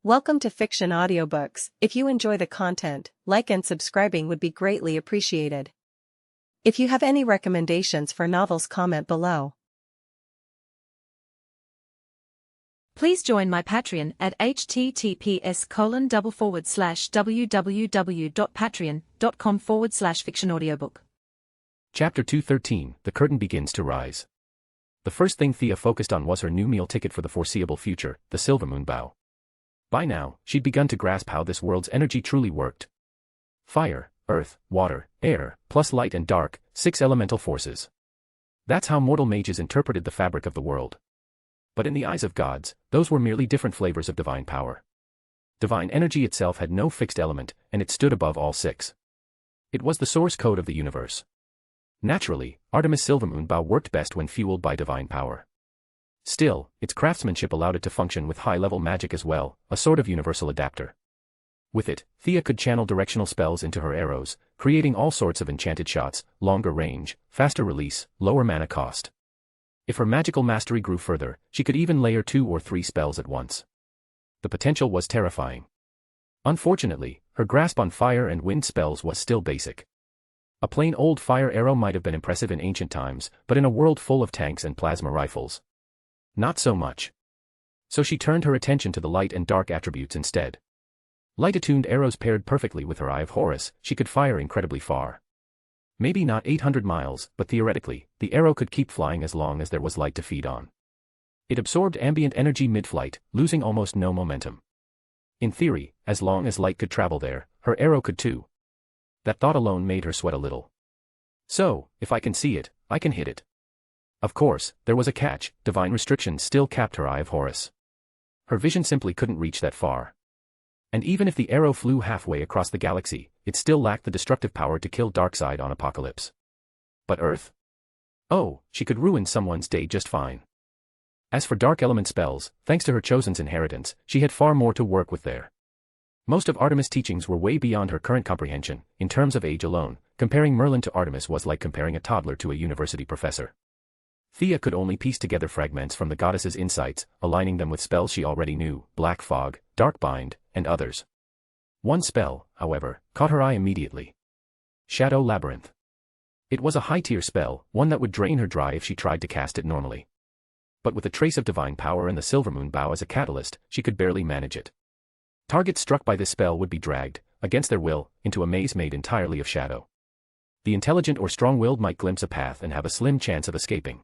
Welcome to Fiction Audiobooks. If you enjoy the content, like and subscribing would be greatly appreciated. If you have any recommendations for novels, comment below. Please join my Patreon at https://www.patreon.com/fictionaudiobook. Chapter 213, The Curtain Begins to Rise. The first thing Thea focused on was her new meal ticket for the foreseeable future, the Silvermoon Bow. By now, she'd begun to grasp how this world's energy truly worked. Fire, earth, water, air, plus light and dark, 6 elemental forces. That's how mortal mages interpreted the fabric of the world. But in the eyes of gods, those were merely different flavors of divine power. Divine energy itself had no fixed element, and it stood above all 6. It was the source code of the universe. Naturally, Artemis' Silvermoon Bow worked best when fueled by divine power. Still, its craftsmanship allowed it to function with high-level magic as well, a sort of universal adapter. With it, Thea could channel directional spells into her arrows, creating all sorts of enchanted shots, longer range, faster release, lower mana cost. If her magical mastery grew further, she could even layer 2 or 3 spells at once. The potential was terrifying. Unfortunately, her grasp on fire and wind spells was still basic. A plain old fire arrow might have been impressive in ancient times, but in a world full of tanks and plasma rifles, not so much. So she turned her attention to the light and dark attributes instead. Light-attuned arrows paired perfectly with her Eye of Horus, she could fire incredibly far. Maybe not 800 miles, but theoretically, the arrow could keep flying as long as there was light to feed on. It absorbed ambient energy mid-flight, losing almost no momentum. In theory, as long as light could travel there, her arrow could too. That thought alone made her sweat a little. So, if I can see it, I can hit it. Of course, there was a catch: divine restrictions still capped her Eye of Horus. Her vision simply couldn't reach that far. And even if the arrow flew halfway across the galaxy, it still lacked the destructive power to kill Darkseid on Apocalypse. But Earth? Oh, she could ruin someone's day just fine. As for dark element spells, thanks to her Chosen's inheritance, she had far more to work with there. Most of Artemis' teachings were way beyond her current comprehension. In terms of age alone, comparing Merlin to Artemis was like comparing a toddler to a university professor. Thea could only piece together fragments from the goddess's insights, aligning them with spells she already knew: Black Fog, Dark Bind, and others. One spell, however, caught her eye immediately. Shadow Labyrinth. It was a high-tier spell, one that would drain her dry if she tried to cast it normally. But with a trace of divine power and the Silvermoon Bow as a catalyst, she could barely manage it. Targets struck by this spell would be dragged, against their will, into a maze made entirely of shadow. The intelligent or strong-willed might glimpse a path and have a slim chance of escaping.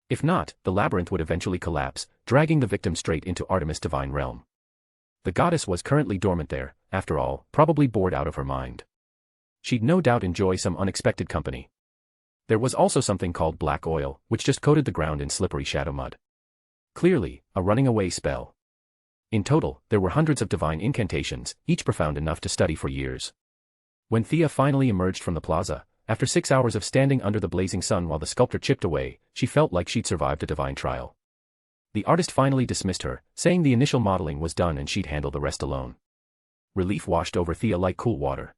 If not, the labyrinth would eventually collapse, dragging the victim straight into Artemis' divine realm. The goddess was currently dormant there, after all, probably bored out of her mind. She'd no doubt enjoy some unexpected company. There was also something called black oil, which just coated the ground in slippery shadow mud. Clearly, a running-away spell. In total, there were hundreds of divine incantations, each profound enough to study for years. When Thea finally emerged from the plaza, after 6 hours of standing under the blazing sun while the sculptor chipped away, she felt like she'd survived a divine trial. The artist finally dismissed her, saying the initial modeling was done and she'd handle the rest alone. Relief washed over Thea like cool water.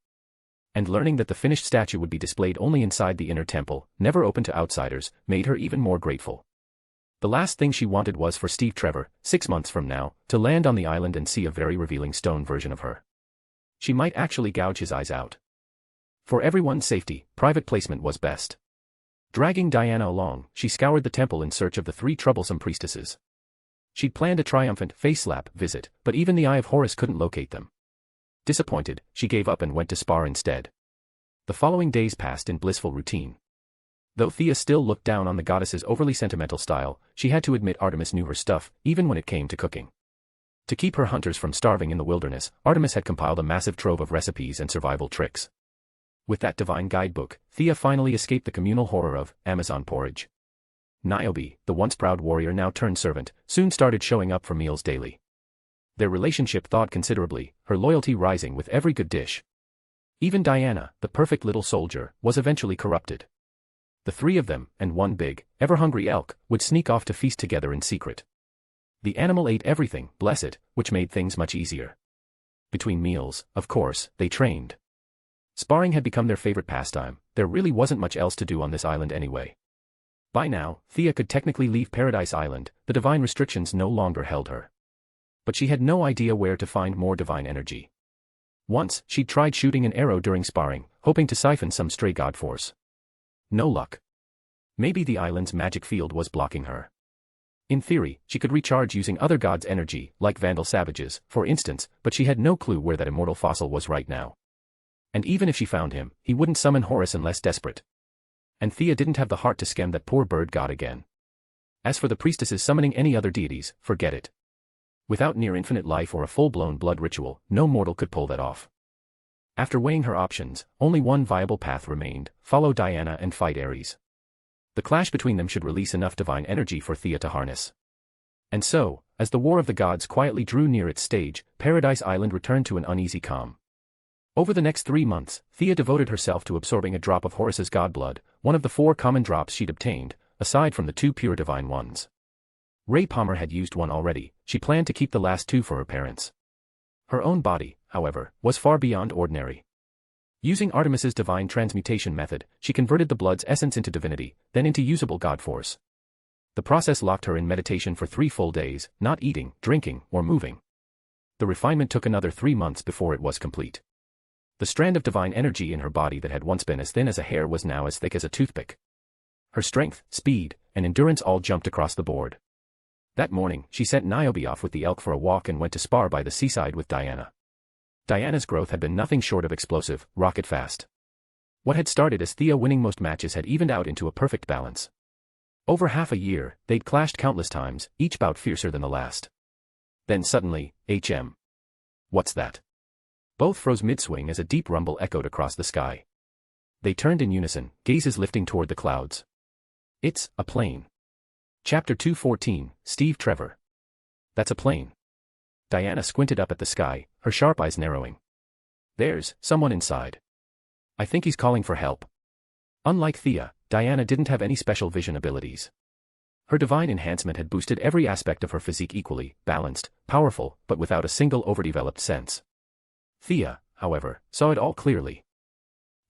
And learning that the finished statue would be displayed only inside the inner temple, never open to outsiders, made her even more grateful. The last thing she wanted was for Steve Trevor, 6 months from now, to land on the island and see a very revealing stone version of her. She might actually gouge his eyes out. For everyone's safety, private placement was best. Dragging Diana along, she scoured the temple in search of the 3 troublesome priestesses. She'd planned a triumphant face-slap visit, but even the Eye of Horus couldn't locate them. Disappointed, she gave up and went to spar instead. The following days passed in blissful routine. Though Thea still looked down on the goddess's overly sentimental style, she had to admit Artemis knew her stuff, even when it came to cooking. To keep her hunters from starving in the wilderness, Artemis had compiled a massive trove of recipes and survival tricks. With that divine guidebook, Thea finally escaped the communal horror of Amazon porridge. Niobe, the once proud warrior now turned servant, soon started showing up for meals daily. Their relationship thawed considerably, her loyalty rising with every good dish. Even Diana, the perfect little soldier, was eventually corrupted. The 3 of them, and one big, ever-hungry elk, would sneak off to feast together in secret. The animal ate everything, bless it, which made things much easier. Between meals, of course, they trained. Sparring had become their favorite pastime. There really wasn't much else to do on this island anyway. By now, Thea could technically leave Paradise Island, the divine restrictions no longer held her. But she had no idea where to find more divine energy. Once, she'd tried shooting an arrow during sparring, hoping to siphon some stray god force. No luck. Maybe the island's magic field was blocking her. In theory, she could recharge using other gods' energy, like Vandal Savage's, for instance, but she had no clue where that immortal fossil was right now. And even if she found him, he wouldn't summon Horus unless desperate. And Thea didn't have the heart to scam that poor bird god again. As for the priestesses summoning any other deities, forget it. Without near-infinite life or a full-blown blood ritual, no mortal could pull that off. After weighing her options, only one viable path remained: follow Diana and fight Ares. The clash between them should release enough divine energy for Thea to harness. And so, as the War of the Gods quietly drew near its stage, Paradise Island returned to an uneasy calm. Over the next 3 months, Thea devoted herself to absorbing a drop of Horus's god blood, one of the 4 common drops she'd obtained, aside from the 2 pure divine ones. Ray Palmer had used one already. She planned to keep the last 2 for her parents. Her own body, however, was far beyond ordinary. Using Artemis's divine transmutation method, she converted the blood's essence into divinity, then into usable god force. The process locked her in meditation for 3 full days, not eating, drinking, or moving. The refinement took another 3 months before it was complete. The strand of divine energy in her body that had once been as thin as a hair was now as thick as a toothpick. Her strength, speed, and endurance all jumped across the board. That morning, she sent Niobe off with the elk for a walk and went to spar by the seaside with Diana. Diana's growth had been nothing short of explosive, rocket fast. What had started as Thea winning most matches had evened out into a perfect balance. Over half a year, they'd clashed countless times, each bout fiercer than the last. Then suddenly, HM. What's that? Both froze mid-swing as a deep rumble echoed across the sky. They turned in unison, gazes lifting toward the clouds. It's a plane. Chapter 214, Steve Trevor. That's a plane. Diana squinted up at the sky, her sharp eyes narrowing. There's someone inside. I think he's calling for help. Unlike Thea, Diana didn't have any special vision abilities. Her divine enhancement had boosted every aspect of her physique equally, balanced, powerful, but without a single overdeveloped sense. Thea, however, saw it all clearly.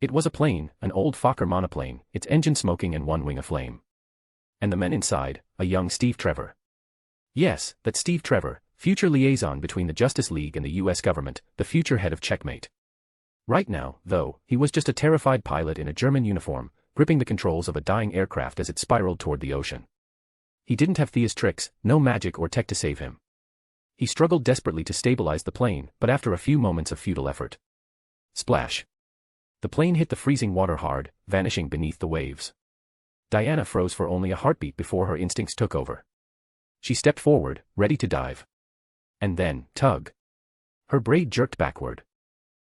It was a plane, an old Fokker monoplane, its engine smoking and one wing aflame. And the men inside, a young Steve Trevor. Yes, that Steve Trevor, future liaison between the Justice League and the US government, the future head of Checkmate. Right now, though, he was just a terrified pilot in a German uniform, gripping the controls of a dying aircraft as it spiraled toward the ocean. He didn't have Thea's tricks, no magic or tech to save him. He struggled desperately to stabilize the plane, but after a few moments of futile effort. Splash. The plane hit the freezing water hard, vanishing beneath the waves. Diana froze for only a heartbeat before her instincts took over. She stepped forward, ready to dive. And then, tug. Her braid jerked backward.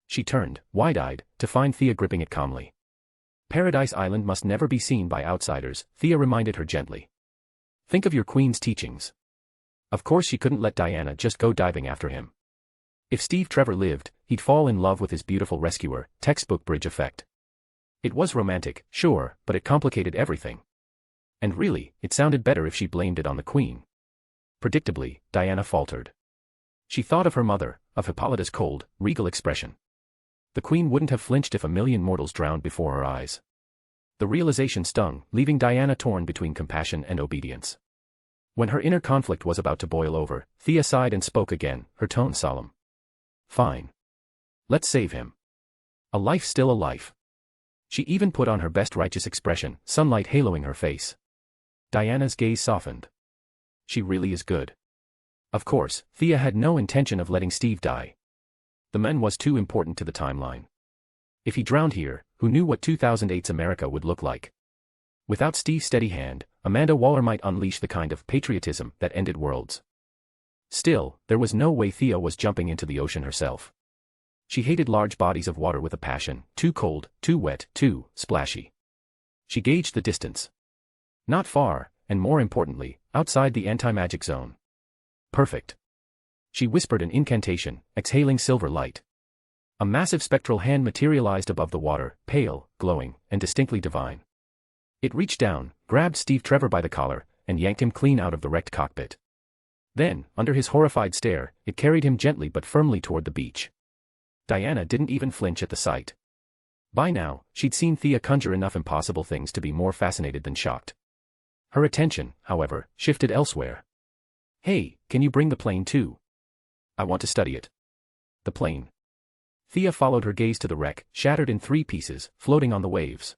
She turned, wide-eyed, to find Thea gripping it calmly. Paradise Island must never be seen by outsiders, Thea reminded her gently. Think of your queen's teachings. Of course she couldn't let Diana just go diving after him. If Steve Trevor lived, he'd fall in love with his beautiful rescuer, textbook bridge effect. It was romantic, sure, but it complicated everything. And really, it sounded better if she blamed it on the queen. Predictably, Diana faltered. She thought of her mother, of Hippolyta's cold, regal expression. The queen wouldn't have flinched if a million mortals drowned before her eyes. The realization stung, leaving Diana torn between compassion and obedience. When her inner conflict was about to boil over, Thea sighed and spoke again, her tone solemn. Fine. Let's save him. A life's still a life. She even put on her best righteous expression, sunlight haloing her face. Diana's gaze softened. She really is good. Of course, Thea had no intention of letting Steve die. The man was too important to the timeline. If he drowned here, who knew what 2008's America would look like? Without Steve's steady hand, Amanda Waller might unleash the kind of patriotism that ended worlds. Still, there was no way Thea was jumping into the ocean herself. She hated large bodies of water with a passion, too cold, too wet, too splashy. She gauged the distance. Not far, and more importantly, outside the anti-magic zone. Perfect. She whispered an incantation, exhaling silver light. A massive spectral hand materialized above the water, pale, glowing, and distinctly divine. It reached down, grabbed Steve Trevor by the collar, and yanked him clean out of the wrecked cockpit. Then, under his horrified stare, it carried him gently but firmly toward the beach. Diana didn't even flinch at the sight. By now, she'd seen Thea conjure enough impossible things to be more fascinated than shocked. Her attention, however, shifted elsewhere. Hey, can you bring the plane too? I want to study it. The plane. Thea followed her gaze to the wreck, shattered in 3 pieces, floating on the waves.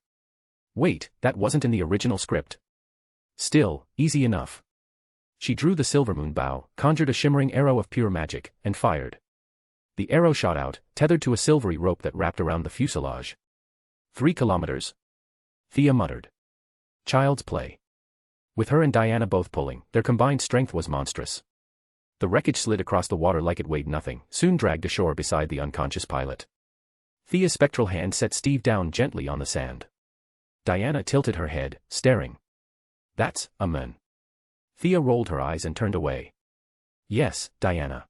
Wait, that wasn't in the original script. Still, easy enough. She drew the silvermoon bow, conjured a shimmering arrow of pure magic, and fired. The arrow shot out, tethered to a silvery rope that wrapped around the fuselage. 3 kilometers. Thea muttered. Child's play. With her and Diana both pulling, their combined strength was monstrous. The wreckage slid across the water like it weighed nothing, soon dragged ashore beside the unconscious pilot. Thea's spectral hand set Steve down gently on the sand. Diana tilted her head, staring. That's a man. Thea rolled her eyes and turned away. Yes, Diana.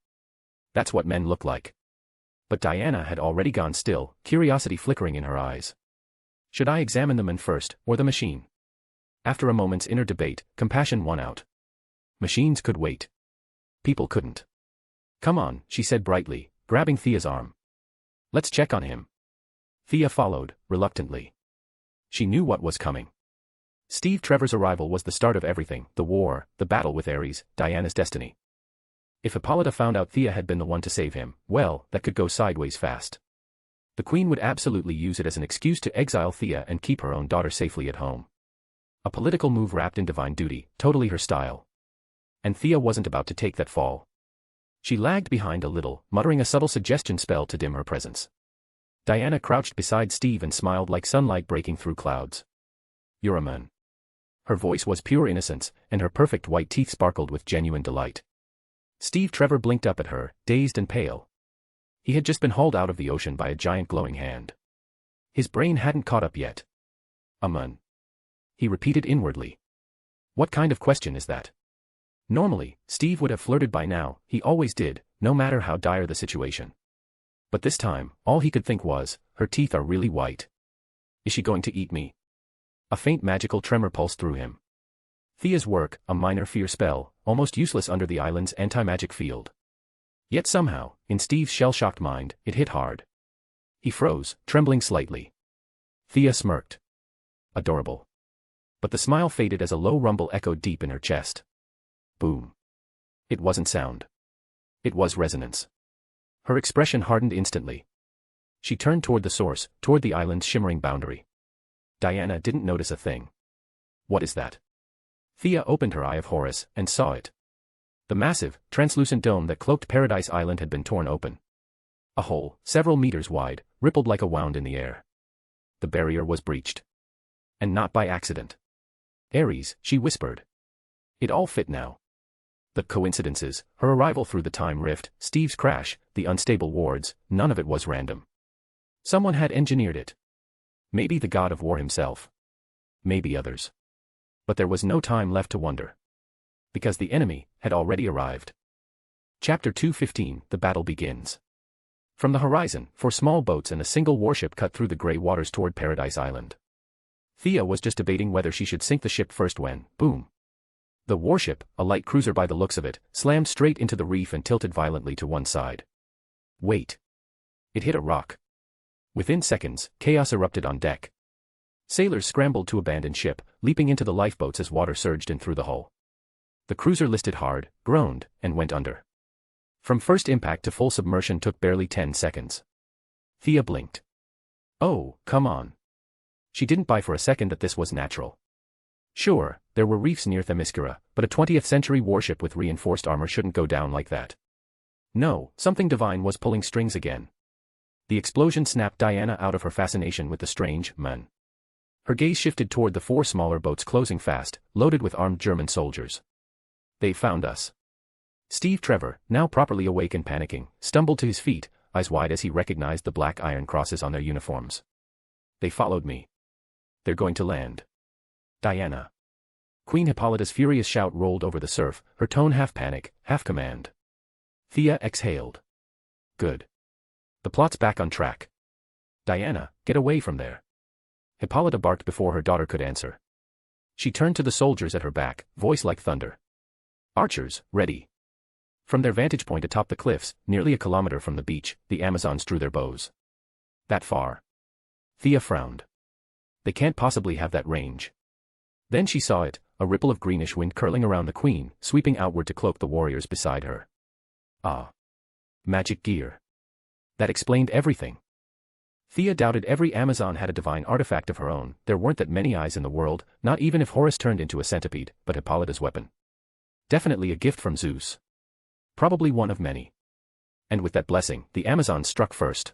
That's what men look like. But Diana had already gone still, curiosity flickering in her eyes. Should I examine the man first, or the machine? After a moment's inner debate, compassion won out. Machines could wait. People couldn't. Come on, she said brightly, grabbing Thea's arm. Let's check on him. Thea followed, reluctantly. She knew what was coming. Steve Trevor's arrival was the start of everything, the war, the battle with Ares, Diana's destiny. If Hippolyta found out Thea had been the one to save him, well, that could go sideways fast. The Queen would absolutely use it as an excuse to exile Thea and keep her own daughter safely at home. A political move wrapped in divine duty, totally her style. And Thea wasn't about to take that fall. She lagged behind a little, muttering a subtle suggestion spell to dim her presence. Diana crouched beside Steve and smiled like sunlight breaking through clouds. You're a man. Her voice was pure innocence, and her perfect white teeth sparkled with genuine delight. Steve Trevor blinked up at her, dazed and pale. He had just been hauled out of the ocean by a giant glowing hand. His brain hadn't caught up yet. A man. He repeated inwardly. What kind of question is that? Normally, Steve would have flirted by now, he always did, no matter how dire the situation. But this time, all he could think was, her teeth are really white. Is she going to eat me? A faint magical tremor pulsed through him. Thea's work, a minor fear spell, almost useless under the island's anti-magic field. Yet somehow, in Steve's shell-shocked mind, it hit hard. He froze, trembling slightly. Thea smirked. Adorable. But the smile faded as a low rumble echoed deep in her chest. Boom. It wasn't sound. It was resonance. Her expression hardened instantly. She turned toward the source, toward the island's shimmering boundary. Diana didn't notice a thing. What is that? Thea opened her eye of Horus, and saw it. The massive, translucent dome that cloaked Paradise Island had been torn open. A hole, several meters wide, rippled like a wound in the air. The barrier was breached. And not by accident. Ares, she whispered. It all fit now. The coincidences, her arrival through the time rift, Steve's crash, the unstable wards, none of it was random. Someone had engineered it. Maybe the god of war himself. Maybe others. But there was no time left to wonder. Because the enemy had already arrived. Chapter 2:15, The Battle Begins. From the horizon, 4 small boats and a single warship cut through the gray waters toward Paradise Island. Thea was just debating whether she should sink the ship first when, boom. The warship, a light cruiser by the looks of it, slammed straight into the reef and tilted violently to one side. Wait. It hit a rock. Within seconds, chaos erupted on deck. Sailors scrambled to abandon ship, leaping into the lifeboats as water surged in through the hull. The cruiser listed hard, groaned, and went under. From first impact to full submersion took barely 10 seconds. Thea blinked. Oh, come on. She didn't buy for a second that this was natural. Sure, there were reefs near Themyscira, but a 20th century warship with reinforced armor shouldn't go down like that. No, something divine was pulling strings again. The explosion snapped Diana out of her fascination with the strange man. Her gaze shifted toward the 4 smaller boats closing fast, loaded with armed German soldiers. They found us. Steve Trevor, now properly awake and panicking, stumbled to his feet, eyes wide as he recognized the black iron crosses on their uniforms. They followed me. They're going to land. Diana. Queen Hippolyta's furious shout rolled over the surf, her tone half panic, half command. Thea exhaled. Good. The plot's back on track. Diana, get away from there. Hippolyta barked before her daughter could answer. She turned to the soldiers at her back, voice like thunder. Archers, ready. From their vantage point atop the cliffs, nearly a kilometer from the beach, the Amazons drew their bows. That far. Thea frowned. They can't possibly have that range. Then she saw it, a ripple of greenish wind curling around the queen, sweeping outward to cloak the warriors beside her. Ah. Magic gear. That explained everything. Thea doubted every Amazon had a divine artifact of her own. There weren't that many eyes in the world, not even if Horus turned into a centipede, but Hippolyta's weapon. Definitely a gift from Zeus. Probably one of many. And with that blessing, the Amazons struck first.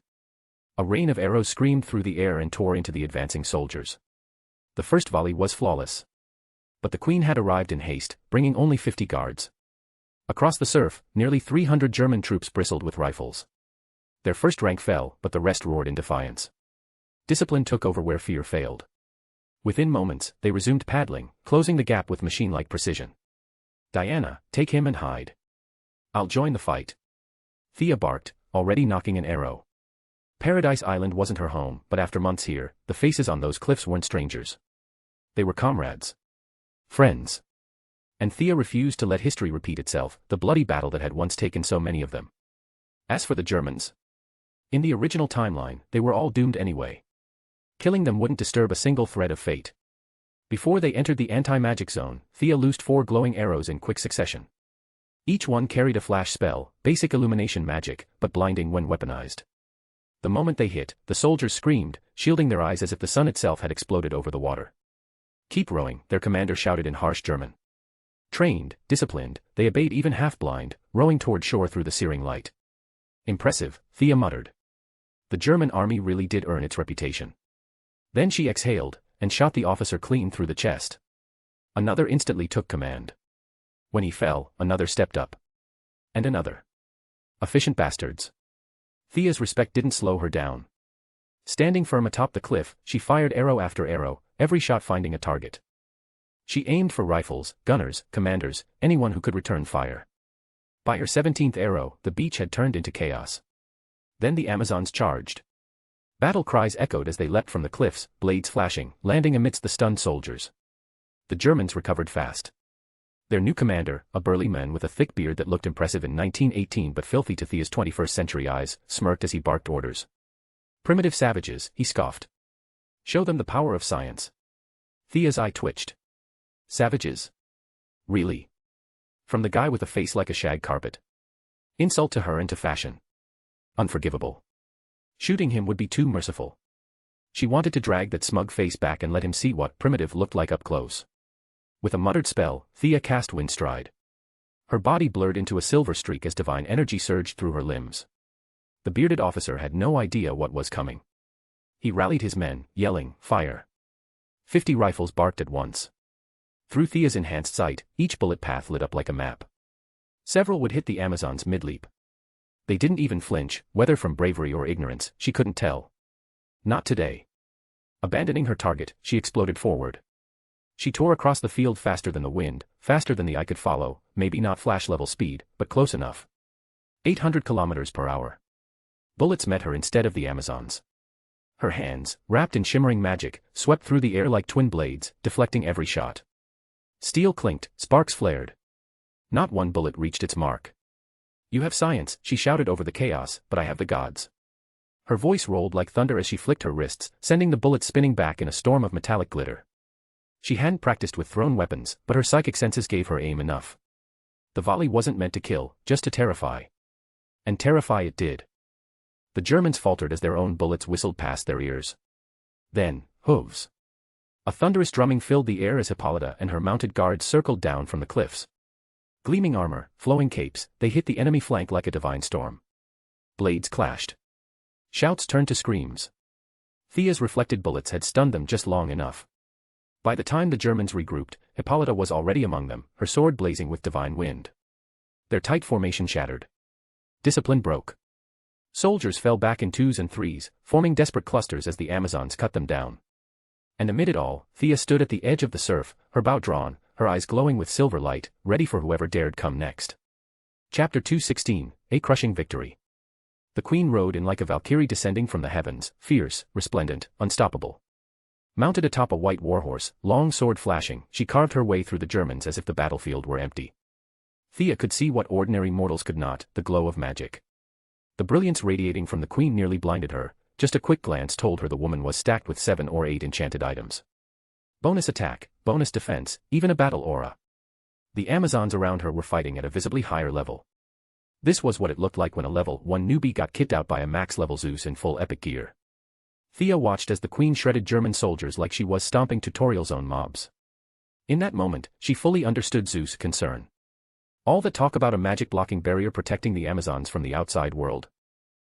A rain of arrows screamed through the air and tore into the advancing soldiers. The first volley was flawless. But the Queen had arrived in haste, bringing only 50 guards. Across the surf, nearly 300 German troops bristled with rifles. Their first rank fell, but the rest roared in defiance. Discipline took over where fear failed. Within moments, they resumed paddling, closing the gap with machine-like precision. Diana, take him and hide. I'll join the fight. Thea barked, already knocking an arrow. Paradise Island wasn't her home, but after months here, the faces on those cliffs weren't strangers. They were comrades. Friends. And Thea refused to let history repeat itself, the bloody battle that had once taken so many of them. As for the Germans, in the original timeline, they were all doomed anyway. Killing them wouldn't disturb a single thread of fate. Before they entered the anti-magic zone, Thea loosed 4 glowing arrows in quick succession. Each one carried a flash spell, basic illumination magic, but blinding when weaponized. The moment they hit, the soldiers screamed, shielding their eyes as if the sun itself had exploded over the water. Keep rowing, their commander shouted in harsh German. Trained, disciplined, they obeyed even half-blind, rowing toward shore through the searing light. Impressive, Thea muttered. The German army really did earn its reputation. Then she exhaled, and shot the officer clean through the chest. Another instantly took command. When he fell, another stepped up. And another. Efficient bastards. Thea's respect didn't slow her down. Standing firm atop the cliff, she fired arrow after arrow, every shot finding a target. She aimed for rifles, gunners, commanders, anyone who could return fire. By her 17th arrow, the beach had turned into chaos. Then the Amazons charged. Battle cries echoed as they leapt from the cliffs, blades flashing, landing amidst the stunned soldiers. The Germans recovered fast. Their new commander, a burly man with a thick beard that looked impressive in 1918 but filthy to Thea's 21st century eyes, smirked as he barked orders. Primitive savages, he scoffed. Show them the power of science. Thea's eye twitched. Savages? Really? From the guy with a face like a shag carpet. Insult to her and to fashion. Unforgivable. Shooting him would be too merciful. She wanted to drag that smug face back and let him see what primitive looked like up close. With a muttered spell, Thea cast Wind Stride. Her body blurred into a silver streak as divine energy surged through her limbs. The bearded officer had no idea what was coming. He rallied his men, yelling, "Fire!" 50 rifles barked at once. Through Thea's enhanced sight, each bullet path lit up like a map. Several would hit the Amazons mid-leap. They didn't even flinch, whether from bravery or ignorance, she couldn't tell. Not today. Abandoning her target, she exploded forward. She tore across the field faster than the wind, faster than the eye could follow, maybe not flash-level speed, but close enough. 800 kilometers per hour. Bullets met her instead of the Amazons. Her hands, wrapped in shimmering magic, swept through the air like twin blades, deflecting every shot. Steel clinked, sparks flared. Not one bullet reached its mark. You have science, she shouted over the chaos, but I have the gods. Her voice rolled like thunder as she flicked her wrists, sending the bullets spinning back in a storm of metallic glitter. She hadn't practiced with thrown weapons, but her psychic senses gave her aim enough. The volley wasn't meant to kill, just to terrify. And terrify it did. The Germans faltered as their own bullets whistled past their ears. Then, hooves. A thunderous drumming filled the air as Hippolyta and her mounted guards circled down from the cliffs. Gleaming armor, flowing capes, they hit the enemy flank like a divine storm. Blades clashed. Shouts turned to screams. Thea's reflected bullets had stunned them just long enough. By the time the Germans regrouped, Hippolyta was already among them, her sword blazing with divine wind. Their tight formation shattered. Discipline broke. Soldiers fell back in 2s and 3s, forming desperate clusters as the Amazons cut them down. And amid it all, Thea stood at the edge of the surf, her bow drawn, her eyes glowing with silver light, ready for whoever dared come next. Chapter 216, A Crushing Victory. The Queen rode in like a Valkyrie descending from the heavens, fierce, resplendent, unstoppable. Mounted atop a white warhorse, long sword flashing, she carved her way through the Germans as if the battlefield were empty. Thea could see what ordinary mortals could not, the glow of magic. The brilliance radiating from the Queen nearly blinded her, just a quick glance told her the woman was stacked with 7 or 8 enchanted items. Bonus attack, bonus defense, even a battle aura. The Amazons around her were fighting at a visibly higher level. This was what it looked like when a level 1 newbie got kicked out by a max-level Zeus in full epic gear. Thea watched as the Queen shredded German soldiers like she was stomping tutorial zone mobs. In that moment, she fully understood Zeus' concern. All the talk about a magic-blocking barrier protecting the Amazons from the outside world.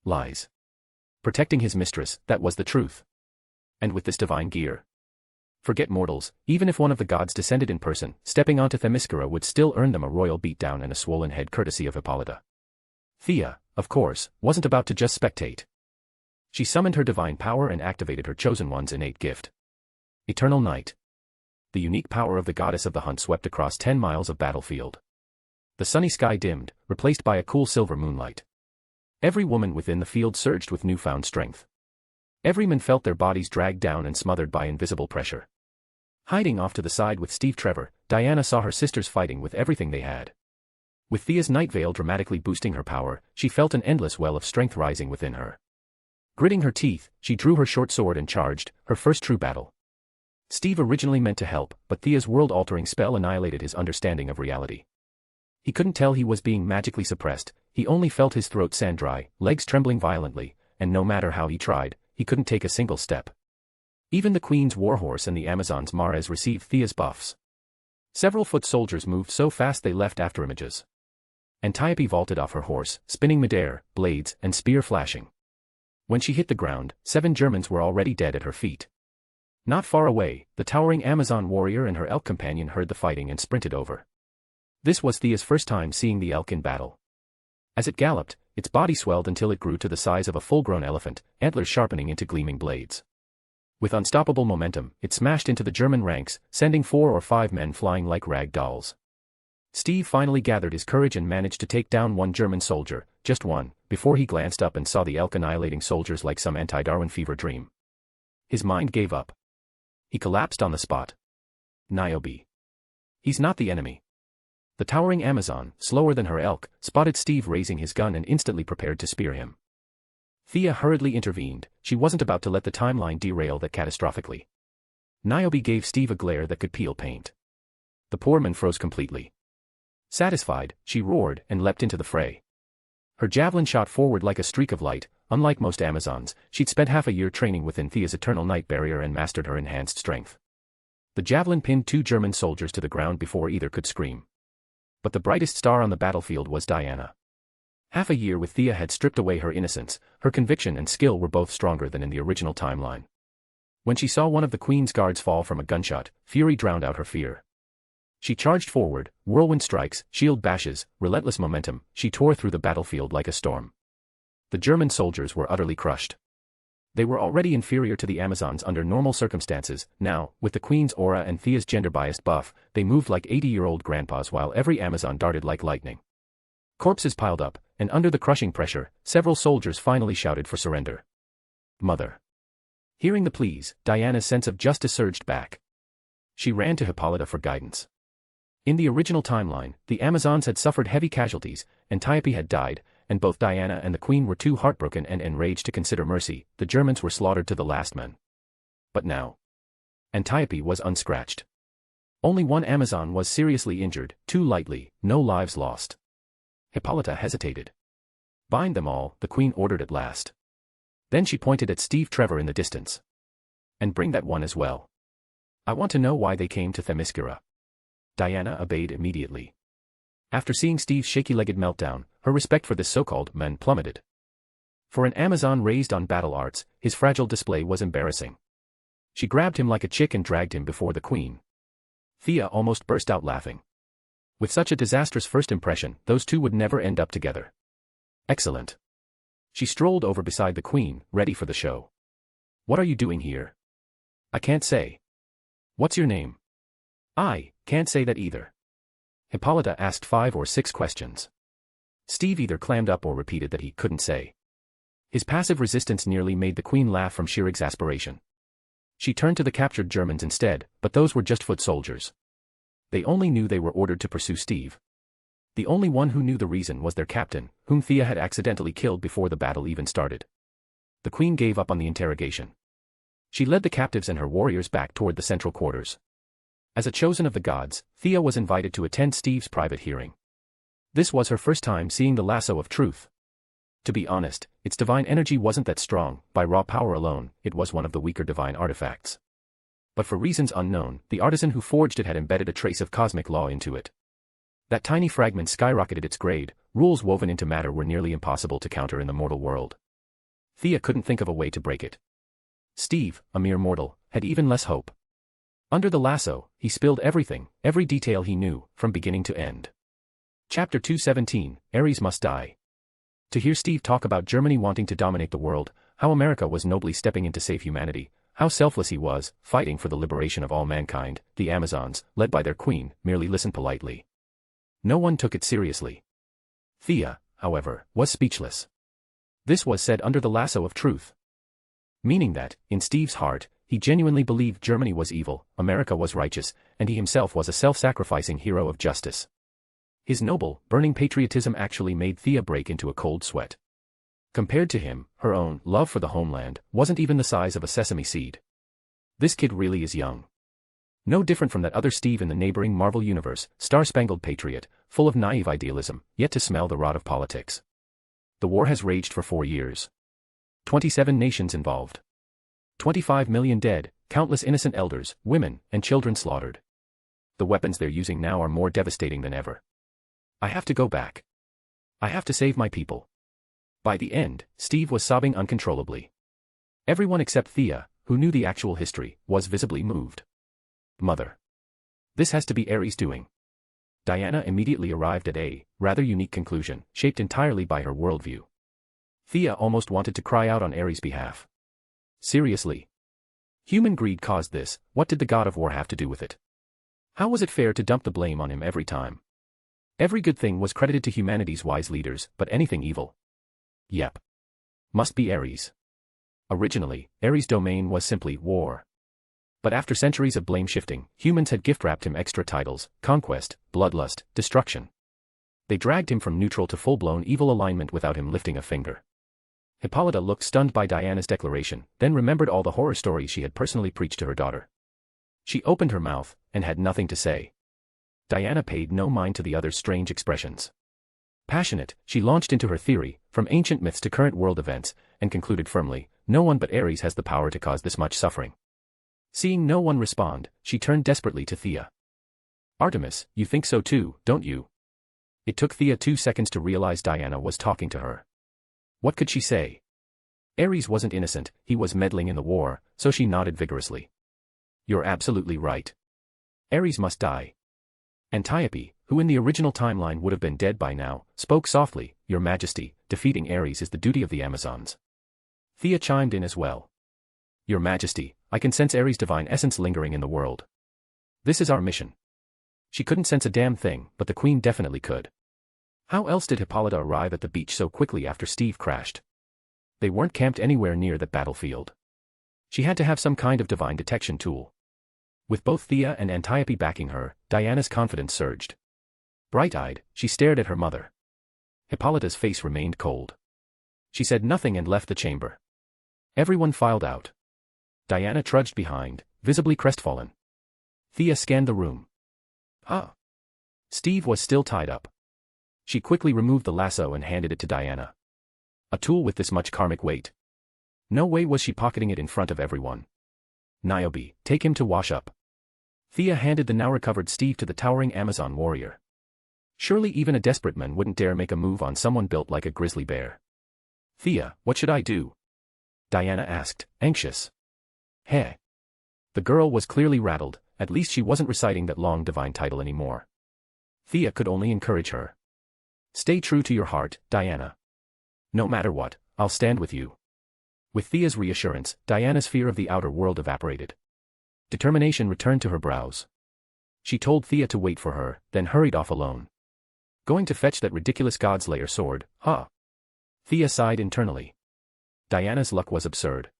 Lies. Protecting his mistress, that was the truth. And with this divine gear. Forget mortals, even if one of the gods descended in person, stepping onto Themyscira would still earn them a royal beatdown and a swollen head courtesy of Hippolyta. Thea, of course, wasn't about to just spectate. She summoned her divine power and activated her chosen one's innate gift. Eternal Night. The unique power of the goddess of the hunt swept across 10 miles of battlefield. The sunny sky dimmed, replaced by a cool silver moonlight. Every woman within the field surged with newfound strength. Every man felt their bodies dragged down and smothered by invisible pressure. Hiding off to the side with Steve Trevor, Diana saw her sisters fighting with everything they had. With Thea's night veil dramatically boosting her power, she felt an endless well of strength rising within her. Gritting her teeth, she drew her short sword and charged, her first true battle. Steve originally meant to help, but Thea's world-altering spell annihilated his understanding of reality. He couldn't tell he was being magically suppressed, he only felt his throat sand dry, legs trembling violently, and no matter how he tried, he couldn't take a single step. Even the Queen's warhorse and the Amazons Mares received Thea's buffs. Several foot soldiers moved so fast they left afterimages. Antiope vaulted off her horse, spinning midair, blades and spear flashing. When she hit the ground, 7 Germans were already dead at her feet. Not far away, the towering Amazon warrior and her elk companion heard the fighting and sprinted over. This was Thea's first time seeing the elk in battle. As it galloped, its body swelled until it grew to the size of a full-grown elephant, antlers sharpening into gleaming blades. With unstoppable momentum, it smashed into the German ranks, sending 4 or 5 men flying like rag dolls. Steve finally gathered his courage and managed to take down one German soldier, just one, before he glanced up and saw the elk annihilating soldiers like some anti-Darwin fever dream. His mind gave up. He collapsed on the spot. Niobe. He's not the enemy. The towering Amazon, slower than her elk, spotted Steve raising his gun and instantly prepared to spear him. Thea hurriedly intervened, she wasn't about to let the timeline derail that catastrophically. Niobe gave Steve a glare that could peel paint. The poor man froze completely. Satisfied, she roared and leapt into the fray. Her javelin shot forward like a streak of light. Unlike most Amazons, she'd spent half a year training within Thea's eternal night barrier and mastered her enhanced strength. The javelin pinned 2 German soldiers to the ground before either could scream. But the brightest star on the battlefield was Diana. Half a year with Thea had stripped away her innocence, her conviction and skill were both stronger than in the original timeline. When she saw one of the Queen's guards fall from a gunshot, fury drowned out her fear. She charged forward, whirlwind strikes, shield bashes, relentless momentum, she tore through the battlefield like a storm. The German soldiers were utterly crushed. They were already inferior to the Amazons under normal circumstances, now, with the Queen's aura and Thea's gender-biased buff, they moved like 80-year-old grandpas while every Amazon darted like lightning. Corpses piled up, and under the crushing pressure, several soldiers finally shouted for surrender. Mother. Hearing the pleas, Diana's sense of justice surged back. She ran to Hippolyta for guidance. In the original timeline, the Amazons had suffered heavy casualties, Antiope had died, and both Diana and the Queen were too heartbroken and enraged to consider mercy. The Germans were slaughtered to the last man. But now, Antiope was unscratched. Only one Amazon was seriously injured, too lightly, no lives lost. Hippolyta hesitated. Bind them all, the Queen ordered at last. Then she pointed at Steve Trevor in the distance. And bring that one as well. I want to know why they came to Themyscira. Diana obeyed immediately. After seeing Steve's shaky-legged meltdown, her respect for this so-called man plummeted. For an Amazon raised on battle arts, his fragile display was embarrassing. She grabbed him like a chick and dragged him before the Queen. Thea almost burst out laughing. With such a disastrous first impression, those two would never end up together. Excellent. She strolled over beside the Queen, ready for the show. What are you doing here? I can't say. What's your name? I can't say that either. Hippolyta asked 5 or 6 questions. Steve either clammed up or repeated that he couldn't say. His passive resistance nearly made the Queen laugh from sheer exasperation. She turned to the captured Germans instead, but those were just foot soldiers. They only knew they were ordered to pursue Steve. The only one who knew the reason was their captain, whom Thea had accidentally killed before the battle even started. The Queen gave up on the interrogation. She led the captives and her warriors back toward the central quarters. As a chosen of the gods, Thea was invited to attend Steve's private hearing. This was her first time seeing the lasso of truth. To be honest, its divine energy wasn't that strong. By raw power alone, it was one of the weaker divine artifacts. But for reasons unknown, the artisan who forged it had embedded a trace of cosmic law into it. That tiny fragment skyrocketed its grade. Rules woven into matter were nearly impossible to counter in the mortal world. Thea couldn't think of a way to break it. Steve, a mere mortal, had even less hope. Under the lasso, he spilled everything, every detail he knew, from beginning to end. Chapter 217, Ares Must Die. To hear Steve talk about Germany wanting to dominate the world, how America was nobly stepping in to save humanity, how selfless he was, fighting for the liberation of all mankind, the Amazons, led by their queen, merely listened politely. No one took it seriously. Thea, however, was speechless. This was said under the lasso of truth. Meaning that, in Steve's heart, he genuinely believed Germany was evil, America was righteous, and he himself was a self-sacrificing hero of justice. His noble, burning patriotism actually made Thea break into a cold sweat. Compared to him, her own love for the homeland wasn't even the size of a sesame seed. This kid really is young. No different from that other Steve in the neighboring Marvel universe, star-spangled patriot, full of naive idealism, yet to smell the rot of politics. The war has raged for 4 years. 27 nations involved. 25 million dead, countless innocent elders, women, and children slaughtered. The weapons they're using now are more devastating than ever. I have to go back. I have to save my people. By the end, Steve was sobbing uncontrollably. Everyone except Thea, who knew the actual history, was visibly moved. Mother. This has to be Ares' doing. Diana immediately arrived at a rather unique conclusion, shaped entirely by her worldview. Thea almost wanted to cry out on Ares' behalf. Seriously? Human greed caused this. What did the god of war have to do with it? How was it fair to dump the blame on him every time? Every good thing was credited to humanity's wise leaders, but anything evil? Yep. Must be Ares. Originally, Ares' domain was simply war. But after centuries of blame shifting, humans had gift-wrapped him extra titles: conquest, bloodlust, destruction. They dragged him from neutral to full-blown evil alignment without him lifting a finger. Hippolyta looked stunned by Diana's declaration, then remembered all the horror stories she had personally preached to her daughter. She opened her mouth, and had nothing to say. Diana paid no mind to the other's strange expressions. Passionate, she launched into her theory, from ancient myths to current world events, and concluded firmly, no one but Ares has the power to cause this much suffering. Seeing no one respond, she turned desperately to Thea. Artemis, you think so too, don't you? It took Thea 2 seconds to realize Diana was talking to her. What could she say? Ares wasn't innocent, he was meddling in the war, so she nodded vigorously. You're absolutely right. Ares must die. Antiope, who in the original timeline would have been dead by now, spoke softly, Your Majesty, defeating Ares is the duty of the Amazons. Thea chimed in as well. Your Majesty, I can sense Ares' divine essence lingering in the world. This is our mission. She couldn't sense a damn thing, but the Queen definitely could. How else did Hippolyta arrive at the beach so quickly after Steve crashed? They weren't camped anywhere near that battlefield. She had to have some kind of divine detection tool. With both Thea and Antiope backing her, Diana's confidence surged. Bright-eyed, she stared at her mother. Hippolyta's face remained cold. She said nothing and left the chamber. Everyone filed out. Diana trudged behind, visibly crestfallen. Thea scanned the room. Steve was still tied up. She quickly removed the lasso and handed it to Diana. A tool with this much karmic weight. No way was she pocketing it in front of everyone. Niobe, take him to wash up. Thea handed the now-recovered Steve to the towering Amazon warrior. Surely even a desperate man wouldn't dare make a move on someone built like a grizzly bear. Thea, what should I do? Diana asked, anxious. Heh. The girl was clearly rattled, at least she wasn't reciting that long divine title anymore. Thea could only encourage her. Stay true to your heart, Diana. No matter what, I'll stand with you. With Thea's reassurance, Diana's fear of the outer world evaporated. Determination returned to her brows. She told Thea to wait for her, then hurried off alone. Going to fetch that ridiculous Godslayer sword, huh? Thea sighed internally. Diana's luck was absurd.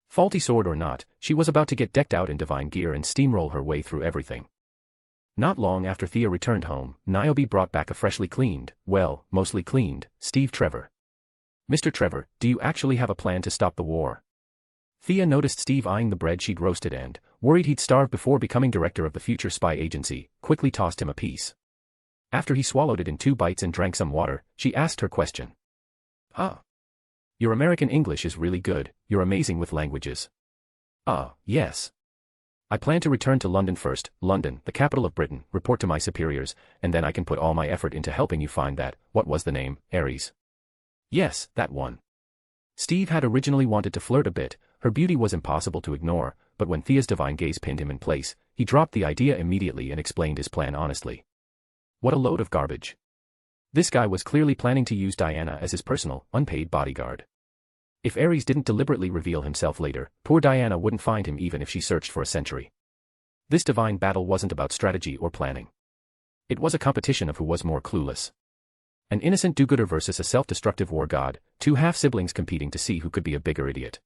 Faulty sword or not, she was about to get decked out in divine gear and steamroll her way through everything. Not long after Thea returned home, Niobe brought back a freshly cleaned, well, mostly cleaned, Steve Trevor. Mr. Trevor, do you actually have a plan to stop the war? Thea noticed Steve eyeing the bread she'd roasted and, worried he'd starve before becoming director of the future spy agency, quickly tossed him a piece. After he swallowed it in 2 bites and drank some water, she asked her question. Ah. Your American English is really good, you're amazing with languages. Ah, yes. I plan to return to London first, London, the capital of Britain, report to my superiors, and then I can put all my effort into helping you find that, what was the name, Ares? Yes, that one. Steve had originally wanted to flirt a bit, her beauty was impossible to ignore, but when Thea's divine gaze pinned him in place, he dropped the idea immediately and explained his plan honestly. What a load of garbage. This guy was clearly planning to use Diana as his personal, unpaid bodyguard. If Ares didn't deliberately reveal himself later, poor Diana wouldn't find him even if she searched for a century. This divine battle wasn't about strategy or planning. It was a competition of who was more clueless. An innocent do-gooder versus a self-destructive war god, 2 half-siblings competing to see who could be a bigger idiot.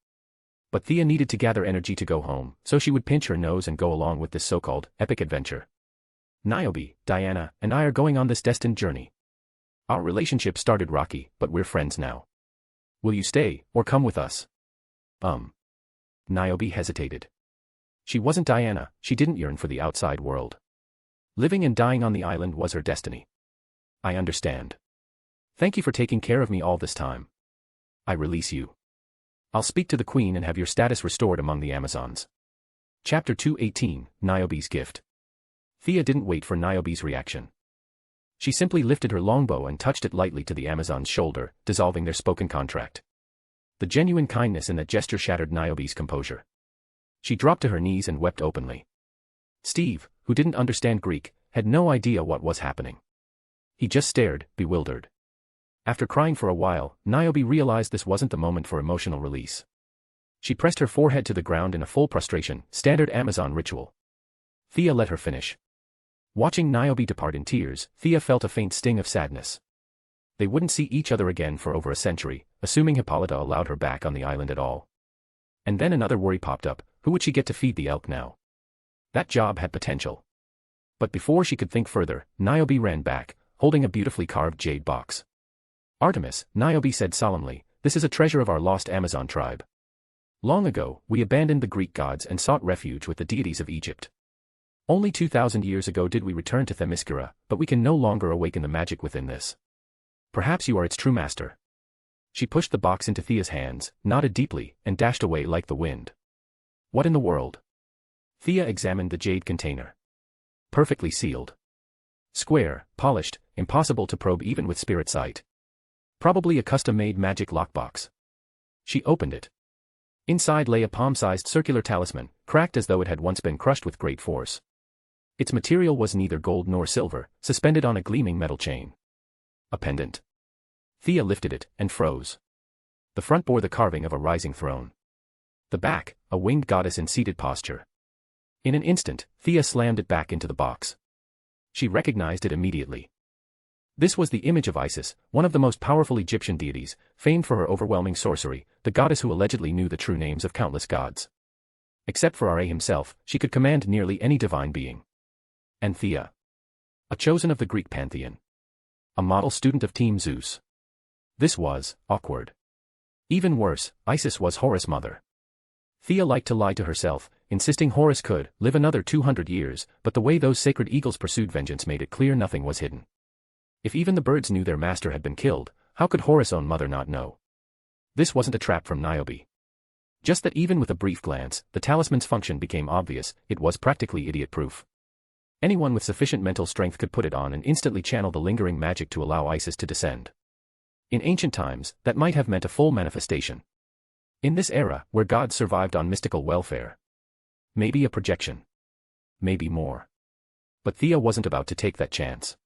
But Thea needed to gather energy to go home, so she would pinch her nose and go along with this so-called epic adventure. Niobe, Diana, and I are going on this destined journey. Our relationship started rocky, but we're friends now. Will you stay, or come with us? Niobe hesitated. She wasn't Diana, she didn't yearn for the outside world. Living and dying on the island was her destiny. I understand. Thank you for taking care of me all this time. I release you. I'll speak to the Queen and have your status restored among the Amazons. Chapter 218, Niobe's Gift. Thea didn't wait for Niobe's reaction. She simply lifted her longbow and touched it lightly to the Amazon's shoulder, dissolving their spoken contract. The genuine kindness in that gesture shattered Niobe's composure. She dropped to her knees and wept openly. Steve, who didn't understand Greek, had no idea what was happening. He just stared, bewildered. After crying for a while, Niobe realized this wasn't the moment for emotional release. She pressed her forehead to the ground in a full prostration, standard Amazon ritual. Thea let her finish. Watching Niobe depart in tears, Thea felt a faint sting of sadness. They wouldn't see each other again for over a century, assuming Hippolyta allowed her back on the island at all. And then another worry popped up, who would she get to feed the elk now? That job had potential. But before she could think further, Niobe ran back, holding a beautifully carved jade box. Artemis, Niobe said solemnly, this is a treasure of our lost Amazon tribe. Long ago, we abandoned the Greek gods and sought refuge with the deities of Egypt. Only 2,000 years ago did we return to Themyscira, but we can no longer awaken the magic within this. Perhaps you are its true master. She pushed the box into Thea's hands, nodded deeply, and dashed away like the wind. What in the world? Thea examined the jade container. Perfectly sealed. Square, polished, impossible to probe even with spirit sight. Probably a custom-made magic lockbox. She opened it. Inside lay a palm-sized circular talisman, cracked as though it had once been crushed with great force. Its material was neither gold nor silver, suspended on a gleaming metal chain. A pendant. Thea lifted it, and froze. The front bore the carving of a rising throne. The back, a winged goddess in seated posture. In an instant, Thea slammed it back into the box. She recognized it immediately. This was the image of Isis, one of the most powerful Egyptian deities, famed for her overwhelming sorcery, the goddess who allegedly knew the true names of countless gods. Except for Ra himself, she could command nearly any divine being. And Thea. A chosen of the Greek pantheon. A model student of Team Zeus. This was awkward. Even worse, Isis was Horus' mother. Thea liked to lie to herself, insisting Horus could live another 200 years, but the way those sacred eagles pursued vengeance made it clear nothing was hidden. If even the birds knew their master had been killed, how could Horus' own mother not know? This wasn't a trap from Niobe. Just that even with a brief glance, the talisman's function became obvious, it was practically idiot-proof. Anyone with sufficient mental strength could put it on and instantly channel the lingering magic to allow Isis to descend. In ancient times, that might have meant a full manifestation. In this era, where gods survived on mystical welfare. Maybe a projection. Maybe more. But Thea wasn't about to take that chance.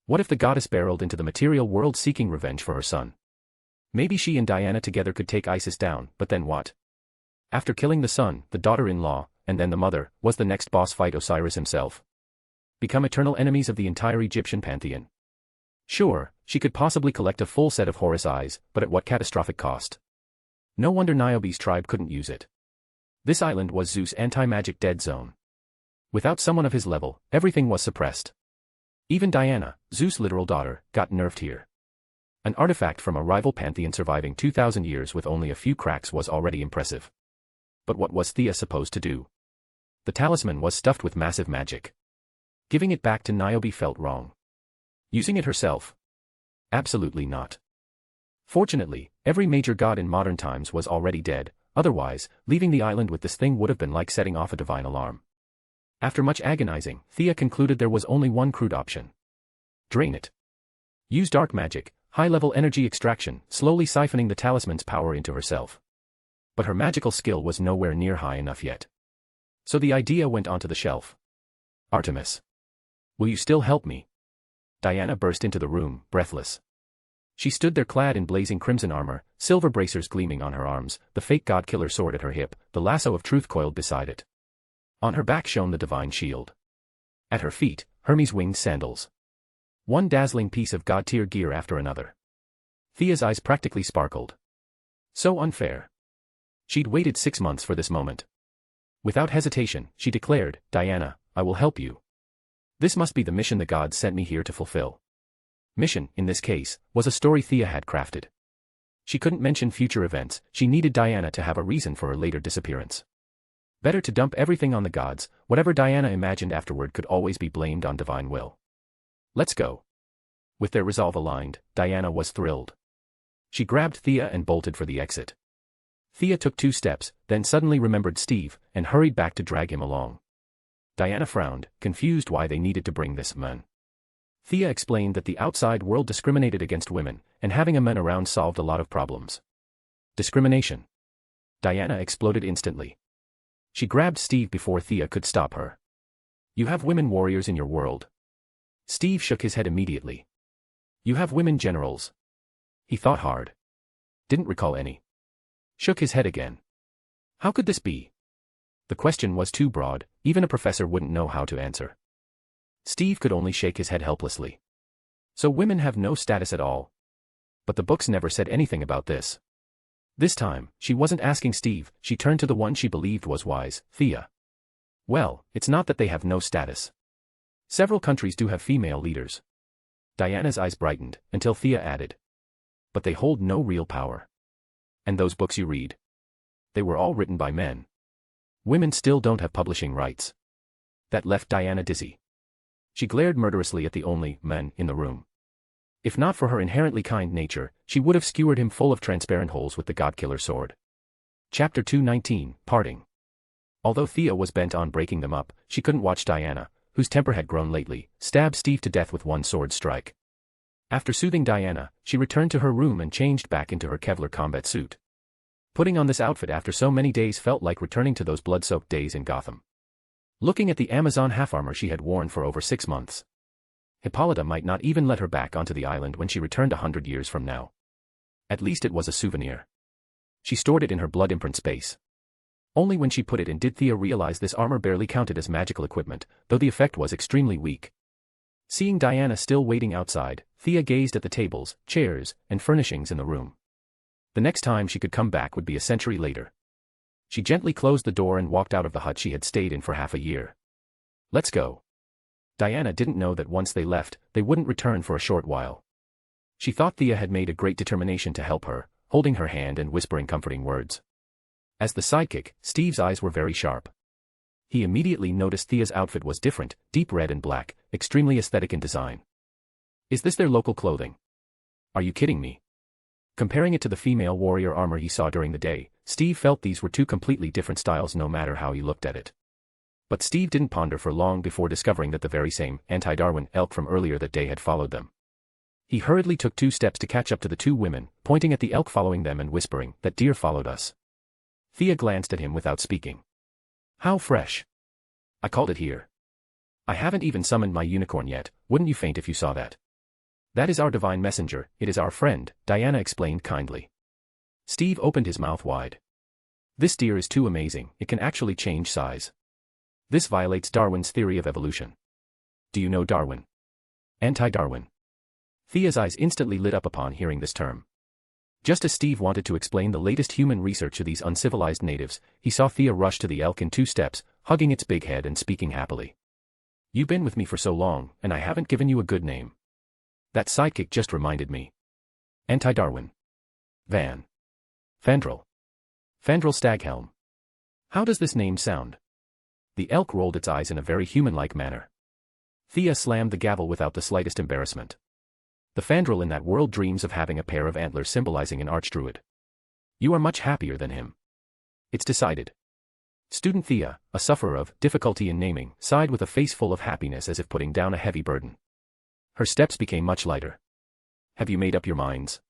What if the goddess barreled into the material world seeking revenge for her son? Maybe she and Diana together could take Isis down, but then what? After killing the son, the daughter-in-law, and then the mother, was the next boss fight Osiris himself? Become eternal enemies of the entire Egyptian pantheon? Sure, she could possibly collect a full set of Horus eyes, but at what catastrophic cost? No wonder Niobe's tribe couldn't use it. This island was Zeus' anti-magic dead zone. Without someone of his level, everything was suppressed. Even Diana, Zeus' literal daughter, got nerfed here. An artifact from a rival pantheon surviving 2,000 years with only a few cracks was already impressive. But what was Thea supposed to do? The talisman was stuffed with massive magic. Giving it back to Niobe felt wrong. Using it herself? Absolutely not. Fortunately, every major god in modern times was already dead, otherwise, leaving the island with this thing would have been like setting off a divine alarm. After much agonizing, Thea concluded there was only one crude option. Drain it. Use dark magic, high-level energy extraction, slowly siphoning the talisman's power into herself. But her magical skill was nowhere near high enough yet. So the idea went onto the shelf. Artemis. Will you still help me? Diana burst into the room, breathless. She stood there clad in blazing crimson armor, silver bracers gleaming on her arms, the fake god-killer sword at her hip, the lasso of truth coiled beside it. On her back shone the divine shield. At her feet, Hermes' winged sandals. One dazzling piece of god-tier gear after another. Thea's eyes practically sparkled. So unfair. She'd waited 6 months for this moment. Without hesitation, she declared, Diana, I will help you. This must be the mission the gods sent me here to fulfill. Mission, in this case, was a story Thea had crafted. She couldn't mention future events, she needed Diana to have a reason for her later disappearance. Better to dump everything on the gods, whatever Diana imagined afterward could always be blamed on divine will. Let's go. With their resolve aligned, Diana was thrilled. She grabbed Thea and bolted for the exit. Thea took 2 steps, then suddenly remembered Steve, and hurried back to drag him along. Diana frowned, confused why they needed to bring this man. Thea explained that the outside world discriminated against women, and having a man around solved a lot of problems. Discrimination. Diana exploded instantly. She grabbed Steve before Thea could stop her. You have women warriors in your world. Steve shook his head immediately. You have women generals. He thought hard. Didn't recall any. Shook his head again. How could this be? The question was too broad, even a professor wouldn't know how to answer. Steve could only shake his head helplessly. So women have no status at all. But the books never said anything about this. This time, she wasn't asking Steve, she turned to the one she believed was wise, Thea. Well, it's not that they have no status. Several countries do have female leaders. Diana's eyes brightened, until Thea added. But they hold no real power. And those books you read? They were all written by men. Women still don't have publishing rights. That left Diana dizzy. She glared murderously at the only man in the room. If not for her inherently kind nature, she would have skewered him full of transparent holes with the god-killer sword. Chapter 219, Parting. Although Thea was bent on breaking them up, she couldn't watch Diana, whose temper had grown lately, stab Steve to death with one sword strike. After soothing Diana, she returned to her room and changed back into her Kevlar combat suit. Putting on this outfit after so many days felt like returning to those blood-soaked days in Gotham. Looking at the Amazon half-armor she had worn for over 6 months. Hippolyta might not even let her back onto the island when she returned 100 years from now. At least it was a souvenir. She stored it in her blood-imprint space. Only when she put it in did Thea realize this armor barely counted as magical equipment, though the effect was extremely weak. Seeing Diana still waiting outside, Thea gazed at the tables, chairs, and furnishings in the room. The next time she could come back would be a century later. She gently closed the door and walked out of the hut she had stayed in for half a year. Let's go. Diana didn't know that once they left, they wouldn't return for a short while. She thought Thea had made a great determination to help her, holding her hand and whispering comforting words. As the sidekick, Steve's eyes were very sharp. He immediately noticed Thea's outfit was different, deep red and black, extremely aesthetic in design. Is this their local clothing? Are you kidding me? Comparing it to the female warrior armor he saw during the day, Steve felt these were 2 completely different styles no matter how he looked at it. But Steve didn't ponder for long before discovering that the very same anti-Darwin elk from earlier that day had followed them. He hurriedly took 2 steps to catch up to the 2 women, pointing at the elk following them and whispering, "That deer followed us." Thea glanced at him without speaking. How fresh. I called it here. I haven't even summoned my unicorn yet, wouldn't you faint if you saw that? That is our divine messenger, it is our friend, Diana explained kindly. Steve opened his mouth wide. This deer is too amazing, it can actually change size. This violates Darwin's theory of evolution. Do you know Darwin? Anti-Darwin. Thea's eyes instantly lit up upon hearing this term. Just as Steve wanted to explain the latest human research to these uncivilized natives, he saw Thea rush to the elk in 2 steps, hugging its big head and speaking happily. You've been with me for so long, and I haven't given you a good name. That sidekick just reminded me. Anti-Darwin. Fandral Staghelm. How does this name sound? The elk rolled its eyes in a very human-like manner. Thea slammed the gavel without the slightest embarrassment. The Fandral in that world dreams of having a pair of antlers symbolizing an archdruid. You are much happier than him. It's decided. Student Thea, a sufferer of difficulty in naming, sighed with a face full of happiness as if putting down a heavy burden. Her steps became much lighter. Have you made up your minds?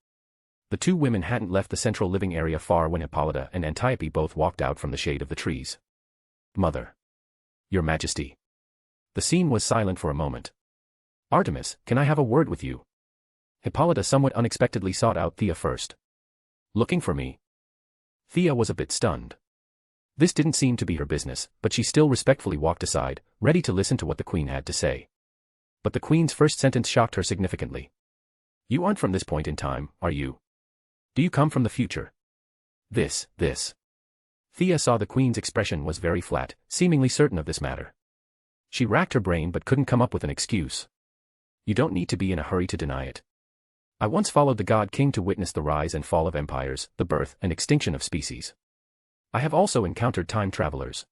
The two women hadn't left the central living area far when Hippolyta and Antiope both walked out from the shade of the trees. Mother. Your Majesty. The scene was silent for a moment. Artemis, can I have a word with you? Hippolyta somewhat unexpectedly sought out Thea first. Looking for me? Thea was a bit stunned. This didn't seem to be her business, but she still respectfully walked aside, ready to listen to what the Queen had to say. But the Queen's first sentence shocked her significantly. You aren't from this point in time, are you? Do you come from the future? This. Thea saw the Queen's expression was very flat, seemingly certain of this matter. She racked her brain but couldn't come up with an excuse. You don't need to be in a hurry to deny it. I once followed the God King to witness the rise and fall of empires, the birth and extinction of species. I have also encountered time travelers.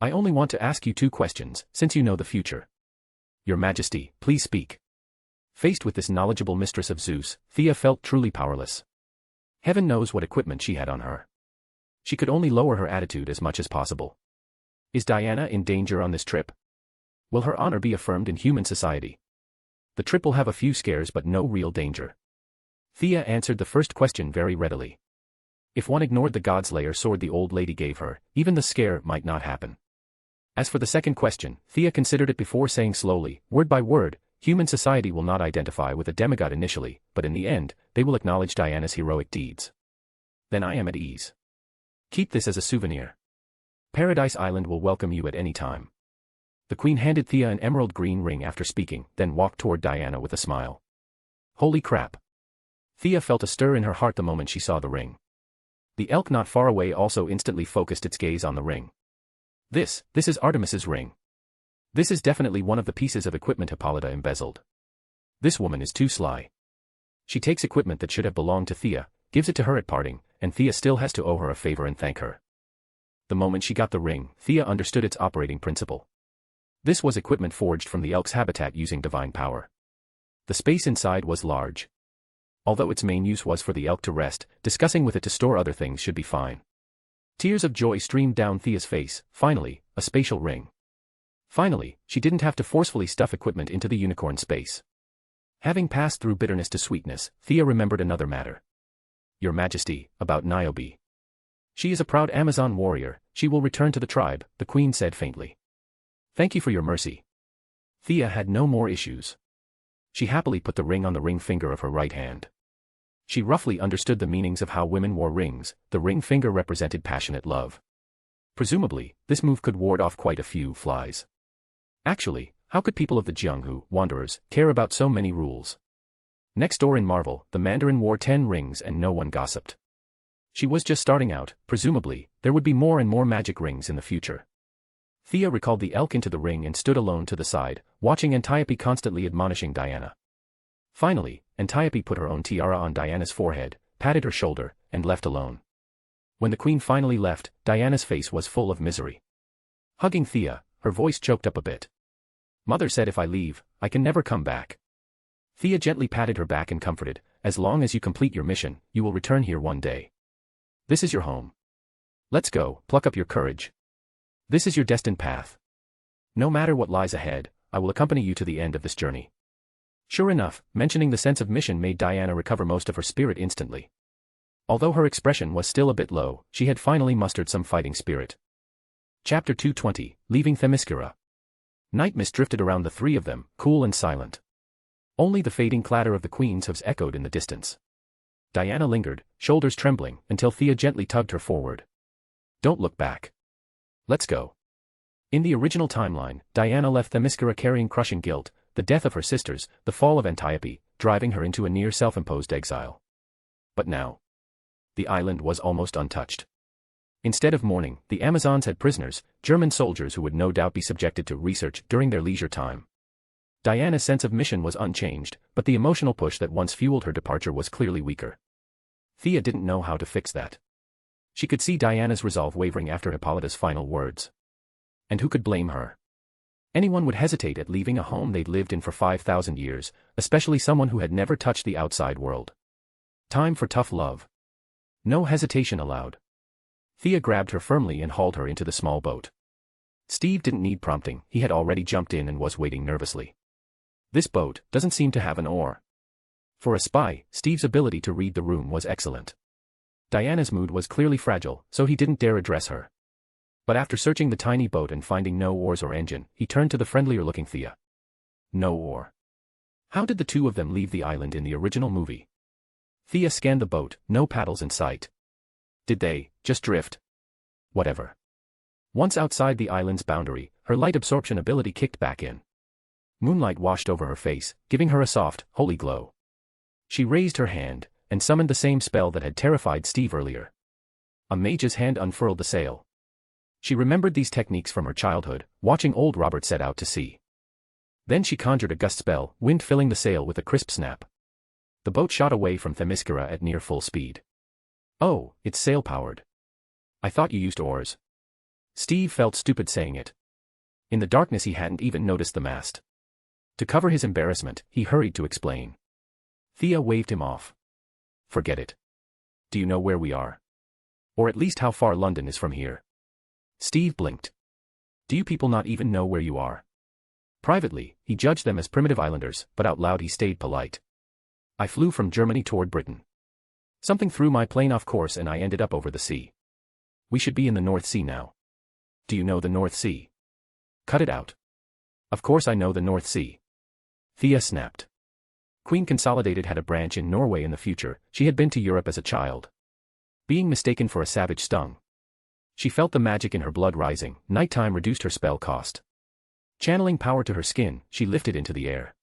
I only want to ask you 2 questions, since you know the future. Your Majesty, please speak. Faced with this knowledgeable mistress of Zeus, Thea felt truly powerless. Heaven knows what equipment she had on her. She could only lower her attitude as much as possible. Is Diana in danger on this trip? Will her honor be affirmed in human society? The trip will have a few scares but no real danger. Thea answered the first question very readily. If one ignored the Godslayer sword the old lady gave her, even the scare might not happen. As for the second question, Thea considered it before saying slowly, word by word, human society will not identify with a demigod initially, but in the end, they will acknowledge Diana's heroic deeds. Then I am at ease. Keep this as a souvenir. Paradise Island will welcome you at any time. The Queen handed Thea an emerald green ring after speaking, then walked toward Diana with a smile. Holy crap. Thea felt a stir in her heart the moment she saw the ring. The elk not far away also instantly focused its gaze on the ring. This is Artemis's ring. This is definitely one of the pieces of equipment Hippolyta embezzled. This woman is too sly. She takes equipment that should have belonged to Thea, gives it to her at parting, and Thea still has to owe her a favor and thank her. The moment she got the ring, Thea understood its operating principle. This was equipment forged from the elk's habitat using divine power. The space inside was large. Although its main use was for the elk to rest, discussing with it to store other things should be fine. Tears of joy streamed down Thea's face. Finally, a spatial ring. Finally, she didn't have to forcefully stuff equipment into the unicorn space. Having passed through bitterness to sweetness, Thea remembered another matter. Your Majesty, about Niobe. She is a proud Amazon warrior, she will return to the tribe, the Queen said faintly. Thank you for your mercy. Thea had no more issues. She happily put the ring on the ring finger of her right hand. She roughly understood the meanings of how women wore rings. The ring finger represented passionate love. Presumably, this move could ward off quite a few flies. Actually, how could people of the Jianghu, wanderers, care about so many rules? Next door in Marvel, the Mandarin wore 10 rings and no one gossiped. She was just starting out, presumably, there would be more and more magic rings in the future. Thea recalled the elk into the ring and stood alone to the side, watching Antiope constantly admonishing Diana. Finally, Antiope put her own tiara on Diana's forehead, patted her shoulder, and left alone. When the Queen finally left, Diana's face was full of misery. Hugging Thea, her voice choked up a bit. Mother said if I leave, I can never come back. Thea gently patted her back and comforted, as long as you complete your mission, you will return here one day. This is your home. Let's go, pluck up your courage. This is your destined path. No matter what lies ahead, I will accompany you to the end of this journey. Sure enough, mentioning the sense of mission made Diana recover most of her spirit instantly. Although her expression was still a bit low, she had finally mustered some fighting spirit. Chapter 220, Leaving Themyscira. Night mist drifted around the three of them, cool and silent. Only the fading clatter of the Queen's hooves echoed in the distance. Diana lingered, shoulders trembling, until Thea gently tugged her forward. Don't look back. Let's go. In the original timeline, Diana left Themyscira carrying crushing guilt, the death of her sisters, the fall of Antiope, driving her into a near self-imposed exile. But now, the island was almost untouched. Instead of mourning, the Amazons had prisoners, German soldiers who would no doubt be subjected to research during their leisure time. Diana's sense of mission was unchanged, but the emotional push that once fueled her departure was clearly weaker. Thea didn't know how to fix that. She could see Diana's resolve wavering after Hippolyta's final words. And who could blame her? Anyone would hesitate at leaving a home they'd lived in for 5,000 years, especially someone who had never touched the outside world. Time for tough love. No hesitation allowed. Thea grabbed her firmly and hauled her into the small boat. Steve didn't need prompting, he had already jumped in and was waiting nervously. This boat doesn't seem to have an oar. For a spy, Steve's ability to read the room was excellent. Diana's mood was clearly fragile, so he didn't dare address her. But after searching the tiny boat and finding no oars or engine, he turned to the friendlier-looking Thea. No oar. How did the two of them leave the island in the original movie? Thea scanned the boat, no paddles in sight. Did they just drift? Whatever. Once outside the island's boundary, her light absorption ability kicked back in. Moonlight washed over her face, giving her a soft, holy glow. She raised her hand, and summoned the same spell that had terrified Steve earlier. A mage's hand unfurled the sail. She remembered these techniques from her childhood, watching old Robert set out to sea. Then she conjured a gust spell, wind filling the sail with a crisp snap. The boat shot away from Themyscira at near full speed. Oh, it's sail-powered. I thought you used oars. Steve felt stupid saying it. In the darkness he hadn't even noticed the mast. To cover his embarrassment, he hurried to explain. Thea waved him off. Forget it. Do you know where we are? Or at least how far London is from here? Steve blinked. Do you people not even know where you are? Privately, he judged them as primitive islanders, but out loud he stayed polite. I flew from Germany toward Britain. Something threw my plane off course and I ended up over the sea. We should be in the North Sea now. Do you know the North Sea? Cut it out. Of course I know the North Sea. Thea snapped. Queen Consolidated had a branch in Norway in the future, she had been to Europe as a child. Being mistaken for a savage stung. She felt the magic in her blood rising, nighttime reduced her spell cost. Channeling power to her skin, she lifted into the air.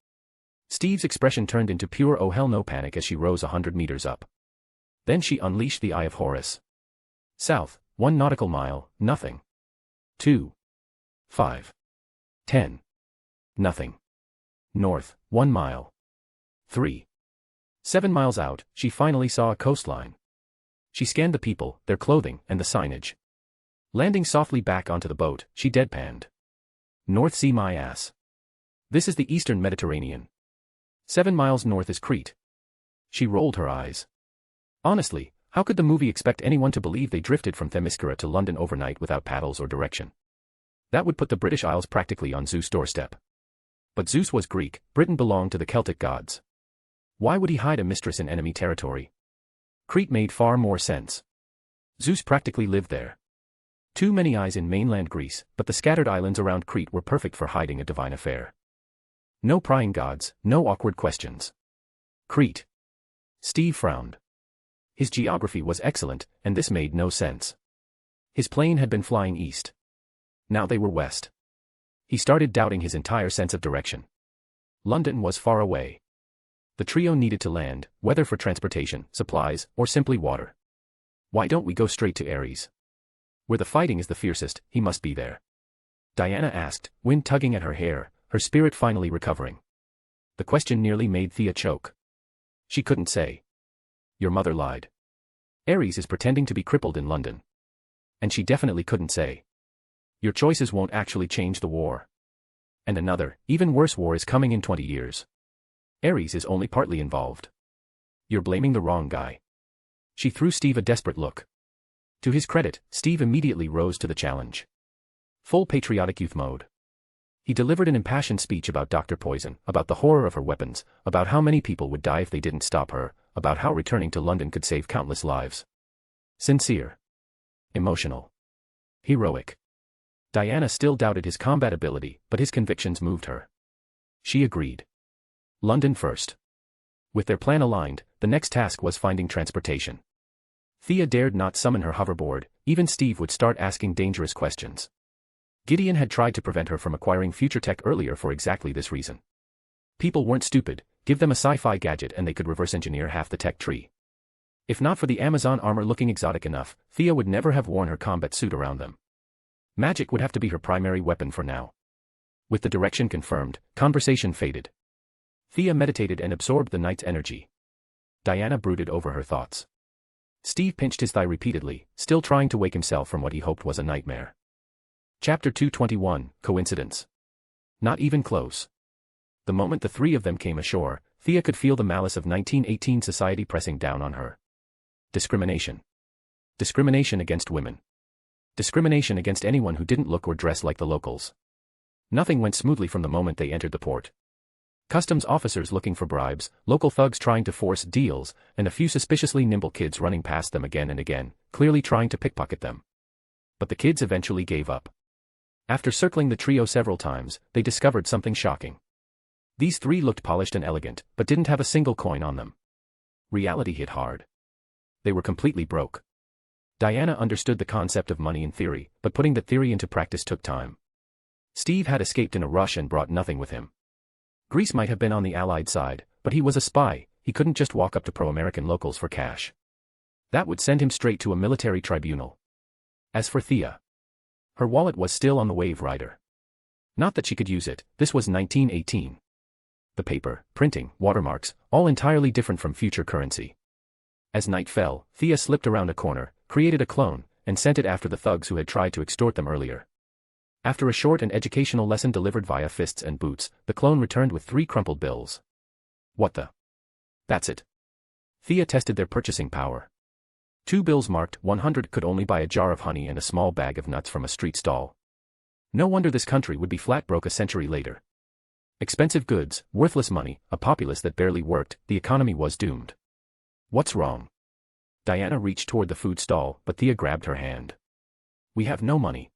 Steve's expression turned into pure oh hell no panic as she rose 100 meters up. Then she unleashed the Eye of Horus. South, 1 nautical mile, nothing. 2. 5. 10. Nothing. North, 1 mile. 3. 7 miles out, she finally saw a coastline. She scanned the people, their clothing, and the signage. Landing softly back onto the boat, she deadpanned. North Sea my ass. This is the eastern Mediterranean. 7 miles north is Crete. She rolled her eyes. Honestly, how could the movie expect anyone to believe they drifted from Themyscira to London overnight without paddles or direction? That would put the British Isles practically on Zeus' doorstep. But Zeus was Greek, Britain belonged to the Celtic gods. Why would he hide a mistress in enemy territory? Crete made far more sense. Zeus practically lived there. Too many eyes in mainland Greece, but the scattered islands around Crete were perfect for hiding a divine affair. No prying gods, no awkward questions. Crete. Steve frowned. His geography was excellent, and this made no sense. His plane had been flying east. Now they were west. He started doubting his entire sense of direction. London was far away. The trio needed to land, whether for transportation, supplies, or simply water. Why don't we go straight to Ares? Where the fighting is the fiercest, he must be there. Diana asked, wind tugging at her hair, her spirit finally recovering. The question nearly made Thea choke. She couldn't say. Your mother lied. Ares is pretending to be crippled in London. And she definitely couldn't say. Your choices won't actually change the war. And another, even worse war is coming in 20 years. Ares is only partly involved. You're blaming the wrong guy. She threw Steve a desperate look. To his credit, Steve immediately rose to the challenge. Full patriotic youth mode. He delivered an impassioned speech about Dr. Poison, about the horror of her weapons, about how many people would die if they didn't stop her, about how returning to London could save countless lives. Sincere. Emotional. Heroic. Diana still doubted his combat ability, but his convictions moved her. She agreed. London first. With their plan aligned, the next task was finding transportation. Thea dared not summon her hoverboard, even Steve would start asking dangerous questions. Gideon had tried to prevent her from acquiring future tech earlier for exactly this reason. People weren't stupid, give them a sci-fi gadget and they could reverse engineer half the tech tree. If not for the Amazon armor looking exotic enough, Thea would never have worn her combat suit around them. Magic would have to be her primary weapon for now. With the direction confirmed, conversation faded. Thea meditated and absorbed the night's energy. Diana brooded over her thoughts. Steve pinched his thigh repeatedly, still trying to wake himself from what he hoped was a nightmare. Chapter 221, Coincidence. Not even close. The moment the three of them came ashore, Thea could feel the malice of 1918 society pressing down on her. Discrimination. Discrimination against women. Discrimination against anyone who didn't look or dress like the locals. Nothing went smoothly from the moment they entered the port. Customs officers looking for bribes, local thugs trying to force deals, and a few suspiciously nimble kids running past them again and again, clearly trying to pickpocket them. But the kids eventually gave up. After circling the trio several times, they discovered something shocking. These three looked polished and elegant, but didn't have a single coin on them. Reality hit hard. They were completely broke. Diana understood the concept of money in theory, but putting the theory into practice took time. Steve had escaped in a rush and brought nothing with him. Greece might have been on the Allied side, but he was a spy. He couldn't just walk up to pro-American locals for cash. That would send him straight to a military tribunal. As for Thea, her wallet was still on the Wave Rider. Not that she could use it, this was 1918. The paper, printing, watermarks, all entirely different from future currency. As night fell, Thea slipped around a corner, created a clone, and sent it after the thugs who had tried to extort them earlier. After a short and educational lesson delivered via fists and boots, the clone returned with 3 crumpled bills. What the? That's it. Thea tested their purchasing power. 2 bills marked 100 could only buy a jar of honey and a small bag of nuts from a street stall. No wonder this country would be flat broke a century later. Expensive goods, worthless money, a populace that barely worked, the economy was doomed. What's wrong? Diana reached toward the food stall, but Thea grabbed her hand. We have no money.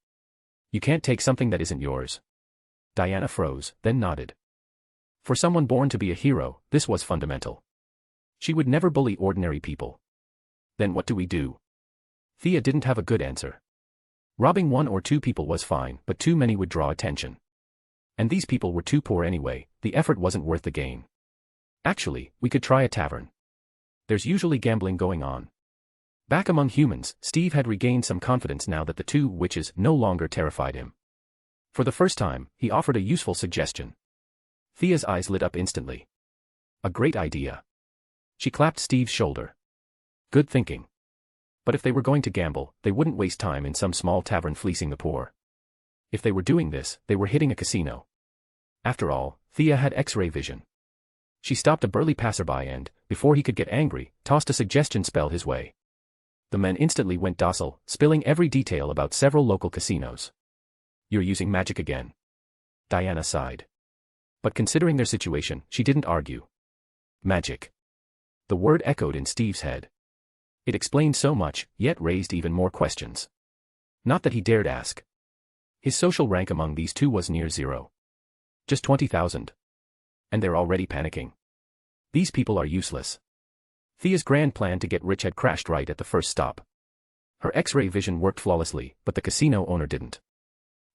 You can't take something that isn't yours. Diana froze, then nodded. For someone born to be a hero, this was fundamental. She would never bully ordinary people. Then what do we do? Thea didn't have a good answer. Robbing 1 or 2 people was fine, but too many would draw attention. And these people were too poor anyway, the effort wasn't worth the gain. Actually, we could try a tavern. There's usually gambling going on. Back among humans, Steve had regained some confidence now that the 2 witches no longer terrified him. For the first time, he offered a useful suggestion. Thea's eyes lit up instantly. A great idea. She clapped Steve's shoulder. Good thinking. But if they were going to gamble, they wouldn't waste time in some small tavern fleecing the poor. If they were doing this, they were hitting a casino. After all, Thea had X-ray vision. She stopped a burly passerby and, before he could get angry, tossed a suggestion spell his way. The men instantly went docile, spilling every detail about several local casinos. You're using magic again. Diana sighed. But considering their situation, she didn't argue. Magic. The word echoed in Steve's head. It explained so much, yet raised even more questions. Not that he dared ask. His social rank among these 2 was near 0. Just 20,000. And they're already panicking. These people are useless. Thea's grand plan to get rich had crashed right at the first stop. Her X-ray vision worked flawlessly, but the casino owner didn't.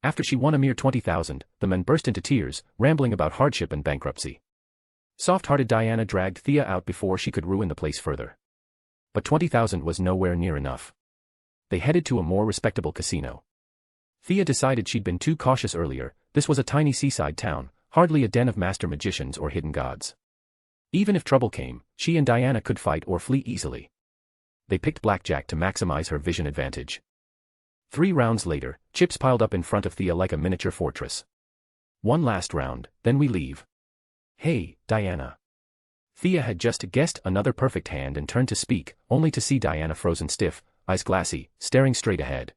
After she won a mere 20,000, the men burst into tears, rambling about hardship and bankruptcy. Soft-hearted Diana dragged Thea out before she could ruin the place further. But 20,000 was nowhere near enough. They headed to a more respectable casino. Thea decided she'd been too cautious earlier. This was a tiny seaside town, hardly a den of master magicians or hidden gods. Even if trouble came, she and Diana could fight or flee easily. They picked blackjack to maximize her vision advantage. 3 rounds later, chips piled up in front of Thea like a miniature fortress. One last round, then we leave. Hey, Diana. Thea had just guessed another perfect hand and turned to speak, only to see Diana frozen stiff, eyes glassy, staring straight ahead.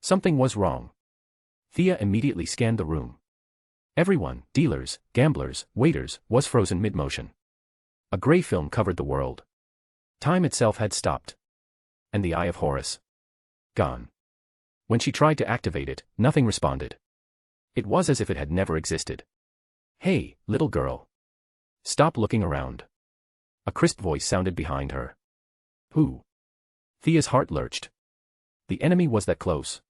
Something was wrong. Thea immediately scanned the room. Everyone, dealers, gamblers, waiters, was frozen mid-motion. A gray film covered the world. Time itself had stopped. And the Eye of Horus. Gone. When she tried to activate it, nothing responded. It was as if it had never existed. Hey, little girl. Stop looking around. A crisp voice sounded behind her. Who? Thea's heart lurched. The enemy was that close.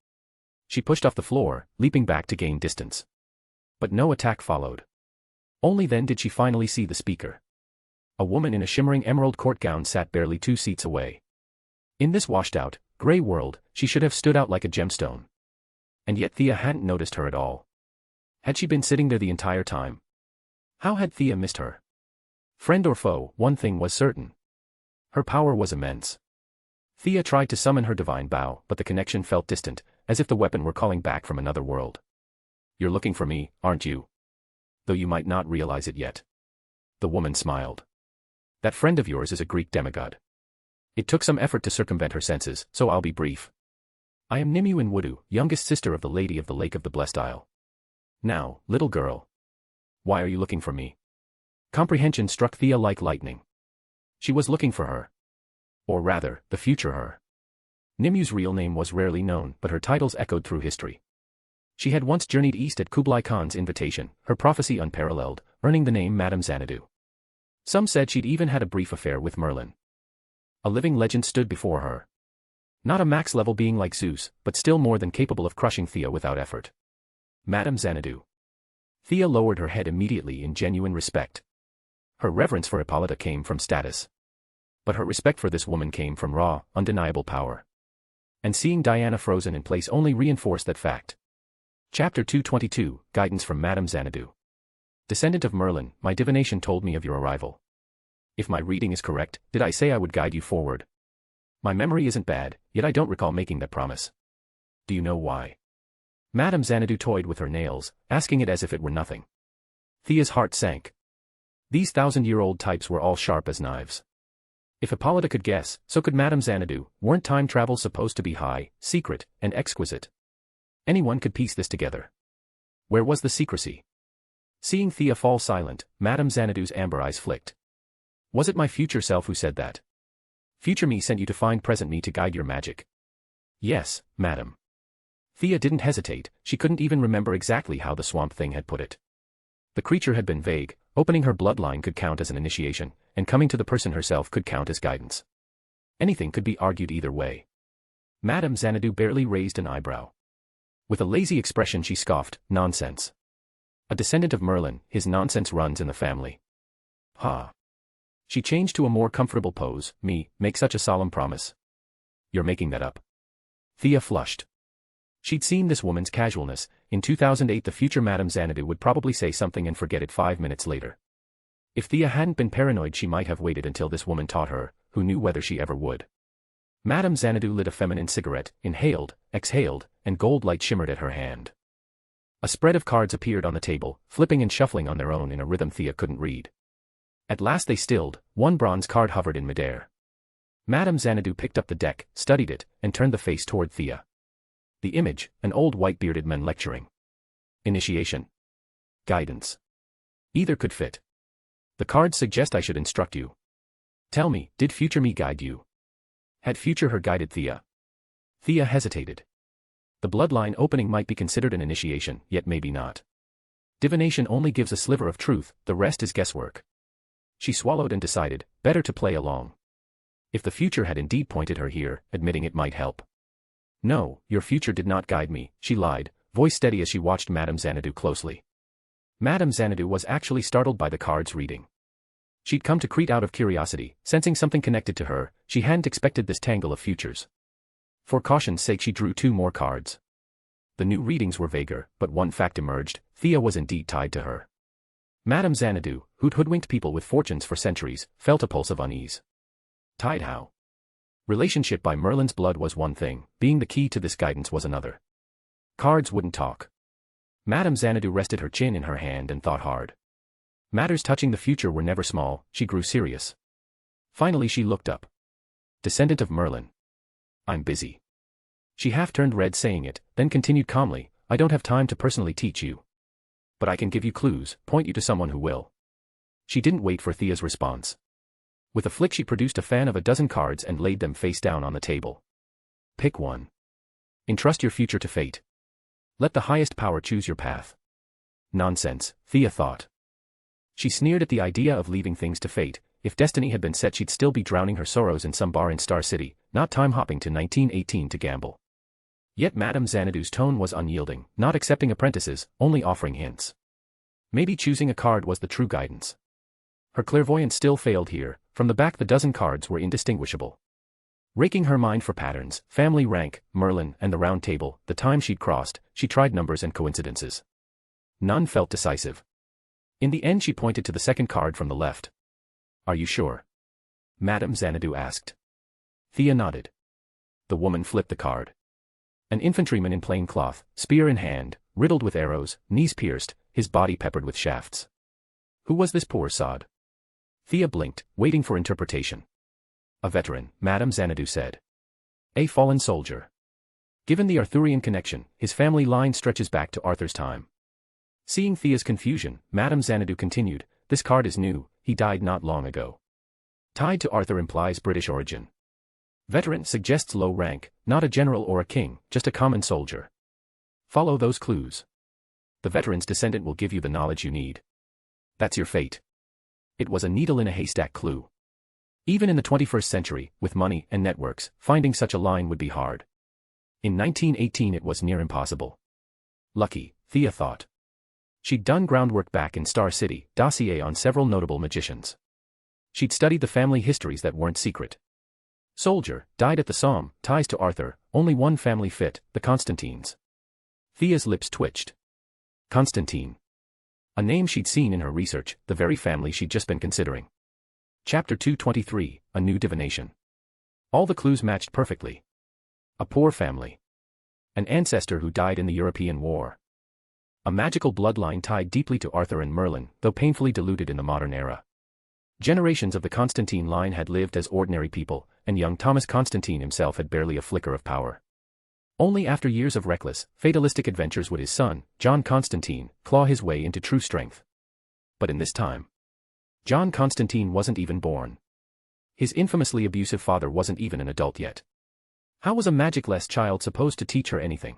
She pushed off the floor, leaping back to gain distance. But no attack followed. Only then did she finally see the speaker. A woman in a shimmering emerald court gown sat barely 2 seats away. In this washed-out, gray world, she should have stood out like a gemstone. And yet Thea hadn't noticed her at all. Had she been sitting there the entire time? How had Thea missed her? Friend or foe, one thing was certain. Her power was immense. Thea tried to summon her divine bow, but the connection felt distant, as if the weapon were calling back from another world. You're looking for me, aren't you? though you might not realize it yet. The woman smiled. That friend of yours is a Greek demigod. It took some effort to circumvent her senses, so I'll be brief. I am Nimue Wudu, youngest sister of the Lady of the Lake of the Blessed Isle. Now, little girl. Why are you looking for me? Comprehension struck Thea like lightning. She was looking for her. Or rather, the future her. Nimue's real name was rarely known, but her titles echoed through history. She had once journeyed east at Kublai Khan's invitation, her prophecy unparalleled, earning the name Madame Xanadu. Some said she'd even had a brief affair with Merlin. A living legend stood before her. Not a max-level being like Zeus, but still more than capable of crushing Thea without effort. Madame Xanadu. Thea lowered her head immediately in genuine respect. Her reverence for Hippolyta came from status. But her respect for this woman came from raw, undeniable power. And seeing Diana frozen in place only reinforced that fact. Chapter 222, Guidance from Madame Xanadu. Descendant of Merlin, my divination told me of your arrival. If my reading is correct, did I say I would guide you forward? My memory isn't bad, yet I don't recall making that promise. Do you know why? Madame Xanadu toyed with her nails, asking it as if it were nothing. Thea's heart sank. These 1,000-year-old types were all sharp as knives. If Hippolyta could guess, so could Madame Xanadu. Weren't time travel supposed to be high, secret, and exquisite? Anyone could piece this together. Where was the secrecy? Seeing Thea fall silent, Madame Xanadu's amber eyes flicked. Was it my future self who said that? Future me sent you to find present me to guide your magic. Yes, madam. Thea didn't hesitate, she couldn't even remember exactly how the swamp thing had put it. The creature had been vague, opening her bloodline could count as an initiation, and coming to the person herself could count as guidance. Anything could be argued either way. Madame Xanadu barely raised an eyebrow. With a lazy expression she scoffed, nonsense. A descendant of Merlin, his nonsense runs in the family. Ha. She changed to a more comfortable pose, make such a solemn promise. You're making that up. Thea flushed. She'd seen this woman's casualness. In 2008 the future Madame Xanadu would probably say something and forget it 5 minutes later. If Thea hadn't been paranoid she might have waited until this woman taught her, who knew whether she ever would. Madame Xanadu lit a feminine cigarette, inhaled, exhaled, and gold light shimmered at her hand. A spread of cards appeared on the table, flipping and shuffling on their own in a rhythm Thea couldn't read. At last they stilled, one bronze card hovered in midair. Madame Xanadu picked up the deck, studied it, and turned the face toward Thea. The image, an old white-bearded man lecturing. Initiation. Guidance. Either could fit. The cards suggest I should instruct you. Tell me, did future me guide you? Had future her guided Thea? Thea hesitated. The bloodline opening might be considered an initiation, yet maybe not. Divination only gives a sliver of truth, the rest is guesswork. She swallowed and decided, better to play along. If the future had indeed pointed her here, admitting it might help. No, your future did not guide me, she lied, voice steady as she watched Madame Xanadu closely. Madame Xanadu was actually startled by the card's reading. She'd come to Crete out of curiosity, sensing something connected to her, she hadn't expected this tangle of futures. For caution's sake she drew 2 more cards. The new readings were vaguer, but one fact emerged, Thea was indeed tied to her. Madame Xanadu, who'd hoodwinked people with fortunes for centuries, felt a pulse of unease. Tied how? Relationship by Merlin's blood was one thing, being the key to this guidance was another. Cards wouldn't talk. Madame Xanadu rested her chin in her hand and thought hard. Matters touching the future were never small, she grew serious. Finally she looked up. Descendant of Merlin. I'm busy. She half turned red saying it, then continued calmly, I don't have time to personally teach you. But I can give you clues, point you to someone who will. She didn't wait for Thea's response. With a flick she produced a fan of a dozen cards and laid them face down on the table. Pick one. Entrust your future to fate. Let the highest power choose your path. Nonsense, Thea thought. She sneered at the idea of leaving things to fate. If destiny had been set she'd still be drowning her sorrows in some bar in Star City, not time-hopping to 1918 to gamble. Yet Madame Xanadu's tone was unyielding, not accepting apprentices, only offering hints. Maybe choosing a card was the true guidance. Her clairvoyance still failed here, from the back the dozen cards were indistinguishable. Raking her mind for patterns, family rank, Merlin, and the round table, the time she'd crossed, she tried numbers and coincidences. None felt decisive. In the end she pointed to the second card from the left. Are you sure? Madame Xanadu asked. Thea nodded. The woman flipped the card. An infantryman in plain cloth, spear in hand, riddled with arrows, knees pierced, his body peppered with shafts. Who was this poor sod? Thea blinked, waiting for interpretation. A veteran, Madame Xanadu said. A fallen soldier. Given the Arthurian connection, his family line stretches back to Arthur's time. Seeing Thea's confusion, Madame Xanadu continued, this card is new, he died not long ago. Tied to Arthur implies British origin. Veteran suggests low rank, not a general or a king, just a common soldier. Follow those clues. The veteran's descendant will give you the knowledge you need. That's your fate. It was a needle in a haystack clue. Even in the 21st century, with money and networks, finding such a line would be hard. In 1918 it was near impossible. Lucky, Thea thought. She'd done groundwork back in Star City, dossier on several notable magicians. She'd studied the family histories that weren't secret. Soldier, died at the Somme, ties to Arthur, only one family fit, the Constantines. Thea's lips twitched. Constantine. A name she'd seen in her research, the very family she'd just been considering. Chapter 223, A New Divination. All the clues matched perfectly. A poor family. An ancestor who died in the European War. A magical bloodline tied deeply to Arthur and Merlin, though painfully diluted in the modern era. Generations of the Constantine line had lived as ordinary people, and young Thomas Constantine himself had barely a flicker of power. Only after years of reckless, fatalistic adventures would his son, John Constantine, claw his way into true strength. But in this time, John Constantine wasn't even born. His infamously abusive father wasn't even an adult yet. How was a magic-less child supposed to teach her anything?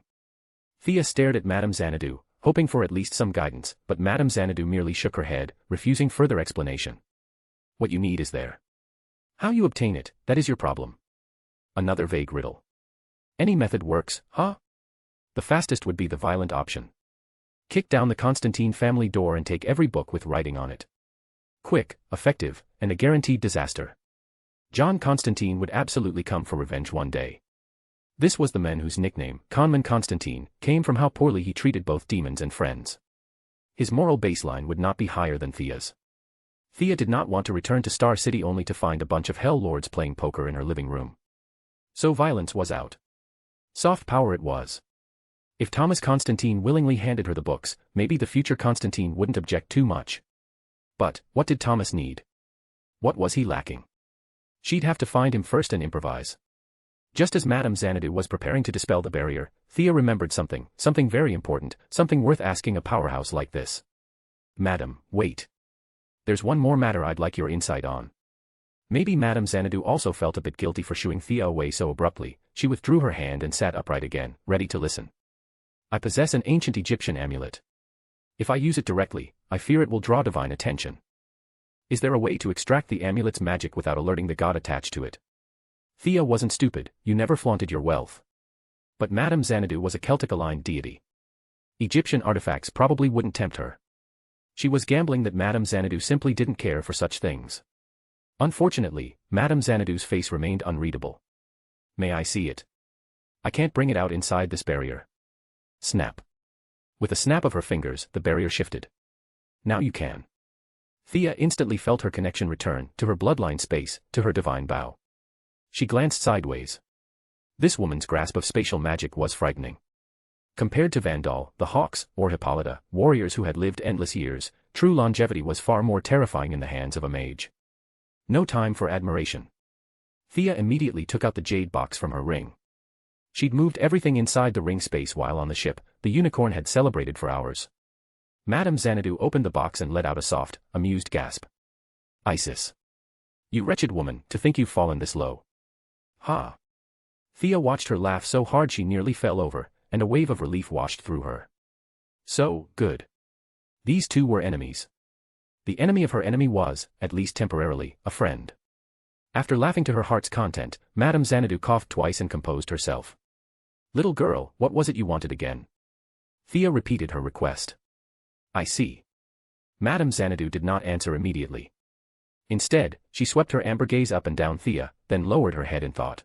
Thea stared at Madame Xanadu, hoping for at least some guidance, but Madame Xanadu merely shook her head, refusing further explanation. What you need is there. How you obtain it, that is your problem. Another vague riddle. Any method works, huh? The fastest would be the violent option. Kick down the Constantine family door and take every book with writing on it. Quick, effective, and a guaranteed disaster. John Constantine would absolutely come for revenge one day. This was the man whose nickname, Conman Constantine, came from how poorly he treated both demons and friends. His moral baseline would not be higher than Thea's. Thea did not want to return to Star City only to find a bunch of hell lords playing poker in her living room. So violence was out. Soft power it was. If Thomas Constantine willingly handed her the books, maybe the future Constantine wouldn't object too much. But, what did Thomas need? What was he lacking? She'd have to find him first and improvise. Just as Madame Xanadu was preparing to dispel the barrier, Thea remembered something very important, something worth asking a powerhouse like this. Madam, wait. There's one more matter I'd like your insight on. Maybe Madame Xanadu also felt a bit guilty for shooing Thea away so abruptly. She withdrew her hand and sat upright again, ready to listen. I possess an ancient Egyptian amulet. If I use it directly, I fear it will draw divine attention. Is there a way to extract the amulet's magic without alerting the god attached to it? Thea wasn't stupid, you never flaunted your wealth. But Madame Xanadu was a Celtic-aligned deity. Egyptian artifacts probably wouldn't tempt her. She was gambling that Madame Xanadu simply didn't care for such things. Unfortunately, Madame Xanadu's face remained unreadable. May I see it? I can't bring it out inside this barrier. Snap. With a snap of her fingers, the barrier shifted. Now you can. Thea instantly felt her connection return, to her bloodline space, to her divine bow. She glanced sideways. This woman's grasp of spatial magic was frightening. Compared to Vandal, the Hawks, or Hippolyta, warriors who had lived endless years, true longevity was far more terrifying in the hands of a mage. No time for admiration. Thea immediately took out the jade box from her ring. She'd moved everything inside the ring space while on the ship, the unicorn had celebrated for hours. Madame Xanadu opened the box and let out a soft, amused gasp. Isis. You wretched woman, to think you've fallen this low. Ha! Thea watched her laugh so hard she nearly fell over, and a wave of relief washed through her. So, good. These two were enemies. The enemy of her enemy was, at least temporarily, a friend. After laughing to her heart's content, Madame Xanadu coughed twice and composed herself. Little girl, what was it you wanted again? Thea repeated her request. I see. Madame Xanadu did not answer immediately. Instead, she swept her amber gaze up and down Thea, then lowered her head in thought.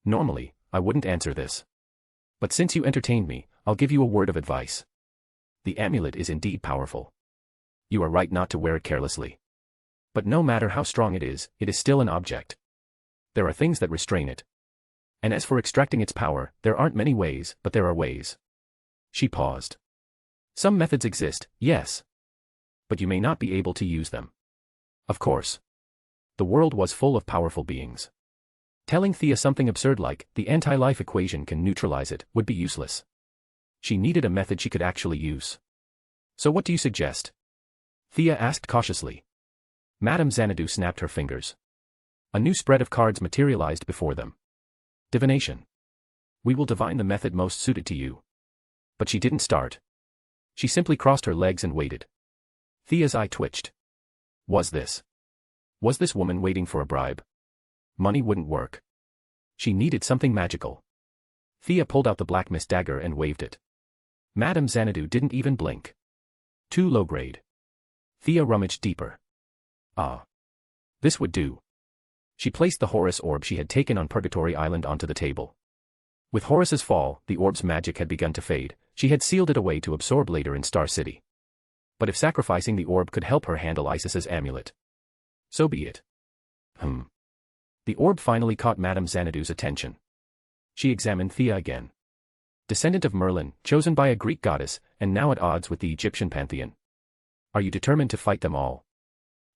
Normally, I wouldn't answer this. But since you entertained me, I'll give you a word of advice. The amulet is indeed powerful. You are right not to wear it carelessly. But no matter how strong it is still an object. There are things that restrain it. And as for extracting its power, there aren't many ways, but there are ways. She paused. Some methods exist, yes. But you may not be able to use them. Of course. The world was full of powerful beings. Telling Thea something absurd like, the anti-life equation can neutralize it, would be useless. She needed a method she could actually use. So what do you suggest? Thea asked cautiously. Madame Xanadu snapped her fingers. A new spread of cards materialized before them. Divination. We will divine the method most suited to you. But she didn't start. She simply crossed her legs and waited. Thea's eye twitched. Was this woman waiting for a bribe? Money wouldn't work. She needed something magical. Thea pulled out the black mist dagger and waved it. Madame Xanadu didn't even blink. Too low grade. Thea rummaged deeper. Ah. This would do. She placed the Horus orb she had taken on Purgatory Island onto the table. With Horus's fall, the orb's magic had begun to fade. She had sealed it away to absorb later in Star City. But if sacrificing the orb could help her handle Isis's amulet, so be it. The orb finally caught Madame Xanadu's attention. She examined Thea again. Descendant of Merlin, chosen by a Greek goddess, and now at odds with the Egyptian pantheon. Are you determined to fight them all?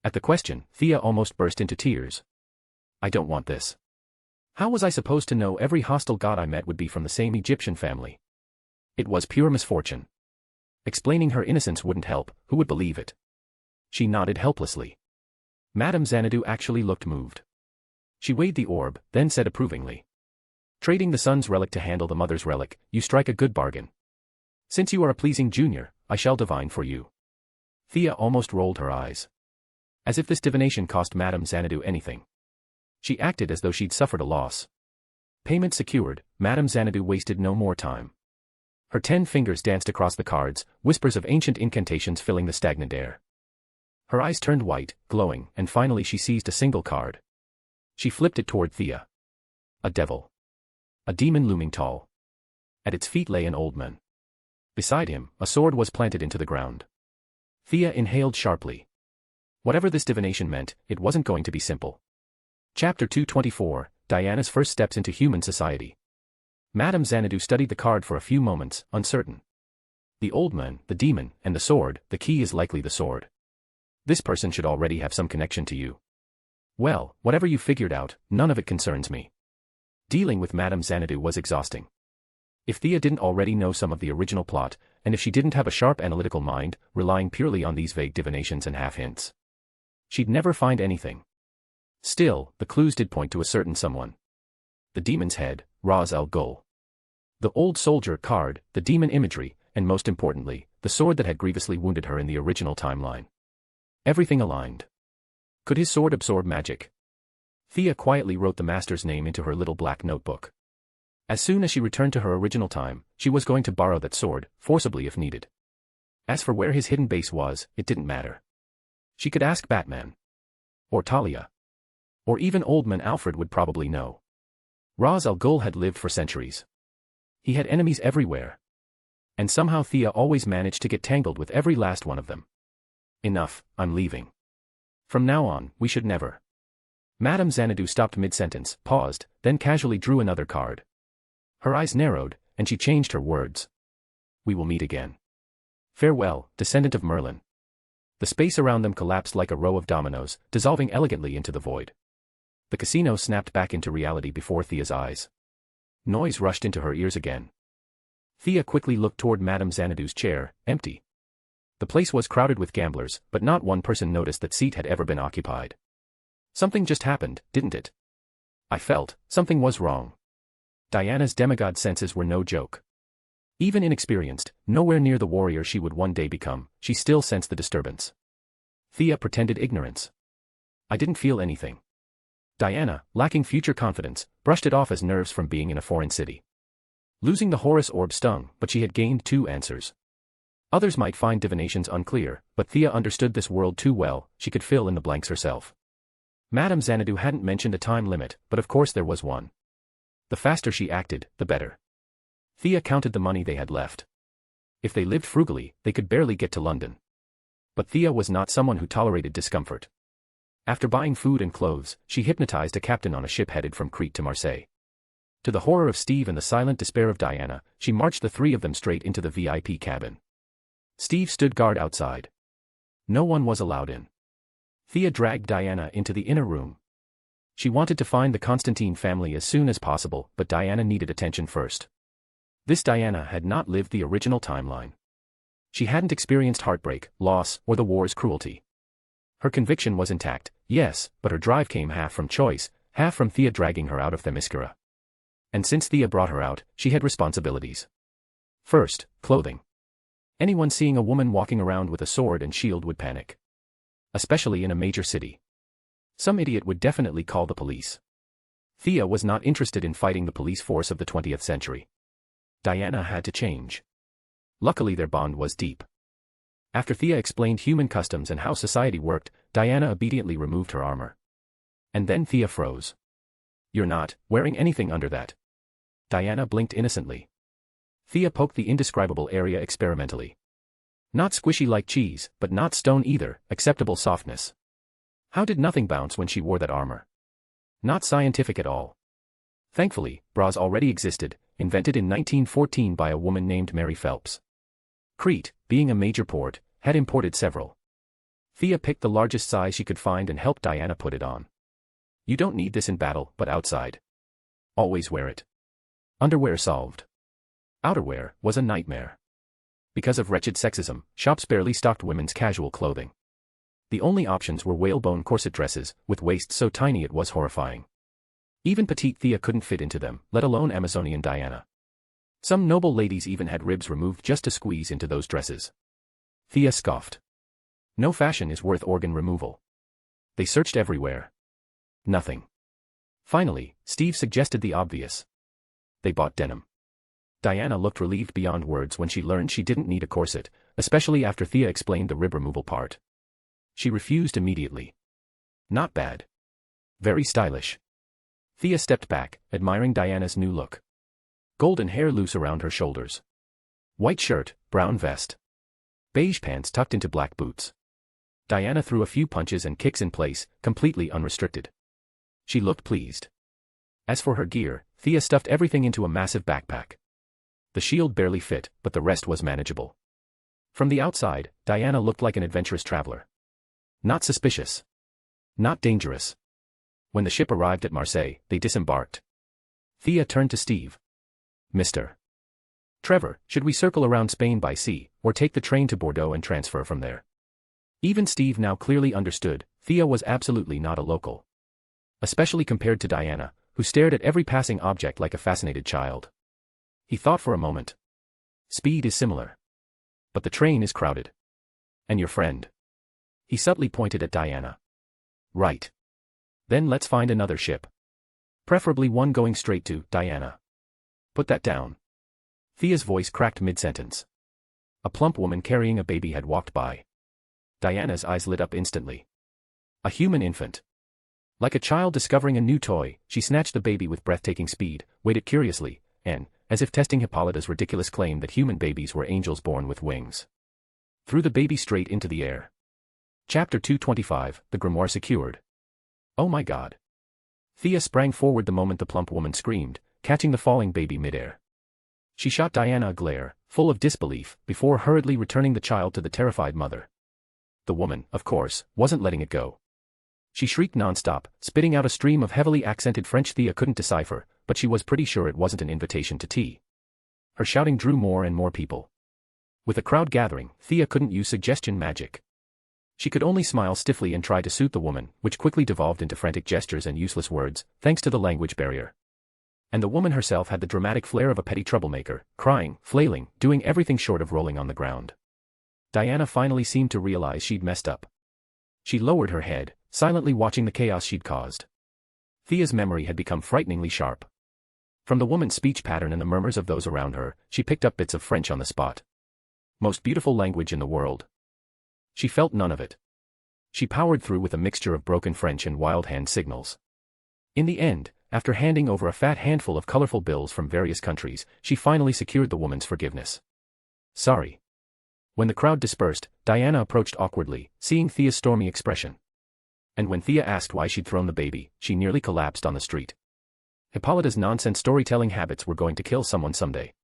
At the question, Thea almost burst into tears. I don't want this. How was I supposed to know every hostile god I met would be from the same Egyptian family? It was pure misfortune. Explaining her innocence wouldn't help, who would believe it? She nodded helplessly. Madame Xanadu actually looked moved. She weighed the orb, then said approvingly. Trading the son's relic to handle the mother's relic, you strike a good bargain. Since you are a pleasing junior, I shall divine for you. Thea almost rolled her eyes. As if this divination cost Madame Xanadu anything. She acted as though she'd suffered a loss. Payment secured, Madame Xanadu wasted no more time. Her 10 fingers danced across the cards, whispers of ancient incantations filling the stagnant air. Her eyes turned white, glowing, and finally she seized a single card. She flipped it toward Thea. A devil. A demon looming tall. At its feet lay an old man. Beside him, a sword was planted into the ground. Thea inhaled sharply. Whatever this divination meant, it wasn't going to be simple. Chapter 224, Diana's First Steps into Human Society. Madame Xanadu studied the card for a few moments, uncertain. The old man, the demon, and the sword, the key is likely the sword. This person should already have some connection to you. Well, whatever you figured out, none of it concerns me. Dealing with Madame Xanadu was exhausting. If Thea didn't already know some of the original plot, and if she didn't have a sharp analytical mind, relying purely on these vague divinations and half-hints, she'd never find anything. Still, the clues did point to a certain someone. The demon's head, Raz al Ghul. The old soldier card, the demon imagery, and most importantly, the sword that had grievously wounded her in the original timeline. Everything aligned. Could his sword absorb magic? Thea quietly wrote the master's name into her little black notebook. As soon as she returned to her original time, she was going to borrow that sword, forcibly if needed. As for where his hidden base was, it didn't matter. She could ask Batman. Or Talia. Or even Old Man Alfred would probably know. Raz al Ghul had lived for centuries. He had enemies everywhere. And somehow Thea always managed to get tangled with every last one of them. Enough, I'm leaving. From now on, we should never. Madame Xanadu stopped mid-sentence, paused, then casually drew another card. Her eyes narrowed, and she changed her words. We will meet again. Farewell, descendant of Merlin. The space around them collapsed like a row of dominoes, dissolving elegantly into the void. The casino snapped back into reality before Thea's eyes. Noise rushed into her ears again. Thea quickly looked toward Madame Xanadu's chair, empty. The place was crowded with gamblers, but not one person noticed that seat had ever been occupied. Something just happened, didn't it? I felt, something was wrong. Diana's demigod senses were no joke. Even inexperienced, nowhere near the warrior she would one day become, she still sensed the disturbance. Thea pretended ignorance. I didn't feel anything. Diana, lacking future confidence, brushed it off as nerves from being in a foreign city. Losing the Horus orb stung, but she had gained 2 answers. Others might find divinations unclear, but Thea understood this world too well, she could fill in the blanks herself. Madame Xanadu hadn't mentioned a time limit, but of course there was one. The faster she acted, the better. Thea counted the money they had left. If they lived frugally, they could barely get to London. But Thea was not someone who tolerated discomfort. After buying food and clothes, she hypnotized a captain on a ship headed from Crete to Marseille. To the horror of Steve and the silent despair of Diana, she marched the 3 of them straight into the VIP cabin. Steve stood guard outside. No one was allowed in. Thea dragged Diana into the inner room. She wanted to find the Constantine family as soon as possible, but Diana needed attention first. This Diana had not lived the original timeline. She hadn't experienced heartbreak, loss, or the war's cruelty. Her conviction was intact, yes, but her drive came half from choice, half from Thea dragging her out of Themyscira. And since Thea brought her out, she had responsibilities. First, clothing. Anyone seeing a woman walking around with a sword and shield would panic. Especially in a major city. Some idiot would definitely call the police. Thea was not interested in fighting the police force of the 20th century. Diana had to change. Luckily their bond was deep. After Thea explained human customs and how society worked, Diana obediently removed her armor. And then Thea froze. "You're not wearing anything under that." Diana blinked innocently. Thea poked the indescribable area experimentally. Not squishy like cheese, but not stone either, acceptable softness. How did nothing bounce when she wore that armor? Not scientific at all. Thankfully, bras already existed, invented in 1914 by a woman named Mary Phelps. Crete, being a major port, had imported several. Thea picked the largest size she could find and helped Diana put it on. You don't need this in battle, but outside. Always wear it. Underwear solved. Outerwear was a nightmare. Because of wretched sexism, shops barely stocked women's casual clothing. The only options were whalebone corset dresses, with waists so tiny it was horrifying. Even petite Thea couldn't fit into them, let alone Amazonian Diana. Some noble ladies even had ribs removed just to squeeze into those dresses. Thea scoffed. No fashion is worth organ removal. They searched everywhere. Nothing. Finally, Steve suggested the obvious. They bought denim. Diana looked relieved beyond words when she learned she didn't need a corset, especially after Thea explained the rib removal part. She refused immediately. Not bad. Very stylish. Thea stepped back, admiring Diana's new look. Golden hair loose around her shoulders. White shirt, brown vest. Beige pants tucked into black boots. Diana threw a few punches and kicks in place, completely unrestricted. She looked pleased. As for her gear, Thea stuffed everything into a massive backpack. The shield barely fit, but the rest was manageable. From the outside, Diana looked like an adventurous traveler. Not suspicious. Not dangerous. When the ship arrived at Marseille, they disembarked. Thea turned to Steve. Mr. Trevor, should we circle around Spain by sea, or take the train to Bordeaux and transfer from there? Even Steve now clearly understood, Thea was absolutely not a local. Especially compared to Diana, who stared at every passing object like a fascinated child. He thought for a moment. Speed is similar. But the train is crowded. And your friend? He subtly pointed at Diana. Right. Then let's find another ship. Preferably one going straight to Diana. Put that down. Thea's voice cracked mid-sentence. A plump woman carrying a baby had walked by. Diana's eyes lit up instantly. A human infant. Like a child discovering a new toy, she snatched the baby with breathtaking speed, waited curiously, and, as if testing Hippolyta's ridiculous claim that human babies were angels born with wings, threw the baby straight into the air. Chapter 225, The Grimoire Secured. Oh my God. Thea sprang forward the moment the plump woman screamed, catching the falling baby midair. She shot Diana a glare, full of disbelief, before hurriedly returning the child to the terrified mother. The woman, of course, wasn't letting it go. She shrieked nonstop, spitting out a stream of heavily accented French Thea couldn't decipher, but she was pretty sure it wasn't an invitation to tea. Her shouting drew more and more people. With a crowd gathering, Thea couldn't use suggestion magic. She could only smile stiffly and try to soothe the woman, which quickly devolved into frantic gestures and useless words, thanks to the language barrier. And the woman herself had the dramatic flair of a petty troublemaker, crying, flailing, doing everything short of rolling on the ground. Diana finally seemed to realize she'd messed up. She lowered her head, silently watching the chaos she'd caused. Thea's memory had become frighteningly sharp. From the woman's speech pattern and the murmurs of those around her, she picked up bits of French on the spot. Most beautiful language in the world. She felt none of it. She powered through with a mixture of broken French and wild hand signals. In the end, after handing over a fat handful of colorful bills from various countries, she finally secured the woman's forgiveness. Sorry. When the crowd dispersed, Diana approached awkwardly, seeing Thea's stormy expression. And when Thea asked why she'd thrown the baby, she nearly collapsed on the street. Hippolyta's nonsense storytelling habits were going to kill someone someday.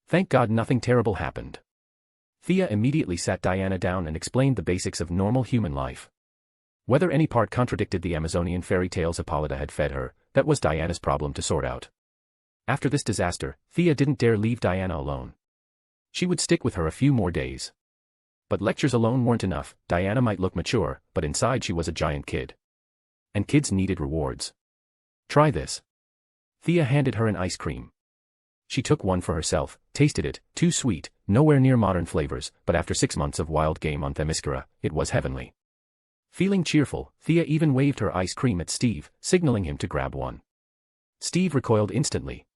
Thank God nothing terrible happened. Thea immediately sat Diana down and explained the basics of normal human life. Whether any part contradicted the Amazonian fairy tales Hippolyta had fed her, that was Diana's problem to sort out. After this disaster, Thea didn't dare leave Diana alone. She would stick with her a few more days. But lectures alone weren't enough. Diana might look mature, but inside she was a giant kid. And kids needed rewards. Try this. Thea handed her an ice cream. She took one for herself, tasted it, too sweet, nowhere near modern flavors, but after 6 months of wild game on Themyscira, it was heavenly. Feeling cheerful, Thea even waved her ice cream at Steve, signaling him to grab one. Steve recoiled instantly.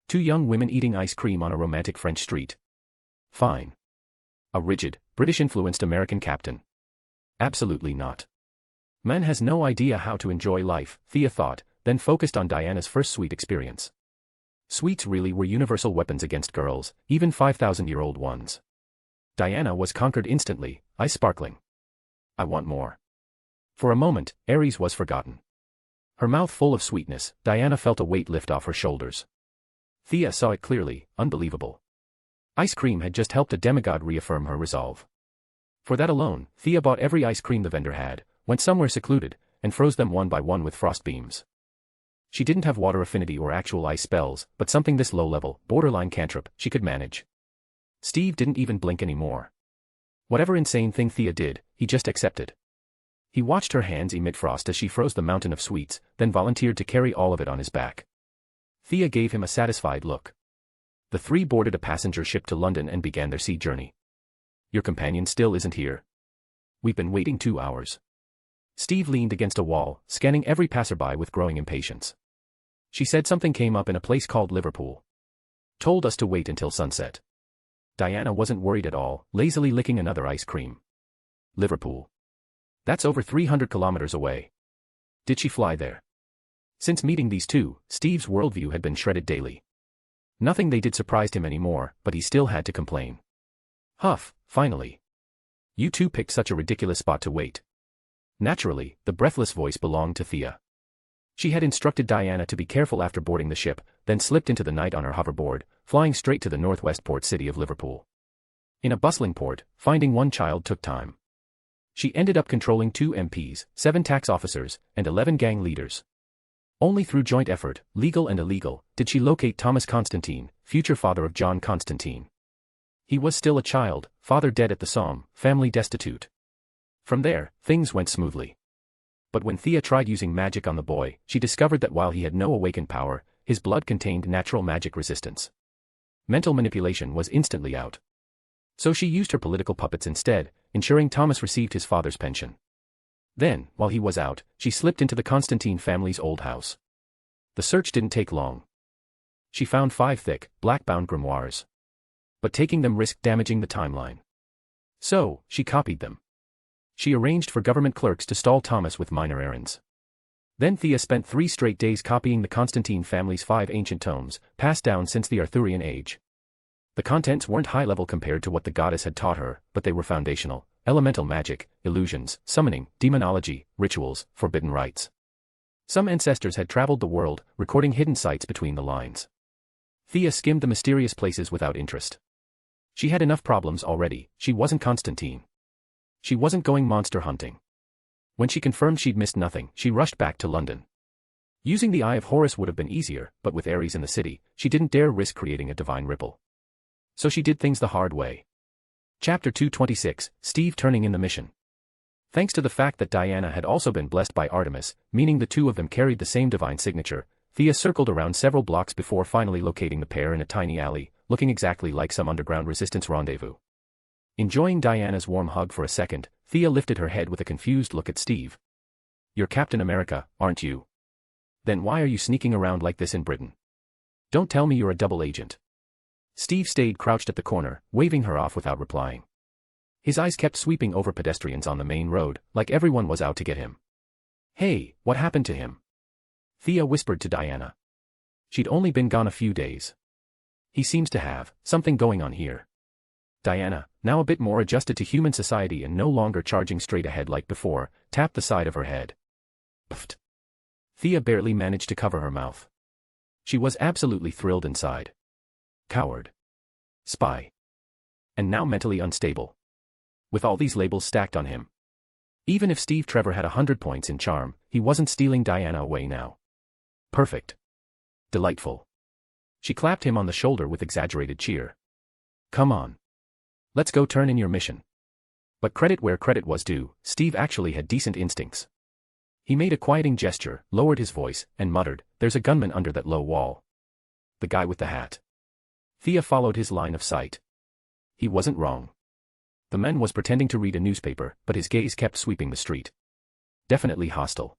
2 young women eating ice cream on a romantic French street. Fine. A rigid, British-influenced American captain. Absolutely not. Man has no idea how to enjoy life, Thea thought, then focused on Diana's first sweet experience. Sweets really were universal weapons against girls, even 5,000-year-old ones. Diana was conquered instantly, eyes sparkling. I want more. For a moment, Ares was forgotten. Her mouth full of sweetness, Diana felt a weight lift off her shoulders. Thea saw it clearly, unbelievable. Ice cream had just helped a demigod reaffirm her resolve. For that alone, Thea bought every ice cream the vendor had, went somewhere secluded, and froze them one by one with frost beams. She didn't have water affinity or actual ice spells, but something this low-level, borderline cantrip, she could manage. Steve didn't even blink anymore. Whatever insane thing Thea did, he just accepted. He watched her hands emit frost as she froze the mountain of sweets, then volunteered to carry all of it on his back. Thea gave him a satisfied look. The 3 boarded a passenger ship to London and began their sea journey. Your companion still isn't here. We've been waiting 2 hours. Steve leaned against a wall, scanning every passerby with growing impatience. She said something came up in a place called Liverpool. Told us to wait until sunset. Diana wasn't worried at all, lazily licking another ice cream. Liverpool. That's over 300 kilometers away. Did she fly there? Since meeting these 2, Steve's worldview had been shredded daily. Nothing they did surprised him anymore, but he still had to complain. Huff, finally. You 2 picked such a ridiculous spot to wait. Naturally, the breathless voice belonged to Thea. She had instructed Diana to be careful after boarding the ship, then slipped into the night on her hoverboard, flying straight to the northwest port city of Liverpool. In a bustling port, finding one child took time. She ended up controlling 2 MPs, 7 tax officers, and 11 gang leaders. Only through joint effort, legal and illegal, did she locate Thomas Constantine, future father of John Constantine. He was still a child, father dead at the Somme, family destitute. From there, things went smoothly. But when Thea tried using magic on the boy, she discovered that while he had no awakened power, his blood contained natural magic resistance. Mental manipulation was instantly out. So she used her political puppets instead, ensuring Thomas received his father's pension. Then, while he was out, she slipped into the Constantine family's old house. The search didn't take long. She found 5 thick, black-bound grimoires. But taking them risked damaging the timeline. So, she copied them. She arranged for government clerks to stall Thomas with minor errands. Then Thea spent 3 straight days copying the Constantine family's 5 ancient tomes, passed down since the Arthurian age. The contents weren't high-level compared to what the goddess had taught her, but they were foundational: elemental magic, illusions, summoning, demonology, rituals, forbidden rites. Some ancestors had traveled the world, recording hidden sites between the lines. Thea skimmed the mysterious places without interest. She had enough problems already. She wasn't Constantine. She wasn't going monster hunting. When she confirmed she'd missed nothing, she rushed back to London. Using the Eye of Horus would have been easier, but with Ares in the city, she didn't dare risk creating a divine ripple. So she did things the hard way. Chapter 226, Steve turning in the mission. Thanks to the fact that Diana had also been blessed by Artemis, meaning the 2 of them carried the same divine signature, Thea circled around several blocks before finally locating the pair in a tiny alley, looking exactly like some underground resistance rendezvous. Enjoying Diana's warm hug for a second, Thea lifted her head with a confused look at Steve. You're Captain America, aren't you? Then why are you sneaking around like this in Britain? Don't tell me you're a double agent. Steve stayed crouched at the corner, waving her off without replying. His eyes kept sweeping over pedestrians on the main road, like everyone was out to get him. Hey, what happened to him? Thea whispered to Diana. She'd only been gone a few days. He seems to have something going on here. Diana, now a bit more adjusted to human society and no longer charging straight ahead like before, tapped the side of her head. Pfft. Thea barely managed to cover her mouth. She was absolutely thrilled inside. Coward. Spy. and now mentally unstable. With all these labels stacked on him. Even if Steve Trevor had 100 points in charm, he wasn't stealing Diana away now. Perfect. Delightful. She clapped him on the shoulder with exaggerated cheer. Come on. Let's go turn in your mission. But credit where credit was due, Steve actually had decent instincts. He made a quieting gesture, lowered his voice, and muttered, "There's a gunman under that low wall." The guy with the hat. Thea followed his line of sight. He wasn't wrong. The man was pretending to read a newspaper, but his gaze kept sweeping the street. Definitely hostile.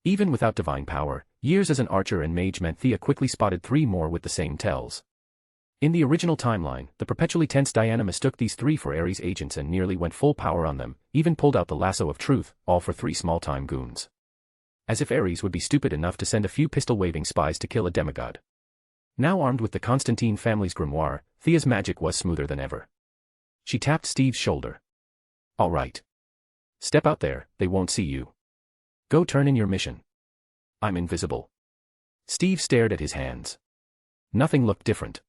Even without divine power, years as an archer and mage meant Thea quickly spotted 3 more with the same tells. In the original timeline, the perpetually tense Diana mistook these 3 for Ares agents and nearly went full power on them, even pulled out the lasso of truth, all for 3 small-time goons. As if Ares would be stupid enough to send a few pistol-waving spies to kill a demigod. Now armed with the Constantine family's grimoire, Thea's magic was smoother than ever. She tapped Steve's shoulder. All right. Step out there, they won't see you. Go turn in your mission. I'm invisible. Steve stared at his hands. Nothing looked different.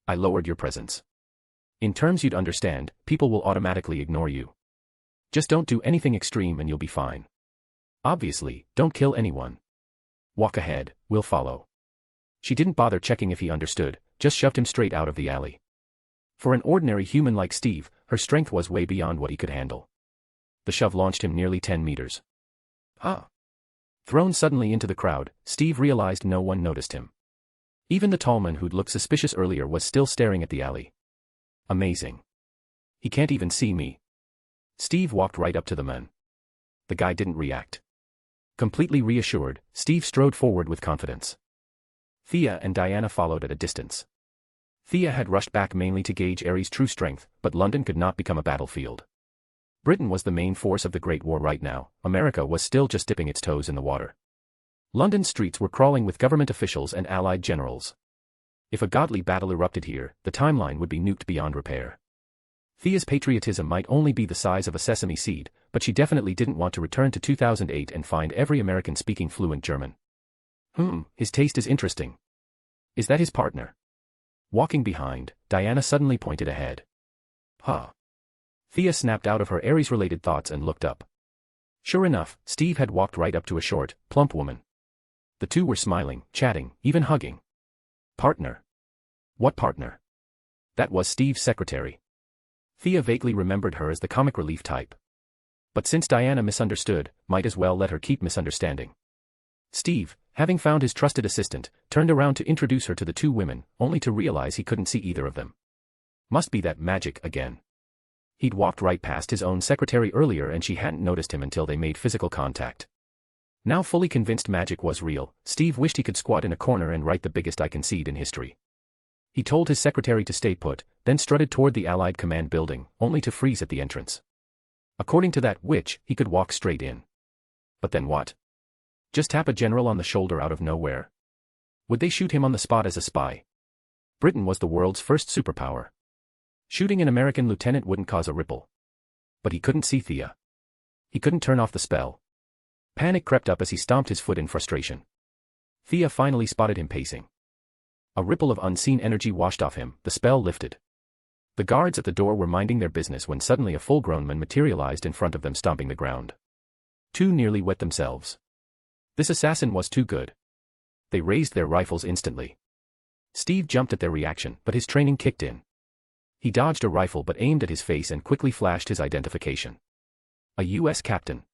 I lowered your presence. In terms you'd understand, people will automatically ignore you. Just don't do anything extreme and you'll be fine. Obviously, don't kill anyone. Walk ahead, we'll follow. She didn't bother checking if he understood, just shoved him straight out of the alley. For an ordinary human like Steve, her strength was way beyond what he could handle. The shove launched him nearly 10 meters. Ah! Thrown suddenly into the crowd, Steve realized no one noticed him. Even the tall man who'd looked suspicious earlier was still staring at the alley. Amazing. He can't even see me. Steve walked right up to the man. The guy didn't react. Completely reassured, Steve strode forward with confidence. Thea and Diana followed at a distance. Thea had rushed back mainly to gauge Ares' true strength, but London could not become a battlefield. Britain was the main force of the Great War right now, America was still just dipping its toes in the water. London's streets were crawling with government officials and allied generals. If a godly battle erupted here, the timeline would be nuked beyond repair. Thea's patriotism might only be the size of a sesame seed, but she definitely didn't want to return to 2008 and find every American speaking fluent German. His taste is interesting. Is that his partner? Walking behind, Diana suddenly pointed ahead. Huh. Thea snapped out of her Ares-related thoughts and looked up. Sure enough, Steve had walked right up to a short, plump woman. The two were smiling, chatting, even hugging. Partner? What partner? That was Steve's secretary. Thea vaguely remembered her as the comic relief type. But since Diana misunderstood, might as well let her keep misunderstanding. Steve, having found his trusted assistant, turned around to introduce her to the 2 women, only to realize he couldn't see either of them. Must be that magic again. He'd walked right past his own secretary earlier and she hadn't noticed him until they made physical contact. Now fully convinced magic was real, Steve wished he could squat in a corner and write the biggest I concede in history. He told his secretary to stay put, then strutted toward the Allied command building, only to freeze at the entrance. According to that witch, he could walk straight in. But then what? Just tap a general on the shoulder out of nowhere? Would they shoot him on the spot as a spy? Britain was the world's first superpower. Shooting an American lieutenant wouldn't cause a ripple. But he couldn't see Thea. He couldn't turn off the spell. Panic crept up as he stomped his foot in frustration. Thea finally spotted him pacing. A ripple of unseen energy washed off him, the spell lifted. The guards at the door were minding their business when suddenly a full-grown man materialized in front of them, stomping the ground. 2 nearly wet themselves. This assassin was too good. They raised their rifles instantly. Steve jumped at their reaction, but his training kicked in. He dodged a rifle but aimed at his face and quickly flashed his identification. A U.S. captain.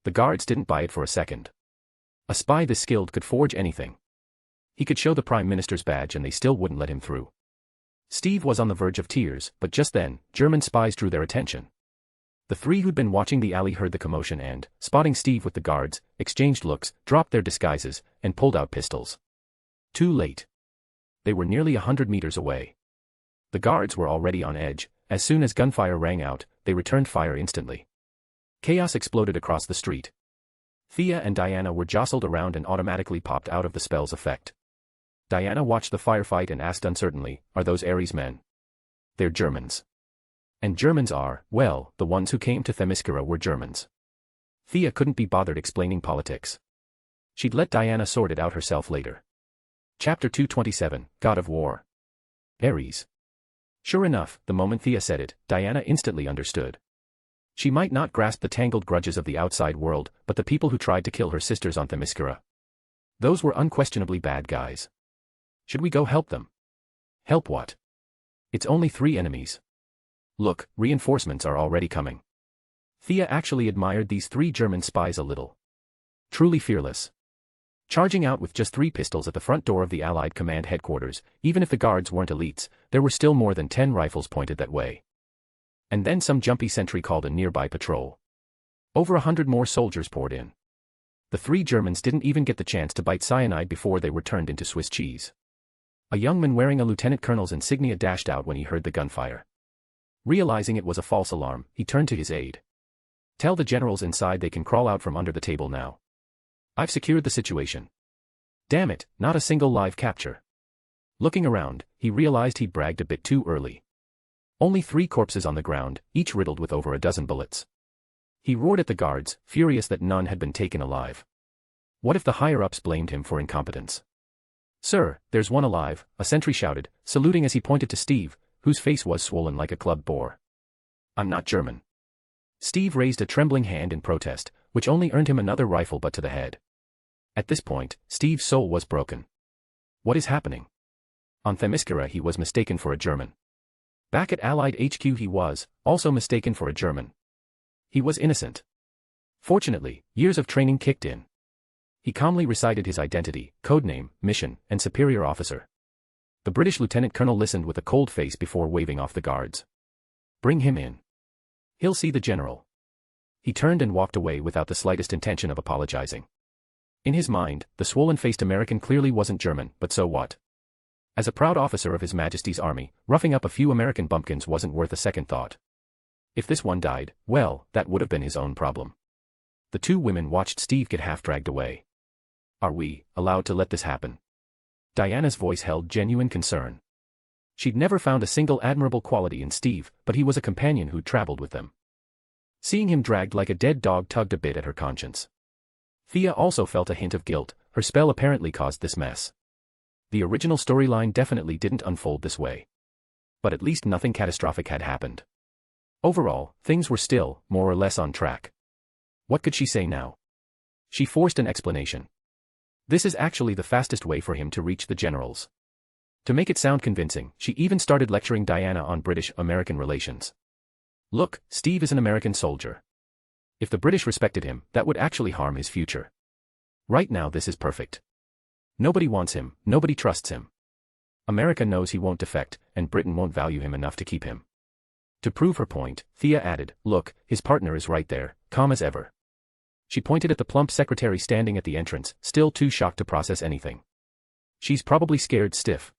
The guards didn't buy it for a second. A spy this skilled could forge anything. He could show the Prime Minister's badge and they still wouldn't let him through. Steve was on the verge of tears, but just then, German spies drew their attention. The 3 who'd been watching the alley heard the commotion and, spotting Steve with the guards, exchanged looks, dropped their disguises, and pulled out pistols. Too late. They were nearly 100 meters away. The guards were already on edge. As soon as gunfire rang out, they returned fire instantly. Chaos exploded across the street. Thea and Diana were jostled around and automatically popped out of the spell's effect. Diana watched the firefight and asked uncertainly, "Are those Ares men?" "They're Germans." "And Germans are, well, the ones who came to Themyscira were Germans." Thea couldn't be bothered explaining politics. She'd let Diana sort it out herself later. Chapter 227, God of War. Ares. Sure enough, the moment Thea said it, Diana instantly understood. She might not grasp the tangled grudges of the outside world, but the people who tried to kill her sisters on Themyscira. Those were unquestionably bad guys. Should we go help them? Help what? It's only 3 enemies. Look, reinforcements are already coming. Thea actually admired these 3 German spies a little. Truly fearless. Charging out with just 3 pistols at the front door of the Allied command headquarters, even if the guards weren't elites, there were still more than 10 rifles pointed that way. And then some jumpy sentry called a nearby patrol. Over 100 more soldiers poured in. The 3 Germans didn't even get the chance to bite cyanide before they were turned into Swiss cheese. A young man wearing a lieutenant colonel's insignia dashed out when he heard the gunfire. Realizing it was a false alarm, he turned to his aide. Tell the generals inside they can crawl out from under the table now. I've secured the situation. Damn it, not a single live capture. Looking around, he realized he'd bragged a bit too early. Only 3 corpses on the ground, each riddled with over a dozen bullets. He roared at the guards, furious that none had been taken alive. What if the higher-ups blamed him for incompetence? Sir, there's one alive, a sentry shouted, saluting as he pointed to Steve, whose face was swollen like a clubbed boar. I'm not German. Steve raised a trembling hand in protest, which only earned him another rifle butt to the head. At this point, Steve's soul was broken. What is happening? On Themyscira he was mistaken for a German. Back at Allied HQ he was, also mistaken for a German. He was innocent. Fortunately, years of training kicked in. He calmly recited his identity, codename, mission, and superior officer. The British lieutenant colonel listened with a cold face before waving off the guards. Bring him in. He'll see the general. He turned and walked away without the slightest intention of apologizing. In his mind, the swollen-faced American clearly wasn't German, but so what? As a proud officer of His Majesty's army, roughing up a few American bumpkins wasn't worth a second thought. If this one died, well, that would have been his own problem. The 2 women watched Steve get half-dragged away. Are we allowed to let this happen? Diana's voice held genuine concern. She'd never found a single admirable quality in Steve, but he was a companion who'd traveled with them. Seeing him dragged like a dead dog tugged a bit at her conscience. Thea also felt a hint of guilt, her spell apparently caused this mess. The original storyline definitely didn't unfold this way. But at least nothing catastrophic had happened. Overall, things were still, more or less on track. What could she say now? She forced an explanation. This is actually the fastest way for him to reach the generals. To make it sound convincing, she even started lecturing Diana on British-American relations. Look, Steve is an American soldier. If the British respected him, that would actually harm his future. Right now this is perfect. Nobody wants him, nobody trusts him. America knows he won't defect, and Britain won't value him enough to keep him. To prove her point, Thea added, look, his partner is right there, calm as ever. She pointed at the plump secretary standing at the entrance, still too shocked to process anything. She's probably scared stiff.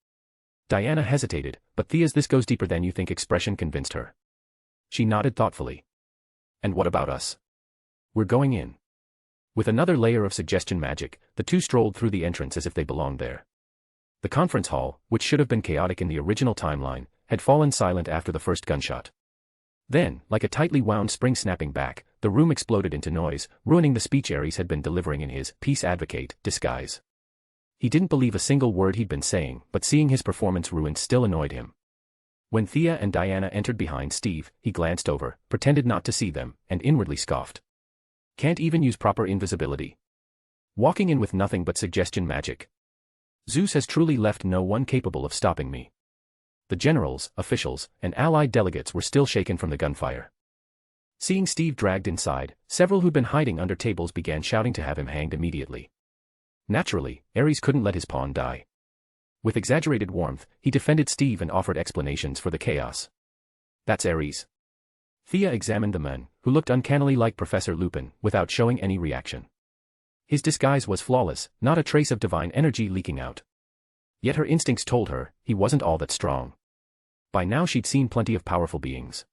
Diana hesitated, but Thea's "this goes deeper than you think" expression convinced her. She nodded thoughtfully. And what about us? We're going in. With another layer of suggestion magic, the 2 strolled through the entrance as if they belonged there. The conference hall, which should have been chaotic in the original timeline, had fallen silent after the first gunshot. Then, like a tightly wound spring snapping back, the room exploded into noise, ruining the speech Ares had been delivering in his peace advocate disguise. He didn't believe a single word he'd been saying, but seeing his performance ruined still annoyed him. When Thea and Diana entered behind Steve, he glanced over, pretended not to see them, and inwardly scoffed. Can't even use proper invisibility. Walking in with nothing but suggestion magic. Zeus has truly left no one capable of stopping me. The generals, officials, and allied delegates were still shaken from the gunfire. Seeing Steve dragged inside, several who'd been hiding under tables began shouting to have him hanged immediately. Naturally, Ares couldn't let his pawn die. With exaggerated warmth, he defended Steve and offered explanations for the chaos. That's Ares. Thea examined the man, who looked uncannily like Professor Lupin, without showing any reaction. His disguise was flawless, not a trace of divine energy leaking out. Yet her instincts told her, he wasn't all that strong. By now she'd seen plenty of powerful beings.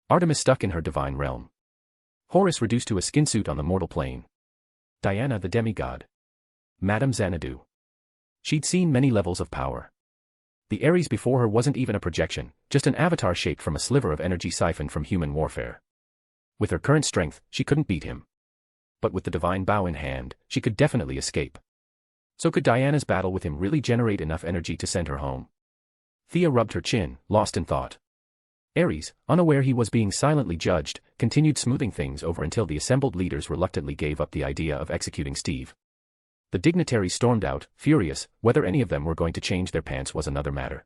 Artemis stuck in her divine realm. Horus reduced to a skin suit on the mortal plane. Diana the demigod. Madame Xanadu. She'd seen many levels of power. The Ares before her wasn't even a projection, just an avatar shaped from a sliver of energy siphoned from human warfare. With her current strength, she couldn't beat him. But with the divine bow in hand, she could definitely escape. So could Diana's battle with him really generate enough energy to send her home? Thea rubbed her chin, lost in thought. Ares, unaware he was being silently judged, continued smoothing things over until the assembled leaders reluctantly gave up the idea of executing Steve. The dignitaries stormed out, furious. Whether any of them were going to change their pants was another matter.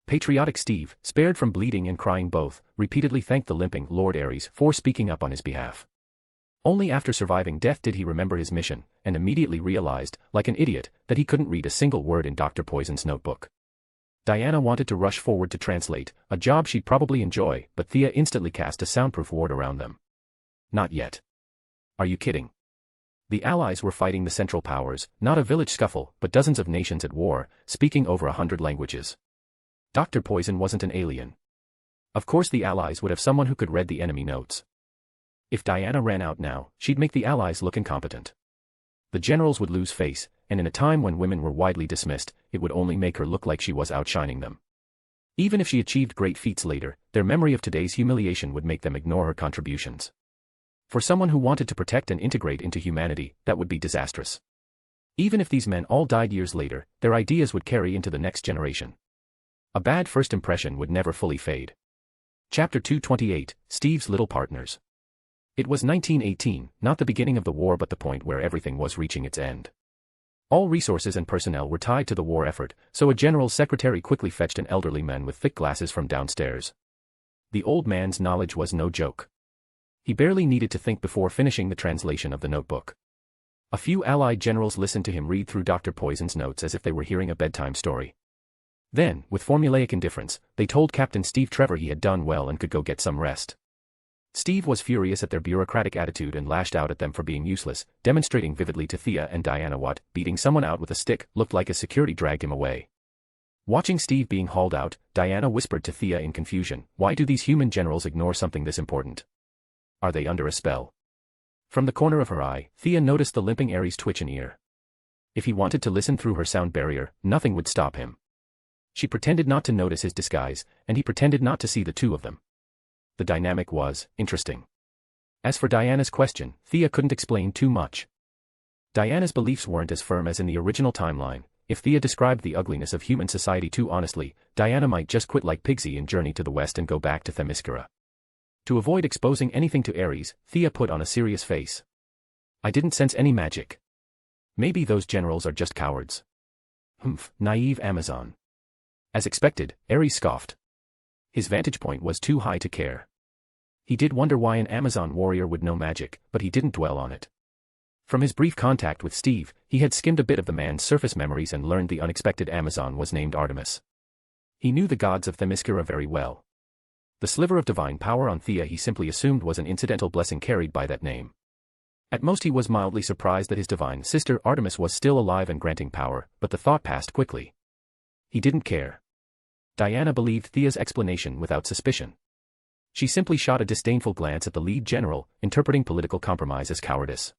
Patriotic Steve, spared from bleeding and crying both, repeatedly thanked the limping Lord Ares for speaking up on his behalf. Only after surviving death did he remember his mission, and immediately realized, like an idiot, that he couldn't read a single word in Dr. Poison's notebook. Diana wanted to rush forward to translate, a job she'd probably enjoy, but Thea instantly cast a soundproof ward around them. Not yet. Are you kidding? The Allies were fighting the Central Powers, not a village scuffle, but dozens of nations at war, speaking over 100 languages. Dr. Poison wasn't an alien. Of course the Allies would have someone who could read the enemy notes. If Diana ran out now, she'd make the Allies look incompetent. The generals would lose face, and in a time when women were widely dismissed, it would only make her look like she was outshining them. Even if she achieved great feats later, their memory of today's humiliation would make them ignore her contributions. For someone who wanted to protect and integrate into humanity, that would be disastrous. Even if these men all died years later, their ideas would carry into the next generation. A bad first impression would never fully fade. Chapter 228, Steve's Little Partners. It was 1918, not the beginning of the war but the point where everything was reaching its end. All resources and personnel were tied to the war effort, so a general's secretary quickly fetched an elderly man with thick glasses from downstairs. The old man's knowledge was no joke. He barely needed to think before finishing the translation of the notebook. A few Allied generals listened to him read through Dr. Poison's notes as if they were hearing a bedtime story. Then, with formulaic indifference, they told Captain Steve Trevor he had done well and could go get some rest. Steve was furious at their bureaucratic attitude and lashed out at them for being useless, demonstrating vividly to Thea and Diana what beating someone out with a stick looked like as security dragged him away. Watching Steve being hauled out, Diana whispered to Thea in confusion, "Why do these human generals ignore something this important? Are they under a spell?" From the corner of her eye, Thea noticed the limping Ares twitch an ear. If he wanted to listen through her sound barrier, nothing would stop him. She pretended not to notice his disguise, and he pretended not to see the two of them. The dynamic was interesting. As for Diana's question, Thea couldn't explain too much. Diana's beliefs weren't as firm as in the original timeline. If Thea described the ugliness of human society too honestly, Diana might just quit like Pigsy and journey to the west and go back to Themyscira. To avoid exposing anything to Ares, Thea put on a serious face. "I didn't sense any magic. Maybe those generals are just cowards." "Humph, naive Amazon." As expected, Ares scoffed. His vantage point was too high to care. He did wonder why an Amazon warrior would know magic, but he didn't dwell on it. From his brief contact with Steve, he had skimmed a bit of the man's surface memories and learned the unexpected Amazon was named Artemis. He knew the gods of Themyscira very well. The sliver of divine power on Thea he simply assumed was an incidental blessing carried by that name. At most he was mildly surprised that his divine sister Artemis was still alive and granting power, but the thought passed quickly. He didn't care. Diana believed Thea's explanation without suspicion. She simply shot a disdainful glance at the lead general, interpreting political compromise as cowardice.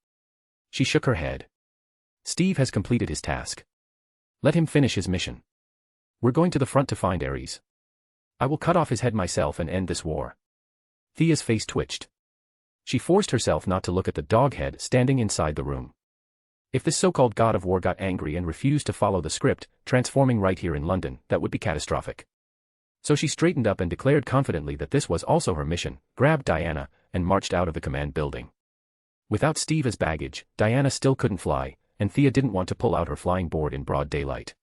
She shook her head. "Steve has completed his task. Let him finish his mission. We're going to the front to find Ares. I will cut off his head myself and end this war." Thea's face twitched. She forced herself not to look at the dog head standing inside the room. If this so-called god of war got angry and refused to follow the script, transforming right here in London, that would be catastrophic. So she straightened up and declared confidently that this was also her mission, grabbed Diana, and marched out of the command building. Without Steve as baggage, Diana still couldn't fly, and Thea didn't want to pull out her flying board in broad daylight.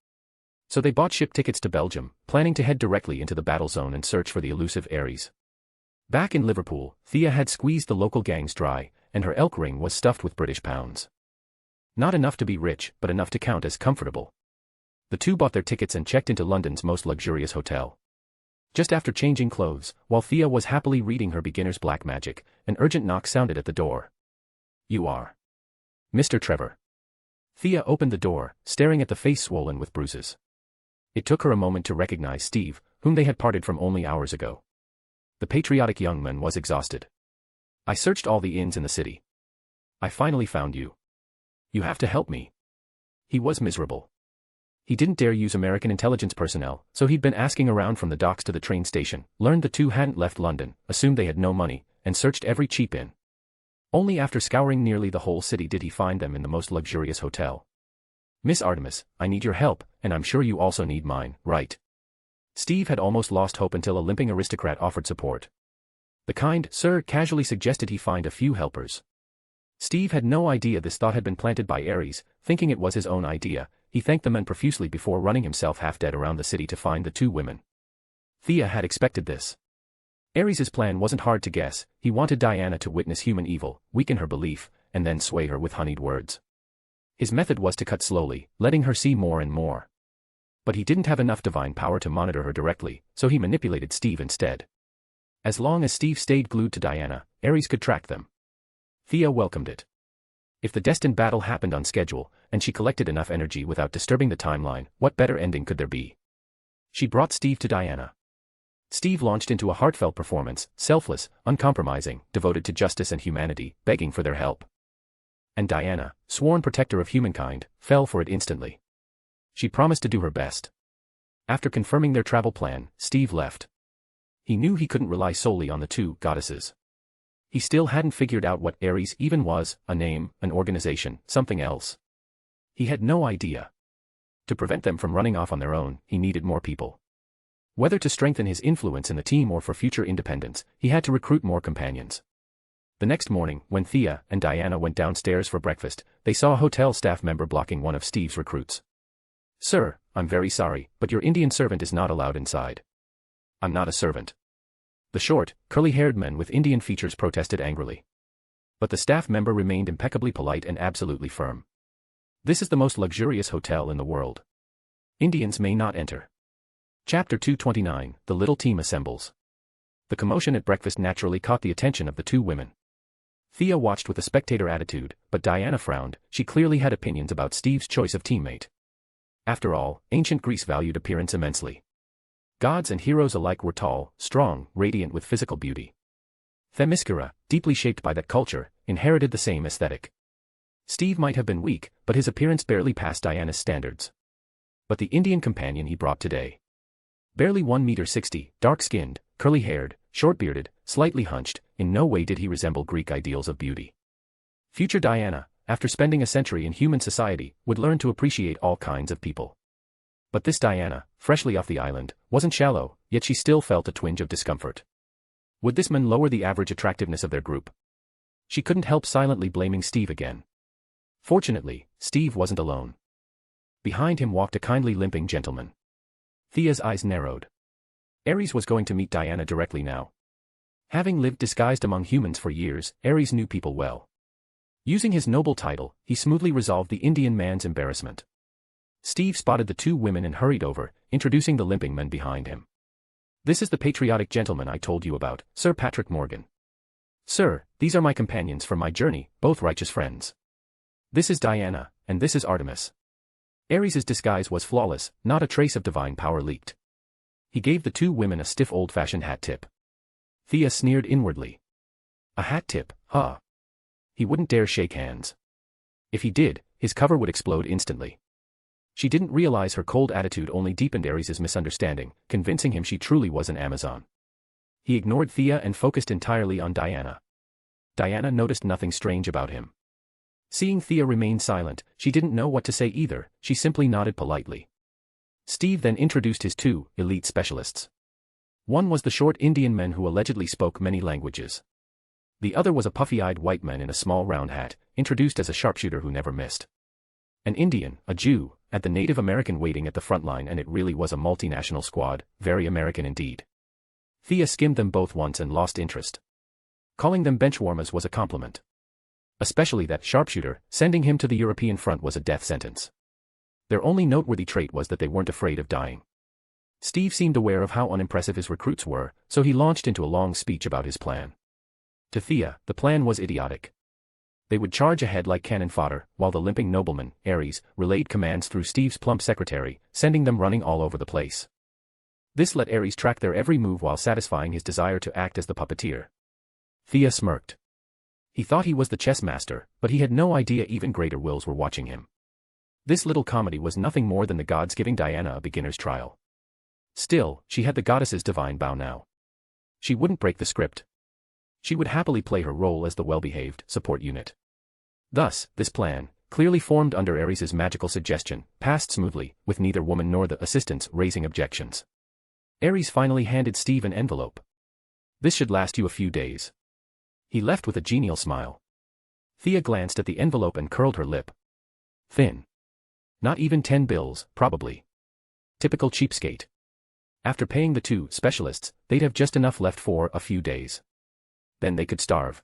So they bought ship tickets to Belgium, planning to head directly into the battle zone and search for the elusive Ares. Back in Liverpool, Thea had squeezed the local gangs dry, and her elk ring was stuffed with British pounds. Not enough to be rich, but enough to count as comfortable. The two bought their tickets and checked into London's most luxurious hotel. Just after changing clothes, while Thea was happily reading her beginner's black magic, an urgent knock sounded at the door. "You are Mr. Trevor." Thea opened the door, staring at the face swollen with bruises. It took her a moment to recognize Steve, whom they had parted from only hours ago. The patriotic young man was exhausted. "I searched all the inns in the city. I finally found you. You have to help me." He was miserable. He didn't dare use American intelligence personnel, so he'd been asking around from the docks to the train station, learned the two hadn't left London, assumed they had no money, and searched every cheap inn. Only after scouring nearly the whole city did he find them in the most luxurious hotel. "Miss Artemis, I need your help, and I'm sure you also need mine, right?" Steve had almost lost hope until a limping aristocrat offered support. The kind sir casually suggested he find a few helpers. Steve had no idea this thought had been planted by Ares. Thinking it was his own idea, he thanked the men profusely before running himself half-dead around the city to find the two women. Thea had expected this. Ares's plan wasn't hard to guess. He wanted Diana to witness human evil, weaken her belief, and then sway her with honeyed words. His method was to cut slowly, letting her see more and more. But he didn't have enough divine power to monitor her directly, so he manipulated Steve instead. As long as Steve stayed glued to Diana, Ares could track them. Thea welcomed it. If the destined battle happened on schedule, and she collected enough energy without disturbing the timeline, what better ending could there be? She brought Steve to Diana. Steve launched into a heartfelt performance, selfless, uncompromising, devoted to justice and humanity, begging for their help. And Diana, sworn protector of humankind, fell for it instantly. She promised to do her best. After confirming their travel plan, Steve left. He knew he couldn't rely solely on the two goddesses. He still hadn't figured out what Ares even was, a name, an organization, something else. He had no idea. To prevent them from running off on their own, he needed more people. Whether to strengthen his influence in the team or for future independence, he had to recruit more companions. The next morning, when Thea and Diana went downstairs for breakfast, they saw a hotel staff member blocking one of Steve's recruits. "Sir, I'm very sorry, but your Indian servant is not allowed inside." "I'm not a servant." The short, curly-haired man with Indian features protested angrily. But the staff member remained impeccably polite and absolutely firm. "This is the most luxurious hotel in the world. Indians may not enter." Chapter 229, The Little Team Assembles. The commotion at breakfast naturally caught the attention of the two women. Thea watched with a spectator attitude, but Diana frowned. She clearly had opinions about Steve's choice of teammate. After all, ancient Greece valued appearance immensely. Gods and heroes alike were tall, strong, radiant with physical beauty. Themyscira, deeply shaped by that culture, inherited the same aesthetic. Steve might have been weak, but his appearance barely passed Diana's standards. But the Indian companion he brought today. Barely 1 meter 60, dark-skinned, curly-haired, short-bearded, slightly hunched, in no way did he resemble Greek ideals of beauty. Future Diana, after spending a century in human society, would learn to appreciate all kinds of people. But this Diana, freshly off the island, wasn't shallow, yet she still felt a twinge of discomfort. Would this man lower the average attractiveness of their group? She couldn't help silently blaming Steve again. Fortunately, Steve wasn't alone. Behind him walked a kindly limping gentleman. Thea's eyes narrowed. Ares was going to meet Diana directly now. Having lived disguised among humans for years, Ares knew people well. Using his noble title, he smoothly resolved the Indian man's embarrassment. Steve spotted the two women and hurried over, introducing the limping man behind him. "This is the patriotic gentleman I told you about, Sir Patrick Morgan. Sir, these are my companions for my journey, both righteous friends. This is Diana, and this is Artemis." Ares's disguise was flawless, not a trace of divine power leaked. He gave the two women a stiff old-fashioned hat tip. Thea sneered inwardly. A hat tip, huh? He wouldn't dare shake hands. If he did, his cover would explode instantly. She didn't realize her cold attitude only deepened Ares's misunderstanding, convincing him she truly was an Amazon. He ignored Thea and focused entirely on Diana. Diana noticed nothing strange about him. Seeing Thea remain silent, she didn't know what to say either, she simply nodded politely. Steve then introduced his two elite specialists. One was the short Indian man who allegedly spoke many languages. The other was a puffy-eyed white man in a small round hat, introduced as a sharpshooter who never missed. An Indian, a Jew, and the Native American waiting at the front line, and it really was a multinational squad, very American indeed. Thea skimmed them both once and lost interest. Calling them benchwarmers was a compliment. Especially that sharpshooter, sending him to the European front was a death sentence. Their only noteworthy trait was that they weren't afraid of dying. Steve seemed aware of how unimpressive his recruits were, so he launched into a long speech about his plan. To Thea, the plan was idiotic. They would charge ahead like cannon fodder, while the limping nobleman, Ares, relayed commands through Steve's plump secretary, sending them running all over the place. This let Ares track their every move while satisfying his desire to act as the puppeteer. Thea smirked. He thought he was the chess master, but he had no idea even greater wills were watching him. This little comedy was nothing more than the gods giving Diana a beginner's trial. Still, she had the goddess's divine bow now. She wouldn't break the script. She would happily play her role as the well-behaved support unit. Thus, this plan, clearly formed under Ares's magical suggestion, passed smoothly, with neither woman nor the assistants raising objections. Ares finally handed Steve an envelope. This should last you a few days. He left with a genial smile. Thea glanced at the envelope and curled her lip. Thin. Not even 10 bills, probably. Typical cheapskate. After paying the 2 specialists, they'd have just enough left for a few days. Then they could starve.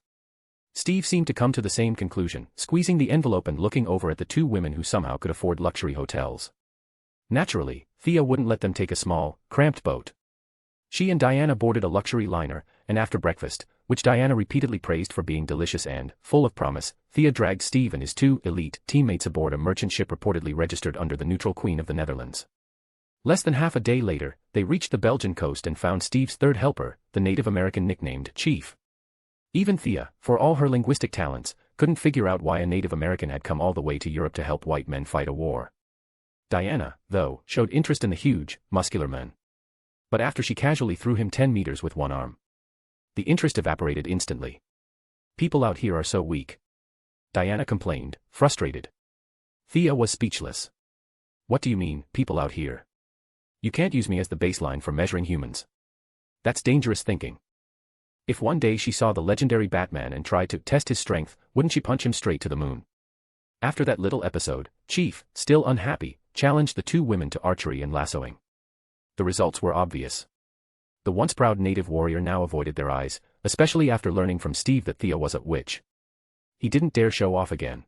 Steve seemed to come to the same conclusion, squeezing the envelope and looking over at the 2 women who somehow could afford luxury hotels. Naturally, Thea wouldn't let them take a small, cramped boat. She and Diana boarded a luxury liner, and after breakfast, which Diana repeatedly praised for being delicious and full of promise, Thea dragged Steve and his 2 elite teammates aboard a merchant ship reportedly registered under the neutral Queen of the Netherlands. Less than half a day later, they reached the Belgian coast and found Steve's 3rd helper, the Native American nicknamed Chief. Even Thea, for all her linguistic talents, couldn't figure out why a Native American had come all the way to Europe to help white men fight a war. Diana, though, showed interest in the huge, muscular man. But after she casually threw him 10 meters with one arm, the interest evaporated instantly. People out here are so weak. Diana complained, frustrated. Thea was speechless. What do you mean, people out here? You can't use me as the baseline for measuring humans. That's dangerous thinking. If one day she saw the legendary Batman and tried to test his strength, wouldn't she punch him straight to the moon? After that little episode, Chief, still unhappy, challenged the 2 women to archery and lassoing. The results were obvious. The once proud native warrior now avoided their eyes, especially after learning from Steve that Thea was a witch. He didn't dare show off again.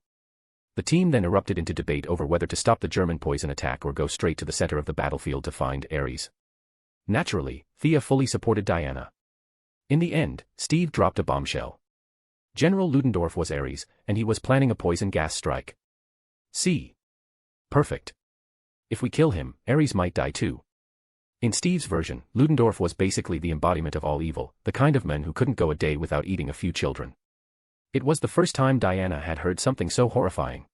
The team then erupted into debate over whether to stop the German poison attack or go straight to the center of the battlefield to find Ares. Naturally, Thea fully supported Diana. In the end, Steve dropped a bombshell. General Ludendorff was Ares, and he was planning a poison gas strike. See? Perfect. If we kill him, Ares might die too. In Steve's version, Ludendorff was basically the embodiment of all evil, the kind of man who couldn't go a day without eating a few children. It was the first time Diana had heard something so horrifying.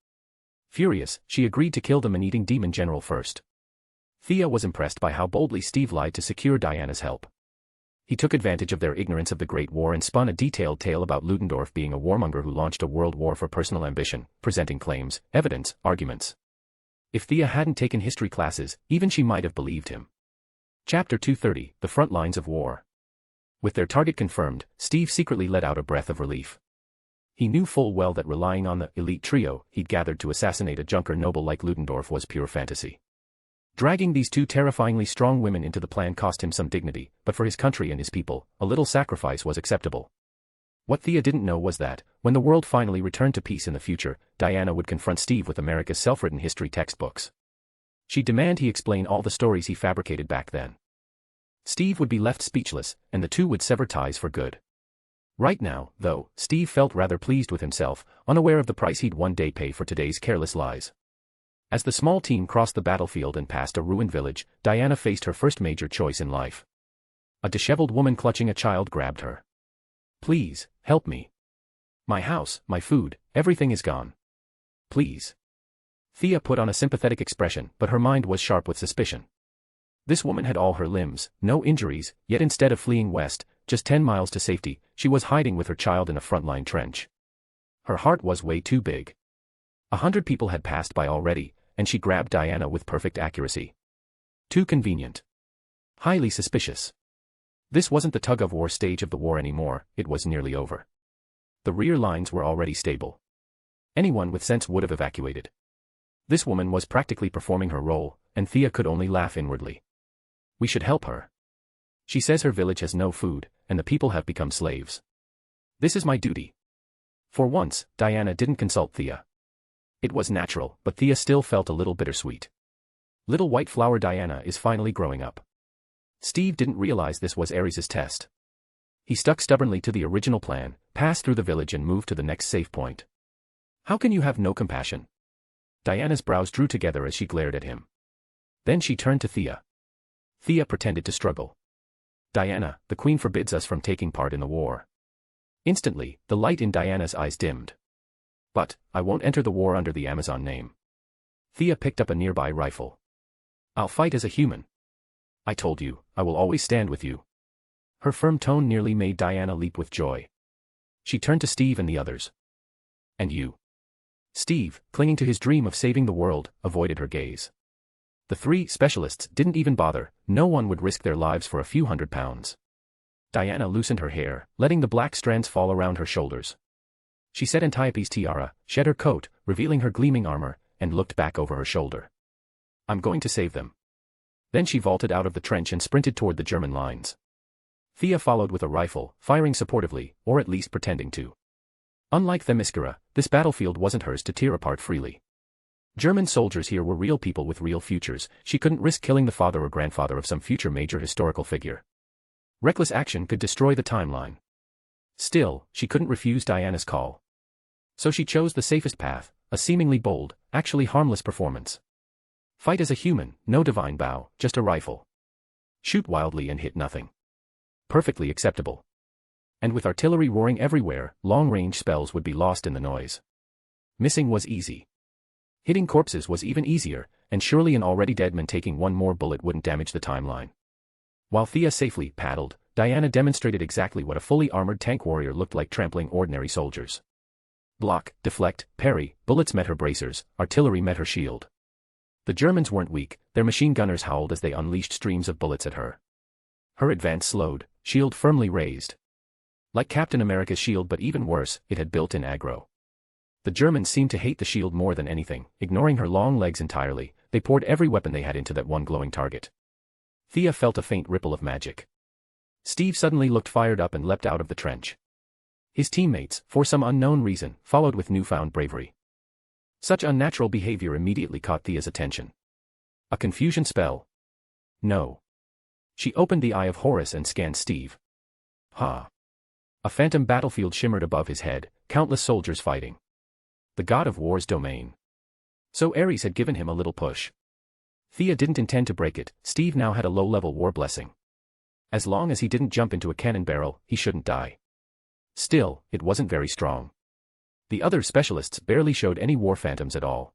Furious, she agreed to kill the man-eating demon general first. Thea was impressed by how boldly Steve lied to secure Diana's help. He took advantage of their ignorance of the Great War and spun a detailed tale about Ludendorff being a warmonger who launched a world war for personal ambition, presenting claims, evidence, arguments. If Thea hadn't taken history classes, even she might have believed him. Chapter 230, The Front Lines of War. With their target confirmed, Steve secretly let out a breath of relief. He knew full well that relying on the elite trio he'd gathered to assassinate a junker noble like Ludendorff was pure fantasy. Dragging these 2 terrifyingly strong women into the plan cost him some dignity, but for his country and his people, a little sacrifice was acceptable. What Thea didn't know was that, when the world finally returned to peace in the future, Diana would confront Steve with America's self-written history textbooks. She'd demand he explain all the stories he fabricated back then. Steve would be left speechless, and the 2 would sever ties for good. Right now, though, Steve felt rather pleased with himself, unaware of the price he'd one day pay for today's careless lies. As the small team crossed the battlefield and passed a ruined village, Diana faced her first major choice in life. A disheveled woman clutching a child grabbed her. Please, help me. My house, my food, everything is gone. Please. Thea put on a sympathetic expression, but her mind was sharp with suspicion. This woman had all her limbs, no injuries, yet instead of fleeing west, just 10 miles to safety, she was hiding with her child in a frontline trench. Her heart was way too big. 100 people had passed by already, and she grabbed Diana with perfect accuracy. Too convenient. Highly suspicious. This wasn't the tug-of-war stage of the war anymore, it was nearly over. The rear lines were already stable. Anyone with sense would have evacuated. This woman was practically performing her role, and Thea could only laugh inwardly. We should help her. She says her village has no food, and the people have become slaves. This is my duty. For once, Diana didn't consult Thea. It was natural, but Thea still felt a little bittersweet. Little white flower Diana is finally growing up. Steve didn't realize this was Ares' test. He stuck stubbornly to the original plan, passed through the village and moved to the next safe point. How can you have no compassion? Diana's brows drew together as she glared at him. Then she turned to Thea. Thea pretended to struggle. Diana, the queen forbids us from taking part in the war. Instantly, the light in Diana's eyes dimmed. But, I won't enter the war under the Amazon name. Thea picked up a nearby rifle. I'll fight as a human. I told you, I will always stand with you. Her firm tone nearly made Diana leap with joy. She turned to Steve and the others. And you? Steve, clinging to his dream of saving the world, avoided her gaze. The 3 specialists didn't even bother, no one would risk their lives for a few £100. Diana loosened her hair, letting the black strands fall around her shoulders. She set Antiope's tiara, shed her coat, revealing her gleaming armor, and looked back over her shoulder. I'm going to save them. Then she vaulted out of the trench and sprinted toward the German lines. Thea followed with a rifle, firing supportively, or at least pretending to. Unlike Themyscira, this battlefield wasn't hers to tear apart freely. German soldiers here were real people with real futures. She couldn't risk killing the father or grandfather of some future major historical figure. Reckless action could destroy the timeline. Still, she couldn't refuse Diana's call. So she chose the safest path, a seemingly bold, actually harmless performance. Fight as a human, no divine bow, just a rifle. Shoot wildly and hit nothing. Perfectly acceptable. And with artillery roaring everywhere, long-range spells would be lost in the noise. Missing was easy. Hitting corpses was even easier, and surely an already dead man taking one more bullet wouldn't damage the timeline. While Thea safely paddled, Diana demonstrated exactly what a fully armored tank warrior looked like trampling ordinary soldiers. Block, deflect, parry, bullets met her bracers, artillery met her shield. The Germans weren't weak, their machine gunners howled as they unleashed streams of bullets at her. Her advance slowed, shield firmly raised. Like Captain America's shield, but even worse, it had built-in aggro. The Germans seemed to hate the shield more than anything, ignoring her long legs entirely. They poured every weapon they had into that one glowing target. Thea felt a faint ripple of magic. Steve suddenly looked fired up and leapt out of the trench. His teammates, for some unknown reason, followed with newfound bravery. Such unnatural behavior immediately caught Thea's attention. A confusion spell? No. She opened the Eye of Horus and scanned Steve. Ha! A phantom battlefield shimmered above his head, countless soldiers fighting. The god of war's domain. So Ares had given him a little push. Thea didn't intend to break it. Steve now had a low-level war blessing. As long as he didn't jump into a cannon barrel, he shouldn't die. Still, it wasn't very strong. The other specialists barely showed any war phantoms at all.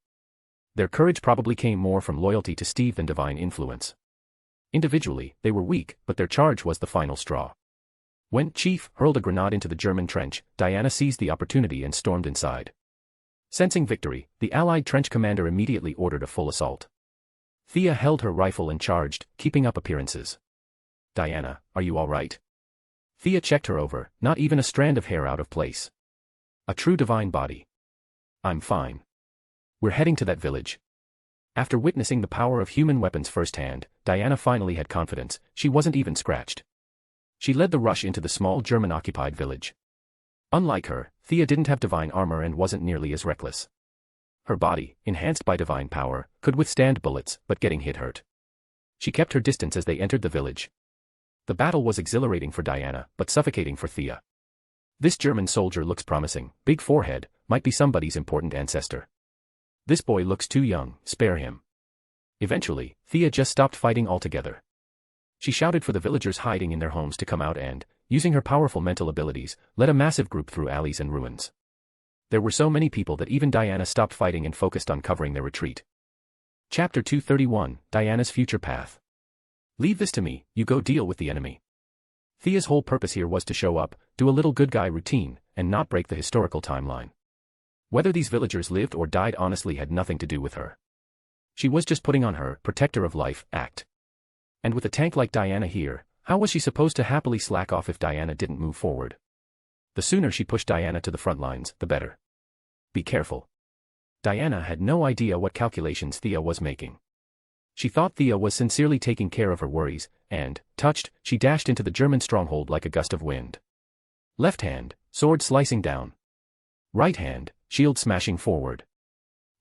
Their courage probably came more from loyalty to Steve than divine influence. Individually, they were weak, but their charge was the final straw. When Chief hurled a grenade into the German trench, Diana seized the opportunity and stormed inside. Sensing victory, the Allied trench commander immediately ordered a full assault. Thea held her rifle and charged, keeping up appearances. Diana, are you all right? Thea checked her over, not even a strand of hair out of place. A true divine body. I'm fine. We're heading to that village. After witnessing the power of human weapons firsthand, Diana finally had confidence. She wasn't even scratched. She led the rush into the small German-occupied village. Unlike her, Thea didn't have divine armor and wasn't nearly as reckless. Her body, enhanced by divine power, could withstand bullets, but getting hit hurt. She kept her distance as they entered the village. The battle was exhilarating for Diana, but suffocating for Thea. This German soldier looks promising, big forehead, might be somebody's important ancestor. This boy looks too young, spare him. Eventually, Thea just stopped fighting altogether. She shouted for the villagers hiding in their homes to come out and, using her powerful mental abilities, led a massive group through alleys and ruins. There were so many people that even Diana stopped fighting and focused on covering their retreat. Chapter 231, Diana's Future Path. Leave this to me, you go deal with the enemy. Thea's whole purpose here was to show up, do a little good guy routine, and not break the historical timeline. Whether these villagers lived or died honestly had nothing to do with her. She was just putting on her protector of life act. And with a tank like Diana here, how was she supposed to happily slack off if Diana didn't move forward? The sooner she pushed Diana to the front lines, the better. Be careful. Diana had no idea what calculations Thea was making. She thought Thea was sincerely taking care of her worries, and, touched, she dashed into the German stronghold like a gust of wind. Left hand, sword slicing down. Right hand, shield smashing forward.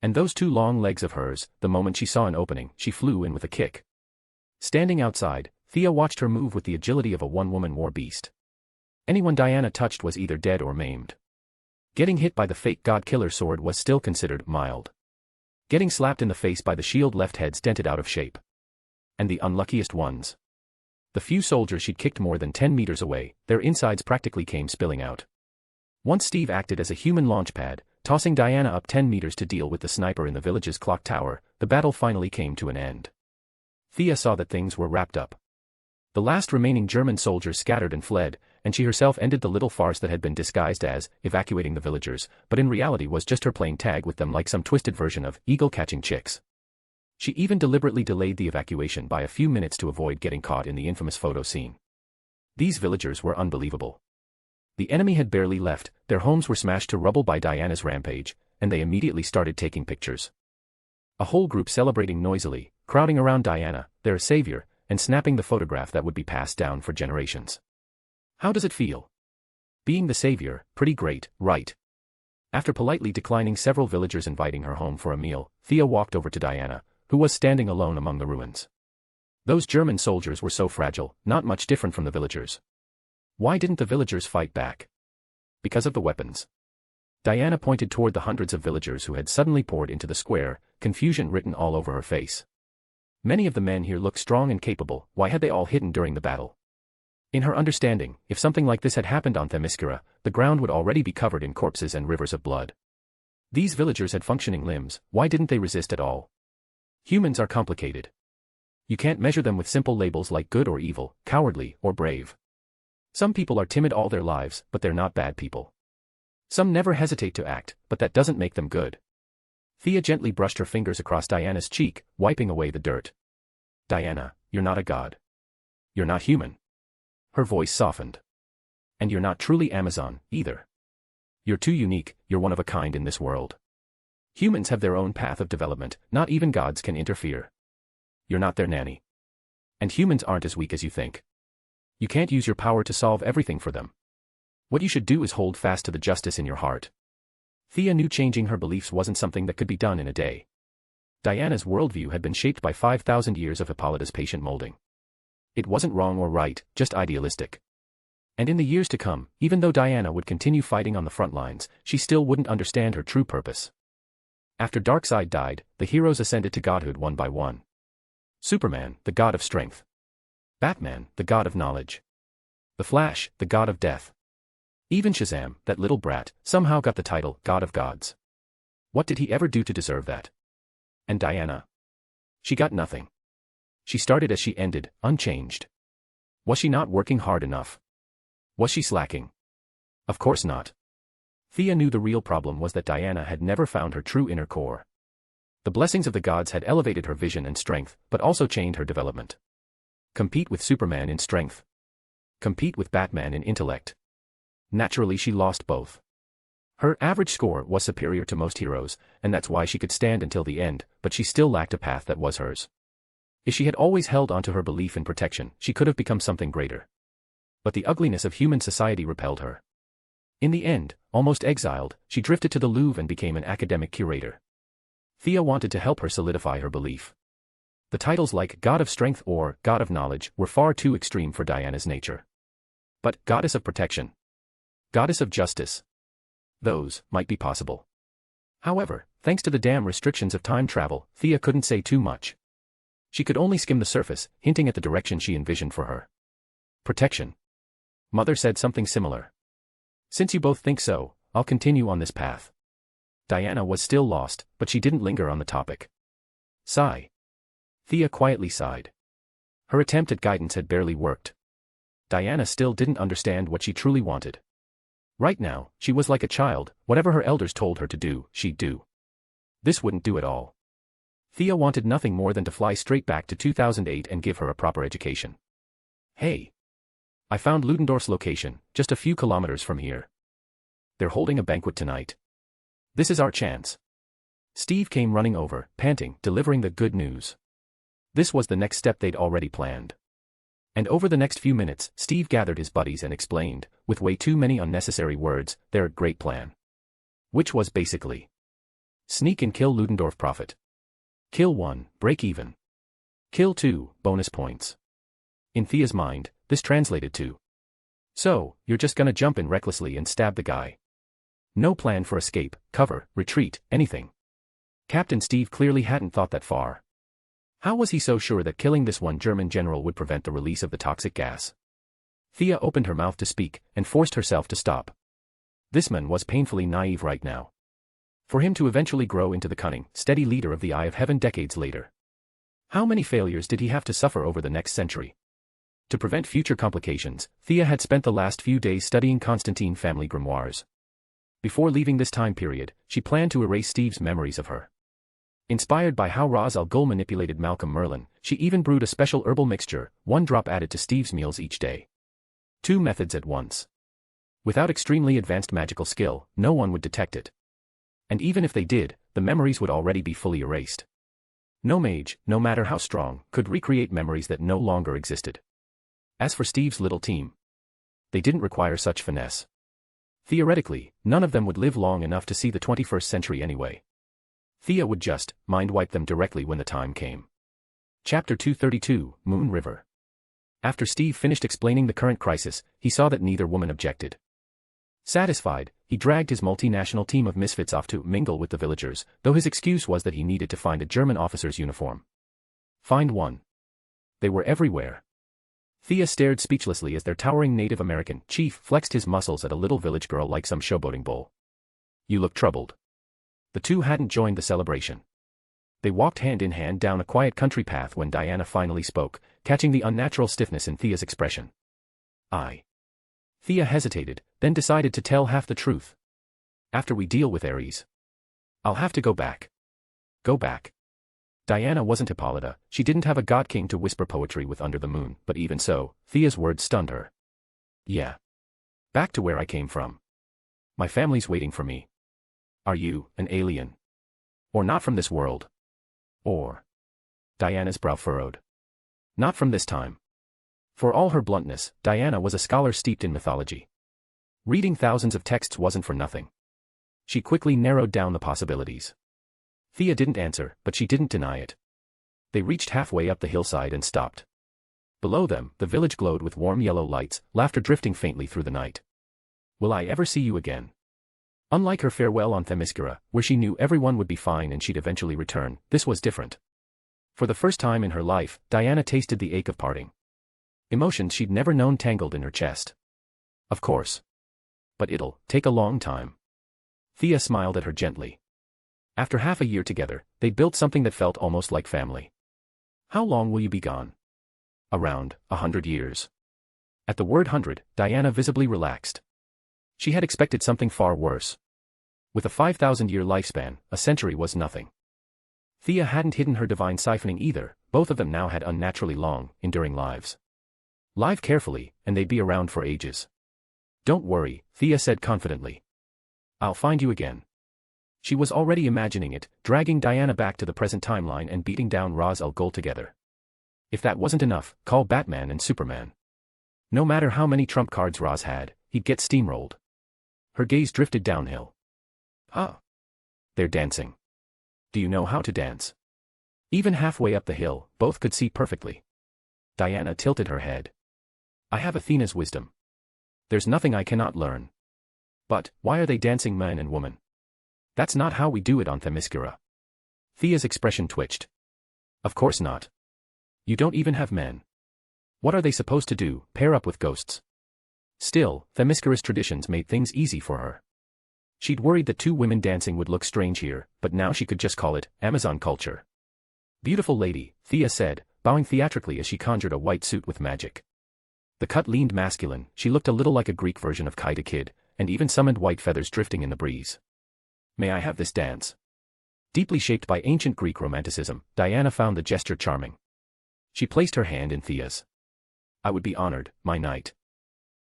And those two long legs of hers, the moment she saw an opening, she flew in with a kick. Standing outside, Thea watched her move with the agility of a one-woman war beast. Anyone Diana touched was either dead or maimed. Getting hit by the fake god-killer sword was still considered mild. Getting slapped in the face by the shield left head dented out of shape. And the unluckiest ones. The few soldiers she'd kicked more than 10 meters away, their insides practically came spilling out. Once Steve acted as a human launch pad, tossing Diana up 10 meters to deal with the sniper in the village's clock tower, the battle finally came to an end. Thea saw that things were wrapped up. The last remaining German soldiers scattered and fled, and she herself ended the little farce that had been disguised as evacuating the villagers, but in reality was just her playing tag with them like some twisted version of eagle catching chicks. She even deliberately delayed the evacuation by a few minutes to avoid getting caught in the infamous photo scene. These villagers were unbelievable. The enemy had barely left, their homes were smashed to rubble by Diana's rampage, and they immediately started taking pictures. A whole group celebrating noisily, crowding around Diana, their savior, and snapping the photograph that would be passed down for generations. How does it feel? Being the savior, pretty great, right? After politely declining several villagers inviting her home for a meal, Thea walked over to Diana, who was standing alone among the ruins. Those German soldiers were so fragile, not much different from the villagers. Why didn't the villagers fight back? Because of the weapons. Diana pointed toward the hundreds of villagers who had suddenly poured into the square, confusion written all over her face. Many of the men here looked strong and capable, why had they all hidden during the battle? In her understanding, if something like this had happened on Themyscira, the ground would already be covered in corpses and rivers of blood. These villagers had functioning limbs, why didn't they resist at all? Humans are complicated. You can't measure them with simple labels like good or evil, cowardly or brave. Some people are timid all their lives, but they're not bad people. Some never hesitate to act, but that doesn't make them good. Thea gently brushed her fingers across Diana's cheek, wiping away the dirt. Diana, you're not a god. You're not human. Her voice softened. And you're not truly Amazon, either. You're too unique, you're one of a kind in this world. Humans have their own path of development, not even gods can interfere. You're not their nanny. And humans aren't as weak as you think. You can't use your power to solve everything for them. What you should do is hold fast to the justice in your heart. Thea knew changing her beliefs wasn't something that could be done in a day. Diana's worldview had been shaped by 5,000 years of Hippolyta's patient molding. It wasn't wrong or right, just idealistic. And in the years to come, even though Diana would continue fighting on the front lines, she still wouldn't understand her true purpose. After Darkseid died, the heroes ascended to godhood one by one. Superman, the god of strength. Batman, the god of knowledge. The Flash, the god of death. Even Shazam, that little brat, somehow got the title God of Gods. What did he ever do to deserve that? And Diana? She got nothing. She started as she ended, unchanged. Was she not working hard enough? Was she slacking? Of course not. Thea knew the real problem was that Diana had never found her true inner core. The blessings of the gods had elevated her vision and strength, but also chained her development. Compete with Superman in strength. Compete with Batman in intellect. Naturally, she lost both. Her average score was superior to most heroes, and that's why she could stand until the end, but she still lacked a path that was hers. If she had always held onto her belief in protection, she could have become something greater. But the ugliness of human society repelled her. In the end, almost exiled, she drifted to the Louvre and became an academic curator. Thea wanted to help her solidify her belief. The titles like God of Strength or God of Knowledge were far too extreme for Diana's nature. But Goddess of Protection, Goddess of Justice, those might be possible. However, thanks to the damn restrictions of time travel, Thea couldn't say too much. She could only skim the surface, hinting at the direction she envisioned for her. Protection. Mother said something similar. Since you both think so, I'll continue on this path. Diana was still lost, but she didn't linger on the topic. Sigh. Thea quietly sighed. Her attempt at guidance had barely worked. Diana still didn't understand what she truly wanted. Right now, she was like a child, whatever her elders told her to do, she'd do. This wouldn't do at all. Thea wanted nothing more than to fly straight back to 2008 and give her a proper education. Hey. I found Ludendorff's location, just a few kilometers from here. They're holding a banquet tonight. This is our chance. Steve came running over, panting, delivering the good news. This was the next step they'd already planned. And over the next few minutes, Steve gathered his buddies and explained, with way too many unnecessary words, their great plan. Which was basically: sneak and kill Ludendorff, profit. Kill 1, break even. Kill 2, bonus points. In Thea's mind, this translated to: so, you're just gonna jump in recklessly and stab the guy. No plan for escape, cover, retreat, anything. Captain Steve clearly hadn't thought that far. How was he so sure that killing this one German general would prevent the release of the toxic gas? Thea opened her mouth to speak, and forced herself to stop. This man was painfully naive right now. For him to eventually grow into the cunning, steady leader of the Eye of Heaven decades later. How many failures did he have to suffer over the next century? To prevent future complications, Thea had spent the last few days studying Constantine family grimoires. Before leaving this time period, she planned to erase Steve's memories of her. Inspired by how Ra's al Ghul manipulated Malcolm Merlyn, she even brewed a special herbal mixture, 1 drop added to Steve's meals each day. 2 methods at once. Without extremely advanced magical skill, no one would detect it. And even if they did, the memories would already be fully erased. No mage, no matter how strong, could recreate memories that no longer existed. As for Steve's little team, they didn't require such finesse. Theoretically, none of them would live long enough to see the 21st century anyway. Thea would just mind-wipe them directly when the time came. Chapter 232, Moon River. After Steve finished explaining the current crisis, he saw that neither woman objected. Satisfied, he dragged his multinational team of misfits off to mingle with the villagers, though his excuse was that he needed to find a German officer's uniform. Find one. They were everywhere. Thea stared speechlessly as their towering Native American chief flexed his muscles at a little village girl like some showboating bull. You look troubled. The two hadn't joined the celebration. They walked hand in hand down a quiet country path when Diana finally spoke, catching the unnatural stiffness in Thea's expression. Thea hesitated, then decided to tell half the truth. After we deal with Ares, I'll have to go back. Go back. Diana wasn't Hippolyta, she didn't have a god king to whisper poetry with under the moon, but even so, Thea's words stunned her. Yeah. Back to where I came from. My family's waiting for me. Are you an alien? Or not from this world? Or? Diana's brow furrowed. Not from this time. For all her bluntness, Diana was a scholar steeped in mythology. Reading thousands of texts wasn't for nothing. She quickly narrowed down the possibilities. Thea didn't answer, but she didn't deny it. They reached halfway up the hillside and stopped. Below them, the village glowed with warm yellow lights, laughter drifting faintly through the night. Will I ever see you again? Unlike her farewell on Themyscira, where she knew everyone would be fine and she'd eventually return, this was different. For the first time in her life, Diana tasted the ache of parting. Emotions she'd never known tangled in her chest. Of course. But it'll take a long time. Thea smiled at her gently. After half a year together, they'd built something that felt almost like family. How long will you be gone? Around 100 years. At the word 100, Diana visibly relaxed. She had expected something far worse. With a 5,000-year lifespan, a century was nothing. Thea hadn't hidden her divine siphoning either, both of them now had unnaturally long, enduring lives. Live carefully, and they'd be around for ages. Don't worry, Thea said confidently. I'll find you again. She was already imagining it, dragging Diana back to the present timeline and beating down Ra's al Ghul together. If that wasn't enough, call Batman and Superman. No matter how many trump cards Ra's had, he'd get steamrolled. Her gaze drifted downhill. They're dancing. Do you know how to dance? Even halfway up the hill, both could see perfectly. Diana tilted her head. I have Athena's wisdom. There's nothing I cannot learn. But, why are they dancing man and woman? That's not how we do it on Themyscira. Thea's expression twitched. Of course not. You don't even have men. What are they supposed to do, pair up with ghosts? Still, Themyscira's traditions made things easy for her. She'd worried that 2 women dancing would look strange here, but now she could just call it Amazon culture. Beautiful lady, Thea said, bowing theatrically as she conjured a white suit with magic. The cut leaned masculine, she looked a little like a Greek version of Kaida Kid, and even summoned white feathers drifting in the breeze. May I have this dance? Deeply shaped by ancient Greek romanticism, Diana found the gesture charming. She placed her hand in Thea's. I would be honored, my knight.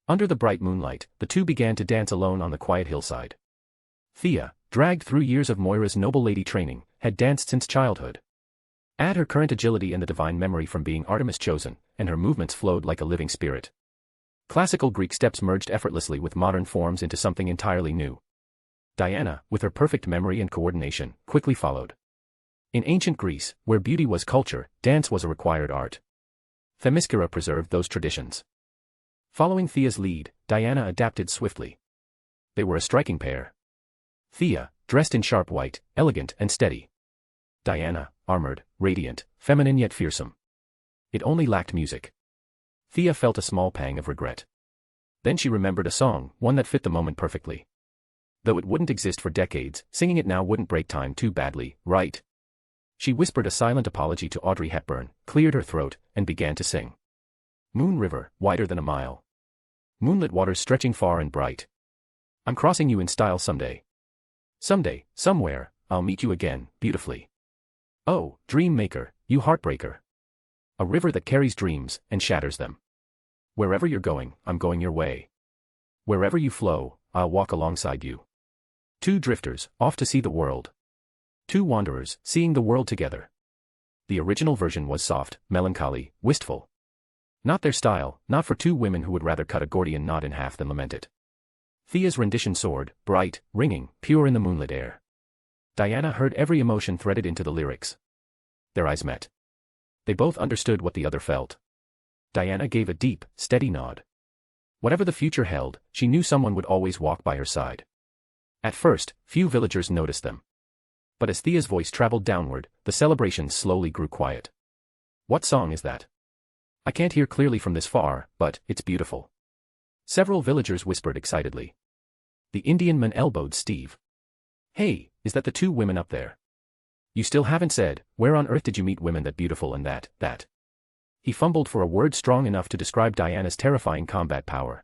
Under the bright moonlight, the two began to dance alone on the quiet hillside. Thea, dragged through years of Moira's noble lady training, had danced since childhood. Add her current agility and the divine memory from being Artemis chosen, and her movements flowed like a living spirit. Classical Greek steps merged effortlessly with modern forms into something entirely new. Diana, with her perfect memory and coordination, quickly followed. In ancient Greece, where beauty was culture, dance was a required art. Themyscira preserved those traditions. Following Thea's lead, Diana adapted swiftly. They were a striking pair. Thea, dressed in sharp white, elegant and steady. Diana, armored, radiant, feminine yet fearsome. It only lacked music. Thea felt a small pang of regret. Then she remembered a song, one that fit the moment perfectly. Though it wouldn't exist for decades, singing it now wouldn't break time too badly, right? She whispered a silent apology to Audrey Hepburn, cleared her throat, and began to sing. Moon River, wider than a mile. Moonlit waters stretching far and bright. I'm crossing you in style someday. Someday, somewhere, I'll meet you again, beautifully. Oh, dream maker, you heartbreaker. A river that carries dreams and shatters them. Wherever you're going, I'm going your way. Wherever you flow, I'll walk alongside you. Two drifters, off to see the world. Two wanderers, seeing the world together. The original version was soft, melancholy, wistful. Not their style, not for two women who would rather cut a Gordian knot in half than lament it. Thea's rendition soared, bright, ringing, pure in the moonlit air. Diana heard every emotion threaded into the lyrics. Their eyes met. They both understood what the other felt. Diana gave a deep, steady nod. Whatever the future held, she knew someone would always walk by her side. At first, few villagers noticed them. But as Thea's voice traveled downward, the celebration slowly grew quiet. What song is that? I can't hear clearly from this far, but it's beautiful. Several villagers whispered excitedly. The Indian man elbowed Steve. Hey, is that the two women up there? You still haven't said, where on earth did you meet women that beautiful and that? He fumbled for a word strong enough to describe Diana's terrifying combat power.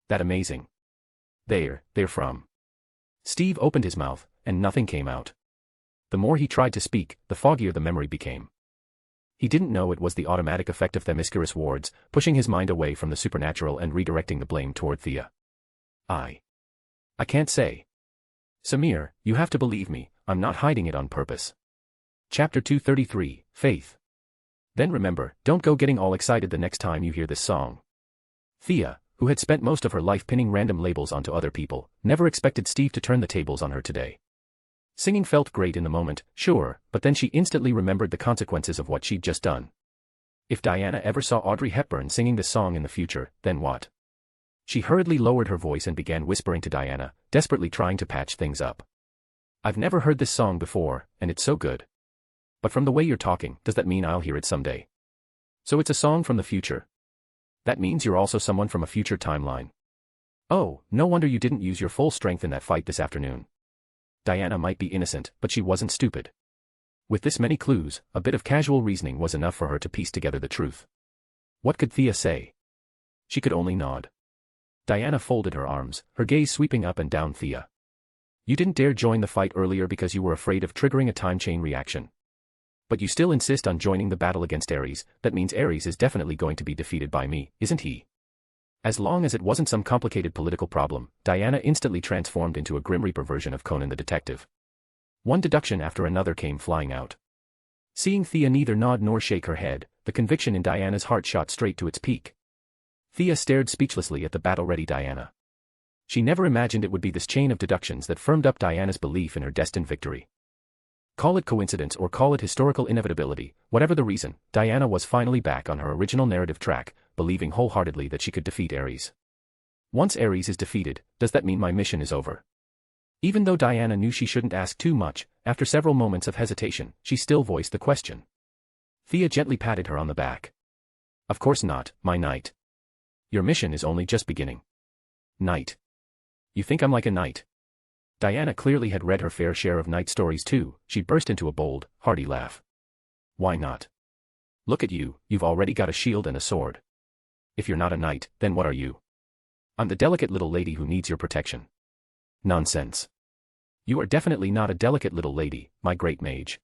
That amazing. They're from. Steve opened his mouth, and nothing came out. The more he tried to speak, the foggier the memory became. He didn't know it was the automatic effect of Themyscirus wards, pushing his mind away from the supernatural and redirecting the blame toward Thea. I can't say. Samir, you have to believe me, I'm not hiding it on purpose. Chapter 233, Faith. Then remember, don't go getting all excited the next time you hear this song. Thea, who had spent most of her life pinning random labels onto other people, never expected Steve to turn the tables on her today. Singing felt great in the moment, sure, but then she instantly remembered the consequences of what she'd just done. If Diana ever saw Audrey Hepburn singing this song in the future, then what? She hurriedly lowered her voice and began whispering to Diana, desperately trying to patch things up. I've never heard this song before, and it's so good. But from the way you're talking, does that mean I'll hear it someday? So it's a song from the future. That means you're also someone from a future timeline. Oh, no wonder you didn't use your full strength in that fight this afternoon. Diana might be innocent, but she wasn't stupid. With this many clues, a bit of casual reasoning was enough for her to piece together the truth. What could Thea say? She could only nod. Diana folded her arms, her gaze sweeping up and down Thea. You didn't dare join the fight earlier because you were afraid of triggering a time chain reaction. But you still insist on joining the battle against Ares. That means Ares is definitely going to be defeated by me, isn't he? As long as it wasn't some complicated political problem, Diana instantly transformed into a Grim Reaper version of Conan the Detective. One deduction after another came flying out. Seeing Thea neither nod nor shake her head, the conviction in Diana's heart shot straight to its peak. Thea stared speechlessly at the battle-ready Diana. She never imagined it would be this chain of deductions that firmed up Diana's belief in her destined victory. Call it coincidence or call it historical inevitability, whatever the reason, Diana was finally back on her original narrative track, believing wholeheartedly that she could defeat Ares. Once Ares is defeated, does that mean my mission is over? Even though Diana knew she shouldn't ask too much, after several moments of hesitation, she still voiced the question. Thea gently patted her on the back. Of course not, my knight. Your mission is only just beginning. Knight. You think I'm like a knight? Diana clearly had read her fair share of knight stories too. She burst into a bold, hearty laugh. Why not? Look at you, you've already got a shield and a sword. If you're not a knight, then what are you? I'm the delicate little lady who needs your protection. Nonsense. You are definitely not a delicate little lady, my great mage.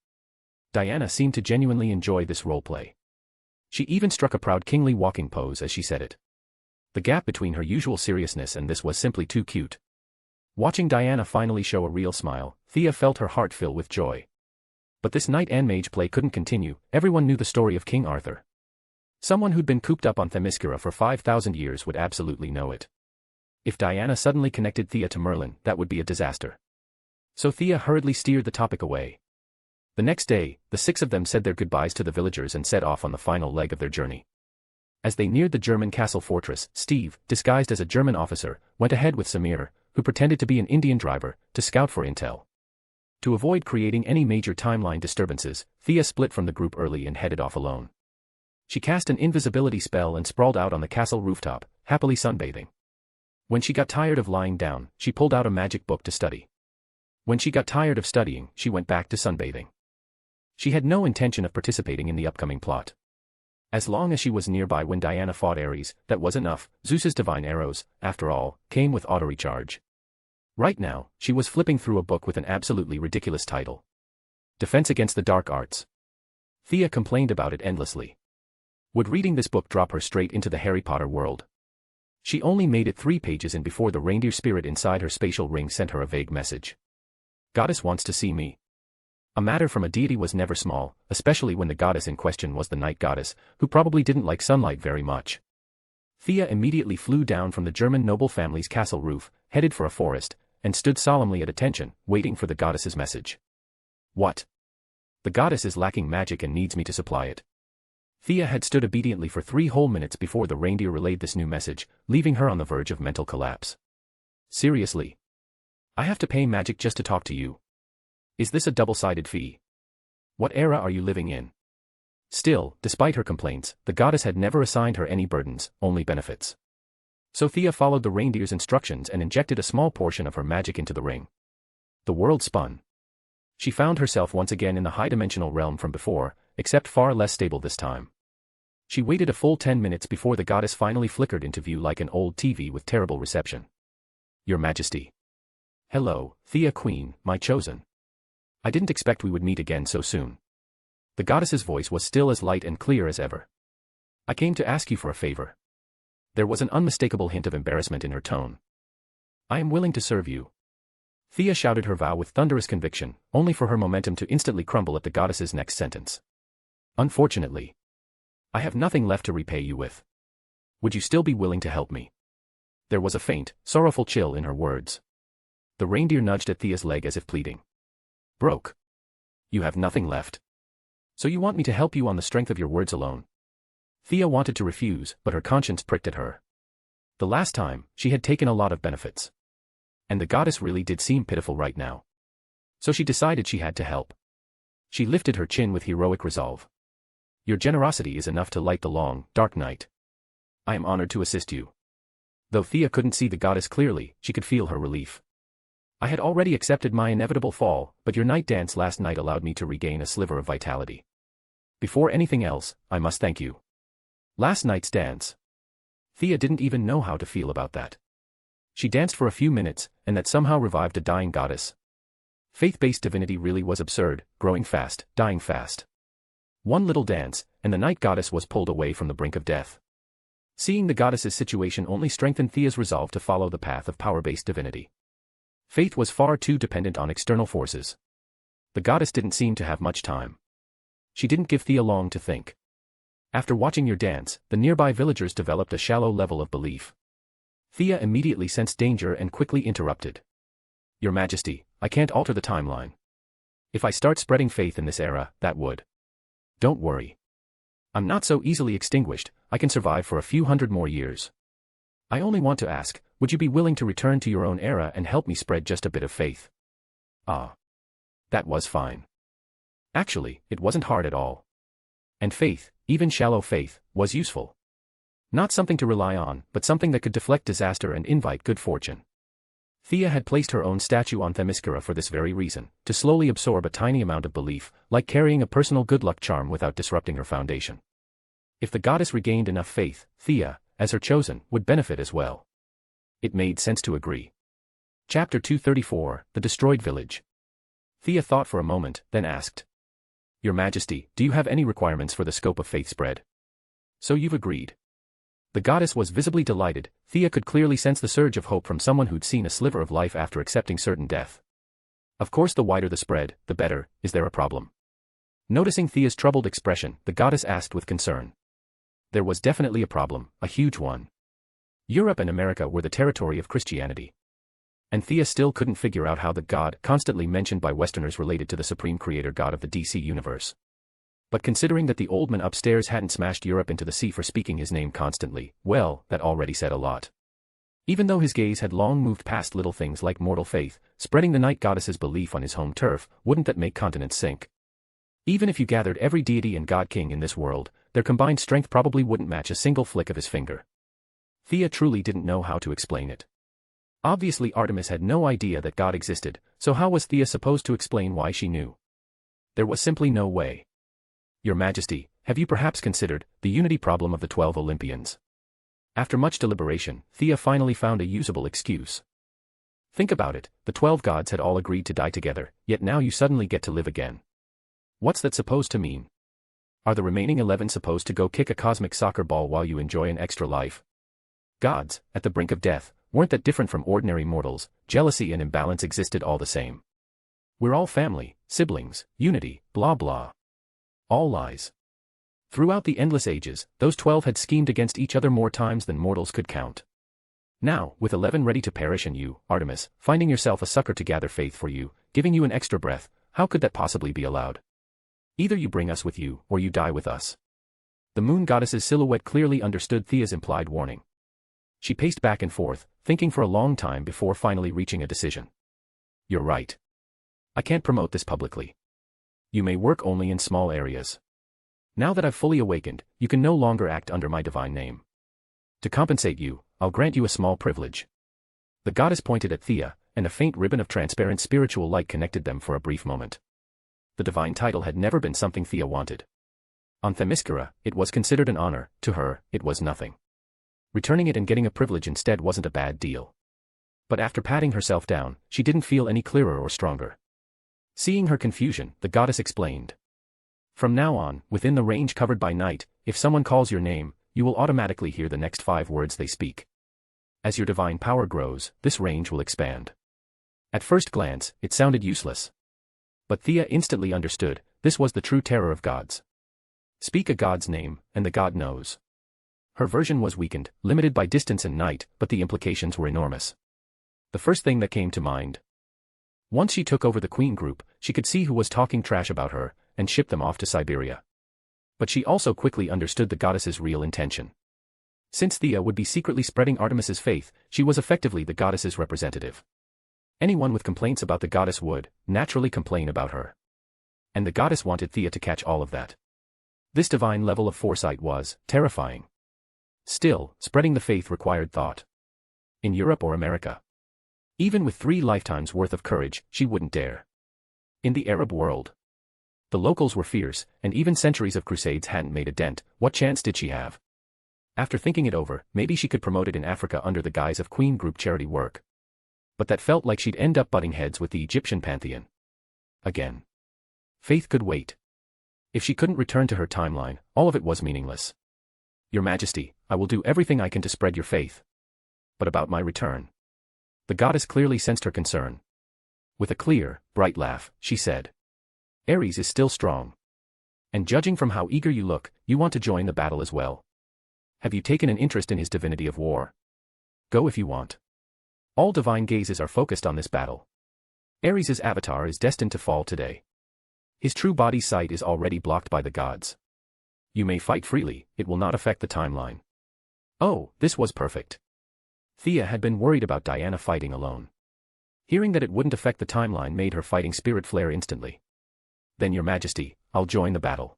Diana seemed to genuinely enjoy this roleplay. She even struck a proud kingly walking pose as she said it. The gap between her usual seriousness and this was simply too cute. Watching Diana finally show a real smile, Thea felt her heart fill with joy. But this knight and mage play couldn't continue. Everyone knew the story of King Arthur. Someone who'd been cooped up on Themyscira for 5,000 years would absolutely know it. If Diana suddenly connected Thea to Merlin, that would be a disaster. So Thea hurriedly steered the topic away. The next day, the six of them said their goodbyes to the villagers and set off on the final leg of their journey. As they neared the German castle fortress, Steve, disguised as a German officer, went ahead with Samir, who pretended to be an Indian driver, to scout for intel. To avoid creating any major timeline disturbances, Thea split from the group early and headed off alone. She cast an invisibility spell and sprawled out on the castle rooftop, happily sunbathing. When she got tired of lying down, she pulled out a magic book to study. When she got tired of studying, she went back to sunbathing. She had no intention of participating in the upcoming plot. As long as she was nearby when Diana fought Ares, that was enough. Zeus's divine arrows, after all, came with auto-recharge. Right now, she was flipping through a book with an absolutely ridiculous title. Defense Against the Dark Arts. Thea complained about it endlessly. Would reading this book drop her straight into the Harry Potter world? She only made it 3 pages in before the reindeer spirit inside her spatial ring sent her a vague message. Goddess wants to see me. A matter from a deity was never small, especially when the goddess in question was the night goddess, who probably didn't like sunlight very much. Thea immediately flew down from the German noble family's castle roof, headed for a forest, and stood solemnly at attention, waiting for the goddess's message. What? The goddess is lacking magic and needs me to supply it. Thea had stood obediently for 3 whole minutes before the reindeer relayed this new message, leaving her on the verge of mental collapse. Seriously? I have to pay magic just to talk to you? Is this a double-sided fee? What era are you living in? Still, despite her complaints, the goddess had never assigned her any burdens, only benefits. So Thea followed the reindeer's instructions and injected a small portion of her magic into the ring. The world spun. She found herself once again in the high-dimensional realm from before, except far less stable this time. She waited a full 10 minutes before the goddess finally flickered into view like an old TV with terrible reception. Your Majesty. Hello, Thea Queen, my chosen. I didn't expect we would meet again so soon. The goddess's voice was still as light and clear as ever. I came to ask you for a favor. There was an unmistakable hint of embarrassment in her tone. I am willing to serve you. Thea shouted her vow with thunderous conviction, only for her momentum to instantly crumble at the goddess's next sentence. Unfortunately, I have nothing left to repay you with. Would you still be willing to help me? There was a faint, sorrowful chill in her words. The reindeer nudged at Thea's leg as if pleading. Broke. You have nothing left. So you want me to help you on the strength of your words alone? Thea wanted to refuse, but her conscience pricked at her. The last time, she had taken a lot of benefits. And the goddess really did seem pitiful right now. So she decided she had to help. She lifted her chin with heroic resolve. Your generosity is enough to light the long, dark night. I am honored to assist you. Though Thea couldn't see the goddess clearly, she could feel her relief. I had already accepted my inevitable fall, but your night dance last night allowed me to regain a sliver of vitality. Before anything else, I must thank you. Last night's dance. Thea didn't even know how to feel about that. She danced for a few minutes, and that somehow revived a dying goddess. Faith-based divinity really was absurd, growing fast, dying fast. One little dance, and the night goddess was pulled away from the brink of death. Seeing the goddess's situation only strengthened Thea's resolve to follow the path of power-based divinity. Faith was far too dependent on external forces. The goddess didn't seem to have much time. She didn't give Thea long to think. After watching your dance, the nearby villagers developed a shallow level of belief. Thea immediately sensed danger and quickly interrupted. Your Majesty, I can't alter the timeline. If I start spreading faith in this era, that would. Don't worry. I'm not so easily extinguished, I can survive for a few hundred more years. I only want to ask, would you be willing to return to your own era and help me spread just a bit of faith? Ah. That was fine. Actually, it wasn't hard at all. And faith, even shallow faith, was useful. Not something to rely on, but something that could deflect disaster and invite good fortune. Thea had placed her own statue on Themyscira for this very reason, to slowly absorb a tiny amount of belief, like carrying a personal good luck charm without disrupting her foundation. If the goddess regained enough faith, Thea, as her chosen, would benefit as well. It made sense to agree. Chapter 234, The Destroyed Village. Thea thought for a moment, then asked. Your Majesty, do you have any requirements for the scope of faith spread? So you've agreed. The goddess was visibly delighted. Thea could clearly sense the surge of hope from someone who'd seen a sliver of life after accepting certain death. Of course, the wider the spread, the better. Is there a problem? Noticing Thea's troubled expression, the goddess asked with concern. There was definitely a problem, a huge one. Europe and America were the territory of Christianity. And Thea still couldn't figure out how the God constantly mentioned by Westerners related to the supreme creator God of the DC universe. But considering that the old man upstairs hadn't smashed Europe into the sea for speaking his name constantly, well, that already said a lot. Even though his gaze had long moved past little things like mortal faith, spreading the night goddess's belief on his home turf, wouldn't that make continents sink? Even if you gathered every deity and god king in this world, their combined strength probably wouldn't match a single flick of his finger. Thea truly didn't know how to explain it. Obviously Artemis had no idea that God existed, so how was Thea supposed to explain why she knew? There was simply no way. Your Majesty, have you perhaps considered the unity problem of the 12 Olympians? After much deliberation, Thea finally found a usable excuse. Think about it, the 12 gods had all agreed to die together, yet now you suddenly get to live again. What's that supposed to mean? Are the remaining 11 supposed to go kick a cosmic soccer ball while you enjoy an extra life? Gods, at the brink of death, weren't that different from ordinary mortals. Jealousy and imbalance existed all the same. We're all family, siblings, unity, blah blah. All lies. Throughout the endless ages, those 12 had schemed against each other more times than mortals could count. Now, with 11 ready to perish and you, Artemis, finding yourself a sucker to gather faith for you, giving you an extra breath, how could that possibly be allowed? Either you bring us with you, or you die with us. The moon goddess's silhouette clearly understood Thea's implied warning. She paced back and forth, thinking for a long time before finally reaching a decision. You're right. I can't promote this publicly. You may work only in small areas. Now that I've fully awakened, you can no longer act under my divine name. To compensate you, I'll grant you a small privilege. The goddess pointed at Thea, and a faint ribbon of transparent spiritual light connected them for a brief moment. The divine title had never been something Thea wanted. On Themyscira, it was considered an honor; to her, it was nothing. Returning it and getting a privilege instead wasn't a bad deal. But after patting herself down, she didn't feel any clearer or stronger. Seeing her confusion, the goddess explained. From now on, within the range covered by night, if someone calls your name, you will automatically hear the next 5 words they speak. As your divine power grows, this range will expand. At first glance, it sounded useless. But Thea instantly understood, this was the true terror of gods. Speak a god's name, and the god knows. Her version was weakened, limited by distance and night, but the implications were enormous. The first thing that came to mind. Once she took over the Queen group, she could see who was talking trash about her, and shipped them off to Siberia. But she also quickly understood the goddess's real intention. Since Thea would be secretly spreading Artemis's faith, she was effectively the goddess's representative. Anyone with complaints about the goddess would, naturally, complain about her. And the goddess wanted Thea to catch all of that. This divine level of foresight was terrifying. Still, spreading the faith required thought. In Europe or America. Even with 3 lifetimes worth of courage, she wouldn't dare. In the Arab world. The locals were fierce, and even centuries of crusades hadn't made a dent. What chance did she have? After thinking it over, maybe she could promote it in Africa under the guise of Queen group charity work. But that felt like she'd end up butting heads with the Egyptian pantheon. Again. Faith could wait. If she couldn't return to her timeline, all of it was meaningless. Your Majesty, I will do everything I can to spread your faith. But about my return. The goddess clearly sensed her concern. With a clear, bright laugh, she said. Ares is still strong. And judging from how eager you look, you want to join the battle as well. Have you taken an interest in his divinity of war? Go if you want. All divine gazes are focused on this battle. Ares' avatar is destined to fall today. His true body's sight is already blocked by the gods. You may fight freely, it will not affect the timeline. Oh, this was perfect. Thea had been worried about Diana fighting alone. Hearing that it wouldn't affect the timeline made her fighting spirit flare instantly. Then, Your Majesty, I'll join the battle.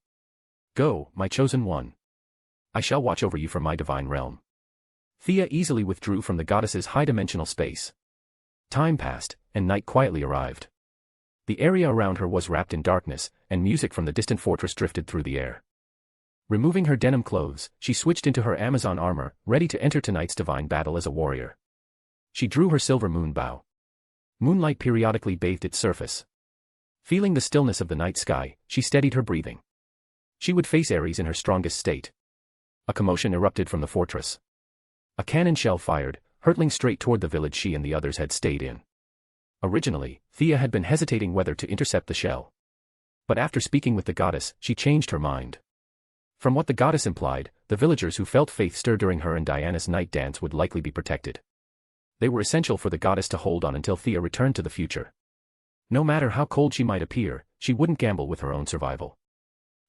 Go, my chosen one. I shall watch over you from my divine realm. Thea easily withdrew from the goddess's high-dimensional space. Time passed, and night quietly arrived. The area around her was wrapped in darkness, and music from the distant fortress drifted through the air. Removing her denim clothes, she switched into her Amazon armor, ready to enter tonight's divine battle as a warrior. She drew her silver moon bow. Moonlight periodically bathed its surface. Feeling the stillness of the night sky, she steadied her breathing. She would face Ares in her strongest state. A commotion erupted from the fortress. A cannon shell fired, hurtling straight toward the village she and the others had stayed in. Originally, Thea had been hesitating whether to intercept the shell. But after speaking with the goddess, she changed her mind. From what the goddess implied, the villagers who felt faith stir during her and Diana's night dance would likely be protected. They were essential for the goddess to hold on until Thea returned to the future. No matter how cold she might appear, she wouldn't gamble with her own survival.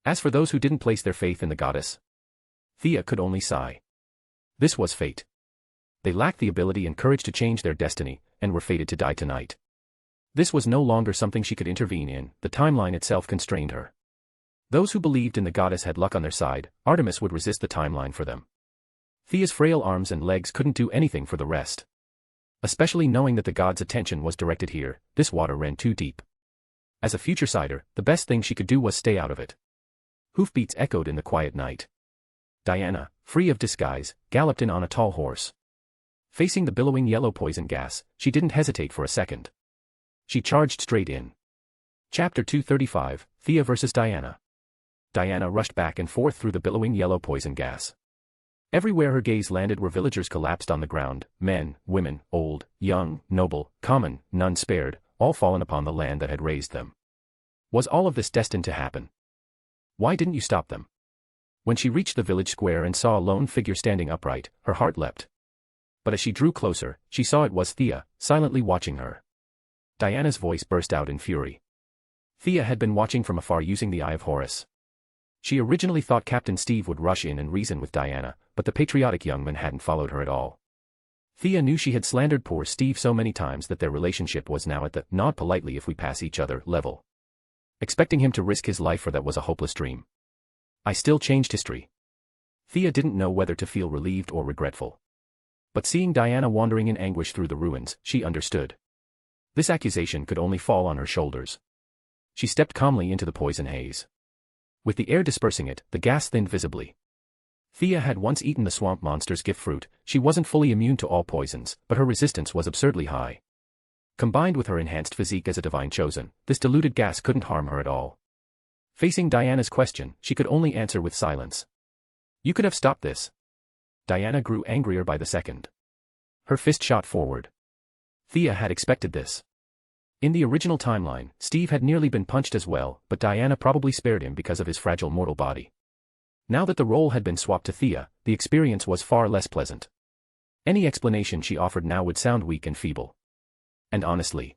As for those who didn't place their faith in the goddess, Thea could only sigh. This was fate. They lacked the ability and courage to change their destiny, and were fated to die tonight. This was no longer something she could intervene in, the timeline itself constrained her. Those who believed in the goddess had luck on their side, Artemis would resist the timeline for them. Thea's frail arms and legs couldn't do anything for the rest. Especially knowing that the god's attention was directed here, this water ran too deep. As a future sider, the best thing she could do was stay out of it. Hoofbeats echoed in the quiet night. Diana, free of disguise, galloped in on a tall horse. Facing the billowing yellow poison gas, she didn't hesitate for a second. She charged straight in. Chapter 235, Thea vs. Diana. Diana rushed back and forth through the billowing yellow poison gas. Everywhere her gaze landed were villagers collapsed on the ground, men, women, old, young, noble, common, none spared, all fallen upon the land that had raised them. Was all of this destined to happen? Why didn't you stop them? When she reached the village square and saw a lone figure standing upright, her heart leapt. But as she drew closer, she saw it was Thea, silently watching her. Diana's voice burst out in fury. Thea had been watching from afar using the Eye of Horus. She originally thought Captain Steve would rush in and reason with Diana, but the patriotic young man hadn't followed her at all. Thea knew she had slandered poor Steve so many times that their relationship was now at the "nod politely if we pass each other" level. Expecting him to risk his life for that was a hopeless dream. I still changed history. Thea didn't know whether to feel relieved or regretful. But seeing Diana wandering in anguish through the ruins, she understood. This accusation could only fall on her shoulders. She stepped calmly into the poison haze. With the air dispersing it, the gas thinned visibly. Thea had once eaten the swamp monster's gift fruit. She wasn't fully immune to all poisons, but her resistance was absurdly high. Combined with her enhanced physique as a divine chosen, this diluted gas couldn't harm her at all. Facing Diana's question, she could only answer with silence. You could have stopped this. Diana grew angrier by the second. Her fist shot forward. Thea had expected this. In the original timeline, Steve had nearly been punched as well, but Diana probably spared him because of his fragile mortal body. Now that the role had been swapped to Thea, the experience was far less pleasant. Any explanation she offered now would sound weak and feeble. And honestly,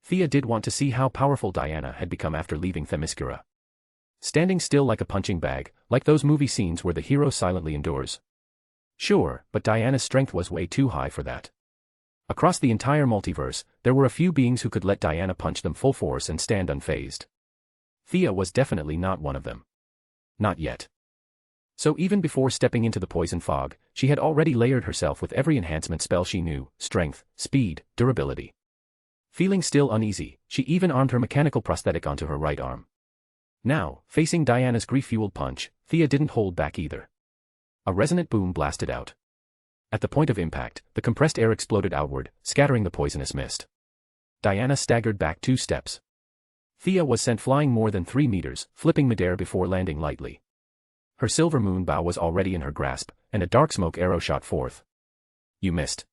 Thea did want to see how powerful Diana had become after leaving Themyscira. Standing still like a punching bag, like those movie scenes where the hero silently endures. Sure, but Diana's strength was way too high for that. Across the entire multiverse, there were a few beings who could let Diana punch them full force and stand unfazed. Thea was definitely not one of them. Not yet. So even before stepping into the poison fog, she had already layered herself with every enhancement spell she knew: strength, speed, durability. Feeling still uneasy, she even armed her mechanical prosthetic onto her right arm. Now, facing Diana's grief-fueled punch, Thea didn't hold back either. A resonant boom blasted out. At the point of impact, the compressed air exploded outward, scattering the poisonous mist. Diana staggered back 2 steps. Thea was sent flying more than 3 meters, flipping midair before landing lightly. Her silver moon bow was already in her grasp, and a dark smoke arrow shot forth. You missed.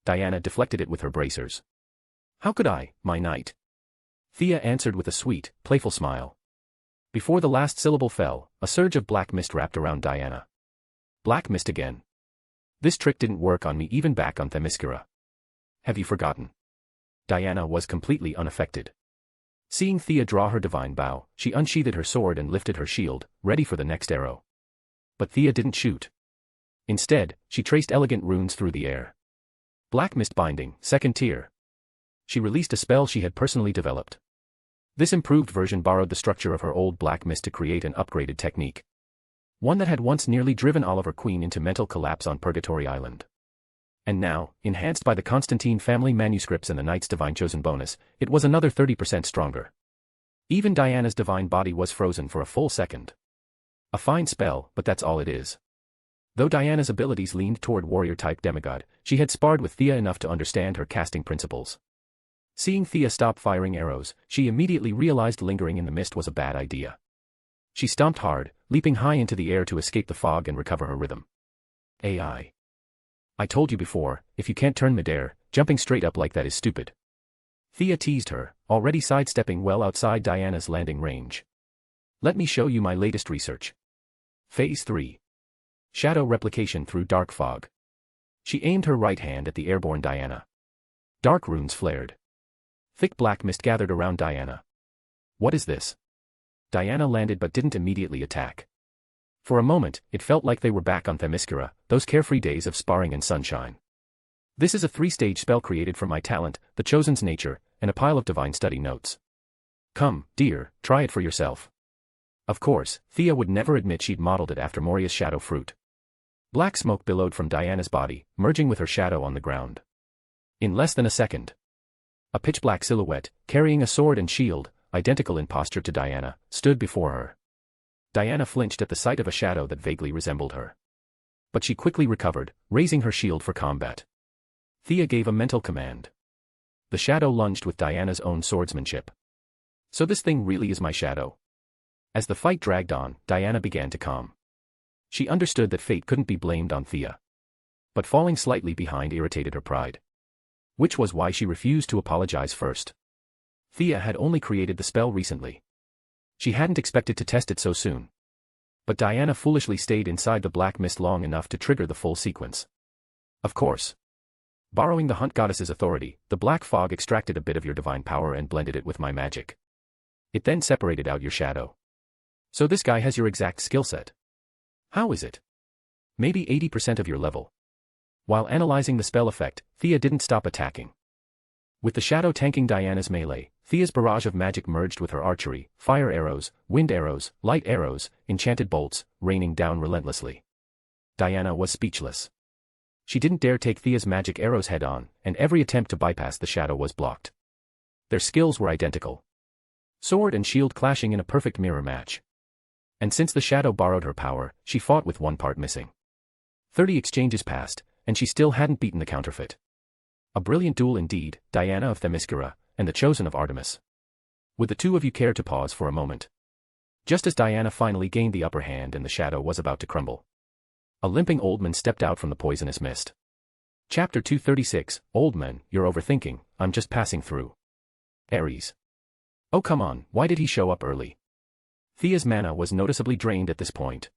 Diana deflected it with her bracers. How could I, my knight? Thea answered with a sweet, playful smile. Before the last syllable fell, a surge of black mist wrapped around Diana. Black mist again. This trick didn't work on me even back on Themyscira. Have you forgotten? Diana was completely unaffected. Seeing Thea draw her divine bow, she unsheathed her sword and lifted her shield, ready for the next arrow. But Thea didn't shoot. Instead, she traced elegant runes through the air. Black mist binding, 2nd tier. She released a spell she had personally developed. This improved version borrowed the structure of her old black mist to create an upgraded technique. One that had once nearly driven Oliver Queen into mental collapse on Purgatory Island. And now, enhanced by the Constantine family manuscripts and the Knight's Divine Chosen bonus, it was another 30% stronger. Even Diana's divine body was frozen for a full second. A fine spell, but that's all it is. Though Diana's abilities leaned toward warrior-type demigod, she had sparred with Thea enough to understand her casting principles. Seeing Thea stop firing arrows, she immediately realized lingering in the mist was a bad idea. She stomped hard, leaping high into the air to escape the fog and recover her rhythm. AI. I told you before, if you can't turn midair, jumping straight up like that is stupid. Thea teased her, already sidestepping well outside Diana's landing range. Let me show you my latest research. Phase 3. Shadow replication through dark fog. She aimed her right hand at the airborne Diana. Dark runes flared. Thick black mist gathered around Diana. What is this? Diana landed but didn't immediately attack. For a moment, it felt like they were back on Themyscira, those carefree days of sparring and sunshine. This is a 3-stage spell created from my talent, the Chosen's nature, and a pile of divine study notes. Come, dear, try it for yourself. Of course, Thea would never admit she'd modeled it after Moria's shadow fruit. Black smoke billowed from Diana's body, merging with her shadow on the ground. In less than a second, a pitch-black silhouette, carrying a sword and shield, identical in posture to Diana, stood before her. Diana flinched at the sight of a shadow that vaguely resembled her. But she quickly recovered, raising her shield for combat. Thea gave a mental command. The shadow lunged with Diana's own swordsmanship. So this thing really is my shadow. As the fight dragged on, Diana began to calm. She understood that fate couldn't be blamed on Thea. But falling slightly behind irritated her pride. Which was why she refused to apologize first. Thea had only created the spell recently. She hadn't expected to test it so soon. But Diana foolishly stayed inside the black mist long enough to trigger the full sequence. Of course. Borrowing the hunt goddess's authority, the black fog extracted a bit of your divine power and blended it with my magic. It then separated out your shadow. So this guy has your exact skill set. How is it? Maybe 80% of your level. While analyzing the spell effect, Thea didn't stop attacking. With the shadow tanking Diana's melee, Thea's barrage of magic merged with her archery, fire arrows, wind arrows, light arrows, enchanted bolts, raining down relentlessly. Diana was speechless. She didn't dare take Thea's magic arrows head-on, and every attempt to bypass the shadow was blocked. Their skills were identical. Sword and shield clashing in a perfect mirror match. And since the shadow borrowed her power, she fought with one part missing. 30 exchanges passed, and she still hadn't beaten the counterfeit. A brilliant duel indeed, Diana of Themyscira, and the Chosen of Artemis. Would the two of you care to pause for a moment? Just as Diana finally gained the upper hand and the shadow was about to crumble, a limping old man stepped out from the poisonous mist. Chapter 236, Old Man, you're overthinking, I'm just passing through. Ares. Oh come on, why did he show up early? Thea's mana was noticeably drained at this point.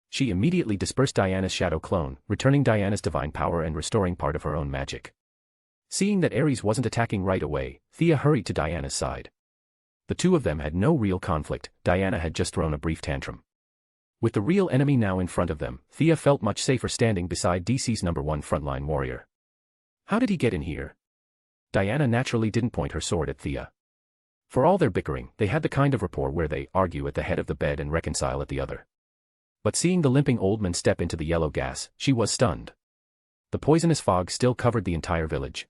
She immediately dispersed Diana's shadow clone, returning Diana's divine power and restoring part of her own magic. Seeing that Ares wasn't attacking right away, Thea hurried to Diana's side. The two of them had no real conflict, Diana had just thrown a brief tantrum. With the real enemy now in front of them, Thea felt much safer standing beside DC's #1 frontline warrior. How did he get in here? Diana naturally didn't point her sword at Thea. For all their bickering, they had the kind of rapport where they argue at the head of the bed and reconcile at the other. But seeing the limping old man step into the yellow gas, she was stunned. The poisonous fog still covered the entire village.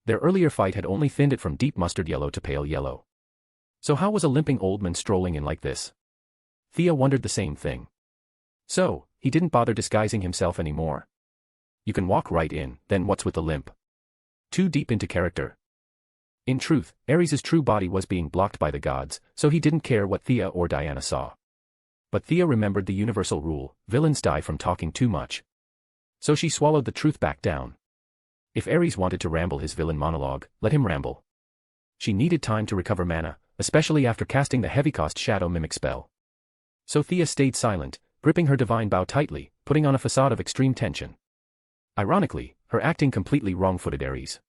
Their earlier fight had only thinned it from deep mustard yellow to pale yellow. So how was a limping old man strolling in like this? Thea wondered the same thing. So, he didn't bother disguising himself anymore. You can walk right in, then what's with the limp? Too deep into character. In truth, Ares' true body was being blocked by the gods, so he didn't care what Thea or Diana saw. But Thea remembered the universal rule, villains die from talking too much. So she swallowed the truth back down. If Ares wanted to ramble his villain monologue, let him ramble. She needed time to recover mana, especially after casting the heavy-cost shadow mimic spell. So Thea stayed silent, gripping her divine bow tightly, putting on a facade of extreme tension. Ironically, her acting completely wrong-footed Ares.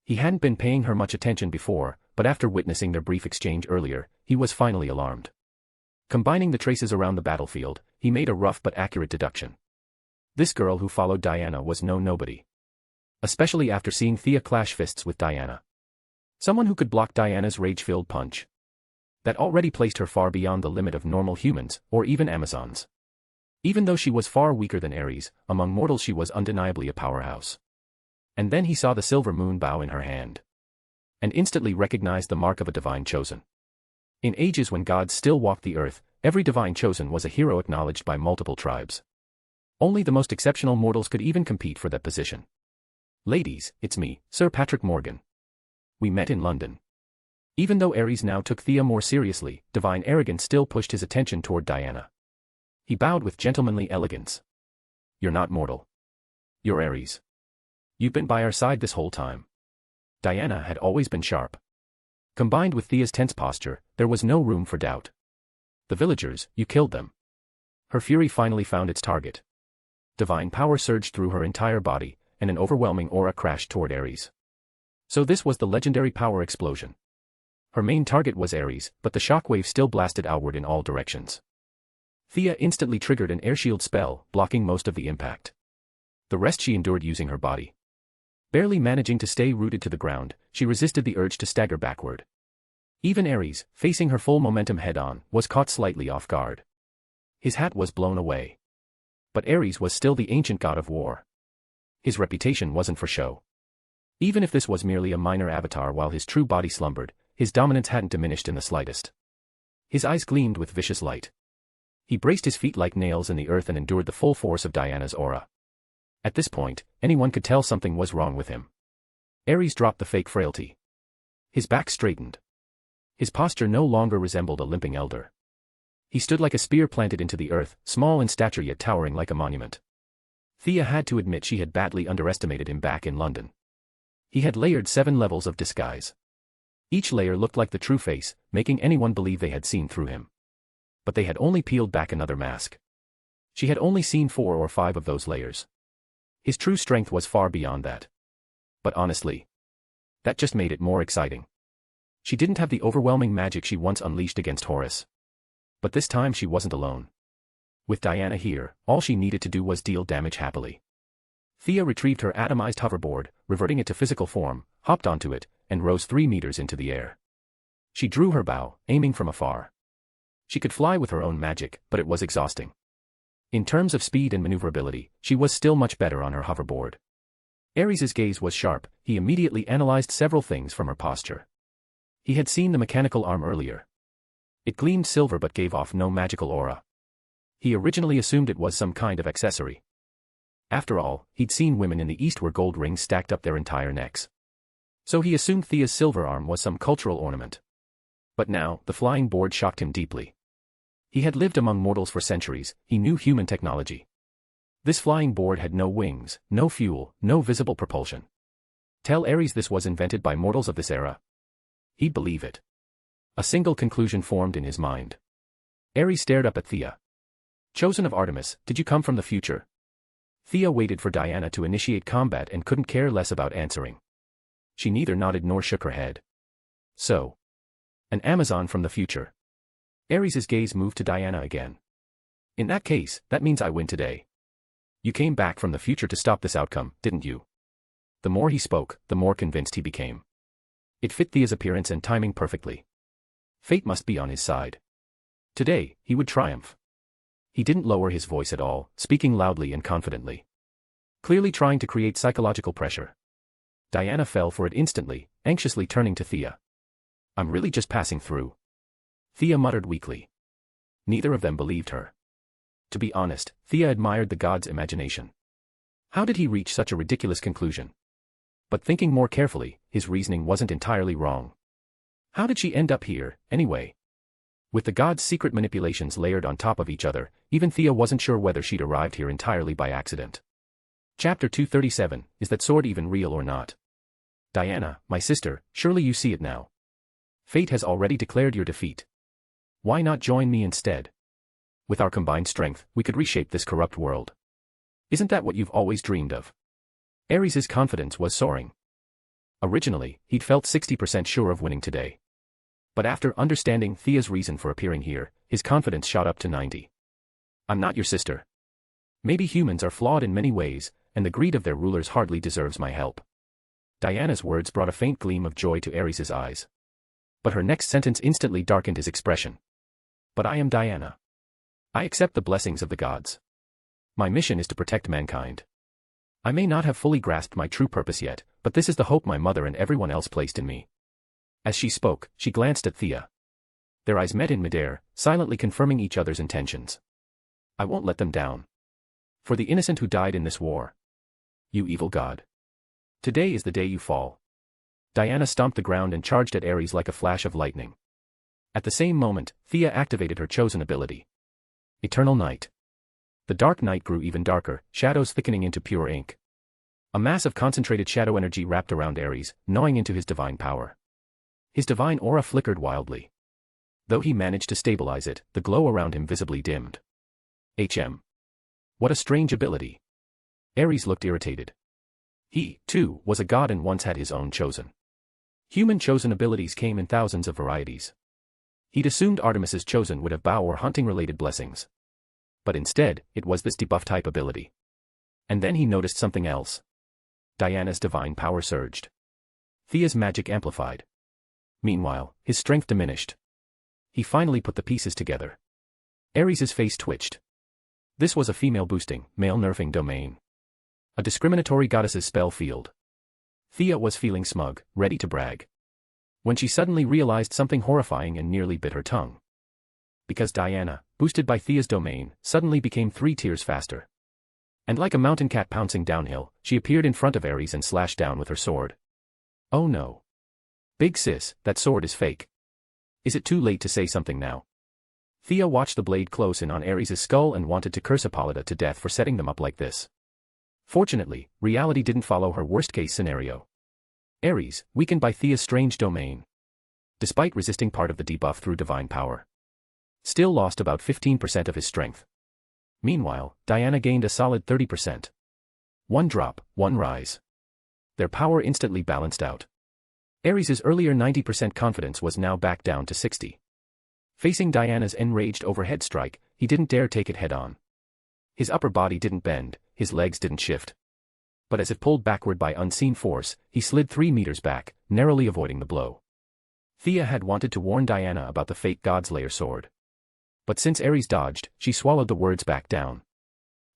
He hadn't been paying her much attention before, but after witnessing their brief exchange earlier, he was finally alarmed. Combining the traces around the battlefield, he made a rough but accurate deduction. This girl who followed Diana was no nobody. Especially after seeing Thea clash fists with Diana. Someone who could block Diana's rage-filled punch. That already placed her far beyond the limit of normal humans, or even Amazons. Even though she was far weaker than Ares, among mortals she was undeniably a powerhouse. And then he saw the silver moon bow in her hand. And instantly recognized the mark of a divine chosen. In ages when gods still walked the earth, every divine chosen was a hero acknowledged by multiple tribes. Only the most exceptional mortals could even compete for that position. Ladies, it's me, Sir Patrick Morgan. We met in London. Even though Ares now took Thea more seriously, divine arrogance still pushed his attention toward Diana. He bowed with gentlemanly elegance. You're not mortal. You're Ares. You've been by our side this whole time. Diana had always been sharp. Combined with Thea's tense posture, there was no room for doubt. The villagers, you killed them. Her fury finally found its target. Divine power surged through her entire body, and an overwhelming aura crashed toward Ares. So this was the legendary power explosion. Her main target was Ares, but the shockwave still blasted outward in all directions. Thea instantly triggered an airshield spell, blocking most of the impact. The rest she endured using her body. Barely managing to stay rooted to the ground, she resisted the urge to stagger backward. Even Ares, facing her full momentum head-on, was caught slightly off guard. His hat was blown away. But Ares was still the ancient god of war. His reputation wasn't for show. Even if this was merely a minor avatar while his true body slumbered, his dominance hadn't diminished in the slightest. His eyes gleamed with vicious light. He braced his feet like nails in the earth and endured the full force of Diana's aura. At this point, anyone could tell something was wrong with him. Ares dropped the fake frailty. His back straightened. His posture no longer resembled a limping elder. He stood like a spear planted into the earth, small in stature yet towering like a monument. Thea had to admit she had badly underestimated him back in London. He had layered 7 levels of disguise. Each layer looked like the true face, making anyone believe they had seen through him. But they had only peeled back another mask. She had only seen 4 or 5 of those layers. His true strength was far beyond that. But honestly, that just made it more exciting. She didn't have the overwhelming magic she once unleashed against Horus. But this time she wasn't alone. With Diana here, all she needed to do was deal damage happily. Thea retrieved her atomized hoverboard, reverting it to physical form, hopped onto it, and rose 3 meters into the air. She drew her bow, aiming from afar. She could fly with her own magic, but it was exhausting. In terms of speed and maneuverability, she was still much better on her hoverboard. Ares's gaze was sharp. He immediately analyzed several things from her posture. He had seen the mechanical arm earlier. It gleamed silver but gave off no magical aura. He originally assumed it was some kind of accessory. After all, he'd seen women in the East wear gold rings stacked up their entire necks. So he assumed Thea's silver arm was some cultural ornament. But now, the flying board shocked him deeply. He had lived among mortals for centuries, he knew human technology. This flying board had no wings, no fuel, no visible propulsion. Tell Ares this was invented by mortals of this era. He'd believe it. A single conclusion formed in his mind. Ares stared up at Thea. Chosen of Artemis, did you come from the future? Thea waited for Diana to initiate combat and couldn't care less about answering. She neither nodded nor shook her head. So. An Amazon from the future. Ares's gaze moved to Diana again. In that case, that means I win today. You came back from the future to stop this outcome, didn't you? The more he spoke, the more convinced he became. It fit Thea's appearance and timing perfectly. Fate must be on his side. Today, he would triumph. He didn't lower his voice at all, speaking loudly and confidently. Clearly trying to create psychological pressure. Diana fell for it instantly, anxiously turning to Thea. I'm really just passing through. Thea muttered weakly. Neither of them believed her. To be honest, Thea admired the god's imagination. How did he reach such a ridiculous conclusion? But thinking more carefully, his reasoning wasn't entirely wrong. How did she end up here, anyway? With the god's secret manipulations layered on top of each other, even Thea wasn't sure whether she'd arrived here entirely by accident. Chapter 237, is that sword even real or not? Diana, my sister, surely you see it now. Fate has already declared your defeat. Why not join me instead? With our combined strength, we could reshape this corrupt world. Isn't that what you've always dreamed of? Ares's confidence was soaring. Originally, he'd felt 60% sure of winning today. But after understanding Thea's reason for appearing here, his confidence shot up to 90. I'm not your sister. Maybe humans are flawed in many ways, and the greed of their rulers hardly deserves my help. Diana's words brought a faint gleam of joy to Ares's eyes. But her next sentence instantly darkened his expression. But I am Diana. I accept the blessings of the gods. My mission is to protect mankind. I may not have fully grasped my true purpose yet, but this is the hope my mother and everyone else placed in me. As she spoke, she glanced at Thea. Their eyes met in midair, silently confirming each other's intentions. I won't let them down. For the innocent who died in this war. You evil god. Today is the day you fall. Diana stomped the ground and charged at Ares like a flash of lightning. At the same moment, Thea activated her chosen ability. Eternal Night. The dark night grew even darker, shadows thickening into pure ink. A mass of concentrated shadow energy wrapped around Ares, gnawing into his divine power. His divine aura flickered wildly. Though he managed to stabilize it, the glow around him visibly dimmed. What a strange ability. Ares looked irritated. He, too, was a god and once had his own chosen. Human chosen abilities came in thousands of varieties. He'd assumed Artemis's chosen would have bow or hunting-related blessings. But instead, it was this debuff type ability. And then he noticed something else. Diana's divine power surged. Thea's magic amplified. Meanwhile, his strength diminished. He finally put the pieces together. Ares's face twitched. This was a female boosting, male nerfing domain. A discriminatory goddess's spell field. Thea was feeling smug, ready to brag. When she suddenly realized something horrifying and nearly bit her tongue. Because Diana, boosted by Thea's domain, suddenly became 3 tiers faster. And like a mountain cat pouncing downhill, she appeared in front of Ares and slashed down with her sword. Oh no. Big sis, that sword is fake. Is it too late to say something now? Thea watched the blade close in on Ares' skull and wanted to curse Hippolyta to death for setting them up like this. Fortunately, reality didn't follow her worst-case scenario. Ares, weakened by Thea's strange domain, despite resisting part of the debuff through divine power, still lost about 15% of his strength. Meanwhile, Diana gained a solid 30%. One drop, one rise. Their power instantly balanced out. Ares' earlier 90% confidence was now back down to 60. Facing Diana's enraged overhead strike, he didn't dare take it head-on. His upper body didn't bend, his legs didn't shift. But as if pulled backward by unseen force, he slid 3 meters back, narrowly avoiding the blow. Thea had wanted to warn Diana about the fake God's Lair sword. But since Ares dodged, she swallowed the words back down.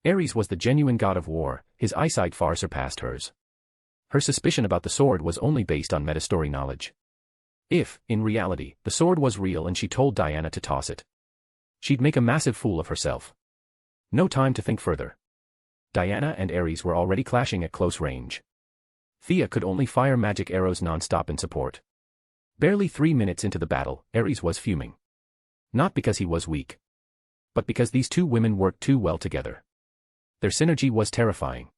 Ares was the genuine god of war, his eyesight far surpassed hers. Her suspicion about the sword was only based on metastory knowledge. If, in reality, the sword was real and she told Diana to toss it, she'd make a massive fool of herself. No time to think further. Diana and Ares were already clashing at close range. Thea could only fire magic arrows non-stop in support. Barely 3 minutes into the battle, Ares was fuming. Not because he was weak, but because these two women worked too well together. Their synergy was terrifying.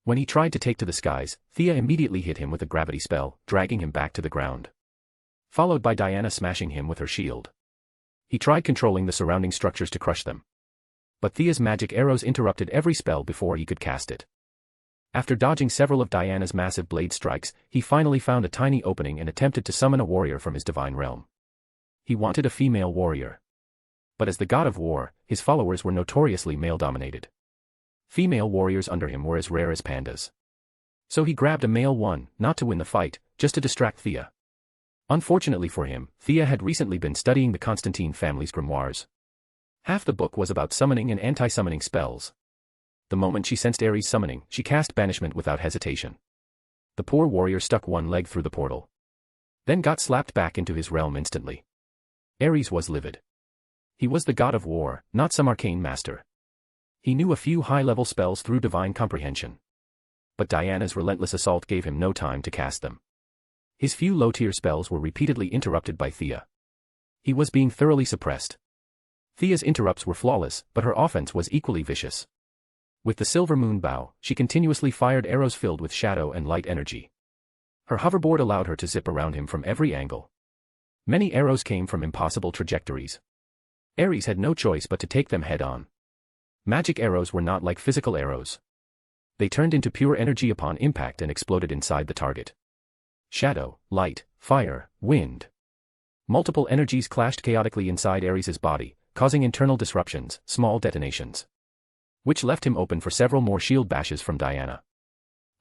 When he tried to take to the skies, Thea immediately hit him with a gravity spell, dragging him back to the ground, followed by Diana smashing him with her shield. He tried controlling the surrounding structures to crush them, but Thea's magic arrows interrupted every spell before he could cast it. After dodging several of Diana's massive blade strikes, he finally found a tiny opening and attempted to summon a warrior from his divine realm. He wanted a female warrior. But as the god of war, his followers were notoriously male-dominated. Female warriors under him were as rare as pandas. So he grabbed a male one, not to win the fight, just to distract Thea. Unfortunately for him, Thea had recently been studying the Constantine family's grimoires. Half the book was about summoning and anti-summoning spells. The moment she sensed Ares summoning, she cast banishment without hesitation. The poor warrior stuck one leg through the portal, then got slapped back into his realm instantly. Ares was livid. He was the god of war, not some arcane master. He knew a few high-level spells through divine comprehension. But Diana's relentless assault gave him no time to cast them. His few low-tier spells were repeatedly interrupted by Thea. He was being thoroughly suppressed. Thea's interrupts were flawless, but her offense was equally vicious. With the silver moon bow, she continuously fired arrows filled with shadow and light energy. Her hoverboard allowed her to zip around him from every angle. Many arrows came from impossible trajectories. Ares had no choice but to take them head-on. Magic arrows were not like physical arrows. They turned into pure energy upon impact and exploded inside the target. Shadow, light, fire, wind. Multiple energies clashed chaotically inside Ares' body, causing internal disruptions, small detonations, which left him open for several more shield bashes from Diana.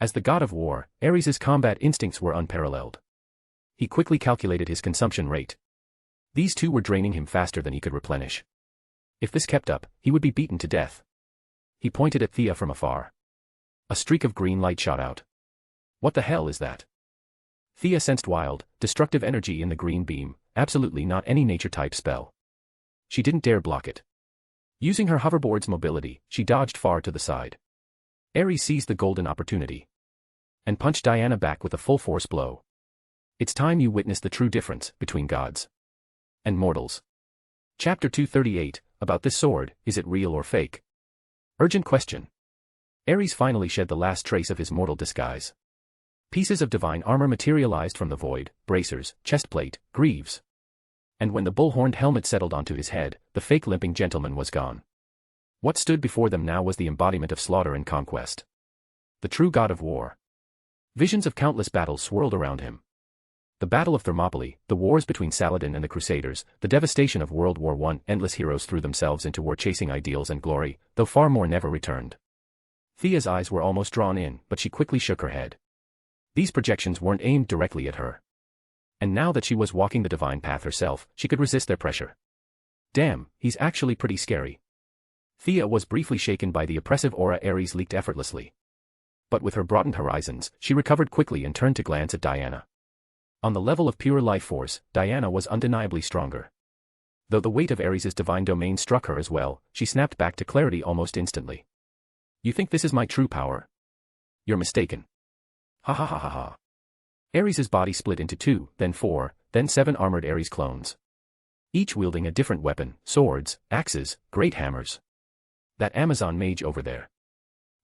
As the god of war, Ares' combat instincts were unparalleled. He quickly calculated his consumption rate. These two were draining him faster than he could replenish. If this kept up, he would be beaten to death. He pointed at Thea from afar. A streak of green light shot out. What the hell is that? Thea sensed wild, destructive energy in the green beam, absolutely not any nature-type spell. She didn't dare block it. Using her hoverboard's mobility, she dodged far to the side. Ares seized the golden opportunity and punched Diana back with a full-force blow. It's time you witnessed the true difference between gods and mortals. Chapter 238, about this sword, is it real or fake? Urgent question. Ares finally shed the last trace of his mortal disguise. Pieces of divine armor materialized from the void, bracers, chestplate, greaves. And when the bull-horned helmet settled onto his head, the fake limping gentleman was gone. What stood before them now was the embodiment of slaughter and conquest. The true god of war. Visions of countless battles swirled around him. The Battle of Thermopylae, the wars between Saladin and the Crusaders, the devastation of World War I. Endless heroes threw themselves into war chasing ideals and glory, though far more never returned. Thea's eyes were almost drawn in, but she quickly shook her head. These projections weren't aimed directly at her. And now that she was walking the divine path herself, she could resist their pressure. Damn, he's actually pretty scary. Thea was briefly shaken by the oppressive aura Ares leaked effortlessly. But with her broadened horizons, she recovered quickly and turned to glance at Diana. On the level of pure life force, Diana was undeniably stronger. Though the weight of Ares' divine domain struck her as well, she snapped back to clarity almost instantly. You think this is my true power? You're mistaken. Ha ha ha ha ha. Ares' body split into 2, then 4, then 7 armored Ares clones. each wielding a different weapon: swords, axes, great hammers. That Amazon mage over there.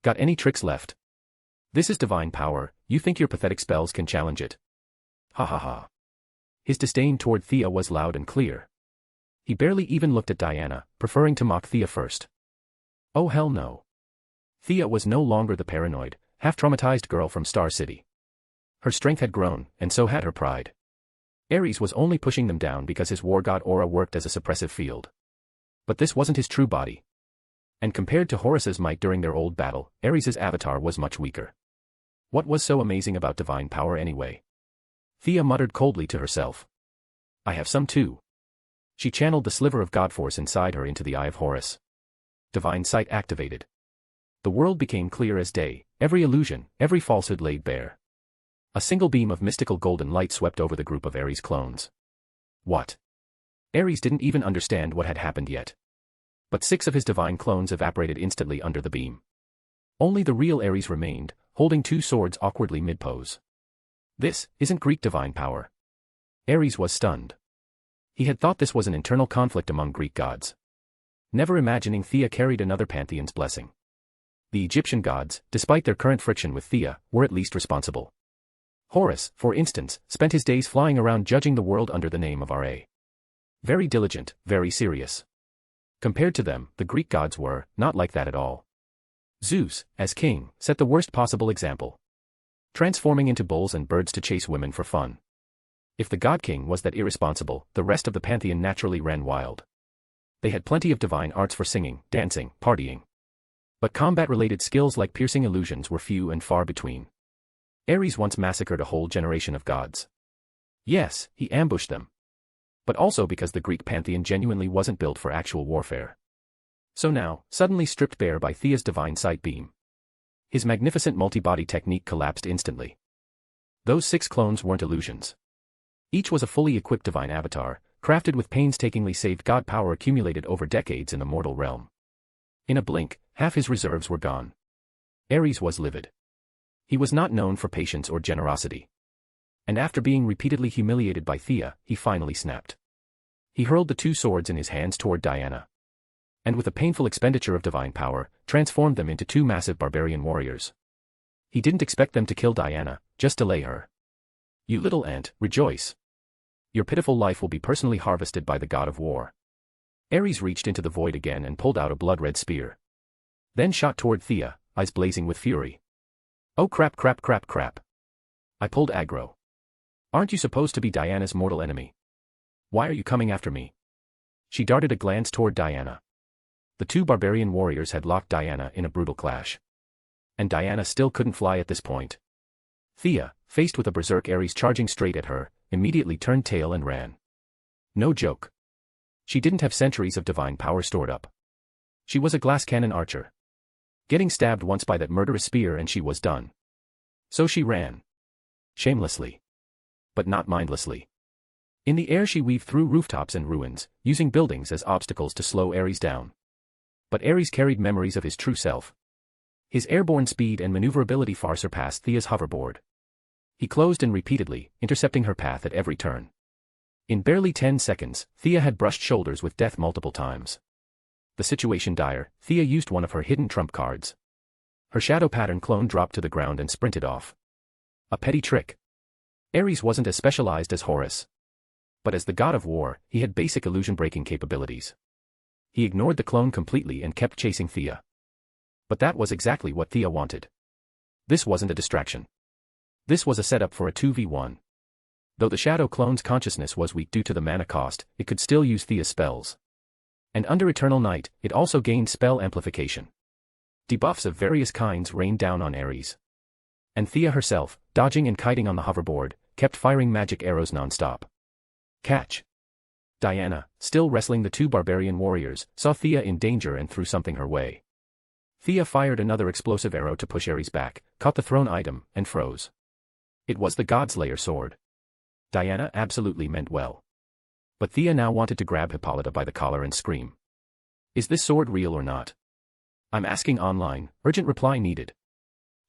Got any tricks left? This is divine power, you think your pathetic spells can challenge it? Ha ha ha. His disdain toward Thea was loud and clear. He barely even looked at Diana, preferring to mock Thea first. Oh hell no. Thea was no longer the paranoid, half-traumatized girl from Star City. Her strength had grown, and so had her pride. Ares was only pushing them down because his war god aura worked as a suppressive field. But this wasn't his true body. And compared to Horus's might during their old battle, Ares' avatar was much weaker. What was so amazing about divine power anyway? Thea muttered coldly to herself. I have some too. She channeled the sliver of god force inside her into the eye of Horus. Divine sight activated. The world became clear as day, every illusion, every falsehood laid bare. A single beam of mystical golden light swept over the group of Ares clones. What? Ares didn't even understand what had happened yet. But 6 of his divine clones evaporated instantly under the beam. Only the real Ares remained, holding 2 swords awkwardly mid-pose. This isn't Greek divine power. Ares was stunned. He had thought this was an internal conflict among Greek gods. Never imagining Thea carried another pantheon's blessing. The Egyptian gods, despite their current friction with Thea, were at least responsible. Horus, for instance, spent his days flying around judging the world under the name of Ra. Very diligent, very serious. Compared to them, the Greek gods were not like that at all. Zeus, as king, set the worst possible example. Transforming into bulls and birds to chase women for fun. If the god king was that irresponsible, the rest of the pantheon naturally ran wild. They had plenty of divine arts for singing, dancing, partying. But combat-related skills like piercing illusions were few and far between. Ares once massacred a whole generation of gods. Yes, he ambushed them. But also because the Greek pantheon genuinely wasn't built for actual warfare. So now, suddenly stripped bare by Thea's divine sight beam. His magnificent multi-body technique collapsed instantly. Those 6 clones weren't illusions. Each was a fully equipped divine avatar, crafted with painstakingly saved god power accumulated over decades in the mortal realm. In a blink, half his reserves were gone. Ares was livid. He was not known for patience or generosity. And after being repeatedly humiliated by Thea, he finally snapped. He hurled the 2 swords in his hands toward Diana. And with a painful expenditure of divine power, transformed them into 2 massive barbarian warriors. He didn't expect them to kill Diana, just delay her. You little ant, rejoice. Your pitiful life will be personally harvested by the god of war. Ares reached into the void again and pulled out a blood-red spear. Then shot toward Thea, eyes blazing with fury. Oh crap crap crap crap. I pulled aggro. Aren't you supposed to be Diana's mortal enemy? Why are you coming after me? She darted a glance toward Diana. The 2 barbarian warriors had locked Diana in a brutal clash. And Diana still couldn't fly at this point. Thea, faced with a berserk Ares charging straight at her, immediately turned tail and ran. No joke. She didn't have centuries of divine power stored up. She was a glass cannon archer. Getting stabbed once by that murderous spear and she was done. So she ran. Shamelessly. But not mindlessly. In the air she weaved through rooftops and ruins, using buildings as obstacles to slow Ares down. But Ares carried memories of his true self. His airborne speed and maneuverability far surpassed Thea's hoverboard. He closed in repeatedly, intercepting her path at every turn. In barely 10 seconds, Thea had brushed shoulders with death multiple times. The situation dire, Thea used one of her hidden trump cards. Her shadow pattern clone dropped to the ground and sprinted off. A petty trick. Ares wasn't as specialized as Horus. But as the god of war, he had basic illusion-breaking capabilities. He ignored the clone completely and kept chasing Thea. But that was exactly what Thea wanted. This wasn't a distraction. This was a setup for a 2v1. Though the shadow clone's consciousness was weak due to the mana cost, it could still use Thea's spells. And under Eternal Night, it also gained spell amplification. Debuffs of various kinds rained down on Ares. And Thea herself, dodging and kiting on the hoverboard, kept firing magic arrows non-stop. Catch. Diana, still wrestling the 2 barbarian warriors, saw Thea in danger and threw something her way. Thea fired another explosive arrow to push Ares back, caught the thrown item, and froze. It was the Godslayer sword. Diana absolutely meant well. But Thea now wanted to grab Hippolyta by the collar and scream. Is this sword real or not? I'm asking online, urgent reply needed.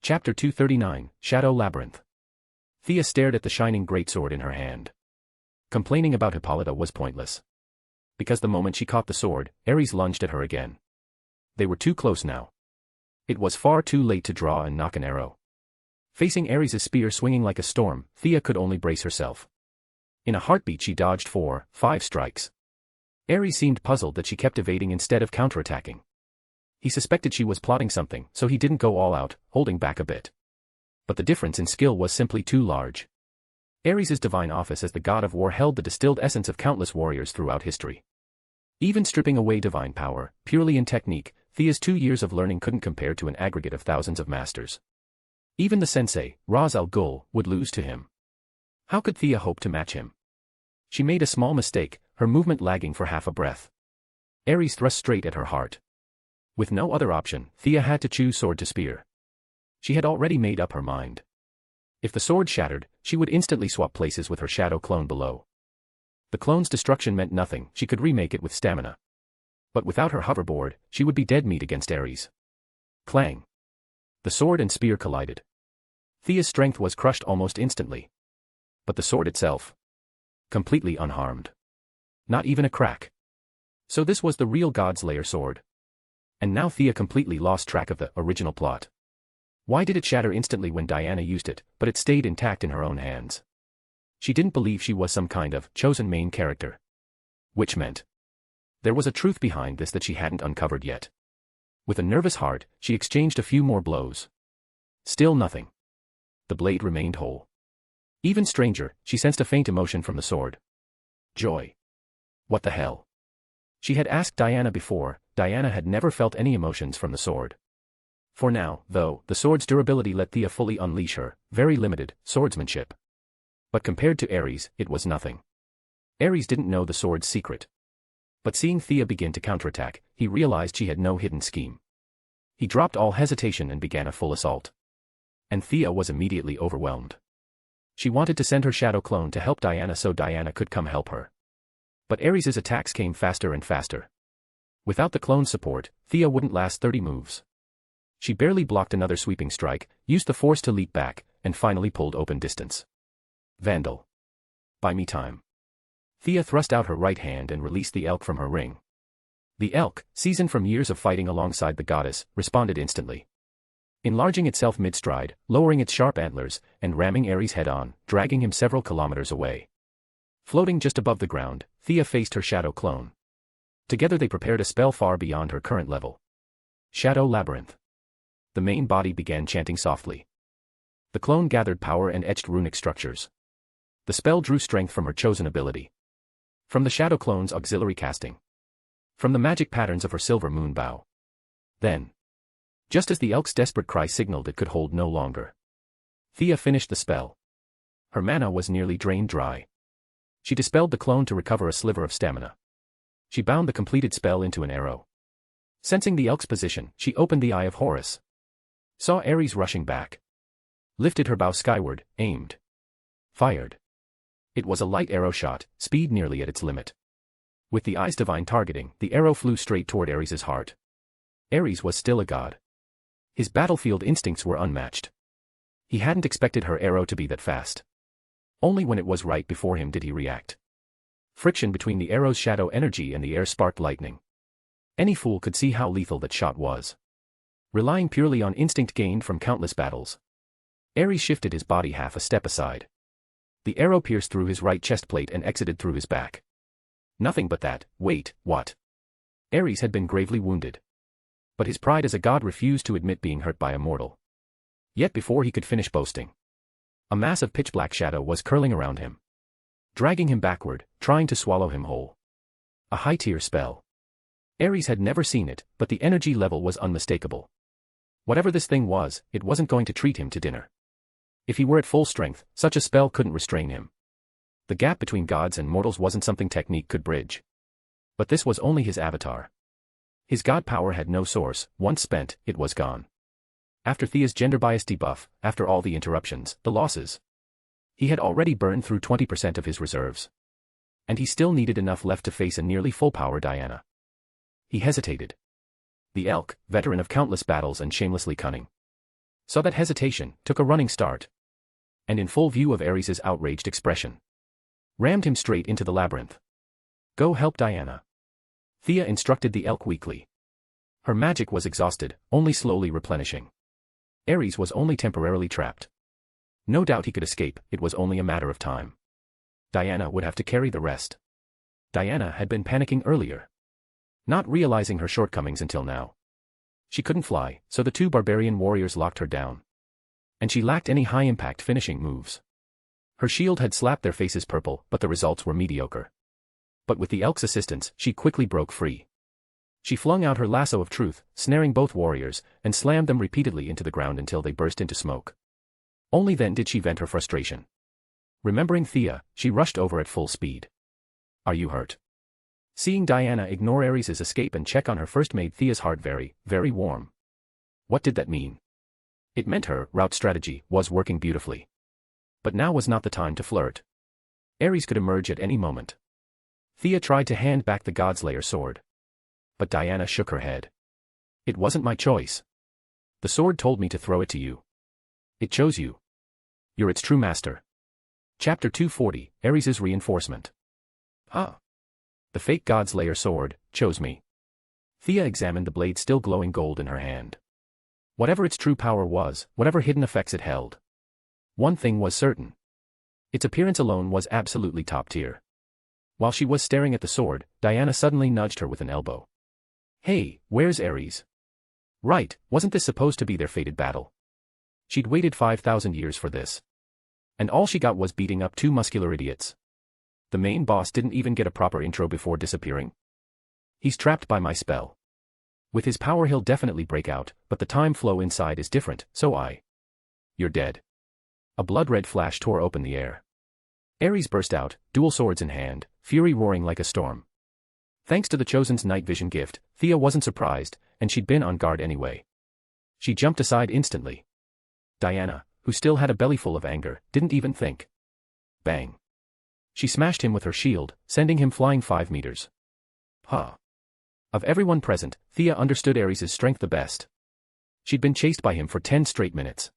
Chapter 239, Shadow Labyrinth. Thea stared at the shining greatsword in her hand. Complaining about Hippolyta was pointless. because the moment she caught the sword, Ares lunged at her again. They were too close now. It was far too late to draw and knock an arrow. Facing Ares' spear swinging like a storm, Thea could only brace herself. In a heartbeat she dodged 4-5 strikes. Ares seemed puzzled that she kept evading instead of counterattacking. He suspected she was plotting something, so he didn't go all out, holding back a bit. But the difference in skill was simply too large. Ares' divine office as the god of war held the distilled essence of countless warriors throughout history. Even stripping away divine power, purely in technique, Thea's 2 years of learning couldn't compare to an aggregate of thousands of masters. Even the sensei, Raz al Ghul, would lose to him. How could Thea hope to match him? She made a small mistake, her movement lagging for half a breath. Ares thrust straight at her heart. With no other option, Thea had to choose sword to spear. She had already made up her mind. If the sword shattered, she would instantly swap places with her shadow clone below. The clone's destruction meant nothing, she could remake it with stamina. But without her hoverboard, she would be dead meat against Ares. Clang. The sword and spear collided. Thea's strength was crushed almost instantly. But the sword itself? Completely unharmed. Not even a crack. So this was the real God's Lair sword. And now Thea completely lost track of the original plot. Why did it shatter instantly when Diana used it, but it stayed intact in her own hands? She didn't believe she was some kind of chosen main character. Which meant there was a truth behind this that she hadn't uncovered yet. With a nervous heart, she exchanged a few more blows. Still nothing. The blade remained whole. Even stranger, she sensed a faint emotion from the sword. Joy. What the hell? She had asked Diana before, Diana had never felt any emotions from the sword. For now, though, the sword's durability let Thea fully unleash her very limited swordsmanship. But compared to Ares, it was nothing. Ares didn't know the sword's secret. But seeing Thea begin to counterattack, he realized she had no hidden scheme. He dropped all hesitation and began a full assault. And Thea was immediately overwhelmed. She wanted to send her shadow clone to help Diana so Diana could come help her. But Ares' attacks came faster and faster. Without the clone's support, Thea wouldn't last 30 moves. She barely blocked another sweeping strike, used the force to leap back, and finally pulled open distance. Vandal. Buy me time. Thea thrust out her right hand and released the elk from her ring. The elk, seasoned from years of fighting alongside the goddess, responded instantly. Enlarging itself mid-stride, lowering its sharp antlers, and ramming Ares head-on, dragging him several kilometers away. Floating just above the ground, Thea faced her shadow clone. Together they prepared a spell far beyond her current level. Shadow Labyrinth. The main body began chanting softly. The clone gathered power and etched runic structures. The spell drew strength from her chosen ability. From the shadow clone's auxiliary casting. From the magic patterns of her silver moon bow. Then, just as the elk's desperate cry signaled it could hold no longer, Thea finished the spell. Her mana was nearly drained dry. She dispelled the clone to recover a sliver of stamina. She bound the completed spell into an arrow. Sensing the elk's position, she opened the Eye of Horus. Saw Ares rushing back. Lifted her bow skyward, aimed. Fired. It was a light arrow shot, speed nearly at its limit. With the eye's divine targeting, the arrow flew straight toward Ares' heart. Ares was still a god. His battlefield instincts were unmatched. He hadn't expected her arrow to be that fast. Only when it was right before him did he react. Friction between the arrow's shadow energy and the air sparked lightning. Any fool could see how lethal that shot was. Relying purely on instinct gained from countless battles, Ares shifted his body half a step aside. The arrow pierced through his right chest plate and exited through his back. Nothing but that. Wait, what? Ares had been gravely wounded. But his pride as a god refused to admit being hurt by a mortal. Yet before he could finish boasting, a mass of pitch-black shadow was curling around him, dragging him backward, trying to swallow him whole. A high-tier spell. Ares had never seen it, but the energy level was unmistakable. Whatever this thing was, it wasn't going to treat him to dinner. If he were at full strength, such a spell couldn't restrain him. The gap between gods and mortals wasn't something technique could bridge. But this was only his avatar. His god power had no source, once spent, it was gone. After Thea's gender bias debuff, after all the interruptions, the losses, he had already burned through 20% of his reserves. And he still needed enough left to face a nearly full-power Diana. He hesitated. The elk, veteran of countless battles and shamelessly cunning, saw that hesitation, took a running start, and in full view of Ares' outraged expression, rammed him straight into the labyrinth. Go help Diana. Thea instructed the elk weakly. Her magic was exhausted, only slowly replenishing. Ares was only temporarily trapped. No doubt he could escape, it was only a matter of time. Diana would have to carry the rest. Diana had been panicking earlier, not realizing her shortcomings until now. She couldn't fly, so the two barbarian warriors locked her down. And she lacked any high-impact finishing moves. Her shield had slapped their faces purple, but the results were mediocre. But with the elk's assistance, she quickly broke free. She flung out her lasso of truth, snaring both warriors, and slammed them repeatedly into the ground until they burst into smoke. Only then did she vent her frustration. Remembering Thea, she rushed over at full speed. "Are you hurt?" Seeing Diana ignore Ares' escape and check on her first made Thea's heart very, very warm. What did that mean? It meant her route strategy was working beautifully. But now was not the time to flirt. Ares could emerge at any moment. Thea tried to hand back the Godslayer sword. But Diana shook her head. "It wasn't my choice. The sword told me to throw it to you. It chose you. You're its true master." Chapter 240, Ares' Reinforcement. "Ah. The fake Godslayer sword chose me." Thea examined the blade still glowing gold in her hand. Whatever its true power was, whatever hidden effects it held. One thing was certain. Its appearance alone was absolutely top tier. While she was staring at the sword, Diana suddenly nudged her with an elbow. "Hey, where's Ares?" Right, wasn't this supposed to be their fated battle? She'd waited 5,000 years for this. And all she got was beating up two muscular idiots. The main boss didn't even get a proper intro before disappearing. "He's trapped by my spell. With his power he'll definitely break out, but the time flow inside is different, so You're dead." A blood-red flash tore open the air. Ares burst out, dual swords in hand, fury roaring like a storm. Thanks to the Chosen's night vision gift, Thea wasn't surprised, and she'd been on guard anyway. She jumped aside instantly. Diana, who still had a bellyful of anger, didn't even think. Bang. She smashed him with her shield, sending him flying 5 meters. Huh. Of everyone present, Thea understood Ares' strength the best. She'd been chased by him for 10 straight minutes.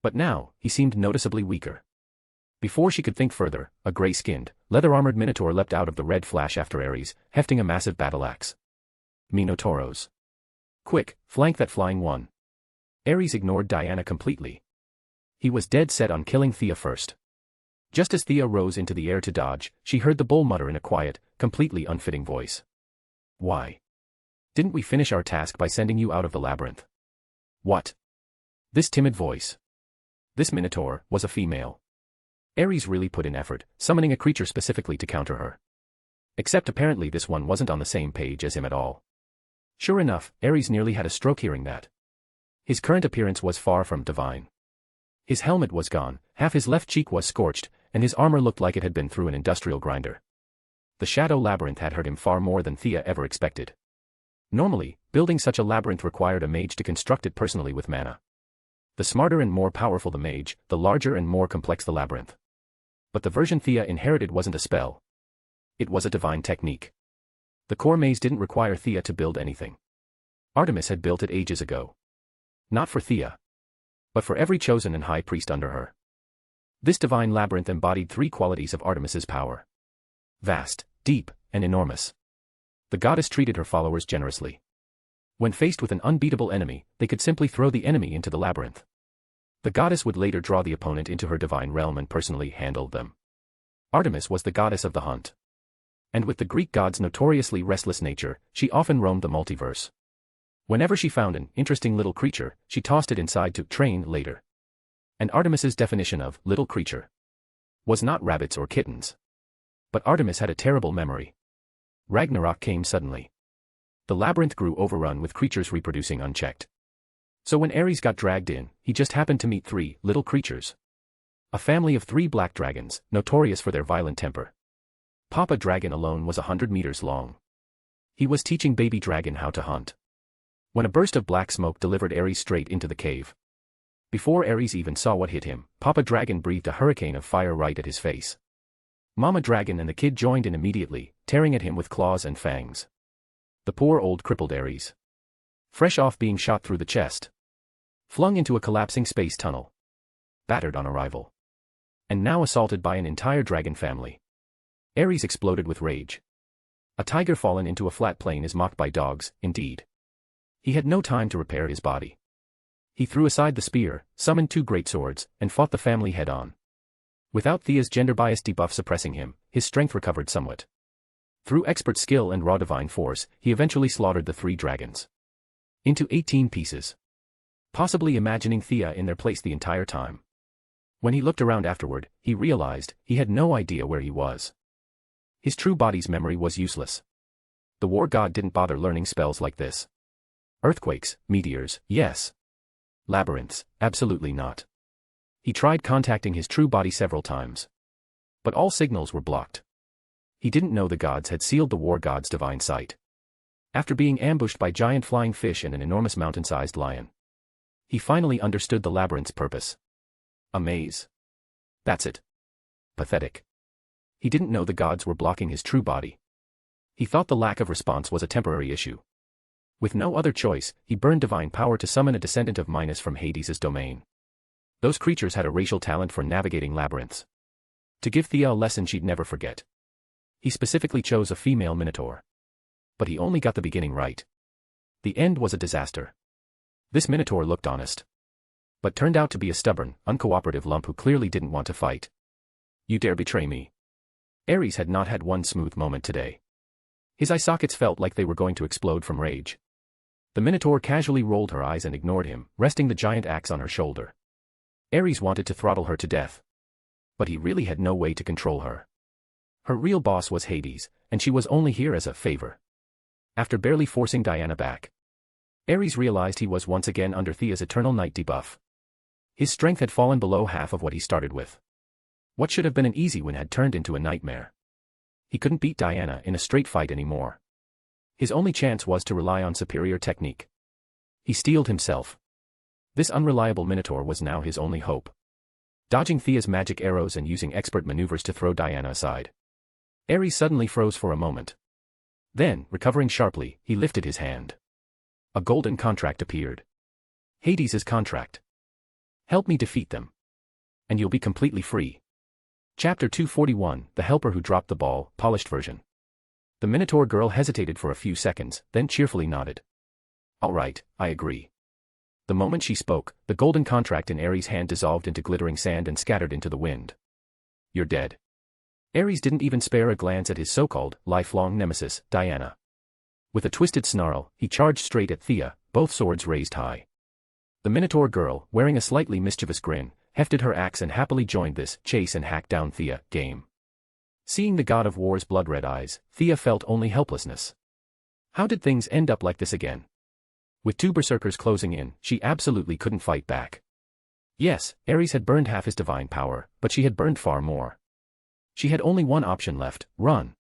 But now, he seemed noticeably weaker. Before she could think further, a gray-skinned, leather-armored minotaur leapt out of the red flash after Ares, hefting a massive battle axe. Minotauros. Quick, flank that flying one. Ares ignored Diana completely. He was dead set on killing Thea first. Just as Thea rose into the air to dodge, she heard the bull mutter in a quiet, completely unfitting voice. "Why? Didn't we finish our task by sending you out of the labyrinth?" "What?" This timid voice. This minotaur was a female. Ares really put in effort, summoning a creature specifically to counter her. Except apparently this one wasn't on the same page as him at all. Sure enough, Ares nearly had a stroke hearing that. His current appearance was far from divine. His helmet was gone, half his left cheek was scorched, and his armor looked like it had been through an industrial grinder. The Shadow Labyrinth had hurt him far more than Thea ever expected. Normally, building such a labyrinth required a mage to construct it personally with mana. The smarter and more powerful the mage, the larger and more complex the labyrinth. But the version Thea inherited wasn't a spell. It was a divine technique. The core maze didn't require Thea to build anything. Artemis had built it ages ago. Not for Thea, but for every chosen and high priest under her. This divine labyrinth embodied 3 qualities of Artemis's power. Vast, deep, and enormous. The goddess treated her followers generously. When faced with an unbeatable enemy, they could simply throw the enemy into the labyrinth. The goddess would later draw the opponent into her divine realm and personally handle them. Artemis was the goddess of the hunt. And with the Greek god's notoriously restless nature, she often roamed the multiverse. Whenever she found an interesting little creature, she tossed it inside to train later. And Artemis's definition of little creature was not rabbits or kittens. But Artemis had a terrible memory. Ragnarok came suddenly. The labyrinth grew overrun with creatures reproducing unchecked. So when Ares got dragged in, he just happened to meet 3 little creatures. A family of 3 black dragons, notorious for their violent temper. Papa Dragon alone was 100 meters long. He was teaching baby dragon how to hunt. When a burst of black smoke delivered Ares straight into the cave. Before Ares even saw what hit him, Papa Dragon breathed a hurricane of fire right at his face. Mama Dragon and the kid joined in immediately, tearing at him with claws and fangs. The poor old crippled Ares. Fresh off being shot through the chest. Flung into a collapsing space tunnel. Battered on arrival. And now assaulted by an entire dragon family. Ares exploded with rage. A tiger fallen into a flat plain is mocked by dogs, indeed. He had no time to repair his body. He threw aside the spear, summoned 2 great swords, and fought the family head-on. Without Thea's gender-biased debuff suppressing him, his strength recovered somewhat. Through expert skill and raw divine force, he eventually slaughtered the 3 dragons into 18 pieces, possibly imagining Thea in their place the entire time. When he looked around afterward, he realized he had no idea where he was. His true body's memory was useless. The war god didn't bother learning spells like this. Earthquakes, meteors, yes. Labyrinths, absolutely not. He tried contacting his true body several times, but all signals were blocked. He didn't know the gods had sealed the war god's divine sight. After being ambushed by giant flying fish and an enormous mountain-sized lion, he finally understood the labyrinth's purpose. A maze. That's it. Pathetic. He didn't know the gods were blocking his true body. He thought the lack of response was a temporary issue. With no other choice, he burned divine power to summon a descendant of Minos from Hades' domain. Those creatures had a racial talent for navigating labyrinths. To give Thea a lesson she'd never forget, he specifically chose a female minotaur. But he only got the beginning right. The end was a disaster. This minotaur looked honest, but turned out to be a stubborn, uncooperative lump who clearly didn't want to fight. You dare betray me? Ares had not had one smooth moment today. His eye sockets felt like they were going to explode from rage. The minotaur casually rolled her eyes and ignored him, resting the giant axe on her shoulder. Ares wanted to throttle her to death, but he really had no way to control her. Her real boss was Hades, and she was only here as a favor. After barely forcing Diana back, Ares realized he was once again under Thea's eternal night debuff. His strength had fallen below half of what he started with. What should have been an easy win had turned into a nightmare. He couldn't beat Diana in a straight fight anymore. His only chance was to rely on superior technique. He steeled himself. This unreliable minotaur was now his only hope. Dodging Thea's magic arrows and using expert maneuvers to throw Diana aside, Ares suddenly froze for a moment. Then, recovering sharply, he lifted his hand. A golden contract appeared. Hades' contract. Help me defeat them, and you'll be completely free. Chapter 241, The Helper Who Dropped the Ball, polished version. The Minotaur girl hesitated for a few seconds, then cheerfully nodded. All right, I agree. The moment she spoke, the golden contract in Ares' hand dissolved into glittering sand and scattered into the wind. You're dead. Ares didn't even spare a glance at his so-called lifelong nemesis, Diana. With a twisted snarl, he charged straight at Thea, both swords raised high. The Minotaur girl, wearing a slightly mischievous grin, hefted her axe and happily joined this chase and hack down Thea game. Seeing the god of war's blood-red eyes, Thea felt only helplessness. How did things end up like this again? With 2 berserkers closing in, she absolutely couldn't fight back. Yes, Ares had burned half his divine power, but she had burned far more. She had only one option left: run.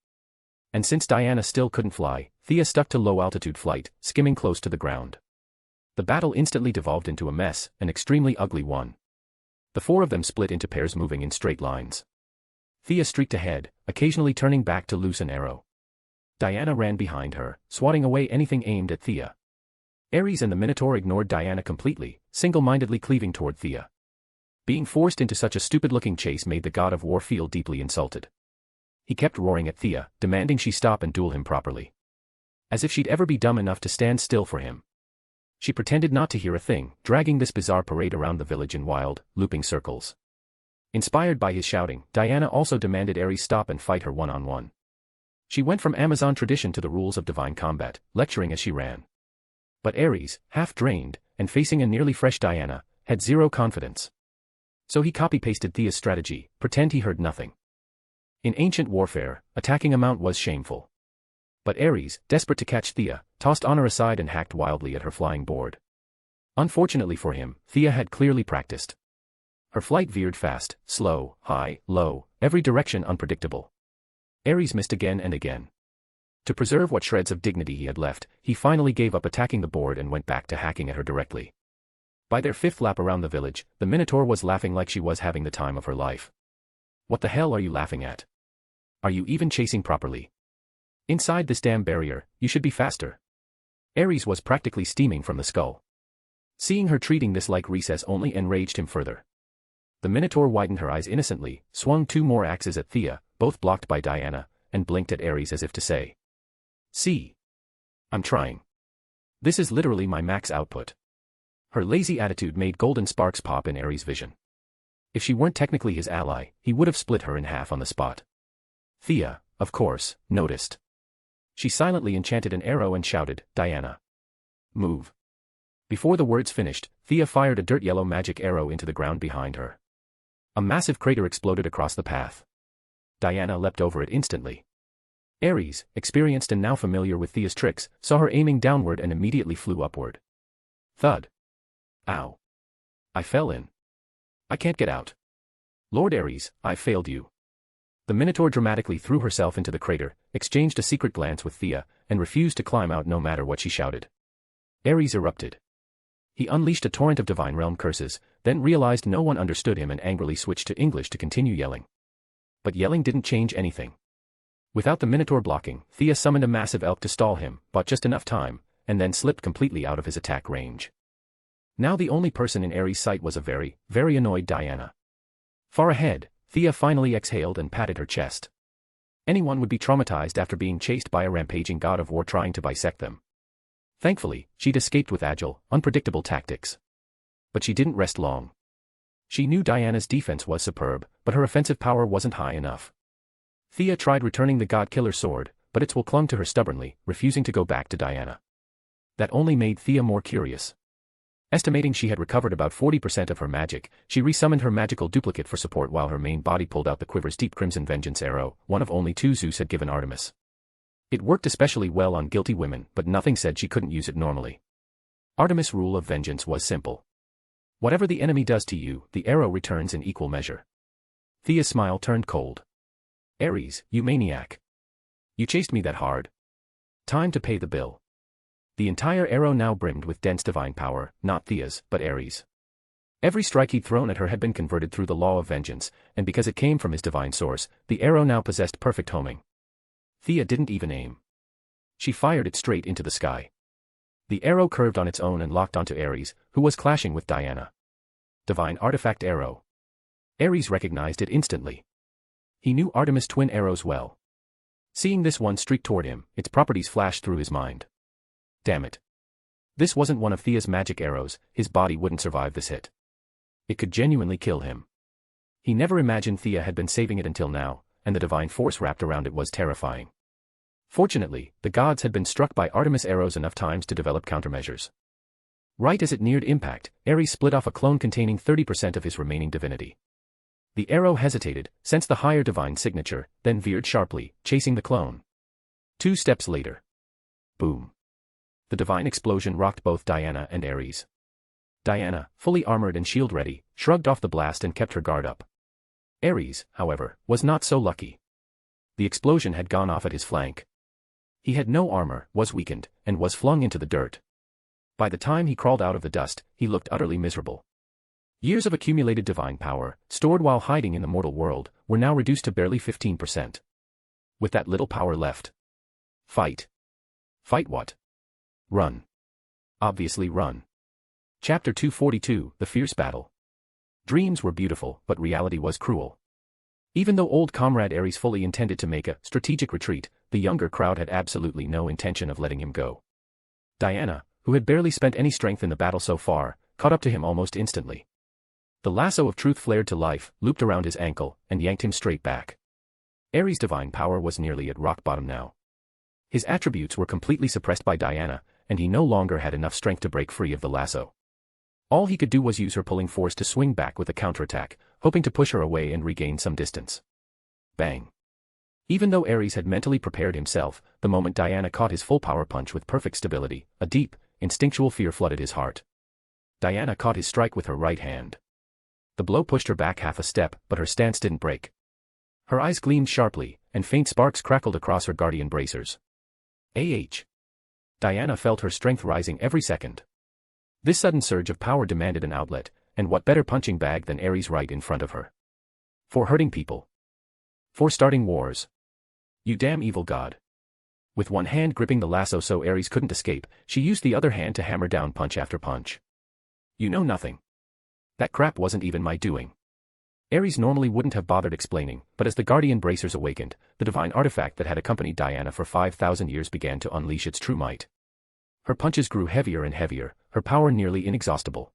And since Diana still couldn't fly, Thea stuck to low-altitude flight, skimming close to the ground. The battle instantly devolved into a mess, an extremely ugly one. The 4 of them split into pairs moving in straight lines. Thea streaked ahead, occasionally turning back to loose an arrow. Diana ran behind her, swatting away anything aimed at Thea. Ares and the Minotaur ignored Diana completely, single-mindedly cleaving toward Thea. Being forced into such a stupid-looking chase made the god of war feel deeply insulted. He kept roaring at Thea, demanding she stop and duel him properly. As if she'd ever be dumb enough to stand still for him. She pretended not to hear a thing, dragging this bizarre parade around the village in wild, looping circles. Inspired by his shouting, Diana also demanded Ares stop and fight her one-on-one. She went from Amazon tradition to the rules of divine combat, lecturing as she ran. But Ares, half-drained, and facing a nearly fresh Diana, had zero confidence. So he copy-pasted Thea's strategy, pretend he heard nothing. In ancient warfare, attacking a mount was shameful. But Ares, desperate to catch Thea, tossed Honor aside and hacked wildly at her flying board. Unfortunately for him, Thea had clearly practiced. Her flight veered fast, slow, high, low, every direction unpredictable. Ares missed again and again. To preserve what shreds of dignity he had left, he finally gave up attacking the board and went back to hacking at her directly. By their 5th lap around the village, the Minotaur was laughing like she was having the time of her life. What the hell are you laughing at? Are you even chasing properly? Inside this damn barrier, you should be faster. Ares was practically steaming from the skull. Seeing her treating this like recess only enraged him further. The Minotaur widened her eyes innocently, swung 2 more axes at Thea, both blocked by Diana, and blinked at Ares as if to say, See? I'm trying. This is literally my max output. Her lazy attitude made golden sparks pop in Ares' vision. If she weren't technically his ally, he would have split her in half on the spot. Thea, of course, noticed. She silently enchanted an arrow and shouted, "Diana. Move." Before the words finished, Thea fired a dirt yellow magic arrow into the ground behind her. A massive crater exploded across the path. Diana leapt over it instantly. Ares, experienced and now familiar with Thea's tricks, saw her aiming downward and immediately flew upward. Thud. Ow. I fell in. I can't get out. Lord Ares, I failed you. The Minotaur dramatically threw herself into the crater, exchanged a secret glance with Thea, and refused to climb out no matter what she shouted. Ares erupted. He unleashed a torrent of divine realm curses, then realized no one understood him and angrily switched to English to continue yelling. But yelling didn't change anything. Without the Minotaur blocking, Thea summoned a massive elk to stall him, bought just enough time, and then slipped completely out of his attack range. Now the only person in Ares' sight was a very, very annoyed Diana. Far ahead, Thea finally exhaled and patted her chest. Anyone would be traumatized after being chased by a rampaging god of war trying to bisect them. Thankfully, she'd escaped with agile, unpredictable tactics. But she didn't rest long. She knew Diana's defense was superb, but her offensive power wasn't high enough. Thea tried returning the god-killer sword, but its will clung to her stubbornly, refusing to go back to Diana. That only made Thea more curious. Estimating she had recovered about 40% of her magic, she resummoned her magical duplicate for support while her main body pulled out the quiver's deep crimson vengeance arrow, one of only two Zeus had given Artemis. It worked especially well on guilty women, but nothing said she couldn't use it normally. Artemis' rule of vengeance was simple. Whatever the enemy does to you, the arrow returns in equal measure. Thea's smile turned cold. Ares, you maniac. You chased me that hard. Time to pay the bill. The entire arrow now brimmed with dense divine power, not Thea's, but Ares'. Every strike he'd thrown at her had been converted through the law of vengeance, and because it came from his divine source, the arrow now possessed perfect homing. Thea didn't even aim. She fired it straight into the sky. The arrow curved on its own and locked onto Ares, who was clashing with Diana. Divine artifact arrow. Ares recognized it instantly. He knew Artemis' twin arrows well. Seeing this one streak toward him, its properties flashed through his mind. Damn it. This wasn't one of Thea's magic arrows, his body wouldn't survive this hit. It could genuinely kill him. He never imagined Thea had been saving it until now, and the divine force wrapped around it was terrifying. Fortunately, the gods had been struck by Artemis' arrows enough times to develop countermeasures. Right as it neared impact, Ares split off a clone containing 30% of his remaining divinity. The arrow hesitated, sensed the higher divine signature, then veered sharply, chasing the clone. 2 steps later. Boom. The divine explosion rocked both Diana and Ares. Diana, fully armored and shield-ready, shrugged off the blast and kept her guard up. Ares, however, was not so lucky. The explosion had gone off at his flank. He had no armor, was weakened, and was flung into the dirt. By the time he crawled out of the dust, he looked utterly miserable. Years of accumulated divine power, stored while hiding in the mortal world, were now reduced to barely 15%. With that little power left. Fight. Fight what? Run. Obviously run. Chapter 242, The Fierce Battle. Dreams were beautiful, but reality was cruel. Even though old comrade Ares fully intended to make a strategic retreat, the younger crowd had absolutely no intention of letting him go. Diana, who had barely spent any strength in the battle so far, caught up to him almost instantly. The lasso of truth flared to life, looped around his ankle, and yanked him straight back. Ares' divine power was nearly at rock bottom now. His attributes were completely suppressed by Diana, and he no longer had enough strength to break free of the lasso. All he could do was use her pulling force to swing back with a counterattack, hoping to push her away and regain some distance. Bang. Even though Ares had mentally prepared himself, the moment Diana caught his full power punch with perfect stability, a deep, instinctual fear flooded his heart. Diana caught his strike with her right hand. The blow pushed her back half a step, but her stance didn't break. Her eyes gleamed sharply, and faint sparks crackled across her guardian bracers. Diana felt her strength rising every second. This sudden surge of power demanded an outlet, and what better punching bag than Ares right in front of her? For hurting people. For starting wars. You damn evil god. With one hand gripping the lasso so Ares couldn't escape, she used the other hand to hammer down punch after punch. You know nothing. That crap wasn't even my doing. Ares normally wouldn't have bothered explaining, but as the guardian bracers awakened, the divine artifact that had accompanied Diana for 5,000 years began to unleash its true might. Her punches grew heavier and heavier, her power nearly inexhaustible.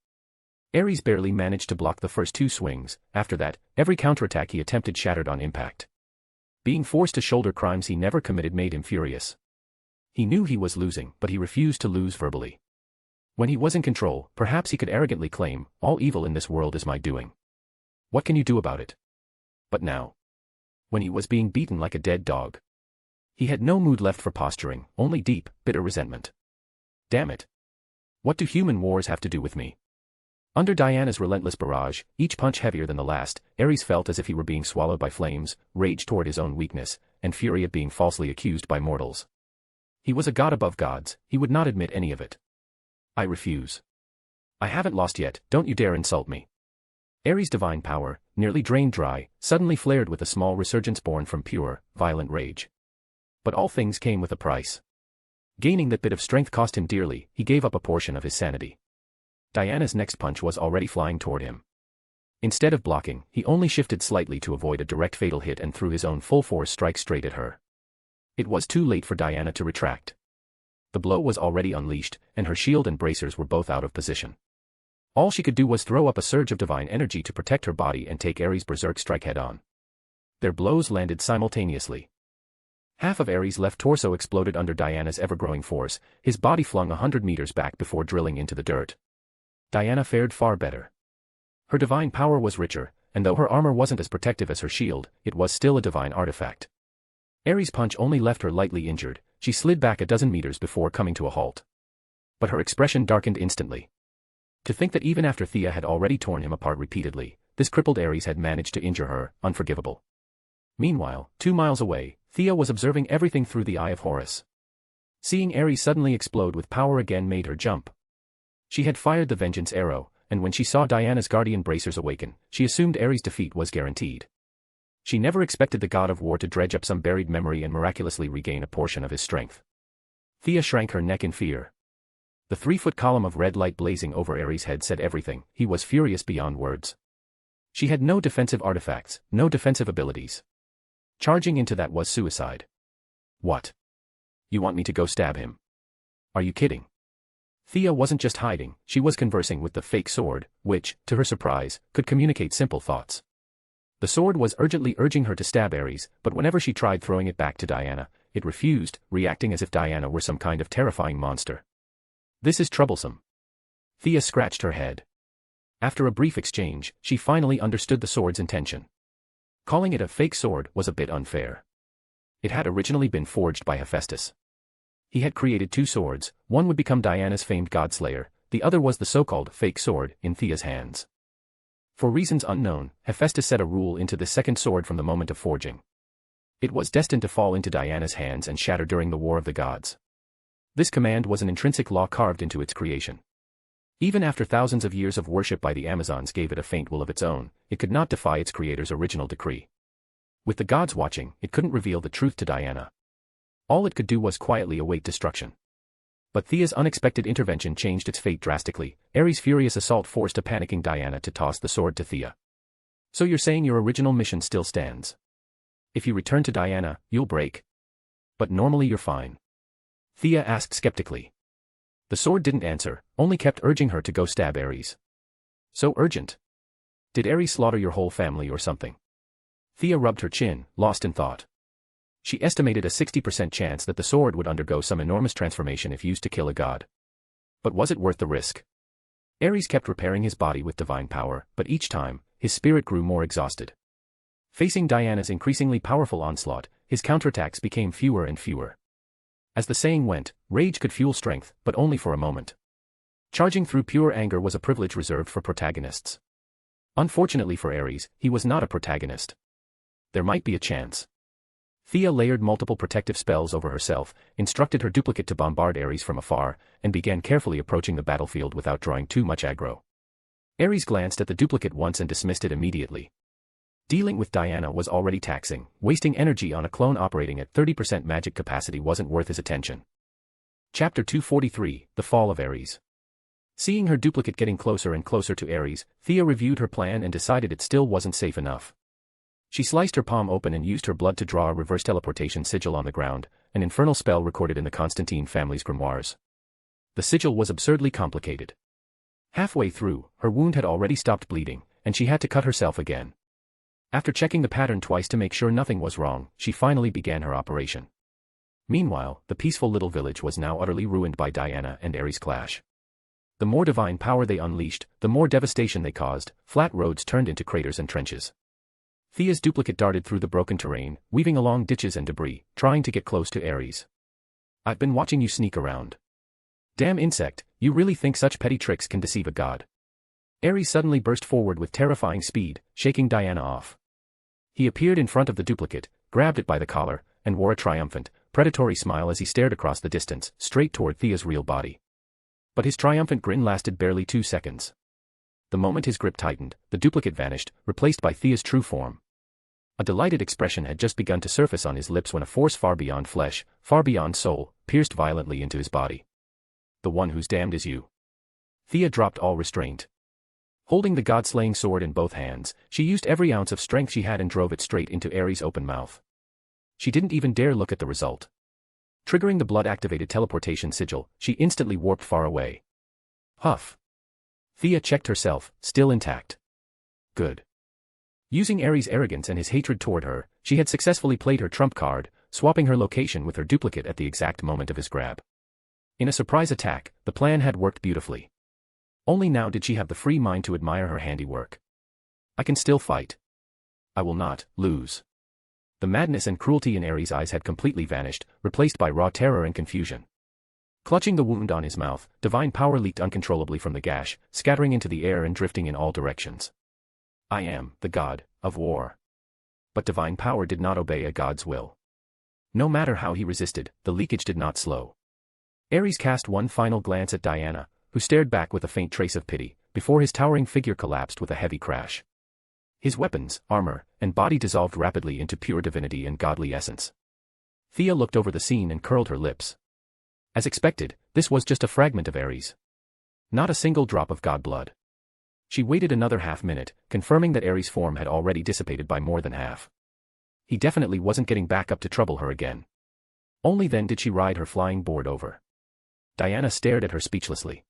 Ares barely managed to block the first 2 swings. After that, every counterattack he attempted shattered on impact. Being forced to shoulder crimes he never committed made him furious. He knew he was losing, but he refused to lose verbally. When he was in control, perhaps he could arrogantly claim, "All evil in this world is my doing. What can you do about it?" But now, when he was being beaten like a dead dog, he had no mood left for posturing, only deep, bitter resentment. Damn it. What do human wars have to do with me? Under Diana's relentless barrage, each punch heavier than the last, Ares felt as if he were being swallowed by flames, rage toward his own weakness, and fury at being falsely accused by mortals. He was a god above gods, he would not admit any of it. "I refuse. I haven't lost yet, don't you dare insult me." Ares' divine power, nearly drained dry, suddenly flared with a small resurgence born from pure, violent rage. But all things came with a price. Gaining that bit of strength cost him dearly, he gave up a portion of his sanity. Diana's next punch was already flying toward him. Instead of blocking, he only shifted slightly to avoid a direct fatal hit and threw his own full force strike straight at her. It was too late for Diana to retract. The blow was already unleashed, and her shield and bracers were both out of position. All she could do was throw up a surge of divine energy to protect her body and take Ares' berserk strike head-on. Their blows landed simultaneously. Half of Ares' left torso exploded under Diana's ever-growing force, his body flung 100 meters back before drilling into the dirt. Diana fared far better. Her divine power was richer, and though her armor wasn't as protective as her shield, it was still a divine artifact. Ares' punch only left her lightly injured, she slid back a dozen meters before coming to a halt. But her expression darkened instantly. To think that even after Thea had already torn him apart repeatedly, this crippled Ares had managed to injure her, unforgivable. Meanwhile, 2 miles away, Thea was observing everything through the eye of Horus. Seeing Ares suddenly explode with power again made her jump. She had fired the vengeance arrow, and when she saw Diana's guardian bracers awaken, she assumed Ares' defeat was guaranteed. She never expected the god of war to dredge up some buried memory and miraculously regain a portion of his strength. Thea shrank her neck in fear. The 3-foot column of red light blazing over Ares' head said everything, he was furious beyond words. She had no defensive artifacts, no defensive abilities. Charging into that was suicide. What? You want me to go stab him? Are you kidding? Thea wasn't just hiding, she was conversing with the fake sword, which, to her surprise, could communicate simple thoughts. The sword was urgently urging her to stab Ares, but whenever she tried throwing it back to Diana, it refused, reacting as if Diana were some kind of terrifying monster. This is troublesome. Thea scratched her head. After a brief exchange, she finally understood the sword's intention. Calling it a fake sword was a bit unfair. It had originally been forged by Hephaestus. He had created 2 swords, one would become Diana's famed godslayer, the other was the so-called fake sword in Thea's hands. For reasons unknown, Hephaestus set a rule into this second sword from the moment of forging. It was destined to fall into Diana's hands and shatter during the War of the Gods. This command was an intrinsic law carved into its creation. Even after thousands of years of worship by the Amazons gave it a faint will of its own, it could not defy its creator's original decree. With the gods watching, it couldn't reveal the truth to Diana. All it could do was quietly await destruction. But Thea's unexpected intervention changed its fate drastically. Ares' furious assault forced a panicking Diana to toss the sword to Thea. "So you're saying your original mission still stands? If you return to Diana, you'll break. But normally you're fine?" Thea asked skeptically. The sword didn't answer, only kept urging her to go stab Ares. "So urgent? Did Ares slaughter your whole family or something?" Thea rubbed her chin, lost in thought. She estimated a 60% chance that the sword would undergo some enormous transformation if used to kill a god. But was it worth the risk? Ares kept repairing his body with divine power, but each time, his spirit grew more exhausted. Facing Diana's increasingly powerful onslaught, his counterattacks became fewer and fewer. As the saying went, rage could fuel strength, but only for a moment. Charging through pure anger was a privilege reserved for protagonists. Unfortunately for Ares, he was not a protagonist. There might be a chance. Thea layered multiple protective spells over herself, instructed her duplicate to bombard Ares from afar, and began carefully approaching the battlefield without drawing too much aggro. Ares glanced at the duplicate once and dismissed it immediately. Dealing with Diana was already taxing, wasting energy on a clone operating at 30% magic capacity wasn't worth his attention. Chapter 243, The Fall of Ares. Seeing her duplicate getting closer and closer to Ares, Thea reviewed her plan and decided it still wasn't safe enough. She sliced her palm open and used her blood to draw a reverse teleportation sigil on the ground, an infernal spell recorded in the Constantine family's grimoires. The sigil was absurdly complicated. Halfway through, her wound had already stopped bleeding, and she had to cut herself again. After checking the pattern twice to make sure nothing was wrong, she finally began her operation. Meanwhile, the peaceful little village was now utterly ruined by Diana and Ares' clash. The more divine power they unleashed, the more devastation they caused. Flat roads turned into craters and trenches. Thea's duplicate darted through the broken terrain, weaving along ditches and debris, trying to get close to Ares. "I've been watching you sneak around. Damn insect, you really think such petty tricks can deceive a god?" Ares suddenly burst forward with terrifying speed, shaking Diana off. He appeared in front of the duplicate, grabbed it by the collar, and wore a triumphant, predatory smile as he stared across the distance, straight toward Thea's real body. But his triumphant grin lasted barely 2 seconds. The moment his grip tightened, the duplicate vanished, replaced by Thea's true form. A delighted expression had just begun to surface on his lips when a force far beyond flesh, far beyond soul, pierced violently into his body. "The one who's damned is you." Thea dropped all restraint. Holding the god-slaying sword in both hands, she used every ounce of strength she had and drove it straight into Ares' open mouth. She didn't even dare look at the result. Triggering the blood-activated teleportation sigil, she instantly warped far away. Huff. Thea checked herself, still intact. Good. Using Ares' arrogance and his hatred toward her, she had successfully played her trump card, swapping her location with her duplicate at the exact moment of his grab. In a surprise attack, the plan had worked beautifully. Only now did she have the free mind to admire her handiwork. "I can still fight. I will not lose." The madness and cruelty in Ares' eyes had completely vanished, replaced by raw terror and confusion. Clutching the wound on his mouth, divine power leaked uncontrollably from the gash, scattering into the air and drifting in all directions. "I am the god of war." But divine power did not obey a god's will. No matter how he resisted, the leakage did not slow. Ares cast one final glance at Diana, who stared back with a faint trace of pity, before his towering figure collapsed with a heavy crash. His weapons, armor, and body dissolved rapidly into pure divinity and godly essence. Thea looked over the scene and curled her lips. As expected, this was just a fragment of Ares. Not a single drop of god blood. She waited another half-minute, confirming that Ares' form had already dissipated by more than half. He definitely wasn't getting back up to trouble her again. Only then did she ride her flying board over. Diana stared at her speechlessly.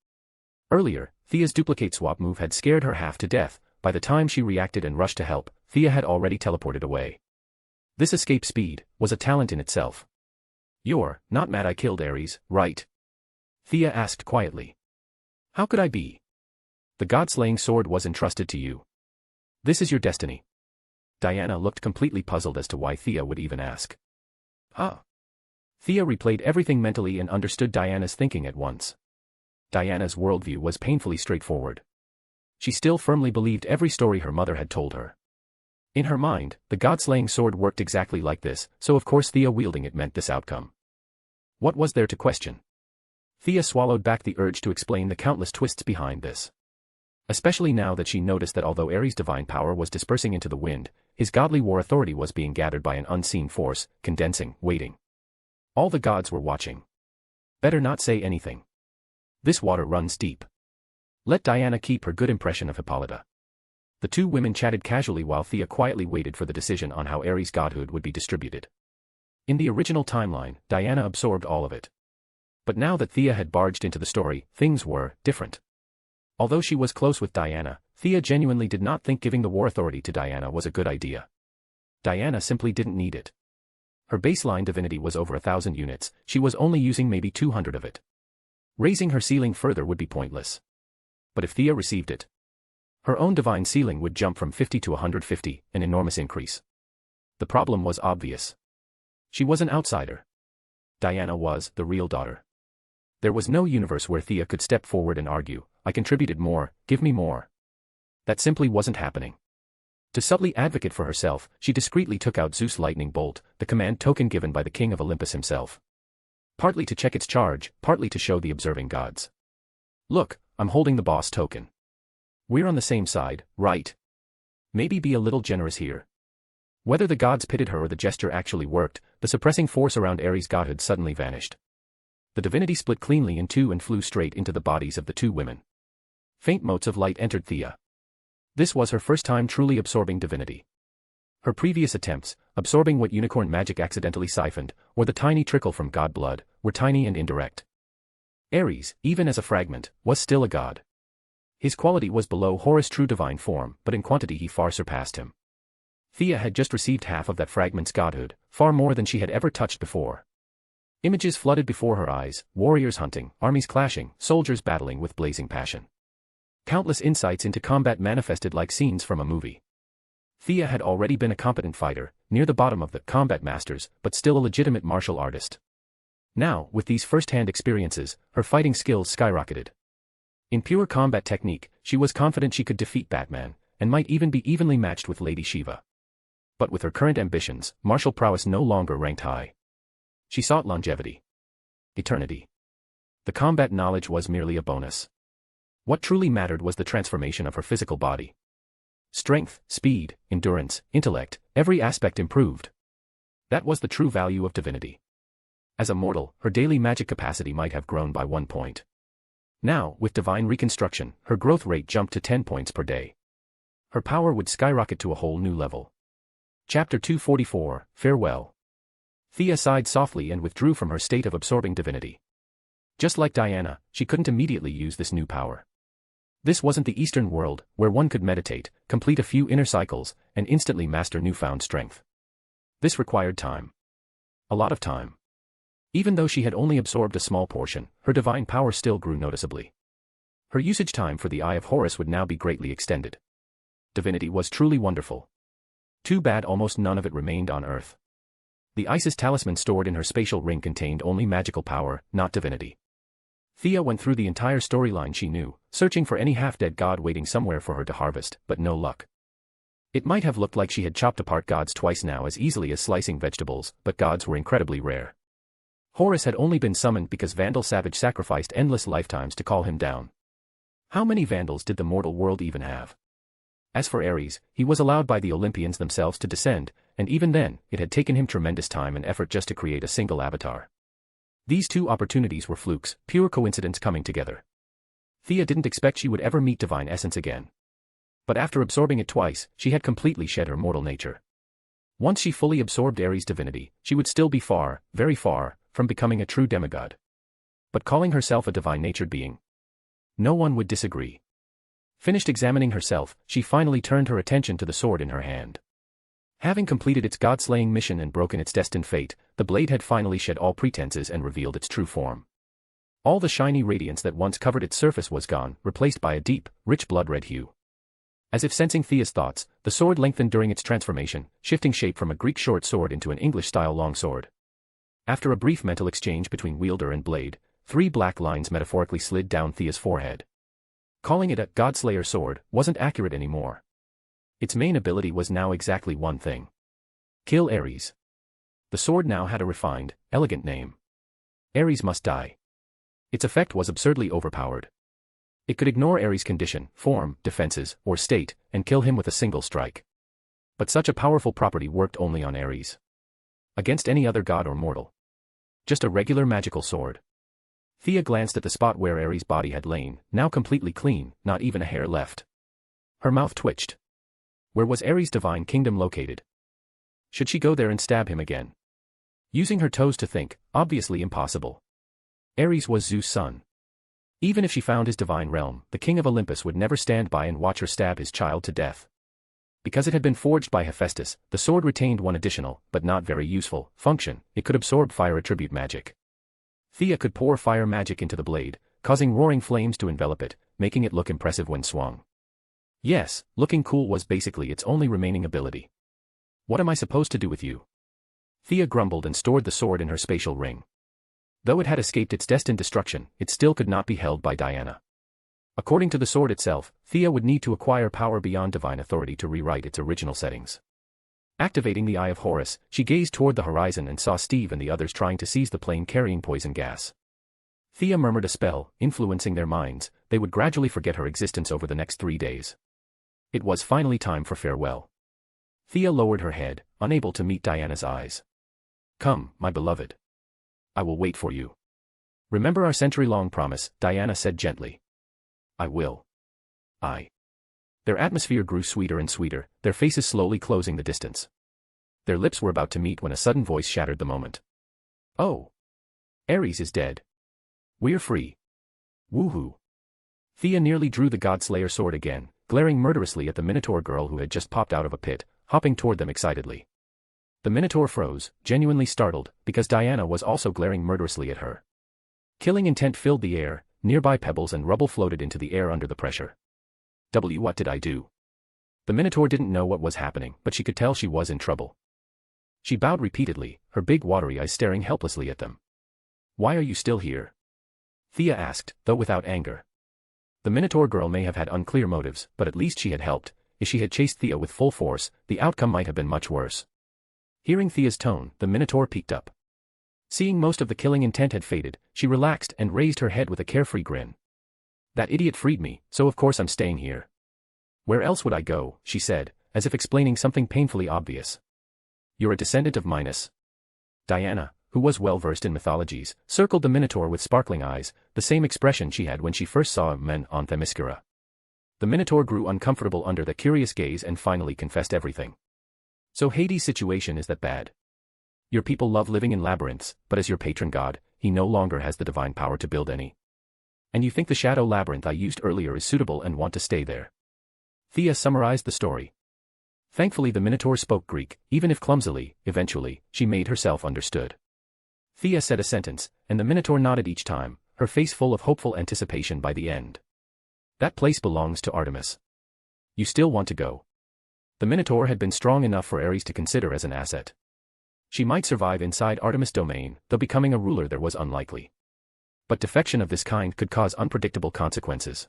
Earlier, Thea's duplicate swap move had scared her half to death. By the time she reacted and rushed to help, Thea had already teleported away. This escape speed was a talent in itself. "You're not mad I killed Ares, right?" Thea asked quietly. "How could I be? The god-slaying sword was entrusted to you. This is your destiny." Diana looked completely puzzled as to why Thea would even ask. "Ah." Thea replayed everything mentally and understood Diana's thinking at once. Diana's worldview was painfully straightforward. She still firmly believed every story her mother had told her. In her mind, the god-slaying sword worked exactly like this, so of course Thea wielding it meant this outcome. What was there to question? Thea swallowed back the urge to explain the countless twists behind this. Especially now that she noticed that although Ares' divine power was dispersing into the wind, his godly war authority was being gathered by an unseen force, condensing, waiting. All the gods were watching. Better not say anything. This water runs deep. Let Diana keep her good impression of Hippolyta. The two women chatted casually while Thea quietly waited for the decision on how Ares' godhood would be distributed. In the original timeline, Diana absorbed all of it. But now that Thea had barged into the story, things were different. Although she was close with Diana, Thea genuinely did not think giving the war authority to Diana was a good idea. Diana simply didn't need it. Her baseline divinity was over 1,000 units, she was only using maybe 200 of it. Raising her ceiling further would be pointless. But if Thea received it, her own divine ceiling would jump from 50 to 150, an enormous increase. The problem was obvious. She was an outsider. Diana was the real daughter. There was no universe where Thea could step forward and argue, "I contributed more, give me more." That simply wasn't happening. To subtly advocate for herself, she discreetly took out Zeus' lightning bolt, the command token given by the king of Olympus himself. Partly to check its charge, partly to show the observing gods. "Look, I'm holding the boss token. We're on the same side, right? Maybe be a little generous here." Whether the gods pitted her or the gesture actually worked, the suppressing force around Ares' godhood suddenly vanished. The divinity split cleanly in two and flew straight into the bodies of the two women. Faint motes of light entered Thea. This was her first time truly absorbing divinity. Her previous attempts, absorbing what unicorn magic accidentally siphoned, or the tiny trickle from god blood, were tiny and indirect. Ares, even as a fragment, was still a god. His quality was below Horus' true divine form, but in quantity he far surpassed him. Thea had just received half of that fragment's godhood, far more than she had ever touched before. Images flooded before her eyes, warriors hunting, armies clashing, soldiers battling with blazing passion. Countless insights into combat manifested like scenes from a movie. Thea had already been a competent fighter, near the bottom of the combat masters, but still a legitimate martial artist. Now, with these first-hand experiences, her fighting skills skyrocketed. In pure combat technique, she was confident she could defeat Batman, and might even be evenly matched with Lady Shiva. But with her current ambitions, martial prowess no longer ranked high. She sought longevity. Eternity. The combat knowledge was merely a bonus. What truly mattered was the transformation of her physical body. Strength, speed, endurance, intellect, every aspect improved. That was the true value of divinity. As a mortal, her daily magic capacity might have grown by 1 point. Now, with divine reconstruction, her growth rate jumped to 10 points per day. Her power would skyrocket to a whole new level. Chapter 244, Farewell. Thea sighed softly and withdrew from her state of absorbing divinity. Just like Diana, she couldn't immediately use this new power. This wasn't the Eastern world, where one could meditate, complete a few inner cycles, and instantly master newfound strength. This required time. A lot of time. Even though she had only absorbed a small portion, her divine power still grew noticeably. Her usage time for the Eye of Horus would now be greatly extended. Divinity was truly wonderful. Too bad almost none of it remained on Earth. The Isis talisman stored in her spatial ring contained only magical power, not divinity. Thea went through the entire storyline she knew, searching for any half-dead god waiting somewhere for her to harvest, but no luck. It might have looked like she had chopped apart gods twice now as easily as slicing vegetables, but gods were incredibly rare. Horus had only been summoned because Vandal Savage sacrificed endless lifetimes to call him down. How many Vandals did the mortal world even have? As for Ares, he was allowed by the Olympians themselves to descend, and even then, it had taken him tremendous time and effort just to create a single avatar. These two opportunities were flukes, pure coincidence coming together. Thea didn't expect she would ever meet divine essence again. But after absorbing it twice, she had completely shed her mortal nature. Once she fully absorbed Ares' divinity, she would still be far, very far, from becoming a true demigod. But calling herself a divine-natured being? No one would disagree. Finished examining herself, she finally turned her attention to the sword in her hand. Having completed its god-slaying mission and broken its destined fate, the blade had finally shed all pretenses and revealed its true form. All the shiny radiance that once covered its surface was gone, replaced by a deep, rich blood-red hue. As if sensing Thea's thoughts, the sword lengthened during its transformation, shifting shape from a Greek short sword into an English-style longsword. After a brief mental exchange between wielder and blade, 3 black lines metaphorically slid down Thea's forehead. Calling it a Godslayer sword wasn't accurate anymore. Its main ability was now exactly one thing. Kill Ares. The sword now had a refined, elegant name. Ares must die. Its effect was absurdly overpowered. It could ignore Ares' condition, form, defenses, or state, and kill him with a single strike. But such a powerful property worked only on Ares. Against any other god or mortal. Just a regular magical sword. Thea glanced at the spot where Ares' body had lain, now completely clean, not even a hair left. Her mouth twitched. Where was Ares' divine kingdom located? Should she go there and stab him again? Using her toes to think, obviously impossible. Ares was Zeus' son. Even if she found his divine realm, the king of Olympus would never stand by and watch her stab his child to death. Because it had been forged by Hephaestus, the sword retained one additional, but not very useful, function: it could absorb fire attribute magic. Thea could pour fire magic into the blade, causing roaring flames to envelop it, making it look impressive when swung. Yes, looking cool was basically its only remaining ability. What am I supposed to do with you? Thea grumbled and stored the sword in her spatial ring. Though it had escaped its destined destruction, it still could not be held by Diana. According to the sword itself, Thea would need to acquire power beyond divine authority to rewrite its original settings. Activating the Eye of Horus, she gazed toward the horizon and saw Steve and the others trying to seize the plane carrying poison gas. Thea murmured a spell, influencing their minds. They would gradually forget her existence over the next 3 days. It was finally time for farewell. Thea lowered her head, unable to meet Diana's eyes. Come, my beloved. I will wait for you. Remember our century-long promise, Diana said gently. I will. I. Their atmosphere grew sweeter and sweeter, their faces slowly closing the distance. Their lips were about to meet when a sudden voice shattered the moment. Oh. Ares is dead. We're free. Woohoo. Thea nearly drew the Godslayer sword again, glaring murderously at the Minotaur girl who had just popped out of a pit, hopping toward them excitedly. The Minotaur froze, genuinely startled, because Diana was also glaring murderously at her. Killing intent filled the air, nearby pebbles and rubble floated into the air under the pressure. What did I do? The Minotaur didn't know what was happening, but she could tell she was in trouble. She bowed repeatedly, her big watery eyes staring helplessly at them. Why are you still here? Thea asked, though without anger. The Minotaur girl may have had unclear motives, but at least she had helped. If she had chased Thea with full force, the outcome might have been much worse. Hearing Thea's tone, the Minotaur peeked up. Seeing most of the killing intent had faded, she relaxed and raised her head with a carefree grin. That idiot freed me, so of course I'm staying here. Where else would I go, she said, as if explaining something painfully obvious. You're a descendant of Minos. Diana, who was well versed in mythologies, circled the Minotaur with sparkling eyes, the same expression she had when she first saw men on Themyscira. The Minotaur grew uncomfortable under the curious gaze and finally confessed everything. So Hades' situation is that bad. Your people love living in labyrinths, but as your patron god, he no longer has the divine power to build any. And you think the shadow labyrinth I used earlier is suitable and want to stay there. Thea summarized the story. Thankfully the Minotaur spoke Greek, even if clumsily. Eventually, she made herself understood. Thea said a sentence, and the Minotaur nodded each time, her face full of hopeful anticipation by the end. That place belongs to Artemis. You still want to go? The Minotaur had been strong enough for Ares to consider as an asset. She might survive inside Artemis' domain, though becoming a ruler there was unlikely. But defection of this kind could cause unpredictable consequences.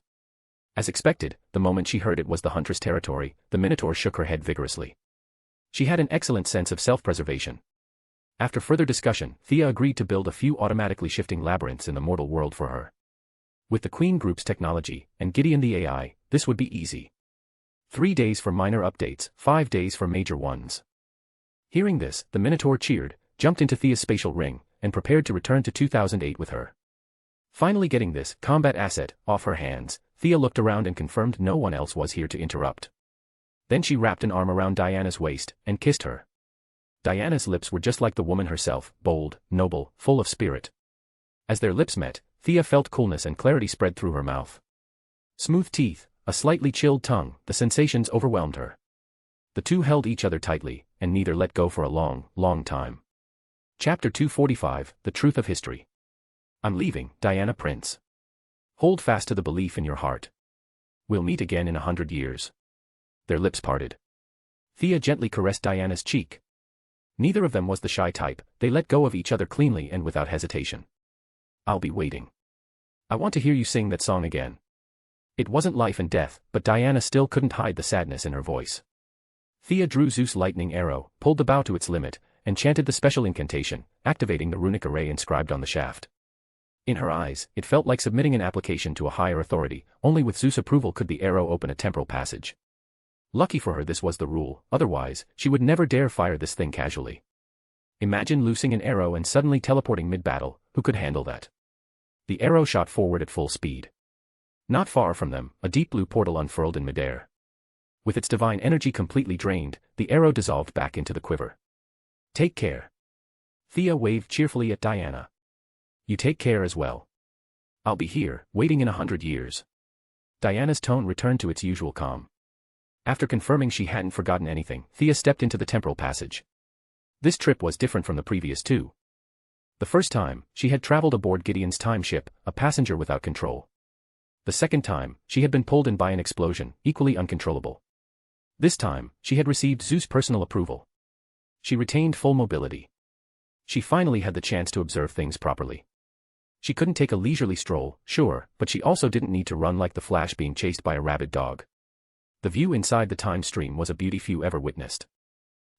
As expected, the moment she heard it was the Huntress territory, the Minotaur shook her head vigorously. She had an excellent sense of self-preservation. After further discussion, Thea agreed to build a few automatically shifting labyrinths in the mortal world for her. With the Queen Group's technology, and Gideon the AI, this would be easy. 3 days for minor updates, 5 days for major ones. Hearing this, the Minotaur cheered, jumped into Thea's spatial ring, and prepared to return to 2008 with her. Finally getting this combat asset off her hands, Thea looked around and confirmed no one else was here to interrupt. Then she wrapped an arm around Diana's waist, and kissed her. Diana's lips were just like the woman herself, bold, noble, full of spirit. As their lips met, Thea felt coolness and clarity spread through her mouth. Smooth teeth, a slightly chilled tongue, the sensations overwhelmed her. The two held each other tightly, and neither let go for a long, long time. Chapter 245, The Truth of History. I'm leaving, Diana Prince. Hold fast to the belief in your heart. We'll meet again in 100 years. Their lips parted. Thea gently caressed Diana's cheek. Neither of them was the shy type, they let go of each other cleanly and without hesitation. I'll be waiting. I want to hear you sing that song again. It wasn't life and death, but Diana still couldn't hide the sadness in her voice. Thea drew Zeus' lightning arrow, pulled the bow to its limit, and chanted the special incantation, activating the runic array inscribed on the shaft. In her eyes, it felt like submitting an application to a higher authority, only with Zeus' approval could the arrow open a temporal passage. Lucky for her this was the rule, otherwise, she would never dare fire this thing casually. Imagine loosing an arrow and suddenly teleporting mid-battle, who could handle that? The arrow shot forward at full speed. Not far from them, a deep blue portal unfurled in midair. With its divine energy completely drained, the arrow dissolved back into the quiver. Take care. Thea waved cheerfully at Diana. You take care as well. I'll be here, waiting in 100 years. Diana's tone returned to its usual calm. After confirming she hadn't forgotten anything, Thea stepped into the temporal passage. This trip was different from the previous two. The first time, she had traveled aboard Gideon's time ship, a passenger without control. The second time, she had been pulled in by an explosion, equally uncontrollable. This time, she had received Zeus' personal approval. She retained full mobility. She finally had the chance to observe things properly. She couldn't take a leisurely stroll, sure, but she also didn't need to run like the Flash being chased by a rabid dog. The view inside the time stream was a beauty few ever witnessed.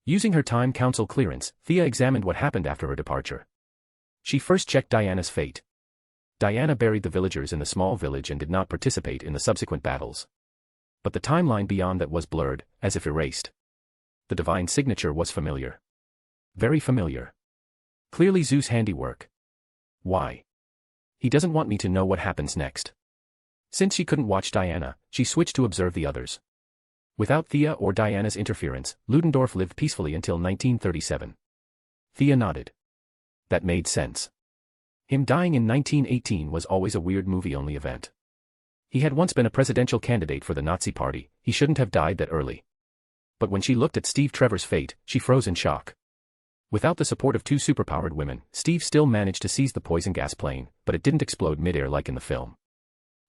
Using her time council clearance, Thea examined what happened after her departure. She first checked Diana's fate. Diana buried the villagers in the small village and did not participate in the subsequent battles. But the timeline beyond that was blurred, as if erased. The divine signature was familiar. Very familiar. Clearly Zeus' handiwork. Why? He doesn't want me to know what happens next. Since she couldn't watch Diana, she switched to observe the others. Without Thea or Diana's interference, Ludendorff lived peacefully until 1937. Thea nodded. That made sense. Him dying in 1918 was always a weird movie-only event. He had once been a presidential candidate for the Nazi Party, he shouldn't have died that early. But when she looked at Steve Trevor's fate, she froze in shock. Without the support of two superpowered women, Steve still managed to seize the poison gas plane, but it didn't explode midair like in the film.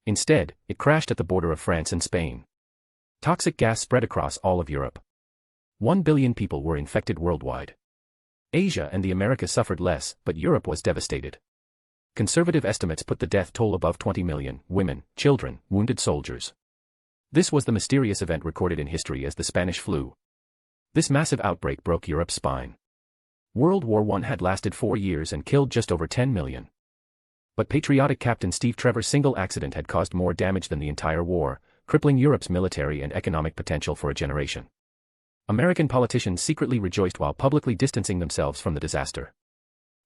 Instead, it crashed at the border of France and Spain. Toxic gas spread across all of Europe. 1 billion people were infected worldwide. Asia and the Americas suffered less, but Europe was devastated. Conservative estimates put the death toll above 20 million: women, children, wounded soldiers. This was the mysterious event recorded in history as the Spanish flu. This massive outbreak broke Europe's spine. World War I had lasted 4 years and killed just over 10 million. But patriotic Captain Steve Trevor's single accident had caused more damage than the entire war, crippling Europe's military and economic potential for a generation. American politicians secretly rejoiced while publicly distancing themselves from the disaster.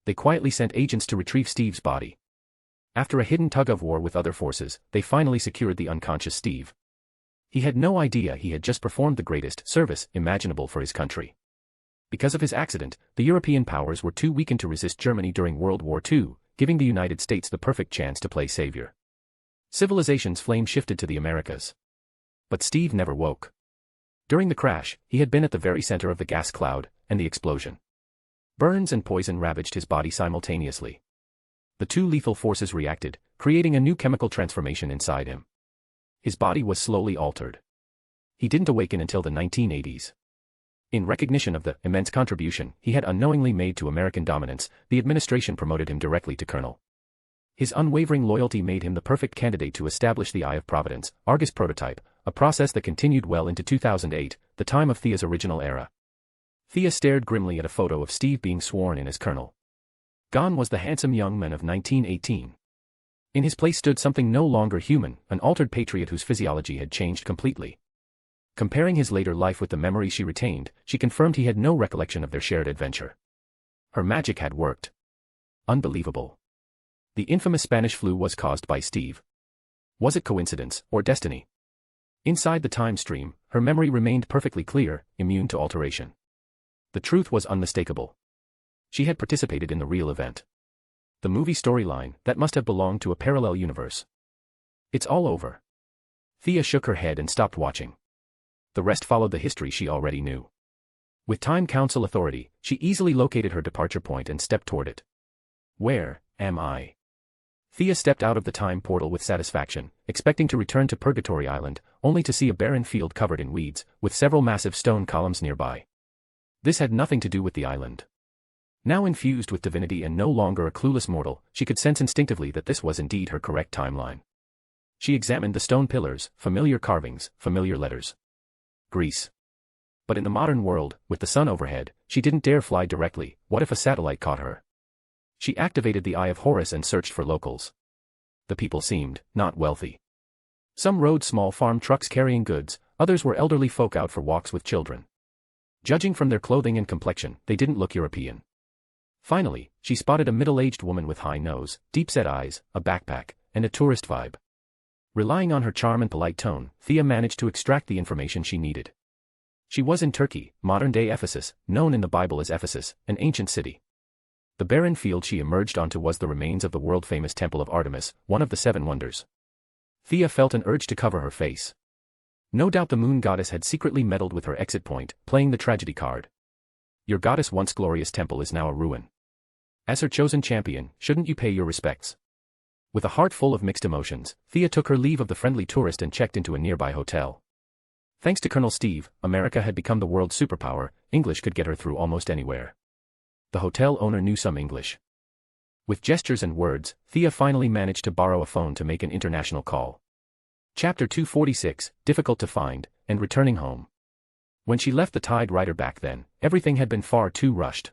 They quietly sent agents to retrieve Steve's body. After a hidden tug-of-war with other forces, they finally secured the unconscious Steve. He had no idea he had just performed the greatest service imaginable for his country. Because of his accident, the European powers were too weakened to resist Germany during World War II, giving the United States the perfect chance to play savior. Civilization's flame shifted to the Americas. But Steve never woke. During the crash, he had been at the very center of the gas cloud, and the explosion. Burns and poison ravaged his body simultaneously. The two lethal forces reacted, creating a new chemical transformation inside him. His body was slowly altered. He didn't awaken until the 1980s. In recognition of the immense contribution he had unknowingly made to American dominance, the administration promoted him directly to colonel. His unwavering loyalty made him the perfect candidate to establish the Eye of Providence, Argus prototype, a process that continued well into 2008, the time of Thea's original era. Thea stared grimly at a photo of Steve being sworn in as colonel. Gone was the handsome young man of 1918. In his place stood something no longer human, an altered patriot whose physiology had changed completely. Comparing his later life with the memories she retained, she confirmed he had no recollection of their shared adventure. Her magic had worked. Unbelievable. The infamous Spanish flu was caused by Steve. Was it coincidence, or destiny? Inside the time stream, her memory remained perfectly clear, immune to alteration. The truth was unmistakable. She had participated in the real event. The movie storyline that must have belonged to a parallel universe. It's all over. Thea shook her head and stopped watching. The rest followed the history she already knew. With Time Council authority, she easily located her departure point and stepped toward it. Where am I? Thea stepped out of the time portal with satisfaction, expecting to return to Purgatory Island, only to see a barren field covered in weeds, with several massive stone columns nearby. This had nothing to do with the island. Now infused with divinity and no longer a clueless mortal, she could sense instinctively that this was indeed her correct timeline. She examined the stone pillars, familiar carvings, familiar letters. Greece. But in the modern world, with the sun overhead, she didn't dare fly directly. What if a satellite caught her? She activated the Eye of Horus and searched for locals. The people seemed not wealthy. Some rode small farm trucks carrying goods, others were elderly folk out for walks with children. Judging from their clothing and complexion, they didn't look European. Finally, she spotted a middle-aged woman with high nose, deep-set eyes, a backpack, and a tourist vibe. Relying on her charm and polite tone, Thea managed to extract the information she needed. She was in Turkey, modern-day Ephesus, known in the Bible as Ephesus, an ancient city. The barren field she emerged onto was the remains of the world-famous Temple of Artemis, one of the 7 wonders. Thea felt an urge to cover her face. No doubt the moon goddess had secretly meddled with her exit point, playing the tragedy card. Your goddess' once glorious temple is now a ruin. As her chosen champion, shouldn't you pay your respects? With a heart full of mixed emotions, Thea took her leave of the friendly tourist and checked into a nearby hotel. Thanks to Colonel Steve, America had become the world's superpower. English could get her through almost anywhere. The hotel owner knew some English. With gestures and words, Thea finally managed to borrow a phone to make an international call. Chapter 246, Difficult to Find, and Returning Home. When she left the Tide Rider back then, everything had been far too rushed.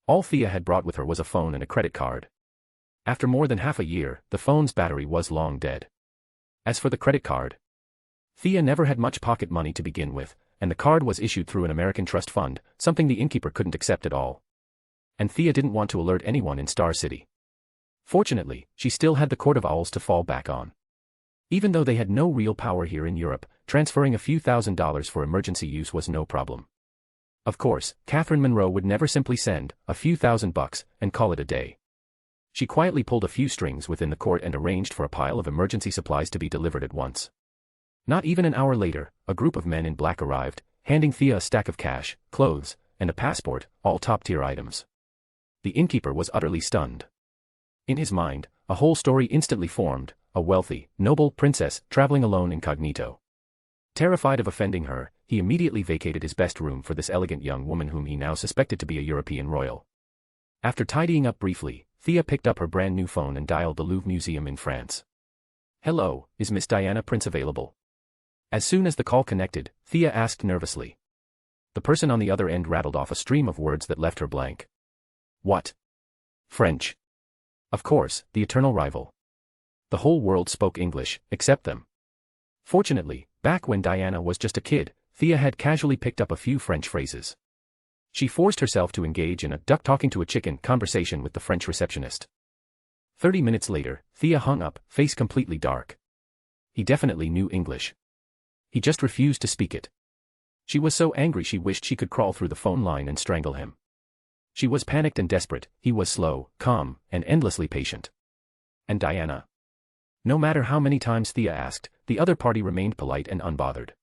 All Thea had brought with her was a phone and a credit card. After more than half a year, the phone's battery was long dead. As for the credit card, Thea never had much pocket money to begin with, and the card was issued through an American trust fund, something the innkeeper couldn't accept at all. And Thea didn't want to alert anyone in Star City. Fortunately, she still had the Court of Owls to fall back on. Even though they had no real power here in Europe, transferring a few $1,000s for emergency use was no problem. Of course, Catherine Monroe would never simply send a few $1,000s and call it a day. She quietly pulled a few strings within the court and arranged for a pile of emergency supplies to be delivered at once. Not even an hour later, a group of men in black arrived, handing Thea a stack of cash, clothes, and a passport, all top-tier items. The innkeeper was utterly stunned. In his mind, a whole story instantly formed, a wealthy, noble princess traveling alone incognito. Terrified of offending her, he immediately vacated his best room for this elegant young woman whom he now suspected to be a European royal. After tidying up briefly, Thea picked up her brand new phone and dialed the Louvre Museum in France. "Hello, is Miss Diana Prince available?" As soon as the call connected, Thea asked nervously. The person on the other end rattled off a stream of words that left her blank. What? French. Of course, the eternal rival. The whole world spoke English, except them. Fortunately, back when Diana was just a kid, Thea had casually picked up a few French phrases. She forced herself to engage in a duck talking to a chicken conversation with the French receptionist. 30 minutes later, Thea hung up, face completely dark. He definitely knew English. He just refused to speak it. She was so angry she wished she could crawl through the phone line and strangle him. She was panicked and desperate, he was slow, calm, and endlessly patient. And Diana? No matter how many times Thea asked, the other party remained polite and unbothered.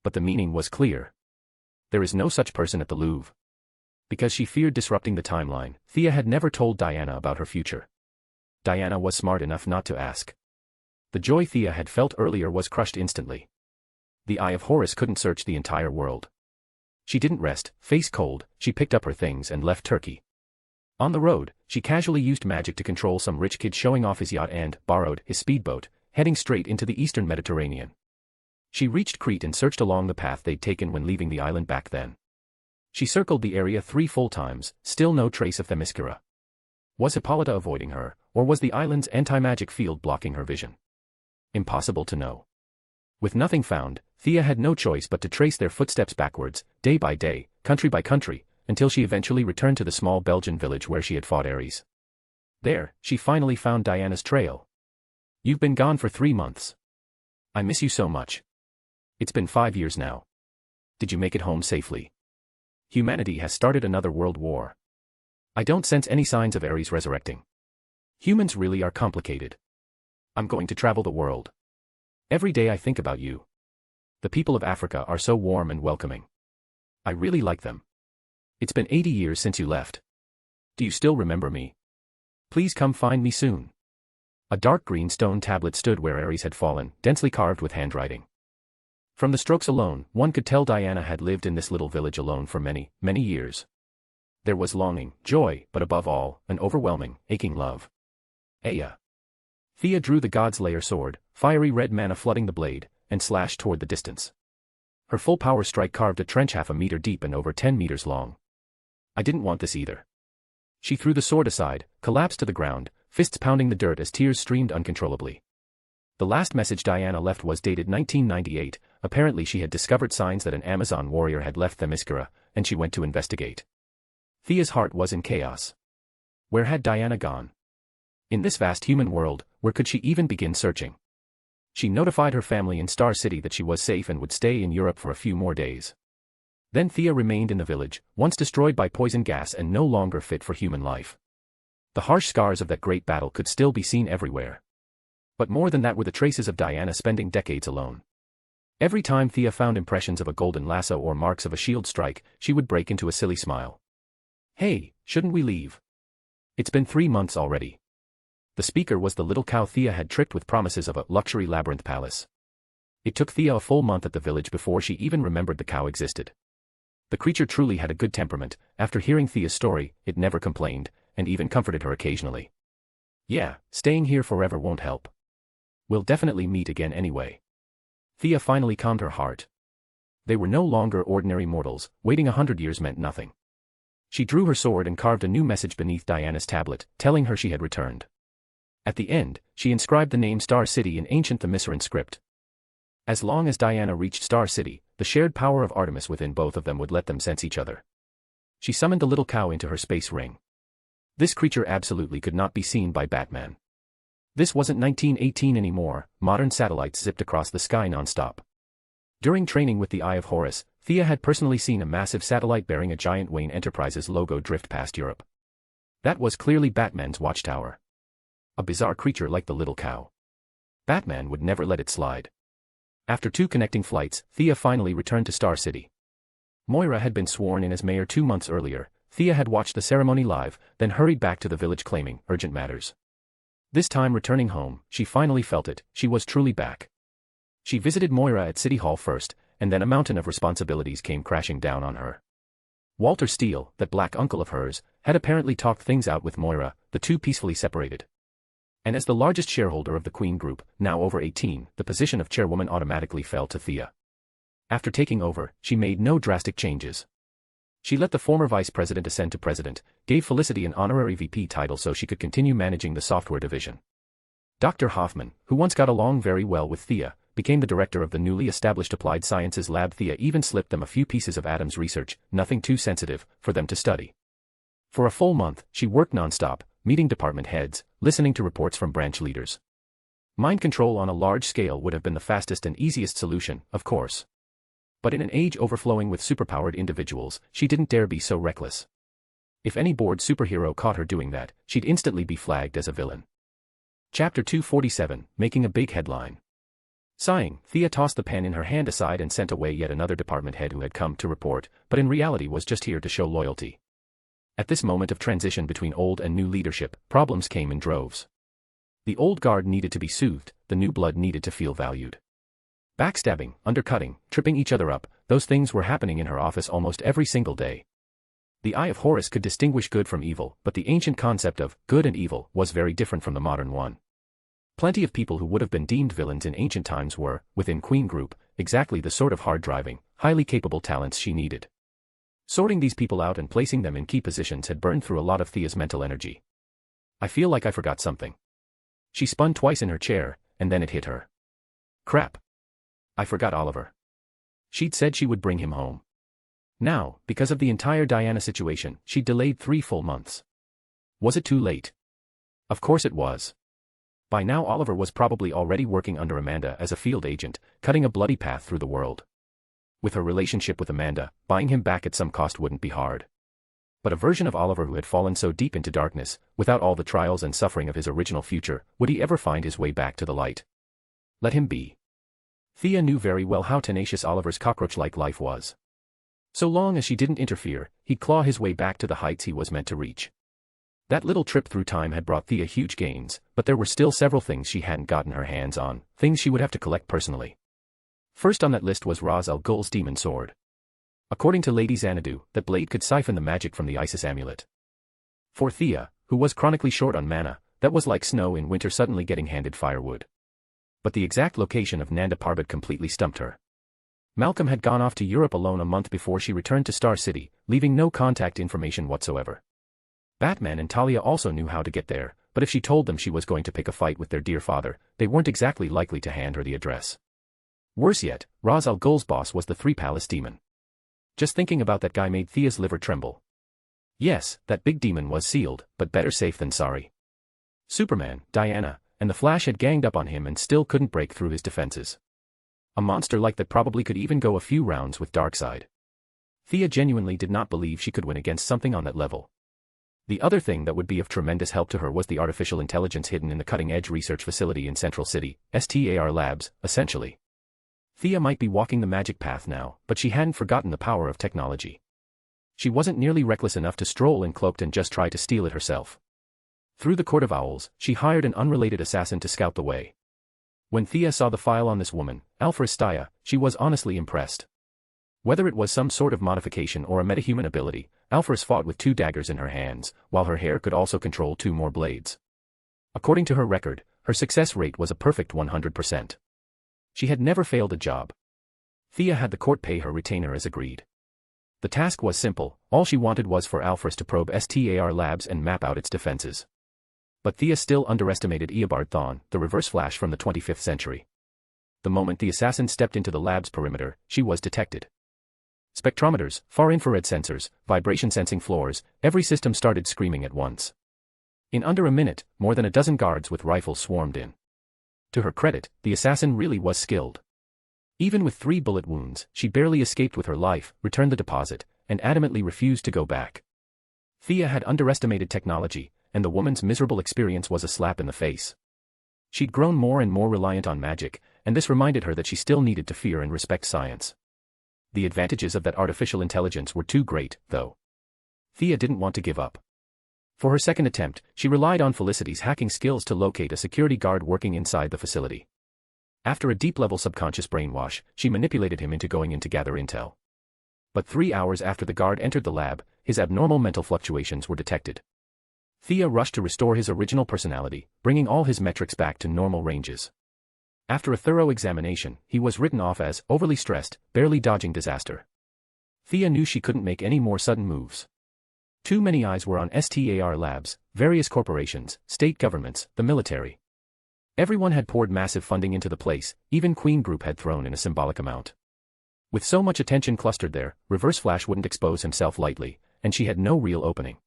But the meaning was clear. There is no such person at the Louvre. Because she feared disrupting the timeline, Thea had never told Diana about her future. Diana was smart enough not to ask. The joy Thea had felt earlier was crushed instantly. The Eye of Horus couldn't search the entire world. She didn't rest, face cold, she picked up her things and left Turkey. On the road, she casually used magic to control some rich kid showing off his yacht and borrowed his speedboat, heading straight into the eastern Mediterranean. She reached Crete and searched along the path they'd taken when leaving the island back then. She circled the area 3 full times, still no trace of Themyscira. Was Hippolyta avoiding her, or was the island's anti-magic field blocking her vision? Impossible to know. With nothing found, Thea had no choice but to trace their footsteps backwards, day by day, country by country, until she eventually returned to the small Belgian village where she had fought Ares. There, she finally found Diana's trail. "You've been gone for 3 months. I miss you so much. It's been 5 years now. Did you make it home safely? Humanity has started another world war. I don't sense any signs of Ares resurrecting. Humans really are complicated. I'm going to travel the world. Every day I think about you. The people of Africa are so warm and welcoming. I really like them. It's been 80 years since you left. Do you still remember me? Please come find me soon." A dark green stone tablet stood where Ares had fallen, densely carved with handwriting. From the strokes alone, one could tell Diana had lived in this little village alone for many, many years. There was longing, joy, but above all, an overwhelming, aching love. Aya. Thea drew the god's lair sword, fiery red mana flooding the blade, and slashed toward the distance. Her full power strike carved a trench half a meter deep and over 10 meters long. I didn't want this either. She threw the sword aside, collapsed to the ground, fists pounding the dirt as tears streamed uncontrollably. The last message Diana left was dated 1998, apparently she had discovered signs that an Amazon warrior had left Themyscira, and she went to investigate. Thea's heart was in chaos. Where had Diana gone? In this vast human world, where could she even begin searching? She notified her family in Star City that she was safe and would stay in Europe for a few more days. Then Thea remained in the village, once destroyed by poison gas and no longer fit for human life. The harsh scars of that great battle could still be seen everywhere. But more than that were the traces of Diana spending decades alone. Every time Thea found impressions of a golden lasso or marks of a shield strike, she would break into a silly smile. "Hey, shouldn't we leave? It's been 3 months already." The speaker was the little cow Thea had tricked with promises of a luxury labyrinth palace. It took Thea a full month at the village before she even remembered the cow existed. The creature truly had a good temperament. After hearing Thea's story, it never complained, and even comforted her occasionally. "Yeah, staying here forever won't help. We'll definitely meet again anyway." Thea finally calmed her heart. They were no longer ordinary mortals, waiting 100 years meant nothing. She drew her sword and carved a new message beneath Diana's tablet, telling her she had returned. At the end, she inscribed the name Star City in ancient Themysciran script. As long as Diana reached Star City, the shared power of Artemis within both of them would let them sense each other. She summoned the little cow into her space ring. This creature absolutely could not be seen by Batman. This wasn't 1918 anymore, modern satellites zipped across the sky non-stop. During training with the Eye of Horus, Thea had personally seen a massive satellite bearing a giant Wayne Enterprises logo drift past Europe. That was clearly Batman's watchtower. A bizarre creature like the little cow. Batman would never let it slide. After 2 connecting flights, Thea finally returned to Star City. Moira had been sworn in as mayor 2 months earlier. Thea had watched the ceremony live, then hurried back to the village claiming urgent matters. This time returning home, she finally felt it, she was truly back. She visited Moira at City Hall first, and then a mountain of responsibilities came crashing down on her. Walter Steele, that black uncle of hers, had apparently talked things out with Moira, the two peacefully separated. And as the largest shareholder of the Queen Group, now over 18, the position of chairwoman automatically fell to Thea. After taking over, she made no drastic changes. She let the former vice president ascend to president, gave Felicity an honorary VP title so she could continue managing the software division. Dr. Hoffman, who once got along very well with Thea, became the director of the newly established Applied Sciences Lab. Thea even slipped them a few pieces of Adam's research, nothing too sensitive, for them to study. For a full month, she worked non-stop, meeting department heads, listening to reports from branch leaders. Mind control on a large scale would have been the fastest and easiest solution, of course. But in an age overflowing with superpowered individuals, she didn't dare be so reckless. If any bored superhero caught her doing that, she'd instantly be flagged as a villain. Chapter 247, Making a Big Headline. Sighing, Thea tossed the pen in her hand aside and sent away yet another department head who had come to report, but in reality was just here to show loyalty. At this moment of transition between old and new leadership, problems came in droves. The old guard needed to be soothed, the new blood needed to feel valued. Backstabbing, undercutting, tripping each other up, those things were happening in her office almost every single day. The Eye of Horus could distinguish good from evil, but the ancient concept of good and evil was very different from the modern one. Plenty of people who would have been deemed villains in ancient times were, within Queen Group, exactly the sort of hard-driving, highly capable talents she needed. Sorting these people out and placing them in key positions had burned through a lot of Thea's mental energy. I feel like I forgot something. She spun twice in her chair, and then it hit her. Crap. I forgot Oliver. She'd said she would bring him home. Now, because of the entire Diana situation, she'd delayed 3 full months. Was it too late? Of course it was. By now Oliver was probably already working under Amanda as a field agent, cutting a bloody path through the world. With her relationship with Amanda, buying him back at some cost wouldn't be hard. But a version of Oliver who had fallen so deep into darkness, without all the trials and suffering of his original future, would he ever find his way back to the light? Let him be. Thea knew very well how tenacious Oliver's cockroach-like life was. So long as she didn't interfere, he'd claw his way back to the heights he was meant to reach. That little trip through time had brought Thea huge gains, but there were still several things she hadn't gotten her hands on, things she would have to collect personally. First on that list was Ra's al Ghul's demon sword. According to Lady Xanadu, that blade could siphon the magic from the Isis amulet. For Thea, who was chronically short on mana, that was like snow in winter suddenly getting handed firewood. But the exact location of Nanda Parbat completely stumped her. Malcolm had gone off to Europe alone a month before she returned to Star City, leaving no contact information whatsoever. Batman and Talia also knew how to get there, but if she told them she was going to pick a fight with their dear father, they weren't exactly likely to hand her the address. Worse yet, Ra's al Ghul's boss was the Three-Palace demon. Just thinking about that guy made Thea's liver tremble. Yes, that big demon was sealed, but better safe than sorry. Superman, Diana, and the Flash had ganged up on him and still couldn't break through his defenses. A monster like that probably could even go a few rounds with Darkseid. Thea genuinely did not believe she could win against something on that level. The other thing that would be of tremendous help to her was the artificial intelligence hidden in the cutting-edge research facility in Central City, STAR Labs, essentially. Thea might be walking the magic path now, but she hadn't forgotten the power of technology. She wasn't nearly reckless enough to stroll in cloaked and just try to steal it herself. Through the Court of Owls, she hired an unrelated assassin to scout the way. When Thea saw the file on this woman, Alfristaya, she was honestly impressed. Whether it was some sort of modification or a metahuman ability, Alfris fought with 2 daggers in her hands, while her hair could also control 2 more blades. According to her record, her success rate was a perfect 100%. She had never failed a job. Thea had the court pay her retainer as agreed. The task was simple, all she wanted was for Alfris to probe STAR Labs and map out its defenses. But Thea still underestimated Eobard Thawne, the reverse flash from the 25th century. The moment the assassin stepped into the lab's perimeter, she was detected. Spectrometers, far-infrared sensors, vibration-sensing floors, every system started screaming at once. In under a minute, more than a dozen guards with rifles swarmed in. To her credit, the assassin really was skilled. Even with 3 bullet wounds, she barely escaped with her life, returned the deposit, and adamantly refused to go back. Thea had underestimated technology, and the woman's miserable experience was a slap in the face. She'd grown more and more reliant on magic, and this reminded her that she still needed to fear and respect science. The advantages of that artificial intelligence were too great, though. Thea didn't want to give up. For her second attempt, she relied on Felicity's hacking skills to locate a security guard working inside the facility. After a deep-level subconscious brainwash, she manipulated him into going in to gather intel. But 3 hours after the guard entered the lab, his abnormal mental fluctuations were detected. Thea rushed to restore his original personality, bringing all his metrics back to normal ranges. After a thorough examination, he was written off as overly stressed, barely dodging disaster. Thea knew she couldn't make any more sudden moves. Too many eyes were on STAR labs, various corporations, state governments, the military. Everyone had poured massive funding into the place, even Queen Group had thrown in a symbolic amount. With so much attention clustered there, Reverse Flash wouldn't expose himself lightly, and she had no real opening.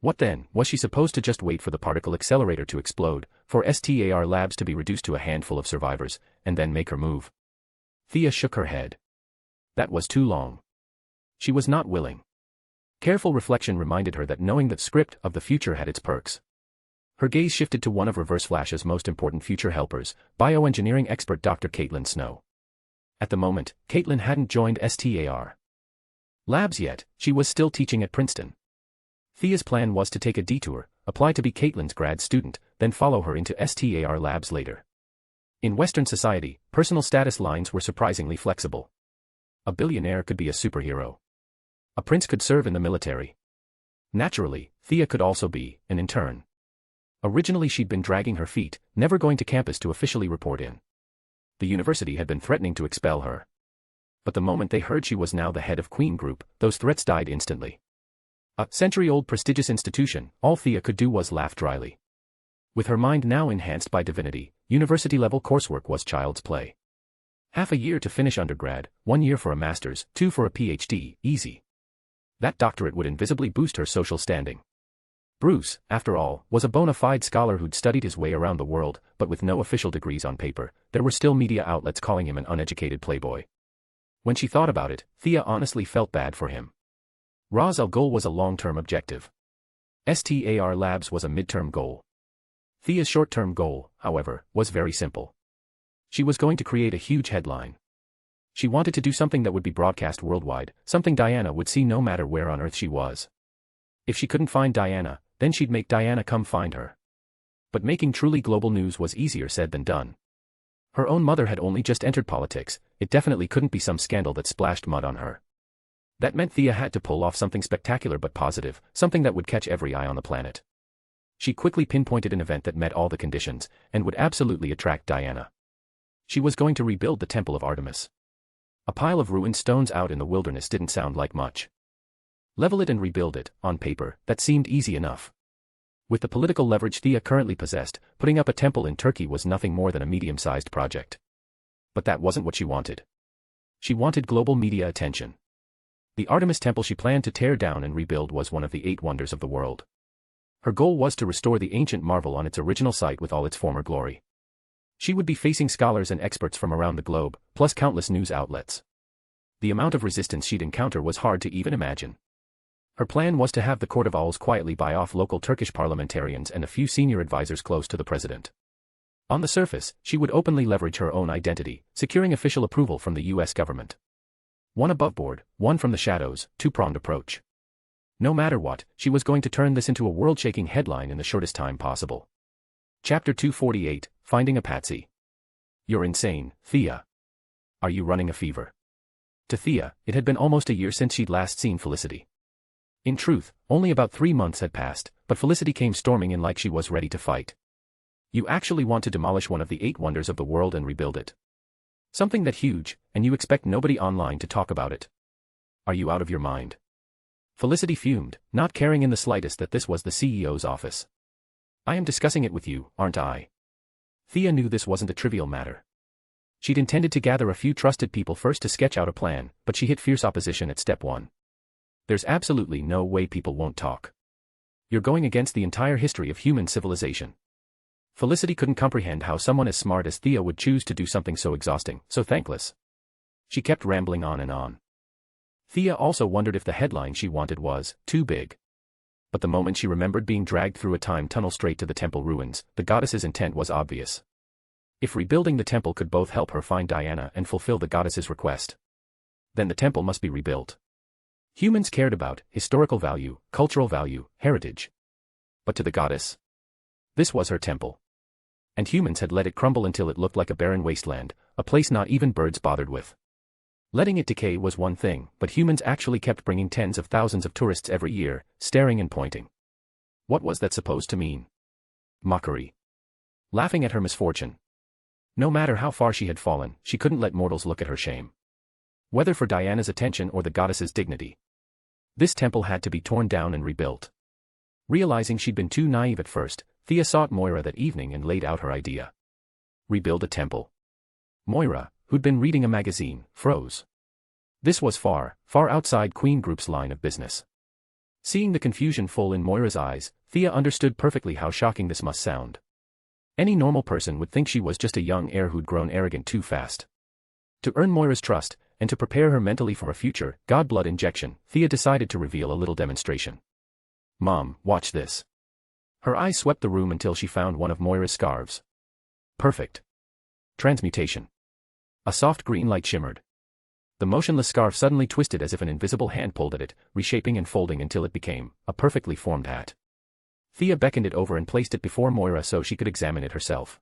What then, was she supposed to just wait for the particle accelerator to explode, for STAR labs to be reduced to a handful of survivors, and then make her move? Thea shook her head. That was too long. She was not willing. Careful reflection reminded her that knowing the script of the future had its perks. Her gaze shifted to one of Reverse Flash's most important future helpers, bioengineering expert Dr. Caitlin Snow. At the moment, Caitlin hadn't joined STAR labs yet, she was still teaching at Princeton. Thea's plan was to take a detour, apply to be Caitlin's grad student, then follow her into STAR labs later. In Western society, personal status lines were surprisingly flexible. A billionaire could be a superhero. A prince could serve in the military. Naturally, Thea could also be an intern. Originally she'd been dragging her feet, never going to campus to officially report in. The university had been threatening to expel her. But the moment they heard she was now the head of Queen Group, those threats died instantly. A century-old prestigious institution, all Thea could do was laugh dryly. With her mind now enhanced by divinity, university-level coursework was child's play. Half a year to finish undergrad, 1 year for a master's, 2 for a PhD, easy. That doctorate would invisibly boost her social standing. Bruce, after all, was a bona fide scholar who'd studied his way around the world, but with no official degrees on paper, there were still media outlets calling him an uneducated playboy. When she thought about it, Thea honestly felt bad for him. Ra's al Ghul was a long-term objective. STAR Labs was a mid-term goal. Thea's short-term goal, however, was very simple. She was going to create a huge headline. She wanted to do something that would be broadcast worldwide, something Diana would see no matter where on Earth she was. If she couldn't find Diana, then she'd make Diana come find her. But making truly global news was easier said than done. Her own mother had only just entered politics, it definitely couldn't be some scandal that splashed mud on her. That meant Thea had to pull off something spectacular but positive, something that would catch every eye on the planet. She quickly pinpointed an event that met all the conditions, and would absolutely attract Diana. She was going to rebuild the Temple of Artemis. A pile of ruined stones out in the wilderness didn't sound like much. Level it and rebuild it, on paper, that seemed easy enough. With the political leverage Thea currently possessed, putting up a temple in Turkey was nothing more than a medium-sized project. But that wasn't what she wanted. She wanted global media attention. The Artemis Temple she planned to tear down and rebuild was one of the 8 wonders of the world. Her goal was to restore the ancient marvel on its original site with all its former glory. She would be facing scholars and experts from around the globe, plus countless news outlets. The amount of resistance she'd encounter was hard to even imagine. Her plan was to have the Court of Owls quietly buy off local Turkish parliamentarians and a few senior advisors close to the president. On the surface, she would openly leverage her own identity, securing official approval from the US government. One above board, one from the shadows, two-pronged approach. No matter what, she was going to turn this into a world-shaking headline in the shortest time possible. Chapter 248, Finding a Patsy. You're insane, Thea. Are you running a fever? To Thea, it had been almost a year since she'd last seen Felicity. In truth, only about 3 months had passed, but Felicity came storming in like she was ready to fight. You actually want to demolish one of the 8 wonders of the world and rebuild it. Something that huge, and you expect nobody online to talk about it. Are you out of your mind? Felicity fumed, not caring in the slightest that this was the CEO's office. I am discussing it with you, aren't I? Thea knew this wasn't a trivial matter. She'd intended to gather a few trusted people first to sketch out a plan, but she hit fierce opposition at step 1. There's absolutely no way people won't talk. You're going against the entire history of human civilization. Felicity couldn't comprehend how someone as smart as Thea would choose to do something so exhausting, so thankless. She kept rambling on and on. Thea also wondered if the headline she wanted was too big. But the moment she remembered being dragged through a time tunnel straight to the temple ruins, the goddess's intent was obvious. If rebuilding the temple could both help her find Diana and fulfill the goddess's request, then the temple must be rebuilt. Humans cared about historical value, cultural value, heritage. But to the goddess, this was her temple. And humans had let it crumble until it looked like a barren wasteland, a place not even birds bothered with. Letting it decay was one thing, but humans actually kept bringing tens of thousands of tourists every year, staring and pointing. What was that supposed to mean? Mockery. Laughing at her misfortune. No matter how far she had fallen, she couldn't let mortals look at her shame. Whether for Diana's attention or the goddess's dignity. This temple had to be torn down and rebuilt. Realizing she'd been too naive at first, Thea sought Moira that evening and laid out her idea. Rebuild a temple. Moira, who'd been reading a magazine, froze. This was far, far outside Queen Group's line of business. Seeing the confusion full in Moira's eyes, Thea understood perfectly how shocking this must sound. Any normal person would think she was just a young heir who'd grown arrogant too fast. To earn Moira's trust, and to prepare her mentally for a future god-blood injection, Thea decided to reveal a little demonstration. Mom, watch this. Her eyes swept the room until she found one of Moira's scarves. Perfect. Transmutation. A soft green light shimmered. The motionless scarf suddenly twisted as if an invisible hand pulled at it, reshaping and folding until it became a perfectly formed hat. Thea beckoned it over and placed it before Moira so she could examine it herself.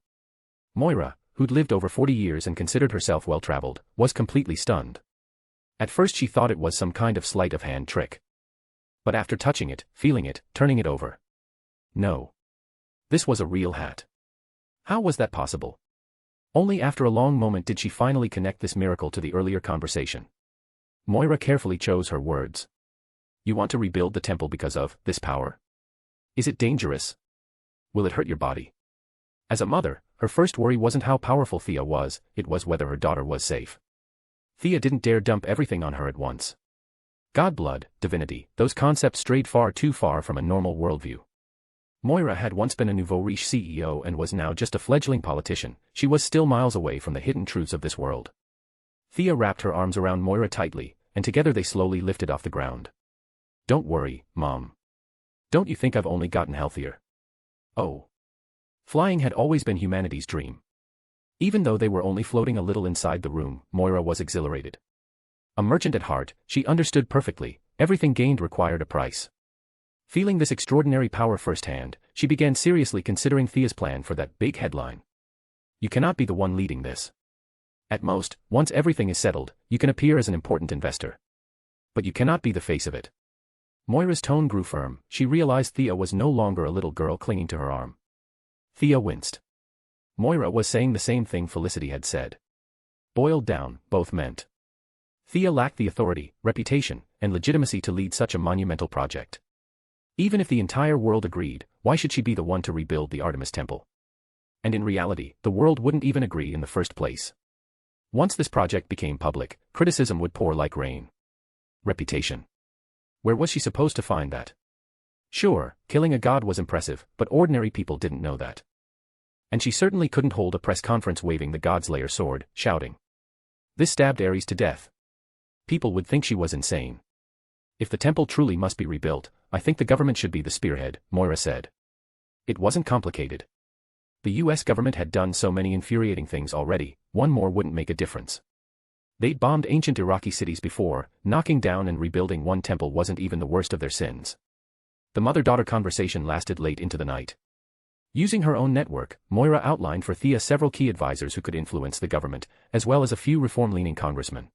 Moira, who'd lived over 40 years and considered herself well-traveled, was completely stunned. At first she thought it was some kind of sleight-of-hand trick. But after touching it, feeling it, turning it over. No. This was a real hat. How was that possible? Only after a long moment did she finally connect this miracle to the earlier conversation. Moira carefully chose her words. You want to rebuild the temple because of this power? Is it dangerous? Will it hurt your body? As a mother, her first worry wasn't how powerful Thea was, it was whether her daughter was safe. Thea didn't dare dump everything on her at once. God-blood, divinity, those concepts strayed far too far from a normal worldview. Moira had once been a nouveau riche CEO and was now just a fledgling politician. She was still miles away from the hidden truths of this world. Thea wrapped her arms around Moira tightly, and together they slowly lifted off the ground. Don't worry, Mom. Don't you think I've only gotten healthier? Oh. Flying had always been humanity's dream. Even though they were only floating a little inside the room, Moira was exhilarated. A merchant at heart, she understood perfectly, everything gained required a price. Feeling this extraordinary power firsthand, she began seriously considering Thea's plan for that big headline. You cannot be the one leading this. At most, once everything is settled, you can appear as an important investor. But you cannot be the face of it. Moira's tone grew firm. She realized Thea was no longer a little girl clinging to her arm. Thea winced. Moira was saying the same thing Felicity had said. Boiled down, both meant. Thea lacked the authority, reputation, and legitimacy to lead such a monumental project. Even if the entire world agreed, why should she be the one to rebuild the Artemis Temple? And in reality, the world wouldn't even agree in the first place. Once this project became public, criticism would pour like rain. Reputation. Where was she supposed to find that? Sure, killing a god was impressive, but ordinary people didn't know that. And she certainly couldn't hold a press conference waving the God's Lair sword, shouting. This stabbed Ares to death. People would think she was insane. If the temple truly must be rebuilt, I think the government should be the spearhead, Moira said. It wasn't complicated. The US government had done so many infuriating things already, one more wouldn't make a difference. They'd bombed ancient Iraqi cities before, knocking down and rebuilding one temple wasn't even the worst of their sins. The mother-daughter conversation lasted late into the night. Using her own network, Moira outlined for Thea several key advisors who could influence the government, as well as a few reform-leaning congressmen.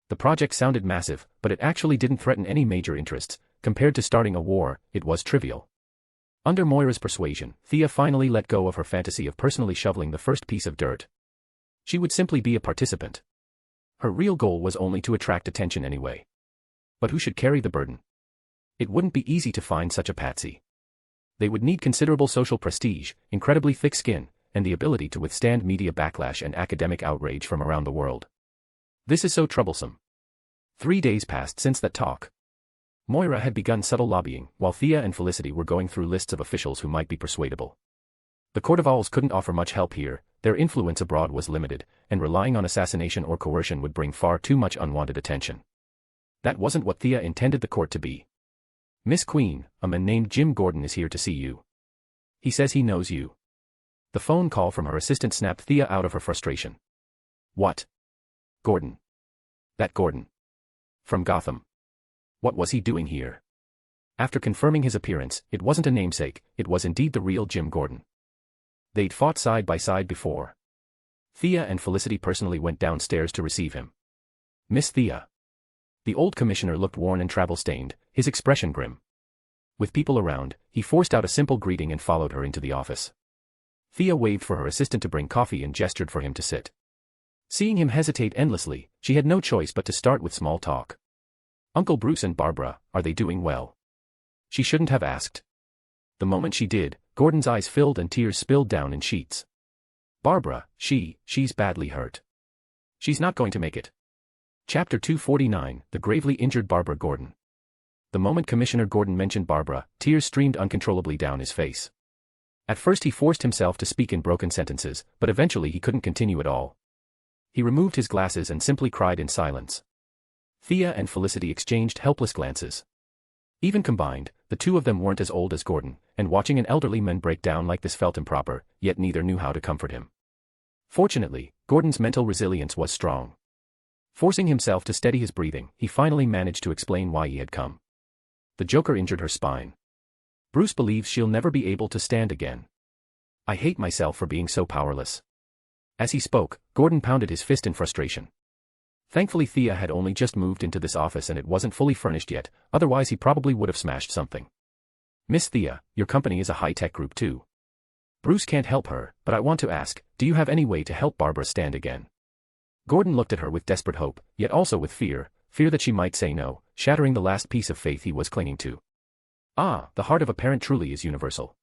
The project sounded massive, but it actually didn't threaten any major interests. Compared to starting a war, it was trivial. Under Moira's persuasion, Thea finally let go of her fantasy of personally shoveling the first piece of dirt. She would simply be a participant. Her real goal was only to attract attention anyway. But who should carry the burden? It wouldn't be easy to find such a patsy. They would need considerable social prestige, incredibly thick skin, and the ability to withstand media backlash and academic outrage from around the world. This is so troublesome. 3 days passed since that talk. Moira had begun subtle lobbying, while Thea and Felicity were going through lists of officials who might be persuadable. The Court of Owls couldn't offer much help here, their influence abroad was limited, and relying on assassination or coercion would bring far too much unwanted attention. That wasn't what Thea intended the court to be. "Miss Queen, a man named Jim Gordon is here to see you. He says he knows you." The phone call from her assistant snapped Thea out of her frustration. "What? Gordon? That Gordon? From Gotham? What was he doing here?" After confirming his appearance, it wasn't a namesake, it was indeed the real Jim Gordon. They'd fought side by side before. Thea and Felicity personally went downstairs to receive him. "Miss Thea." The old commissioner looked worn and travel-stained, his expression grim. With people around, he forced out a simple greeting and followed her into the office. Thea waved for her assistant to bring coffee and gestured for him to sit. Seeing him hesitate endlessly, she had no choice but to start with small talk. "Uncle Bruce and Barbara, are they doing well?" She shouldn't have asked. The moment she did, Gordon's eyes filled and tears spilled down in sheets. "Barbara, she's badly hurt. She's not going to make it." Chapter 249, The Gravely Injured Barbara Gordon. The moment Commissioner Gordon mentioned Barbara, tears streamed uncontrollably down his face. At first he forced himself to speak in broken sentences, but eventually he couldn't continue at all. He removed his glasses and simply cried in silence. Thea and Felicity exchanged helpless glances. Even combined, the two of them weren't as old as Gordon, and watching an elderly man break down like this felt improper, yet neither knew how to comfort him. Fortunately, Gordon's mental resilience was strong. Forcing himself to steady his breathing, he finally managed to explain why he had come. "The Joker injured her spine. Bruce believes she'll never be able to stand again. I hate myself for being so powerless." As he spoke, Gordon pounded his fist in frustration. Thankfully Thea had only just moved into this office and it wasn't fully furnished yet, otherwise he probably would have smashed something. "Miss Thea, your company is a high-tech group too. Bruce can't help her, but I want to ask, do you have any way to help Barbara stand again?" Gordon looked at her with desperate hope, yet also with fear that she might say no, shattering the last piece of faith he was clinging to. The heart of a parent truly is universal.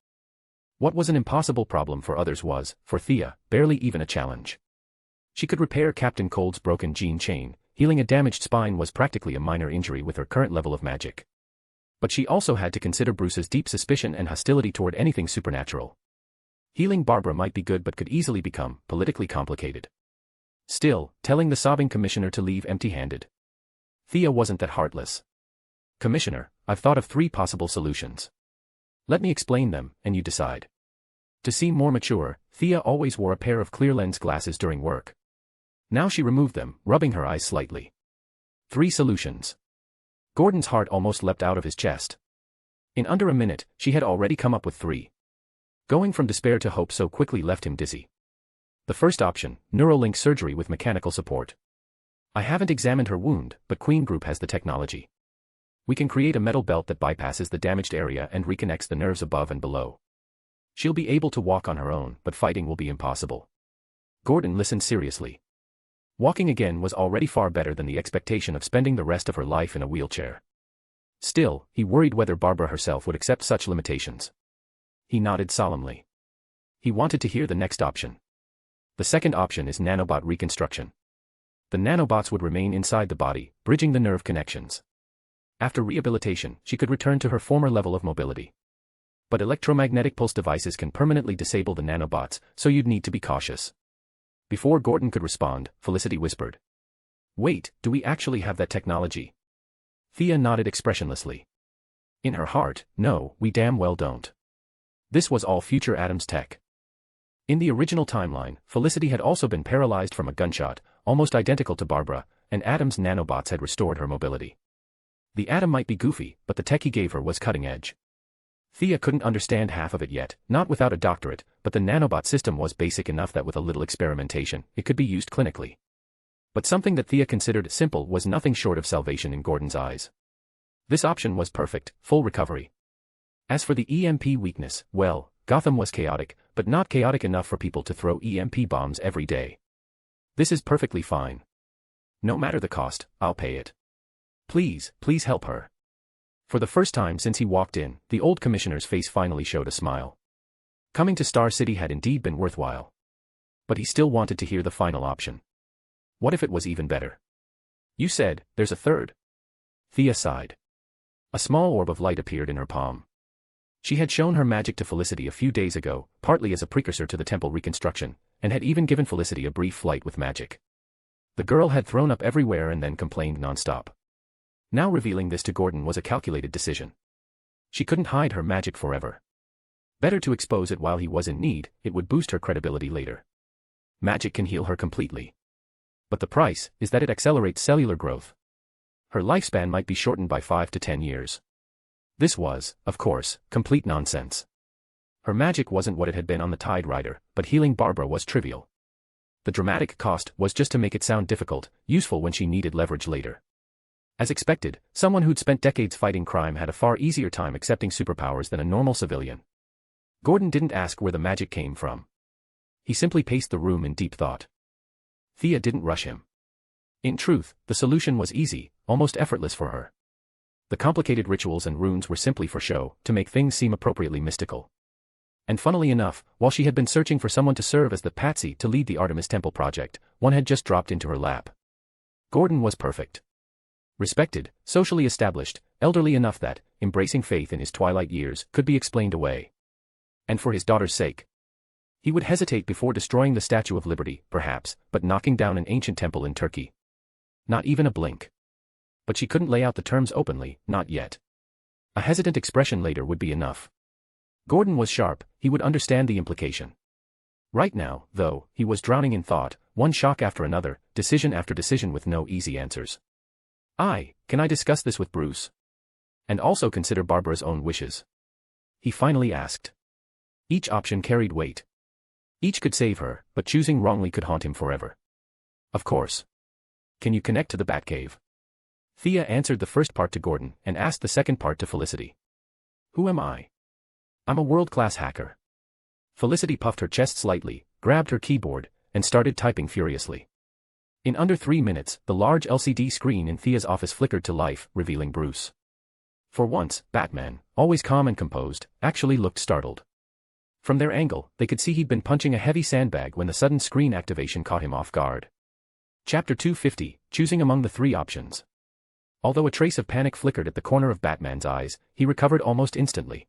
What was an impossible problem for others was, for Thea, barely even a challenge. She could repair Captain Cold's broken gene chain, healing a damaged spine was practically a minor injury with her current level of magic. But she also had to consider Bruce's deep suspicion and hostility toward anything supernatural. Healing Barbara might be good but could easily become politically complicated. Still, telling the sobbing commissioner to leave empty-handed. Thea wasn't that heartless. "Commissioner, I've thought of 3 possible solutions. Let me explain them, and you decide." To seem more mature, Thea always wore a pair of clear lens glasses during work. Now she removed them, rubbing her eyes slightly. 3 solutions. Gordon's heart almost leapt out of his chest. In under a minute, she had already come up with 3. Going from despair to hope so quickly left him dizzy. The first option, Neuralink surgery with mechanical support. "I haven't examined her wound, but Queen Group has the technology. We can create a metal belt that bypasses the damaged area and reconnects the nerves above and below. She'll be able to walk on her own, but fighting will be impossible." Gordon listened seriously. Walking again was already far better than the expectation of spending the rest of her life in a wheelchair. Still, he worried whether Barbara herself would accept such limitations. He nodded solemnly. He wanted to hear the next option. "The second option is nanobot reconstruction. The nanobots would remain inside the body, bridging the nerve connections. After rehabilitation, she could return to her former level of mobility. But electromagnetic pulse devices can permanently disable the nanobots, so you'd need to be cautious." Before Gordon could respond, Felicity whispered, "Wait, do we actually have that technology?" Thea nodded expressionlessly. In her heart, no, we damn well don't. This was all future Adam's tech. In the original timeline, Felicity had also been paralyzed from a gunshot, almost identical to Barbara, and Adam's nanobots had restored her mobility. The Atom might be goofy, but the tech he gave her was cutting edge. Thea couldn't understand half of it yet, not without a doctorate, but the nanobot system was basic enough that with a little experimentation, it could be used clinically. But something that Thea considered simple was nothing short of salvation in Gordon's eyes. This option was perfect, full recovery. As for the EMP weakness, well, Gotham was chaotic, but not chaotic enough for people to throw EMP bombs every day. This is perfectly fine. No matter the cost, I'll pay it. Please help her. For the first time since he walked in, the old commissioner's face finally showed a smile. Coming to Star City had indeed been worthwhile. But he still wanted to hear the final option. What if it was even better? "You said, there's a third?" Thea sighed. A small orb of light appeared in her palm. She had shown her magic to Felicity a few days ago, partly as a precursor to the temple reconstruction, and had even given Felicity a brief flight with magic. The girl had thrown up everywhere and then complained nonstop. Now revealing this to Gordon was a calculated decision. She couldn't hide her magic forever. Better to expose it while he was in need, it would boost her credibility later. Magic can heal her completely. But the price is that it accelerates cellular growth. Her lifespan might be shortened by 5 to 10 years. This was, of course, complete nonsense. Her magic wasn't what it had been on the Tide Rider, but healing Barbara was trivial. The dramatic cost was just to make it sound difficult, useful when she needed leverage later. As expected, someone who'd spent decades fighting crime had a far easier time accepting superpowers than a normal civilian. Gordon didn't ask where the magic came from. He simply paced the room in deep thought. Thea didn't rush him. In truth, the solution was easy, almost effortless for her. The complicated rituals and runes were simply for show, to make things seem appropriately mystical. And funnily enough, while she had been searching for someone to serve as the patsy to lead the Artemis Temple project, one had just dropped into her lap. Gordon was perfect. Respected, socially established, elderly enough that, embracing faith in his twilight years, could be explained away. And for his daughter's sake. He would hesitate before destroying the Statue of Liberty, perhaps, but knocking down an ancient temple in Turkey. Not even a blink. But she couldn't lay out the terms openly, not yet. A hesitant expression later would be enough. Gordon was sharp, he would understand the implication. Right now, though, he was drowning in thought, one shock after another, decision after decision with no easy answers. Can I discuss this with Bruce? And also consider Barbara's own wishes? He finally asked. Each option carried weight. Each could save her, but choosing wrongly could haunt him forever. Of course. Can you connect to the Batcave? Thea answered the first part to Gordon and asked the second part to Felicity. Who am I? I'm a world-class hacker. Felicity puffed her chest slightly, grabbed her keyboard, and started typing furiously. In under 3 minutes, the large LCD screen in Thea's office flickered to life, revealing Bruce. For once, Batman, always calm and composed, actually looked startled. From their angle, they could see he'd been punching a heavy sandbag when the sudden screen activation caught him off guard. Chapter 250, choosing among the 3 options. Although a trace of panic flickered at the corner of Batman's eyes, he recovered almost instantly.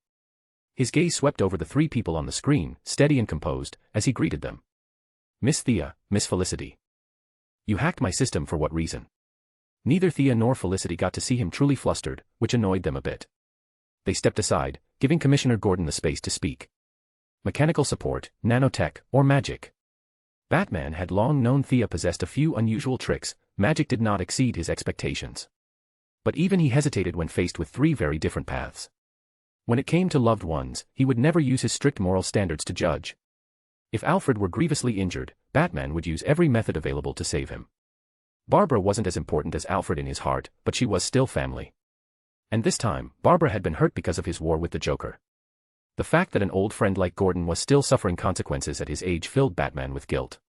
His gaze swept over the 3 people on the screen, steady and composed, as he greeted them. Miss Thea, Miss Felicity. You hacked my system for what reason? Neither Thea nor Felicity got to see him truly flustered, which annoyed them a bit. They stepped aside, giving Commissioner Gordon the space to speak. Mechanical support, nanotech, or magic. Batman had long known Thea possessed a few unusual tricks, magic did not exceed his expectations. But even he hesitated when faced with 3 very different paths. When it came to loved ones, he would never use his strict moral standards to judge. If Alfred were grievously injured, Batman would use every method available to save him. Barbara wasn't as important as Alfred in his heart, but she was still family. And this time, Barbara had been hurt because of his war with the Joker. The fact that an old friend like Gordon was still suffering consequences at his age filled Batman with guilt.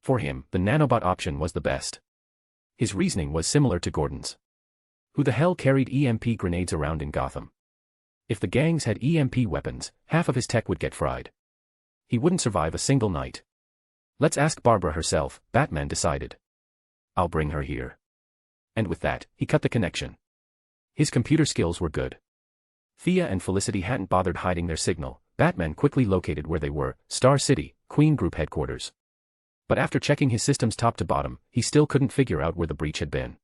For him, the nanobot option was the best. His reasoning was similar to Gordon's. Who the hell carried EMP grenades around in Gotham? If the gangs had EMP weapons, half of his tech would get fried. He wouldn't survive a single night. Let's ask Barbara herself, Batman decided. I'll bring her here. And with that, he cut the connection. His computer skills were good. Thea and Felicity hadn't bothered hiding their signal. Batman quickly located where they were, Star City, Queen Group headquarters. But after checking his systems top to bottom, he still couldn't figure out where the breach had been.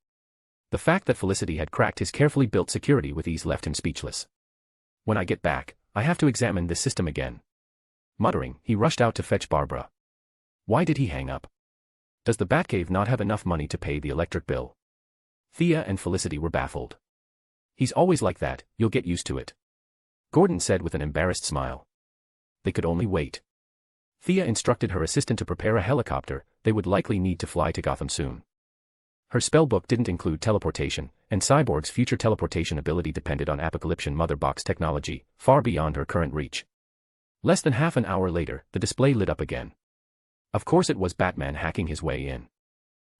The fact that Felicity had cracked his carefully built security with ease left him speechless. When I get back, I have to examine this system again. Muttering, he rushed out to fetch Barbara. Why did he hang up? Does the Batcave not have enough money to pay the electric bill? Thea and Felicity were baffled. He's always like that, you'll get used to it. Gordon said with an embarrassed smile. They could only wait. Thea instructed her assistant to prepare a helicopter, they would likely need to fly to Gotham soon. Her spellbook didn't include teleportation, and Cyborg's future teleportation ability depended on Apocalyptian Mother Box technology, far beyond her current reach. Less than half an hour later, the display lit up again. Of course it was Batman hacking his way in.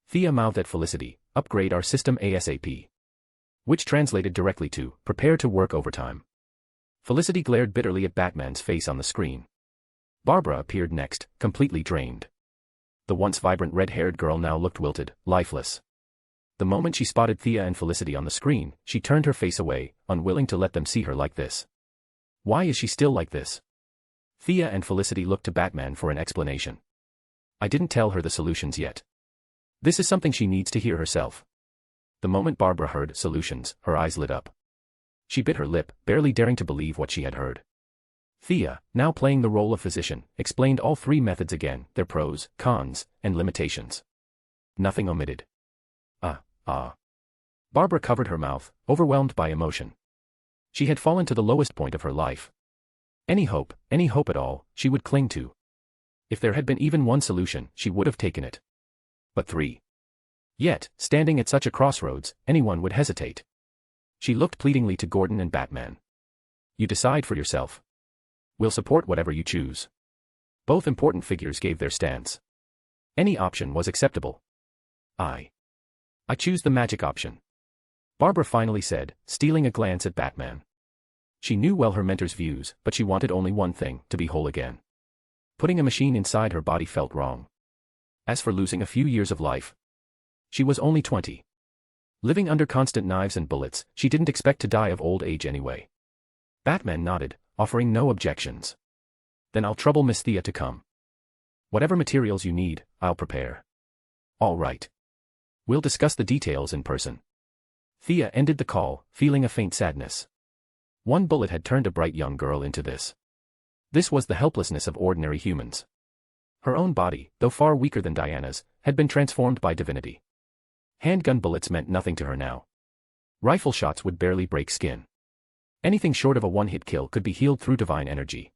Thea mouthed at Felicity, upgrade our system ASAP. Which translated directly to, prepare to work overtime. Felicity glared bitterly at Batman's face on the screen. Barbara appeared next, completely drained. The once vibrant red-haired girl now looked wilted, lifeless. The moment she spotted Thea and Felicity on the screen, she turned her face away, unwilling to let them see her like this. Why is she still like this? Thea and Felicity looked to Batman for an explanation. I didn't tell her the solutions yet. This is something she needs to hear herself. The moment Barbara heard solutions, her eyes lit up. She bit her lip, barely daring to believe what she had heard. Thea, now playing the role of physician, explained all three methods again, their pros, cons, and limitations. Nothing omitted. Barbara covered her mouth, overwhelmed by emotion. She had fallen to the lowest point of her life. Any hope at all, she would cling to. If there had been even one solution, she would have taken it. But three. Yet, standing at such a crossroads, anyone would hesitate. She looked pleadingly to Gordon and Batman. You decide for yourself. We'll support whatever you choose. Both important figures gave their stance. Any option was acceptable. I choose the magic option. Barbara finally said, stealing a glance at Batman. She knew well her mentor's views, but she wanted only one thing, to be whole again. Putting a machine inside her body felt wrong. As for losing a few years of life, she was only 20. Living under constant knives and bullets, she didn't expect to die of old age anyway. Batman nodded, offering no objections. Then I'll trouble Miss Thea to come. Whatever materials you need, I'll prepare. All right. We'll discuss the details in person. Thea ended the call, feeling a faint sadness. One bullet had turned a bright young girl into this. This was the helplessness of ordinary humans. Her own body, though far weaker than Diana's, had been transformed by divinity. Handgun bullets meant nothing to her now. Rifle shots would barely break skin. Anything short of a one-hit kill could be healed through divine energy.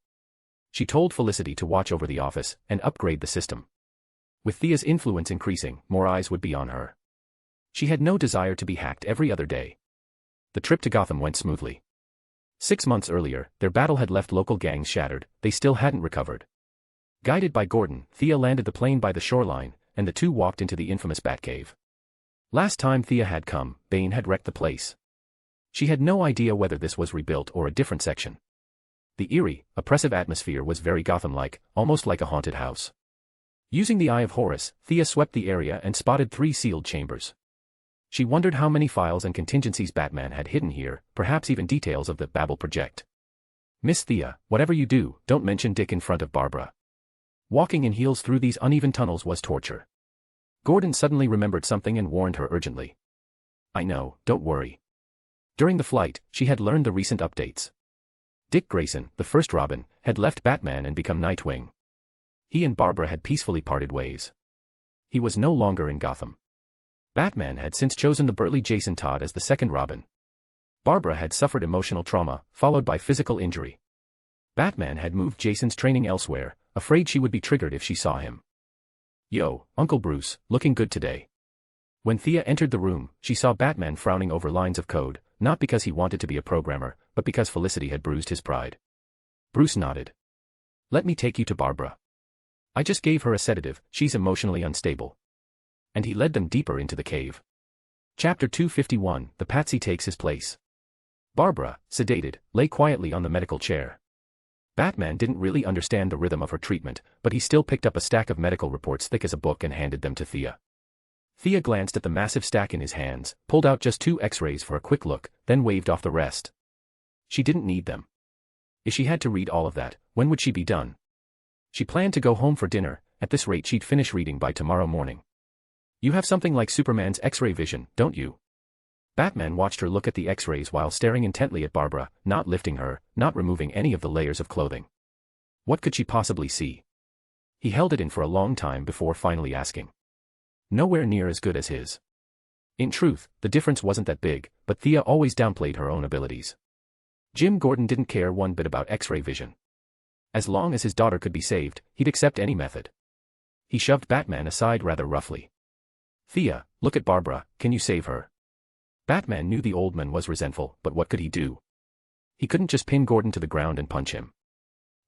She told Felicity to watch over the office and upgrade the system. With Thea's influence increasing, more eyes would be on her. She had no desire to be hacked every other day. The trip to Gotham went smoothly. 6 months earlier, their battle had left local gangs shattered, they still hadn't recovered. Guided by Gordon, Thea landed the plane by the shoreline, and the two walked into the infamous Batcave. Last time Thea had come, Bane had wrecked the place. She had no idea whether this was rebuilt or a different section. The eerie, oppressive atmosphere was very Gotham-like, almost like a haunted house. Using the Eye of Horus, Thea swept the area and spotted 3 sealed chambers. She wondered how many files and contingencies Batman had hidden here, perhaps even details of the Babel project. Miss Thea, whatever you do, don't mention Dick in front of Barbara. Walking in heels through these uneven tunnels was torture. Gordon suddenly remembered something and warned her urgently. I know, don't worry. During the flight, she had learned the recent updates. Dick Grayson, the first Robin, had left Batman and become Nightwing. He and Barbara had peacefully parted ways. He was no longer in Gotham. Batman had since chosen the burly Jason Todd as the second Robin. Barbara had suffered emotional trauma, followed by physical injury. Batman had moved Jason's training elsewhere, afraid she would be triggered if she saw him. Yo, Uncle Bruce, looking good today. When Thea entered the room, she saw Batman frowning over lines of code, not because he wanted to be a programmer, but because Felicity had bruised his pride. Bruce nodded. Let me take you to Barbara. I just gave her a sedative, she's emotionally unstable. And he led them deeper into the cave. Chapter 251, The Patsy Takes His Place. Barbara, sedated, lay quietly on the medical chair. Batman didn't really understand the rhythm of her treatment, but he still picked up a stack of medical reports thick as a book and handed them to Thea. Thea glanced at the massive stack in his hands, pulled out just 2 X-rays for a quick look, then waved off the rest. She didn't need them. If she had to read all of that, when would she be done? She planned to go home for dinner, at this rate she'd finish reading by tomorrow morning. You have something like Superman's X-ray vision, don't you? Batman watched her look at the X-rays while staring intently at Barbara, not lifting her, not removing any of the layers of clothing. What could she possibly see? He held it in for a long time before finally asking. Nowhere near as good as his. In truth, the difference wasn't that big, but Thea always downplayed her own abilities. Jim Gordon didn't care one bit about X-ray vision. As long as his daughter could be saved, he'd accept any method. He shoved Batman aside rather roughly. Thea, look at Barbara, can you save her? Batman knew the old man was resentful, but what could he do? He couldn't just pin Gordon to the ground and punch him.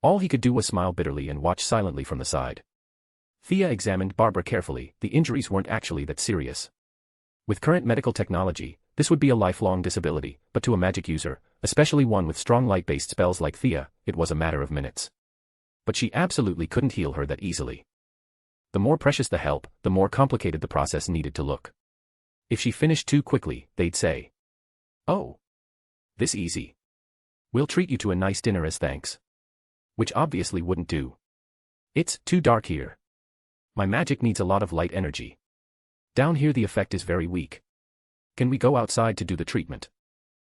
All he could do was smile bitterly and watch silently from the side. Thea examined Barbara carefully, the injuries weren't actually that serious. With current medical technology, this would be a lifelong disability, but to a magic user, especially one with strong light-based spells like Thea, it was a matter of minutes. But she absolutely couldn't heal her that easily. The more precious the help, the more complicated the process needed to look. If she finished too quickly, they'd say, "Oh, this easy. We'll treat you to a nice dinner as thanks." Which obviously wouldn't do. "It's too dark here. My magic needs a lot of light energy. Down here the effect is very weak. Can we go outside to do the treatment?"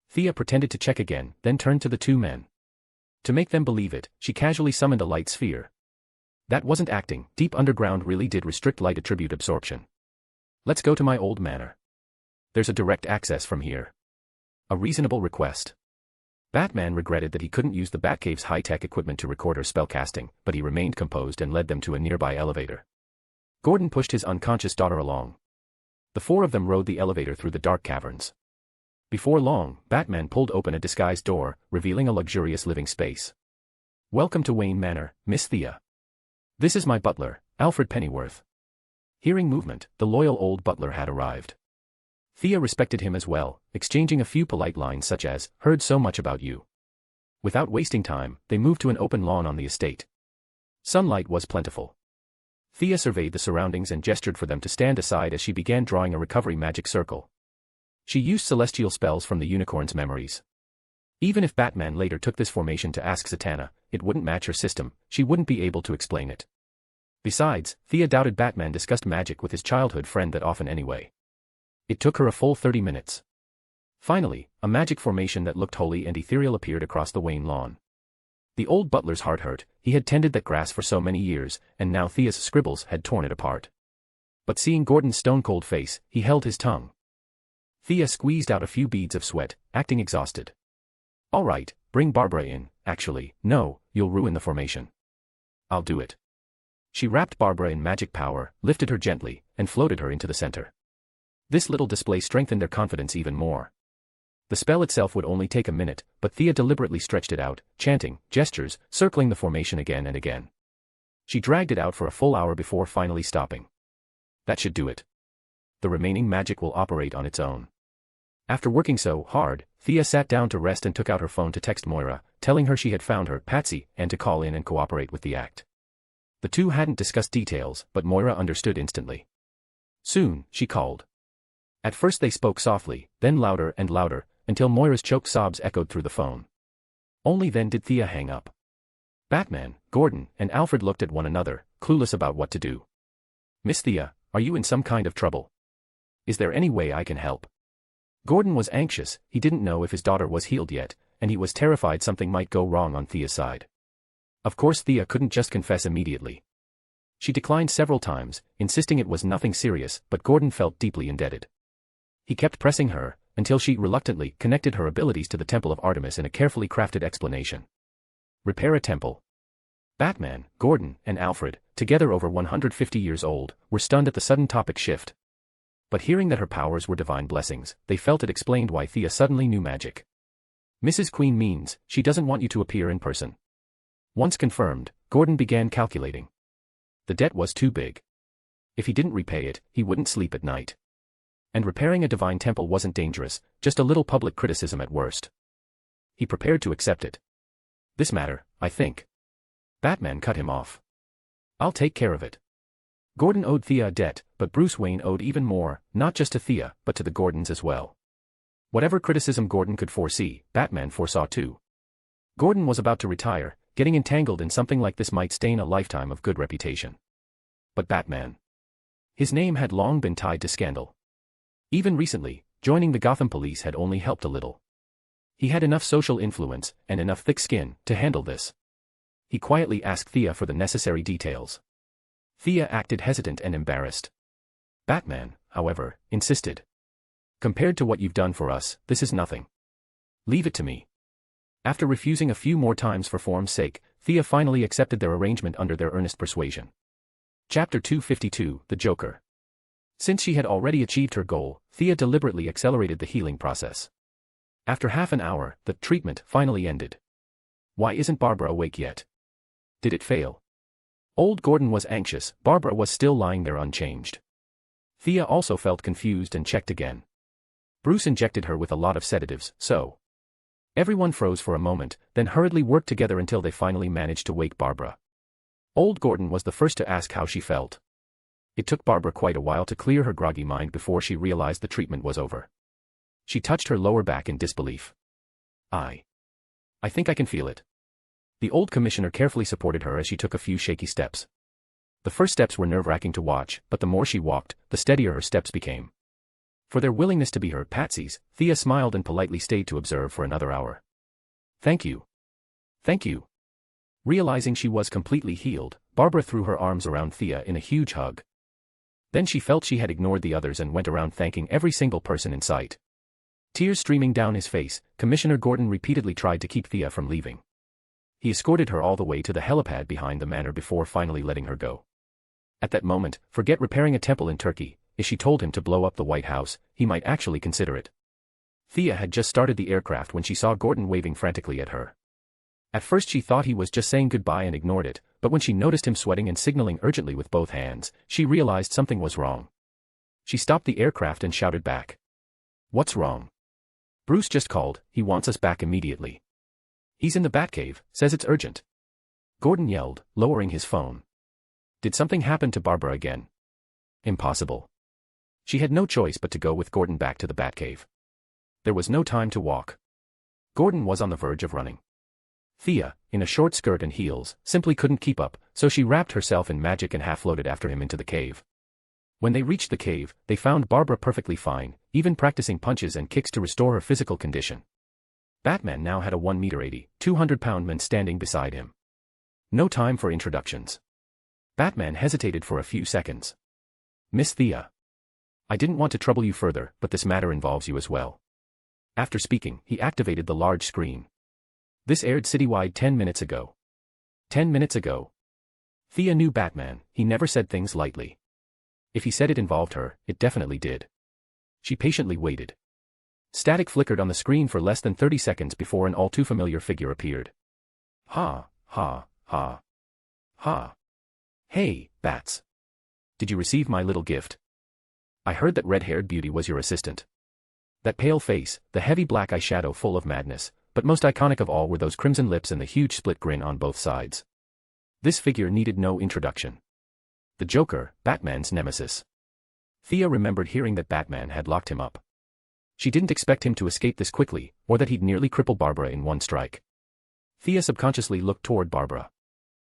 Thea pretended to check again, then turned to the two men. To make them believe it, she casually summoned a light sphere. That wasn't acting, deep underground really did restrict light attribute absorption. "Let's go to my old manor. There's a direct access from here." A reasonable request. Batman regretted that he couldn't use the Batcave's high-tech equipment to record her spellcasting, but he remained composed and led them to a nearby elevator. Gordon pushed his unconscious daughter along. The four of them rode the elevator through the dark caverns. Before long, Batman pulled open a disguised door, revealing a luxurious living space. "Welcome to Wayne Manor, Miss Thea. This is my butler, Alfred Pennyworth." Hearing movement, the loyal old butler had arrived. Thea respected him as well, exchanging a few polite lines such as, "Heard so much about you." Without wasting time, they moved to an open lawn on the estate. Sunlight was plentiful. Thea surveyed the surroundings and gestured for them to stand aside as she began drawing a recovery magic circle. She used celestial spells from the unicorn's memories. Even if Batman later took this formation to ask Zatanna, it wouldn't match her system, she wouldn't be able to explain it. Besides, Thea doubted Batman discussed magic with his childhood friend that often anyway. It took her a full 30 minutes. Finally, a magic formation that looked holy and ethereal appeared across the Wayne lawn. The old butler's heart hurt, he had tended that grass for so many years, and now Thea's scribbles had torn it apart. But seeing Gordon's stone-cold face, he held his tongue. Thea squeezed out a few beads of sweat, acting exhausted. "All right, bring Barbara in. Actually, no, you'll ruin the formation." "I'll do it." She wrapped Barbara in magic power, lifted her gently, and floated her into the center. This little display strengthened their confidence even more. The spell itself would only take a minute, but Thea deliberately stretched it out, chanting, gestures, circling the formation again and again. She dragged it out for a full hour before finally stopping. That should do it. The remaining magic will operate on its own. After working so hard, Thea sat down to rest and took out her phone to text Moira, telling her she had found her, Patsy, and to call in and cooperate with the act. The two hadn't discussed details, but Moira understood instantly. Soon, she called. At first they spoke softly, then louder and louder, until Moira's choked sobs echoed through the phone. Only then did Thea hang up. Batman, Gordon, and Alfred looked at one another, clueless about what to do. "Miss Thea, are you in some kind of trouble? Is there any way I can help?" Gordon was anxious, he didn't know if his daughter was healed yet, and he was terrified something might go wrong on Thea's side. Of course Thea couldn't just confess immediately. She declined several times, insisting it was nothing serious, but Gordon felt deeply indebted. He kept pressing her, until she reluctantly connected her abilities to the Temple of Artemis in a carefully crafted explanation. Repair a temple. Batman, Gordon, and Alfred, together over 150 years old, were stunned at the sudden topic shift. But hearing that her powers were divine blessings, they felt it explained why Thea suddenly knew magic. "Mrs. Queen means, she doesn't want you to appear in person." Once confirmed, Gordon began calculating. The debt was too big. If he didn't repay it, he wouldn't sleep at night. And repairing a divine temple wasn't dangerous, just a little public criticism at worst. He prepared to accept it. "This matter, I think." Batman cut him off. "I'll take care of it." Gordon owed Thea a debt, but Bruce Wayne owed even more, not just to Thea, but to the Gordons as well. Whatever criticism Gordon could foresee, Batman foresaw too. Gordon was about to retire, getting entangled in something like this might stain a lifetime of good reputation. But Batman. His name had long been tied to scandal. Even recently, joining the Gotham police had only helped a little. He had enough social influence, and enough thick skin, to handle this. He quietly asked Thea for the necessary details. Thea acted hesitant and embarrassed. Batman, however, insisted. "Compared to what you've done for us, this is nothing. Leave it to me." After refusing a few more times for form's sake, Thea finally accepted their arrangement under their earnest persuasion. Chapter 252, The Joker. Since she had already achieved her goal, Thea deliberately accelerated the healing process. After half an hour, the treatment finally ended. Why isn't Barbara awake yet? Did it fail? Old Gordon was anxious, Barbara was still lying there unchanged. Thea also felt confused and checked again. Bruce injected her with a lot of sedatives, so. Everyone froze for a moment, then hurriedly worked together until they finally managed to wake Barbara. Old Gordon was the first to ask how she felt. It took Barbara quite a while to clear her groggy mind before she realized the treatment was over. She touched her lower back in disbelief. I think I can feel it. The old commissioner carefully supported her as she took a few shaky steps. The first steps were nerve-wracking to watch, but the more she walked, the steadier her steps became. For their willingness to be her patsies, Thea smiled and politely stayed to observe for another hour. Thank you. Thank you. Realizing she was completely healed, Barbara threw her arms around Thea in a huge hug. Then she felt she had ignored the others and went around thanking every single person in sight. Tears streaming down his face, Commissioner Gordon repeatedly tried to keep Thea from leaving. He escorted her all the way to the helipad behind the manor before finally letting her go. At that moment, forget repairing a temple in Turkey. If she told him to blow up the White House, he might actually consider it. Thea had just started the aircraft when she saw Gordon waving frantically at her. At first she thought he was just saying goodbye and ignored it, but when she noticed him sweating and signaling urgently with both hands, she realized something was wrong. She stopped the aircraft and shouted back. What's wrong? Bruce just called, he wants us back immediately. He's in the Batcave, says it's urgent. Gordon yelled, lowering his phone. Did something happen to Barbara again? Impossible. She had no choice but to go with Gordon back to the Batcave. There was no time to walk. Gordon was on the verge of running. Thea, in a short skirt and heels, simply couldn't keep up, so she wrapped herself in magic and half-floated after him into the cave. When they reached the cave, they found Barbara perfectly fine, even practicing punches and kicks to restore her physical condition. Batman now had a 1-meter-80, 200-pound man standing beside him. No time for introductions. Batman hesitated for a few seconds. Miss Thea. I didn't want to trouble you further, but this matter involves you as well. After speaking, he activated the large screen. This aired citywide 10 minutes ago. 10 minutes ago. Thea knew Batman, he never said things lightly. If he said it involved her, it definitely did. She patiently waited. Static flickered on the screen for less than 30 seconds before an all-too-familiar figure appeared. Ha, ha, ha. Ha. Hey, Bats. Did you receive my little gift? I heard that red-haired beauty was your assistant. That pale face, the heavy black eyeshadow full of madness, but most iconic of all were those crimson lips and the huge split grin on both sides. This figure needed no introduction. The Joker, Batman's nemesis. Thea remembered hearing that Batman had locked him up. She didn't expect him to escape this quickly, or that he'd nearly cripple Barbara in one strike. Thea subconsciously looked toward Barbara.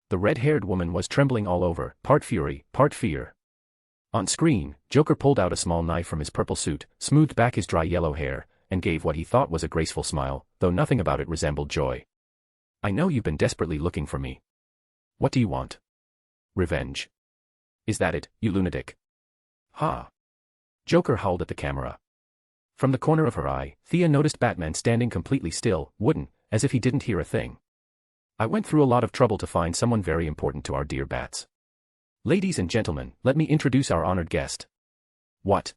The red-haired woman was trembling all over, part fury, part fear. On screen, Joker pulled out a small knife from his purple suit, smoothed back his dry yellow hair, and gave what he thought was a graceful smile, though nothing about it resembled joy. I know you've been desperately looking for me. What do you want? Revenge. Is that it, you lunatic? Ha! Joker howled at the camera. From the corner of her eye, Thea noticed Batman standing completely still, wooden, as if he didn't hear a thing. I went through a lot of trouble to find someone very important to our dear Bats. Ladies and gentlemen, let me introduce our honored guest. What?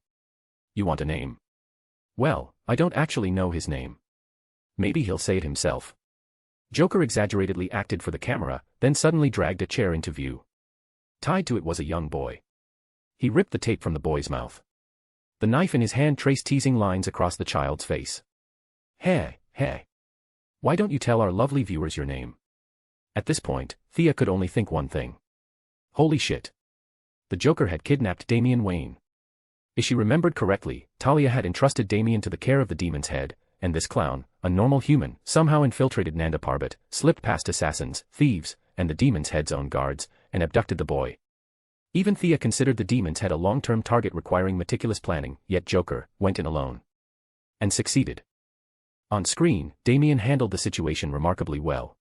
You want a name? Well, I don't actually know his name. Maybe he'll say it himself. Joker exaggeratedly acted for the camera, then suddenly dragged a chair into view. Tied to it was a young boy. He ripped the tape from the boy's mouth. The knife in his hand traced teasing lines across the child's face. Hey. Why don't you tell our lovely viewers your name? At this point, Thea could only think one thing. Holy shit. The Joker had kidnapped Damian Wayne. If she remembered correctly, Talia had entrusted Damian to the care of the demon's head, and this clown, a normal human, somehow infiltrated Nanda Parbat, slipped past assassins, thieves, and the demon's head's own guards, and abducted the boy. Even Thea considered the demon's head a long-term target requiring meticulous planning, yet Joker went in alone. And succeeded. On screen, Damian handled the situation remarkably well.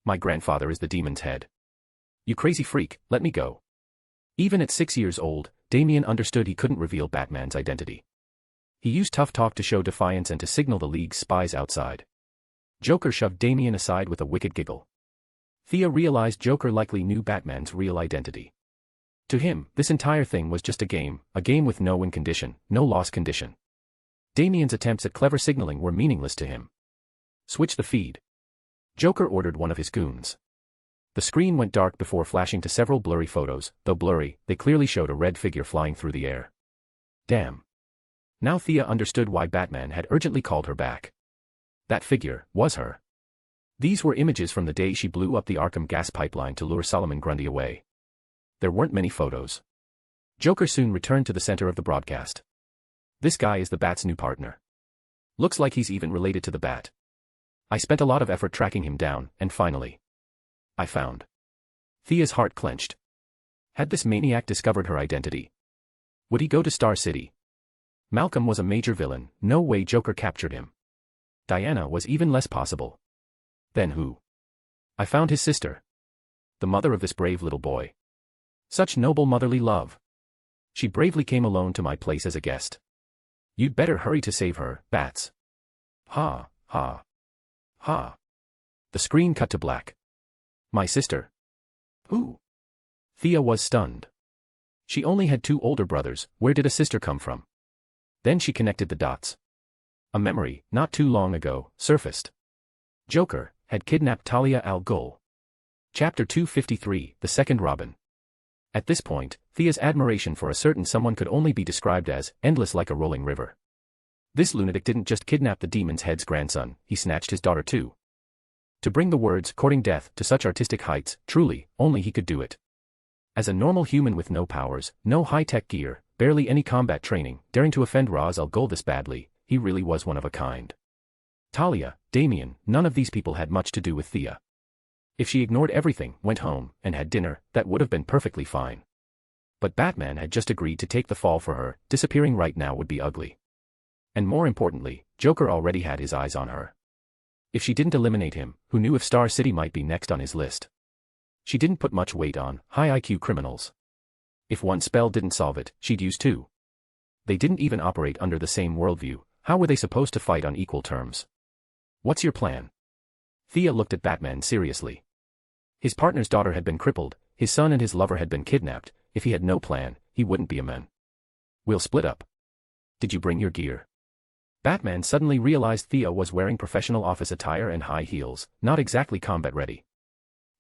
My grandfather is the demon's head. You crazy freak, let me go. Even at 6 years old, Damian understood he couldn't reveal Batman's identity. He used tough talk to show defiance and to signal the League's spies outside. Joker shoved Damian aside with a wicked giggle. Thea realized Joker likely knew Batman's real identity. To him, this entire thing was just a game with no win condition, no loss condition. Damian's attempts at clever signaling were meaningless to him. Switch the feed. Joker ordered one of his goons. The screen went dark before flashing to several blurry photos, though blurry, they clearly showed a red figure flying through the air. Damn. Now Thea understood why Batman had urgently called her back. That figure was her. These were images from the day she blew up the Arkham gas pipeline to lure Solomon Grundy away. There weren't many photos. Joker soon returned to the center of the broadcast. This guy is the Bat's new partner. Looks like he's even related to the Bat. I spent a lot of effort tracking him down, and finally, I found. Thea's heart clenched. Had this maniac discovered her identity? Would he go to Star City? Malcolm was a major villain, no way Joker captured him. Diana was even less possible. Then who? I found his sister. The mother of this brave little boy. Such noble motherly love. She bravely came alone to my place as a guest. You'd better hurry to save her, Bats. Ha, ha, ha. The screen cut to black. My sister? Who? Thea was stunned. She only had 2 older brothers, where did a sister come from? Then she connected the dots. A memory, not too long ago, surfaced. Joker had kidnapped Talia al Ghul. Chapter 253, The Second Robin. At this point, Thea's admiration for a certain someone could only be described as endless like a rolling river. This lunatic didn't just kidnap the demon's head's grandson, he snatched his daughter too. To bring the words courting death to such artistic heights, truly, only he could do it. As a normal human with no powers, no high-tech gear, barely any combat training, daring to offend Ra's al Ghul this badly, he really was one of a kind. Talia, Damien, none of these people had much to do with Thea. If she ignored everything, went home, and had dinner, that would have been perfectly fine. But Batman had just agreed to take the fall for her, disappearing right now would be ugly. And more importantly, Joker already had his eyes on her. If she didn't eliminate him, who knew if Star City might be next on his list? She didn't put much weight on high IQ criminals. If one spell didn't solve it, she'd use 2. They didn't even operate under the same worldview, how were they supposed to fight on equal terms? What's your plan? Thea looked at Batman seriously. His partner's daughter had been crippled, his son and his lover had been kidnapped, if he had no plan, he wouldn't be a man. We'll split up. Did you bring your gear? Batman suddenly realized Thea was wearing professional office attire and high heels, not exactly combat ready.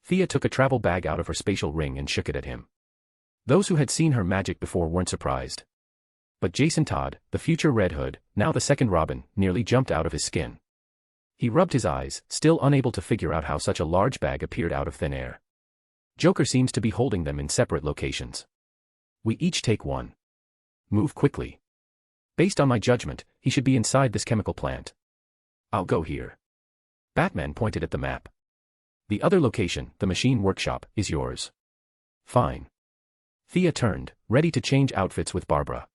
Thea took a travel bag out of her spatial ring and shook it at him. Those who had seen her magic before weren't surprised. But Jason Todd, the future Red Hood, now the second Robin, nearly jumped out of his skin. He rubbed his eyes, still unable to figure out how such a large bag appeared out of thin air. Joker seems to be holding them in separate locations. We each take one. Move quickly. Based on my judgment, he should be inside this chemical plant. I'll go here. Batman pointed at the map. The other location, the machine workshop, is yours. Fine. Thea turned, ready to change outfits with Barbara.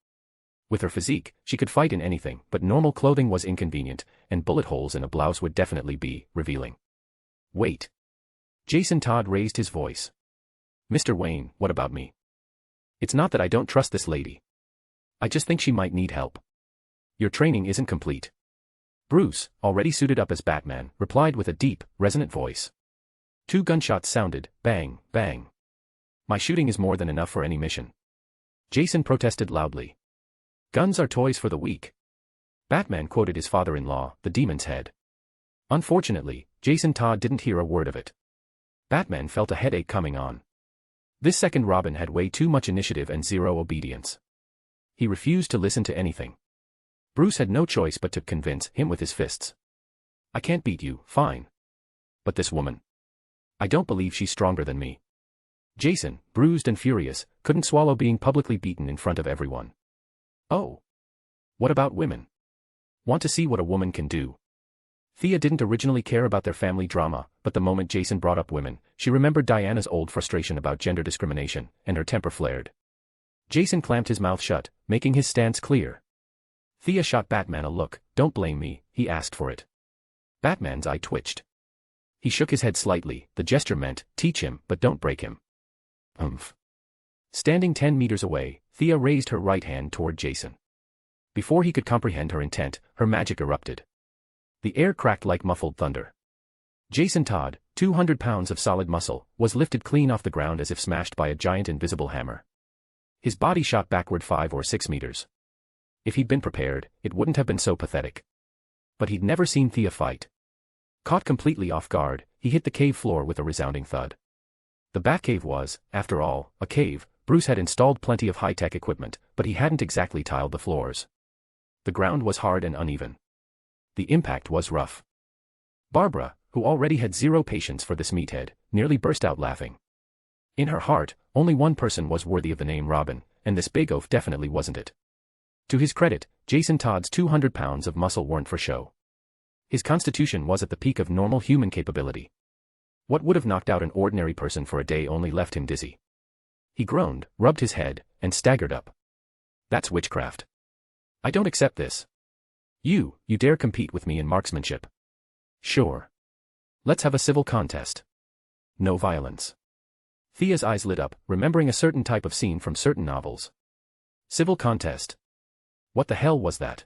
With her physique, she could fight in anything, but normal clothing was inconvenient, and bullet holes in a blouse would definitely be revealing. Wait. Jason Todd raised his voice. Mr. Wayne, what about me? It's not that I don't trust this lady. I just think she might need help. Your training isn't complete. Bruce, already suited up as Batman, replied with a deep, resonant voice. 2 gunshots sounded, bang, bang. My shooting is more than enough for any mission. Jason protested loudly. Guns are toys for the weak. Batman quoted his father-in-law, the demon's head. Unfortunately, Jason Todd didn't hear a word of it. Batman felt a headache coming on. This second Robin had way too much initiative and 0 obedience. He refused to listen to anything. Bruce had no choice but to convince him with his fists. I can't beat you, fine. But this woman. I don't believe she's stronger than me. Jason, bruised and furious, couldn't swallow being publicly beaten in front of everyone. Oh. What about women? Want to see what a woman can do? Thea didn't originally care about their family drama, but the moment Jason brought up women, she remembered Diana's old frustration about gender discrimination, and her temper flared. Jason clamped his mouth shut, making his stance clear. Thea shot Batman a look. Don't blame me, he asked for it. Batman's eye twitched. He shook his head slightly, the gesture meant, teach him, but don't break him. Standing 10 meters away, Thea raised her right hand toward Jason. Before he could comprehend her intent, her magic erupted. The air cracked like muffled thunder. Jason Todd, 200 pounds of solid muscle, was lifted clean off the ground as if smashed by a giant invisible hammer. His body shot backward 5 or 6 meters. If he'd been prepared, it wouldn't have been so pathetic. But he'd never seen Thea fight. Caught completely off guard, he hit the cave floor with a resounding thud. The Batcave was, after all, a cave. Bruce had installed plenty of high-tech equipment, but he hadn't exactly tiled the floors. The ground was hard and uneven. The impact was rough. Barbara, who already had 0 patience for this meathead, nearly burst out laughing. In her heart, only one person was worthy of the name Robin, and this big oaf definitely wasn't it. To his credit, Jason Todd's 200 pounds of muscle weren't for show. His constitution was at the peak of normal human capability. What would have knocked out an ordinary person for a day only left him dizzy. He groaned, rubbed his head, and staggered up. That's witchcraft. I don't accept this. You dare compete with me in marksmanship? Sure. Let's have a civil contest. No violence. Thea's eyes lit up, remembering a certain type of scene from certain novels. Civil contest. What the hell was that?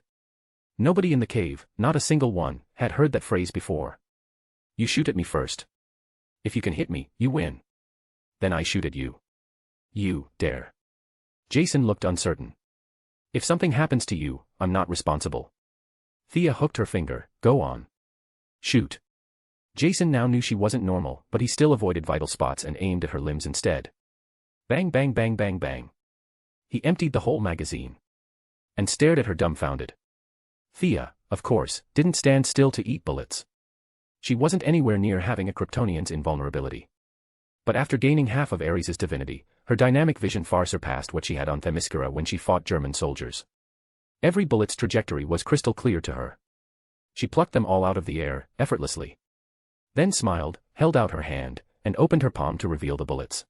Nobody in the cave, not a single one, had heard that phrase before. You shoot at me first. If you can hit me, you win. Then I shoot at you. You dare. Jason looked uncertain. If something happens to you, I'm not responsible. Thea hooked her finger. Go on. Shoot. Jason now knew she wasn't normal, but he still avoided vital spots and aimed at her limbs instead. Bang bang bang bang bang. He emptied the whole magazine. And stared at her dumbfounded. Thea, of course, didn't stand still to eat bullets. She wasn't anywhere near having a Kryptonian's invulnerability. But after gaining half of Ares' divinity, her dynamic vision far surpassed what she had on Themyscira when she fought German soldiers. Every bullet's trajectory was crystal clear to her. She plucked them all out of the air, effortlessly. Then smiled, held out her hand, and opened her palm to reveal the bullets.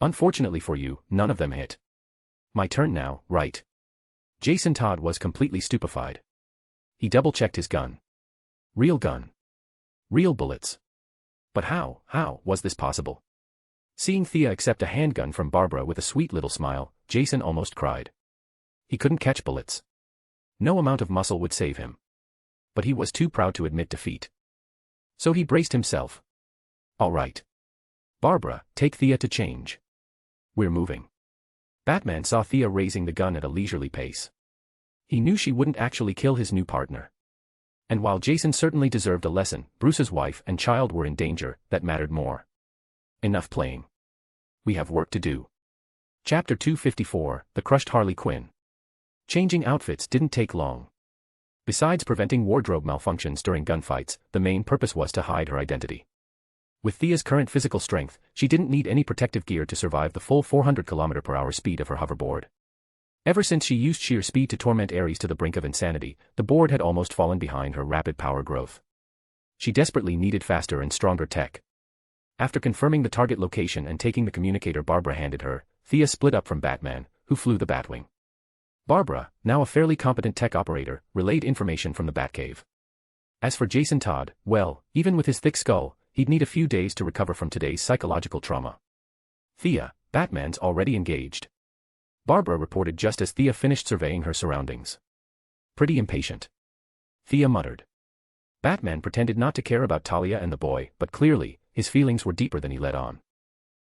Unfortunately for you, none of them hit. My turn now, right? Jason Todd was completely stupefied. He double-checked his gun. Real gun. Real bullets. But how was this possible? Seeing Thea accept a handgun from Barbara with a sweet little smile, Jason almost cried. He couldn't catch bullets. No amount of muscle would save him. But he was too proud to admit defeat. So he braced himself. All right. Barbara, take Thea to change. We're moving. Batman saw Thea raising the gun at a leisurely pace. He knew she wouldn't actually kill his new partner. And while Jason certainly deserved a lesson, Bruce's wife and child were in danger, that mattered more. Enough playing. We have work to do. Chapter 254, The Crushed Harley Quinn. Changing outfits didn't take long. Besides preventing wardrobe malfunctions during gunfights, the main purpose was to hide her identity. With Thea's current physical strength, she didn't need any protective gear to survive the full 400 km/h speed of her hoverboard. Ever since she used sheer speed to torment Ares to the brink of insanity, the board had almost fallen behind her rapid power growth. She desperately needed faster and stronger tech. After confirming the target location and taking the communicator Barbara handed her, Thea split up from Batman, who flew the Batwing. Barbara, now a fairly competent tech operator, relayed information from the Batcave. As for Jason Todd, well, even with his thick skull, he'd need a few days to recover from today's psychological trauma. Thea, Batman's already engaged. Barbara reported just as Thea finished surveying her surroundings. Pretty impatient. Thea muttered. Batman pretended not to care about Talia and the boy, but clearly, his feelings were deeper than he let on.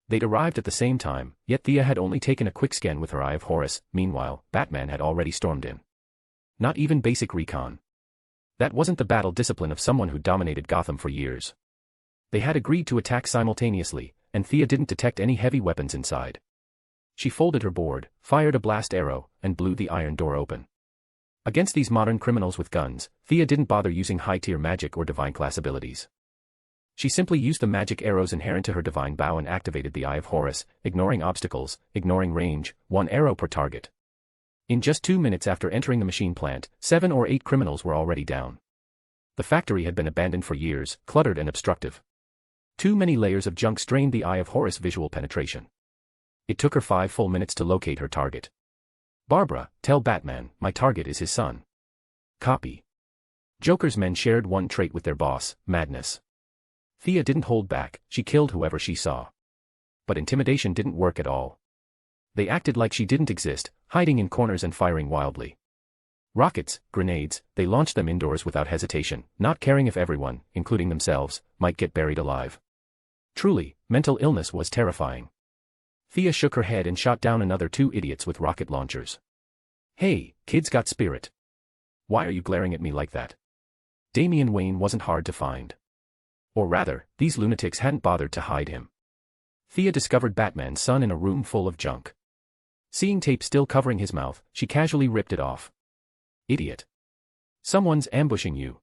They'd arrived at the same time, yet Thea had only taken a quick scan with her Eye of Horus. Meanwhile, Batman had already stormed in. Not even basic recon. That wasn't the battle discipline of someone who dominated Gotham for years. They had agreed to attack simultaneously, and Thea didn't detect any heavy weapons inside. She folded her board, fired a blast arrow, and blew the iron door open. Against these modern criminals with guns, Thea didn't bother using high-tier magic or divine class abilities. She simply used the magic arrows inherent to her divine bow and activated the Eye of Horus, ignoring obstacles, ignoring range, 1 arrow per target. In just 2 minutes after entering the machine plant, 7 or 8 criminals were already down. The factory had been abandoned for years, cluttered and obstructive. Too many layers of junk strained the Eye of Horus visual penetration. It took her 5 full minutes to locate her target. Barbara, tell Batman, my target is his son. Copy. Joker's men shared one trait with their boss, madness. Thea didn't hold back, she killed whoever she saw. But intimidation didn't work at all. They acted like she didn't exist, hiding in corners and firing wildly. Rockets, grenades, they launched them indoors without hesitation, not caring if everyone, including themselves, might get buried alive. Truly, mental illness was terrifying. Thea shook her head and shot down another 2 idiots with rocket launchers. Hey, kid's got spirit. Why are you glaring at me like that? Damian Wayne wasn't hard to find. Or rather, these lunatics hadn't bothered to hide him. Thea discovered Batman's son in a room full of junk. Seeing tape still covering his mouth, she casually ripped it off. Idiot. Someone's ambushing you.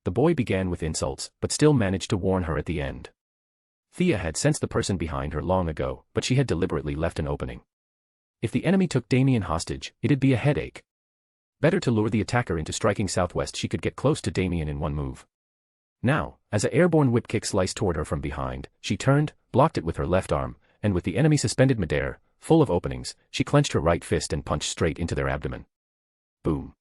The boy began with insults, but still managed to warn her at the end. Thea had sensed the person behind her long ago, but she had deliberately left an opening. If the enemy took Damien hostage, it'd be a headache. Better to lure the attacker into striking southwest. She could get close to Damien in one move. Now, as an airborne whip kick sliced toward her from behind, she turned, blocked it with her left arm, and with the enemy suspended midair, full of openings, she clenched her right fist and punched straight into their abdomen. Boom.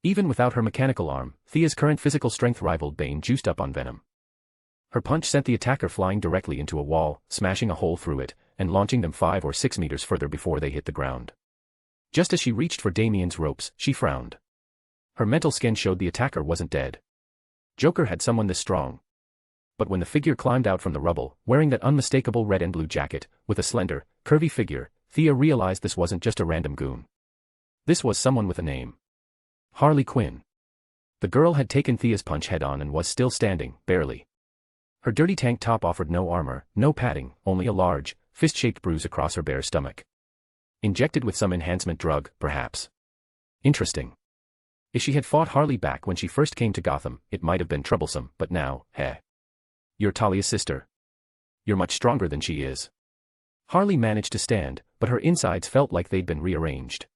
Even without her mechanical arm, Thea's current physical strength rivaled Bane juiced up on venom. Her punch sent the attacker flying directly into a wall, smashing a hole through it, and launching them 5 or 6 meters further before they hit the ground. Just as she reached for Damien's ropes, she frowned. Her mental scan showed the attacker wasn't dead. Joker had someone this strong. But when the figure climbed out from the rubble, wearing that unmistakable red and blue jacket, with a slender, curvy figure, Thea realized this wasn't just a random goon. This was someone with a name. Harley Quinn. The girl had taken Thea's punch head-on and was still standing, barely. Her dirty tank top offered no armor, no padding, only a large, fist-shaped bruise across her bare stomach. Injected with some enhancement drug, perhaps. Interesting. If she had fought Harley back when she first came to Gotham, it might have been troublesome, but now, heh. You're Talia's sister. You're much stronger than she is. Harley managed to stand, but her insides felt like they'd been rearranged.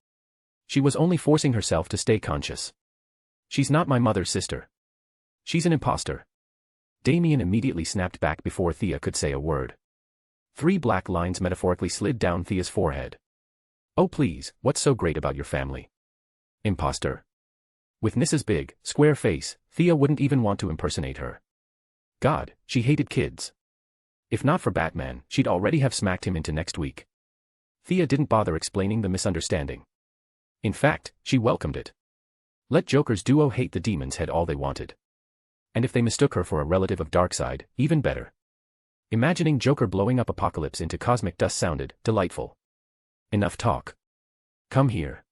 She was only forcing herself to stay conscious. She's not my mother's sister. She's an imposter. Damien immediately snapped back before Thea could say a word. 3 black lines metaphorically slid down Thea's forehead. Oh please, what's so great about your family? Imposter. With Mrs. Big, square face, Thea wouldn't even want to impersonate her. God, she hated kids. If not for Batman, she'd already have smacked him into next week. Thea didn't bother explaining the misunderstanding. In fact, she welcomed it. Let Joker's duo hate the demon's head all they wanted. And if they mistook her for a relative of Darkseid, even better. Imagining Joker blowing up Apocalypse into cosmic dust sounded delightful. Enough talk. Come here.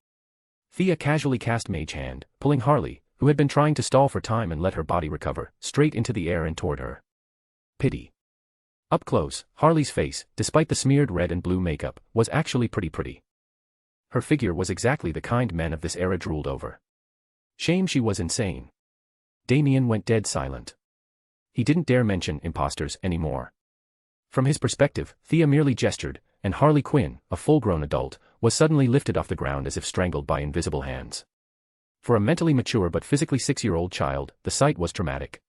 Thea casually cast Mage Hand, pulling Harley, who had been trying to stall for time and let her body recover, straight into the air and toward her. Pity. Up close, Harley's face, despite the smeared red and blue makeup, was actually pretty. Her figure was exactly the kind men of this era drooled over. Shame she was insane. Damien went dead silent. He didn't dare mention imposters anymore. From his perspective, Thea merely gestured, and Harley Quinn, a full-grown adult, was suddenly lifted off the ground as if strangled by invisible hands. For a mentally mature but physically 6-year-old child, the sight was traumatic.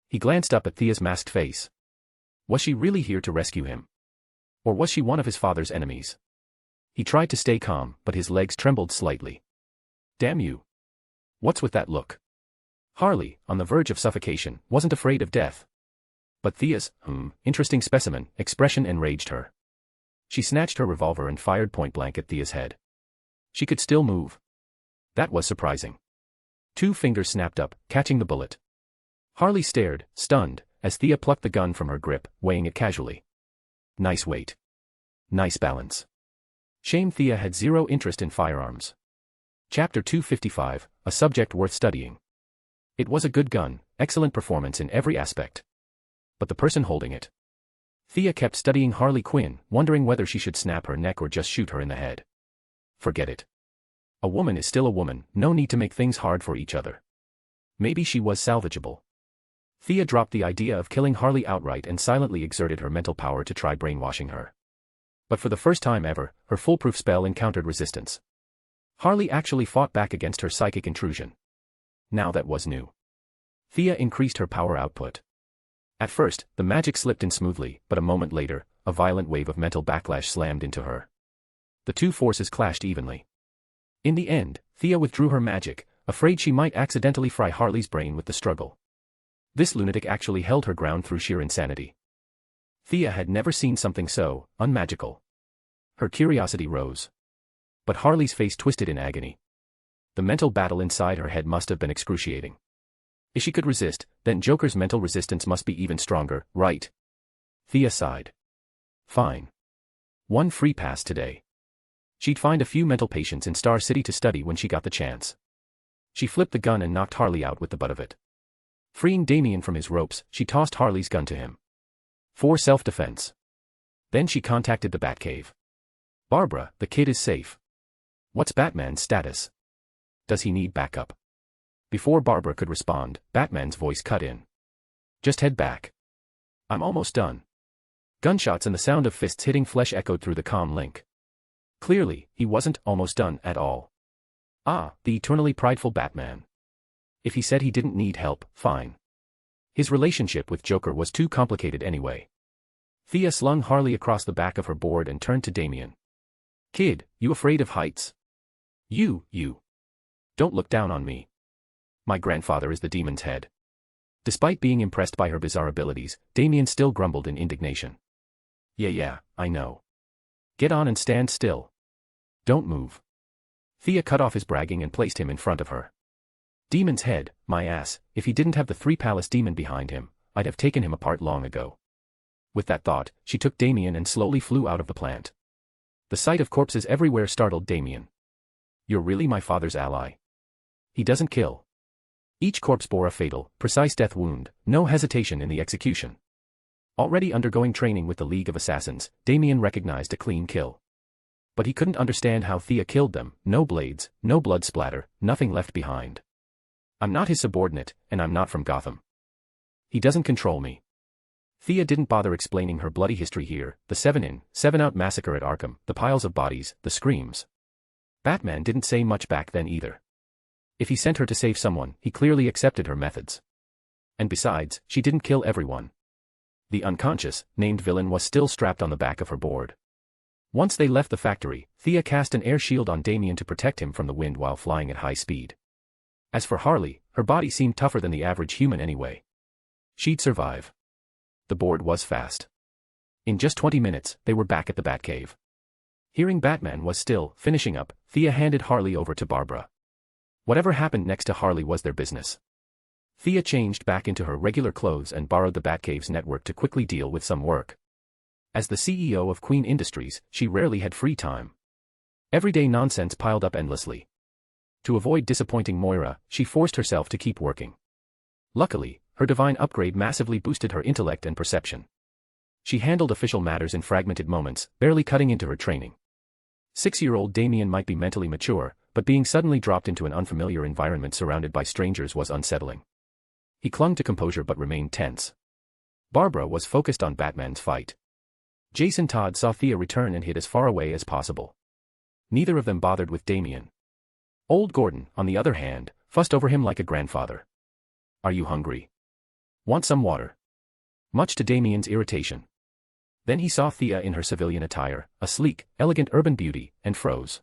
He glanced up at Thea's masked face. Was she really here to rescue him? Or was she one of his father's enemies? He tried to stay calm, but his legs trembled slightly. Damn you. What's with that look? Harley, on the verge of suffocation, wasn't afraid of death. But Thea's, interesting specimen, expression enraged her. She snatched her revolver and fired point-blank at Thea's head. She could still move. That was surprising. 2 fingers snapped up, catching the bullet. Harley stared, stunned, as Thea plucked the gun from her grip, weighing it casually. Nice weight. Nice balance. Shame Thea had zero interest in firearms. Chapter 255, a subject worth studying. It was a good gun, excellent performance in every aspect. But the person holding it. Thea kept studying Harley Quinn, wondering whether she should snap her neck or just shoot her in the head. Forget it. A woman is still a woman, no need to make things hard for each other. Maybe she was salvageable. Thea dropped the idea of killing Harley outright and silently exerted her mental power to try brainwashing her. But for the first time ever, her foolproof spell encountered resistance. Harley actually fought back against her psychic intrusion. Now that was new. Thea increased her power output. At first, the magic slipped in smoothly, but a moment later, a violent wave of mental backlash slammed into her. The 2 forces clashed evenly. In the end, Thea withdrew her magic, afraid she might accidentally fry Harley's brain with the struggle. This lunatic actually held her ground through sheer insanity. Thea had never seen something so unmagical. Her curiosity rose. But Harley's face twisted in agony. The mental battle inside her head must have been excruciating. If she could resist, then Joker's mental resistance must be even stronger, right? Thea sighed. Fine. 1 free pass today. She'd find a few mental patients in Star City to study when she got the chance. She flipped the gun and knocked Harley out with the butt of it. Freeing Damien from his ropes, she tossed Harley's gun to him. For self-defense. Then she contacted the Batcave. Barbara, the kid is safe. What's Batman's status? Does he need backup? Before Barbara could respond, Batman's voice cut in. Just head back. I'm almost done. Gunshots and the sound of fists hitting flesh echoed through the comm link. Clearly, he wasn't almost done at all. Ah, the eternally prideful Batman. If he said he didn't need help, fine. His relationship with Joker was too complicated anyway. Thea slung Harley across the back of her board and turned to Damien. Kid, you afraid of heights? You. Don't look down on me. My grandfather is the demon's head. Despite being impressed by her bizarre abilities, Damien still grumbled in indignation. Yeah, I know. Get on and stand still. Don't move. Thea cut off his bragging and placed him in front of her. Demon's head, my ass, if he didn't have the 3 Palace demon behind him, I'd have taken him apart long ago. With that thought, she took Damien and slowly flew out of the plant. The sight of corpses everywhere startled Damien. You're really my father's ally. He doesn't kill. Each corpse bore a fatal, precise death wound, no hesitation in the execution. Already undergoing training with the League of Assassins, Damien recognized a clean kill. But he couldn't understand how Thea killed them, no blades, no blood splatter, nothing left behind. I'm not his subordinate, and I'm not from Gotham. He doesn't control me. Thea didn't bother explaining her bloody history here, the 7-in, 7-out massacre at Arkham, the piles of bodies, the screams. Batman didn't say much back then either. If he sent her to save someone, he clearly accepted her methods. And besides, she didn't kill everyone. The unconscious, named villain was still strapped on the back of her board. Once they left the factory, Thea cast an air shield on Damien to protect him from the wind while flying at high speed. As for Harley, her body seemed tougher than the average human anyway. She'd survive. The board was fast. In just 20 minutes, they were back at the Batcave. Hearing Batman was still finishing up, Thea handed Harley over to Barbara. Whatever happened next to Harley was their business. Thea changed back into her regular clothes and borrowed the Batcave's network to quickly deal with some work. As the CEO of Queen Industries, she rarely had free time. Everyday nonsense piled up endlessly. To avoid disappointing Moira, she forced herself to keep working. Luckily, her divine upgrade massively boosted her intellect and perception. She handled official matters in fragmented moments, barely cutting into her training. 6-year-old Damien might be mentally mature, but being suddenly dropped into an unfamiliar environment surrounded by strangers was unsettling. He clung to composure but remained tense. Barbara was focused on Batman's fight. Jason Todd saw Thea return and hid as far away as possible. Neither of them bothered with Damien. Old Gordon, on the other hand, fussed over him like a grandfather. Are you hungry? Want some water? Much to Damien's irritation. Then he saw Thea in her civilian attire, a sleek, elegant urban beauty, and froze.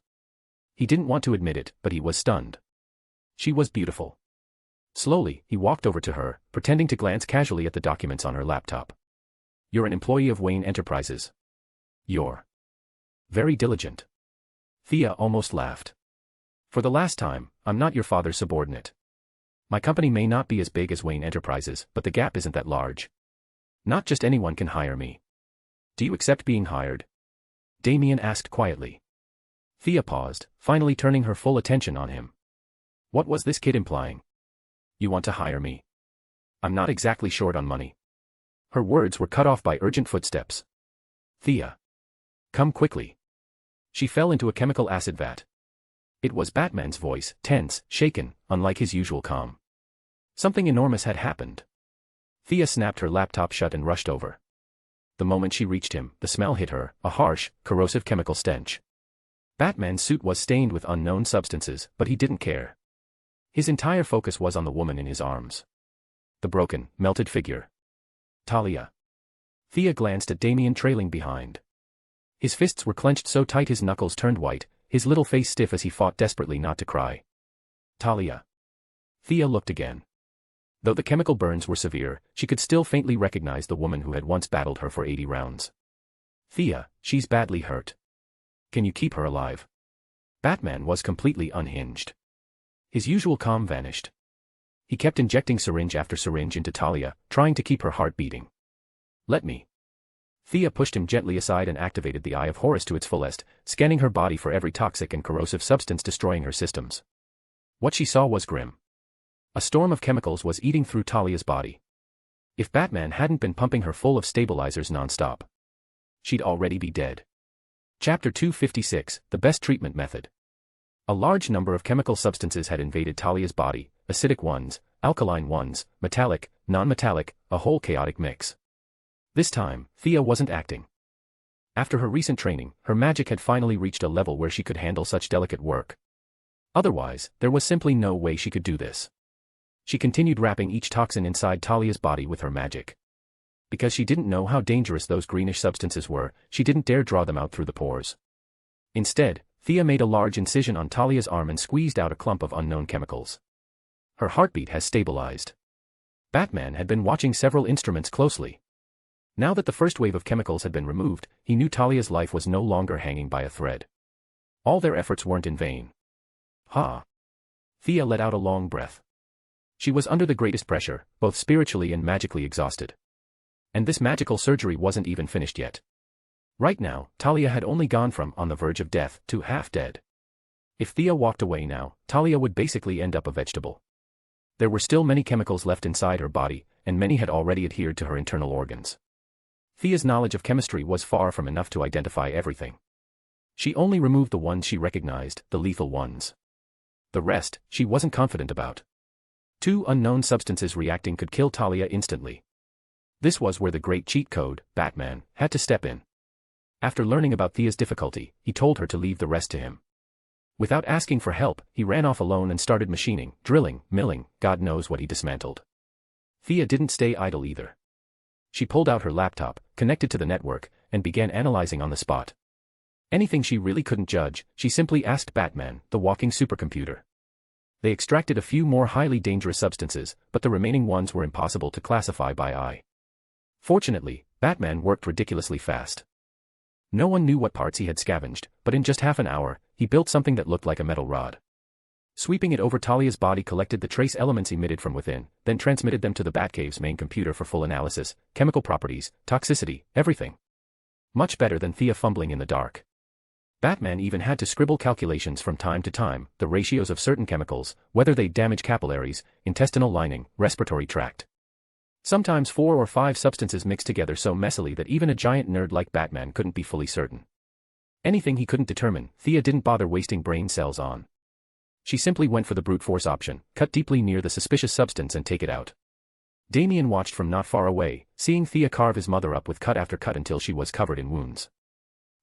He didn't want to admit it, but he was stunned. She was beautiful. Slowly, he walked over to her, pretending to glance casually at the documents on her laptop. You're an employee of Wayne Enterprises. You're very diligent. Thea almost laughed. For the last time, I'm not your father's subordinate. My company may not be as big as Wayne Enterprises, but the gap isn't that large. Not just anyone can hire me. Do you accept being hired? Damien asked quietly. Thea paused, finally turning her full attention on him. What was this kid implying? You want to hire me? I'm not exactly short on money. Her words were cut off by urgent footsteps. Thea. Come quickly. She fell into a chemical acid vat. It was Batman's voice, tense, shaken, unlike his usual calm. Something enormous had happened. Thea snapped her laptop shut and rushed over. The moment she reached him, the smell hit her, a harsh, corrosive chemical stench. Batman's suit was stained with unknown substances, but he didn't care. His entire focus was on the woman in his arms. The broken, melted figure. Talia. Thea glanced at Damien trailing behind. His fists were clenched so tight his knuckles turned white, his little face stiff as he fought desperately not to cry. Talia. Thea looked again. Though the chemical burns were severe, she could still faintly recognize the woman who had once battled her for 80 rounds. Thea, she's badly hurt. Can you keep her alive? Batman was completely unhinged. His usual calm vanished. He kept injecting syringe after syringe into Talia, trying to keep her heart beating. Let me. Thea pushed him gently aside and activated the Eye of Horus to its fullest, scanning her body for every toxic and corrosive substance destroying her systems. What she saw was grim. A storm of chemicals was eating through Talia's body. If Batman hadn't been pumping her full of stabilizers non-stop, she'd already be dead. Chapter 256, The Best Treatment Method. A large number of chemical substances had invaded Talia's body, acidic ones, alkaline ones, metallic, non-metallic, a whole chaotic mix. This time, Thea wasn't acting. After her recent training, her magic had finally reached a level where she could handle such delicate work. Otherwise, there was simply no way she could do this. She continued wrapping each toxin inside Talia's body with her magic. Because she didn't know how dangerous those greenish substances were, she didn't dare draw them out through the pores. Instead, Thea made a large incision on Talia's arm and squeezed out a clump of unknown chemicals. Her heartbeat has stabilized. Batman had been watching several instruments closely. Now that the first wave of chemicals had been removed, he knew Talia's life was no longer hanging by a thread. All their efforts weren't in vain. Ha! Thea let out a long breath. She was under the greatest pressure, both spiritually and magically exhausted. And this magical surgery wasn't even finished yet. Right now, Talia had only gone from on the verge of death to half dead. If Thea walked away now, Talia would basically end up a vegetable. There were still many chemicals left inside her body, and many had already adhered to her internal organs. Thea's knowledge of chemistry was far from enough to identify everything. She only removed the ones she recognized, the lethal ones. The rest, she wasn't confident about. 2 unknown substances reacting could kill Talia instantly. This was where the great cheat code, Batman, had to step in. After learning about Thea's difficulty, he told her to leave the rest to him. Without asking for help, he ran off alone and started machining, drilling, milling, God knows what he dismantled. Thea didn't stay idle either. She pulled out her laptop, connected to the network, and began analyzing on the spot. Anything she really couldn't judge, she simply asked Batman, the walking supercomputer. They extracted a few more highly dangerous substances, but the remaining ones were impossible to classify by eye. Fortunately, Batman worked ridiculously fast. No one knew what parts he had scavenged, but in just half an hour, he built something that looked like a metal rod. Sweeping it over Talia's body collected the trace elements emitted from within, then transmitted them to the Batcave's main computer for full analysis, chemical properties, toxicity, everything. Much better than Thea fumbling in the dark. Batman even had to scribble calculations from time to time, the ratios of certain chemicals, whether they damage capillaries, intestinal lining, respiratory tract. Sometimes 4 or 5 substances mixed together so messily that even a giant nerd like Batman couldn't be fully certain. Anything he couldn't determine, Thea didn't bother wasting brain cells on. She simply went for the brute force option, cut deeply near the suspicious substance and take it out. Damien watched from not far away, seeing Thea carve his mother up with cut after cut until she was covered in wounds.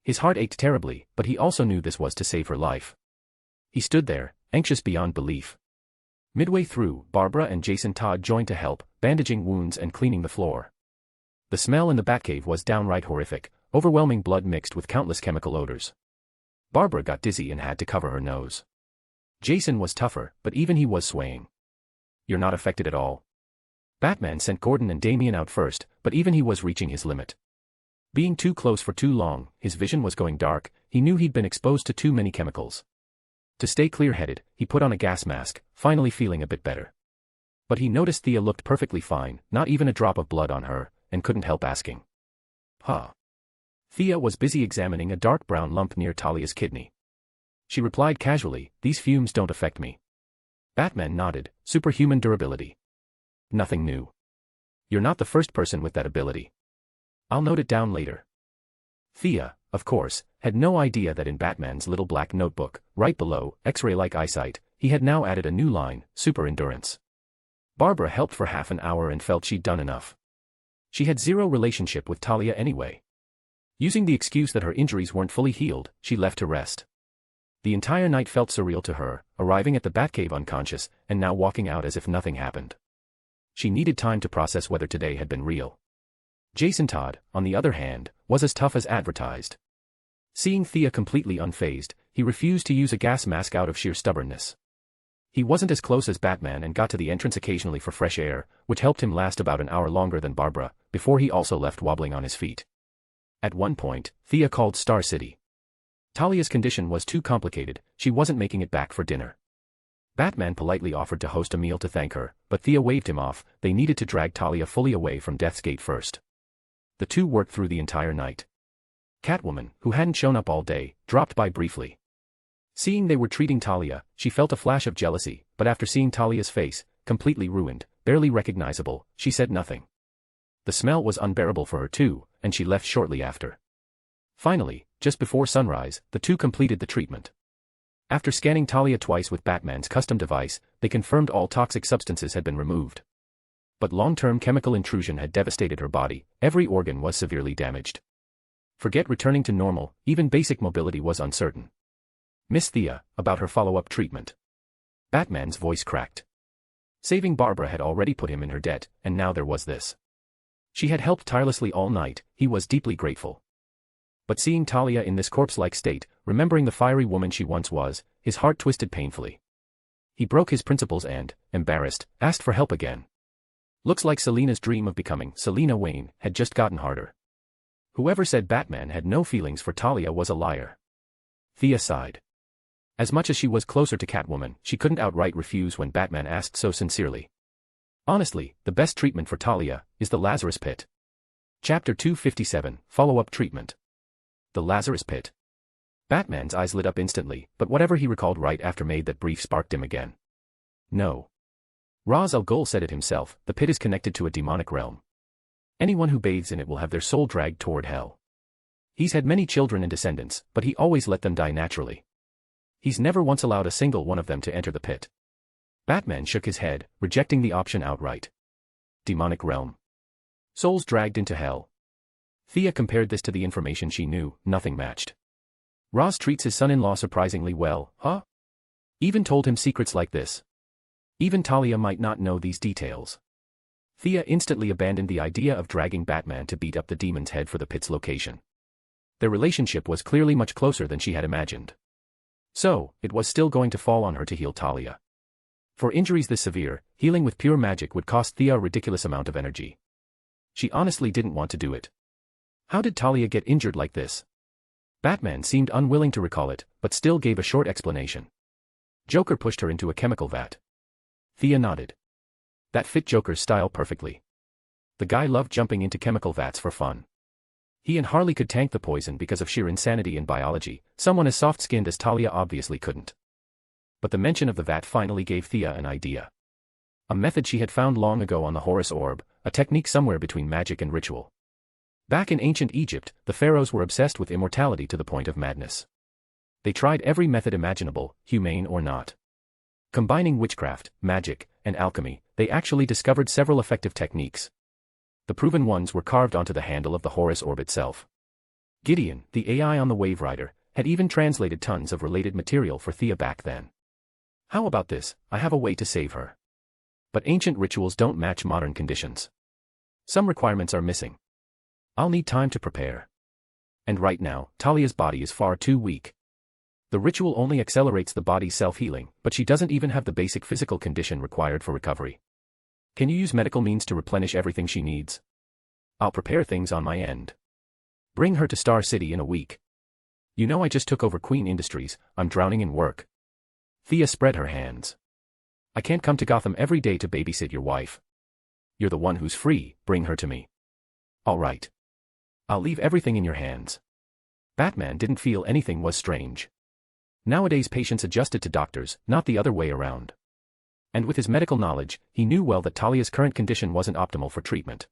His heart ached terribly, but he also knew this was to save her life. He stood there, anxious beyond belief. Midway through, Barbara and Jason Todd joined to help, bandaging wounds and cleaning the floor. The smell in the Batcave was downright horrific, overwhelming blood mixed with countless chemical odors. Barbara got dizzy and had to cover her nose. Jason was tougher, but even he was swaying. "You're not affected at all." Batman sent Gordon and Damien out first, but even he was reaching his limit. Being too close for too long, his vision was going dark, he knew he'd been exposed to too many chemicals. To stay clear-headed, he put on a gas mask, finally feeling a bit better. But he noticed Thea looked perfectly fine, not even a drop of blood on her, and couldn't help asking. "Huh?" Thea was busy examining a dark brown lump near Talia's kidney. She replied casually, "These fumes don't affect me." Batman nodded, "Superhuman durability. Nothing new. You're not the first person with that ability. I'll note it down later." Thea, of course, had no idea that in Batman's little black notebook, right below, X-ray-like eyesight, he had now added a new line, super endurance. Barbara helped for half an hour and felt she'd done enough. She had zero relationship with Talia anyway. Using the excuse that her injuries weren't fully healed, she left to rest. The entire night felt surreal to her, arriving at the Batcave unconscious, and now walking out as if nothing happened. She needed time to process whether today had been real. Jason Todd, on the other hand, was as tough as advertised. Seeing Thea completely unfazed, he refused to use a gas mask out of sheer stubbornness. He wasn't as close as Batman and got to the entrance occasionally for fresh air, which helped him last about an hour longer than Barbara, before he also left wobbling on his feet. At one point, Thea called Star City. Talia's condition was too complicated, she wasn't making it back for dinner. Batman politely offered to host a meal to thank her, but Thea waved him off. They needed to drag Talia fully away from Death's Gate first. The two worked through the entire night. Catwoman, who hadn't shown up all day, dropped by briefly. Seeing they were treating Talia, she felt a flash of jealousy, but after seeing Talia's face, completely ruined, barely recognizable, she said nothing. The smell was unbearable for her too, and she left shortly after. Finally, just before sunrise, the two completed the treatment. After scanning Talia twice with Batman's custom device, they confirmed all toxic substances had been removed. But long-term chemical intrusion had devastated her body, every organ was severely damaged. Forget returning to normal, even basic mobility was uncertain. Miss Thea, about her follow-up treatment. Batman's voice cracked. Saving Barbara had already put him in her debt, and now there was this. She had helped tirelessly all night, he was deeply grateful. But seeing Talia in this corpse-like state, remembering the fiery woman she once was, his heart twisted painfully. He broke his principles and, embarrassed, asked for help again. Looks like Selina's dream of becoming Selina Wayne had just gotten harder. Whoever said Batman had no feelings for Talia was a liar. Thea sighed. As much as she was closer to Catwoman, she couldn't outright refuse when Batman asked so sincerely. Honestly, the best treatment for Talia is the Lazarus Pit. Chapter 257, Follow-up Treatment. The Lazarus Pit. Batman's eyes lit up instantly, but whatever he recalled right after made that brief spark dim again. No. Ra's al Ghul said it himself, the pit is connected to a demonic realm. Anyone who bathes in it will have their soul dragged toward hell. He's had many children and descendants, but he always let them die naturally. He's never once allowed a single one of them to enter the pit. Batman shook his head, rejecting the option outright. Demonic realm. Souls dragged into hell. Thea compared this to the information she knew, nothing matched. Ra's treats his son-in-law surprisingly well, huh? Even told him secrets like this. Even Talia might not know these details. Thea instantly abandoned the idea of dragging Batman to beat up the demon's head for the pit's location. Their relationship was clearly much closer than she had imagined. So, it was still going to fall on her to heal Talia. For injuries this severe, healing with pure magic would cost Thea a ridiculous amount of energy. She honestly didn't want to do it. How did Talia get injured like this? Batman seemed unwilling to recall it, but still gave a short explanation. Joker pushed her into a chemical vat. Thea nodded. That fit Joker's style perfectly. The guy loved jumping into chemical vats for fun. He and Harley could tank the poison because of sheer insanity in biology, someone as soft-skinned as Talia obviously couldn't. But the mention of the vat finally gave Thea an idea. A method she had found long ago on the Horus Orb, a technique somewhere between magic and ritual. Back in ancient Egypt, the pharaohs were obsessed with immortality to the point of madness. They tried every method imaginable, humane or not. Combining witchcraft, magic, and alchemy, they actually discovered several effective techniques. The proven ones were carved onto the handle of the Horus Orb itself. Gideon, the AI on the Wave Rider, had even translated tons of related material for Thea back then. How about this? I have a way to save her. But ancient rituals don't match modern conditions. Some requirements are missing. I'll need time to prepare. And right now, Talia's body is far too weak. The ritual only accelerates the body's self-healing, but she doesn't even have the basic physical condition required for recovery. Can you use medical means to replenish everything she needs? I'll prepare things on my end. Bring her to Star City in a week. You know I just took over Queen Industries, I'm drowning in work. Thea spread her hands. I can't come to Gotham every day to babysit your wife. You're the one who's free, bring her to me. All right. I'll leave everything in your hands. Batman didn't feel anything was strange. Nowadays patients adjusted to doctors, not the other way around. And with his medical knowledge, he knew well that Talia's current condition wasn't optimal for treatment.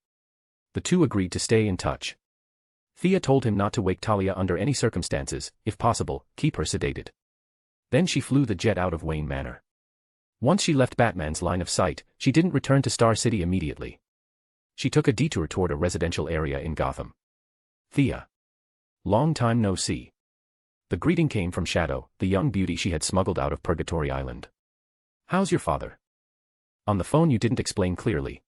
The two agreed to stay in touch. Thea told him not to wake Talia under any circumstances, if possible, keep her sedated. Then she flew the jet out of Wayne Manor. Once she left Batman's line of sight, she didn't return to Star City immediately. She took a detour toward a residential area in Gotham. Thea. Long time no see. The greeting came from Shadow, the young beauty she had smuggled out of Purgatory Island. How's your father? On the phone you didn't explain clearly.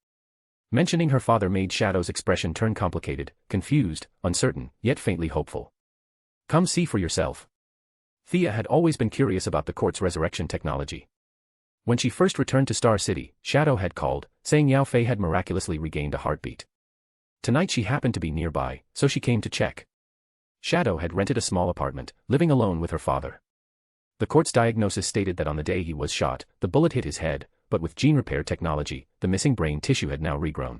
Mentioning her father made Shadow's expression turn complicated, confused, uncertain, yet faintly hopeful. Come see for yourself. Thea had always been curious about the court's resurrection technology. When she first returned to Star City, Shadow had called, saying Yao Fei had miraculously regained a heartbeat. Tonight she happened to be nearby, so she came to check. Shadow had rented a small apartment, living alone with her father. The court's diagnosis stated that on the day he was shot, the bullet hit his head, but with gene repair technology, the missing brain tissue had now regrown.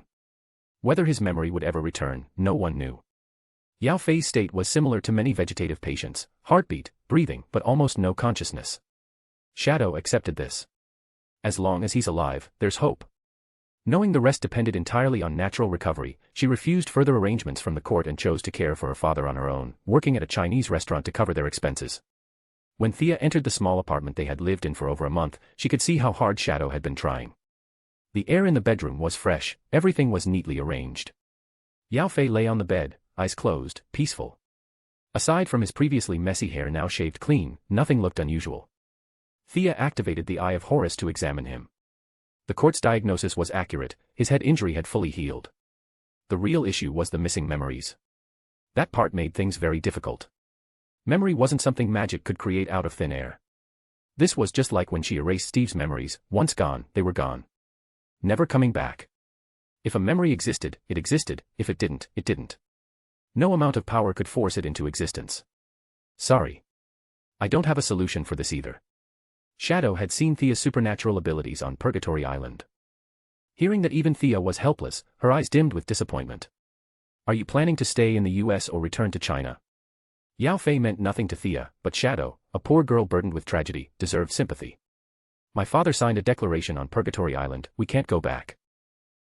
Whether his memory would ever return, no one knew. Yao Fei's state was similar to many vegetative patients, heartbeat, breathing, but almost no consciousness. Shadow accepted this. As long as he's alive, there's hope. Knowing the rest depended entirely on natural recovery, she refused further arrangements from the court and chose to care for her father on her own, working at a Chinese restaurant to cover their expenses. When Thea entered the small apartment they had lived in for over a month, she could see how hard Shadow had been trying. The air in the bedroom was fresh, everything was neatly arranged. Yao Fei lay on the bed, eyes closed, peaceful. Aside from his previously messy hair now shaved clean, nothing looked unusual. Thea activated the Eye of Horus to examine him. The court's diagnosis was accurate, his head injury had fully healed. The real issue was the missing memories. That part made things very difficult. Memory wasn't something magic could create out of thin air. This was just like when she erased Steve's memories, once gone, they were gone. Never coming back. If a memory existed, it existed, if it didn't, it didn't. No amount of power could force it into existence. Sorry. I don't have a solution for this either. Shadow had seen Thea's supernatural abilities on Purgatory Island. Hearing that even Thea was helpless, her eyes dimmed with disappointment. Are you planning to stay in the US or return to China? Yao Fei meant nothing to Thea, but Shadow, a poor girl burdened with tragedy, deserved sympathy. My father signed a declaration on Purgatory Island, we can't go back.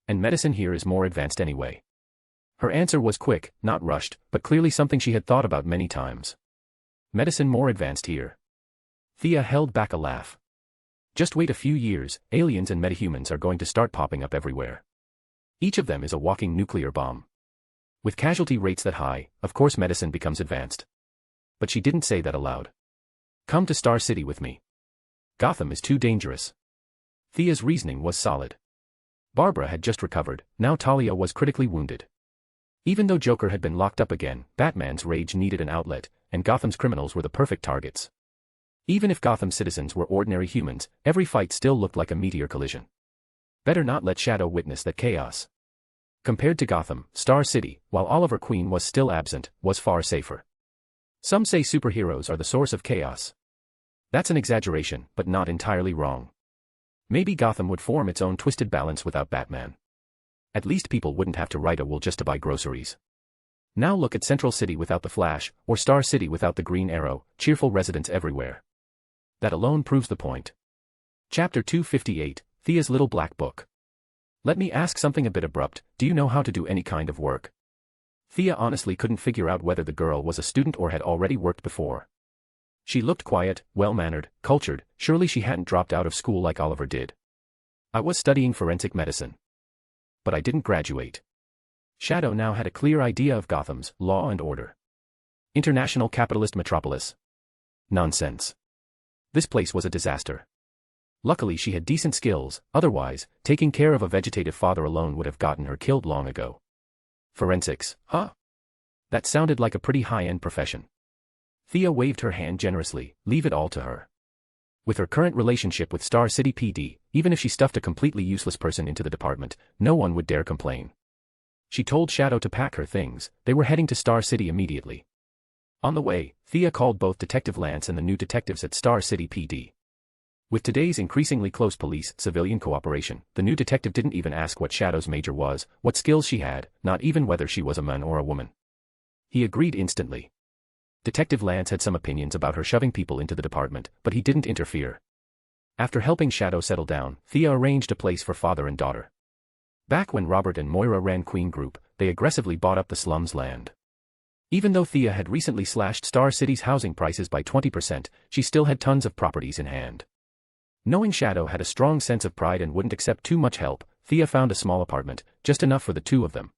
And medicine here is more advanced anyway. Her answer was quick, not rushed, but clearly something she had thought about many times. Medicine more advanced here. Thea held back a laugh. Just wait a few years, aliens and metahumans are going to start popping up everywhere. Each of them is a walking nuclear bomb. With casualty rates that high, of course medicine becomes advanced. But she didn't say that aloud. Come to Star City with me. Gotham is too dangerous. Thea's reasoning was solid. Barbara had just recovered, now Talia was critically wounded. Even though Joker had been locked up again, Batman's rage needed an outlet, and Gotham's criminals were the perfect targets. Even if Gotham's citizens were ordinary humans, every fight still looked like a meteor collision. Better not let Shadow witness that chaos. Compared to Gotham, Star City, while Oliver Queen was still absent, was far safer. Some say superheroes are the source of chaos. That's an exaggeration, but not entirely wrong. Maybe Gotham would form its own twisted balance without Batman. At least people wouldn't have to ride a wool just to buy groceries. Now look at Central City without the Flash, or Star City without the Green Arrow, cheerful residents everywhere. That alone proves the point. Chapter 258, Thea's Little Black Book. Let me ask something a bit abrupt, do you know how to do any kind of work? Thea honestly couldn't figure out whether the girl was a student or had already worked before. She looked quiet, well-mannered, cultured, surely she hadn't dropped out of school like Oliver did. I was studying forensic medicine. But I didn't graduate. Shadow now had a clear idea of Gotham's law and order. International capitalist metropolis. Nonsense. This place was a disaster. Luckily she had decent skills, otherwise, taking care of a vegetative father alone would have gotten her killed long ago. Forensics, huh? That sounded like a pretty high-end profession. Thea waved her hand generously, leave it all to her. With her current relationship with Star City PD, even if she stuffed a completely useless person into the department, no one would dare complain. She told Shadow to pack her things, they were heading to Star City immediately. On the way, Thea called both Detective Lance and the new detectives at Star City PD. With today's increasingly close police-civilian cooperation, the new detective didn't even ask what Shadow's major was, what skills she had, not even whether she was a man or a woman. He agreed instantly. Detective Lance had some opinions about her shoving people into the department, but he didn't interfere. After helping Shadow settle down, Thea arranged a place for father and daughter. Back when Robert and Moira ran Queen Group, they aggressively bought up the slums land. Even though Thea had recently slashed Star City's housing prices by 20%, she still had tons of properties in hand. Knowing Shadow had a strong sense of pride and wouldn't accept too much help, Thea found a small apartment, just enough for the two of them.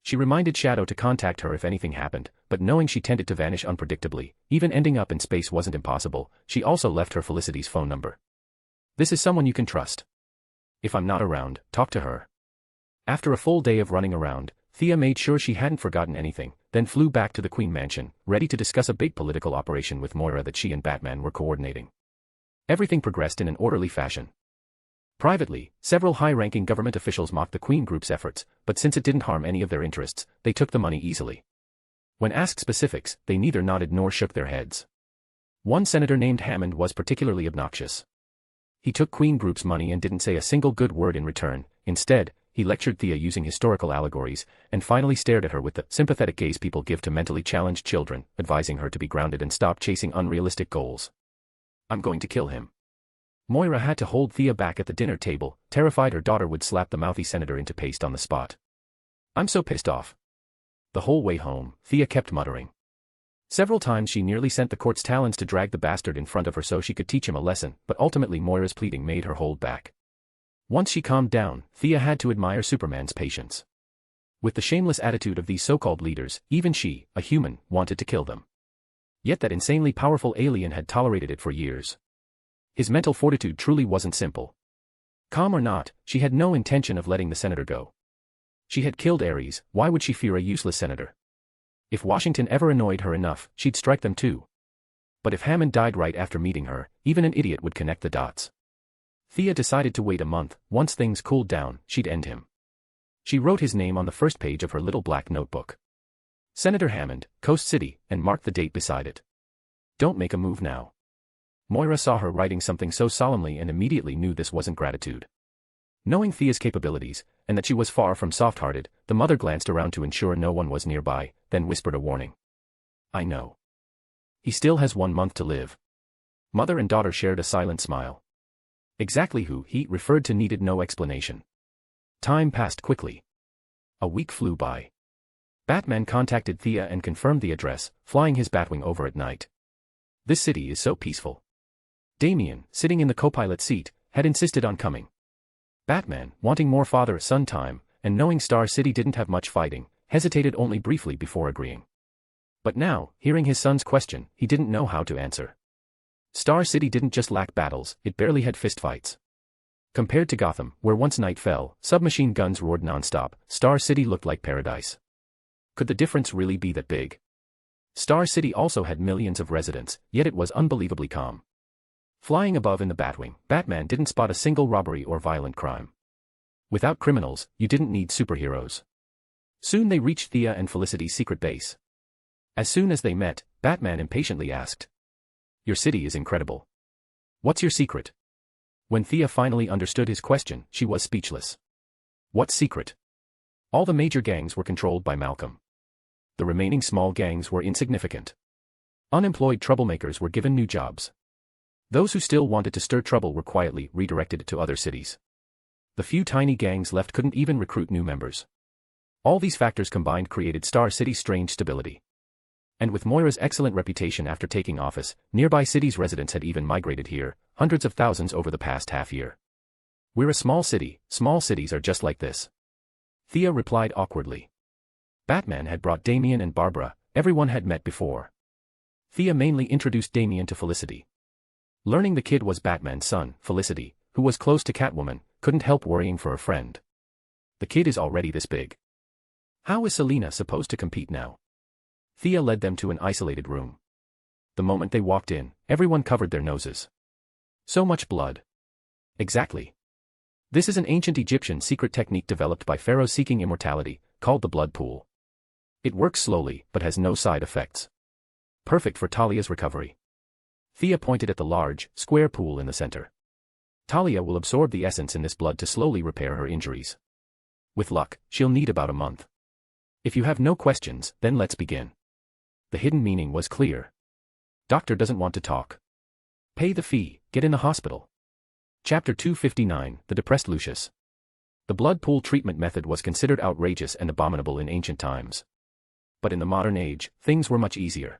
She reminded Shadow to contact her if anything happened, but knowing she tended to vanish unpredictably, even ending up in space wasn't impossible, she also left her Felicity's phone number. This is someone you can trust. If I'm not around, talk to her. After a full day of running around, Thea made sure she hadn't forgotten anything, then flew back to the Queen Mansion, ready to discuss a big political operation with Moira that she and Batman were coordinating. Everything progressed in an orderly fashion. Privately, several high-ranking government officials mocked the Queen Group's efforts, but since it didn't harm any of their interests, they took the money easily. When asked specifics, they neither nodded nor shook their heads. One senator named Hammond was particularly obnoxious. He took Queen Group's money and didn't say a single good word in return. Instead, he lectured Thea using historical allegories, and finally stared at her with the sympathetic gaze people give to mentally challenged children, advising her to be grounded and stop chasing unrealistic goals. I'm going to kill him. Moira had to hold Thea back at the dinner table, terrified her daughter would slap the mouthy senator into paste on the spot. I'm so pissed off. The whole way home, Thea kept muttering. Several times she nearly sent the court's talons to drag the bastard in front of her so she could teach him a lesson, but ultimately Moira's pleading made her hold back. Once she calmed down, Thea had to admire Superman's patience. With the shameless attitude of these so-called leaders, even she, a human, wanted to kill them. Yet that insanely powerful alien had tolerated it for years. His mental fortitude truly wasn't simple. Calm or not, she had no intention of letting the senator go. She had killed Ares, why would she fear a useless senator? If Washington ever annoyed her enough, she'd strike them too. But if Hammond died right after meeting her, even an idiot would connect the dots. Thea decided to wait a month. Once things cooled down, she'd end him. She wrote his name on the first page of her little black notebook. Senator Hammond, Coast City, and marked the date beside it. Don't make a move now. Moira saw her writing something so solemnly and immediately knew this wasn't gratitude. Knowing Thea's capabilities, and that she was far from soft-hearted, the mother glanced around to ensure no one was nearby, then whispered a warning. I know. He still has 1 month to live. Mother and daughter shared a silent smile. Exactly who he referred to needed no explanation. Time passed quickly. A week flew by. Batman contacted Thea and confirmed the address, flying his Batwing over at night. This city is so peaceful. Damian, sitting in the co-pilot seat, had insisted on coming. Batman, wanting more father-son time, and knowing Star City didn't have much fighting, hesitated only briefly before agreeing. But now, hearing his son's question, he didn't know how to answer. Star City didn't just lack battles, it barely had fistfights. Compared to Gotham, where once night fell, submachine guns roared non-stop, Star City looked like paradise. Could the difference really be that big? Star City also had millions of residents, yet it was unbelievably calm. Flying above in the Batwing, Batman didn't spot a single robbery or violent crime. Without criminals, you didn't need superheroes. Soon they reached Thea and Felicity's secret base. As soon as they met, Batman impatiently asked. Your city is incredible. What's your secret? When Thea finally understood his question, she was speechless. What secret? All the major gangs were controlled by Malcolm. The remaining small gangs were insignificant. Unemployed troublemakers were given new jobs. Those who still wanted to stir trouble were quietly redirected to other cities. The few tiny gangs left couldn't even recruit new members. All these factors combined created Star City's strange stability. And with Moira's excellent reputation after taking office, nearby cities' residents had even migrated here, hundreds of thousands over the past half-year. We're a small city, small cities are just like this. Thea replied awkwardly. Batman had brought Damian and Barbara, everyone had met before. Thea mainly introduced Damian to Felicity. Learning the kid was Batman's son, Felicity, who was close to Catwoman, couldn't help worrying for a friend. The kid is already this big. How is Selina supposed to compete now? Thea led them to an isolated room. The moment they walked in, everyone covered their noses. So much blood. Exactly. This is an ancient Egyptian secret technique developed by pharaohs seeking immortality, called the blood pool. It works slowly, but has no side effects. Perfect for Talia's recovery. Thea pointed at the large, square pool in the center. Talia will absorb the essence in this blood to slowly repair her injuries. With luck, she'll need about a month. If you have no questions, then let's begin. The hidden meaning was clear. Doctor doesn't want to talk. Pay the fee, get in the hospital. Chapter 259, The Depressed Lucius. The blood pool treatment method was considered outrageous and abominable in ancient times. But in the modern age, things were much easier.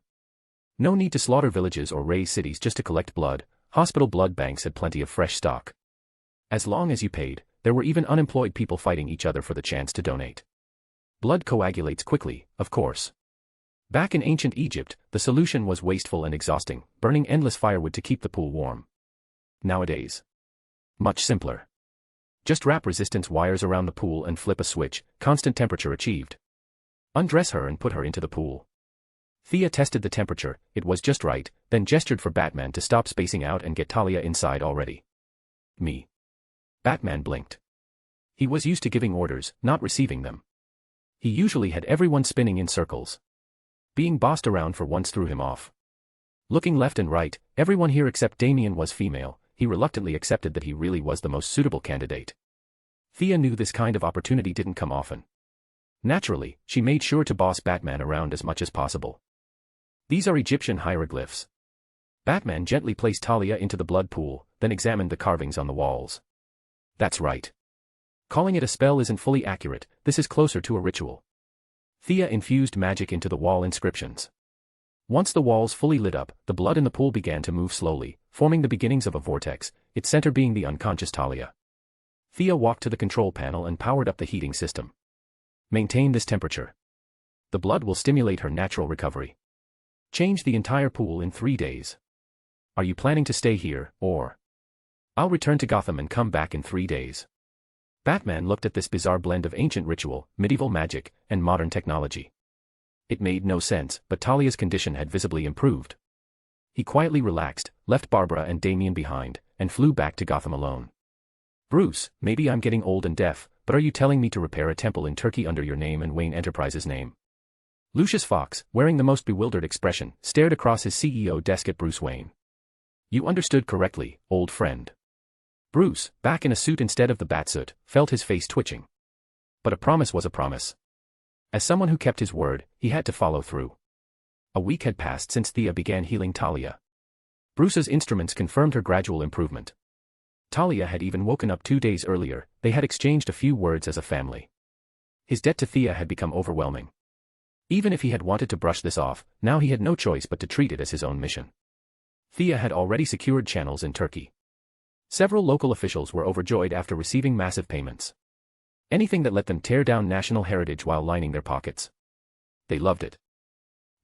No need to slaughter villages or raise cities just to collect blood, hospital blood banks had plenty of fresh stock. As long as you paid, there were even unemployed people fighting each other for the chance to donate. Blood coagulates quickly, of course. Back in ancient Egypt, the solution was wasteful and exhausting, burning endless firewood to keep the pool warm. Nowadays, much simpler. Just wrap resistance wires around the pool and flip a switch, constant temperature achieved. Undress her and put her into the pool. Thea tested the temperature, it was just right, then gestured for Batman to stop spacing out and get Talia inside already. Me. Batman blinked. He was used to giving orders, not receiving them. He usually had everyone spinning in circles. Being bossed around for once threw him off. Looking left and right, everyone here except Damian was female, he reluctantly accepted that he really was the most suitable candidate. Thea knew this kind of opportunity didn't come often. Naturally, she made sure to boss Batman around as much as possible. These are Egyptian hieroglyphs. Batman gently placed Talia into the blood pool, then examined the carvings on the walls. That's right. Calling it a spell isn't fully accurate, this is closer to a ritual. Thea infused magic into the wall inscriptions. Once the walls fully lit up, the blood in the pool began to move slowly, forming the beginnings of a vortex, its center being the unconscious Talia. Thea walked to the control panel and powered up the heating system. Maintain this temperature. The blood will stimulate her natural recovery. Change the entire pool in 3 days. Are you planning to stay here, or? I'll return to Gotham and come back in 3 days. Batman looked at this bizarre blend of ancient ritual, medieval magic, and modern technology. It made no sense, but Talia's condition had visibly improved. He quietly relaxed, left Barbara and Damian behind, and flew back to Gotham alone. Bruce, maybe I'm getting old and deaf, but are you telling me to repair a temple in Turkey under your name and Wayne Enterprises' name? Lucius Fox, wearing the most bewildered expression, stared across his CEO desk at Bruce Wayne. You understood correctly, old friend. Bruce, back in a suit instead of the batsuit, felt his face twitching. But a promise was a promise. As someone who kept his word, he had to follow through. A week had passed since Thea began healing Talia. Bruce's instruments confirmed her gradual improvement. Talia had even woken up 2 days earlier. They had exchanged a few words as a family. His debt to Thea had become overwhelming. Even if he had wanted to brush this off, now he had no choice but to treat it as his own mission. Thea had already secured channels in Turkey. Several local officials were overjoyed after receiving massive payments. Anything that let them tear down national heritage while lining their pockets. They loved it.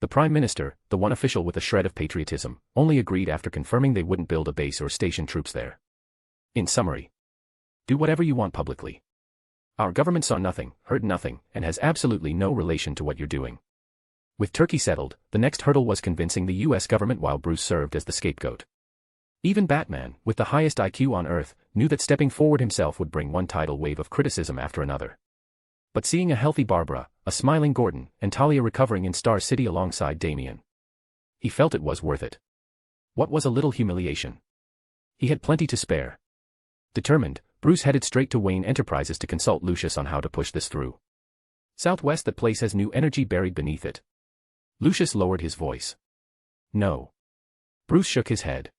The Prime Minister, the one official with a shred of patriotism, only agreed after confirming they wouldn't build a base or station troops there. In summary, do whatever you want publicly. Our government saw nothing, heard nothing, and has absolutely no relation to what you're doing. With Turkey settled, the next hurdle was convincing the US government while Bruce served as the scapegoat. Even Batman, with the highest IQ on Earth, knew that stepping forward himself would bring one tidal wave of criticism after another. But seeing a healthy Barbara, a smiling Gordon, and Talia recovering in Star City alongside Damian, he felt it was worth it. What was a little humiliation? He had plenty to spare. Determined, Bruce headed straight to Wayne Enterprises to consult Lucius on how to push this through. Southwest, that place has new energy buried beneath it. Lucius lowered his voice. No. Bruce shook his head.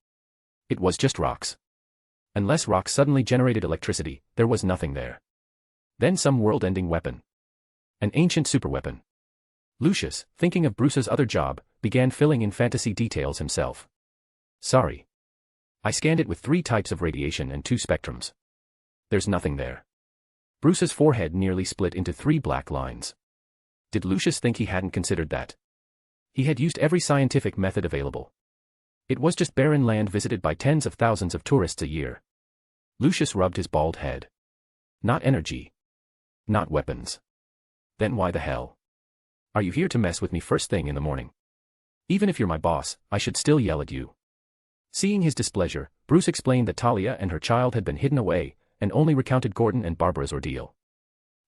It was just rocks. Unless rocks suddenly generated electricity, there was nothing there. Then some world-ending weapon. An ancient superweapon. Lucius, thinking of Bruce's other job, began filling in fantasy details himself. Sorry. I scanned it with 3 types of radiation and 2 spectrums. There's nothing there. Bruce's forehead nearly split into 3 black lines. Did Lucius think he hadn't considered that? He had used every scientific method available. It was just barren land visited by tens of thousands of tourists a year. Lucius rubbed his bald head. Not energy. Not weapons. Then why the hell? Are you here to mess with me first thing in the morning? Even if you're my boss, I should still yell at you. Seeing his displeasure, Bruce explained that Talia and her child had been hidden away, and only recounted Gordon and Barbara's ordeal.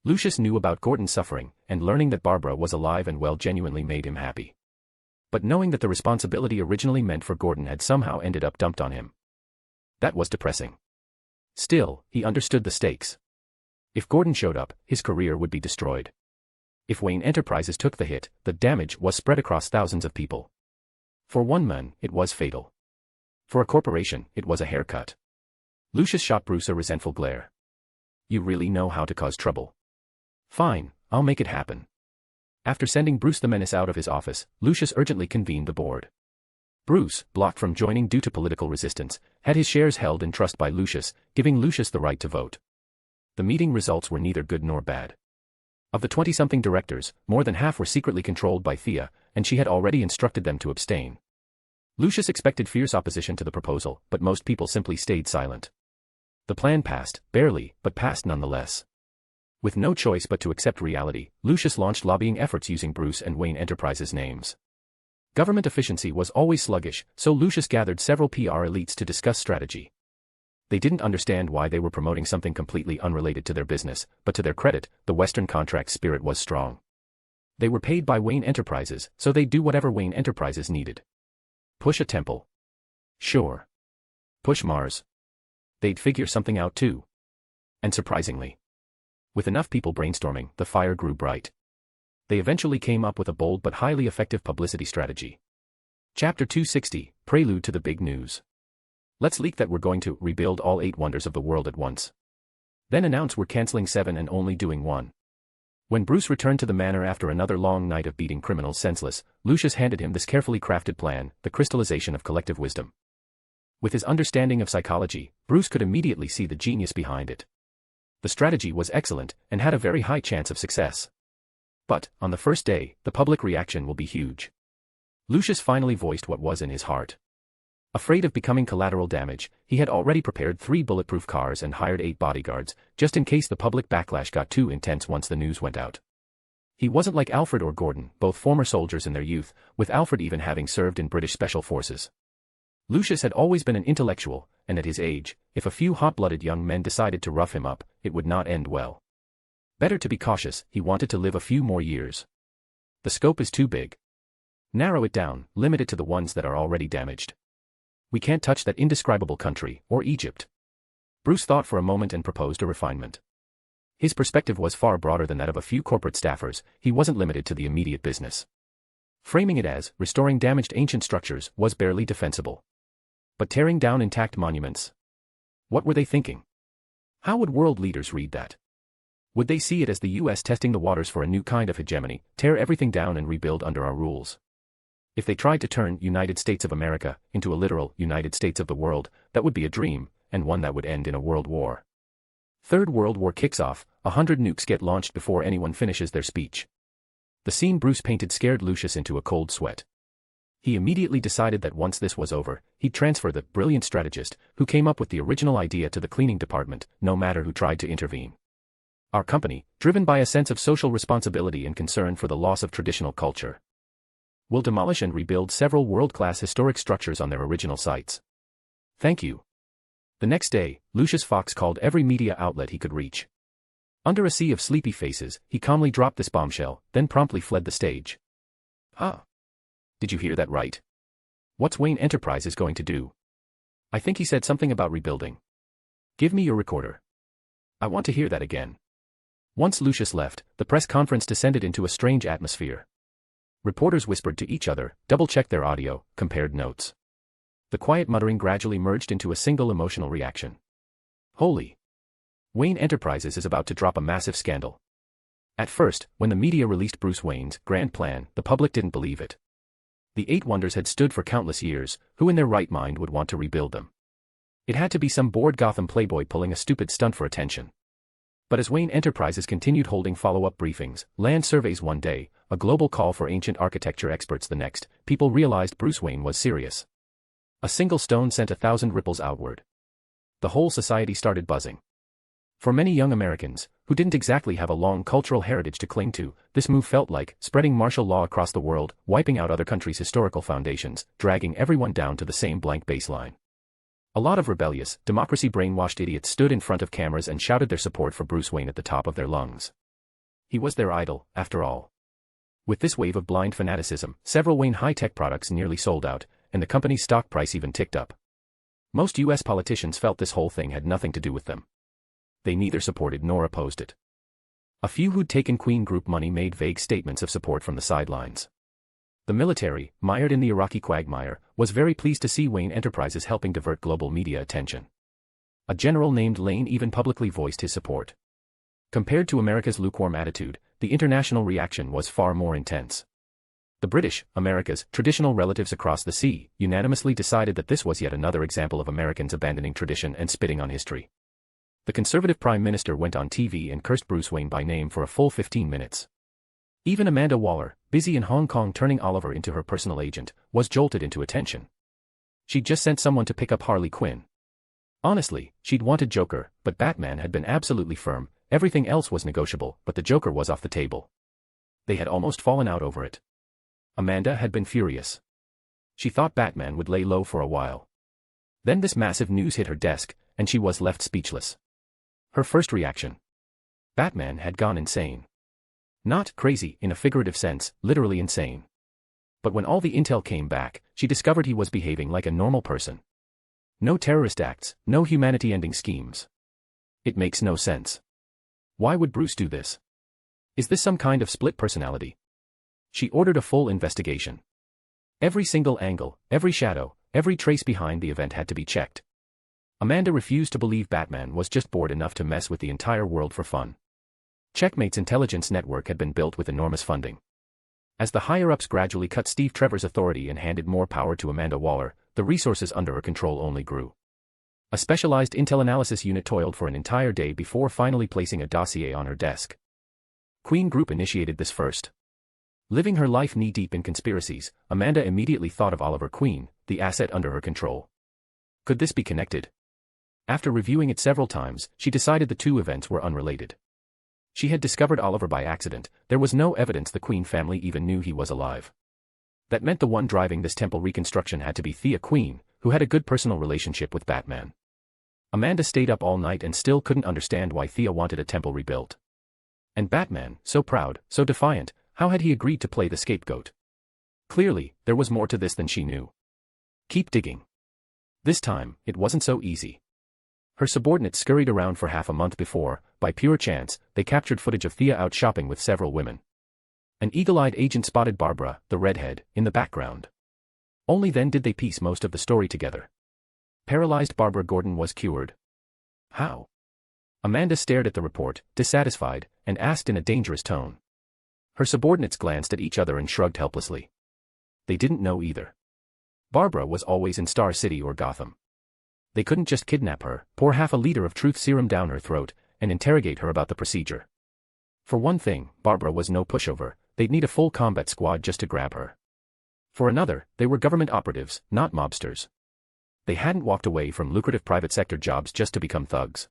Lucius knew about Gordon's suffering, and learning that Barbara was alive and well genuinely made him happy. But knowing that the responsibility originally meant for Gordon had somehow ended up dumped on him. That was depressing. Still, he understood the stakes. If Gordon showed up, his career would be destroyed. If Wayne Enterprises took the hit, the damage was spread across thousands of people. For one man, it was fatal. For a corporation, it was a haircut. Lucius shot Bruce a resentful glare. You really know how to cause trouble. Fine, I'll make it happen. After sending Bruce the Menace out of his office, Lucius urgently convened the board. Bruce, blocked from joining due to political resistance, had his shares held in trust by Lucius, giving Lucius the right to vote. The meeting results were neither good nor bad. Of the 20-something directors, more than half were secretly controlled by Thea, and she had already instructed them to abstain. Lucius expected fierce opposition to the proposal, but most people simply stayed silent. The plan passed, barely, but passed nonetheless. With no choice but to accept reality, Lucius launched lobbying efforts using Bruce and Wayne Enterprises' names. Government efficiency was always sluggish, so Lucius gathered several PR elites to discuss strategy. They didn't understand why they were promoting something completely unrelated to their business, but to their credit, the Western contract spirit was strong. They were paid by Wayne Enterprises, so they'd do whatever Wayne Enterprises needed. Push a temple. Sure. Push Mars. They'd figure something out too. And surprisingly, with enough people brainstorming, the fire grew bright. They eventually came up with a bold but highly effective publicity strategy. Chapter 260, Prelude to the Big News. Let's leak that we're going to rebuild all 8 wonders of the world at once. Then announce we're canceling 7 and only doing 1. When Bruce returned to the manor after another long night of beating criminals senseless, Lucius handed him this carefully crafted plan, the crystallization of collective wisdom. With his understanding of psychology, Bruce could immediately see the genius behind it. The strategy was excellent, and had a very high chance of success. But, on the first day, the public reaction will be huge. Lucius finally voiced what was in his heart. Afraid of becoming collateral damage, he had already prepared 3 bulletproof cars and hired 8 bodyguards, just in case the public backlash got too intense once the news went out. He wasn't like Alfred or Gordon, both former soldiers in their youth, with Alfred even having served in British Special Forces. Lucius had always been an intellectual, and at his age, if a few hot-blooded young men decided to rough him up, it would not end well. Better to be cautious, he wanted to live a few more years. The scope is too big. Narrow it down, limit it to the ones that are already damaged. We can't touch that indescribable country, or Egypt. Bruce thought for a moment and proposed a refinement. His perspective was far broader than that of a few corporate staffers. He wasn't limited to the immediate business. Framing it as, restoring damaged ancient structures was barely defensible. But tearing down intact monuments? What were they thinking? How would world leaders read that? Would they see it as the US testing the waters for a new kind of hegemony, tear everything down and rebuild under our rules? If they tried to turn United States of America into a literal United States of the world, that would be a dream, and one that would end in a world war. Third World War kicks off, 100 nukes get launched before anyone finishes their speech. The scene Bruce painted scared Lucius into a cold sweat. He immediately decided that once this was over, he'd transfer the brilliant strategist who came up with the original idea to the cleaning department, no matter who tried to intervene. Our company, driven by a sense of social responsibility and concern for the loss of traditional culture, will demolish and rebuild several world-class historic structures on their original sites. Thank you. The next day, Lucius Fox called every media outlet he could reach. Under a sea of sleepy faces, he calmly dropped this bombshell, then promptly fled the stage. Huh? Did you hear that right? What's Wayne Enterprises going to do? I think he said something about rebuilding. Give me your recorder. I want to hear that again. Once Lucius left, the press conference descended into a strange atmosphere. Reporters whispered to each other, double-checked their audio, compared notes. The quiet muttering gradually merged into a single emotional reaction. Holy! Wayne Enterprises is about to drop a massive scandal. At first, when the media released Bruce Wayne's grand plan, the public didn't believe it. The 8 wonders had stood for countless years. Who in their right mind would want to rebuild them? It had to be some bored Gotham playboy pulling a stupid stunt for attention. But as Wayne Enterprises continued holding follow-up briefings, land surveys one day, a global call for ancient architecture experts the next, people realized Bruce Wayne was serious. A single stone sent 1,000 ripples outward. The whole society started buzzing. For many young Americans, who didn't exactly have a long cultural heritage to cling to, this move felt like spreading martial law across the world, wiping out other countries' historical foundations, dragging everyone down to the same blank baseline. A lot of rebellious, democracy-brainwashed idiots stood in front of cameras and shouted their support for Bruce Wayne at the top of their lungs. He was their idol, after all. With this wave of blind fanaticism, several Wayne high-tech products nearly sold out, and the company's stock price even ticked up. Most US politicians felt this whole thing had nothing to do with them. They neither supported nor opposed it. A few who'd taken Queen Group money made vague statements of support from the sidelines. The military, mired in the Iraqi quagmire, was very pleased to see Wayne Enterprises helping divert global media attention. A general named Lane even publicly voiced his support. Compared to America's lukewarm attitude, the international reaction was far more intense. The British, America's traditional relatives across the sea, unanimously decided that this was yet another example of Americans abandoning tradition and spitting on history. The conservative prime minister went on TV and cursed Bruce Wayne by name for a full 15 minutes. Even Amanda Waller, busy in Hong Kong turning Oliver into her personal agent, was jolted into attention. She'd just sent someone to pick up Harley Quinn. Honestly, she'd wanted Joker, but Batman had been absolutely firm. Everything else was negotiable, but the Joker was off the table. They had almost fallen out over it. Amanda had been furious. She thought Batman would lay low for a while. Then this massive news hit her desk, and she was left speechless. Her first reaction: Batman had gone insane. Not crazy in a figurative sense, literally insane. But when all the intel came back, she discovered he was behaving like a normal person. No terrorist acts, no humanity-ending schemes. It makes no sense. Why would Bruce do this? Is this some kind of split personality? She ordered a full investigation. Every single angle, every shadow, every trace behind the event had to be checked. Amanda refused to believe Batman was just bored enough to mess with the entire world for fun. Checkmate's intelligence network had been built with enormous funding. As the higher-ups gradually cut Steve Trevor's authority and handed more power to Amanda Waller, the resources under her control only grew. A specialized intel analysis unit toiled for an entire day before finally placing a dossier on her desk. Queen Group initiated this first. Living her life knee-deep in conspiracies, Amanda immediately thought of Oliver Queen, the asset under her control. Could this be connected? After reviewing it several times, she decided the two events were unrelated. She had discovered Oliver by accident. There was no evidence the Queen family even knew he was alive. That meant the one driving this temple reconstruction had to be Thea Queen, who had a good personal relationship with Batman. Amanda stayed up all night and still couldn't understand why Thea wanted a temple rebuilt. And Batman, so proud, so defiant, how had he agreed to play the scapegoat? Clearly, there was more to this than she knew. Keep digging. This time, it wasn't so easy. Her subordinates scurried around for half a month before, by pure chance, they captured footage of Thea out shopping with several women. An eagle-eyed agent spotted Barbara, the redhead, in the background. Only then did they piece most of the story together. Paralyzed Barbara Gordon was cured. How? Amanda stared at the report, dissatisfied, and asked in a dangerous tone. Her subordinates glanced at each other and shrugged helplessly. They didn't know either. Barbara was always in Star City or Gotham. They couldn't just kidnap her, pour half a liter of truth serum down her throat, and interrogate her about the procedure. For one thing, Barbara was no pushover. They'd need a full combat squad just to grab her. For another, they were government operatives, not mobsters. They hadn't walked away from lucrative private sector jobs just to become thugs.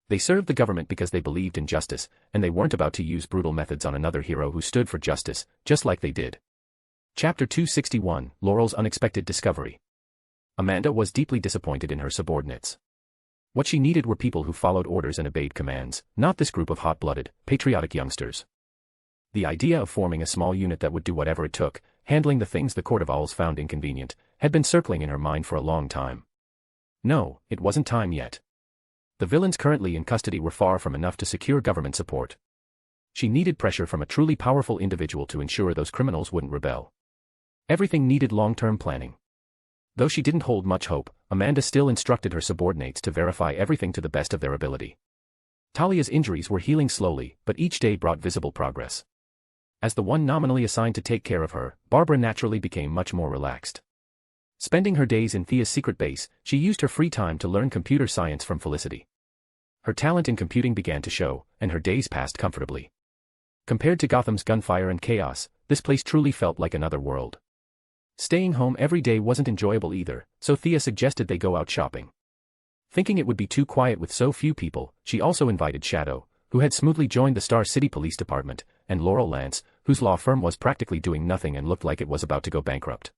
They served the government because they believed in justice, and they weren't about to use brutal methods on another hero who stood for justice, just like they did. Chapter 261, Laurel's Unexpected Discovery. Amanda was deeply disappointed in her subordinates. What she needed were people who followed orders and obeyed commands, not this group of hot-blooded, patriotic youngsters. The idea of forming a small unit that would do whatever it took, handling the things the Court of Owls found inconvenient, had been circling in her mind for a long time. No, it wasn't time yet. The villains currently in custody were far from enough to secure government support. She needed pressure from a truly powerful individual to ensure those criminals wouldn't rebel. Everything needed long-term planning. Though she didn't hold much hope, Amanda still instructed her subordinates to verify everything to the best of their ability. Talia's injuries were healing slowly, but each day brought visible progress. As the one nominally assigned to take care of her, Barbara naturally became much more relaxed. Spending her days in Thea's secret base, she used her free time to learn computer science from Felicity. Her talent in computing began to show, and her days passed comfortably. Compared to Gotham's gunfire and chaos, this place truly felt like another world. Staying home every day wasn't enjoyable either, so Thea suggested they go out shopping. Thinking it would be too quiet with so few people, she also invited Shadow, who had smoothly joined the Star City Police Department, and Laurel Lance, whose law firm was practically doing nothing and looked like it was about to go bankrupt.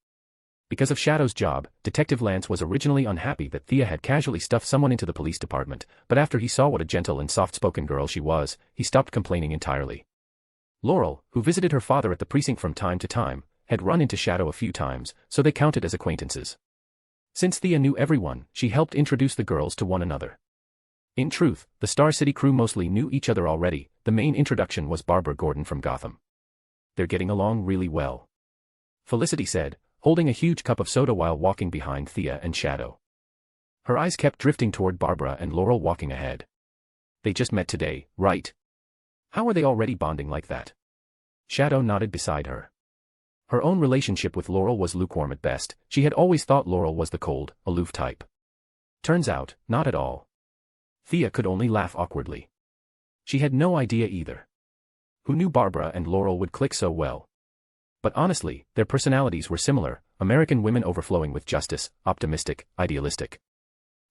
Because of Shadow's job, Detective Lance was originally unhappy that Thea had casually stuffed someone into the police department, but after he saw what a gentle and soft-spoken girl she was, he stopped complaining entirely. Laurel, who visited her father at the precinct from time to time, had run into Shadow a few times, so they counted as acquaintances. Since Thea knew everyone, she helped introduce the girls to one another. In truth, the Star City crew mostly knew each other already. The main introduction was Barbara Gordon from Gotham. They're getting along really well, Felicity said, holding a huge cup of soda while walking behind Thea and Shadow. Her eyes kept drifting toward Barbara and Laurel walking ahead. They just met today, right? How are they already bonding like that? Shadow nodded beside her. Her own relationship with Laurel was lukewarm at best. She had always thought Laurel was the cold, aloof type. Turns out, not at all. Thea could only laugh awkwardly. She had no idea either. Who knew Barbara and Laurel would click so well? But honestly, their personalities were similar, American women overflowing with justice, optimistic, idealistic.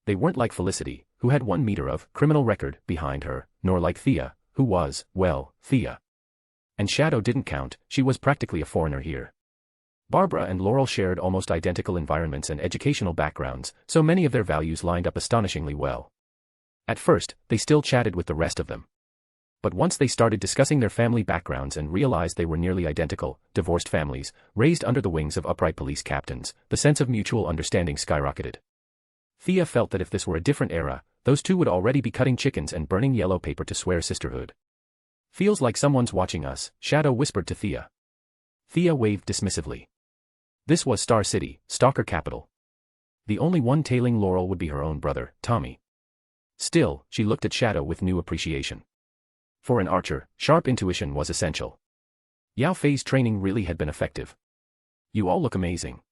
They weren't like Felicity, who had 1 meter of criminal record behind her, nor like Thea, who was, well, Thea. And Shadow didn't count, she was practically a foreigner here. Barbara and Laurel shared almost identical environments and educational backgrounds, so many of their values lined up astonishingly well. At first, they still chatted with the rest of them. But once they started discussing their family backgrounds and realized they were nearly identical, divorced families, raised under the wings of upright police captains, the sense of mutual understanding skyrocketed. Thea felt that if this were a different era, those two would already be cutting chickens and burning yellow paper to swear sisterhood. Feels like someone's watching us, Shadow whispered to Thea. Thea waved dismissively. This was Star City, stalker capital. The only one tailing Laurel would be her own brother, Tommy. Still, she looked at Shadow with new appreciation. For an archer, sharp intuition was essential. Yao Fei's training really had been effective. You all look amazing.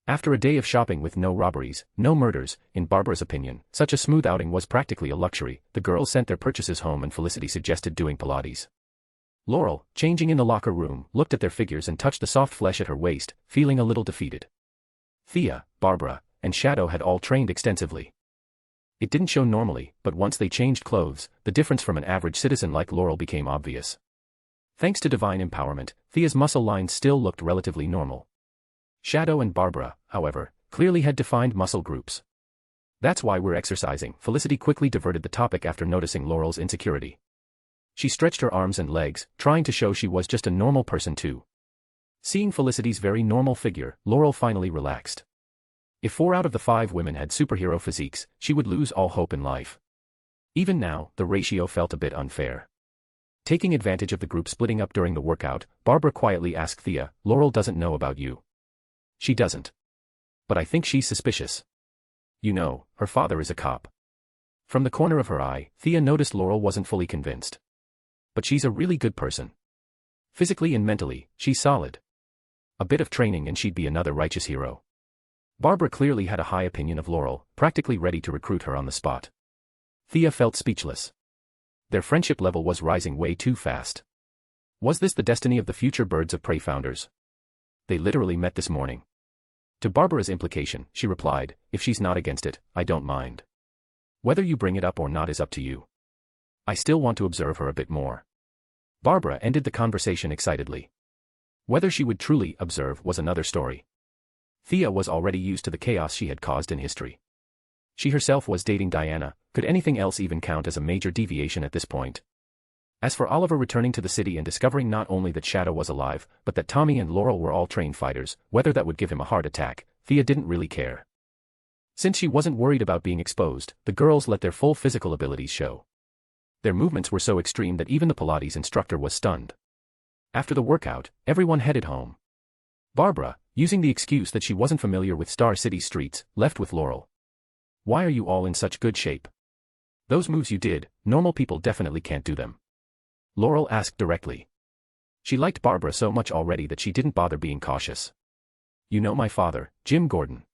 After a day of shopping with no robberies, no murders, in Barbara's opinion, such a smooth outing was practically a luxury. The girls sent their purchases home and Felicity suggested doing Pilates. Laurel, changing in the locker room, looked at their figures and touched the soft flesh at her waist, feeling a little defeated. Thea, Barbara, and Shadow had all trained extensively. It didn't show normally, but once they changed clothes, the difference from an average citizen like Laurel became obvious. Thanks to divine empowerment, Thea's muscle lines still looked relatively normal. Shadow and Barbara, however, clearly had defined muscle groups. That's why we're exercising. Felicity quickly diverted the topic after noticing Laurel's insecurity. She stretched her arms and legs, trying to show she was just a normal person too. Seeing Felicity's very normal figure, Laurel finally relaxed. If 4 out of the 5 women had superhero physiques, she would lose all hope in life. Even now, the ratio felt a bit unfair. Taking advantage of the group splitting up during the workout, Barbara quietly asked Thea, "Laurel doesn't know about you." "She doesn't. But I think she's suspicious. You know, her father is a cop." From the corner of her eye, Thea noticed Laurel wasn't fully convinced. "But she's a really good person. Physically and mentally, she's solid. A bit of training and she'd be another righteous hero." Barbara clearly had a high opinion of Laurel, practically ready to recruit her on the spot. Thea felt speechless. Their friendship level was rising way too fast. Was this the destiny of the future Birds of Prey founders? They literally met this morning. To Barbara's implication, she replied, "If she's not against it, I don't mind. Whether you bring it up or not is up to you. I still want to observe her a bit more." Barbara ended the conversation excitedly. Whether she would truly observe was another story. Thea was already used to the chaos she had caused in history. She herself was dating Diana. Could anything else even count as a major deviation at this point? As for Oliver returning to the city and discovering not only that Shadow was alive, but that Tommy and Laurel were all trained fighters, whether that would give him a heart attack, Thea didn't really care. Since she wasn't worried about being exposed, the girls let their full physical abilities show. Their movements were so extreme that even the Pilates instructor was stunned. After the workout, everyone headed home. Barbara, using the excuse that she wasn't familiar with Star City's streets, left with Laurel. "Why are you all in such good shape? Those moves you did, normal people definitely can't do them." Laurel asked directly. She liked Barbara so much already that she didn't bother being cautious. "You know my father, Jim Gordon.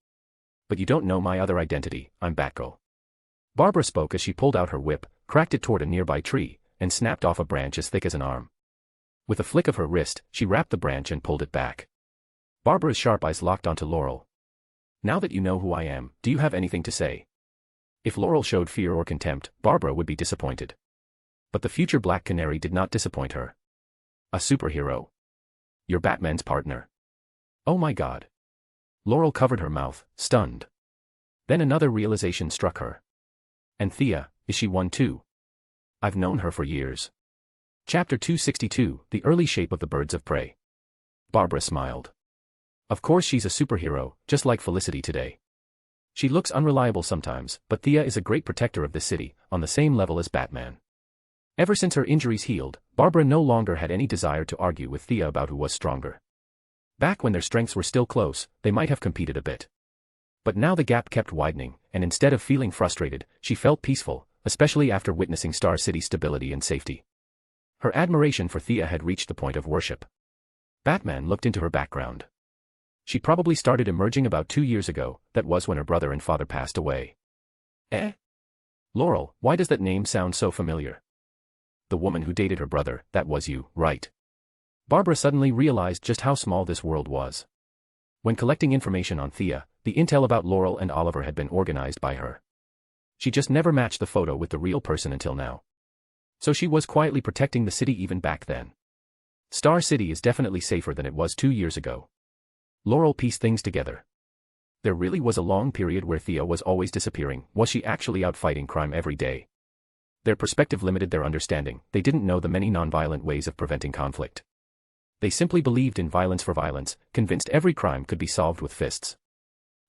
But you don't know my other identity, I'm Batgirl." Barbara spoke as she pulled out her whip, cracked it toward a nearby tree, and snapped off a branch as thick as an arm. With a flick of her wrist, she wrapped the branch and pulled it back. Barbara's sharp eyes locked onto Laurel. "Now that you know who I am, do you have anything to say?" If Laurel showed fear or contempt, Barbara would be disappointed. But the future Black Canary did not disappoint her. "A superhero? You're Batman's partner?" "Oh my God." Laurel covered her mouth, stunned. Then another realization struck her. "And Thea, is she one too? I've known her for years." Chapter 262, The Early Shape of the Birds of Prey. Barbara smiled. "Of course she's a superhero, just like Felicity today. She looks unreliable sometimes, but Thea is a great protector of this city, on the same level as Batman." Ever since her injuries healed, Barbara no longer had any desire to argue with Thea about who was stronger. Back when their strengths were still close, they might have competed a bit. But now the gap kept widening, and instead of feeling frustrated, she felt peaceful, especially after witnessing Star City's stability and safety. Her admiration for Thea had reached the point of worship. Batman looked into her background. She probably started emerging about 2 years ago. That was when her brother and father passed away. Eh? Laurel, why does that name sound so familiar? The woman who dated her brother, that was you, right? Barbara suddenly realized just how small this world was. When collecting information on Thea, the intel about Laurel and Oliver had been organized by her. She just never matched the photo with the real person until now. So she was quietly protecting the city even back then. Star City is definitely safer than it was 2 years ago. Laurel pieced things together. There really was a long period where Thea was always disappearing. Was she actually out fighting crime every day? Their perspective limited their understanding. They didn't know the many non-violent ways of preventing conflict. They simply believed in violence for violence, convinced every crime could be solved with fists.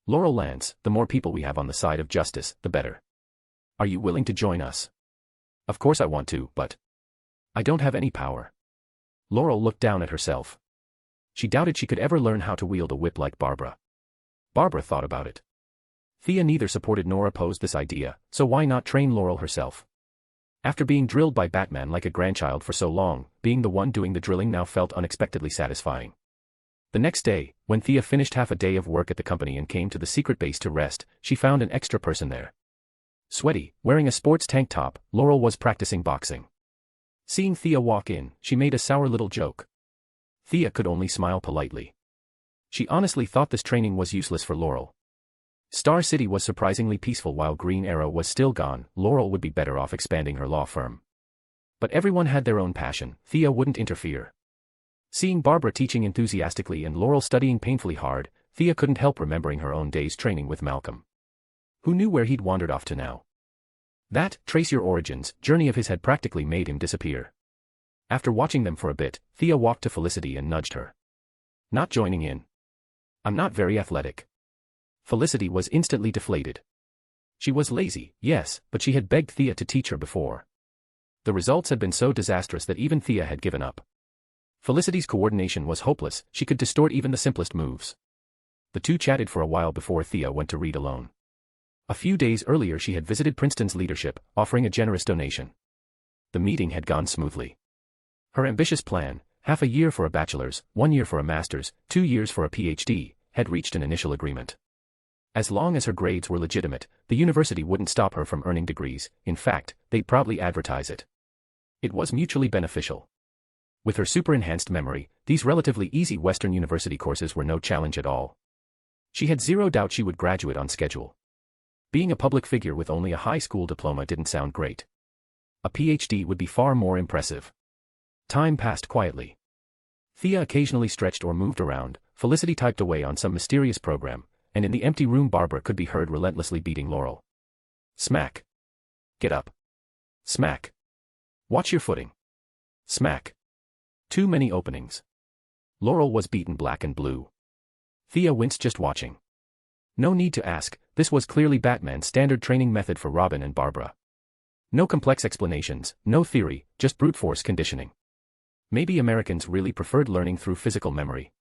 Laurel Lance, the more people we have on the side of justice, the better. Are you willing to join us? Of course I want to, but I don't have any power. Laurel looked down at herself. She doubted she could ever learn how to wield a whip like Barbara. Barbara thought about it. Thea neither supported nor opposed this idea, so why not train Laurel herself? After being drilled by Batman like a grandchild for so long, being the one doing the drilling now felt unexpectedly satisfying. The next day, when Thea finished half a day of work at the company and came to the secret base to rest, she found an extra person there. Sweaty, wearing a sports tank top, Laurel was practicing boxing. Seeing Thea walk in, she made a sour little joke. Thea could only smile politely. She honestly thought this training was useless for Laurel. Star City was surprisingly peaceful while Green Arrow was still gone. Laurel would be better off expanding her law firm. But everyone had their own passion. Thea wouldn't interfere. Seeing Barbara teaching enthusiastically and Laurel studying painfully hard, Thea couldn't help remembering her own day's training with Malcolm. Who knew where he'd wandered off to now? That trace your origins journey of his had practically made him disappear. After watching them for a bit, Thea walked to Felicity and nudged her. Not joining in. I'm not very athletic. Felicity was instantly deflated. She was lazy, yes, but she had begged Thea to teach her before. The results had been so disastrous that even Thea had given up. Felicity's coordination was hopeless, she could distort even the simplest moves. The two chatted for a while before Thea went to read alone. A few days earlier she had visited Princeton's leadership, offering a generous donation. The meeting had gone smoothly. Her ambitious plan, half a year for a bachelor's, 1 year for a master's, 2 years for a PhD, had reached an initial agreement. As long as her grades were legitimate, the university wouldn't stop her from earning degrees. In fact, they'd proudly advertise it. It was mutually beneficial. With her super-enhanced memory, these relatively easy Western University courses were no challenge at all. She had zero doubt she would graduate on schedule. Being a public figure with only a high school diploma didn't sound great. A PhD would be far more impressive. Time passed quietly. Thea occasionally stretched or moved around, Felicity typed away on some mysterious program, and in the empty room Barbara could be heard relentlessly beating Laurel. Smack. Get up. Smack. Watch your footing. Smack. Too many openings. Laurel was beaten black and blue. Thea winced just watching. No need to ask, this was clearly Batman's standard training method for Robin and Barbara. No complex explanations, no theory, just brute force conditioning. Maybe Americans really preferred learning through physical memory.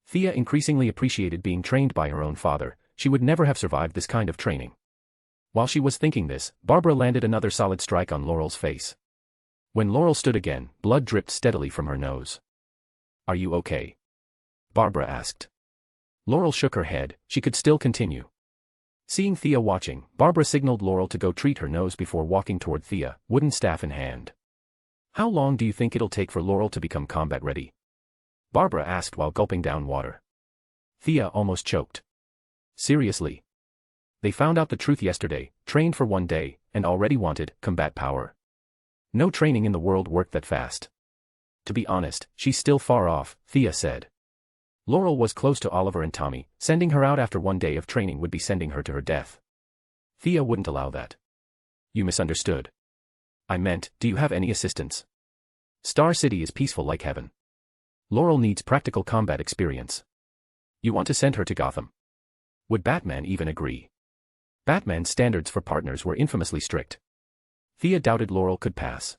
Thea increasingly appreciated being trained by her own father. She would never have survived this kind of training. While she was thinking this, Barbara landed another solid strike on Laurel's face. When Laurel stood again, blood dripped steadily from her nose. Are you okay? Barbara asked. Laurel shook her head, she could still continue. Seeing Thea watching, Barbara signaled Laurel to go treat her nose before walking toward Thea, wooden staff in hand. How long do you think it'll take for Laurel to become combat ready? Barbara asked while gulping down water. Thea almost choked. Seriously? They found out the truth yesterday, trained for 1 day, and already wanted combat power. No training in the world worked that fast. To be honest, she's still far off, Thea said. Laurel was close to Oliver and Tommy, sending her out after 1 day of training would be sending her to her death. Thea wouldn't allow that. You misunderstood. I meant, do you have any assistants? Star City is peaceful like heaven. Laurel needs practical combat experience. You want to send her to Gotham? Would Batman even agree? Batman's standards for partners were infamously strict. Thea doubted Laurel could pass.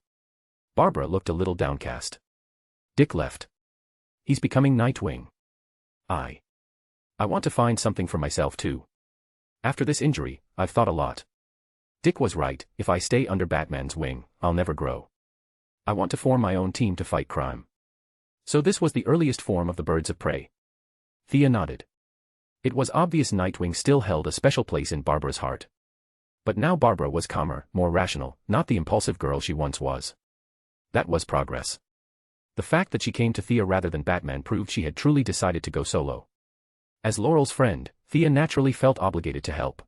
Barbara looked a little downcast. Dick left. He's becoming Nightwing. I want to find something for myself too. After this injury, I've thought a lot. Dick was right, if I stay under Batman's wing, I'll never grow. I want to form my own team to fight crime. So this was the earliest form of the Birds of Prey. Thea nodded. It was obvious Nightwing still held a special place in Barbara's heart. But now Barbara was calmer, more rational, not the impulsive girl she once was. That was progress. The fact that she came to Thea rather than Batman proved she had truly decided to go solo. As Laurel's friend, Thea naturally felt obligated to help.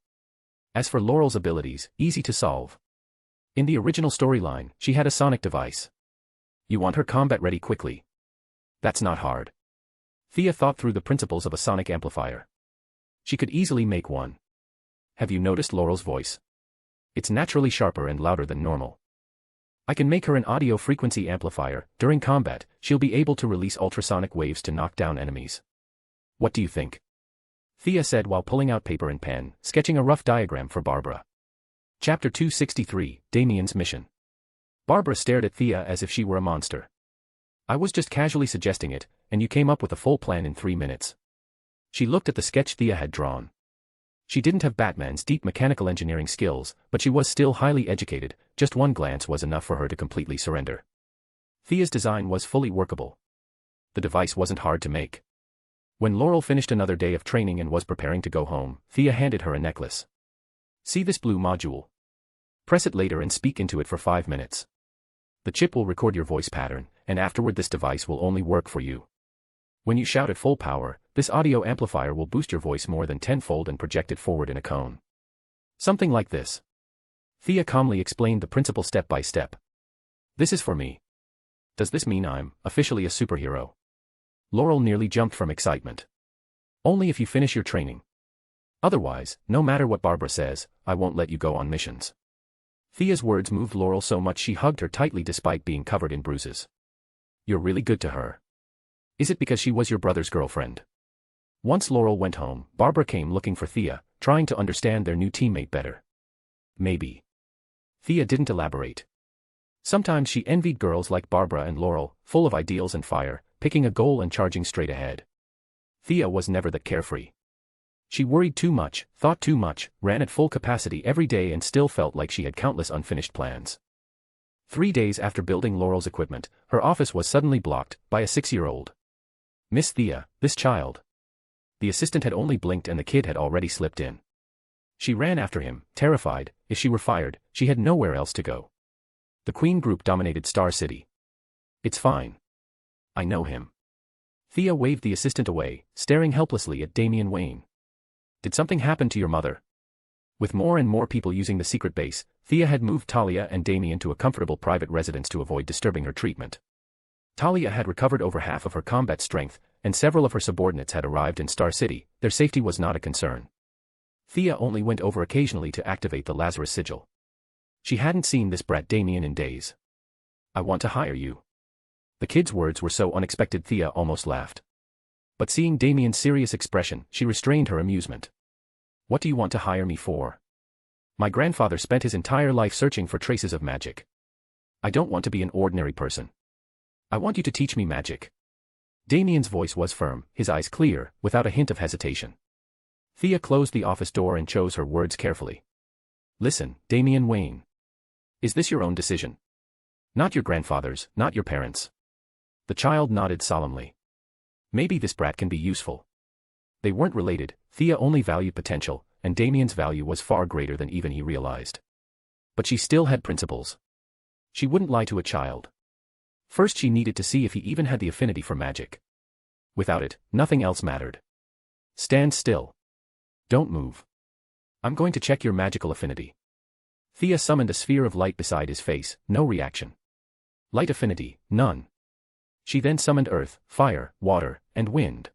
As for Laurel's abilities, easy to solve. In the original storyline, she had a sonic device. You want her combat ready quickly. That's not hard. Thea thought through the principles of a sonic amplifier. She could easily make one. Have you noticed Laurel's voice? It's naturally sharper and louder than normal. I can make her an audio frequency amplifier. During combat, she'll be able to release ultrasonic waves to knock down enemies. What do you think? Thea said while pulling out paper and pen, sketching a rough diagram for Barbara. Chapter 263, Damien's Mission. Barbara stared at Thea as if she were a monster. I was just casually suggesting it, and you came up with a full plan in 3 minutes. She looked at the sketch Thea had drawn. She didn't have Batman's deep mechanical engineering skills, but she was still highly educated. Just one glance was enough for her to completely surrender. Thea's design was fully workable. The device wasn't hard to make. When Laurel finished another day of training and was preparing to go home, Thea handed her a necklace. See this blue module? Press it later and speak into it for 5 minutes. The chip will record your voice pattern, and afterward this device will only work for you. When you shout at full power, this audio amplifier will boost your voice more than tenfold and project it forward in a cone. Something like this. Thea calmly explained the principle step by step. This is for me. Does this mean I'm officially a superhero? Laurel nearly jumped from excitement. Only if you finish your training. Otherwise, no matter what Barbara says, I won't let you go on missions. Thea's words moved Laurel so much she hugged her tightly despite being covered in bruises. You're really good to her. Is it because she was your brother's girlfriend? Once Laurel went home, Barbara came looking for Thea, trying to understand their new teammate better. Maybe. Thea didn't elaborate. Sometimes she envied girls like Barbara and Laurel, full of ideals and fire, picking a goal and charging straight ahead. Thea was never that carefree. She worried too much, thought too much, ran at full capacity every day and still felt like she had countless unfinished plans. 3 days after building Laurel's equipment, her office was suddenly blocked by a 6-year-old. Miss Thea, this child. The assistant had only blinked and the kid had already slipped in. She ran after him, terrified. If she were fired, she had nowhere else to go. The Queen group dominated Star City. It's fine. I know him. Thea waved the assistant away, staring helplessly at Damian Wayne. Did something happen to your mother? With more and more people using the secret base, Thea had moved Talia and Damian to a comfortable private residence to avoid disturbing her treatment. Talia had recovered over half of her combat strength, and several of her subordinates had arrived in Star City. Their safety was not a concern. Thea only went over occasionally to activate the Lazarus sigil. She hadn't seen this brat Damian in days. I want to hire you. The kid's words were so unexpected Thea almost laughed. But seeing Damian's serious expression, she restrained her amusement. What do you want to hire me for? My grandfather spent his entire life searching for traces of magic. I don't want to be an ordinary person. I want you to teach me magic. Damian's voice was firm, his eyes clear, without a hint of hesitation. Thea closed the office door and chose her words carefully. Listen, Damian Wayne. Is this your own decision? Not your grandfather's, not your parents'. The child nodded solemnly. Maybe this brat can be useful. They weren't related, Thea only valued potential, and Damian's value was far greater than even he realized. But she still had principles. She wouldn't lie to a child. First she needed to see if he even had the affinity for magic. Without it, nothing else mattered. Stand still. Don't move. I'm going to check your magical affinity. Thea summoned a sphere of light beside his face, no reaction. Light affinity, none. She then summoned earth, fire, water, and wind.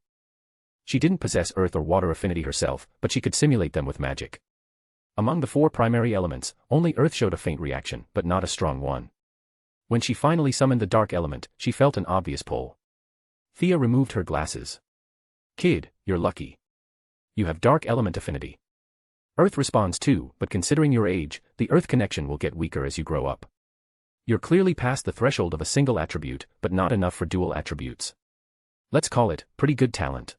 She didn't possess earth or water affinity herself, but she could simulate them with magic. Among the 4 primary elements, only earth showed a faint reaction, but not a strong one. When she finally summoned the dark element, she felt an obvious pull. Thea removed her glasses. Kid, you're lucky. You have dark element affinity. Earth responds too, but considering your age, the earth connection will get weaker as you grow up. You're clearly past the threshold of a single attribute, but not enough for dual attributes. Let's call it pretty good talent.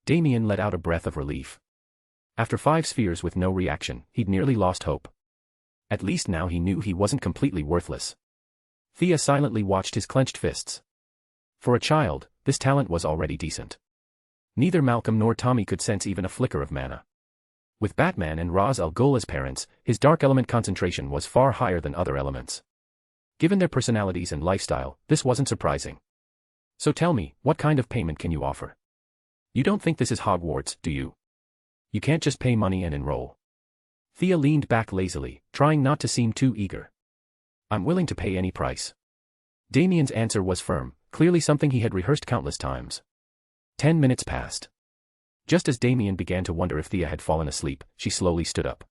Damian let out a breath of relief. After 5 spheres with no reaction, he'd nearly lost hope. At least now he knew he wasn't completely worthless. Thea silently watched his clenched fists. For a child, this talent was already decent. Neither Malcolm nor Tommy could sense even a flicker of mana. With Batman and Ra's al Ghul as parents, his dark element concentration was far higher than other elements. Given their personalities and lifestyle, this wasn't surprising. So tell me, what kind of payment can you offer? You don't think this is Hogwarts, do you? You can't just pay money and enroll. Thea leaned back lazily, trying not to seem too eager. I'm willing to pay any price. Damian's answer was firm, clearly something he had rehearsed countless times. 10 minutes passed. Just as Damian began to wonder if Thea had fallen asleep, she slowly stood up.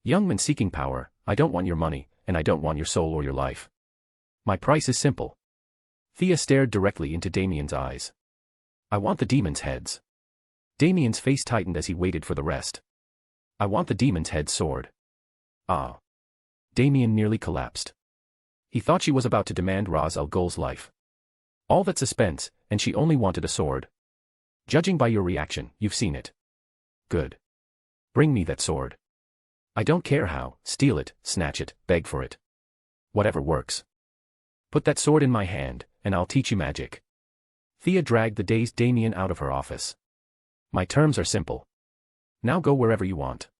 Young man seeking power, I don't want your money, and I don't want your soul or your life. My price is simple. Thea stared directly into Damian's eyes. I want the demons' heads. Damian's face tightened as he waited for the rest. I want the demon's head sword. Ah. Damian nearly collapsed. He thought she was about to demand Ra's al Ghul's life. All that suspense, and she only wanted a sword. Judging by your reaction, you've seen it. Good. Bring me that sword. I don't care how, steal it, snatch it, beg for it. Whatever works. Put that sword in my hand, and I'll teach you magic. Thea dragged the dazed Damian out of her office. My terms are simple. Now go wherever you want.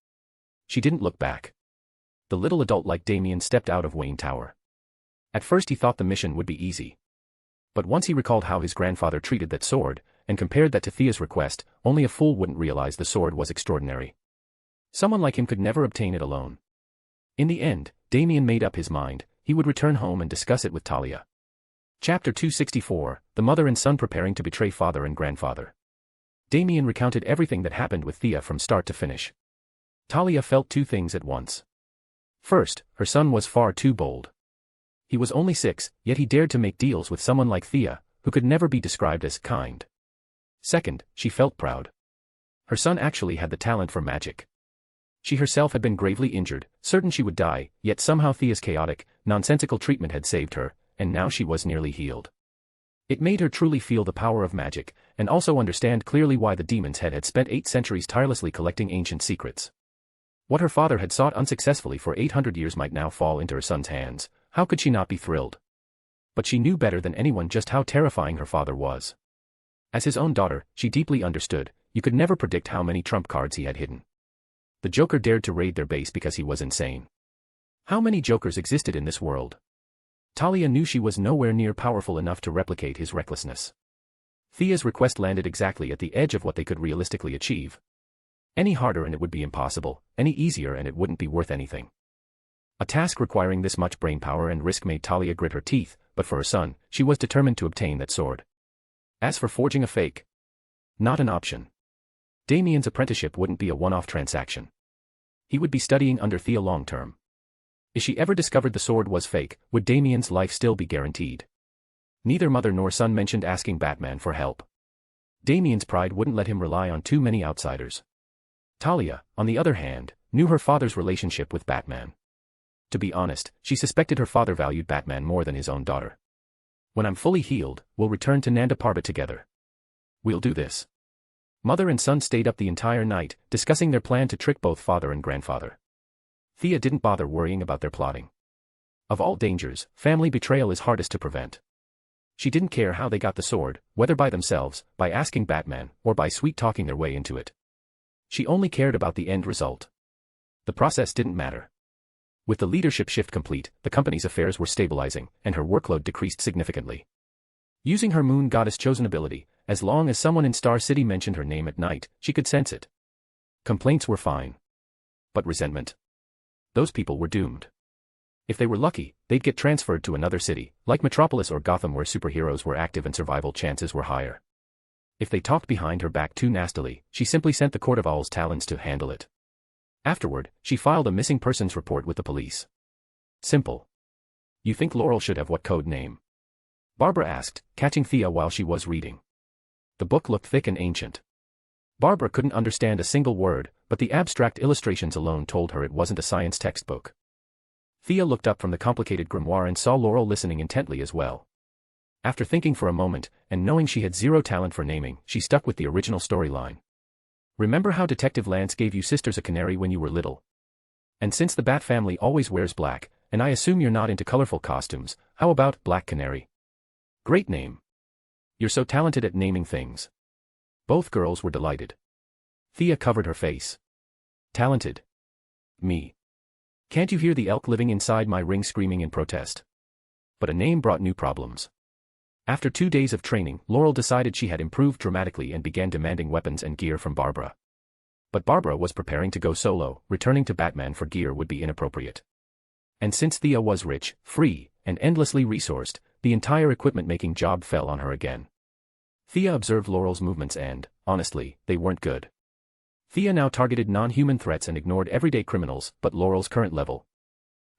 She didn't look back. The little adult like Damian stepped out of Wayne Tower. At first he thought the mission would be easy. But once he recalled how his grandfather treated that sword, and compared that to Thea's request, only a fool wouldn't realize the sword was extraordinary. Someone like him could never obtain it alone. In the end, Damien made up his mind, he would return home and discuss it with Talia. Chapter 264, The Mother and Son Preparing to Betray Father and Grandfather. Damien recounted everything that happened with Thea from start to finish. Talia felt two things at once. First, her son was far too bold. He was only 6, yet he dared to make deals with someone like Thea, who could never be described as kind. Second, she felt proud. Her son actually had the talent for magic. She herself had been gravely injured, certain she would die, yet somehow Thea's chaotic, nonsensical treatment had saved her, and now she was nearly healed. It made her truly feel the power of magic, and also understand clearly why the demon's head had spent 8 centuries tirelessly collecting ancient secrets. What her father had sought unsuccessfully for 800 years might now fall into her son's hands. How could she not be thrilled? But she knew better than anyone just how terrifying her father was. As his own daughter, she deeply understood, you could never predict how many trump cards he had hidden. The Joker dared to raid their base because he was insane. How many Jokers existed in this world? Talia knew she was nowhere near powerful enough to replicate his recklessness. Thea's request landed exactly at the edge of what they could realistically achieve. Any harder and it would be impossible, any easier and it wouldn't be worth anything. A task requiring this much brainpower and risk made Talia grit her teeth, but for her son, she was determined to obtain that sword. As for forging a fake, not an option. Damien's apprenticeship wouldn't be a one-off transaction. He would be studying under Thea long-term. If she ever discovered the sword was fake, would Damien's life still be guaranteed? Neither mother nor son mentioned asking Batman for help. Damien's pride wouldn't let him rely on too many outsiders. Talia, on the other hand, knew her father's relationship with Batman. To be honest, she suspected her father valued Batman more than his own daughter. When I'm fully healed, we'll return to Nanda Parbat together. We'll do this. Mother and son stayed up the entire night, discussing their plan to trick both father and grandfather. Thea didn't bother worrying about their plotting. Of all dangers, family betrayal is hardest to prevent. She didn't care how they got the sword, whether by themselves, by asking Batman, or by sweet-talking their way into it. She only cared about the end result. The process didn't matter. With the leadership shift complete, the company's affairs were stabilizing, and her workload decreased significantly. Using her moon goddess chosen ability, as long as someone in Star City mentioned her name at night, she could sense it. Complaints were fine. But resentment? Those people were doomed. If they were lucky, they'd get transferred to another city, like Metropolis or Gotham where superheroes were active and survival chances were higher. If they talked behind her back too nastily, she simply sent the Court of Owl's talons to handle it. Afterward, she filed a missing persons report with the police. Simple. You think Laurel should have what code name? Barbara asked, catching Thea while she was reading. The book looked thick and ancient. Barbara couldn't understand a single word, but the abstract illustrations alone told her it wasn't a science textbook. Thea looked up from the complicated grimoire and saw Laurel listening intently as well. After thinking for a moment, and knowing she had zero talent for naming, she stuck with the original storyline. Remember how Detective Lance gave you sisters a canary when you were little? And since the Bat family always wears black, and I assume you're not into colorful costumes, how about Black Canary? Great name. You're so talented at naming things. Both girls were delighted. Thea covered her face. Talented? Me. Can't you hear the elk living inside my ring screaming in protest? But a name brought new problems. After 2 days of training, Laurel decided she had improved dramatically and began demanding weapons and gear from Barbara. But Barbara was preparing to go solo, returning to Batman for gear would be inappropriate. And since Thea was rich, free, and endlessly resourced, the entire equipment-making job fell on her again. Thea observed Laurel's movements and, honestly, they weren't good. Thea now targeted non-human threats and ignored everyday criminals, but Laurel's current level.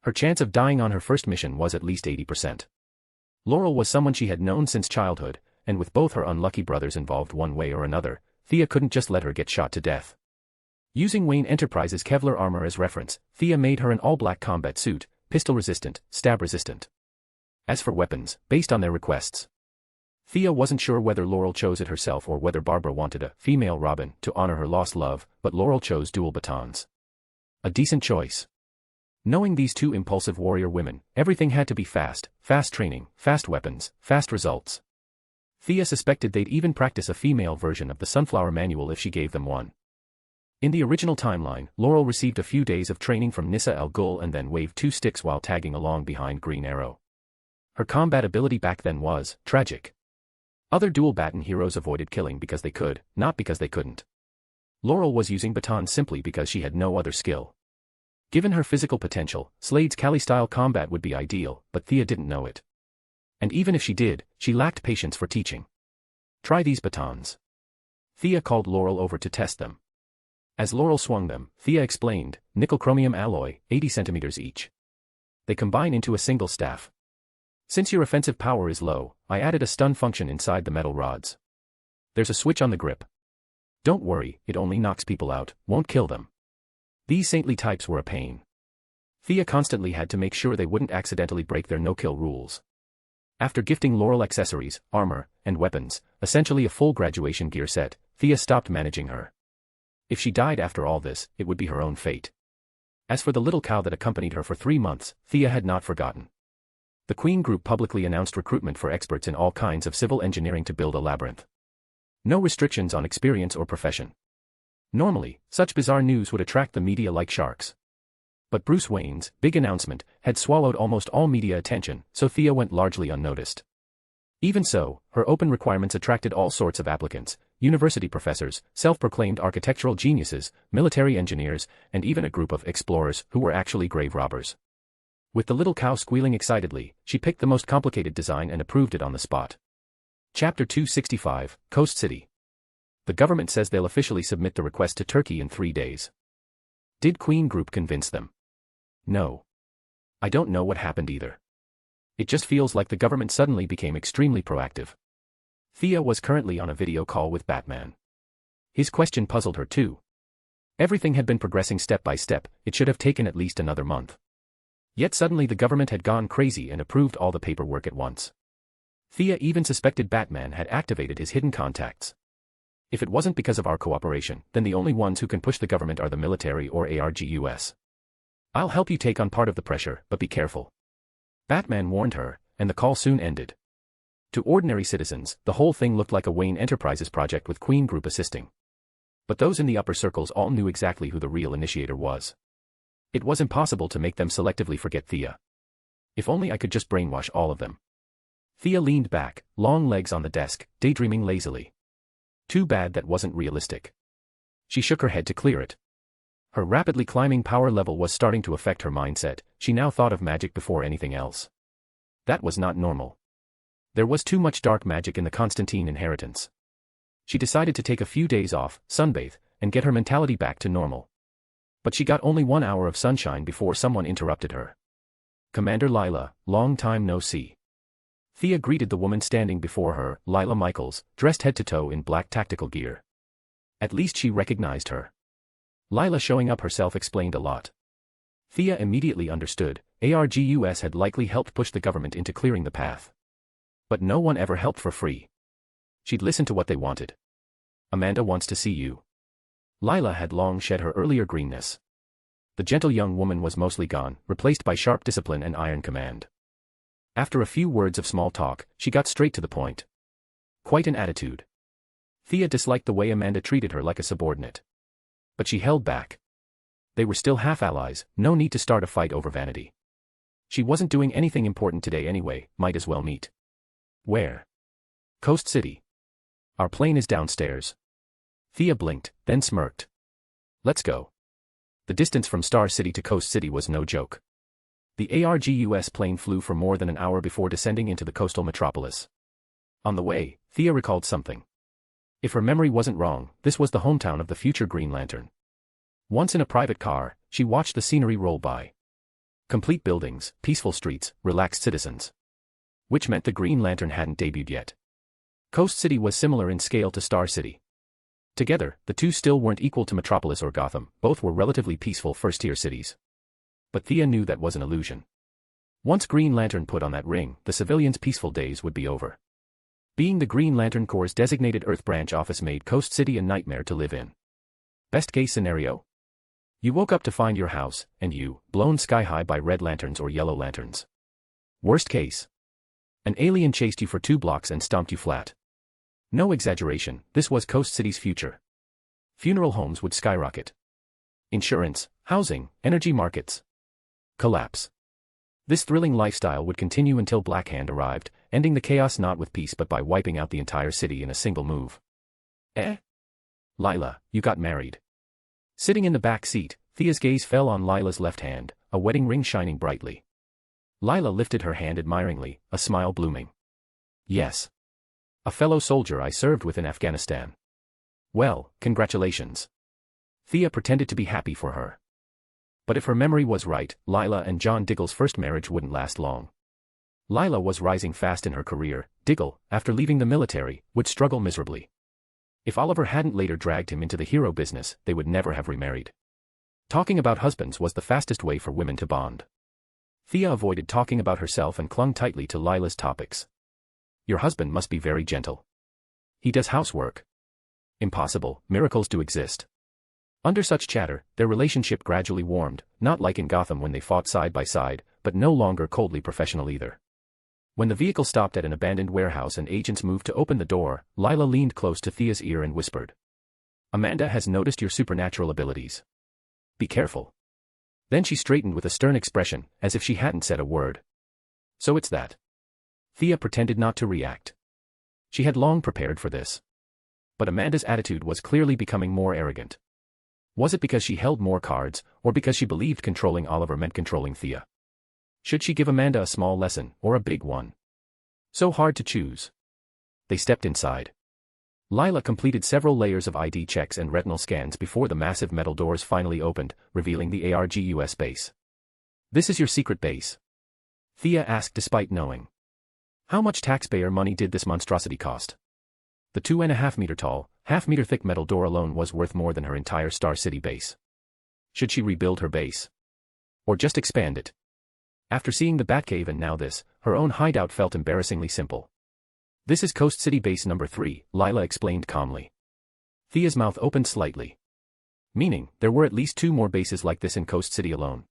Her chance of dying on her first mission was at least 80%. Laurel was someone she had known since childhood, and with both her unlucky brothers involved one way or another, Thea couldn't just let her get shot to death. Using Wayne Enterprises' Kevlar armor as reference, Thea made her an all-black combat suit, pistol-resistant, stab-resistant. As for weapons, based on their requests, Thea wasn't sure whether Laurel chose it herself or whether Barbara wanted a female Robin to honor her lost love, but Laurel chose dual batons. A decent choice. Knowing these two impulsive warrior women, everything had to be fast, fast training, fast weapons, fast results. Thea suspected they'd even practice a female version of the Sunflower Manual if she gave them one. In the original timeline, Laurel received a few days of training from Nissa Al Ghul and then waved 2 sticks while tagging along behind Green Arrow. Her combat ability back then was tragic. Other dual baton heroes avoided killing because they could, not because they couldn't. Laurel was using batons simply because she had no other skill. Given her physical potential, Slade's Kali-style combat would be ideal, but Thea didn't know it. And even if she did, she lacked patience for teaching. Try these batons. Thea called Laurel over to test them. As Laurel swung them, Thea explained, nickel-chromium alloy, 80 centimeters each. They combine into a single staff. Since your offensive power is low, I added a stun function inside the metal rods. There's a switch on the grip. Don't worry, it only knocks people out, won't kill them. These saintly types were a pain. Thea constantly had to make sure they wouldn't accidentally break their no-kill rules. After gifting Laurel accessories, armor, and weapons, essentially a full graduation gear set, Thea stopped managing her. If she died after all this, it would be her own fate. As for the little cow that accompanied her for 3 months, Thea had not forgotten. The Queen Group publicly announced recruitment for experts in all kinds of civil engineering to build a labyrinth. No restrictions on experience or profession. Normally, such bizarre news would attract the media like sharks. But Bruce Wayne's big announcement had swallowed almost all media attention, so Thea went largely unnoticed. Even so, her open requirements attracted all sorts of applicants: university professors, self-proclaimed architectural geniuses, military engineers, and even a group of explorers who were actually grave robbers. With the little cow squealing excitedly, she picked the most complicated design and approved it on the spot. Chapter 265, Coast City. The government says they'll officially submit the request to Turkey in 3 days. Did Queen Group convince them? No. I don't know what happened either. It just feels like the government suddenly became extremely proactive. Thea was currently on a video call with Batman. His question puzzled her too. Everything had been progressing step by step, it should have taken at least another month. Yet suddenly the government had gone crazy and approved all the paperwork at once. Thea even suspected Batman had activated his hidden contacts. If it wasn't because of our cooperation, then the only ones who can push the government are the military or ArrowVerse. I'll help you take on part of the pressure, but be careful. Batman warned her, and the call soon ended. To ordinary citizens, the whole thing looked like a Wayne Enterprises project with Queen Group assisting. But those in the upper circles all knew exactly who the real initiator was. It was impossible to make them selectively forget Thea. If only I could just brainwash all of them. Thea leaned back, long legs on the desk, daydreaming lazily. Too bad that wasn't realistic. She shook her head to clear it. Her rapidly climbing power level was starting to affect her mindset. She now thought of magic before anything else. That was not normal. There was too much dark magic in the Constantine inheritance. She decided to take a few days off, sunbathe, and get her mentality back to normal. But she got only 1 hour of sunshine before someone interrupted her. Commander Lila, long time no see. Thea greeted the woman standing before her, Lila Michaels, dressed head to toe in black tactical gear. At least she recognized her. Lila showing up herself explained a lot. Thea immediately understood, ArrowVerse had likely helped push the government into clearing the path. But no one ever helped for free. She'd listened to what they wanted. Amanda wants to see you. Lila had long shed her earlier greenness. The gentle young woman was mostly gone, replaced by sharp discipline and iron command. After a few words of small talk, she got straight to the point. Quite an attitude. Thea disliked the way Amanda treated her like a subordinate. But she held back. They were still half-allies, no need to start a fight over vanity. She wasn't doing anything important today anyway, might as well meet. Where? Coast City. Our plane is downstairs. Thea blinked, then smirked. Let's go. The distance from Star City to Coast City was no joke. The ArrowVerse plane flew for more than an hour before descending into the coastal metropolis. On the way, Thea recalled something. If her memory wasn't wrong, this was the hometown of the future Green Lantern. Once in a private car, she watched the scenery roll by. Complete buildings, peaceful streets, relaxed citizens. Which meant the Green Lantern hadn't debuted yet. Coast City was similar in scale to Star City. Together, the two still weren't equal to Metropolis or Gotham, both were relatively peaceful first-tier cities. But Thea knew that was an illusion. Once Green Lantern put on that ring, the civilians' peaceful days would be over. Being the Green Lantern Corps' designated Earth branch office made Coast City a nightmare to live in. Best-case scenario? You woke up to find your house, and you, blown sky-high by red lanterns or yellow lanterns. Worst case? An alien chased you for 2 blocks and stomped you flat. No exaggeration, this was Coast City's future. Funeral homes would skyrocket. Insurance, housing, energy markets. Collapse. This thrilling lifestyle would continue until Blackhand arrived, ending the chaos not with peace but by wiping out the entire city in a single move. Lila, you got married. Sitting in the back seat, Thea's gaze fell on Lila's left hand, a wedding ring shining brightly. Lila lifted her hand admiringly, a smile blooming. Yes. A fellow soldier I served with in Afghanistan. Well, congratulations. Thea pretended to be happy for her. But if her memory was right, Lila and John Diggle's first marriage wouldn't last long. Lila was rising fast in her career. Diggle, after leaving the military, would struggle miserably. If Oliver hadn't later dragged him into the hero business, they would never have remarried. Talking about husbands was the fastest way for women to bond. Thea avoided talking about herself and clung tightly to Lila's topics. Your husband must be very gentle. He does housework. Impossible, miracles do exist. Under such chatter, their relationship gradually warmed, not like in Gotham when they fought side by side, but no longer coldly professional either. When the vehicle stopped at an abandoned warehouse and agents moved to open the door, Lila leaned close to Thea's ear and whispered. Amanda has noticed your supernatural abilities. Be careful. Then she straightened with a stern expression, as if she hadn't said a word. So it's that. Thea pretended not to react. She had long prepared for this. But Amanda's attitude was clearly becoming more arrogant. Was it because she held more cards, or because she believed controlling Oliver meant controlling Thea? Should she give Amanda a small lesson, or a big one? So hard to choose. They stepped inside. Lila completed several layers of ID checks and retinal scans before the massive metal doors finally opened, revealing the ArrowVerse base. This is your secret base? Thea asked despite knowing. How much taxpayer money did this monstrosity cost? The 2.5-meter tall, half-meter thick metal door alone was worth more than her entire Star City base. Should she rebuild her base? Or just expand it? After seeing the Batcave and now this, her own hideout felt embarrassingly simple. This is Coast City Base number 3, Lila explained calmly. Thea's mouth opened slightly. Meaning, there were at least 2 more bases like this in Coast City alone.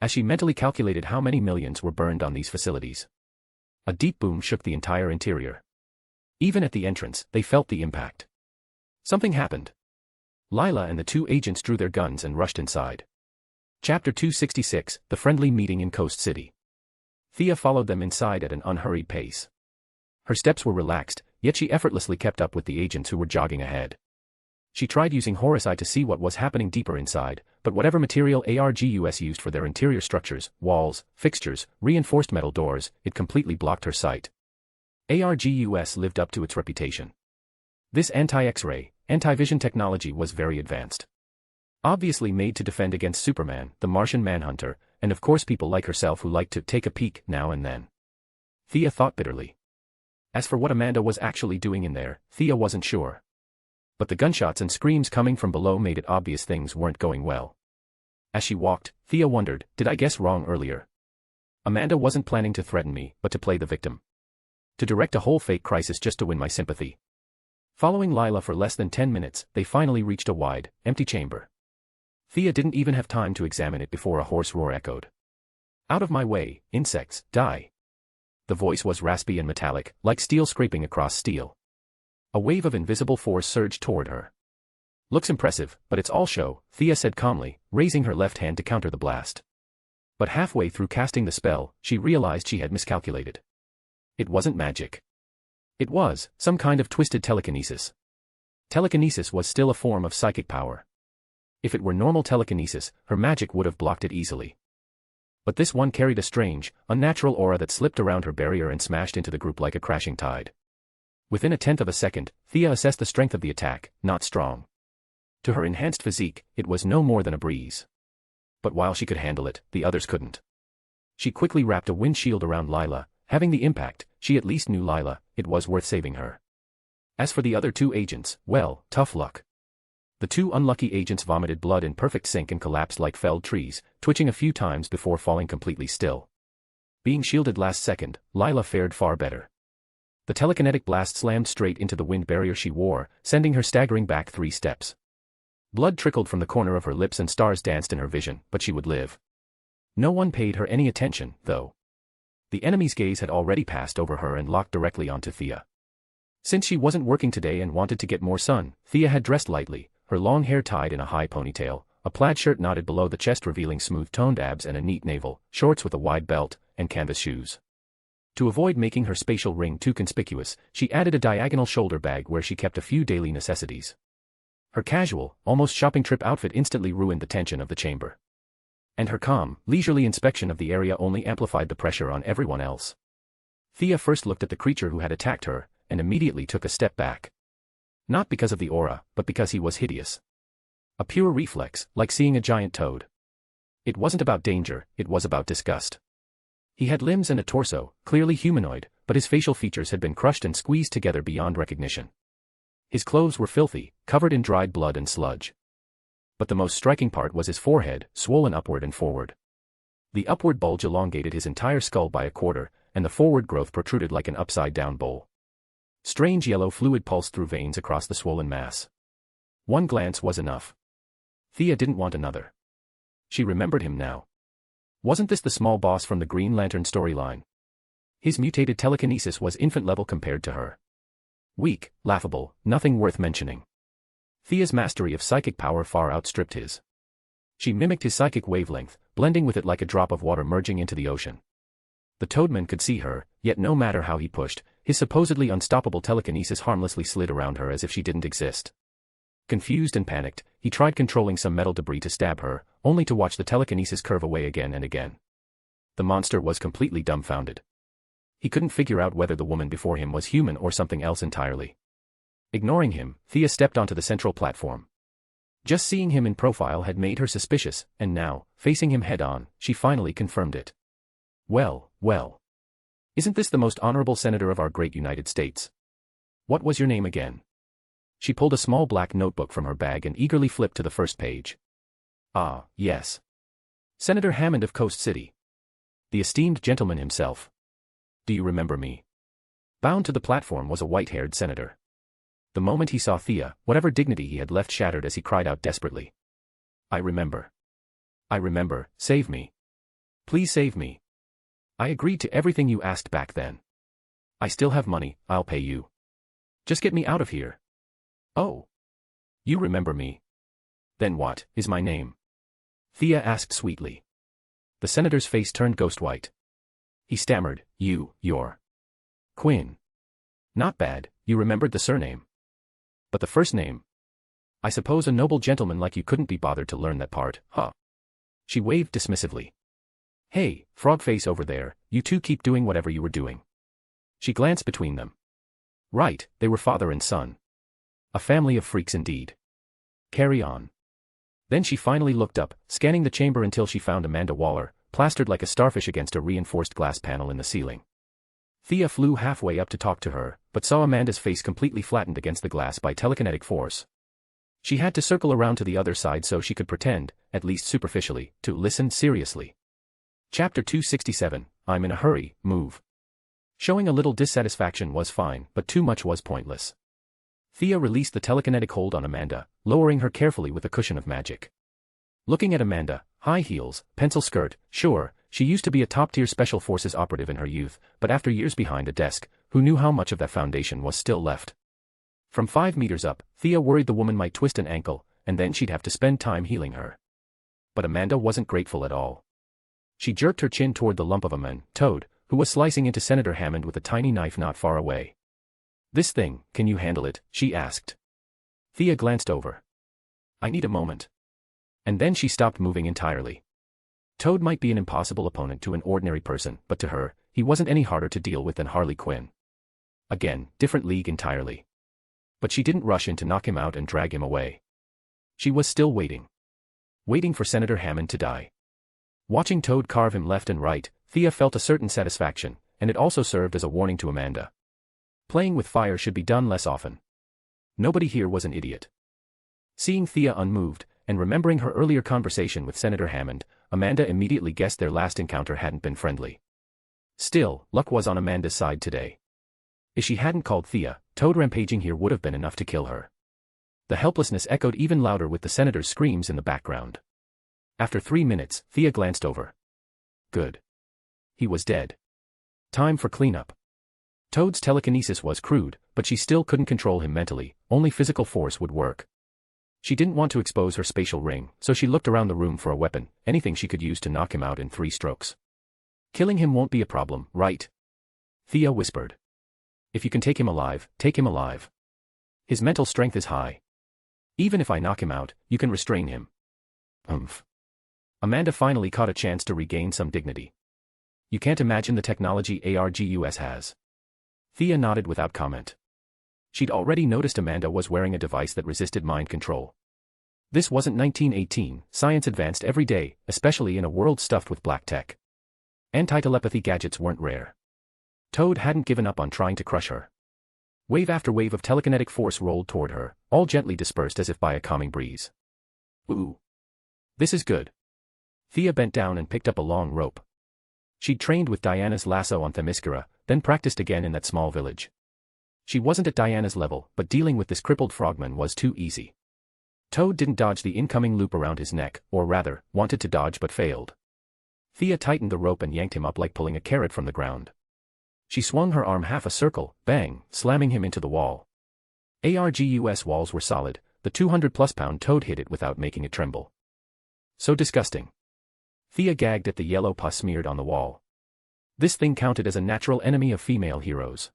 As she mentally calculated how many millions were burned on these facilities. A deep boom shook the entire interior. Even at the entrance, they felt the impact. Something happened. Lila and the 2 agents drew their guns and rushed inside. Chapter 266, The Friendly Meeting in Coast City. Thea followed them inside at an unhurried pace. Her steps were relaxed, yet she effortlessly kept up with the agents who were jogging ahead. She tried using Horus Eye to see what was happening deeper inside, but whatever material ArrowVerse used for their interior structures, walls, fixtures, reinforced metal doors, it completely blocked her sight. ArrowVerse lived up to its reputation. This anti-X-ray, anti-vision technology was very advanced. Obviously made to defend against Superman, the Martian Manhunter, and of course people like herself who liked to take a peek now and then. Thea thought bitterly. As for what Amanda was actually doing in there, Thea wasn't sure. But the gunshots and screams coming from below made it obvious things weren't going well. As she walked, Thea wondered, did I guess wrong earlier? Amanda wasn't planning to threaten me, but to play the victim. To direct a whole fake crisis just to win my sympathy. Following Lila for less than 10 minutes, they finally reached a wide, empty chamber. Thea didn't even have time to examine it before a hoarse roar echoed. Out of my way, insects, die. The voice was raspy and metallic, like steel scraping across steel. A wave of invisible force surged toward her. Looks impressive, but it's all show, Thea said calmly, raising her left hand to counter the blast. But halfway through casting the spell, she realized she had miscalculated. It wasn't magic. It was some kind of twisted telekinesis. Telekinesis was still a form of psychic power. If it were normal telekinesis, her magic would have blocked it easily. But this one carried a strange, unnatural aura that slipped around her barrier and smashed into the group like a crashing tide. Within a tenth of a second, Thea assessed the strength of the attack, not strong. To her enhanced physique, it was no more than a breeze. But while she could handle it, the others couldn't. She quickly wrapped a wind shield around Lila. Having the impact, she at least knew Lila, it was worth saving her. As for the other 2 agents, well, tough luck. The 2 unlucky agents vomited blood in perfect sync and collapsed like felled trees, twitching a few times before falling completely still. Being shielded last second, Lila fared far better. The telekinetic blast slammed straight into the wind barrier she wore, sending her staggering back 3 steps. Blood trickled from the corner of her lips and stars danced in her vision, but she would live. No one paid her any attention, though. The enemy's gaze had already passed over her and locked directly onto Thea. Since she wasn't working today and wanted to get more sun, Thea had dressed lightly, her long hair tied in a high ponytail, A plaid shirt knotted below the chest revealing smooth-toned abs and a neat navel, shorts with a wide belt, and canvas shoes. To avoid making her spatial ring too conspicuous, she added a diagonal shoulder bag where she kept a few daily necessities. Her casual, almost shopping trip outfit instantly ruined the tension of the chamber. And her calm, leisurely inspection of the area only amplified the pressure on everyone else. Thea first looked at the creature who had attacked her, and immediately took a step back. Not because of the aura, but because he was hideous. A pure reflex, like seeing a giant toad. It wasn't about danger, it was about disgust. He had limbs and a torso, clearly humanoid, but his facial features had been crushed and squeezed together beyond recognition. His clothes were filthy, covered in dried blood and sludge. But the most striking part was his forehead, swollen upward and forward. The upward bulge elongated his entire skull by a quarter, and the forward growth protruded like an upside-down bowl. Strange yellow fluid pulsed through veins across the swollen mass. One glance was enough. Thea didn't want another. She remembered him now. Wasn't this the small boss from the Green Lantern storyline? His mutated telekinesis was infant-level compared to her. Weak, laughable, nothing worth mentioning. Thea's mastery of psychic power far outstripped his. She mimicked his psychic wavelength, blending with it like a drop of water merging into the ocean. The Toadman could see her, yet no matter how he pushed, his supposedly unstoppable telekinesis harmlessly slid around her as if she didn't exist. Confused and panicked, he tried controlling some metal debris to stab her, only to watch the telekinesis curve away again and again. The monster was completely dumbfounded. He couldn't figure out whether the woman before him was human or something else entirely. Ignoring him, Thea stepped onto the central platform. Just seeing him in profile had made her suspicious, and now, facing him head-on, she finally confirmed it. Well, well. Isn't this the most honorable senator of our great United States? What was your name again? She pulled a small black notebook from her bag and eagerly flipped to the first page. Ah, yes. Senator Hammond of Coast City. The esteemed gentleman himself. Do you remember me? Bound to the platform was a white-haired senator. The moment he saw Thea, whatever dignity he had left shattered as he cried out desperately. I remember. I remember, save me. Please save me. I agreed to everything you asked back then. I still have money, I'll pay you. Just get me out of here. Oh. You remember me. Then what is my name? Thea asked sweetly. The senator's face turned ghost white. He stammered, you're Quinn. Not bad, you remembered the surname. But the first name? I suppose a noble gentleman like you couldn't be bothered to learn that part, huh? She waved dismissively. Hey, frog face over there, you two keep doing whatever you were doing. She glanced between them. Right, they were father and son. A family of freaks indeed. Carry on. Then she finally looked up, scanning the chamber until she found Amanda Waller, plastered like a starfish against a reinforced glass panel in the ceiling. Thea flew halfway up to talk to her, but saw Amanda's face completely flattened against the glass by telekinetic force. She had to circle around to the other side so she could pretend, at least superficially, to listen seriously. Chapter 267, I'm in a hurry, move. Showing a little dissatisfaction was fine, but too much was pointless. Thea released the telekinetic hold on Amanda, lowering her carefully with a cushion of magic. Looking at Amanda, high heels, pencil skirt, sure, she used to be a top-tier special forces operative in her youth, but after years behind a desk, who knew how much of that foundation was still left? From 5 meters up, Thea worried the woman might twist an ankle, and then she'd have to spend time healing her. But Amanda wasn't grateful at all. She jerked her chin toward the lump of a man, Toad, who was slicing into Senator Hammond with a tiny knife not far away. This thing, can you handle it? She asked. Thea glanced over. I need a moment. And then she stopped moving entirely. Toad might be an impossible opponent to an ordinary person, but to her, he wasn't any harder to deal with than Harley Quinn. Again, different league entirely. But she didn't rush in to knock him out and drag him away. She was still waiting. Waiting for Senator Hammond to die. Watching Toad carve him left and right, Thea felt a certain satisfaction, and it also served as a warning to Amanda. Playing with fire should be done less often. Nobody here was an idiot. Seeing Thea unmoved, and remembering her earlier conversation with Senator Hammond, Amanda immediately guessed their last encounter hadn't been friendly. Still, luck was on Amanda's side today. If she hadn't called Thea, Toad rampaging here would have been enough to kill her. The helplessness echoed even louder with the senator's screams in the background. After 3 minutes, Thea glanced over. Good. He was dead. Time for cleanup. Toad's telekinesis was crude, but she still couldn't control him mentally, only physical force would work. She didn't want to expose her spatial ring, so she looked around the room for a weapon, anything she could use to knock him out in 3 strokes. Killing him won't be a problem, right? Thea whispered. If you can take him alive, take him alive. His mental strength is high. Even if I knock him out, you can restrain him. Amanda finally caught a chance to regain some dignity. You can't imagine the technology ArrowVerse has. Thea nodded without comment. She'd already noticed Amanda was wearing a device that resisted mind control. This wasn't 1918, science advanced every day, especially in a world stuffed with black tech. Anti-telepathy gadgets weren't rare. Toad hadn't given up on trying to crush her. Wave after wave of telekinetic force rolled toward her, all gently dispersed as if by a calming breeze. Ooh. This is good. Thea bent down and picked up a long rope. She'd trained with Diana's lasso on Themyscira, then practiced again in that small village. She wasn't at Diana's level, but dealing with this crippled frogman was too easy. Toad didn't dodge the incoming loop around his neck, or rather, wanted to dodge but failed. Thea tightened the rope and yanked him up like pulling a carrot from the ground. She swung her arm half a circle, bang, slamming him into the wall. ArrowVerse walls were solid, the 200-plus-pound Toad hit it without making it tremble. So disgusting. Thea gagged at the yellow pus smeared on the wall. This thing counted as a natural enemy of female heroes.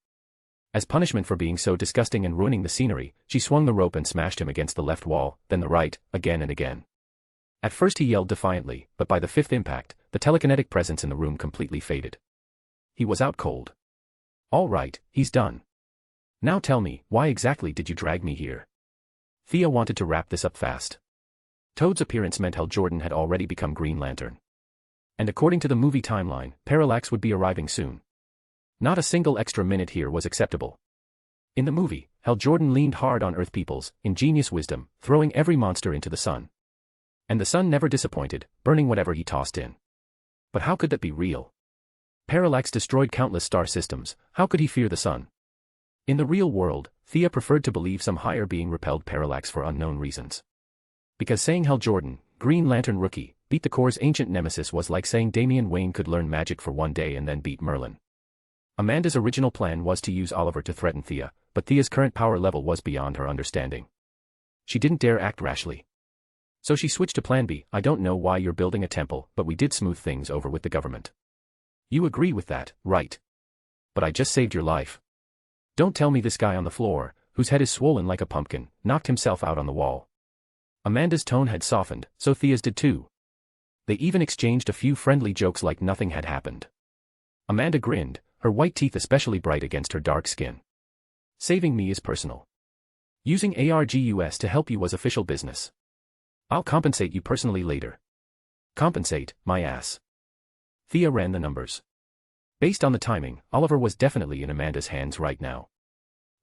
As punishment for being so disgusting and ruining the scenery, she swung the rope and smashed him against the left wall, then the right, again and again. At first he yelled defiantly, but by the 5th impact, the telekinetic presence in the room completely faded. He was out cold. All right, he's done. Now tell me, why exactly did you drag me here? Thea wanted to wrap this up fast. Toad's appearance meant Hal Jordan had already become Green Lantern. And according to the movie timeline, Parallax would be arriving soon. Not a single extra minute here was acceptable. In the movie, Hal Jordan leaned hard on Earth people's ingenious wisdom, throwing every monster into the sun. And the sun never disappointed, burning whatever he tossed in. But how could that be real? Parallax destroyed countless star systems, how could he fear the sun? In the real world, Thea preferred to believe some higher being repelled Parallax for unknown reasons. Because saying Hal Jordan, Green Lantern rookie, beat the Corps' ancient nemesis was like saying Damian Wayne could learn magic for one day and then beat Merlin. Amanda's original plan was to use Oliver to threaten Thea, but Thea's current power level was beyond her understanding. She didn't dare act rashly. So she switched to Plan B. I don't know why you're building a temple, but we did smooth things over with the government. You agree with that, right? But I just saved your life. Don't tell me this guy on the floor, whose head is swollen like a pumpkin, knocked himself out on the wall. Amanda's tone had softened, so Thea's did too. They even exchanged a few friendly jokes like nothing had happened. Amanda grinned, her white teeth especially bright against her dark skin. Saving me is personal. Using ArrowVerse to help you was official business. I'll compensate you personally later. Compensate, my ass. Thea ran the numbers. Based on the timing, Oliver was definitely in Amanda's hands right now.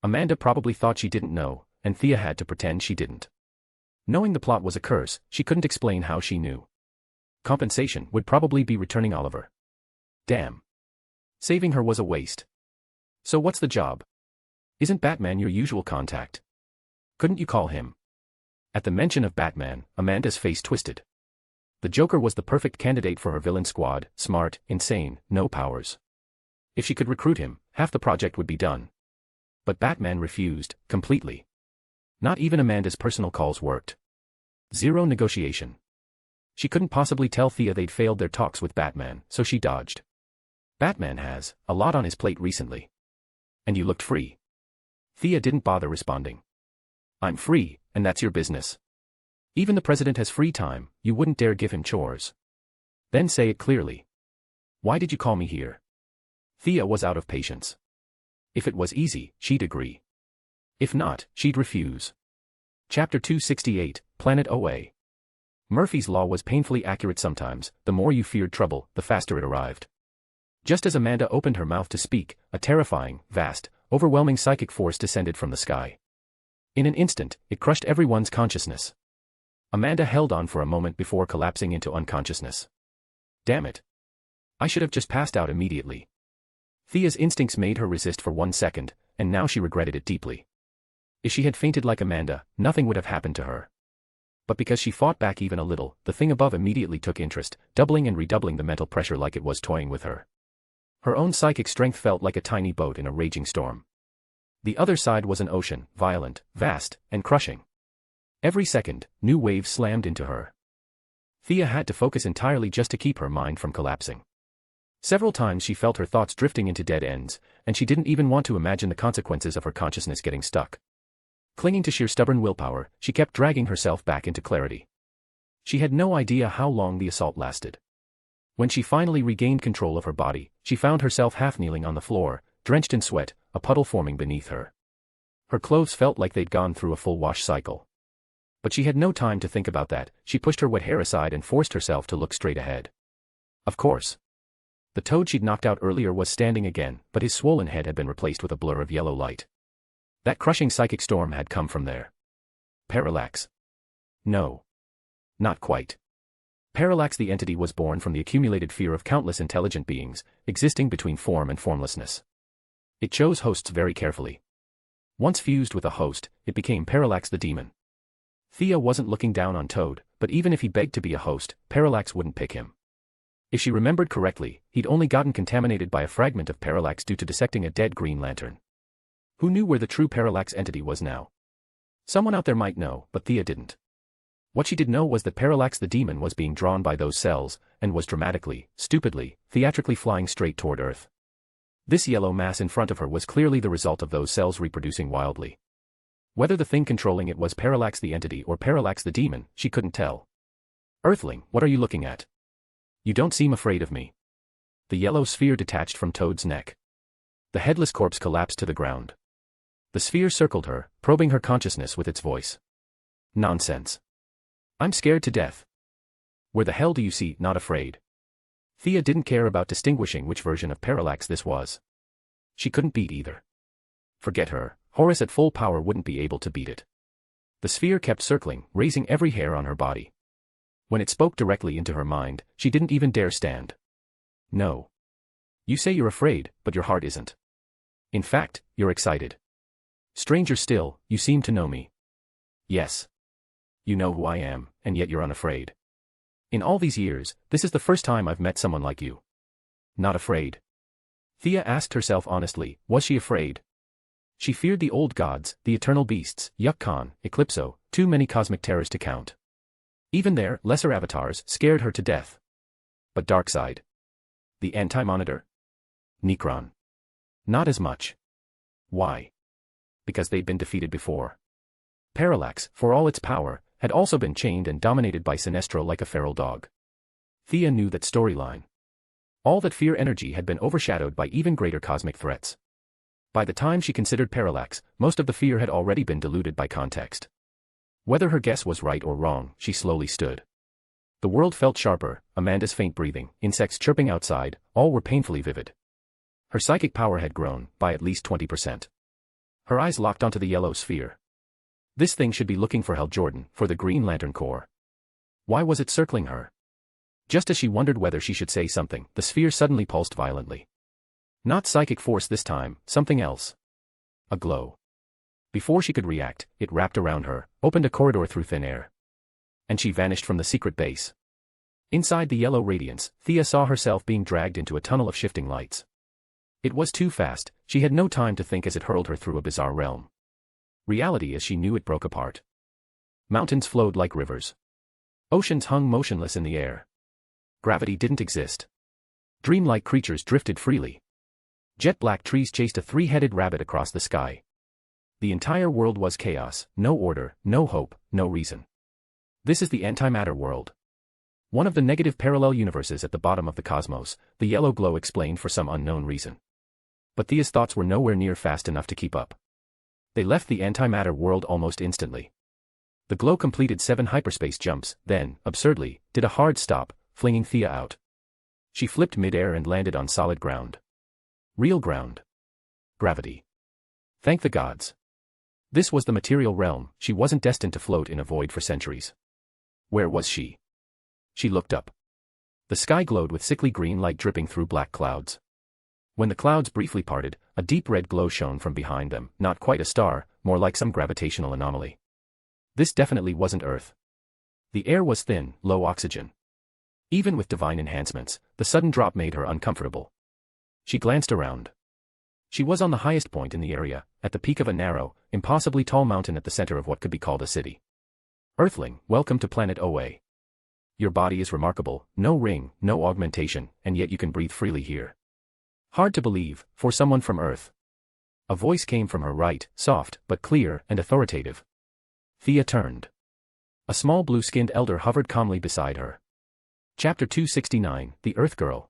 Amanda probably thought she didn't know, and Thea had to pretend she didn't. Knowing the plot was a curse, she couldn't explain how she knew. Compensation would probably be returning Oliver. Damn. Saving her was a waste. So what's the job? Isn't Batman your usual contact? Couldn't you call him? At the mention of Batman, Amanda's face twisted. The Joker was the perfect candidate for her villain squad, smart, insane, no powers. If she could recruit him, half the project would be done. But Batman refused, completely. Not even Amanda's personal calls worked. Zero negotiation. She couldn't possibly tell Thea they'd failed their talks with Batman, so she dodged. Batman has a lot on his plate recently. And you looked free. Thea didn't bother responding. I'm free, and that's your business. Even the president has free time, you wouldn't dare give him chores. Then say it clearly. Why did you call me here? Thea was out of patience. If it was easy, she'd agree. If not, she'd refuse. Chapter 268, Planet OA. Murphy's Law was painfully accurate sometimes, the more you feared trouble, the faster it arrived. Just as Amanda opened her mouth to speak, a terrifying, vast, overwhelming psychic force descended from the sky. In an instant, it crushed everyone's consciousness. Amanda held on for a moment before collapsing into unconsciousness. Damn it. I should have just passed out immediately. Thea's instincts made her resist for 1 second, and now she regretted it deeply. If she had fainted like Amanda, nothing would have happened to her. But because she fought back even a little, the thing above immediately took interest, doubling and redoubling the mental pressure like it was toying with her. Her own psychic strength felt like a tiny boat in a raging storm. The other side was an ocean, violent, vast, and crushing. Every second, new waves slammed into her. Thea had to focus entirely just to keep her mind from collapsing. Several times she felt her thoughts drifting into dead ends, and she didn't even want to imagine the consequences of her consciousness getting stuck. Clinging to sheer stubborn willpower, she kept dragging herself back into clarity. She had no idea how long the assault lasted. When she finally regained control of her body, she found herself half-kneeling on the floor, drenched in sweat, a puddle forming beneath her. Her clothes felt like they'd gone through a full wash cycle. But she had no time to think about that. She pushed her wet hair aside and forced herself to look straight ahead. Of course. The toad she'd knocked out earlier was standing again, but his swollen head had been replaced with a blur of yellow light. That crushing psychic storm had come from there. Parallax. No. Not quite. Parallax, the entity, was born from the accumulated fear of countless intelligent beings, existing between form and formlessness. It chose hosts very carefully. Once fused with a host, it became Parallax the demon. Thea wasn't looking down on Toad, but even if he begged to be a host, Parallax wouldn't pick him. If she remembered correctly, he'd only gotten contaminated by a fragment of Parallax due to dissecting a dead Green Lantern. Who knew where the true Parallax entity was now? Someone out there might know, but Thea didn't. What she did know was that Parallax the demon was being drawn by those cells, and was dramatically, stupidly, theatrically flying straight toward Earth. This yellow mass in front of her was clearly the result of those cells reproducing wildly. Whether the thing controlling it was Parallax the entity or Parallax the demon, she couldn't tell. Earthling, what are you looking at? You don't seem afraid of me. The yellow sphere detached from Toad's neck. The headless corpse collapsed to the ground. The sphere circled her, probing her consciousness with its voice. Nonsense. I'm scared to death. Where the hell do you see not afraid? Thea didn't care about distinguishing which version of Parallax this was. She couldn't beat either. Forget her, Horus at full power wouldn't be able to beat it. The sphere kept circling, raising every hair on her body. When it spoke directly into her mind, she didn't even dare stand. No. You say you're afraid, but your heart isn't. In fact, you're excited. Stranger still, you seem to know me. Yes. You know who I am, and yet you're unafraid. In all these years, this is the first time I've met someone like you. Not afraid? Thea asked herself honestly, was she afraid? She feared the old gods, the eternal beasts, Yuk Khan, Eclipso, too many cosmic terrors to count. Even their lesser avatars scared her to death. But Darkseid? The Anti-Monitor? Necron? Not as much. Why? Because they'd been defeated before. Parallax, for all its power, had also been chained and dominated by Sinestro like a feral dog. Thea knew that storyline. All that fear energy had been overshadowed by even greater cosmic threats. By the time she considered Parallax, most of the fear had already been diluted by context. Whether her guess was right or wrong, she slowly stood. The world felt sharper, Amanda's faint breathing, insects chirping outside, all were painfully vivid. Her psychic power had grown, by at least 20%. Her eyes locked onto the yellow sphere. This thing should be looking for Hal Jordan, for the Green Lantern Corps. Why was it circling her? Just as she wondered whether she should say something, the sphere suddenly pulsed violently. Not psychic force this time, something else. A glow. Before she could react, it wrapped around her, opened a corridor through thin air. And she vanished from the secret base. Inside the yellow radiance, Thea saw herself being dragged into a tunnel of shifting lights. It was too fast, she had no time to think as it hurled her through a bizarre realm. Reality as she knew it broke apart. Mountains flowed like rivers. Oceans hung motionless in the air. Gravity didn't exist. Dreamlike creatures drifted freely. Jet-black trees chased a three-headed rabbit across the sky. The entire world was chaos, no order, no hope, no reason. This is the antimatter world. One of the negative parallel universes at the bottom of the cosmos, the yellow glow explained for some unknown reason. But Thea's thoughts were nowhere near fast enough to keep up. They left the antimatter world almost instantly. The glow completed 7 hyperspace jumps, then, absurdly, did a hard stop, flinging Thea out. She flipped mid-air and landed on solid ground. Real ground. Gravity. Thank the gods. This was the material realm, she wasn't destined to float in a void for centuries. Where was she? She looked up. The sky glowed with sickly green light dripping through black clouds. When the clouds briefly parted, a deep red glow shone from behind them, not quite a star, more like some gravitational anomaly. This definitely wasn't Earth. The air was thin, low oxygen. Even with divine enhancements, the sudden drop made her uncomfortable. She glanced around. She was on the highest point in the area, at the peak of a narrow, impossibly tall mountain at the center of what could be called a city. Earthling, welcome to planet OA. Your body is remarkable, no ring, no augmentation, and yet you can breathe freely here. Hard to believe, for someone from Earth. A voice came from her right, soft, but clear and authoritative. Thea turned. A small blue-skinned elder hovered calmly beside her. Chapter 269, The Earth Girl.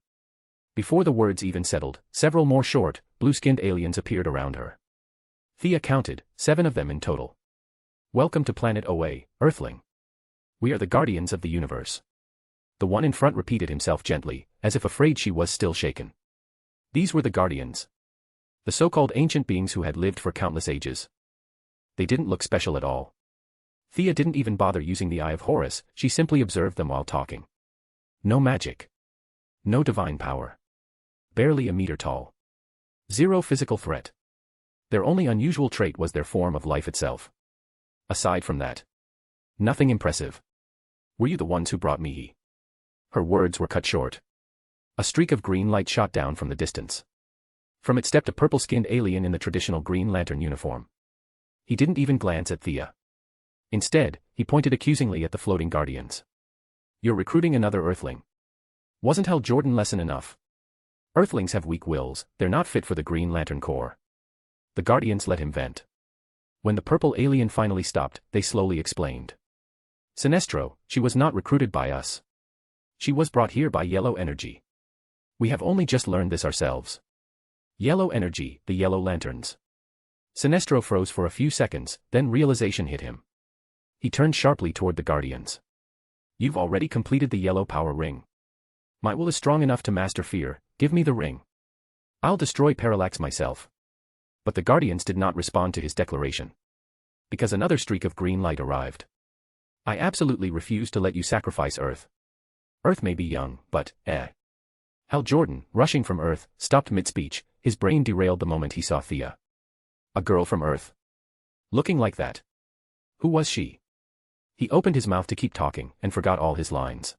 Before the words even settled, several more short, blue-skinned aliens appeared around her. Thea counted, 7 of them in total. Welcome to planet OA, Earthling. We are the guardians of the universe. The one in front repeated himself gently, as if afraid she was still shaken. These were the guardians. The so-called ancient beings who had lived for countless ages. They didn't look special at all. Thea didn't even bother using the Eye of Horus, she simply observed them while talking. No magic. No divine power. Barely a meter tall. Zero physical threat. Their only unusual trait was their form of life itself. Aside from that, nothing impressive. Were you the ones who brought me? Her words were cut short. A streak of green light shot down from the distance. From it stepped a purple-skinned alien in the traditional Green Lantern uniform. He didn't even glance at Thea. Instead, he pointed accusingly at the floating guardians. You're recruiting another Earthling. Wasn't Hal Jordan lesson enough? Earthlings have weak wills, they're not fit for the Green Lantern Corps. The guardians let him vent. When the purple alien finally stopped, they slowly explained. Sinestro, she was not recruited by us. She was brought here by Yellow Energy. We have only just learned this ourselves. Yellow Energy, the Yellow Lanterns. Sinestro froze for a few seconds, then realization hit him. He turned sharply toward the guardians. You've already completed the yellow power ring. My will is strong enough to master fear, give me the ring. I'll destroy Parallax myself. But the guardians did not respond to his declaration. Because another streak of green light arrived. I absolutely refuse to let you sacrifice Earth. Earth may be young, but, Hal Jordan, rushing from Earth, stopped mid-speech, his brain derailed the moment he saw Thea. A girl from Earth. Looking like that. Who was she? He opened his mouth to keep talking, and forgot all his lines.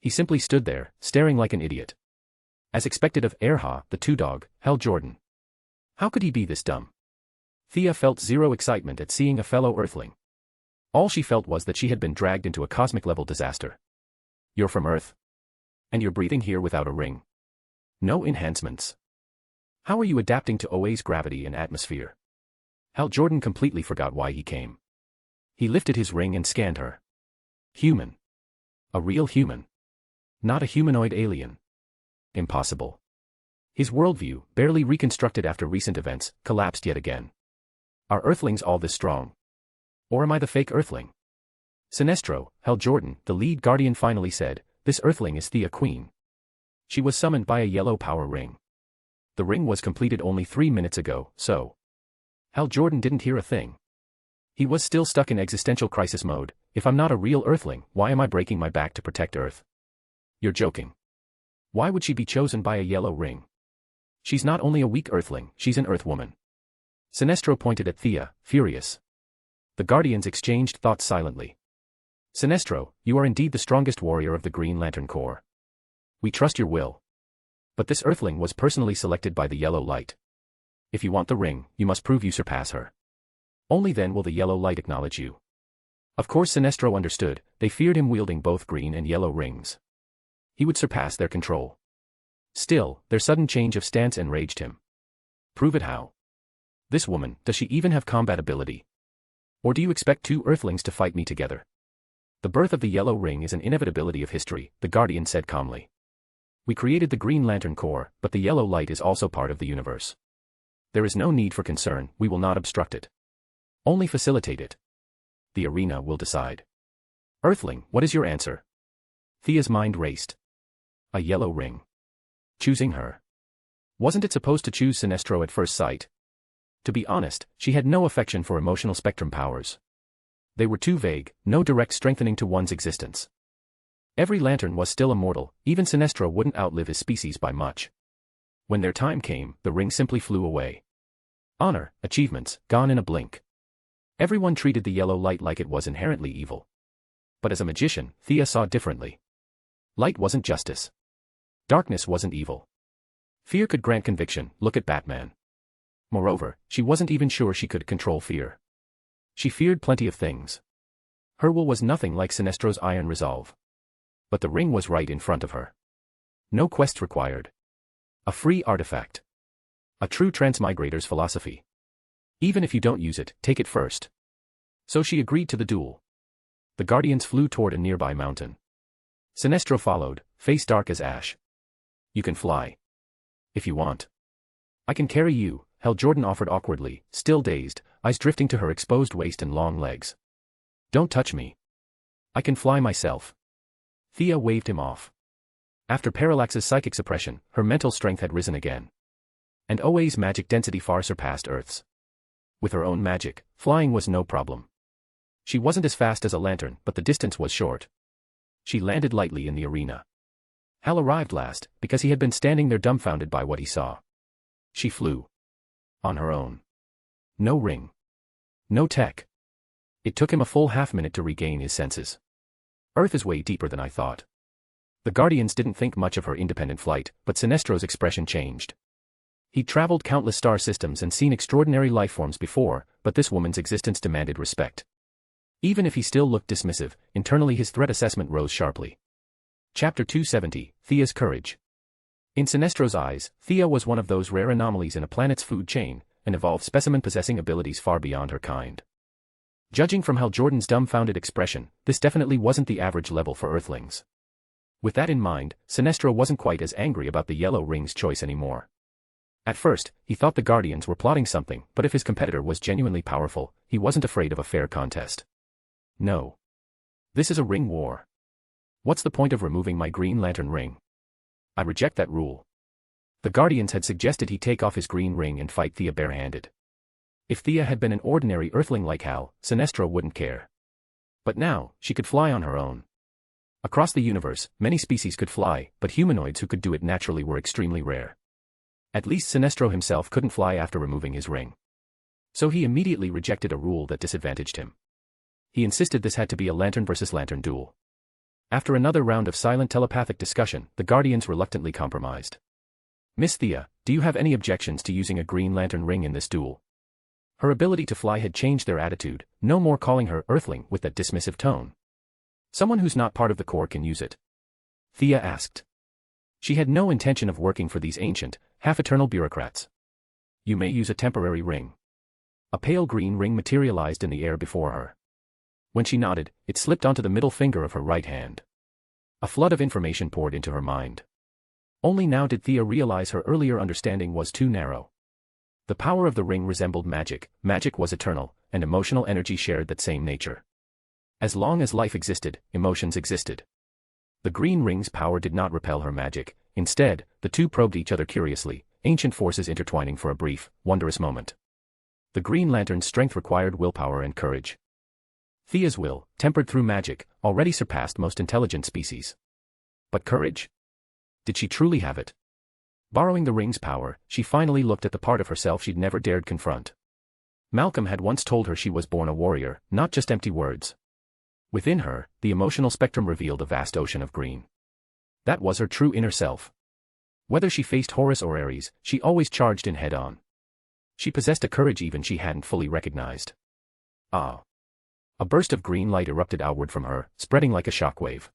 He simply stood there, staring like an idiot. As expected of Erha, the two-dog, Hal Jordan. How could he be this dumb? Thea felt zero excitement at seeing a fellow Earthling. All she felt was that she had been dragged into a cosmic-level disaster. You're from Earth. And you're breathing here without a ring. No enhancements. How are you adapting to OA's gravity and atmosphere? Hal Jordan completely forgot why he came. He lifted his ring and scanned her. Human. A real human. Not a humanoid alien. Impossible. His worldview, barely reconstructed after recent events, collapsed yet again. Are Earthlings all this strong? Or am I the fake Earthling? Sinestro, Hal Jordan, the lead guardian finally said, this Earthling is Thea Queen. She was summoned by a yellow power ring. The ring was completed only 3 minutes ago, so. Hal Jordan didn't hear a thing. He was still stuck in existential crisis mode. If I'm not a real Earthling, why am I breaking my back to protect Earth? You're joking. Why would she be chosen by a yellow ring? She's not only a weak Earthling, she's an Earthwoman. Sinestro pointed at Thea, furious. The Guardians exchanged thoughts silently. Sinestro, you are indeed the strongest warrior of the Green Lantern Corps. We trust your will. But this Earthling was personally selected by the Yellow Light. If you want the ring, you must prove you surpass her. Only then will the Yellow Light acknowledge you. Of course Sinestro understood, they feared him wielding both green and yellow rings. He would surpass their control. Still, their sudden change of stance enraged him. Prove it how? This woman, does she even have combat ability? Or do you expect 2 Earthlings to fight me together? The birth of the Yellow Ring is an inevitability of history, the Guardian said calmly. We created the Green Lantern Corps, but the Yellow Light is also part of the universe. There is no need for concern, we will not obstruct it. Only facilitate it. The arena will decide. Earthling, what is your answer? Thea's mind raced. A yellow ring. Choosing her. Wasn't it supposed to choose Sinestro at first sight? To be honest, she had no affection for emotional spectrum powers. They were too vague, no direct strengthening to one's existence. Every lantern was still immortal, even Sinestro wouldn't outlive his species by much. When their time came, the ring simply flew away. Honor, achievements, gone in a blink. Everyone treated the yellow light like it was inherently evil. But as a magician, Thea saw differently. Light wasn't justice. Darkness wasn't evil. Fear could grant conviction, look at Batman. Moreover, she wasn't even sure she could control fear. She feared plenty of things. Her will was nothing like Sinestro's iron resolve. But the ring was right in front of her. No quest required. A free artifact. A true transmigrator's philosophy. Even if you don't use it, take it first. So she agreed to the duel. The guardians flew toward a nearby mountain. Sinestro followed, face dark as ash. You can fly. If you want. I can carry you, Jordan offered awkwardly, still dazed, eyes drifting to her exposed waist and long legs. Don't touch me. I can fly myself. Thea waved him off. After Parallax's psychic suppression, her mental strength had risen again. And Oa's magic density far surpassed Earth's. With her own magic, flying was no problem. She wasn't as fast as a lantern, but the distance was short. She landed lightly in the arena. Hal arrived last, because he had been standing there dumbfounded by what he saw. She flew. On her own. No ring. No tech. It took him a full half-minute to regain his senses. Earth is way deeper than I thought. The Guardians didn't think much of her independent flight, but Sinestro's expression changed. He'd traveled countless star systems and seen extraordinary lifeforms before, but this woman's existence demanded respect. Even if he still looked dismissive, internally his threat assessment rose sharply. Chapter 270, Thea's Courage. In Sinestro's eyes, Thea was one of those rare anomalies in a planet's food chain, an evolved specimen possessing abilities far beyond her kind. Judging from Hal Jordan's dumbfounded expression, this definitely wasn't the average level for Earthlings. With that in mind, Sinestro wasn't quite as angry about the Yellow Ring's choice anymore. At first, he thought the Guardians were plotting something, but if his competitor was genuinely powerful, he wasn't afraid of a fair contest. No. This is a ring war. What's the point of removing my Green Lantern ring? I reject that rule. The Guardians had suggested he take off his green ring and fight Thea barehanded. If Thea had been an ordinary Earthling like Hal, Sinestro wouldn't care. But now, she could fly on her own. Across the universe, many species could fly, but humanoids who could do it naturally were extremely rare. At least Sinestro himself couldn't fly after removing his ring. So he immediately rejected a rule that disadvantaged him. He insisted this had to be a lantern versus lantern duel. After another round of silent telepathic discussion, the Guardians reluctantly compromised. Miss Thea, do you have any objections to using a Green Lantern ring in this duel? Her ability to fly had changed their attitude, no more calling her Earthling with that dismissive tone. Someone who's not part of the Corps can use it. Thea asked. She had no intention of working for these ancient, half-eternal bureaucrats. You may use a temporary ring. A pale green ring materialized in the air before her. When she nodded, it slipped onto the middle finger of her right hand. A flood of information poured into her mind. Only now did Thea realize her earlier understanding was too narrow. The power of the ring resembled magic, magic was eternal, and emotional energy shared that same nature. As long as life existed, emotions existed. The green ring's power did not repel her magic, instead, the two probed each other curiously, ancient forces intertwining for a brief, wondrous moment. The Green Lantern's strength required willpower and courage. Thea's will, tempered through magic, already surpassed most intelligent species. But courage? Did she truly have it? Borrowing the ring's power, she finally looked at the part of herself she'd never dared confront. Malcolm had once told her she was born a warrior, not just empty words. Within her, the emotional spectrum revealed a vast ocean of green. That was her true inner self. Whether she faced Horus or Ares, she always charged in head-on. She possessed a courage even she hadn't fully recognized. Ah! A burst of green light erupted outward from her, spreading like a shockwave.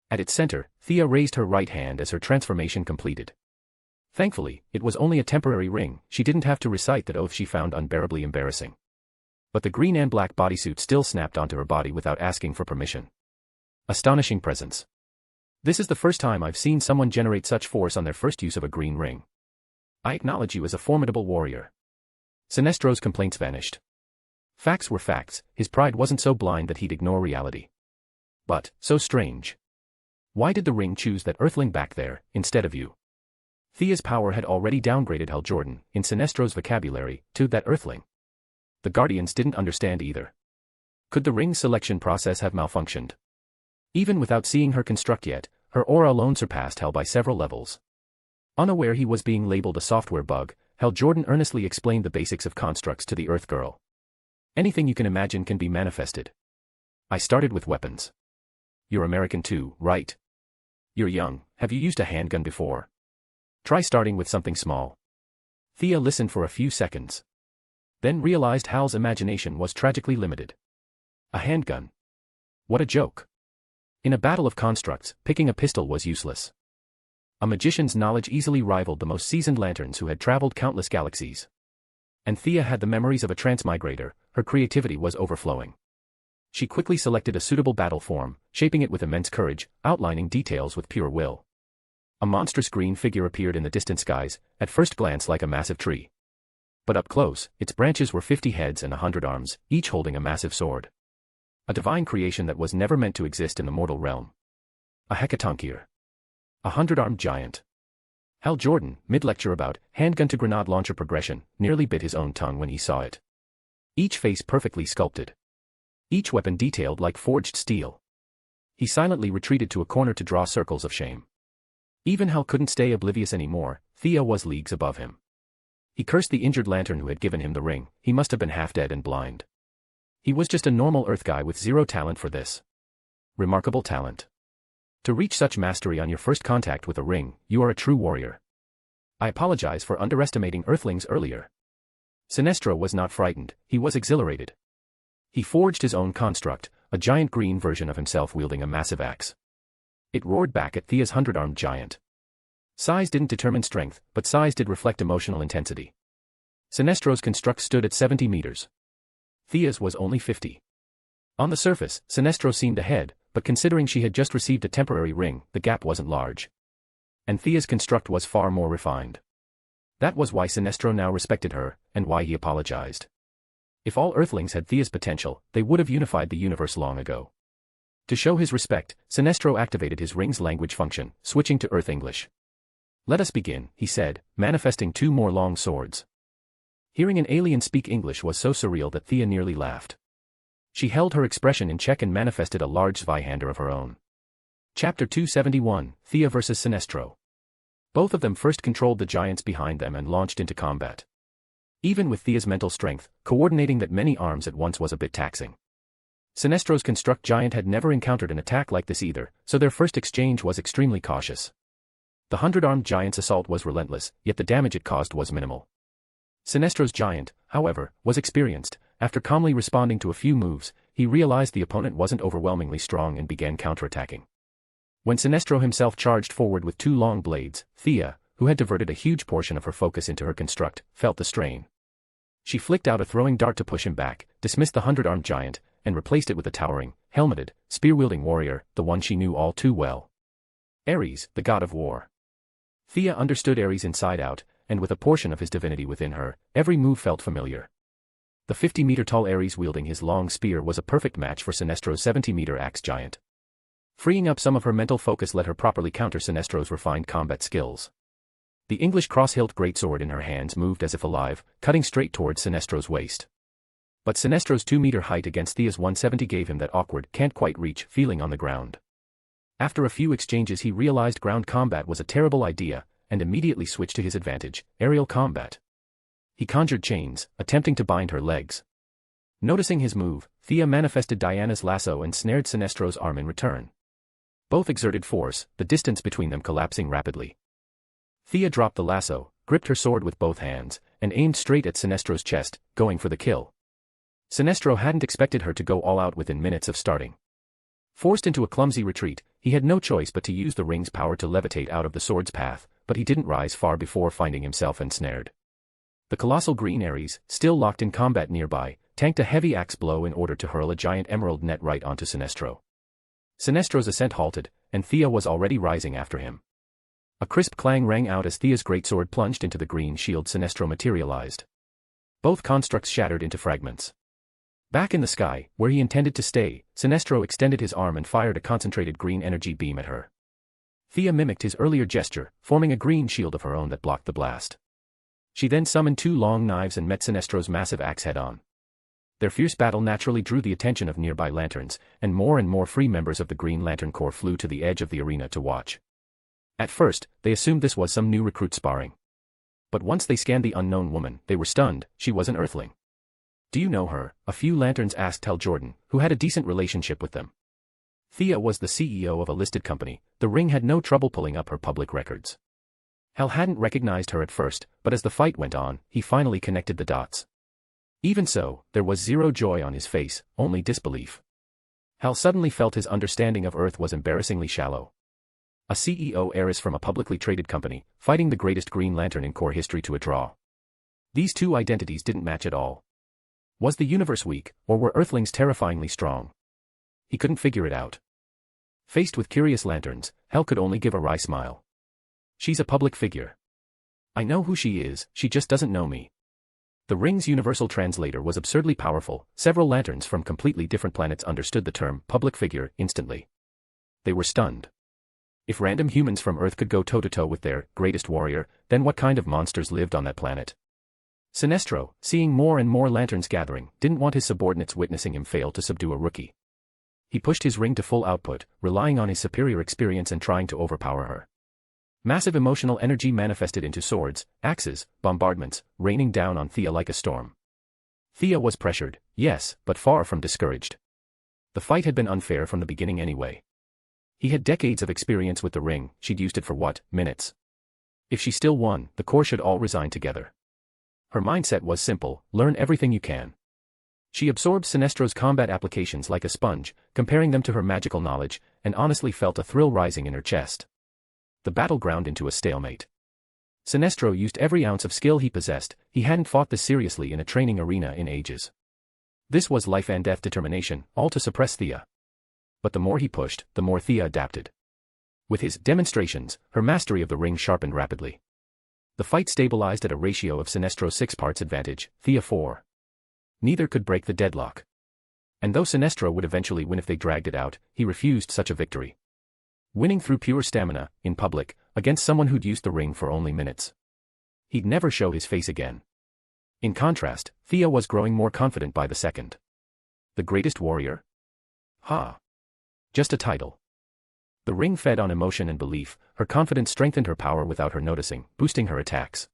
At its center, Thea raised her right hand as her transformation completed. Thankfully, it was only a temporary ring, she didn't have to recite that oath she found unbearably embarrassing. But the green and black bodysuit still snapped onto her body without asking for permission. Astonishing presence. This is the first time I've seen someone generate such force on their first use of a green ring. I acknowledge you as a formidable warrior. Sinestro's complaints vanished. Facts were facts, his pride wasn't so blind that he'd ignore reality. But, so strange. Why did the ring choose that Earthling back there, instead of you? Thea's power had already downgraded Hal Jordan, in Sinestro's vocabulary, to that Earthling. The Guardians didn't understand either. Could the ring's selection process have malfunctioned? Even without seeing her construct yet, her aura alone surpassed Hal by several levels. Unaware he was being labeled a software bug, Hal Jordan earnestly explained the basics of constructs to the Earth Girl. Anything you can imagine can be manifested. I started with weapons. You're American too, right? You're young, have you used a handgun before? Try starting with something small. Thea listened for a few seconds. Then realized Hal's imagination was tragically limited. A handgun. What a joke. In a battle of constructs, picking a pistol was useless. A magician's knowledge easily rivaled the most seasoned lanterns who had traveled countless galaxies. And Thea had the memories of a transmigrator, her creativity was overflowing. She quickly selected a suitable battle form, shaping it with immense courage, outlining details with pure will. A monstrous green figure appeared in the distant skies, at first glance like a massive tree. But up close, its branches were 50 heads and 100 arms, each holding a massive sword. A divine creation that was never meant to exist in the mortal realm. A hecatoncheir. A 100-armed giant. Hal Jordan, mid-lecture about handgun to grenade launcher progression, nearly bit his own tongue when he saw it. Each face perfectly sculpted. Each weapon detailed like forged steel. He silently retreated to a corner to draw circles of shame. Even Hal couldn't stay oblivious anymore, Thea was leagues above him. He cursed the injured lantern who had given him the ring, he must have been half dead and blind. He was just a normal Earth guy with zero talent for this. Remarkable talent. To reach such mastery on your first contact with a ring, you are a true warrior. I apologize for underestimating Earthlings earlier. Sinestro was not frightened, he was exhilarated. He forged his own construct, a giant green version of himself wielding a massive axe. It roared back at Thea's 100-armed giant. Size didn't determine strength, but size did reflect emotional intensity. Sinestro's construct stood at 70 meters. Thea's was only 50. On the surface, Sinestro seemed ahead, but considering she had just received a temporary ring, the gap wasn't large. And Thea's construct was far more refined. That was why Sinestro now respected her, and why he apologized. If all Earthlings had Thea's potential, they would have unified the universe long ago. To show his respect, Sinestro activated his ring's language function, switching to Earth English. "Let us begin," he said, manifesting 2 more long swords. Hearing an alien speak English was so surreal that Thea nearly laughed. She held her expression in check and manifested a large Zweihander of her own. Chapter 271, Thea vs. Sinestro. Both of them first controlled the giants behind them and launched into combat. Even with Thea's mental strength, coordinating that many arms at once was a bit taxing. Sinestro's construct giant had never encountered an attack like this either, so their first exchange was extremely cautious. The 100-armed giant's assault was relentless, yet the damage it caused was minimal. Sinestro's giant, however, was experienced. After calmly responding to a few moves, he realized the opponent wasn't overwhelmingly strong and began counterattacking. When Sinestro himself charged forward with 2 long blades, Thea, who had diverted a huge portion of her focus into her construct, felt the strain. She flicked out a throwing dart to push him back, dismissed the 100-armed giant, and replaced it with a towering, helmeted, spear-wielding warrior, the one she knew all too well. Ares, the god of war. Thea understood Ares inside out, and with a portion of his divinity within her, every move felt familiar. The 50-meter-tall Ares wielding his long spear was a perfect match for Sinestro's 70-meter axe giant. Freeing up some of her mental focus let her properly counter Sinestro's refined combat skills. The English cross-hilt greatsword in her hands moved as if alive, cutting straight towards Sinestro's waist. But Sinestro's 2-meter height against Thea's 170 gave him that awkward, can't-quite-reach feeling on the ground. After a few exchanges he realized ground combat was a terrible idea, and immediately switched to his advantage, aerial combat. He conjured chains, attempting to bind her legs. Noticing his move, Thea manifested Diana's lasso and snared Sinestro's arm in return. Both exerted force, the distance between them collapsing rapidly. Thea dropped the lasso, gripped her sword with both hands, and aimed straight at Sinestro's chest, going for the kill. Sinestro hadn't expected her to go all out within minutes of starting. Forced into a clumsy retreat, he had no choice but to use the ring's power to levitate out of the sword's path, but he didn't rise far before finding himself ensnared. The colossal green Ares, still locked in combat nearby, tanked a heavy axe blow in order to hurl a giant emerald net right onto Sinestro. Sinestro's ascent halted, and Thea was already rising after him. A crisp clang rang out as Thea's greatsword plunged into the green shield Sinestro materialized. Both constructs shattered into fragments. Back in the sky, where he intended to stay, Sinestro extended his arm and fired a concentrated green energy beam at her. Thea mimicked his earlier gesture, forming a green shield of her own that blocked the blast. She then summoned 2 long knives and met Sinestro's massive axe head-on. Their fierce battle naturally drew the attention of nearby lanterns, and more free members of the Green Lantern Corps flew to the edge of the arena to watch. At first, they assumed this was some new recruit sparring. But once they scanned the unknown woman, they were stunned. She was an Earthling. "Do you know her?" a few lanterns asked Hal Jordan, who had a decent relationship with them. Thea was the CEO of a listed company. The ring had no trouble pulling up her public records. Hal hadn't recognized her at first, but as the fight went on, he finally connected the dots. Even so, there was zero joy on his face, only disbelief. Hal suddenly felt his understanding of Earth was embarrassingly shallow. A CEO heiress from a publicly traded company, fighting the greatest Green Lantern in Corps history to a draw. These two identities didn't match at all. Was the universe weak, or were Earthlings terrifyingly strong? He couldn't figure it out. Faced with curious lanterns, Hal could only give a wry smile. She's a public figure. I know who she is, she just doesn't know me. The ring's universal translator was absurdly powerful. Several lanterns from completely different planets understood the term public figure instantly. They were stunned. If random humans from Earth could go toe-to-toe with their greatest warrior, then what kind of monsters lived on that planet? Sinestro, seeing more and more lanterns gathering, didn't want his subordinates witnessing him fail to subdue a rookie. He pushed his ring to full output, relying on his superior experience and trying to overpower her. Massive emotional energy manifested into swords, axes, bombardments, raining down on Thea like a storm. Thea was pressured, yes, but far from discouraged. The fight had been unfair from the beginning anyway. He had decades of experience with the ring, she'd used it for what, minutes? If she still won, the Corps should all resign together. Her mindset was simple, learn everything you can. She absorbed Sinestro's combat applications like a sponge, comparing them to her magical knowledge, and honestly felt a thrill rising in her chest. The battle ground into a stalemate. Sinestro used every ounce of skill he possessed. He hadn't fought this seriously in a training arena in ages. This was life and death determination, all to suppress Thea. But the more he pushed, the more Thea adapted. With his demonstrations, her mastery of the ring sharpened rapidly. The fight stabilized at a ratio of Sinestro's 6 parts advantage, Thea 4. Neither could break the deadlock. And though Sinestro would eventually win if they dragged it out, he refused such a victory. Winning through pure stamina, in public, against someone who'd used the ring for only minutes. He'd never show his face again. In contrast, Thea was growing more confident by the second. The greatest warrior? Ha! Just a title. The ring fed on emotion and belief, her confidence strengthened her power without her noticing, boosting her attacks.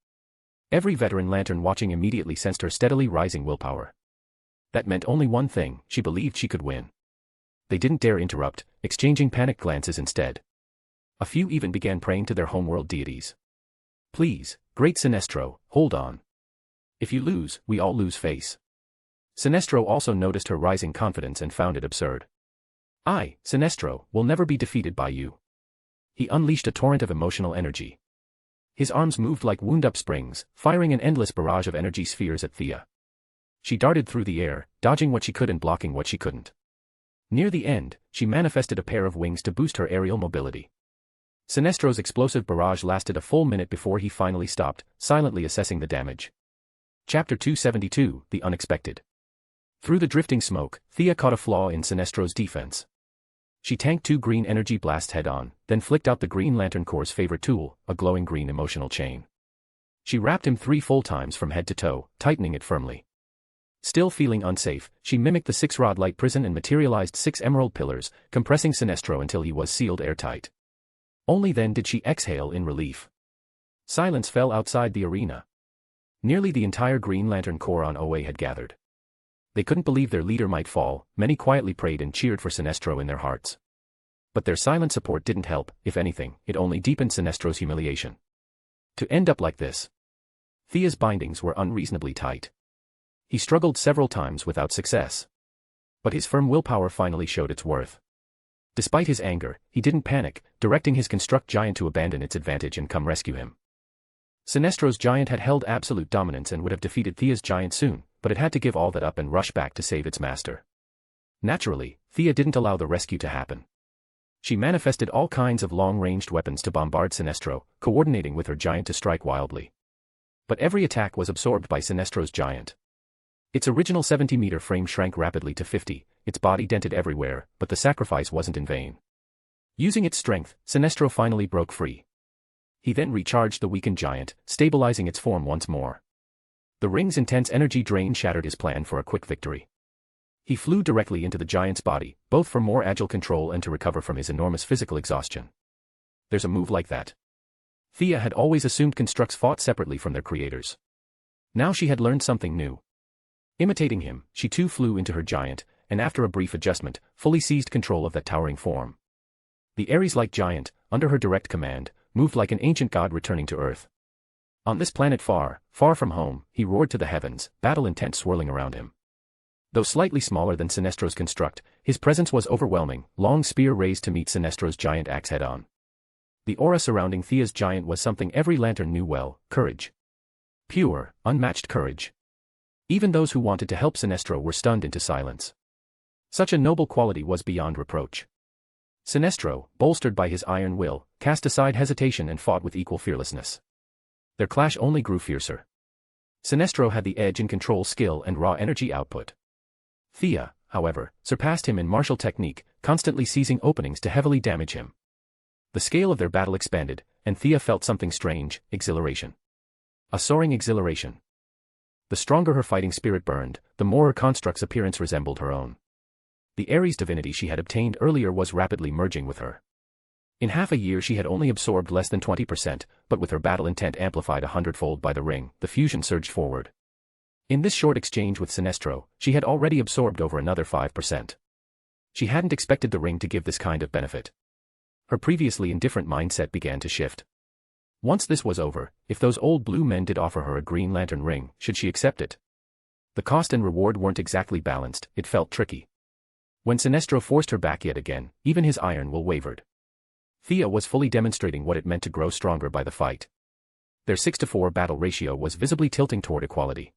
Every veteran lantern watching immediately sensed her steadily rising willpower. That meant only one thing, she believed she could win. They didn't dare interrupt, exchanging panicked glances instead. A few even began praying to their homeworld deities. Please, great Sinestro, hold on. If you lose, we all lose face. Sinestro also noticed her rising confidence and found it absurd. I, Sinestro, will never be defeated by you. He unleashed a torrent of emotional energy. His arms moved like wound-up springs, firing an endless barrage of energy spheres at Thea. She darted through the air, dodging what she could and blocking what she couldn't. Near the end, she manifested a pair of wings to boost her aerial mobility. Sinestro's explosive barrage lasted a full minute before he finally stopped, silently assessing the damage. Chapter 272, The Unexpected. Through the drifting smoke, Thea caught a flaw in Sinestro's defense. She tanked 2 green energy blasts head-on, then flicked out the Green Lantern Corps' favorite tool, a glowing green emotional chain. She wrapped him 3 full times from head to toe, tightening it firmly. Still feeling unsafe, she mimicked the 6-rod light prison and materialized 6 emerald pillars, compressing Sinestro until he was sealed airtight. Only then did she exhale in relief. Silence fell outside the arena. Nearly the entire Green Lantern Corps on OA had gathered. They couldn't believe their leader might fall, many quietly prayed and cheered for Sinestro in their hearts. But their silent support didn't help, if anything, it only deepened Sinestro's humiliation. To end up like this. Thea's bindings were unreasonably tight. He struggled several times without success. But his firm willpower finally showed its worth. Despite his anger, he didn't panic, directing his construct giant to abandon its advantage and come rescue him. Sinestro's giant had held absolute dominance and would have defeated Thea's giant soon, but it had to give all that up and rush back to save its master. Naturally, Thea didn't allow the rescue to happen. She manifested all kinds of long-ranged weapons to bombard Sinestro, coordinating with her giant to strike wildly. But every attack was absorbed by Sinestro's giant. Its original 70-meter frame shrank rapidly to 50, its body dented everywhere, but the sacrifice wasn't in vain. Using its strength, Sinestro finally broke free. He then recharged the weakened giant, stabilizing its form once more. The ring's intense energy drain shattered his plan for a quick victory. He flew directly into the giant's body, both for more agile control and to recover from his enormous physical exhaustion. There's a move like that. Thea had always assumed constructs fought separately from their creators. Now she had learned something new. Imitating him, she too flew into her giant, and after a brief adjustment, fully seized control of that towering form. The Ares-like giant, under her direct command, moved like an ancient god returning to Earth. On this planet far, far from home, he roared to the heavens, battle intent swirling around him. Though slightly smaller than Sinestro's construct, his presence was overwhelming, long spear raised to meet Sinestro's giant axe head-on. The aura surrounding Thea's giant was something every lantern knew well: courage. Pure, unmatched courage. Even those who wanted to help Sinestro were stunned into silence. Such a noble quality was beyond reproach. Sinestro, bolstered by his iron will, cast aside hesitation and fought with equal fearlessness. Their clash only grew fiercer. Sinestro had the edge in control skill and raw energy output. Thea, however, surpassed him in martial technique, constantly seizing openings to heavily damage him. The scale of their battle expanded, and Thea felt something strange: exhilaration. A soaring exhilaration. The stronger her fighting spirit burned, the more her construct's appearance resembled her own. The Ares divinity she had obtained earlier was rapidly merging with her. In half a year she had only absorbed less than 20%, but with her battle intent amplified 100-fold by the ring, the fusion surged forward. In this short exchange with Sinestro, she had already absorbed over another 5%. She hadn't expected the ring to give this kind of benefit. Her previously indifferent mindset began to shift. Once this was over, if those old blue men did offer her a Green Lantern ring, should she accept it? The cost and reward weren't exactly balanced, it felt tricky. When Sinestro forced her back yet again, even his iron will wavered. Thea was fully demonstrating what it meant to grow stronger by the fight. Their 6-to-4 battle ratio was visibly tilting toward equality.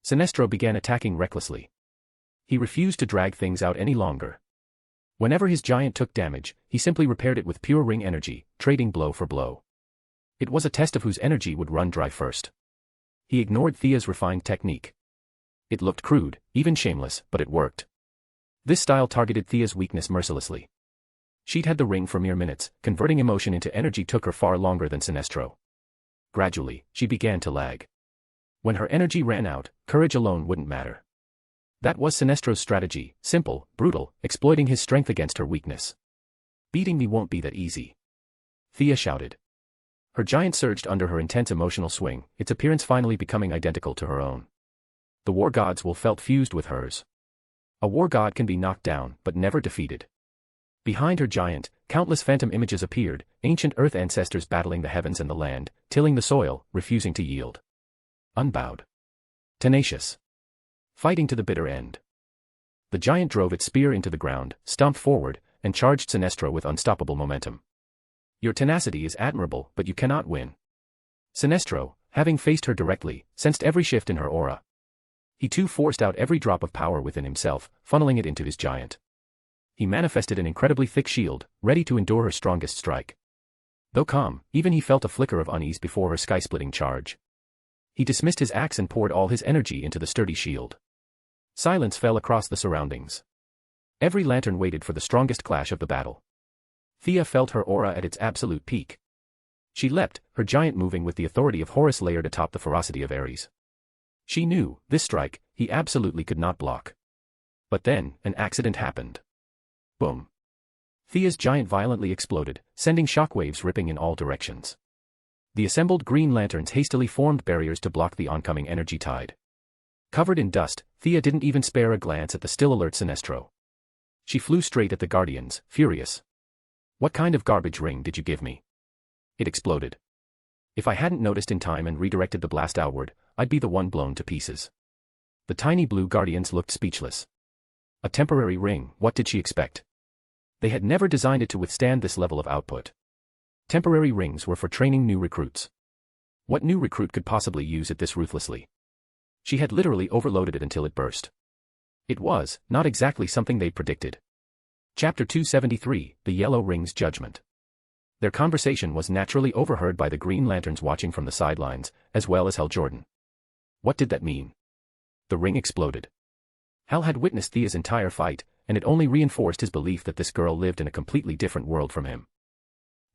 Sinestro began attacking recklessly. He refused to drag things out any longer. Whenever his giant took damage, he simply repaired it with pure ring energy, trading blow for blow. It was a test of whose energy would run dry first. He ignored Thea's refined technique. It looked crude, even shameless, but it worked. This style targeted Thea's weakness mercilessly. She'd had the ring for mere minutes, converting emotion into energy took her far longer than Sinestro. Gradually, she began to lag. When her energy ran out, courage alone wouldn't matter. That was Sinestro's strategy: simple, brutal, exploiting his strength against her weakness. "Beating me won't be that easy," Thea shouted. Her giant surged under her intense emotional swing, its appearance finally becoming identical to her own. The war god's will felt fused with hers. A war god can be knocked down, but never defeated. Behind her giant, countless phantom images appeared, ancient earth ancestors battling the heavens and the land, tilling the soil, refusing to yield. Unbowed. Tenacious. Fighting to the bitter end. The giant drove its spear into the ground, stomped forward, and charged Sinestro with unstoppable momentum. "Your tenacity is admirable, but you cannot win." Sinestro, having faced her directly, sensed every shift in her aura. He too forced out every drop of power within himself, funneling it into his giant. He manifested an incredibly thick shield, ready to endure her strongest strike. Though calm, even he felt a flicker of unease before her sky-splitting charge. He dismissed his axe and poured all his energy into the sturdy shield. Silence fell across the surroundings. Every lantern waited for the strongest clash of the battle. Thea felt her aura at its absolute peak. She leapt, her giant moving with the authority of Horus layered atop the ferocity of Ares. She knew, this strike, he absolutely could not block. But then, an accident happened. Boom. Thea's giant violently exploded, sending shockwaves ripping in all directions. The assembled green lanterns hastily formed barriers to block the oncoming energy tide. Covered in dust, Thea didn't even spare a glance at the still alert Sinestro. She flew straight at the Guardians, furious. "What kind of garbage ring did you give me?" It exploded. "If I hadn't noticed in time and redirected the blast outward, I'd be the one blown to pieces." The tiny blue Guardians looked speechless. A temporary ring, what did she expect? They had never designed it to withstand this level of output. Temporary rings were for training new recruits. What new recruit could possibly use it this ruthlessly? She had literally overloaded it until it burst. It was, not exactly something they'd predicted. Chapter 273, The Yellow Ring's Judgment. Their conversation was naturally overheard by the Green Lanterns watching from the sidelines, as well as Hal Jordan. What did that mean? The ring exploded. Hal had witnessed Thea's entire fight, and it only reinforced his belief that this girl lived in a completely different world from him.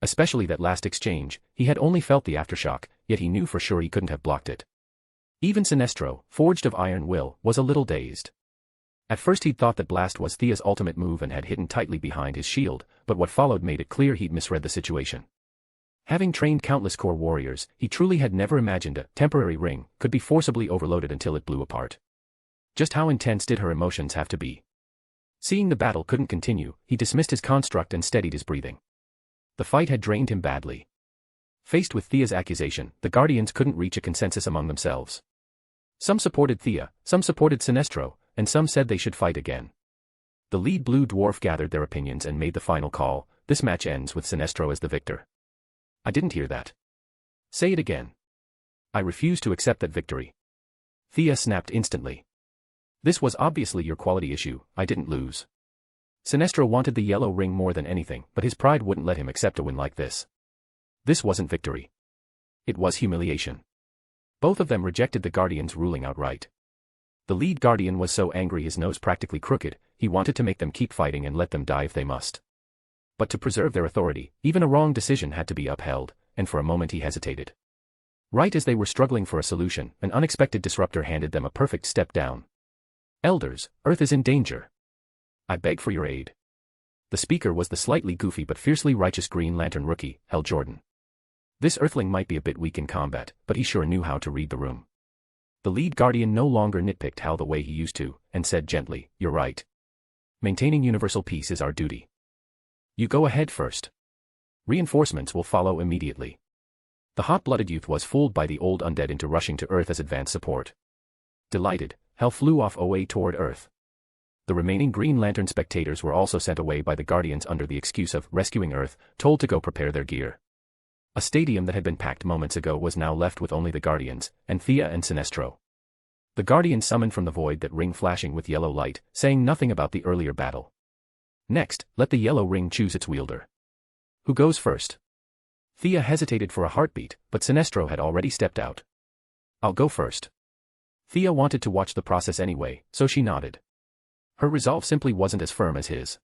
Especially that last exchange, he had only felt the aftershock, yet he knew for sure he couldn't have blocked it. Even Sinestro, forged of iron will, was a little dazed. At first he'd thought that blast was Thea's ultimate move and had hidden tightly behind his shield, but what followed made it clear he'd misread the situation. Having trained countless core warriors, he truly had never imagined a temporary ring could be forcibly overloaded until it blew apart. Just how intense did her emotions have to be? Seeing the battle couldn't continue, he dismissed his construct and steadied his breathing. The fight had drained him badly. Faced with Thea's accusation, the Guardians couldn't reach a consensus among themselves. Some supported Thea, some supported Sinestro, and some said they should fight again. The lead blue dwarf gathered their opinions and made the final call: this match ends with Sinestro as the victor. I didn't hear that. Say it again. I refuse to accept that victory. Thea snapped instantly. This was obviously your quality issue. I didn't lose. Sinestro wanted the yellow ring more than anything, but his pride wouldn't let him accept a win like this. This wasn't victory. It was humiliation. Both of them rejected the Guardian's ruling outright. The lead Guardian was so angry his nose practically crooked, he wanted to make them keep fighting and let them die if they must. But to preserve their authority, even a wrong decision had to be upheld, and for a moment he hesitated. Right as they were struggling for a solution, an unexpected disruptor handed them a perfect step down. Elders, Earth is in danger. I beg for your aid. The speaker was the slightly goofy but fiercely righteous Green Lantern rookie, Hal Jordan. This Earthling might be a bit weak in combat, but he sure knew how to read the room. The lead Guardian no longer nitpicked Hal the way he used to, and said gently, "You're right. Maintaining universal peace is our duty. You go ahead first. Reinforcements will follow immediately." The hot-blooded youth was fooled by the old undead into rushing to Earth as advance support. Delighted, Hal flew off away toward Earth. The remaining Green Lantern spectators were also sent away by the Guardians under the excuse of rescuing Earth, told to go prepare their gear. A stadium that had been packed moments ago was now left with only the Guardians, and Thea and Sinestro. The Guardian summoned from the void that ring flashing with yellow light, saying nothing about the earlier battle. Next, let the yellow ring choose its wielder. Who goes first? Thea hesitated for a heartbeat, but Sinestro had already stepped out. I'll go first. Thea wanted to watch the process anyway, so she nodded. Her resolve simply wasn't as firm as his.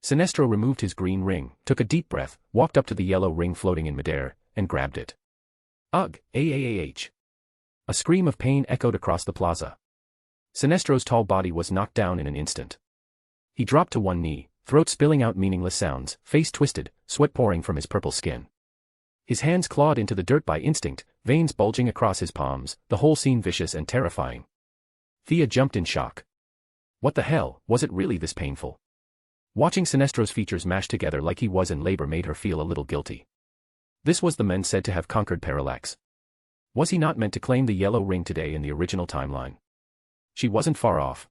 Sinestro removed his green ring, took a deep breath, walked up to the yellow ring floating in midair, and grabbed it. Ugh, AAAH. A scream of pain echoed across the plaza. Sinestro's tall body was knocked down in an instant. He dropped to one knee, throat spilling out meaningless sounds, face twisted, sweat pouring from his purple skin. His hands clawed into the dirt by instinct, veins bulging across his palms, the whole scene vicious and terrifying. Thea jumped in shock. What the hell, was it really this painful? Watching Sinestro's features mash together like he was in labor made her feel a little guilty. This was the man said to have conquered Parallax. Was he not meant to claim the yellow ring today in the original timeline? She wasn't far off.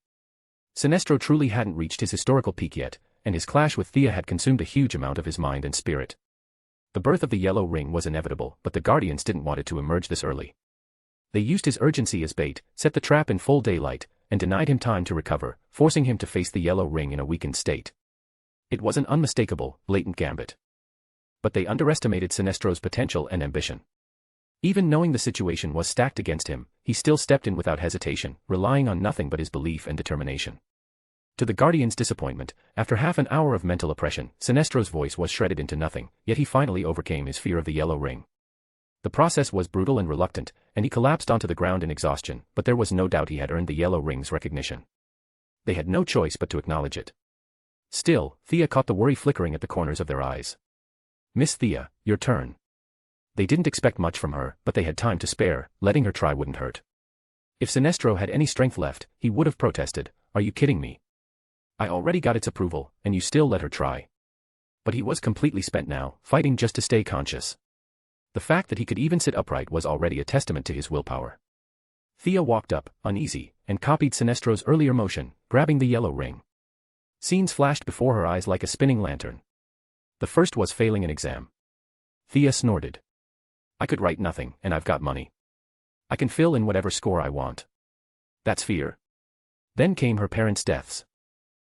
Sinestro truly hadn't reached his historical peak yet, and his clash with Thea had consumed a huge amount of his mind and spirit. The birth of the yellow ring was inevitable, but the Guardians didn't want it to emerge this early. They used his urgency as bait, set the trap in full daylight, and denied him time to recover, forcing him to face the yellow ring in a weakened state. It was an unmistakable, blatant gambit. But they underestimated Sinestro's potential and ambition. Even knowing the situation was stacked against him, he still stepped in without hesitation, relying on nothing but his belief and determination. To the Guardian's disappointment, after half an hour of mental oppression, Sinestro's voice was shredded into nothing, yet he finally overcame his fear of the yellow ring. The process was brutal and reluctant, and he collapsed onto the ground in exhaustion, but there was no doubt he had earned the yellow ring's recognition. They had no choice but to acknowledge it. Still, Thea caught the worry flickering at the corners of their eyes. Miss Thea, your turn. They didn't expect much from her, but they had time to spare, letting her try wouldn't hurt. If Sinestro had any strength left, he would have protested, "Are you kidding me? I already got its approval, and you still let her try." But he was completely spent now, fighting just to stay conscious. The fact that he could even sit upright was already a testament to his willpower. Thea walked up, uneasy, and copied Sinestro's earlier motion, grabbing the yellow ring. Scenes flashed before her eyes like a spinning lantern. The first was failing an exam. Thea snorted. I could write nothing, and I've got money. I can fill in whatever score I want. That's fear. Then came her parents' deaths.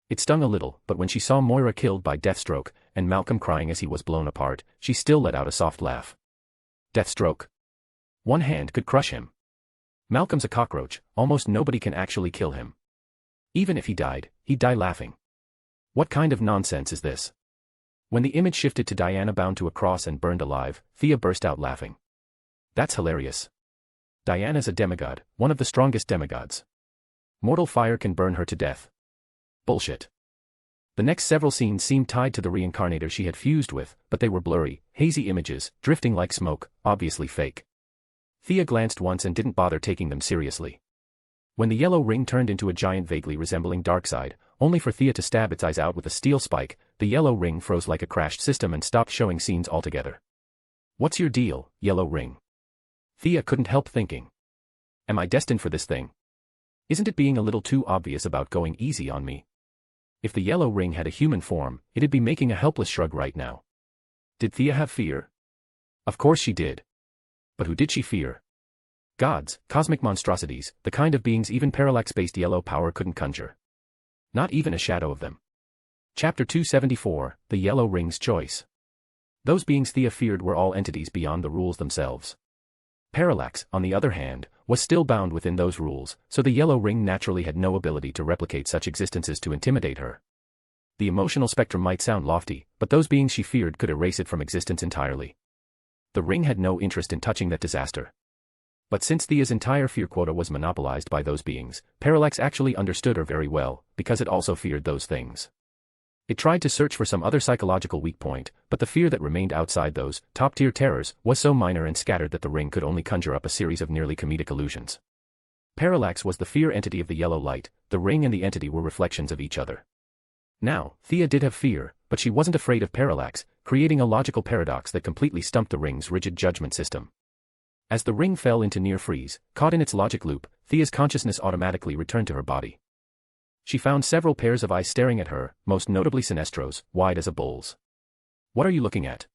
It stung a little, but when she saw Moira killed by Deathstroke, and Malcolm crying as he was blown apart, she still let out a soft laugh. Deathstroke. One hand could crush him. Malcolm's a cockroach, almost nobody can actually kill him. Even if he died, he'd die laughing. What kind of nonsense is this? When the image shifted to Diana bound to a cross and burned alive, Thea burst out laughing. That's hilarious. Diana's a demigod, one of the strongest demigods. Mortal fire can burn her to death. Bullshit. The next several scenes seemed tied to the reincarnator she had fused with, but they were blurry, hazy images, drifting like smoke, obviously fake. Thea glanced once and didn't bother taking them seriously. When the yellow ring turned into a giant vaguely resembling Darkseid, only for Thea to stab its eyes out with a steel spike, the yellow ring froze like a crashed system and stopped showing scenes altogether. What's your deal, yellow ring? Thea couldn't help thinking. Am I destined for this thing? Isn't it being a little too obvious about going easy on me? If the yellow ring had a human form, it'd be making a helpless shrug right now. Did Thea have fear? Of course she did. But who did she fear? Gods, cosmic monstrosities, the kind of beings even parallax-based yellow power couldn't conjure. Not even a shadow of them. Chapter 274, The Yellow Ring's Choice. Those beings Thea feared were all entities beyond the rules themselves. Parallax, on the other hand, was still bound within those rules, so the yellow ring naturally had no ability to replicate such existences to intimidate her. The emotional spectrum might sound lofty, but those beings she feared could erase it from existence entirely. The ring had no interest in touching that disaster. But since Thea's entire fear quota was monopolized by those beings, Parallax actually understood her very well, because it also feared those things. It tried to search for some other psychological weak point, but the fear that remained outside those top-tier terrors was so minor and scattered that the ring could only conjure up a series of nearly comedic illusions. Parallax was the fear entity of the yellow light, the ring and the entity were reflections of each other. Now, Thea did have fear, but she wasn't afraid of Parallax, creating a logical paradox that completely stumped the ring's rigid judgment system. As the ring fell into near freeze, caught in its logic loop, Thea's consciousness automatically returned to her body. She found several pairs of eyes staring at her, most notably Sinestro's, wide as a bull's. What are you looking at?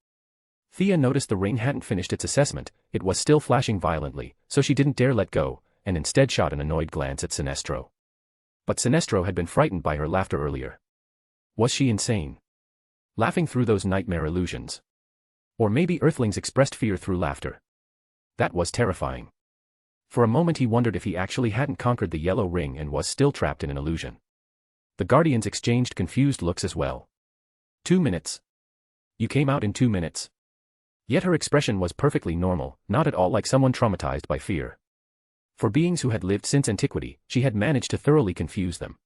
Thea noticed the ring hadn't finished its assessment, it was still flashing violently, so she didn't dare let go, and instead shot an annoyed glance at Sinestro. But Sinestro had been frightened by her laughter earlier. Was she insane? Laughing through those nightmare illusions? Or maybe Earthlings expressed fear through laughter. That was terrifying. For a moment he wondered if he actually hadn't conquered the yellow ring and was still trapped in an illusion. The Guardians exchanged confused looks as well. 2 minutes. You came out in 2 minutes. Yet her expression was perfectly normal, not at all like someone traumatized by fear. For beings who had lived since antiquity, she had managed to thoroughly confuse them.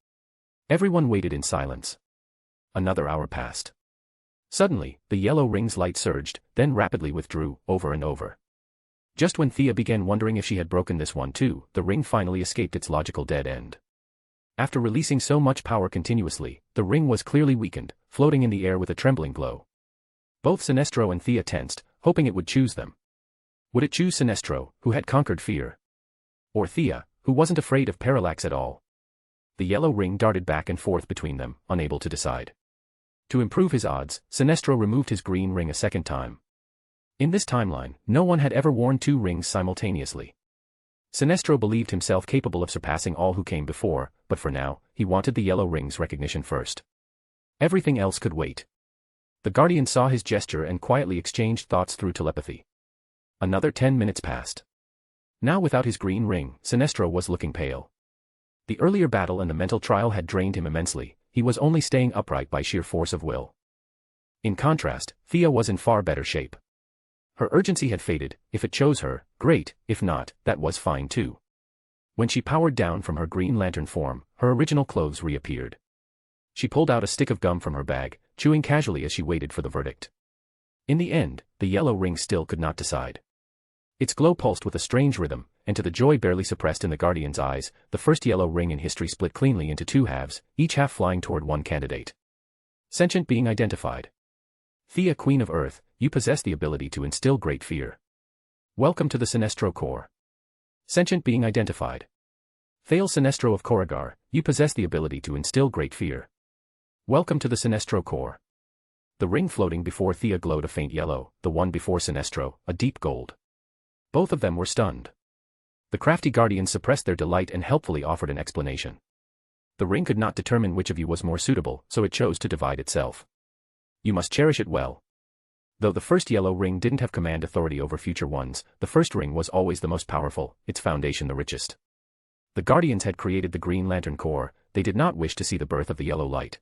Everyone waited in silence. Another hour passed. Suddenly, the yellow ring's light surged, then rapidly withdrew, over and over. Just when Thea began wondering if she had broken this one too, the ring finally escaped its logical dead end. After releasing so much power continuously, the ring was clearly weakened, floating in the air with a trembling glow. Both Sinestro and Thea tensed, hoping it would choose them. Would it choose Sinestro, who had conquered fear? Or Thea, who wasn't afraid of Parallax at all? The yellow ring darted back and forth between them, unable to decide. To improve his odds, Sinestro removed his green ring a second time. In this timeline, no one had ever worn 2 rings simultaneously. Sinestro believed himself capable of surpassing all who came before, but for now, he wanted the yellow ring's recognition first. Everything else could wait. The Guardian saw his gesture and quietly exchanged thoughts through telepathy. Another 10 minutes passed. Now without his green ring, Sinestro was looking pale. The earlier battle and the mental trial had drained him immensely, he was only staying upright by sheer force of will. In contrast, Thea was in far better shape. Her urgency had faded, if it chose her, great, if not, that was fine too. When she powered down from her Green Lantern form, her original clothes reappeared. She pulled out a stick of gum from her bag, chewing casually as she waited for the verdict. In the end, the yellow ring still could not decide. Its glow pulsed with a strange rhythm, and to the joy barely suppressed in the Guardian's eyes, the first yellow ring in history split cleanly into 2 halves, each half flying toward one candidate. Sentient being identified. Thea Queen of Earth, you possess the ability to instill great fear. Welcome to the Sinestro Corps. Sentient being identified. Thale Sinestro of Corrigar, you possess the ability to instill great fear. Welcome to the Sinestro Corps. The ring floating before Thea glowed a faint yellow, the one before Sinestro, a deep gold. Both of them were stunned. The crafty Guardians suppressed their delight and helpfully offered an explanation. The ring could not determine which of you was more suitable, so it chose to divide itself. You must cherish it well. Though the first yellow ring didn't have command authority over future ones, the first ring was always the most powerful, its foundation the richest. The Guardians had created the Green Lantern Corps, they did not wish to see the birth of the yellow light.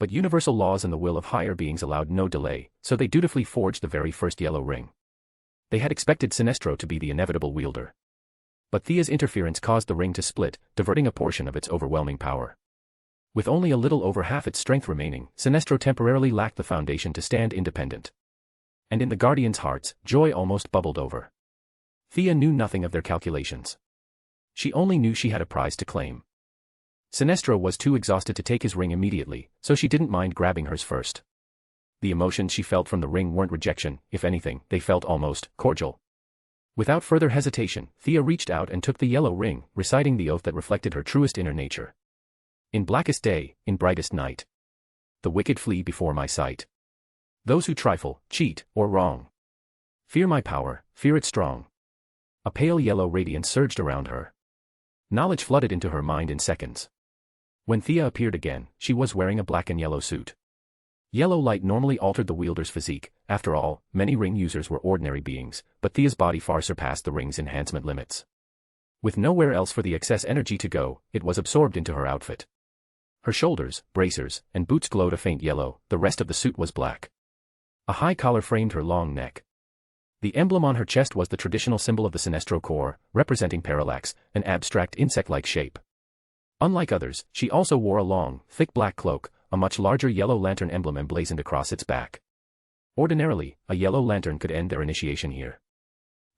But universal laws and the will of higher beings allowed no delay, so they dutifully forged the very first yellow ring. They had expected Sinestro to be the inevitable wielder. But Thea's interference caused the ring to split, diverting a portion of its overwhelming power. With only a little over half its strength remaining, Sinestro temporarily lacked the foundation to stand independent. And in the Guardians' hearts, joy almost bubbled over. Thea knew nothing of their calculations. She only knew she had a prize to claim. Sinestro was too exhausted to take his ring immediately, so she didn't mind grabbing hers first. The emotions she felt from the ring weren't rejection, if anything, they felt almost cordial. Without further hesitation, Thea reached out and took the yellow ring, reciting the oath that reflected her truest inner nature. In blackest day, in brightest night. The wicked flee before my sight. Those who trifle, cheat, or wrong. Fear my power, fear it strong. A pale yellow radiance surged around her. Knowledge flooded into her mind in seconds. When Thea appeared again, she was wearing a black and yellow suit. Yellow light normally altered the wielder's physique. After all, many ring users were ordinary beings, but Thea's body far surpassed the ring's enhancement limits. With nowhere else for the excess energy to go, it was absorbed into her outfit. Her shoulders, bracers, and boots glowed a faint yellow, the rest of the suit was black. A high collar framed her long neck. The emblem on her chest was the traditional symbol of the Sinestro Corps, representing parallax, an abstract insect-like shape. Unlike others, she also wore a long, thick black cloak, a much larger yellow lantern emblem emblazoned across its back. Ordinarily, a yellow lantern could end their initiation here.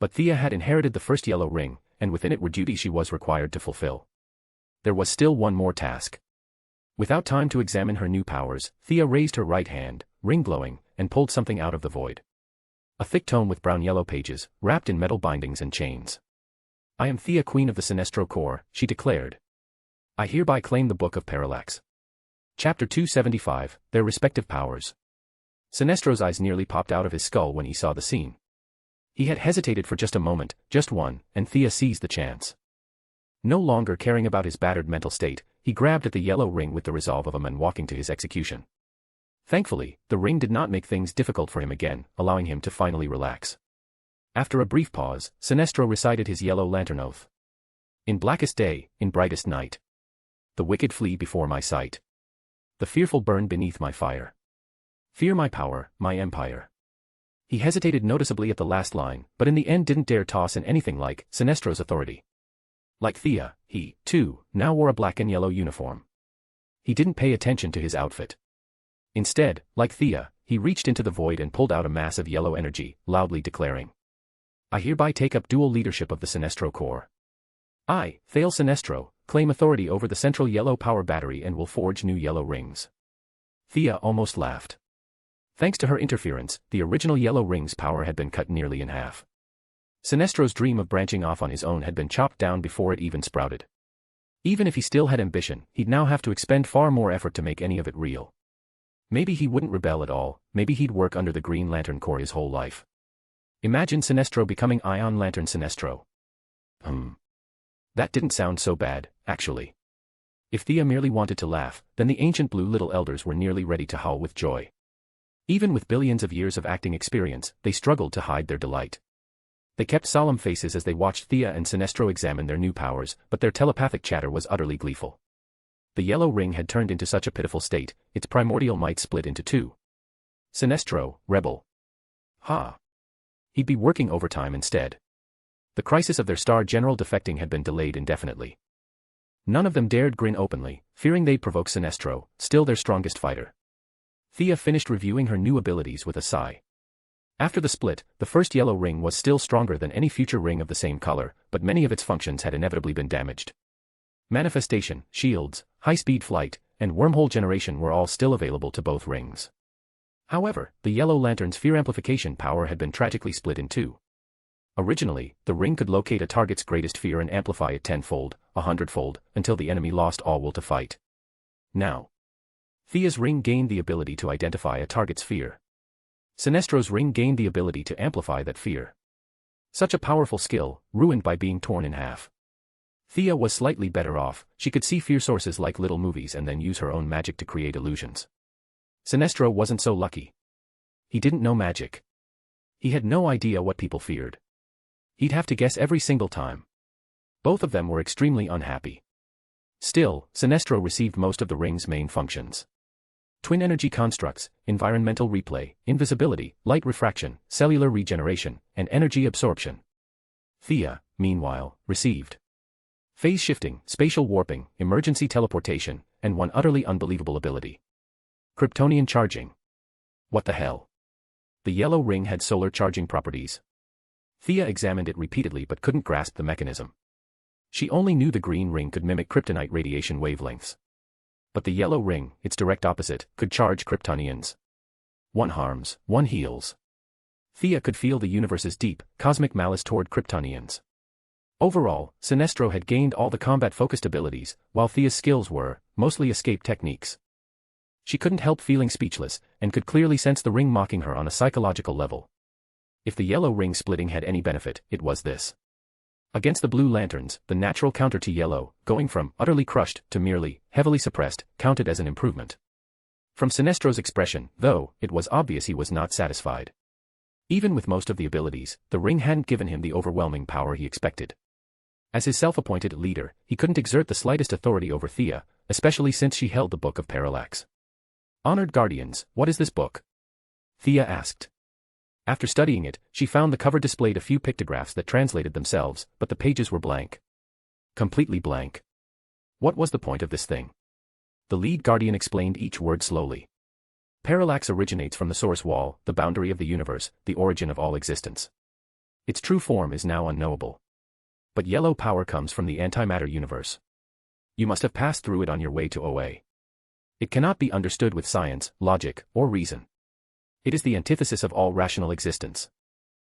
But Thea had inherited the first yellow ring, and within it were duties she was required to fulfill. There was still one more task. Without time to examine her new powers, Thea raised her right hand, ring glowing, and pulled something out of the void. A thick tome with brown-yellow pages, wrapped in metal bindings and chains. I am Thea Queen of the Sinestro Corps, she declared. I hereby claim the Book of Parallax. Chapter 275, Their Respective Powers. Sinestro's eyes nearly popped out of his skull when he saw the scene. He had hesitated for just a moment, just one, and Thea seized the chance. No longer caring about his battered mental state, he grabbed at the yellow ring with the resolve of a man walking to his execution. Thankfully, the ring did not make things difficult for him again, allowing him to finally relax. After a brief pause, Sinestro recited his yellow lantern oath. In blackest day, in brightest night. The wicked flee before my sight. The fearful burn beneath my fire. Fear my power, my empire. He hesitated noticeably at the last line, but in the end didn't dare toss in anything like Sinestro's authority. Like Thea, he, too, now wore a black and yellow uniform. He didn't pay attention to his outfit. Instead, like Thea, he reached into the void and pulled out a mass of yellow energy, loudly declaring. I hereby take up dual leadership of the Sinestro Corps. I, Thale Sinestro, claim authority over the central yellow power battery and will forge new yellow rings. Thea almost laughed. Thanks to her interference, the original yellow ring's power had been cut nearly in half. Sinestro's dream of branching off on his own had been chopped down before it even sprouted. Even if he still had ambition, he'd now have to expend far more effort to make any of it real. Maybe he wouldn't rebel at all, maybe he'd work under the Green Lantern Corps his whole life. Imagine Sinestro becoming Ion Lantern Sinestro. That didn't sound so bad, actually. If Thea merely wanted to laugh, then the ancient blue little elders were nearly ready to howl with joy. Even with billions of years of acting experience, they struggled to hide their delight. They kept solemn faces as they watched Thea and Sinestro examine their new powers, but their telepathic chatter was utterly gleeful. The yellow ring had turned into such a pitiful state, its primordial might split into two. Sinestro, rebel. Ha! He'd be working overtime instead. The crisis of their star general defecting had been delayed indefinitely. None of them dared grin openly, fearing they'd provoke Sinestro, still their strongest fighter. Thea finished reviewing her new abilities with a sigh. After the split, the first yellow ring was still stronger than any future ring of the same color, but many of its functions had inevitably been damaged. Manifestation, shields, high-speed flight, and wormhole generation were all still available to both rings. However, the yellow lantern's fear amplification power had been tragically split in two. Originally, the ring could locate a target's greatest fear and amplify it 10-fold, 100-fold, until the enemy lost all will to fight. Now, Thea's ring gained the ability to identify a target's fear. Sinestro's ring gained the ability to amplify that fear. Such a powerful skill, ruined by being torn in half. Thea was slightly better off, she could see fear sources like little movies and then use her own magic to create illusions. Sinestro wasn't so lucky. He didn't know magic. He had no idea what people feared. He'd have to guess every single time. Both of them were extremely unhappy. Still, Sinestro received most of the ring's main functions. Twin energy constructs, environmental replay, invisibility, light refraction, cellular regeneration, and energy absorption. Thea, meanwhile, received phase shifting, spatial warping, emergency teleportation, and one utterly unbelievable ability. Kryptonian charging. What the hell? The yellow ring had solar charging properties. Thea examined it repeatedly but couldn't grasp the mechanism. She only knew the green ring could mimic kryptonite radiation wavelengths. But the yellow ring, its direct opposite, could charge Kryptonians. One harms, one heals. Thea could feel the universe's deep, cosmic malice toward Kryptonians. Overall, Sinestro had gained all the combat-focused abilities, while Thea's skills were, mostly escape techniques. She couldn't help feeling speechless, and could clearly sense the ring mocking her on a psychological level. If the yellow ring splitting had any benefit, it was this. Against the blue lanterns, the natural counter to yellow, going from utterly crushed to merely heavily suppressed, counted as an improvement. From Sinestro's expression, though, it was obvious he was not satisfied. Even with most of the abilities, the ring hadn't given him the overwhelming power he expected. As his self-appointed leader, he couldn't exert the slightest authority over Thea, especially since she held the Book of Parallax. "Honored Guardians, what is this book?" Thea asked. After studying it, she found the cover displayed a few pictographs that translated themselves, but the pages were blank. Completely blank. What was the point of this thing? The lead guardian explained each word slowly. Parallax originates from the source wall, the boundary of the universe, the origin of all existence. Its true form is now unknowable. But yellow power comes from the antimatter universe. You must have passed through it on your way to OA. It cannot be understood with science, logic, or reason. It is the antithesis of all rational existence.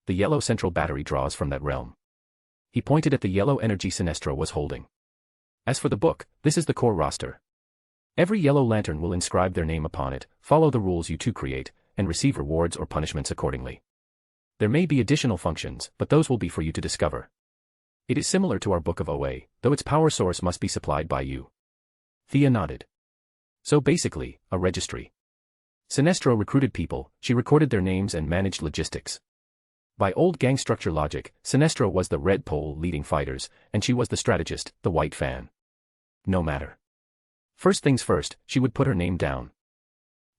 The yellow central battery draws from that realm. He pointed at the yellow energy Sinestro was holding. As for the book, this is the core roster. Every yellow lantern will inscribe their name upon it, follow the rules you two create, and receive rewards or punishments accordingly. There may be additional functions, but those will be for you to discover. It is similar to our Book of OA, though its power source must be supplied by you. Thea nodded. So basically, a registry. Sinestro recruited people, she recorded their names and managed logistics. By old gang structure logic, Sinestro was the red pole leading fighters, and she was the strategist, the white fan. No matter. First things first, she would put her name down.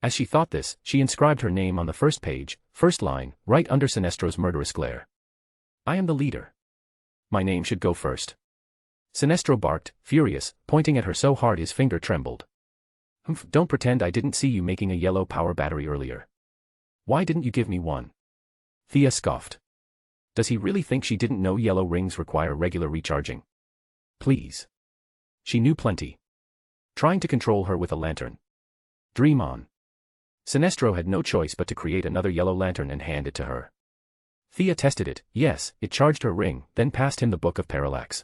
As she thought this, she inscribed her name on the first page, first line, right under Sinestro's murderous glare. I am the leader. My name should go first. Sinestro barked, furious, pointing at her so hard his finger trembled. Humph, don't pretend I didn't see you making a yellow power battery earlier. Why didn't you give me one? Thea scoffed. Does he really think she didn't know yellow rings require regular recharging? Please. She knew plenty. Trying to control her with a lantern. Dream on. Sinestro had no choice but to create another yellow lantern and hand it to her. Thea tested it, yes, it charged her ring, then passed him the Book of Parallax.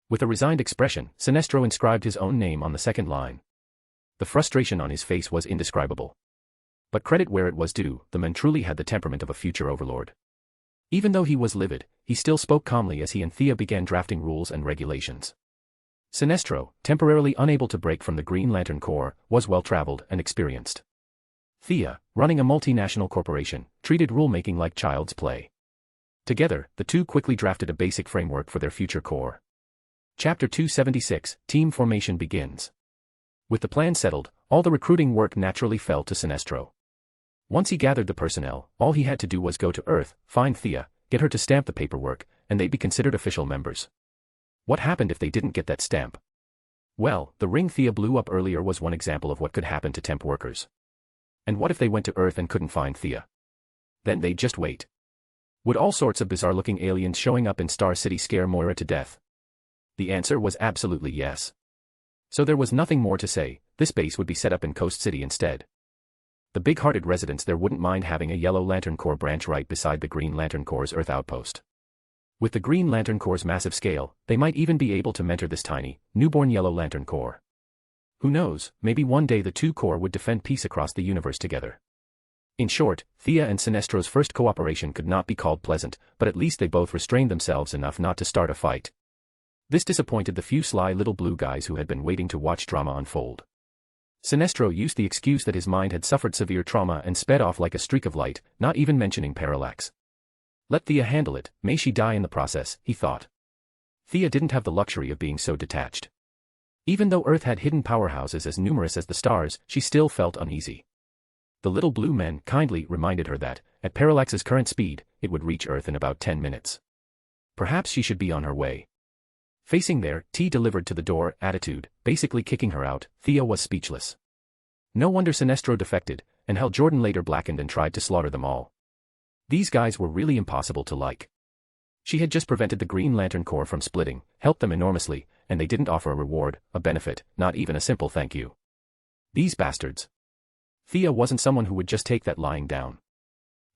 With a resigned expression, Sinestro inscribed his own name on the second line. The frustration on his face was indescribable. But credit where it was due, the man truly had the temperament of a future overlord. Even though he was livid, he still spoke calmly as he and Thea began drafting rules and regulations. Sinestro, temporarily unable to break from the Green Lantern Corps, was well-traveled and experienced. Thea, running a multinational corporation, treated rulemaking like child's play. Together, the two quickly drafted a basic framework for their future corps. Chapter 276, Team Formation begins. With the plan settled, all the recruiting work naturally fell to Sinestro. Once he gathered the personnel, all he had to do was go to Earth, find Thea, get her to stamp the paperwork, and they'd be considered official members. What happened if they didn't get that stamp? Well, the ring Thea blew up earlier was one example of what could happen to temp workers. And what if they went to Earth and couldn't find Thea? Then they'd just wait. Would all sorts of bizarre-looking aliens showing up in Star City scare Moira to death? The answer was absolutely yes. So there was nothing more to say, this base would be set up in Coast City instead. The big-hearted residents there wouldn't mind having a Yellow Lantern Corps branch right beside the Green Lantern Corps' Earth outpost. With the Green Lantern Corps' massive scale, they might even be able to mentor this tiny, newborn Yellow Lantern Corps. Who knows, maybe one day the two corps would defend peace across the universe together. In short, Thea and Sinestro's first cooperation could not be called pleasant, but at least they both restrained themselves enough not to start a fight. This disappointed the few sly little blue guys who had been waiting to watch drama unfold. Sinestro used the excuse that his mind had suffered severe trauma and sped off like a streak of light, not even mentioning Parallax. Let Thea handle it, may she die in the process, he thought. Thea didn't have the luxury of being so detached. Even though Earth had hidden powerhouses as numerous as the stars, she still felt uneasy. The little blue men kindly reminded her that, at Parallax's current speed, it would reach Earth in about 10 minutes. Perhaps she should be on her way. Facing their T-delivered to the door attitude, basically kicking her out, Thea was speechless. No wonder Sinestro defected, and Hal Jordan later blackened and tried to slaughter them all. These guys were really impossible to like. She had just prevented the Green Lantern Corps from splitting, helped them enormously, and they didn't offer a reward, a benefit, not even a simple thank you. These bastards. Thea wasn't someone who would just take that lying down.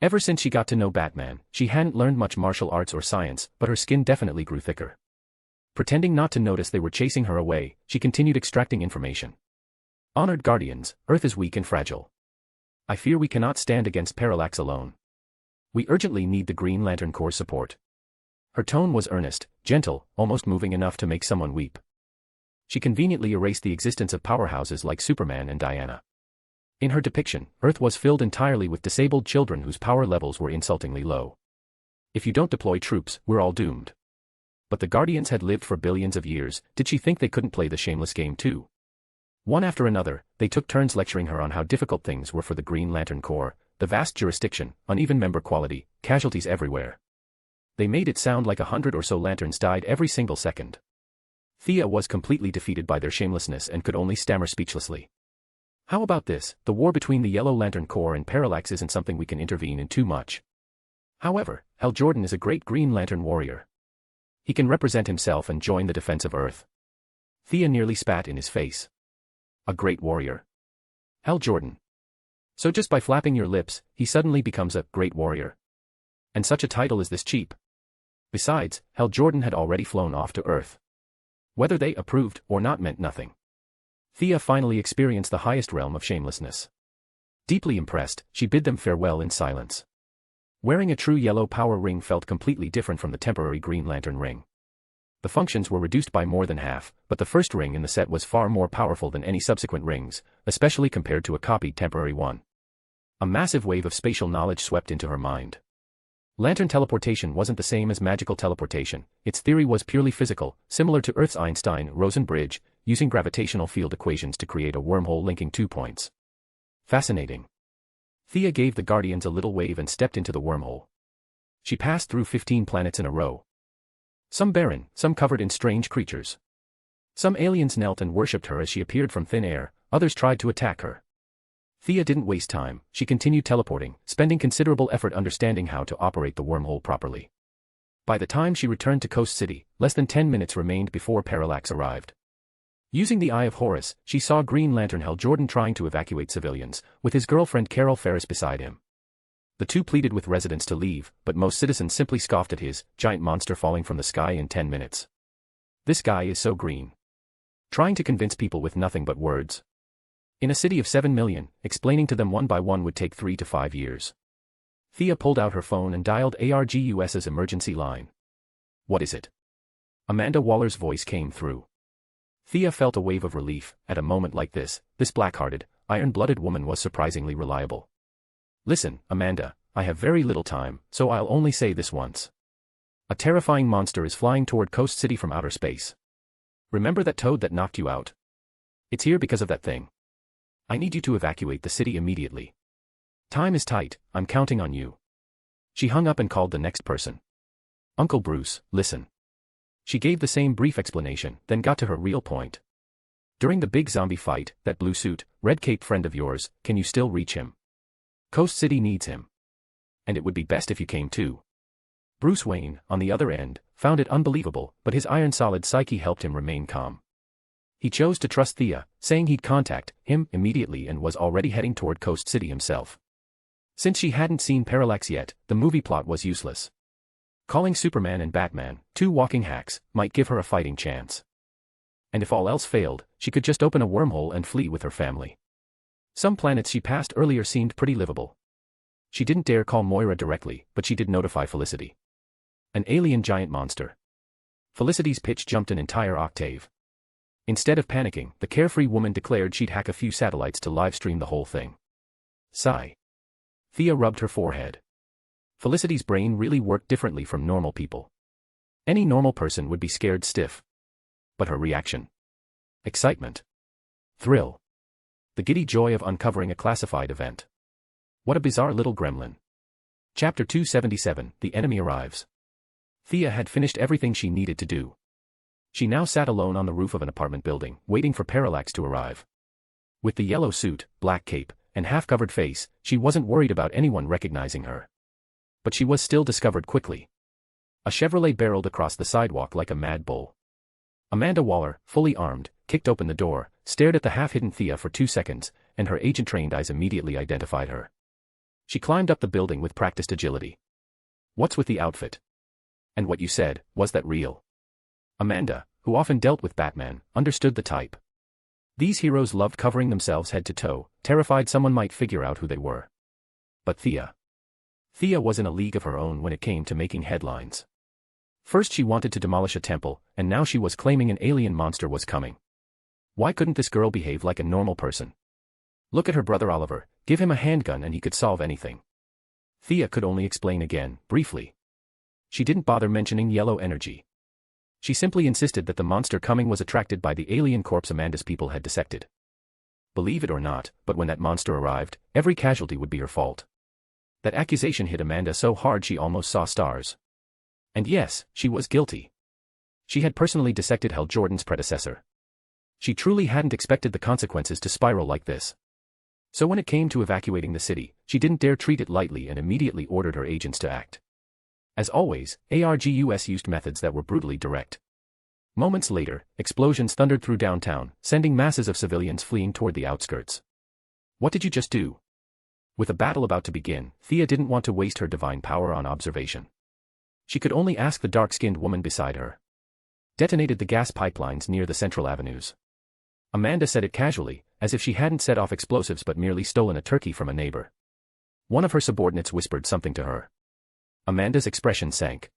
Ever since she got to know Batman, she hadn't learned much martial arts or science, but her skin definitely grew thicker. Pretending not to notice they were chasing her away, she continued extracting information. Honored Guardians, Earth is weak and fragile. I fear we cannot stand against Parallax alone. We urgently need the Green Lantern Corps' support. Her tone was earnest, gentle, almost moving enough to make someone weep. She conveniently erased the existence of powerhouses like Superman and Diana. In her depiction, Earth was filled entirely with disabled children whose power levels were insultingly low. If you don't deploy troops, we're all doomed. But the Guardians had lived for billions of years. Did she think they couldn't play the shameless game too? One after another, they took turns lecturing her on how difficult things were for the Green Lantern Corps, the vast jurisdiction, uneven member quality, casualties everywhere. They made it sound like 100 or so lanterns died every single second. Thea was completely defeated by their shamelessness and could only stammer speechlessly. How about this? The war between the Yellow Lantern Corps and Parallax isn't something we can intervene in too much. However, Hal Jordan is a great Green Lantern warrior. He can represent himself and join the defense of Earth. Thea nearly spat in his face. A great warrior. Hal Jordan. So just by flapping your lips, he suddenly becomes a great warrior. And such a title is this cheap? Besides, Hal Jordan had already flown off to Earth. Whether they approved or not meant nothing. Thea finally experienced the highest realm of shamelessness. Deeply impressed, she bid them farewell in silence. Wearing a true yellow power ring felt completely different from the temporary Green Lantern ring. The functions were reduced by more than half, but the first ring in the set was far more powerful than any subsequent rings, especially compared to a copied temporary one. A massive wave of spatial knowledge swept into her mind. Lantern teleportation wasn't the same as magical teleportation. Its theory was purely physical, similar to Earth's Einstein-Rosen bridge, using gravitational field equations to create a wormhole linking 2 points. Fascinating. Thea gave the Guardians a little wave and stepped into the wormhole. She passed through 15 planets in a row. Some barren, some covered in strange creatures. Some aliens knelt and worshipped her as she appeared from thin air, others tried to attack her. Thea didn't waste time, she continued teleporting, spending considerable effort understanding how to operate the wormhole properly. By the time she returned to Coast City, less than 10 minutes remained before Parallax arrived. Using the Eye of Horus, she saw Green Lantern Hal Jordan trying to evacuate civilians, with his girlfriend Carol Ferris beside him. The two pleaded with residents to leave, but most citizens simply scoffed at his giant monster falling from the sky in 10 minutes. This guy is so green. Trying to convince people with nothing but words. In a city of 7 million, explaining to them one by one would take 3 to 5 years. Thea pulled out her phone and dialed ARGUS's emergency line. What is it? Amanda Waller's voice came through. Thea felt a wave of relief. At a moment like this black-hearted, iron-blooded woman was surprisingly reliable. Listen, Amanda, I have very little time, so I'll only say this once. A terrifying monster is flying toward Coast City from outer space. Remember that toad that knocked you out? It's here because of that thing. I need you to evacuate the city immediately. Time is tight, I'm counting on you. She hung up and called the next person. Uncle Bruce, listen. She gave the same brief explanation, then got to her real point. During the big zombie fight, that blue suit, red cape friend of yours, can you still reach him? Coast City needs him. And it would be best if you came too. Bruce Wayne, on the other end, found it unbelievable, but his iron-solid psyche helped him remain calm. He chose to trust Thea, saying he'd contact him immediately and was already heading toward Coast City himself. Since she hadn't seen Parallax yet, the movie plot was useless. Calling Superman and Batman, 2 walking hacks, might give her a fighting chance. And if all else failed, she could just open a wormhole and flee with her family. Some planets she passed earlier seemed pretty livable. She didn't dare call Moira directly, but she did notify Felicity. An alien giant monster. Felicity's pitch jumped an entire octave. Instead of panicking, the carefree woman declared she'd hack a few satellites to livestream the whole thing. Sigh. Thea rubbed her forehead. Felicity's brain really worked differently from normal people. Any normal person would be scared stiff. But her reaction? Excitement. Thrill. The giddy joy of uncovering a classified event. What a bizarre little gremlin. Chapter 277, The Enemy Arrives. Thea had finished everything she needed to do. She now sat alone on the roof of an apartment building, waiting for Parallax to arrive. With the yellow suit, black cape, and half-covered face, she wasn't worried about anyone recognizing her. But she was still discovered quickly. A Chevrolet barreled across the sidewalk like a mad bull. Amanda Waller, fully armed, kicked open the door, stared at the half-hidden Thea for 2 seconds, and her agent-trained eyes immediately identified her. She climbed up the building with practiced agility. What's with the outfit? And what you said, was that real? Amanda, who often dealt with Batman, understood the type. These heroes loved covering themselves head to toe, terrified someone might figure out who they were. But Thea was in a league of her own when it came to making headlines. First she wanted to demolish a temple, and now she was claiming an alien monster was coming. Why couldn't this girl behave like a normal person? Look at her brother Oliver, give him a handgun and he could solve anything. Thea could only explain again, briefly. She didn't bother mentioning yellow energy. She simply insisted that the monster coming was attracted by the alien corpse Amanda's people had dissected. Believe it or not, but when that monster arrived, every casualty would be her fault. That accusation hit Amanda so hard she almost saw stars. And yes, she was guilty. She had personally dissected Hal Jordan's predecessor. She truly hadn't expected the consequences to spiral like this. So when it came to evacuating the city, she didn't dare treat it lightly and immediately ordered her agents to act. As always, ArrowVerse used methods that were brutally direct. Moments later, explosions thundered through downtown, sending masses of civilians fleeing toward the outskirts. What did you just do? With a battle about to begin, Thea didn't want to waste her divine power on observation. She could only ask the dark-skinned woman beside her. Detonated the gas pipelines near the central avenues. Amanda said it casually, as if she hadn't set off explosives but merely stolen a turkey from a neighbor. One of her subordinates whispered something to her. Amanda's expression sank.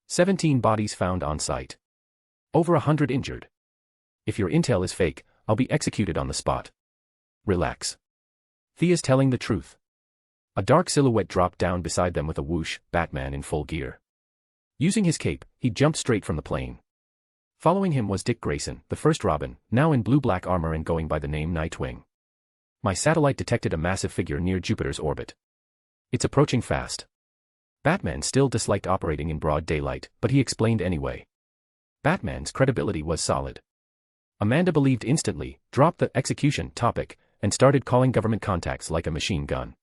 17 bodies found on site. Over 100 injured. If your intel is fake, I'll be executed on the spot. Relax. Thea's telling the truth. A dark silhouette dropped down beside them with a whoosh, Batman in full gear. Using his cape, he jumped straight from the plane. Following him was Dick Grayson, the first Robin, now in blue-black armor and going by the name Nightwing. My satellite detected a massive figure near Jupiter's orbit. It's approaching fast. Batman still disliked operating in broad daylight, but he explained anyway. Batman's credibility was solid. Amanda believed instantly, dropped the execution topic, and started calling government contacts like a machine gun.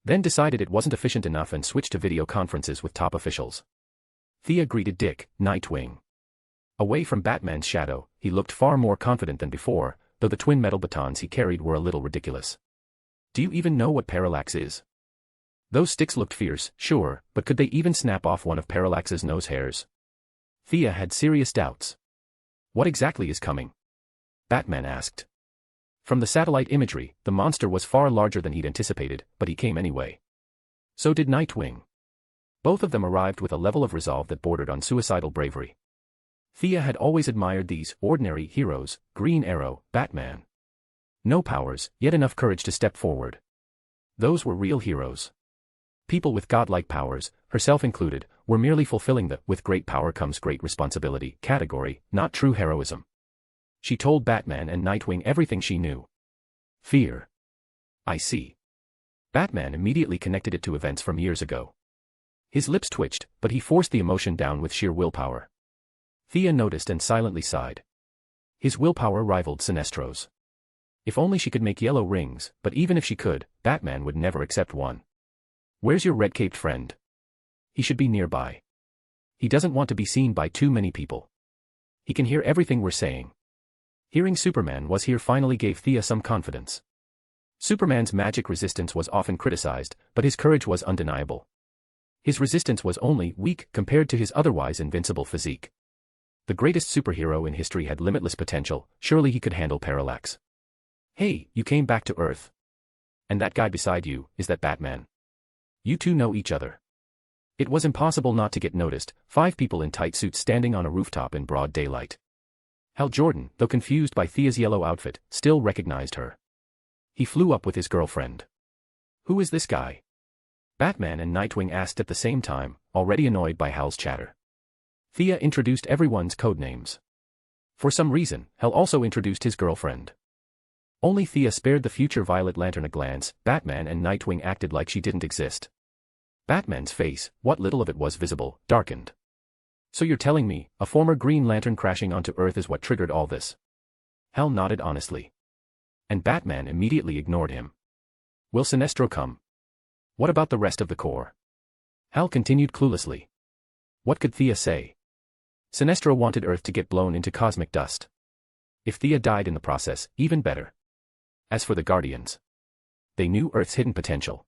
Then decided it wasn't efficient enough and switched to video conferences with top officials. Thea greeted Dick, Nightwing. Away from Batman's shadow, he looked far more confident than before, though the twin metal batons he carried were a little ridiculous. Do you even know what parallax is? Those sticks looked fierce, sure, but could they even snap off one of Parallax's nose hairs? Thea had serious doubts. What exactly is coming? Batman asked. From the satellite imagery, the monster was far larger than he'd anticipated, but he came anyway. So did Nightwing. Both of them arrived with a level of resolve that bordered on suicidal bravery. Thea had always admired these ordinary heroes, Green Arrow, Batman. No powers, yet enough courage to step forward. Those were real heroes. People with godlike powers, herself included, were merely fulfilling the "with great power comes great responsibility" category, not true heroism. She told Batman and Nightwing everything she knew. Fear. I see. Batman immediately connected it to events from years ago. His lips twitched, but he forced the emotion down with sheer willpower. Thea noticed and silently sighed. His willpower rivaled Sinestro's. If only she could make yellow rings, but even if she could, Batman would never accept one. Where's your red-caped friend? He should be nearby. He doesn't want to be seen by too many people. He can hear everything we're saying. Hearing Superman was here finally gave Thea some confidence. Superman's magic resistance was often criticized, but his courage was undeniable. His resistance was only weak compared to his otherwise invincible physique. The greatest superhero in history had limitless potential, surely he could handle Parallax. Hey, you came back to Earth. And that guy beside you, is that Batman? You two know each other. It was impossible not to get noticed, 5 people in tight suits standing on a rooftop in broad daylight. Hal Jordan, though confused by Thea's yellow outfit, still recognized her. He flew up with his girlfriend. Who is this guy? Batman and Nightwing asked at the same time, already annoyed by Hal's chatter. Thea introduced everyone's codenames. For some reason, Hal also introduced his girlfriend. Only Thea spared the future Violet Lantern a glance. Batman and Nightwing acted like she didn't exist. Batman's face, what little of it was visible, darkened. So you're telling me, a former Green Lantern crashing onto Earth is what triggered all this? Hal nodded honestly. And Batman immediately ignored him. Will Sinestro come? What about the rest of the Corps? Hal continued cluelessly. What could Thea say? Sinestro wanted Earth to get blown into cosmic dust. If Thea died in the process, even better. As for the Guardians, they knew Earth's hidden potential.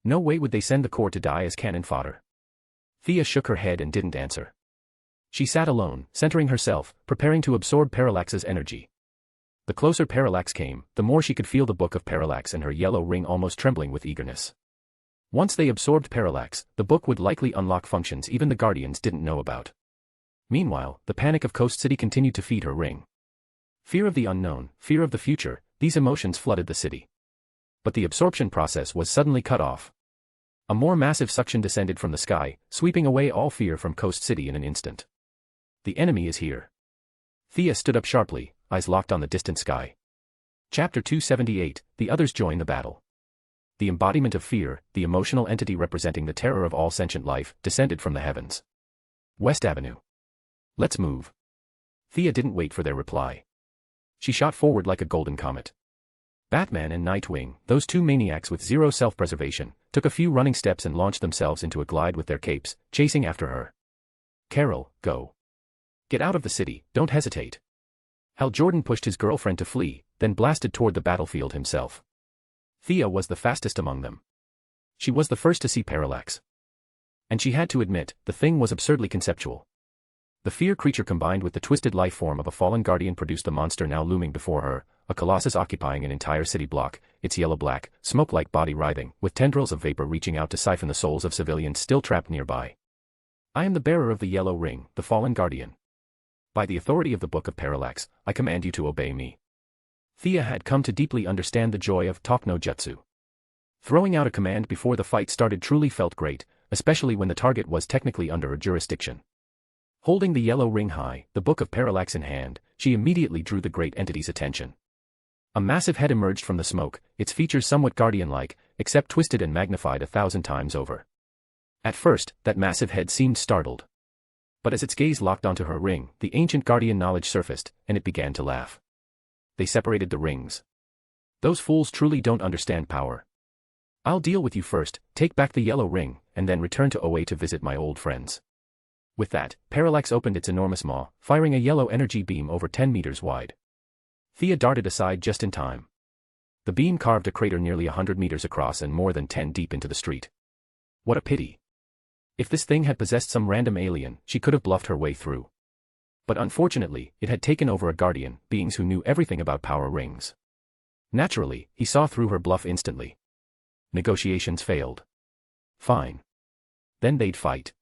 No way would they send the core to die as cannon fodder. Thea shook her head and didn't answer. She sat alone, centering herself, preparing to absorb Parallax's energy. The closer Parallax came, the more she could feel the book of Parallax and her yellow ring almost trembling with eagerness. Once they absorbed Parallax, the book would likely unlock functions even the Guardians didn't know about. Meanwhile, the panic of Coast City continued to feed her ring. Fear of the unknown, fear of the future, these emotions flooded the city. But the absorption process was suddenly cut off. A more massive suction descended from the sky, sweeping away all fear from Coast City in an instant. The enemy is here. Thea stood up sharply, eyes locked on the distant sky. Chapter 278, The Others Join the Battle. The embodiment of fear, the emotional entity representing the terror of all sentient life, descended from the heavens. West Avenue. Let's move. Thea didn't wait for their reply. She shot forward like a golden comet. Batman and Nightwing, those two maniacs with zero self-preservation, took a few running steps and launched themselves into a glide with their capes, chasing after her. Carol, go. Get out of the city, don't hesitate. Hal Jordan pushed his girlfriend to flee, then blasted toward the battlefield himself. Thea was the fastest among them. She was the first to see Parallax. And she had to admit, the thing was absurdly conceptual. The fear creature combined with the twisted life form of a fallen guardian produced the monster now looming before her, a colossus occupying an entire city block, its yellow-black, smoke-like body writhing, with tendrils of vapor reaching out to siphon the souls of civilians still trapped nearby. I am the bearer of the yellow ring, the fallen guardian. By the authority of the Book of Parallax, I command you to obey me. Thea had come to deeply understand the joy of talk no jutsu. Throwing out a command before the fight started truly felt great, especially when the target was technically under her jurisdiction. Holding the yellow ring high, the Book of Parallax in hand, she immediately drew the great entity's attention. A massive head emerged from the smoke, its features somewhat guardian-like, except twisted and magnified 1,000 times over. At first, that massive head seemed startled. But as its gaze locked onto her ring, the ancient guardian knowledge surfaced, and it began to laugh. They separated the rings. Those fools truly don't understand power. I'll deal with you first, take back the yellow ring, and then return to OA to visit my old friends. With that, Parallax opened its enormous maw, firing a yellow energy beam over 10 meters wide. Thea darted aside just in time. The beam carved a crater nearly 100 meters across and more than 10 deep into the street. What a pity. If this thing had possessed some random alien, she could have bluffed her way through. But unfortunately, it had taken over a guardian, beings who knew everything about power rings. Naturally, he saw through her bluff instantly. Negotiations failed. Fine. Then they'd fight.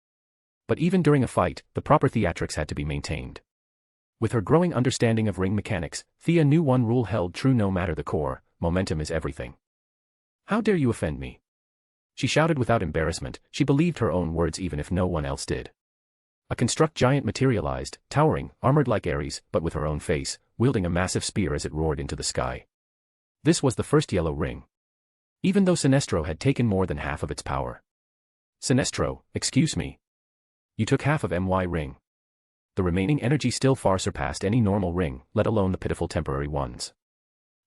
But even during a fight, the proper theatrics had to be maintained. With her growing understanding of ring mechanics, Thea knew one rule held true no matter the core: momentum is everything. How dare you offend me? She shouted without embarrassment, she believed her own words even if no one else did. A construct giant materialized, towering, armored like Ares, but with her own face, wielding a massive spear as it roared into the sky. This was the first yellow ring. Even though Sinestro had taken more than half of its power. Sinestro, excuse me. You took half of my ring. The remaining energy still far surpassed any normal ring, let alone the pitiful temporary ones.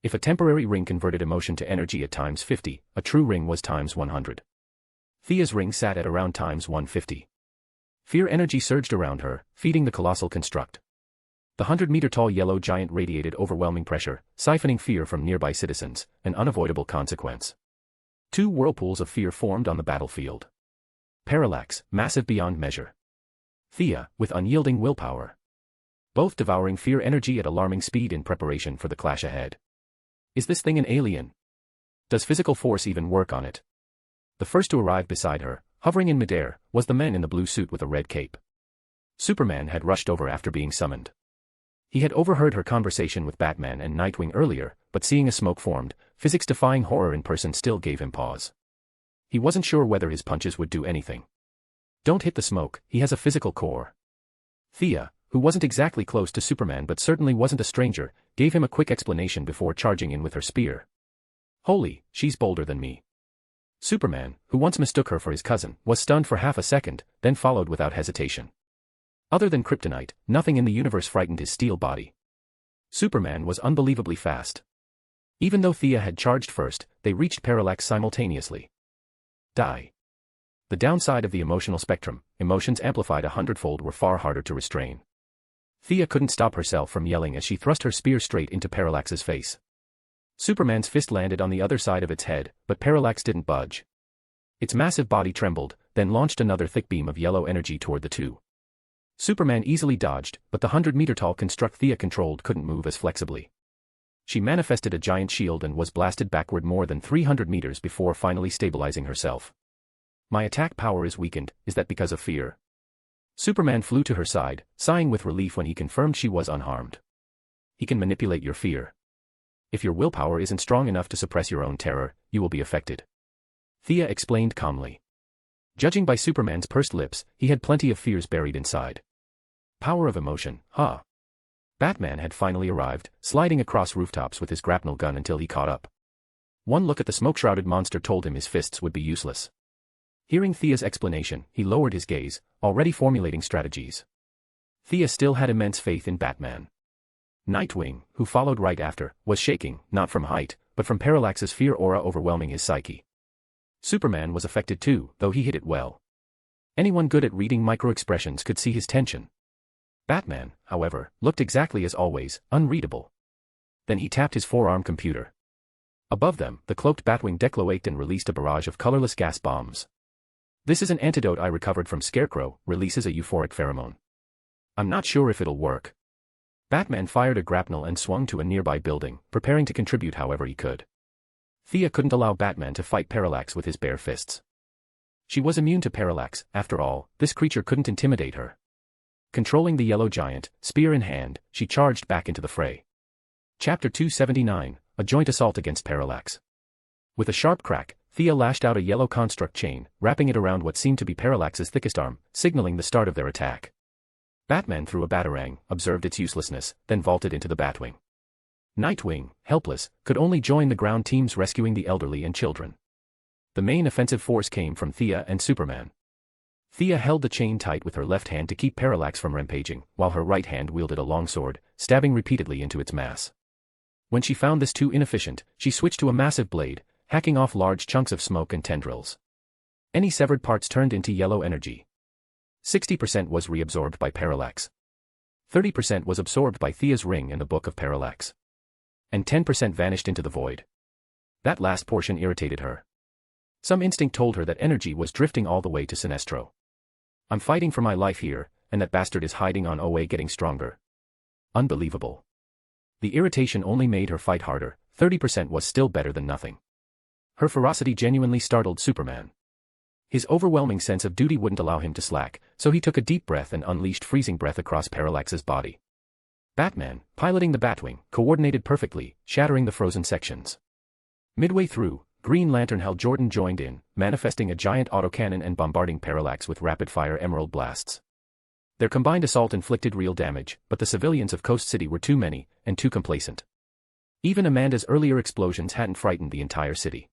If a temporary ring converted emotion to energy at times 50, a true ring was times 100. Thea's ring sat at around times 150. Fear energy surged around her, feeding the colossal construct. The 100-meter-tall yellow giant radiated overwhelming pressure, siphoning fear from nearby citizens, an unavoidable consequence. Two whirlpools of fear formed on the battlefield. Parallax, massive beyond measure. Thea, with unyielding willpower. Both devouring fear energy at alarming speed in preparation for the clash ahead. Is this thing an alien? Does physical force even work on it? The first to arrive beside her, hovering in midair, was the man in the blue suit with a red cape. Superman had rushed over after being summoned. He had overheard her conversation with Batman and Nightwing earlier, but seeing a smoke formed, physics-defying horror in person still gave him pause. He wasn't sure whether his punches would do anything. Don't hit the smoke, he has a physical core. Thea, who wasn't exactly close to Superman but certainly wasn't a stranger, gave him a quick explanation before charging in with her spear. Holy, she's bolder than me. Superman, who once mistook her for his cousin, was stunned for half a second, then followed without hesitation. Other than kryptonite, nothing in the universe frightened his steel body. Superman was unbelievably fast. Even though Thea had charged first, they reached Parallax simultaneously. Die. The downside of the emotional spectrum, emotions amplified 100-fold, were far harder to restrain. Thea couldn't stop herself from yelling as she thrust her spear straight into Parallax's face. Superman's fist landed on the other side of its head, but Parallax didn't budge. Its massive body trembled, then launched another thick beam of yellow energy toward the two. Superman easily dodged, but the 100-meter-tall construct Thea controlled couldn't move as flexibly. She manifested a giant shield and was blasted backward more than 300 meters before finally stabilizing herself. My attack power is weakened, is that because of fear? Superman flew to her side, sighing with relief when he confirmed she was unharmed. He can manipulate your fear. If your willpower isn't strong enough to suppress your own terror, you will be affected. Thea explained calmly. Judging by Superman's pursed lips, he had plenty of fears buried inside. Power of emotion, huh? Batman had finally arrived, sliding across rooftops with his grapnel gun until he caught up. One look at the smoke-shrouded monster told him his fists would be useless. Hearing Thea's explanation, he lowered his gaze, already formulating strategies. Thea still had immense faith in Batman. Nightwing, who followed right after, was shaking, not from height, but from Parallax's fear aura overwhelming his psyche. Superman was affected too, though he hid it well. Anyone good at reading micro-expressions could see his tension. Batman, however, looked exactly as always, unreadable. Then he tapped his forearm computer. Above them, the cloaked Batwing decloaked and released a barrage of colorless gas bombs. This is an antidote I recovered from Scarecrow, releases a euphoric pheromone. I'm not sure if it'll work. Batman fired a grapnel and swung to a nearby building, preparing to contribute however he could. Thea couldn't allow Batman to fight Parallax with his bare fists. She was immune to Parallax, after all, this creature couldn't intimidate her. Controlling the yellow giant, spear in hand, she charged back into the fray. Chapter 279, A Joint Assault Against Parallax. With a sharp crack, Thea lashed out a yellow construct chain, wrapping it around what seemed to be Parallax's thickest arm, signaling the start of their attack. Batman threw a batarang, observed its uselessness, then vaulted into the Batwing. Nightwing, helpless, could only join the ground teams rescuing the elderly and children. The main offensive force came from Thea and Superman. Thea held the chain tight with her left hand to keep Parallax from rampaging, while her right hand wielded a longsword, stabbing repeatedly into its mass. When she found this too inefficient, she switched to a massive blade, hacking off large chunks of smoke and tendrils. Any severed parts turned into yellow energy. 60% was reabsorbed by Parallax. 30% was absorbed by Thea's ring and the Book of Parallax. And 10% vanished into the void. That last portion irritated her. Some instinct told her that energy was drifting all the way to Sinestro. I'm fighting for my life here, and that bastard is hiding on OA getting stronger. Unbelievable. The irritation only made her fight harder, 30% was still better than nothing. Her ferocity genuinely startled Superman. His overwhelming sense of duty wouldn't allow him to slack, so he took a deep breath and unleashed freezing breath across Parallax's body. Batman, piloting the Batwing, coordinated perfectly, shattering the frozen sections. Midway through, Green Lantern Hal Jordan joined in, manifesting a giant autocannon and bombarding Parallax with rapid-fire emerald blasts. Their combined assault inflicted real damage, but the civilians of Coast City were too many, and too complacent. Even Amanda's earlier explosions hadn't frightened the entire city.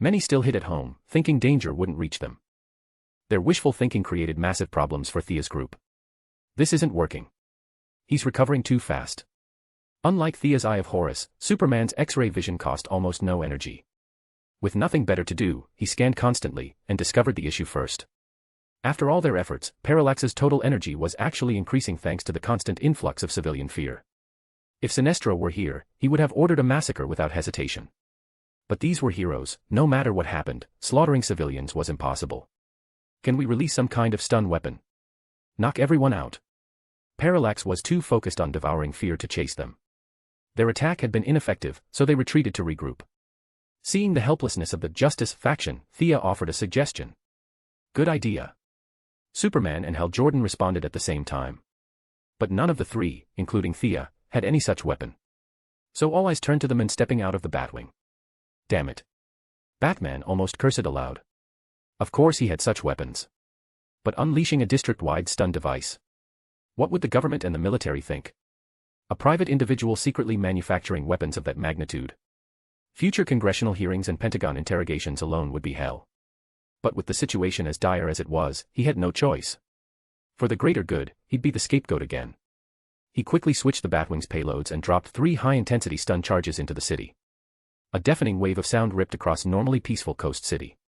Many still hid at home, thinking danger wouldn't reach them. Their wishful thinking created massive problems for Thea's group. This isn't working. He's recovering too fast. Unlike Thea's Eye of Horus, Superman's X-ray vision cost almost no energy. With nothing better to do, he scanned constantly, and discovered the issue first. After all their efforts, Parallax's total energy was actually increasing thanks to the constant influx of civilian fear. If Sinestro were here, he would have ordered a massacre without hesitation. But these were heroes, no matter what happened, slaughtering civilians was impossible. Can we release some kind of stun weapon? Knock everyone out. Parallax was too focused on devouring fear to chase them. Their attack had been ineffective, so they retreated to regroup. Seeing the helplessness of the Justice faction, Thea offered a suggestion. Good idea. Superman and Hal Jordan responded at the same time. But none of the three, including Thea, had any such weapon. So all eyes turned to the men stepping out of the Batwing. Damn it. Batman almost cursed aloud. Of course he had such weapons. But unleashing a district-wide stun device. What would the government and the military think? A private individual secretly manufacturing weapons of that magnitude. Future congressional hearings and Pentagon interrogations alone would be hell. But with the situation as dire as it was, he had no choice. For the greater good, he'd be the scapegoat again. He quickly switched the Batwing's payloads and dropped 3 high-intensity stun charges into the city. A deafening wave of sound ripped across normally peaceful Coast City.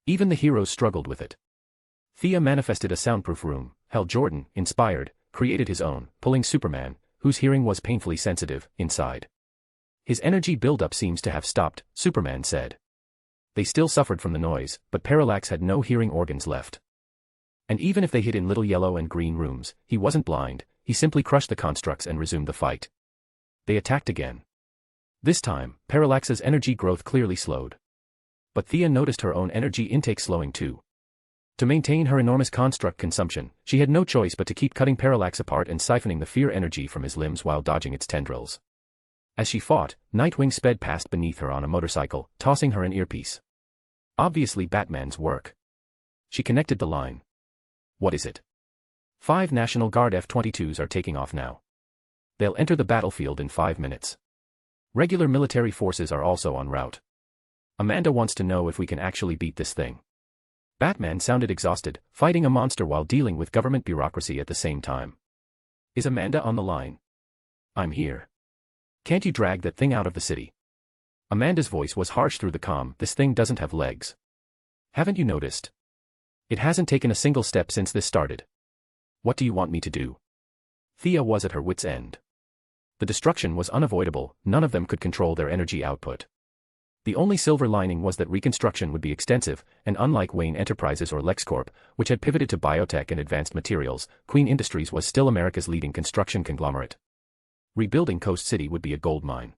Even the heroes struggled with it. Thea manifested a soundproof room. Hal Jordan, inspired, created his own, pulling Superman, whose hearing was painfully sensitive, inside. His energy buildup seems to have stopped, Superman said. They still suffered from the noise, but Parallax had no hearing organs left. And even if they hid in little yellow and green rooms, he wasn't blind, he simply crushed the constructs and resumed the fight. They attacked again. This time, Parallax's energy growth clearly slowed. But Thea noticed her own energy intake slowing too. To maintain her enormous construct consumption, she had no choice but to keep cutting Parallax apart and siphoning the fear energy from his limbs while dodging its tendrils. As she fought, Nightwing sped past beneath her on a motorcycle, tossing her an earpiece. Obviously Batman's work. She connected the line. What is it? 5 National Guard F-22s are taking off now. They'll enter the battlefield in 5 minutes. Regular military forces are also en route. Amanda wants to know if we can actually beat this thing. Batman sounded exhausted, fighting a monster while dealing with government bureaucracy at the same time. Is Amanda on the line? I'm here. Can't you drag that thing out of the city? Amanda's voice was harsh through the comm. This thing doesn't have legs. Haven't you noticed? It hasn't taken a single step since this started. What do you want me to do? Thea was at her wit's end. The destruction was unavoidable, none of them could control their energy output. The only silver lining was that reconstruction would be extensive, and unlike Wayne Enterprises or LexCorp, which had pivoted to biotech and advanced materials, Queen Industries was still America's leading construction conglomerate. Rebuilding Coast City would be a gold mine.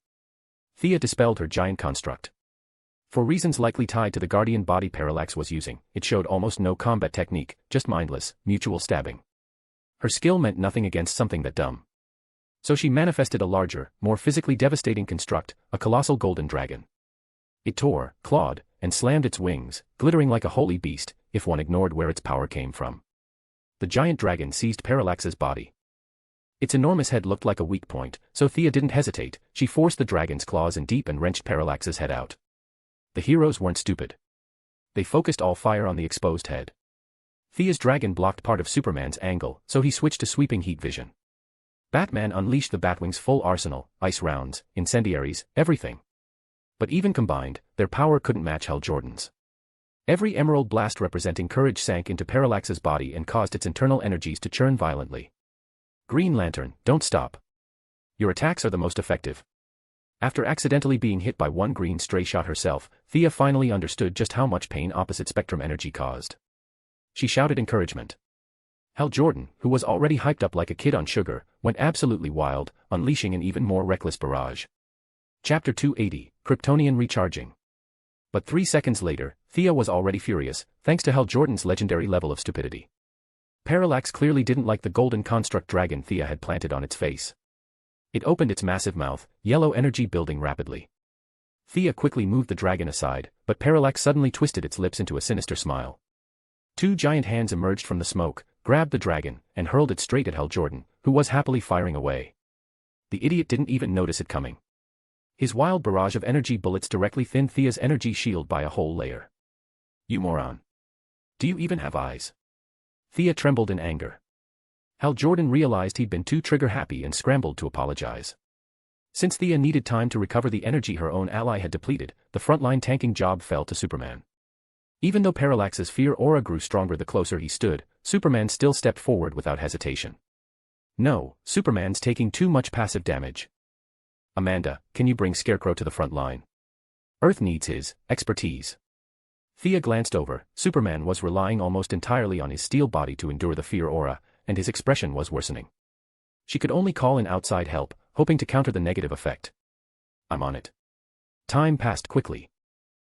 Thea dispelled her giant construct. For reasons likely tied to the guardian body Parallax was using, it showed almost no combat technique, just mindless, mutual stabbing. Her skill meant nothing against something that dumb. So she manifested a larger, more physically devastating construct, a colossal golden dragon. It tore, clawed, and slammed its wings, glittering like a holy beast, if one ignored where its power came from. The giant dragon seized Parallax's body. Its enormous head looked like a weak point, so Thea didn't hesitate, she forced the dragon's claws in deep and wrenched Parallax's head out. The heroes weren't stupid. They focused all fire on the exposed head. Thea's dragon blocked part of Superman's angle, so he switched to sweeping heat vision. Batman unleashed the Batwing's full arsenal, ice rounds, incendiaries, everything. But even combined, their power couldn't match Hal Jordan's. Every emerald blast representing courage sank into Parallax's body and caused its internal energies to churn violently. Green Lantern, don't stop. Your attacks are the most effective. After accidentally being hit by one green stray shot herself, Thea finally understood just how much pain opposite spectrum energy caused. She shouted encouragement. Hal Jordan, who was already hyped up like a kid on sugar, went absolutely wild, unleashing an even more reckless barrage. Chapter 280, Kryptonian Recharging. But 3 seconds later, Thea was already furious, thanks to Hal Jordan's legendary level of stupidity. Parallax clearly didn't like the golden construct dragon Thea had planted on its face. It opened its massive mouth, yellow energy building rapidly. Thea quickly moved the dragon aside, but Parallax suddenly twisted its lips into a sinister smile. 2 giant hands emerged from the smoke, grabbed the dragon, and hurled it straight at Hal Jordan, who was happily firing away. The idiot didn't even notice it coming. His wild barrage of energy bullets directly thinned Thea's energy shield by a whole layer. You moron. Do you even have eyes? Thea trembled in anger. Hal Jordan realized he'd been too trigger-happy and scrambled to apologize. Since Thea needed time to recover the energy her own ally had depleted, the frontline tanking job fell to Superman. Even though Parallax's fear aura grew stronger the closer he stood, Superman still stepped forward without hesitation. No, Superman's taking too much passive damage. Amanda, can you bring Scarecrow to the front line? Earth needs his expertise. Thea glanced over. Superman was relying almost entirely on his steel body to endure the fear aura, and his expression was worsening. She could only call in outside help, hoping to counter the negative effect. I'm on it. Time passed quickly.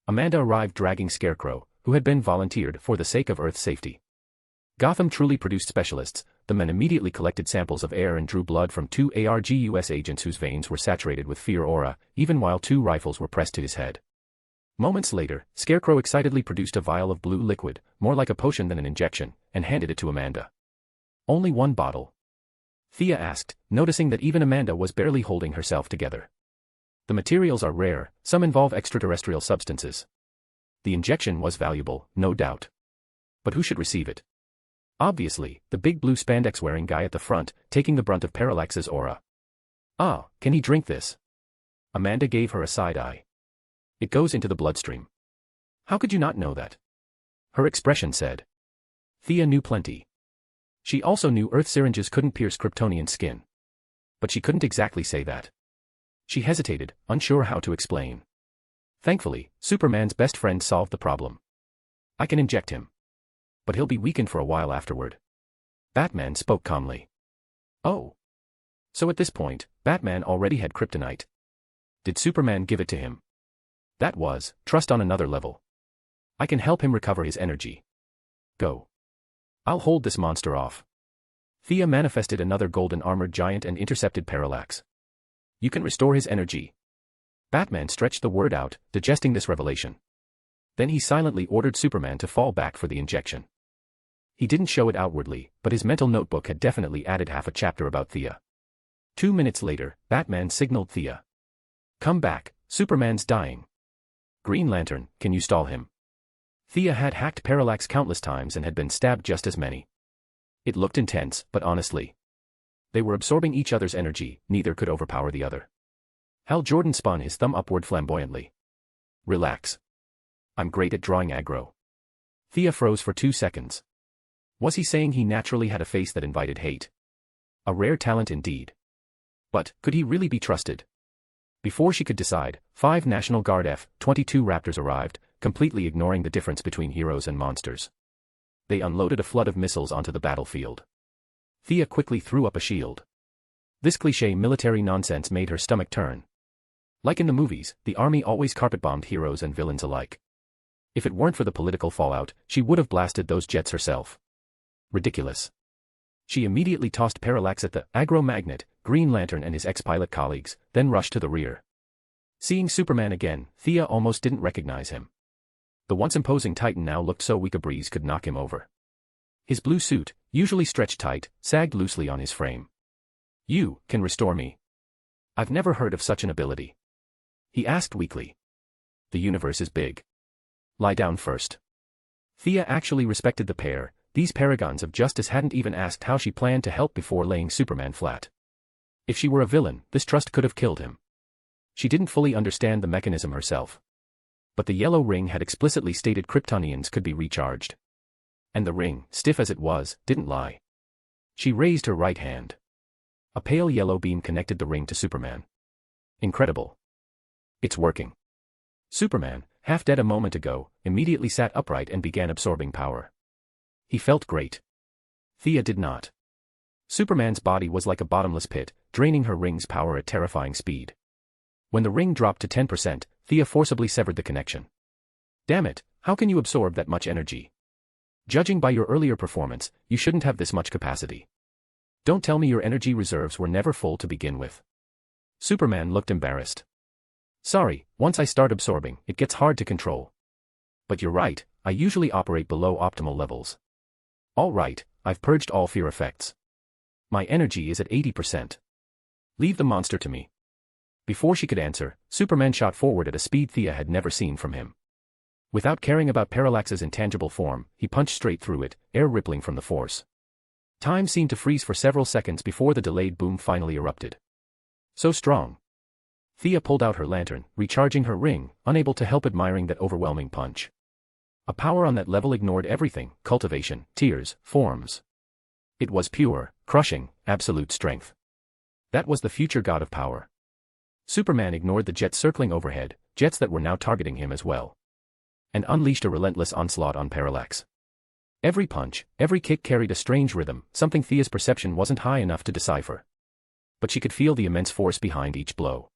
Amanda arrived dragging Scarecrow, who had been volunteered for the sake of Earth's safety. Gotham truly produced specialists. The men immediately collected samples of air and drew blood from 2 ARGUS agents whose veins were saturated with fear aura, even while 2 rifles were pressed to his head. Moments later, Scarecrow excitedly produced a vial of blue liquid, more like a potion than an injection, and handed it to Amanda. Only 1 bottle? Thea asked, noticing that even Amanda was barely holding herself together. The materials are rare, some involve extraterrestrial substances. The injection was valuable, no doubt. But who should receive it? Obviously, the big blue spandex-wearing guy at the front, taking the brunt of Parallax's aura. Ah, can he drink this? Amanda gave her a side eye. It goes into the bloodstream. How could you not know that? Her expression said. Thea knew plenty. She also knew Earth syringes couldn't pierce Kryptonian skin. But she couldn't exactly say that. She hesitated, unsure how to explain. Thankfully, Superman's best friend solved the problem. I can inject him. But he'll be weakened for a while afterward. Batman spoke calmly. Oh. So at this point, Batman already had kryptonite. Did Superman give it to him? That was trust on another level. I can help him recover his energy. Go. I'll hold this monster off. Thea manifested another golden armored giant and intercepted Parallax. You can restore his energy. Batman stretched the word out, digesting this revelation. Then he silently ordered Superman to fall back for the injection. He didn't show it outwardly, but his mental notebook had definitely added half a chapter about Thea. 2 minutes later, Batman signaled Thea. Come back, Superman's dying. Green Lantern, can you stall him? Thea had hacked Parallax countless times and had been stabbed just as many. It looked intense, but honestly. They were absorbing each other's energy, neither could overpower the other. Hal Jordan spun his thumb upward flamboyantly. Relax. I'm great at drawing aggro. Thea froze for 2 seconds. Was he saying he naturally had a face that invited hate? A rare talent indeed. But, could he really be trusted? Before she could decide, 5 National Guard F-22 Raptors arrived, completely ignoring the difference between heroes and monsters. They unloaded a flood of missiles onto the battlefield. Thea quickly threw up a shield. This cliché military nonsense made her stomach turn. Like in the movies, the army always carpet-bombed heroes and villains alike. If it weren't for the political fallout, she would have blasted those jets herself. Ridiculous. She immediately tossed Parallax at the aggro-magnet, Green Lantern and his ex-pilot colleagues, then rushed to the rear. Seeing Superman again, Thea almost didn't recognize him. The once imposing Titan now looked so weak a breeze could knock him over. His blue suit, usually stretched tight, sagged loosely on his frame. You can restore me. I've never heard of such an ability. He asked weakly. The universe is big. Lie down first. Thea actually respected the pair. These paragons of justice hadn't even asked how she planned to help before laying Superman flat. If she were a villain, this trust could have killed him. She didn't fully understand the mechanism herself. But the yellow ring had explicitly stated Kryptonians could be recharged. And the ring, stiff as it was, didn't lie. She raised her right hand. A pale yellow beam connected the ring to Superman. Incredible. It's working. Superman, half dead a moment ago, immediately sat upright and began absorbing power. He felt great. Thea did not. Superman's body was like a bottomless pit, draining her ring's power at terrifying speed. When the ring dropped to 10%, Thea forcibly severed the connection. Damn it, how can you absorb that much energy? Judging by your earlier performance, you shouldn't have this much capacity. Don't tell me your energy reserves were never full to begin with. Superman looked embarrassed. Sorry, once I start absorbing, it gets hard to control. But you're right, I usually operate below optimal levels. All right, I've purged all fear effects. My energy is at 80%. Leave the monster to me. Before she could answer, Superman shot forward at a speed Thea had never seen from him. Without caring about Parallax's intangible form, he punched straight through it, air rippling from the force. Time seemed to freeze for several seconds before the delayed boom finally erupted. So strong. Thea pulled out her lantern, recharging her ring, unable to help admiring that overwhelming punch. A power on that level ignored everything, cultivation, tears, forms. It was pure, crushing, absolute strength. That was the future god of power. Superman ignored the jets circling overhead, jets that were now targeting him as well. And unleashed a relentless onslaught on Parallax. Every punch, every kick carried a strange rhythm, something Thea's perception wasn't high enough to decipher. But she could feel the immense force behind each blow.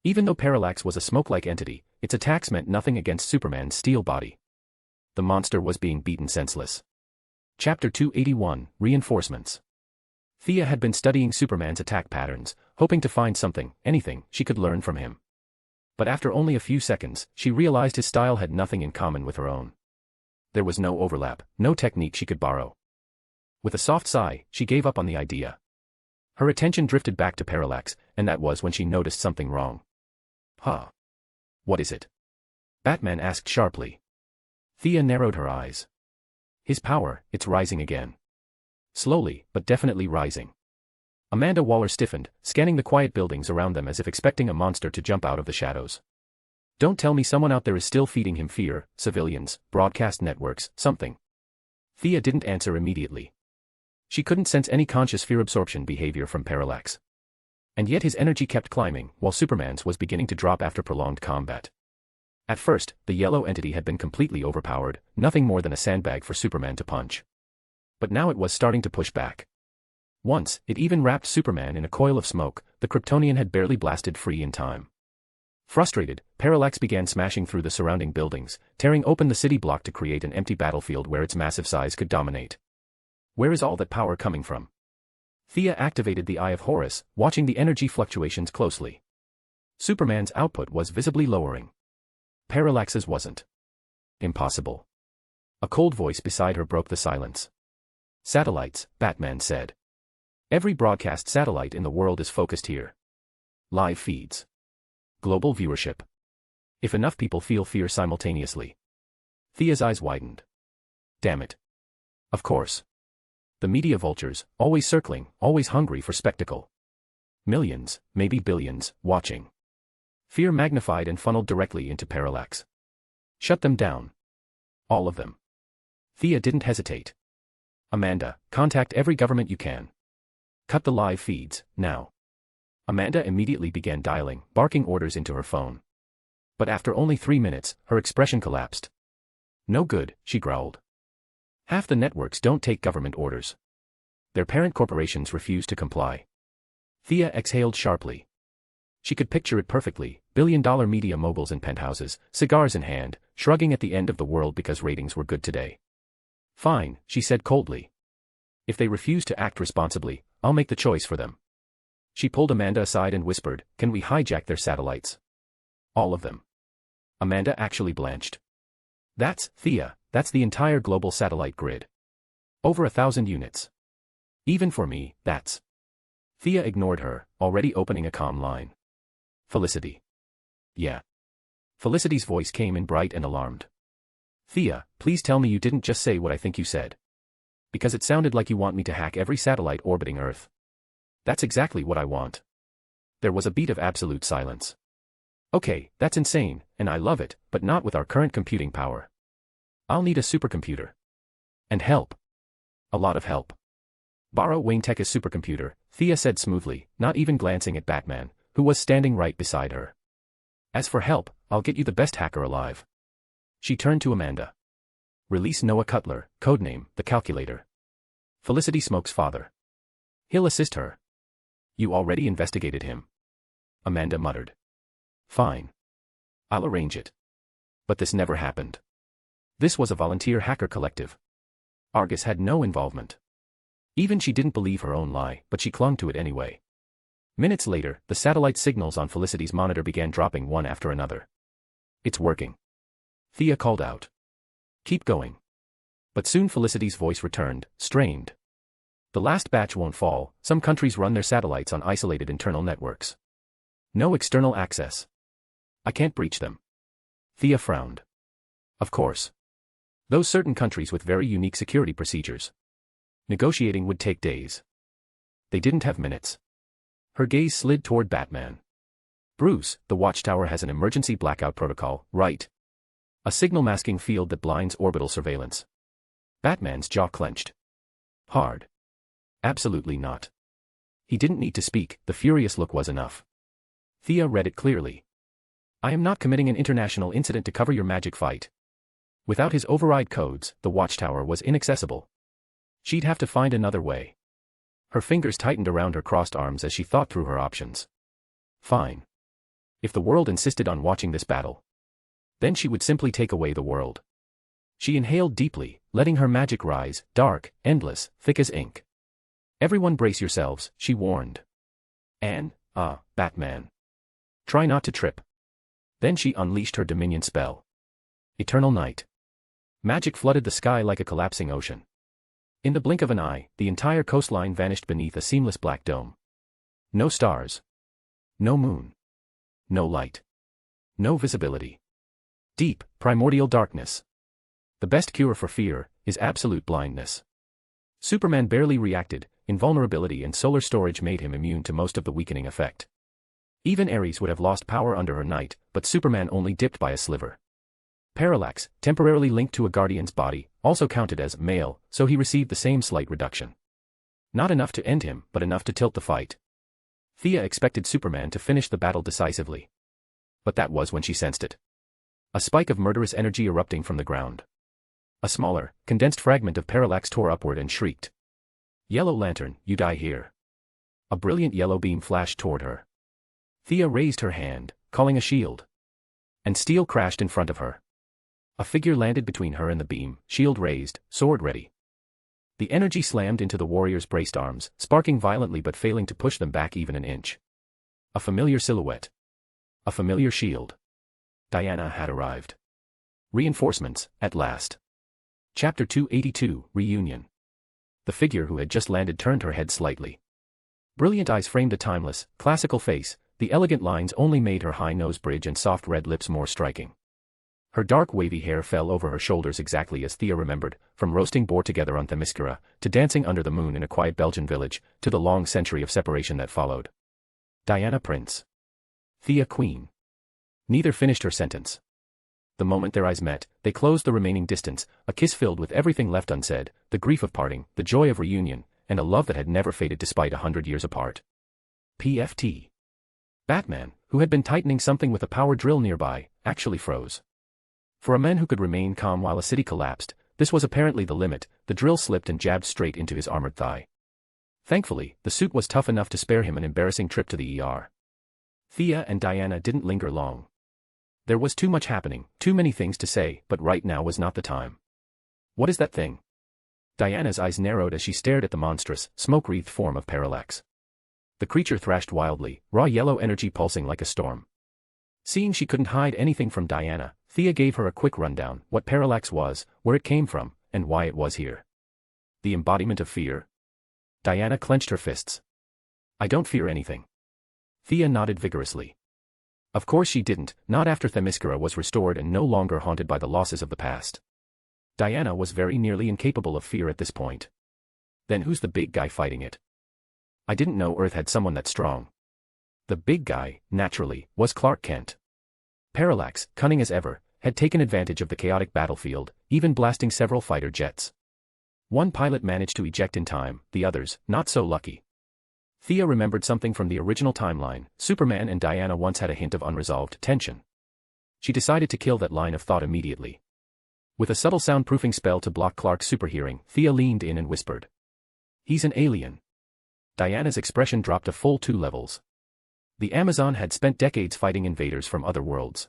Even though Parallax was a smoke-like entity, its attacks meant nothing against Superman's steel body. The monster was being beaten senseless. Chapter 281, Reinforcements. Thea had been studying Superman's attack patterns, hoping to find something, anything, she could learn from him. But after only a few seconds, she realized his style had nothing in common with her own. There was no overlap, no technique she could borrow. With a soft sigh, she gave up on the idea. Her attention drifted back to Parallax, and that was when she noticed something wrong. Huh? What is it? Batman asked sharply. Thea narrowed her eyes. His power, it's rising again. Slowly, but definitely rising. Amanda Waller stiffened, scanning the quiet buildings around them as if expecting a monster to jump out of the shadows. Don't tell me someone out there is still feeding him fear, civilians, broadcast networks, something. Thea didn't answer immediately. She couldn't sense any conscious fear absorption behavior from Parallax. And yet his energy kept climbing, while Superman's was beginning to drop after prolonged combat. At first, the yellow entity had been completely overpowered, nothing more than a sandbag for Superman to punch. But now it was starting to push back. Once, it even wrapped Superman in a coil of smoke. The Kryptonian had barely blasted free in time. Frustrated, Parallax began smashing through the surrounding buildings, tearing open the city block to create an empty battlefield where its massive size could dominate. Where is all that power coming from? Thea activated the Eye of Horus, watching the energy fluctuations closely. Superman's output was visibly lowering. Parallax's wasn't. Impossible. A cold voice beside her broke the silence. Satellites, Batman said. Every broadcast satellite in the world is focused here. Live feeds. Global viewership. If enough people feel fear simultaneously. Thea's eyes widened. Damn it. Of course. The media vultures, always circling, always hungry for spectacle. Millions, maybe billions, watching. Fear magnified and funneled directly into Parallax. Shut them down. All of them. Thea didn't hesitate. Amanda, contact every government you can. Cut the live feeds, now. Amanda immediately began dialing, barking orders into her phone. But after only 3 minutes, her expression collapsed. No good, she growled. Half the networks don't take government orders. Their parent corporations refuse to comply. Thea exhaled sharply. She could picture it perfectly, billion-dollar media moguls in penthouses, cigars in hand, shrugging at the end of the world because ratings were good today. Fine, she said coldly. If they refuse to act responsibly, I'll make the choice for them. She pulled Amanda aside and whispered, can we hijack their satellites? All of them. Amanda actually blanched. That's, Thea, that's the entire global satellite grid. Over 1,000 units. Even for me, that's. Thea ignored her, already opening a comm line. Felicity. Yeah. Felicity's voice came in bright and alarmed. Thea, please tell me you didn't just say what I think you said. Because it sounded like you want me to hack every satellite orbiting Earth. That's exactly what I want. There was a beat of absolute silence. Okay, that's insane, and I love it, but not with our current computing power. I'll need a supercomputer. And help. A lot of help. Borrow Wayne Tekka's supercomputer, Thea said smoothly, not even glancing at Batman, who was standing right beside her. As for help, I'll get you the best hacker alive. She turned to Amanda. Release Noah Cutler, codename, the Calculator. Felicity Smoke's father. He'll assist her. You already investigated him. Amanda muttered. Fine. I'll arrange it. But this never happened. This was a volunteer hacker collective. Argus had no involvement. Even she didn't believe her own lie, but she clung to it anyway. Minutes later, the satellite signals on Felicity's monitor began dropping one after another. It's working. Thea called out. Keep going. But soon Felicity's voice returned, strained. The last batch won't fall, some countries run their satellites on isolated internal networks. No external access. I can't breach them. Thea frowned. Of course. Those certain countries with very unique security procedures. Negotiating would take days. They didn't have minutes. Her gaze slid toward Batman. Bruce, the Watchtower has an emergency blackout protocol, right? A signal masking field that blinds orbital surveillance. Batman's jaw clenched. Hard. Absolutely not. He didn't need to speak, the furious look was enough. Thea read it clearly. I am not committing an international incident to cover your magic fight. Without his override codes, the Watchtower was inaccessible. She'd have to find another way. Her fingers tightened around her crossed arms as she thought through her options. Fine. If the world insisted on watching this battle, then she would simply take away the world. She inhaled deeply, letting her magic rise, dark, endless, thick as ink. Everyone brace yourselves, she warned. And, Batman. Try not to trip. Then she unleashed her Dominion spell. Eternal night. Magic flooded the sky like a collapsing ocean. In the blink of an eye, the entire coastline vanished beneath a seamless black dome. No stars. No moon. No light. No visibility. Deep, primordial darkness. The best cure for fear is absolute blindness. Superman barely reacted, invulnerability and solar storage made him immune to most of the weakening effect. Even Ares would have lost power under her night, but Superman only dipped by a sliver. Parallax, temporarily linked to a Guardian's body, also counted as male, so he received the same slight reduction. Not enough to end him, but enough to tilt the fight. Thea expected Superman to finish the battle decisively. But that was when she sensed it. A spike of murderous energy erupting from the ground. A smaller, condensed fragment of parallax tore upward and shrieked. Yellow lantern, you die here. A brilliant yellow beam flashed toward her. Thea raised her hand, calling a shield. And steel crashed in front of her. A figure landed between her and the beam, shield raised, sword ready. The energy slammed into the warrior's braced arms, sparking violently but failing to push them back even an inch. A familiar silhouette. A familiar shield. Diana had arrived. Reinforcements, at last. Chapter 282, Reunion. The figure who had just landed turned her head slightly. Brilliant eyes framed a timeless, classical face, the elegant lines only made her high nose bridge and soft red lips more striking. Her dark wavy hair fell over her shoulders exactly as Thea remembered, from roasting boar together on Themyscira, to dancing under the moon in a quiet Belgian village, to the long century of separation that followed. Diana Prince. Thea Queen. Neither finished her sentence. The moment their eyes met, they closed the remaining distance, a kiss filled with everything left unsaid, the grief of parting, the joy of reunion, and a love that had never faded despite 100 years apart. PFT. Batman, who had been tightening something with a power drill nearby, actually froze. For a man who could remain calm while a city collapsed, this was apparently the limit. The drill slipped and jabbed straight into his armored thigh. Thankfully, the suit was tough enough to spare him an embarrassing trip to the ER. Thea and Diana didn't linger long. There was too much happening, too many things to say, but right now was not the time. What is that thing? Diana's eyes narrowed as she stared at the monstrous, smoke-wreathed form of Parallax. The creature thrashed wildly, raw yellow energy pulsing like a storm. Seeing she couldn't hide anything from Diana, Thea gave her a quick rundown, what Parallax was, where it came from, and why it was here. The embodiment of fear? Diana clenched her fists. I don't fear anything. Thea nodded vigorously. Of course she didn't, not after Themyscira was restored and no longer haunted by the losses of the past. Diana was very nearly incapable of fear at this point. Then who's the big guy fighting it? I didn't know Earth had someone that strong. The big guy, naturally, was Clark Kent. Parallax, cunning as ever, had taken advantage of the chaotic battlefield, even blasting several fighter jets. One pilot managed to eject in time, the others, not so lucky. Thea remembered something from the original timeline. Superman and Diana once had a hint of unresolved tension. She decided to kill that line of thought immediately. With a subtle soundproofing spell to block Clark's superhearing, Thea leaned in and whispered. He's an alien. Diana's expression dropped a full 2 levels. The Amazon had spent decades fighting invaders from other worlds.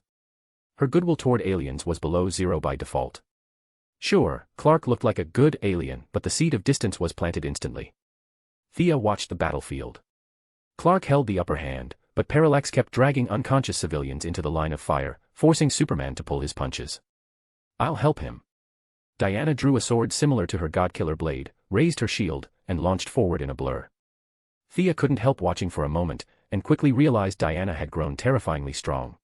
Her goodwill toward aliens was below 0 by default. Sure, Clark looked like a good alien, but the seed of distance was planted instantly. Thea watched the battlefield. Clark held the upper hand, but Parallax kept dragging unconscious civilians into the line of fire, forcing Superman to pull his punches. I'll help him. Diana drew a sword similar to her God-Killer blade, raised her shield, and launched forward in a blur. Thea couldn't help watching for a moment, and quickly realized Diana had grown terrifyingly strong.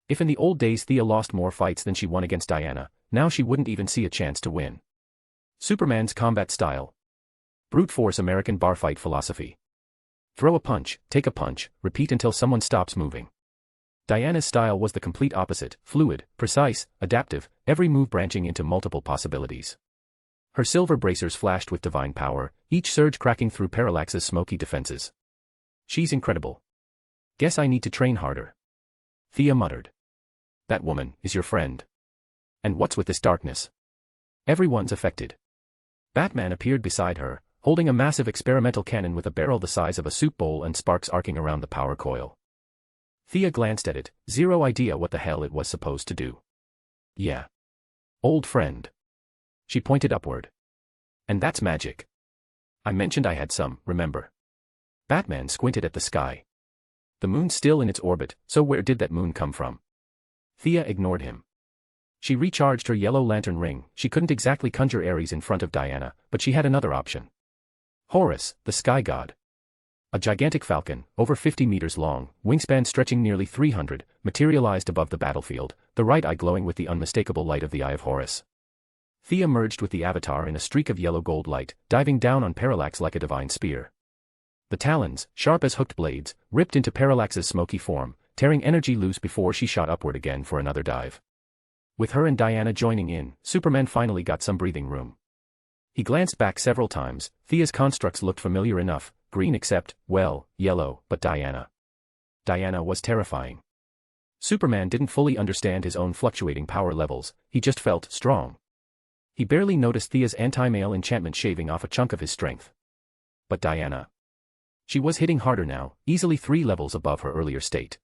If in the old days Thea lost more fights than she won against Diana, now she wouldn't even see a chance to win. Superman's combat style. Brute force American bar fight philosophy. Throw a punch, take a punch, repeat until someone stops moving. Diana's style was the complete opposite, fluid, precise, adaptive, every move branching into multiple possibilities. Her silver bracers flashed with divine power, each surge cracking through Parallax's smoky defenses. She's incredible. Guess I need to train harder. Thea muttered. That woman is your friend. And what's with this darkness? Everyone's affected. Batman appeared beside her, holding a massive experimental cannon with a barrel the size of a soup bowl and sparks arcing around the power coil. Thea glanced at it, zero idea what the hell it was supposed to do. Yeah. Old friend. She pointed upward. And that's magic. I mentioned I had some, remember? Batman squinted at the sky. The moon's still in its orbit, so where did that moon come from? Thea ignored him. She recharged her yellow lantern ring. She couldn't exactly conjure Ares in front of Diana, but she had another option. Horus, the sky god. A gigantic falcon, over 50 meters long, wingspan stretching nearly 300, materialized above the battlefield, the right eye glowing with the unmistakable light of the Eye of Horus. Thea merged with the avatar in a streak of yellow-gold light, diving down on Parallax like a divine spear. The talons, sharp as hooked blades, ripped into Parallax's smoky form, tearing energy loose before she shot upward again for another dive. With her and Diana joining in, Superman finally got some breathing room. He glanced back several times. Thea's constructs looked familiar enough, green except, well, yellow, but Diana. Diana was terrifying. Superman didn't fully understand his own fluctuating power levels, he just felt strong. He barely noticed Thea's anti-male enchantment shaving off a chunk of his strength. But Diana. She was hitting harder now, easily 3 levels above her earlier state.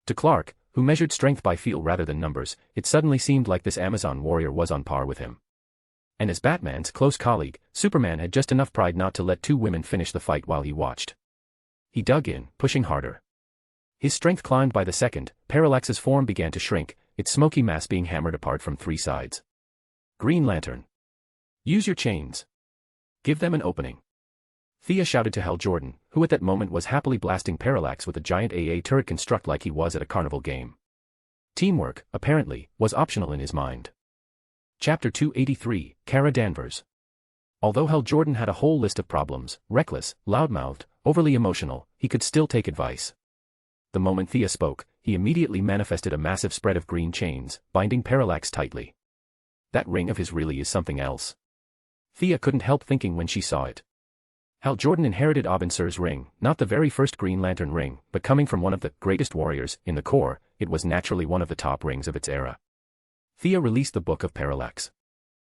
To Clark, who measured strength by feel rather than numbers, it suddenly seemed like this Amazon warrior was on par with him. And as Batman's close colleague, Superman had just enough pride not to let 2 women finish the fight while he watched. He dug in, pushing harder. His strength climbed by the second, Parallax's form began to shrink, its smoky mass being hammered apart from 3 sides. Green Lantern. Use your chains. Give them an opening. Thea shouted to Hal Jordan, who at that moment was happily blasting Parallax with a giant AA turret construct like he was at a carnival game. Teamwork, apparently, was optional in his mind. Chapter 283, Kara Danvers. Although Hal Jordan had a whole list of problems, reckless, loudmouthed, overly emotional, he could still take advice. The moment Thea spoke, he immediately manifested a massive spread of green chains, binding Parallax tightly. That ring of his really is something else. Thea couldn't help thinking when she saw it. Hal Jordan inherited Abin-Sur's ring, not the very first Green Lantern ring, but coming from one of the greatest warriors in the Corps, it was naturally one of the top rings of its era. Thea released the Book of Parallax.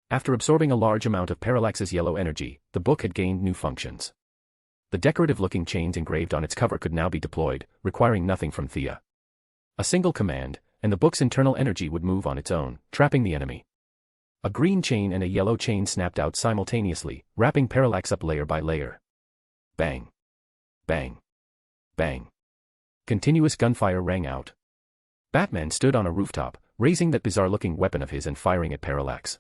After absorbing a large amount of Parallax's yellow energy, the book had gained new functions. The decorative-looking chains engraved on its cover could now be deployed, requiring nothing from Thea. A single command, and the book's internal energy would move on its own, trapping the enemy. A green chain and a yellow chain snapped out simultaneously, wrapping Parallax up layer by layer. Bang. Bang. Bang. Continuous gunfire rang out. Batman stood on a rooftop, raising that bizarre-looking weapon of his and firing at Parallax.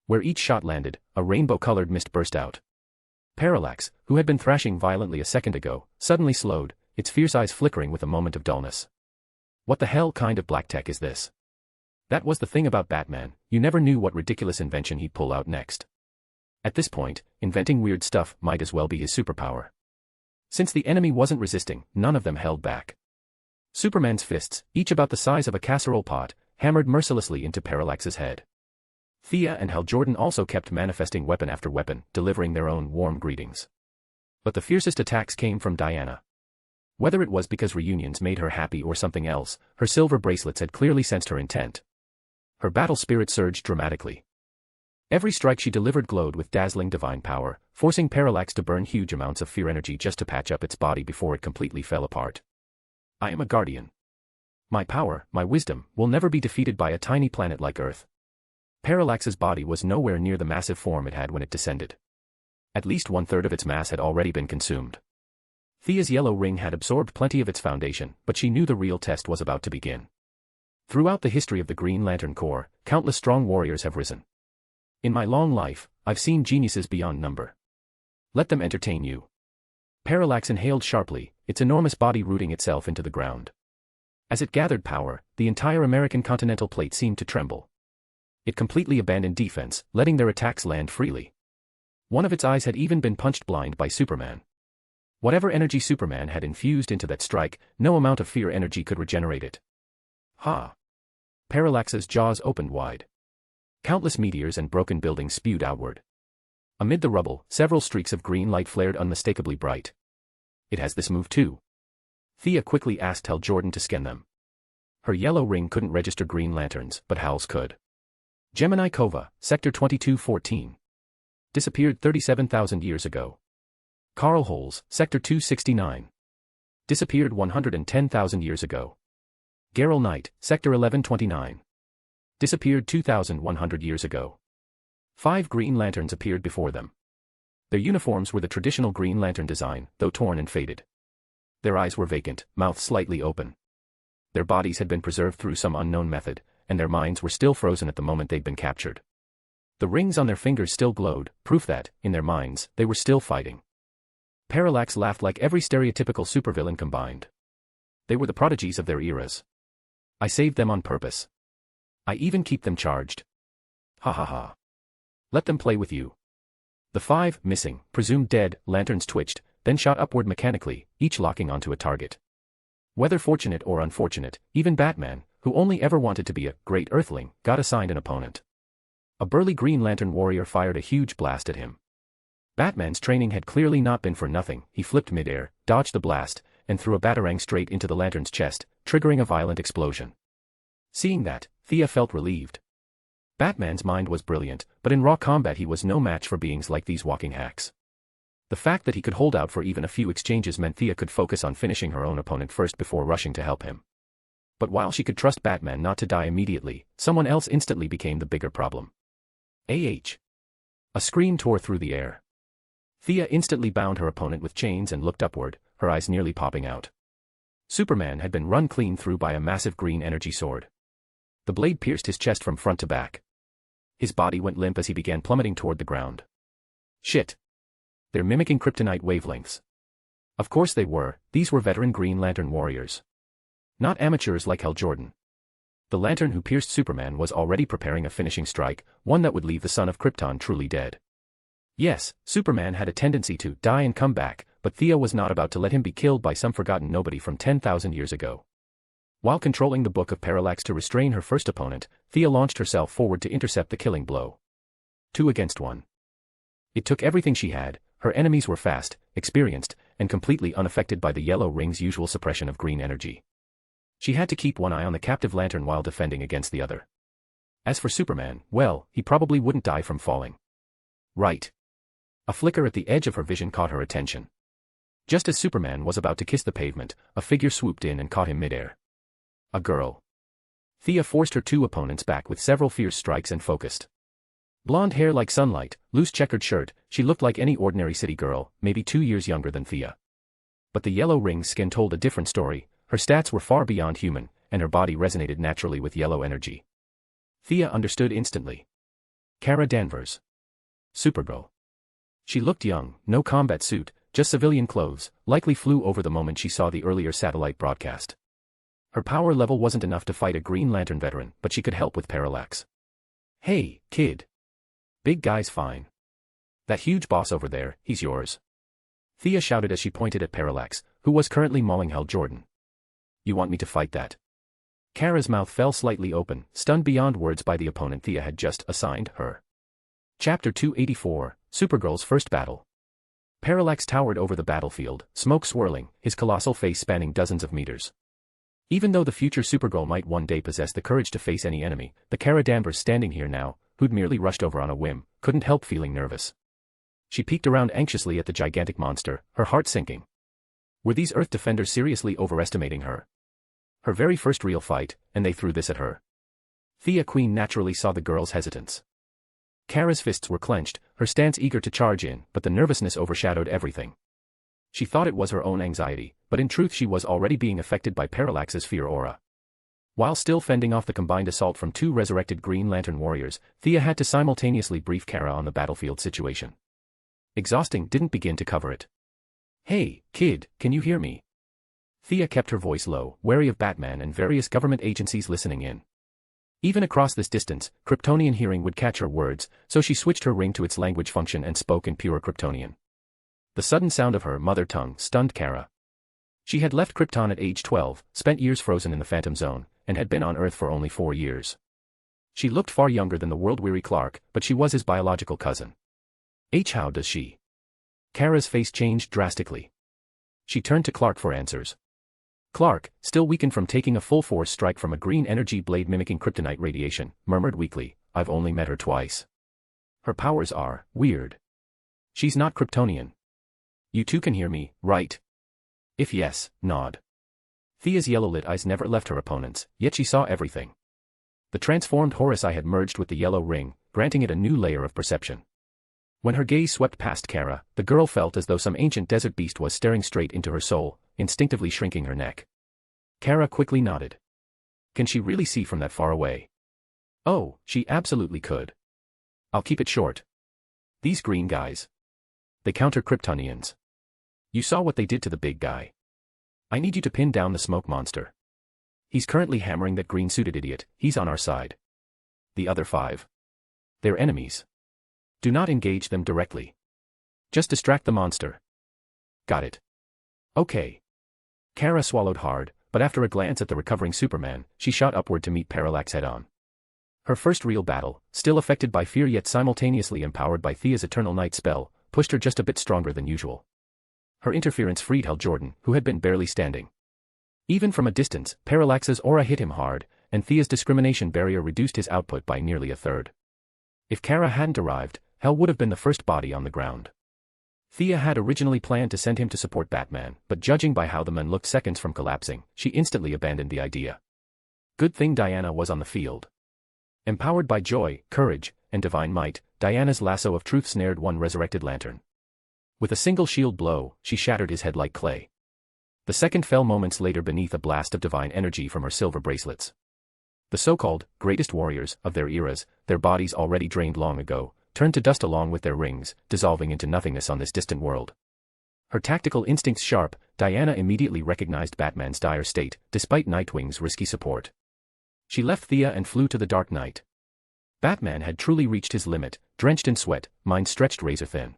Where each shot landed, a rainbow-colored mist burst out. Parallax, who had been thrashing violently a second ago, suddenly slowed, its fierce eyes flickering with a moment of dullness. What the hell kind of black tech is this? That was the thing about Batman, you never knew what ridiculous invention he'd pull out next. At this point, inventing weird stuff might as well be his superpower. Since the enemy wasn't resisting, none of them held back. Superman's fists, each about the size of a casserole pot, hammered mercilessly into Parallax's head. Thea and Hal Jordan also kept manifesting weapon after weapon, delivering their own warm greetings. But the fiercest attacks came from Diana. Whether it was because reunions made her happy or something else, her silver bracelets had clearly sensed her intent. Her battle spirit surged dramatically. Every strike she delivered glowed with dazzling divine power, forcing Parallax to burn huge amounts of fear energy just to patch up its body before it completely fell apart. I am a guardian. My power, my wisdom, will never be defeated by a tiny planet like Earth. Parallax's body was nowhere near the massive form it had when it descended. At least 1/3 of its mass had already been consumed. Thea's yellow ring had absorbed plenty of its foundation, but she knew the real test was about to begin. Throughout the history of the Green Lantern Corps, countless strong warriors have risen. In my long life, I've seen geniuses beyond number. Let them entertain you. Parallax inhaled sharply, its enormous body rooting itself into the ground. As it gathered power, the entire American continental plate seemed to tremble. It completely abandoned defense, letting their attacks land freely. One of its eyes had even been punched blind by Superman. Whatever energy Superman had infused into that strike, no amount of fear energy could regenerate it. Ha! Parallax's jaws opened wide. Countless meteors and broken buildings spewed outward. Amid the rubble, several streaks of green light flared unmistakably bright. It has this move too. Thea quickly asked Hal Jordan to scan them. Her yellow ring couldn't register Green Lanterns, but Hal's could. Gemini Cova, Sector 2214. Disappeared 37,000 years ago. Carl Holes, Sector 269. Disappeared 110,000 years ago. Garrel Knight, Sector 1129. Disappeared 2,100 years ago. 5 Green Lanterns appeared before them. Their uniforms were the traditional Green Lantern design, though torn and faded. Their eyes were vacant, mouths slightly open. Their bodies had been preserved through some unknown method, and their minds were still frozen at the moment they'd been captured. The rings on their fingers still glowed, proof that, in their minds, they were still fighting. Parallax laughed like every stereotypical supervillain combined. They were the prodigies of their eras. I saved them on purpose. I even keep them charged. Ha ha ha. Let them play with you. The 5, missing, presumed dead, lanterns twitched, then shot upward mechanically, each locking onto a target. Whether fortunate or unfortunate, even Batman, who only ever wanted to be a great Earthling, got assigned an opponent. A burly Green Lantern warrior fired a huge blast at him. Batman's training had clearly not been for nothing. He flipped midair, dodged the blast, and threw a batarang straight into the Lantern's chest, triggering a violent explosion. Seeing that, Thea felt relieved. Batman's mind was brilliant, but in raw combat he was no match for beings like these walking hacks. The fact that he could hold out for even a few exchanges meant Thea could focus on finishing her own opponent first before rushing to help him. But while she could trust Batman not to die immediately, someone else instantly became the bigger problem. A scream tore through the air. Thea instantly bound her opponent with chains and looked upward, her eyes nearly popping out. Superman had been run clean through by a massive green energy sword. The blade pierced his chest from front to back. His body went limp as he began plummeting toward the ground. Shit. They're mimicking kryptonite wavelengths. Of course they were, these were veteran Green Lantern warriors. Not amateurs like Hal Jordan. The Lantern who pierced Superman was already preparing a finishing strike, one that would leave the son of Krypton truly dead. Yes, Superman had a tendency to die and come back, but Thea was not about to let him be killed by some forgotten nobody from 10,000 years ago. While controlling the Book of Parallax to restrain her first opponent, Thea launched herself forward to intercept the killing blow. 2 against 1. It took everything she had. Her enemies were fast, experienced, and completely unaffected by the Yellow Ring's usual suppression of green energy. She had to keep one eye on the captive Lantern while defending against the other. As for Superman, well, he probably wouldn't die from falling. Right. A flicker at the edge of her vision caught her attention. Just as Superman was about to kiss the pavement, a figure swooped in and caught him midair. A girl. Thea forced her 2 opponents back with several fierce strikes and focused. Blonde hair like sunlight, loose checkered shirt, she looked like any ordinary city girl, maybe 2 years younger than Thea. But the Yellow Ring's skin told a different story, her stats were far beyond human, and her body resonated naturally with yellow energy. Thea understood instantly. Kara Danvers. Supergirl. She looked young, no combat suit, just civilian clothes, likely flew over the moment she saw the earlier satellite broadcast. Her power level wasn't enough to fight a Green Lantern veteran, but she could help with parallax. Hey, kid. Big guy's fine. That huge boss over there, he's yours. Thea shouted as she pointed at Parallax, who was currently mauling Hal Jordan. You want me to fight that? Kara's mouth fell slightly open, stunned beyond words by the opponent Thea had just assigned her. Chapter 284, Supergirl's First Battle. Parallax towered over the battlefield, smoke swirling, his colossal face spanning dozens of meters. Even though the future Supergirl might one day possess the courage to face any enemy, the Kara Danvers standing here now, who'd merely rushed over on a whim, couldn't help feeling nervous. She peeked around anxiously at the gigantic monster, her heart sinking. Were these Earth defenders seriously overestimating her? Her very first real fight, and they threw this at her. Thea Queen naturally saw the girl's hesitance. Kara's fists were clenched, her stance eager to charge in, but the nervousness overshadowed everything. She thought it was her own anxiety, but in truth she was already being affected by Parallax's fear aura. While still fending off the combined assault from 2 resurrected Green Lantern warriors, Thea had to simultaneously brief Kara on the battlefield situation. Exhausting didn't begin to cover it. Hey, kid, can you hear me? Thea kept her voice low, wary of Batman and various government agencies listening in. Even across this distance, Kryptonian hearing would catch her words, so she switched her ring to its language function and spoke in pure Kryptonian. The sudden sound of her mother tongue stunned Kara. She had left Krypton at age 12, spent years frozen in the Phantom Zone, and had been on Earth for only 4 years. She looked far younger than the world-weary Clark, but she was his biological cousin. How does she? Kara's face changed drastically. She turned to Clark for answers. Clark, still weakened from taking a full-force strike from a green energy blade mimicking kryptonite radiation, murmured weakly, I've only met her twice. Her powers are weird. She's not Kryptonian. You two can hear me, right? If yes, nod. Thea's yellow-lit eyes never left her opponents, yet she saw everything. The transformed Horus Eye had merged with the Yellow Ring, granting it a new layer of perception. When her gaze swept past Kara, the girl felt as though some ancient desert beast was staring straight into her soul, instinctively shrinking her neck. Kara quickly nodded. Can she really see from that far away? Oh, she absolutely could. I'll keep it short. These green guys. They counter Kryptonians. You saw what they did to the big guy. I need you to pin down the smoke monster. He's currently hammering that green-suited idiot, he's on our side. The other 5. They're enemies. Do not engage them directly. Just distract the monster. Got it. Okay. Kara swallowed hard, but after a glance at the recovering Superman, she shot upward to meet Parallax head-on. Her first real battle, still affected by fear yet simultaneously empowered by Thea's Eternal Night spell, pushed her just a bit stronger than usual. Her interference freed Hal Jordan, who had been barely standing. Even from a distance, Parallax's aura hit him hard, and Thea's discrimination barrier reduced his output by nearly a third. If Kara hadn't arrived, Hel would have been the first body on the ground. Thea had originally planned to send him to support Batman, but judging by how the men looked seconds from collapsing, she instantly abandoned the idea. Good thing Diana was on the field. Empowered by joy, courage, and divine might, Diana's lasso of truth snared one resurrected lantern. With a single shield blow, she shattered his head like clay. The second fell moments later beneath a blast of divine energy from her silver bracelets. The so-called greatest warriors of their eras, their bodies already drained long ago, turned to dust along with their rings, dissolving into nothingness on this distant world. Her tactical instincts sharp, Diana immediately recognized Batman's dire state, despite Nightwing's risky support. She left Thea and flew to the Dark Knight. Batman had truly reached his limit, drenched in sweat, mind stretched razor-thin.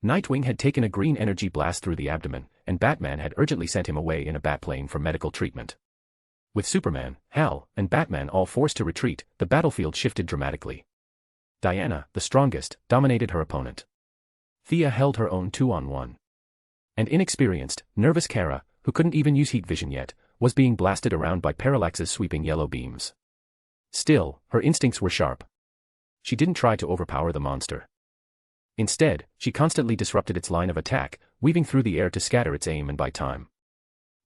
Nightwing had taken a green energy blast through the abdomen, and Batman had urgently sent him away in a batplane for medical treatment. With Superman, Hal, and Batman all forced to retreat, the battlefield shifted dramatically. Diana, the strongest, dominated her opponent. Thea held her own 2-on-1. And inexperienced, nervous Kara, who couldn't even use heat vision yet, was being blasted around by Parallax's sweeping yellow beams. Still, her instincts were sharp. She didn't try to overpower the monster. Instead, she constantly disrupted its line of attack, weaving through the air to scatter its aim and buy time.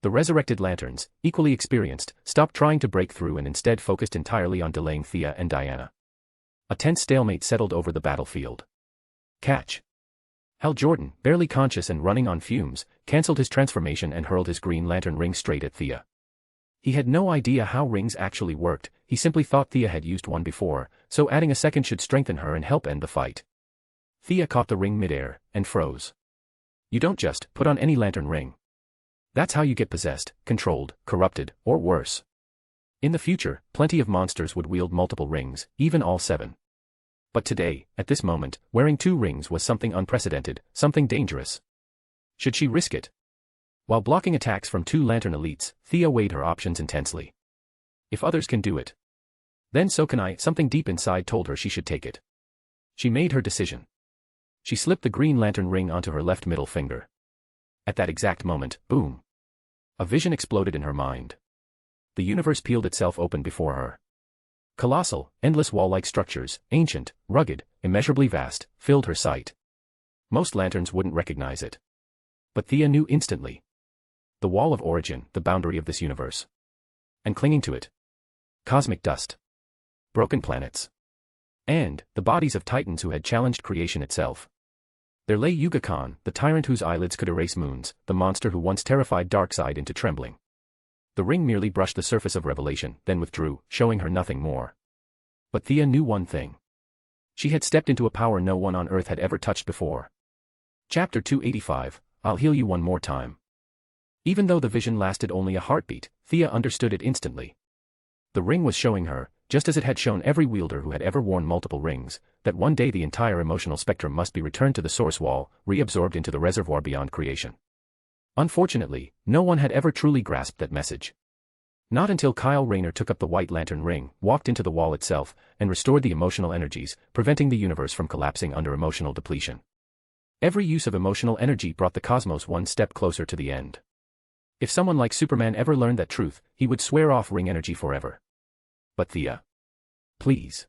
The resurrected lanterns, equally experienced, stopped trying to break through and instead focused entirely on delaying Thea and Diana. A tense stalemate settled over the battlefield. Catch! Hal Jordan, barely conscious and running on fumes, cancelled his transformation and hurled his Green Lantern ring straight at Thea. He had no idea how rings actually worked, he simply thought Thea had used one before, so adding a second should strengthen her and help end the fight. Thea caught the ring midair, and froze. You don't just put on any lantern ring. That's how you get possessed, controlled, corrupted, or worse. In the future, plenty of monsters would wield multiple rings, even all 7. But today, at this moment, wearing 2 rings was something unprecedented, something dangerous. Should she risk it? While blocking attacks from 2 lantern elites, Thea weighed her options intensely. If others can do it, then so can I. Something deep inside told her she should take it. She made her decision. She slipped the Green Lantern ring onto her left middle finger. At that exact moment, boom! A vision exploded in her mind. The universe peeled itself open before her. Colossal, endless wall-like structures, ancient, rugged, immeasurably vast, filled her sight. Most lanterns wouldn't recognize it. But Thea knew instantly. The wall of origin, the boundary of this universe. And clinging to it. Cosmic dust. Broken planets. And the bodies of titans who had challenged creation itself. There lay Yuga Khan, the tyrant whose eyelids could erase moons, the monster who once terrified Darkseid into trembling. The ring merely brushed the surface of revelation, then withdrew, showing her nothing more. But Thea knew one thing. She had stepped into a power no one on Earth had ever touched before. Chapter 285, I'll heal you one more time. Even though the vision lasted only a heartbeat, Thea understood it instantly. The ring was showing her, just as it had shown every wielder who had ever worn multiple rings, that one day the entire emotional spectrum must be returned to the source wall, reabsorbed into the reservoir beyond creation. Unfortunately, no one had ever truly grasped that message. Not until Kyle Rayner took up the White Lantern ring, walked into the wall itself, and restored the emotional energies, preventing the universe from collapsing under emotional depletion. Every use of emotional energy brought the cosmos one step closer to the end. If someone like Superman ever learned that truth, he would swear off ring energy forever. But Thea. Please.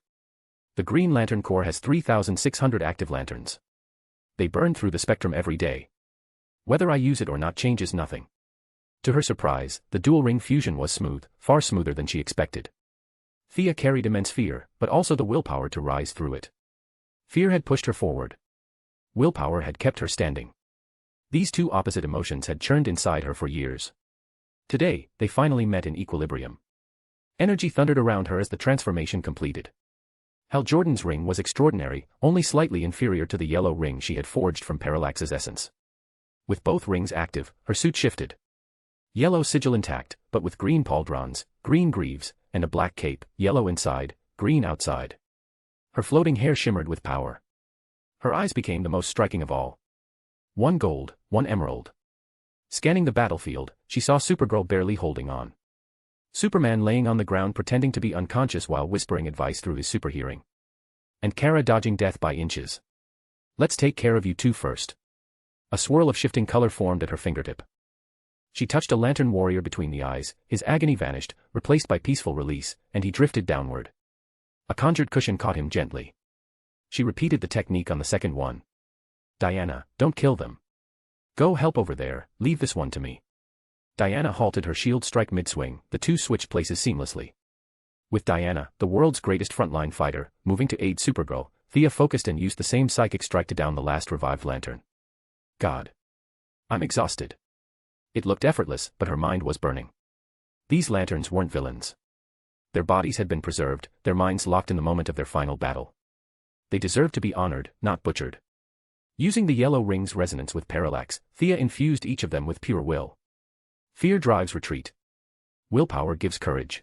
The Green Lantern Corps has 3,600 active lanterns. They burn through the spectrum every day. Whether I use it or not changes nothing. To her surprise, the dual-ring fusion was smooth, far smoother than she expected. Thea carried immense fear, but also the willpower to rise through it. Fear had pushed her forward. Willpower had kept her standing. These two opposite emotions had churned inside her for years. Today, they finally met in equilibrium. Energy thundered around her as the transformation completed. Hal Jordan's ring was extraordinary, only slightly inferior to the yellow ring she had forged from Parallax's essence. With both rings active, her suit shifted. Yellow sigil intact, but with green pauldrons, green greaves, and a black cape, yellow inside, green outside. Her floating hair shimmered with power. Her eyes became the most striking of all. One gold, one emerald. Scanning the battlefield, she saw Supergirl barely holding on. Superman laying on the ground pretending to be unconscious while whispering advice through his superhearing. And Kara dodging death by inches. Let's take care of you two first. A swirl of shifting color formed at her fingertip. She touched a lantern warrior between the eyes, his agony vanished, replaced by peaceful release, and he drifted downward. A conjured cushion caught him gently. She repeated the technique on the second one. Diana, don't kill them. Go help over there, leave this one to me. Diana halted her shield strike mid-swing, the two switched places seamlessly. With Diana, the world's greatest frontline fighter, moving to aid Supergirl, Thea focused and used the same psychic strike to down the last revived lantern. God. I'm exhausted. It looked effortless, but her mind was burning. These lanterns weren't villains. Their bodies had been preserved, their minds locked in the moment of their final battle. They deserved to be honored, not butchered. Using the yellow ring's resonance with parallax, Thea infused each of them with pure will. Fear drives retreat. Willpower gives courage.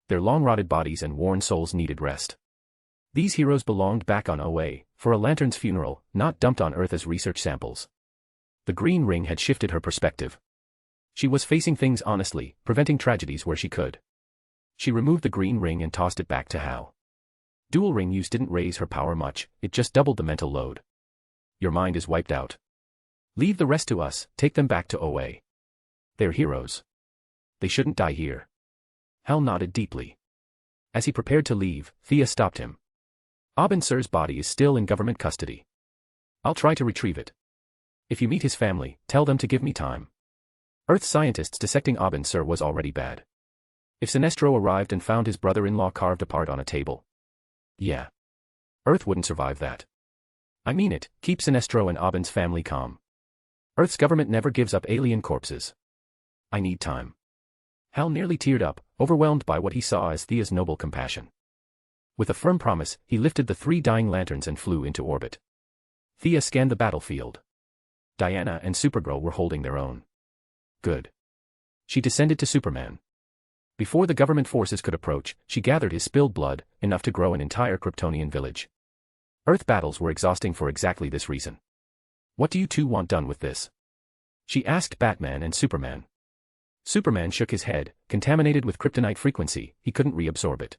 Their long-rotted bodies and worn souls needed rest. These heroes belonged back on OA, for a lantern's funeral, not dumped on Earth as research samples. The green ring had shifted her perspective. She was facing things honestly, preventing tragedies where she could. She removed the green ring and tossed it back to Hal. Dual ring use didn't raise her power much, it just doubled the mental load. Your mind is wiped out. Leave the rest to us, take them back to OA. They're heroes. They shouldn't die here. Hal nodded deeply. As he prepared to leave, Thea stopped him. Abin Sur's body is still in government custody. I'll try to retrieve it. If you meet his family, tell them to give me time. Earth scientists dissecting Abin Sur was already bad. If Sinestro arrived and found his brother-in-law carved apart on a table. Yeah. Earth wouldn't survive that. I mean it, keep Sinestro and Abin's family calm. Earth's government never gives up alien corpses. I need time. Hal nearly teared up, overwhelmed by what he saw as Thea's noble compassion. With a firm promise, he lifted the 3 dying lanterns and flew into orbit. Thea scanned the battlefield. Diana and Supergirl were holding their own. Good. She descended to Superman. Before the government forces could approach, she gathered his spilled blood, enough to grow an entire Kryptonian village. Earth battles were exhausting for exactly this reason. What do you two want done with this? She asked Batman and Superman. Superman shook his head, contaminated with kryptonite frequency, he couldn't reabsorb it.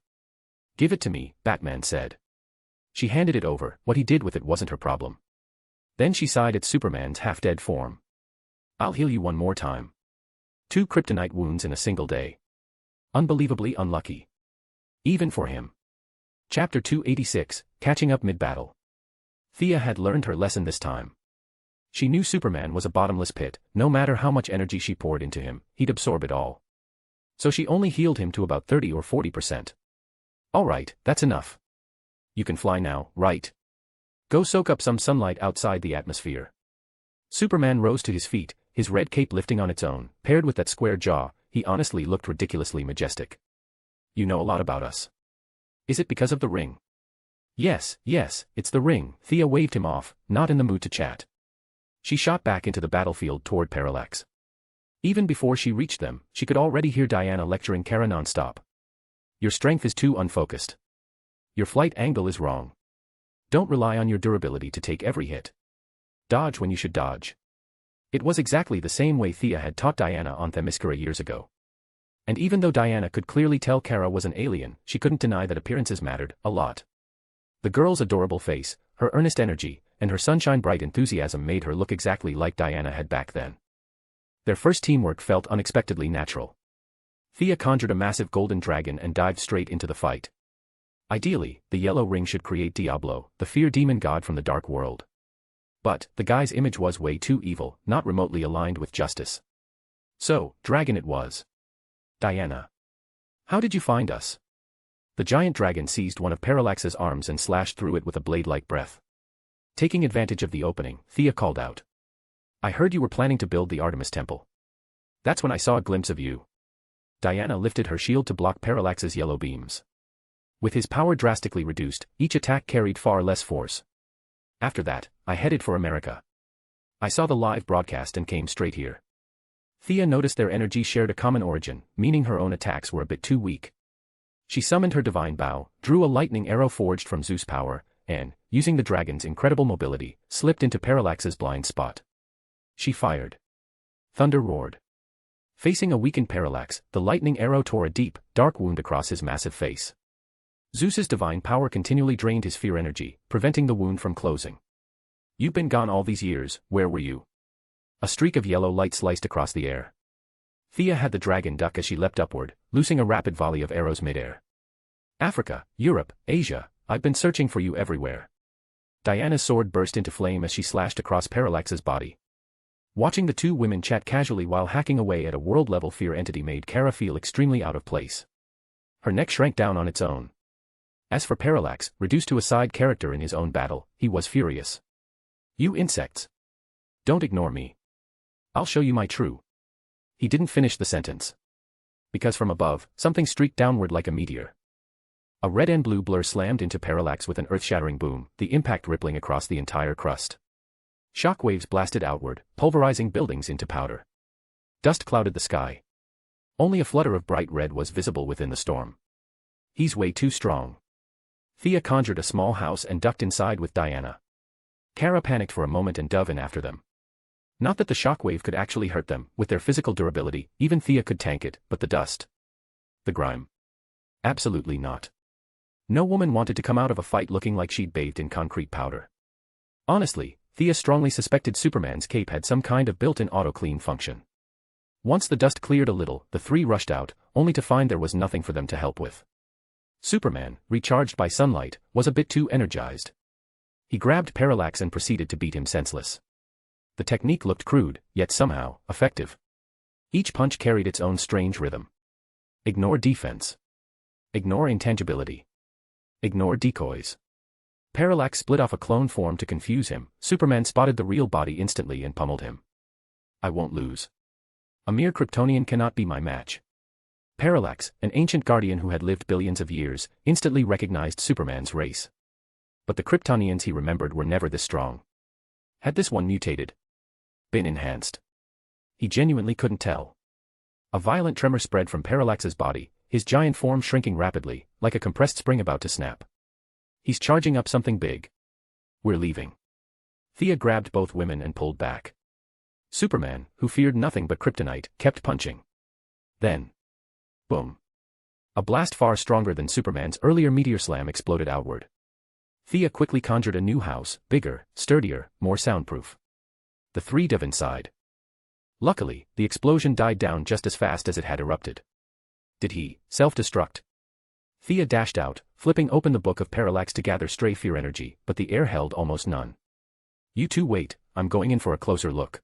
Give it to me, Batman said. She handed it over, what he did with it wasn't her problem. Then she sighed at Superman's half-dead form. I'll heal you one more time. 2 kryptonite wounds in a single day. Unbelievably unlucky. Even for him. Chapter 286, Catching Up Mid-Battle. Thea had learned her lesson this time. She knew Superman was a bottomless pit, no matter how much energy she poured into him, he'd absorb it all. So she only healed him to about 30 or 40%. Alright, that's enough. You can fly now, right? Go soak up some sunlight outside the atmosphere. Superman rose to his feet, his red cape lifting on its own, paired with that square jaw, he honestly looked ridiculously majestic. You know a lot about us. Is it because of the ring? Yes, it's the ring, Thea waved him off, not in the mood to chat. She shot back into the battlefield toward Parallax. Even before she reached them, she could already hear Diana lecturing Kara nonstop. Your strength is too unfocused. Your flight angle is wrong. Don't rely on your durability to take every hit. Dodge when you should dodge. It was exactly the same way Thea had taught Diana on Themyscira years ago. And even though Diana could clearly tell Kara was an alien, she couldn't deny that appearances mattered a lot. The girl's adorable face, her earnest energy, and her sunshine-bright enthusiasm made her look exactly like Diana had back then. Their first teamwork felt unexpectedly natural. Thea conjured a massive golden dragon and dived straight into the fight. Ideally, the yellow ring should create Diablo, the fear demon god from the dark world. But, the guy's image was way too evil, not remotely aligned with justice. So, dragon it was. Diana. How did you find us? The giant dragon seized one of Parallax's arms and slashed through it with a blade-like breath. Taking advantage of the opening, Thea called out. I heard you were planning to build the Artemis Temple. That's when I saw a glimpse of you. Diana lifted her shield to block Parallax's yellow beams. With his power drastically reduced, each attack carried far less force. After that, I headed for America. I saw the live broadcast and came straight here. Thea noticed their energy shared a common origin, meaning her own attacks were a bit too weak. She summoned her divine bow, drew a lightning arrow forged from Zeus' power, and, using the dragon's incredible mobility, slipped into Parallax's blind spot. She fired. Thunder roared. Facing a weakened Parallax, the lightning arrow tore a deep, dark wound across his massive face. Zeus's divine power continually drained his fear energy, preventing the wound from closing. You've been gone all these years, where were you? A streak of yellow light sliced across the air. Thea had the dragon duck as she leapt upward, loosing a rapid volley of arrows midair. Africa, Europe, Asia, I've been searching for you everywhere. Diana's sword burst into flame as she slashed across Parallax's body. Watching the two women chat casually while hacking away at a world-level fear entity made Kara feel extremely out of place. Her neck shrank down on its own. As for Parallax, reduced to a side character in his own battle, he was furious. You insects! Don't ignore me. I'll show you my true. He didn't finish the sentence. Because from above, something streaked downward like a meteor. A red and blue blur slammed into Parallax with an earth-shattering boom, the impact rippling across the entire crust. Shock waves blasted outward, pulverizing buildings into powder. Dust clouded the sky. Only a flutter of bright red was visible within the storm. He's way too strong. Thea conjured a small house and ducked inside with Diana. Kara panicked for a moment and dove in after them. Not that the shockwave could actually hurt them, with their physical durability, even Thea could tank it, but the dust. The grime. Absolutely not. No woman wanted to come out of a fight looking like she'd bathed in concrete powder. Honestly, Thea strongly suspected Superman's cape had some kind of built-in auto-clean function. Once the dust cleared a little, the three rushed out, only to find there was nothing for them to help with. Superman, recharged by sunlight, was a bit too energized. He grabbed Parallax and proceeded to beat him senseless. The technique looked crude, yet somehow, effective. Each punch carried its own strange rhythm. Ignore defense. Ignore intangibility. Ignore decoys. Parallax split off a clone form to confuse him. Superman spotted the real body instantly and pummeled him. I won't lose. A mere Kryptonian cannot be my match. Parallax, an ancient guardian who had lived billions of years, instantly recognized Superman's race. But the Kryptonians he remembered were never this strong. Had this one mutated? Been enhanced? He genuinely couldn't tell. A violent tremor spread from Parallax's body, his giant form shrinking rapidly, like a compressed spring about to snap. He's charging up something big. We're leaving. Thea grabbed both women and pulled back. Superman, who feared nothing but kryptonite, kept punching. Then. Boom. A blast far stronger than Superman's earlier meteor slam exploded outward. Thea quickly conjured a new house, bigger, sturdier, more soundproof. The three dove inside. Luckily, the explosion died down just as fast as it had erupted. Did he self-destruct? Thea dashed out, flipping open the book of Parallax to gather stray fear energy, but the air held almost none. You two wait, I'm going in for a closer look.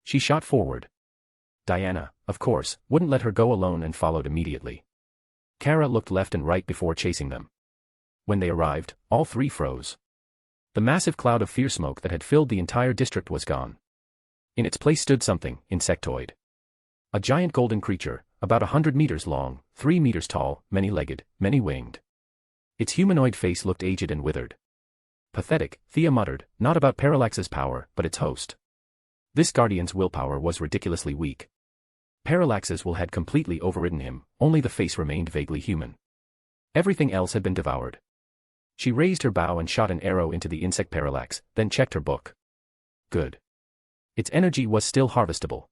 She shot forward. Diana, of course, wouldn't let her go alone and followed immediately. Kara looked left and right before chasing them. When they arrived, all three froze. The massive cloud of fear smoke that had filled the entire district was gone. In its place stood something, insectoid. A giant golden creature, about 100 meters long, 3 meters tall, many-legged, many-winged. Its humanoid face looked aged and withered. Pathetic, Thea muttered, not about Parallax's power, but its host. This guardian's willpower was ridiculously weak. Parallax's will had completely overridden him, only the face remained vaguely human. Everything else had been devoured. She raised her bow and shot an arrow into the insect Parallax, then checked her book. Good. Its energy was still harvestable.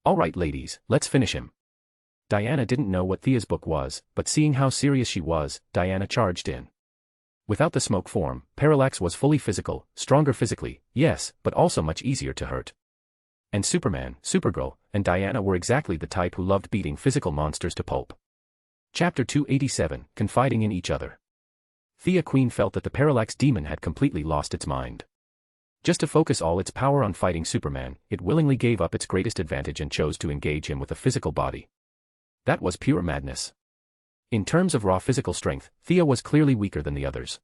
All right ladies, let's finish him. Diana didn't know what Thea's book was, but seeing how serious she was, Diana charged in. Without the smoke form, Parallax was fully physical, stronger physically, yes, but also much easier to hurt. And Superman, Supergirl, and Diana were exactly the type who loved beating physical monsters to pulp. Chapter 287, Confiding in Each Other. Thea Queen felt that the Parallax demon had completely lost its mind. Just to focus all its power on fighting Superman, it willingly gave up its greatest advantage and chose to engage him with a physical body. That was pure madness. In terms of raw physical strength, Thea was clearly weaker than the others.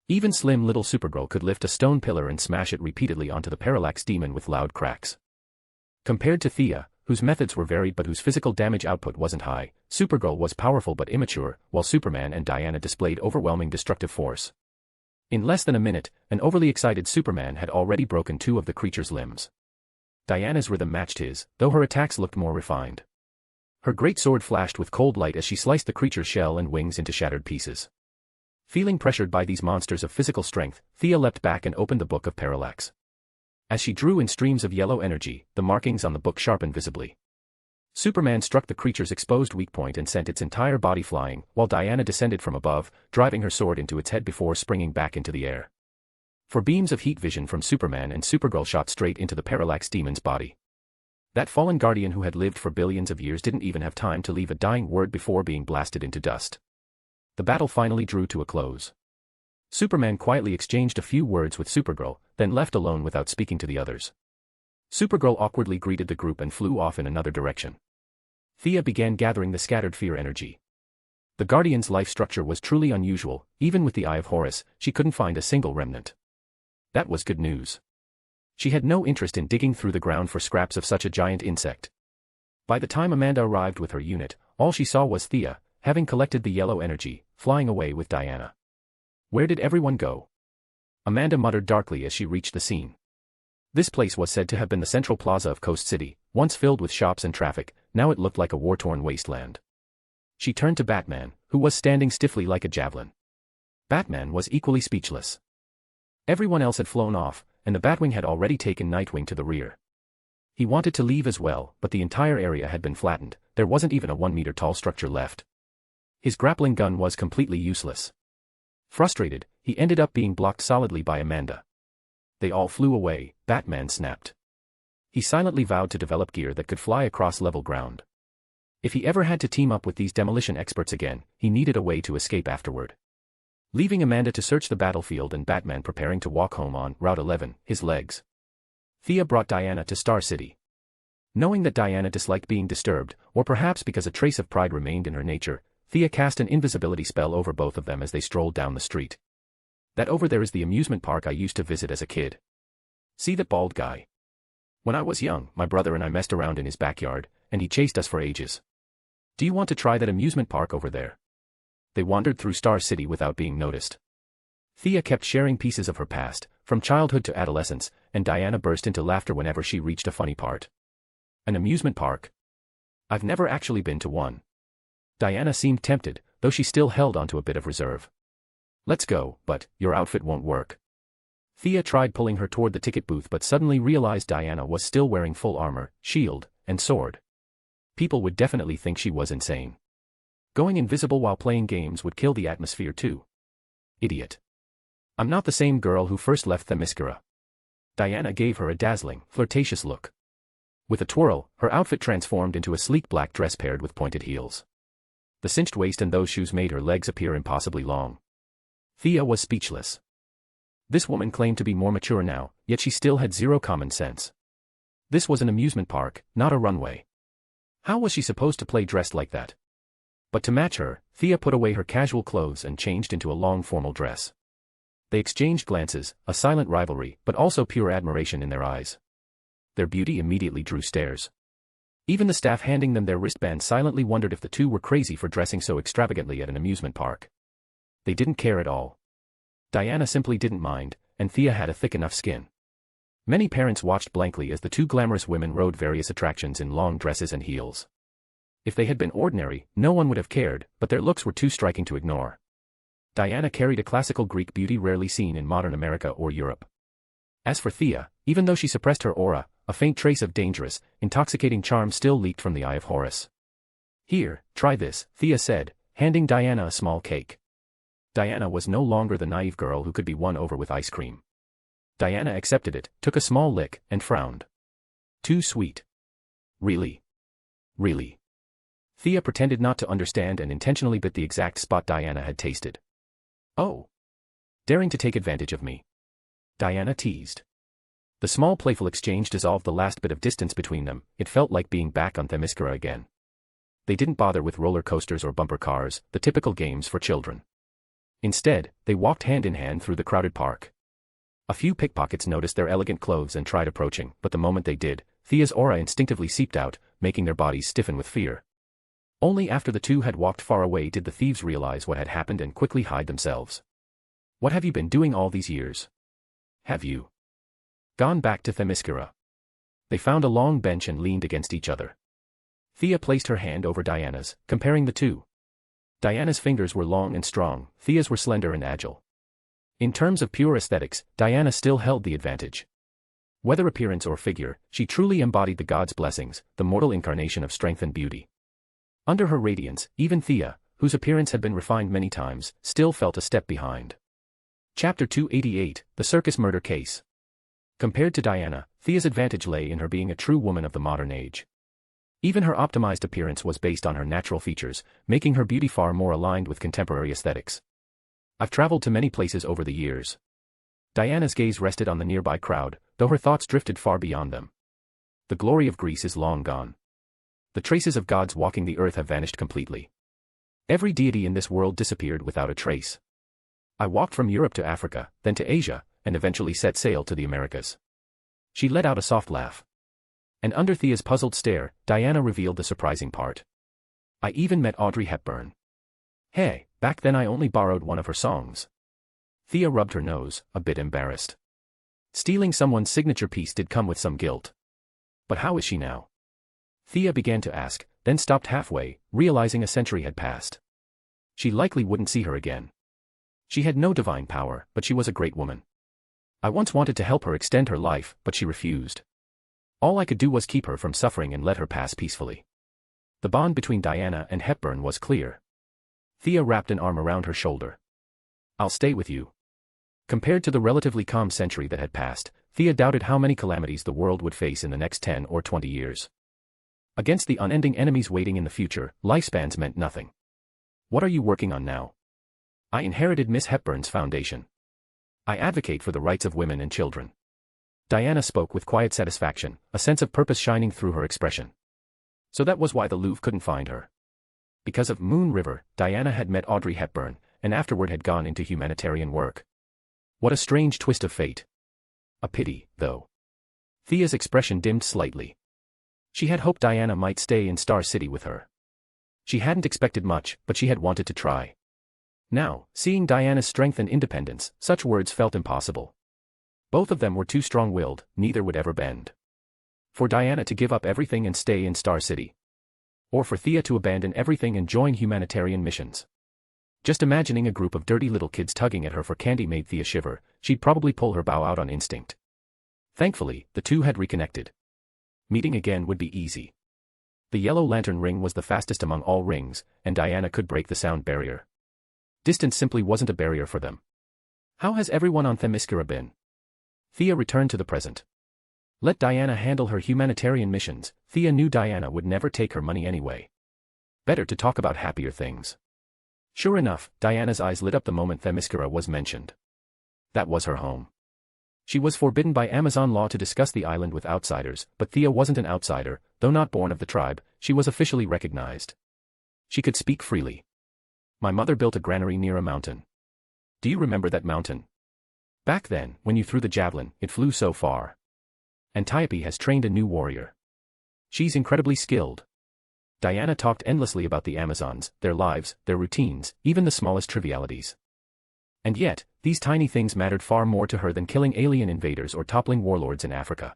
Even slim little Supergirl could lift a stone pillar and smash it repeatedly onto the Parallax demon with loud cracks. Compared to Thea, whose methods were varied but whose physical damage output wasn't high, Supergirl was powerful but immature, while Superman and Diana displayed overwhelming destructive force. In less than a minute, an overly excited Superman had already broken 2 of the creature's limbs. Diana's rhythm matched his, though her attacks looked more refined. Her great sword flashed with cold light as she sliced the creature's shell and wings into shattered pieces. Feeling pressured by these monsters of physical strength, Thea leapt back and opened the book of Parallax. As she drew in streams of yellow energy, the markings on the book sharpened visibly. Superman struck the creature's exposed weak point and sent its entire body flying, while Diana descended from above, driving her sword into its head before springing back into the air. 4 beams of heat vision from Superman and Supergirl shot straight into the Parallax demon's body. That fallen guardian who had lived for billions of years didn't even have time to leave a dying word before being blasted into dust. The battle finally drew to a close. Superman quietly exchanged a few words with Supergirl, then left alone without speaking to the others. Supergirl awkwardly greeted the group and flew off in another direction. Thea began gathering the scattered fear energy. The Guardian's life structure was truly unusual. Even with the Eye of Horus, she couldn't find a single remnant. That was good news. She had no interest in digging through the ground for scraps of such a giant insect. By the time Amanda arrived with her unit, all she saw was Thea, having collected the yellow energy, flying away with Diana. Where did everyone go? Amanda muttered darkly as she reached the scene. This place was said to have been the central plaza of Coast City, once filled with shops and traffic. Now it looked like a war-torn wasteland. She turned to Batman, who was standing stiffly like a javelin. Batman was equally speechless. Everyone else had flown off, and the Batwing had already taken Nightwing to the rear. He wanted to leave as well, but the entire area had been flattened. There wasn't even a 1-meter-tall structure left. His grappling gun was completely useless. Frustrated, he ended up being blocked solidly by Amanda. They all flew away. Batman snapped. He silently vowed to develop gear that could fly across level ground. If he ever had to team up with these demolition experts again, he needed a way to escape afterward. Leaving Amanda to search the battlefield and Batman preparing to walk home on Route 11, his legs. Thea brought Diana to Star City. Knowing that Diana disliked being disturbed, or perhaps because a trace of pride remained in her nature, Thea cast an invisibility spell over both of them as they strolled down the street. That over there is the amusement park I used to visit as a kid. See that bald guy? When I was young, my brother and I messed around in his backyard, and he chased us for ages. Do you want to try that amusement park over there? They wandered through Star City without being noticed. Thea kept sharing pieces of her past, from childhood to adolescence, and Diana burst into laughter whenever she reached a funny part. An amusement park? I've never actually been to one. Diana seemed tempted, though she still held onto a bit of reserve. Let's go, but your outfit won't work. Thea tried pulling her toward the ticket booth but suddenly realized Diana was still wearing full armor, shield, and sword. People would definitely think she was insane. Going invisible while playing games would kill the atmosphere too. Idiot. I'm not the same girl who first left Themyscira. Diana gave her a dazzling, flirtatious look. With a twirl, her outfit transformed into a sleek black dress paired with pointed heels. The cinched waist and those shoes made her legs appear impossibly long. Thea was speechless. This woman claimed to be more mature now, yet she still had zero common sense. This was an amusement park, not a runway. How was she supposed to play dressed like that? But to match her, Thea put away her casual clothes and changed into a long formal dress. They exchanged glances, a silent rivalry, but also pure admiration in their eyes. Their beauty immediately drew stares. Even the staff handing them their wristbands silently wondered if the two were crazy for dressing so extravagantly at an amusement park. They didn't care at all. Diana simply didn't mind, and Thea had a thick enough skin. Many parents watched blankly as the two glamorous women rode various attractions in long dresses and heels. If they had been ordinary, no one would have cared, but their looks were too striking to ignore. Diana carried a classical Greek beauty rarely seen in modern America or Europe. As for Thea, even though she suppressed her aura, a faint trace of dangerous, intoxicating charm still leaked from the Eye of Horus. Here, try this, Thea said, handing Diana a small cake. Diana was no longer the naive girl who could be won over with ice cream. Diana accepted it, took a small lick, and frowned. Too sweet. Really? Really? Thea pretended not to understand and intentionally bit the exact spot Diana had tasted. Oh. Daring to take advantage of me. Diana teased. The small playful exchange dissolved the last bit of distance between them. It felt like being back on Themyscira again. They didn't bother with roller coasters or bumper cars, the typical games for children. Instead, they walked hand in hand through the crowded park. A few pickpockets noticed their elegant clothes and tried approaching, but the moment they did, Thea's aura instinctively seeped out, making their bodies stiffen with fear. Only after the two had walked far away did the thieves realize what had happened and quickly hide themselves. What have you been doing all these years? Have you gone back to Themyscira? They found a long bench and leaned against each other. Thea placed her hand over Diana's, comparing the two. Diana's fingers were long and strong, Thea's were slender and agile. In terms of pure aesthetics, Diana still held the advantage. Whether appearance or figure, she truly embodied the god's blessings, the mortal incarnation of strength and beauty. Under her radiance, even Thea, whose appearance had been refined many times, still felt a step behind. Chapter 288, The Circus Murder Case. Compared to Diana, Thea's advantage lay in her being a true woman of the modern age. Even her optimized appearance was based on her natural features, making her beauty far more aligned with contemporary aesthetics. I've traveled to many places over the years. Diana's gaze rested on the nearby crowd, though her thoughts drifted far beyond them. The glory of Greece is long gone. The traces of gods walking the earth have vanished completely. Every deity in this world disappeared without a trace. I walked from Europe to Africa, then to Asia, and eventually set sail to the Americas. She let out a soft laugh. And under Thea's puzzled stare, Diana revealed the surprising part. I even met Audrey Hepburn. Hey, back then I only borrowed one of her songs. Thea rubbed her nose, a bit embarrassed. Stealing someone's signature piece did come with some guilt. But how is she now? Thea began to ask, then stopped halfway, realizing a century had passed. She likely wouldn't see her again. She had no divine power, but she was a great woman. I once wanted to help her extend her life, but she refused. All I could do was keep her from suffering and let her pass peacefully. The bond between Diana and Hepburn was clear. Thea wrapped an arm around her shoulder. I'll stay with you. Compared to the relatively calm century that had passed, Thea doubted how many calamities the world would face in the next 10 or 20 years. Against the unending enemies waiting in the future, lifespans meant nothing. What are you working on now? I inherited Miss Hepburn's foundation. I advocate for the rights of women and children. Diana spoke with quiet satisfaction, a sense of purpose shining through her expression. So that was why the Louvre couldn't find her. Because of Moon River, Diana had met Audrey Hepburn, and afterward had gone into humanitarian work. What a strange twist of fate. A pity, though. Thea's expression dimmed slightly. She had hoped Diana might stay in Star City with her. She hadn't expected much, but she had wanted to try. Now, seeing Diana's strength and independence, such words felt impossible. Both of them were too strong-willed, neither would ever bend. For Diana to give up everything and stay in Star City. Or for Thea to abandon everything and join humanitarian missions. Just imagining a group of dirty little kids tugging at her for candy made Thea shiver. She'd probably pull her bow out on instinct. Thankfully, the two had reconnected. Meeting again would be easy. The yellow lantern ring was the fastest among all rings, and Diana could break the sound barrier. Distance simply wasn't a barrier for them. How has everyone on Themyscira been? Thea returned to the present. Let Diana handle her humanitarian missions. Thea knew Diana would never take her money anyway. Better to talk about happier things. Sure enough, Diana's eyes lit up the moment Themyscira was mentioned. That was her home. She was forbidden by Amazon law to discuss the island with outsiders, but Thea wasn't an outsider, though not born of the tribe. She was officially recognized. She could speak freely. My mother built a granary near a mountain. Do you remember that mountain? Back then, when you threw the javelin, it flew so far. Antiope has trained a new warrior. She's incredibly skilled. Diana talked endlessly about the Amazons, their lives, their routines, even the smallest trivialities. And yet, these tiny things mattered far more to her than killing alien invaders or toppling warlords in Africa.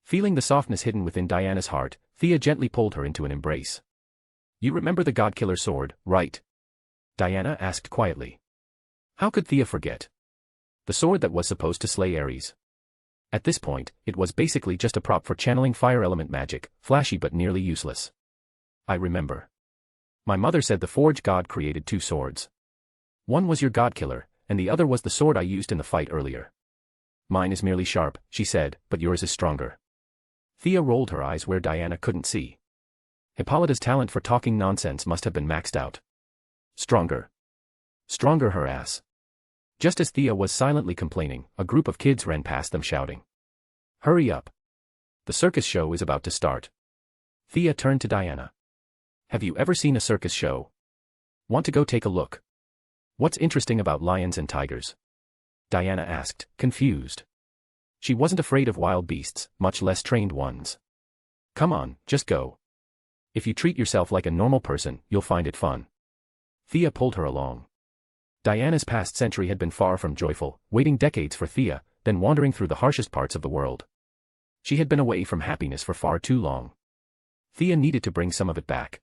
Feeling the softness hidden within Diana's heart, Thea gently pulled her into an embrace. You remember the God-Killer sword, right? Diana asked quietly. How could Thea forget? The sword that was supposed to slay Ares. At this point, it was basically just a prop for channeling fire element magic, flashy but nearly useless. I remember. My mother said the Forge God created two swords. One was your God-Killer, and the other was the sword I used in the fight earlier. Mine is merely sharp, she said, but yours is stronger. Thea rolled her eyes where Diana couldn't see. Hippolyta's talent for talking nonsense must have been maxed out. Stronger. Stronger her ass. Just as Thea was silently complaining, a group of kids ran past them shouting. Hurry up. The circus show is about to start. Thea turned to Diana. Have you ever seen a circus show? Want to go take a look? What's interesting about lions and tigers? Diana asked, confused. She wasn't afraid of wild beasts, much less trained ones. Come on, just go. If you treat yourself like a normal person, you'll find it fun. Thea pulled her along. Diana's past century had been far from joyful, waiting decades for Thea, then wandering through the harshest parts of the world. She had been away from happiness for far too long. Thea needed to bring some of it back.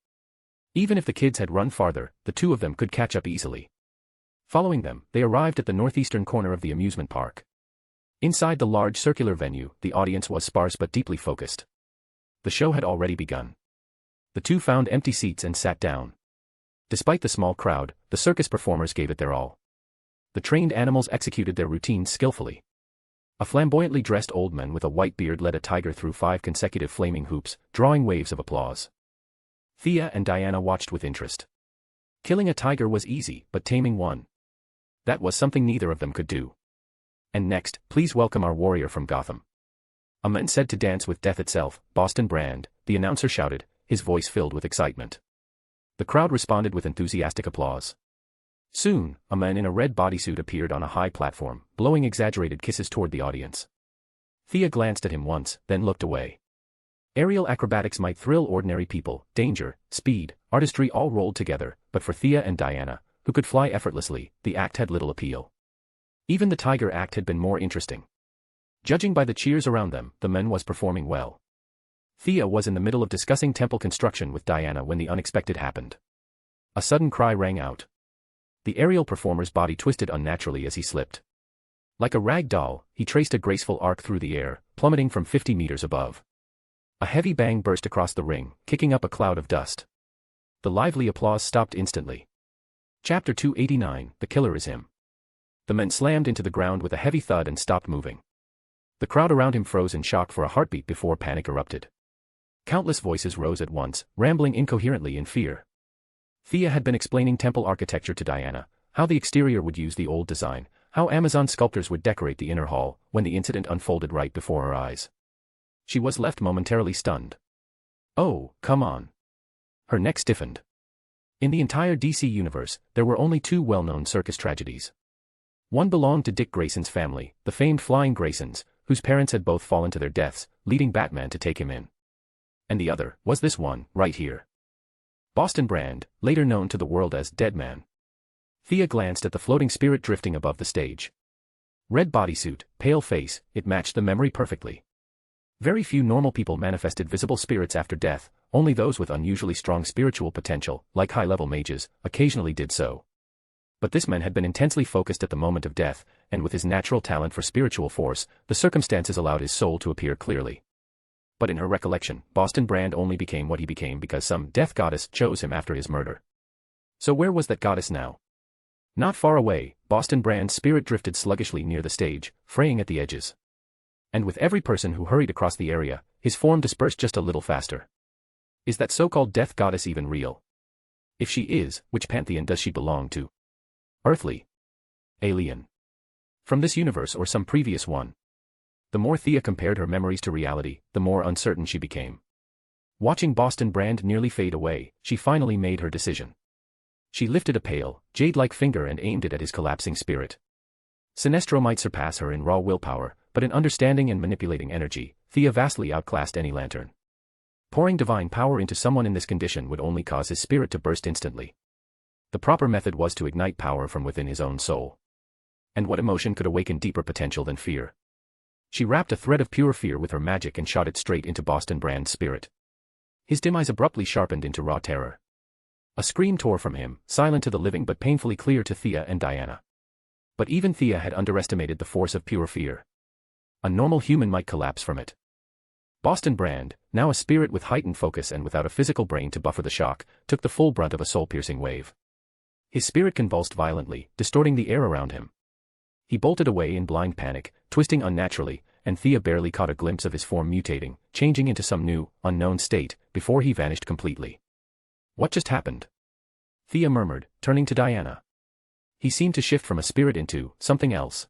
Even if the kids had run farther, the two of them could catch up easily. Following them, they arrived at the northeastern corner of the amusement park. Inside the large circular venue, the audience was sparse but deeply focused. The show had already begun. The two found empty seats and sat down. Despite the small crowd, the circus performers gave it their all. The trained animals executed their routines skillfully. A flamboyantly dressed old man with a white beard led a tiger through 5 consecutive flaming hoops, drawing waves of applause. Thea and Diana watched with interest. Killing a tiger was easy, but taming one. That was something neither of them could do. And next, please welcome our warrior from Gotham. A man said to dance with death itself, Boston Brand, the announcer shouted, his voice filled with excitement. The crowd responded with enthusiastic applause. Soon, a man in a red bodysuit appeared on a high platform, blowing exaggerated kisses toward the audience. Thea glanced at him once, then looked away. Aerial acrobatics might thrill ordinary people, danger, speed, artistry all rolled together, but for Thea and Diana, who could fly effortlessly, the act had little appeal. Even the tiger act had been more interesting. Judging by the cheers around them, the man was performing well. Thea was in the middle of discussing temple construction with Diana when the unexpected happened. A sudden cry rang out. The aerial performer's body twisted unnaturally as he slipped. Like a rag doll, he traced a graceful arc through the air, plummeting from 50 meters above. A heavy bang burst across the ring, kicking up a cloud of dust. The lively applause stopped instantly. Chapter 289, The Killer is Him. The man slammed into the ground with a heavy thud and stopped moving. The crowd around him froze in shock for a heartbeat before panic erupted. Countless voices rose at once, rambling incoherently in fear. Thea had been explaining temple architecture to Diana, how the exterior would use the old design, how Amazon sculptors would decorate the inner hall, when the incident unfolded right before her eyes. She was left momentarily stunned. Oh, come on. Her neck stiffened. In the entire DC universe, there were only 2 well-known circus tragedies. One belonged to Dick Grayson's family, the famed Flying Graysons, whose parents had both fallen to their deaths, leading Batman to take him in. And the other was this one, right here. Boston Brand, later known to the world as Dead Man. Thea glanced at the floating spirit drifting above the stage. Red bodysuit, pale face, it matched the memory perfectly. Very few normal people manifested visible spirits after death, only those with unusually strong spiritual potential, like high-level mages, occasionally did so. But this man had been intensely focused at the moment of death, and with his natural talent for spiritual force, the circumstances allowed his soul to appear clearly. But in her recollection, Boston Brand only became what he became because some death goddess chose him after his murder. So where was that goddess now? Not far away, Boston Brand's spirit drifted sluggishly near the stage, fraying at the edges. And with every person who hurried across the area, his form dispersed just a little faster. Is that so-called death goddess even real? If she is, which pantheon does she belong to? Earthly? Alien? From this universe or some previous one? The more Thea compared her memories to reality, the more uncertain she became. Watching Boston Brand nearly fade away, she finally made her decision. She lifted a pale, jade-like finger and aimed it at his collapsing spirit. Sinestro might surpass her in raw willpower, but in understanding and manipulating energy, Thea vastly outclassed any lantern. Pouring divine power into someone in this condition would only cause his spirit to burst instantly. The proper method was to ignite power from within his own soul. And what emotion could awaken deeper potential than fear? She wrapped a thread of pure fear with her magic and shot it straight into Boston Brand's spirit. His dim eyes abruptly sharpened into raw terror. A scream tore from him, silent to the living but painfully clear to Thea and Diana. But even Thea had underestimated the force of pure fear. A normal human might collapse from it. Boston Brand, now a spirit with heightened focus and without a physical brain to buffer the shock, took the full brunt of a soul-piercing wave. His spirit convulsed violently, distorting the air around him. He bolted away in blind panic, twisting unnaturally, and Thea barely caught a glimpse of his form mutating, changing into some new, unknown state, before he vanished completely. What just happened? Thea murmured, turning to Diana. He seemed to shift from a spirit into something else.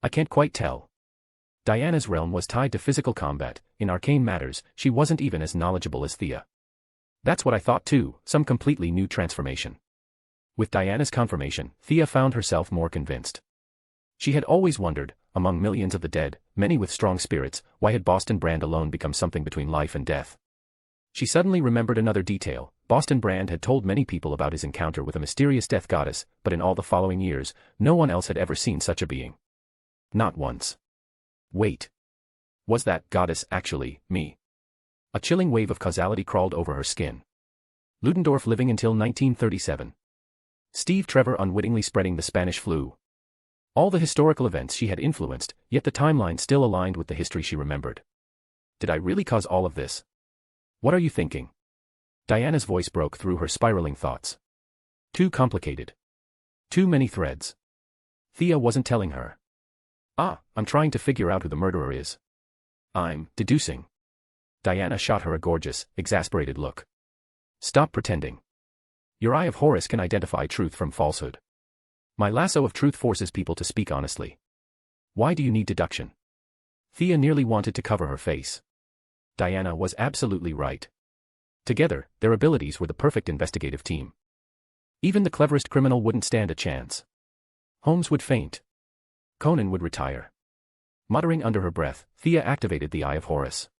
I can't quite tell. Diana's realm was tied to physical combat. In arcane matters, she wasn't even as knowledgeable as Thea. That's what I thought too, some completely new transformation. With Diana's confirmation, Thea found herself more convinced. She had always wondered, among millions of the dead, many with strong spirits, why had Boston Brand alone become something between life and death? She suddenly remembered another detail. Boston Brand had told many people about his encounter with a mysterious death goddess, but in all the following years, no one else had ever seen such a being. Not once. Wait. Was that goddess actually me? A chilling wave of causality crawled over her skin. Ludendorff living until 1937. Steve Trevor unwittingly spreading the Spanish flu. All the historical events she had influenced, yet the timeline still aligned with the history she remembered. Did I really cause all of this? What are you thinking? Diana's voice broke through her spiraling thoughts. Too complicated. Too many threads. Thea wasn't telling her. I'm trying to figure out who the murderer is. I'm deducing. Diana shot her a gorgeous, exasperated look. Stop pretending. Your Eye of Horus can identify truth from falsehood. My lasso of truth forces people to speak honestly. Why do you need deduction? Thea nearly wanted to cover her face. Diana was absolutely right. Together, their abilities were the perfect investigative team. Even the cleverest criminal wouldn't stand a chance. Holmes would faint. Conan would retire. Muttering under her breath, Thea activated the Eye of Horus.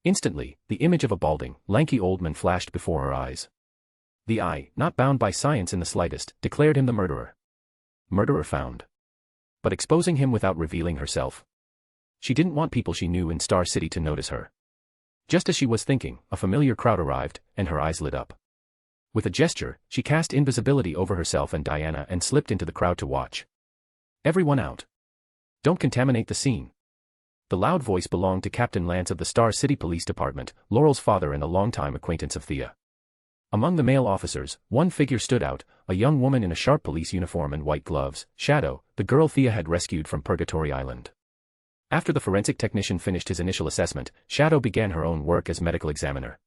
Instantly, the image of a balding, lanky old man flashed before her eyes. The eye, not bound by science in the slightest, declared him the murderer. Murderer found. But exposing him without revealing herself. She didn't want people she knew in Star City to notice her. Just as she was thinking, a familiar crowd arrived, and her eyes lit up. With a gesture, she cast invisibility over herself and Diana and slipped into the crowd to watch. Everyone out. Don't contaminate the scene. The loud voice belonged to Captain Lance of the Star City Police Department, Laurel's father and a longtime acquaintance of Thea. Among the male officers, one figure stood out, a young woman in a sharp police uniform and white gloves, Shadow, the girl Thea had rescued from Purgatory Island. After the forensic technician finished his initial assessment, Shadow began her own work as medical examiner.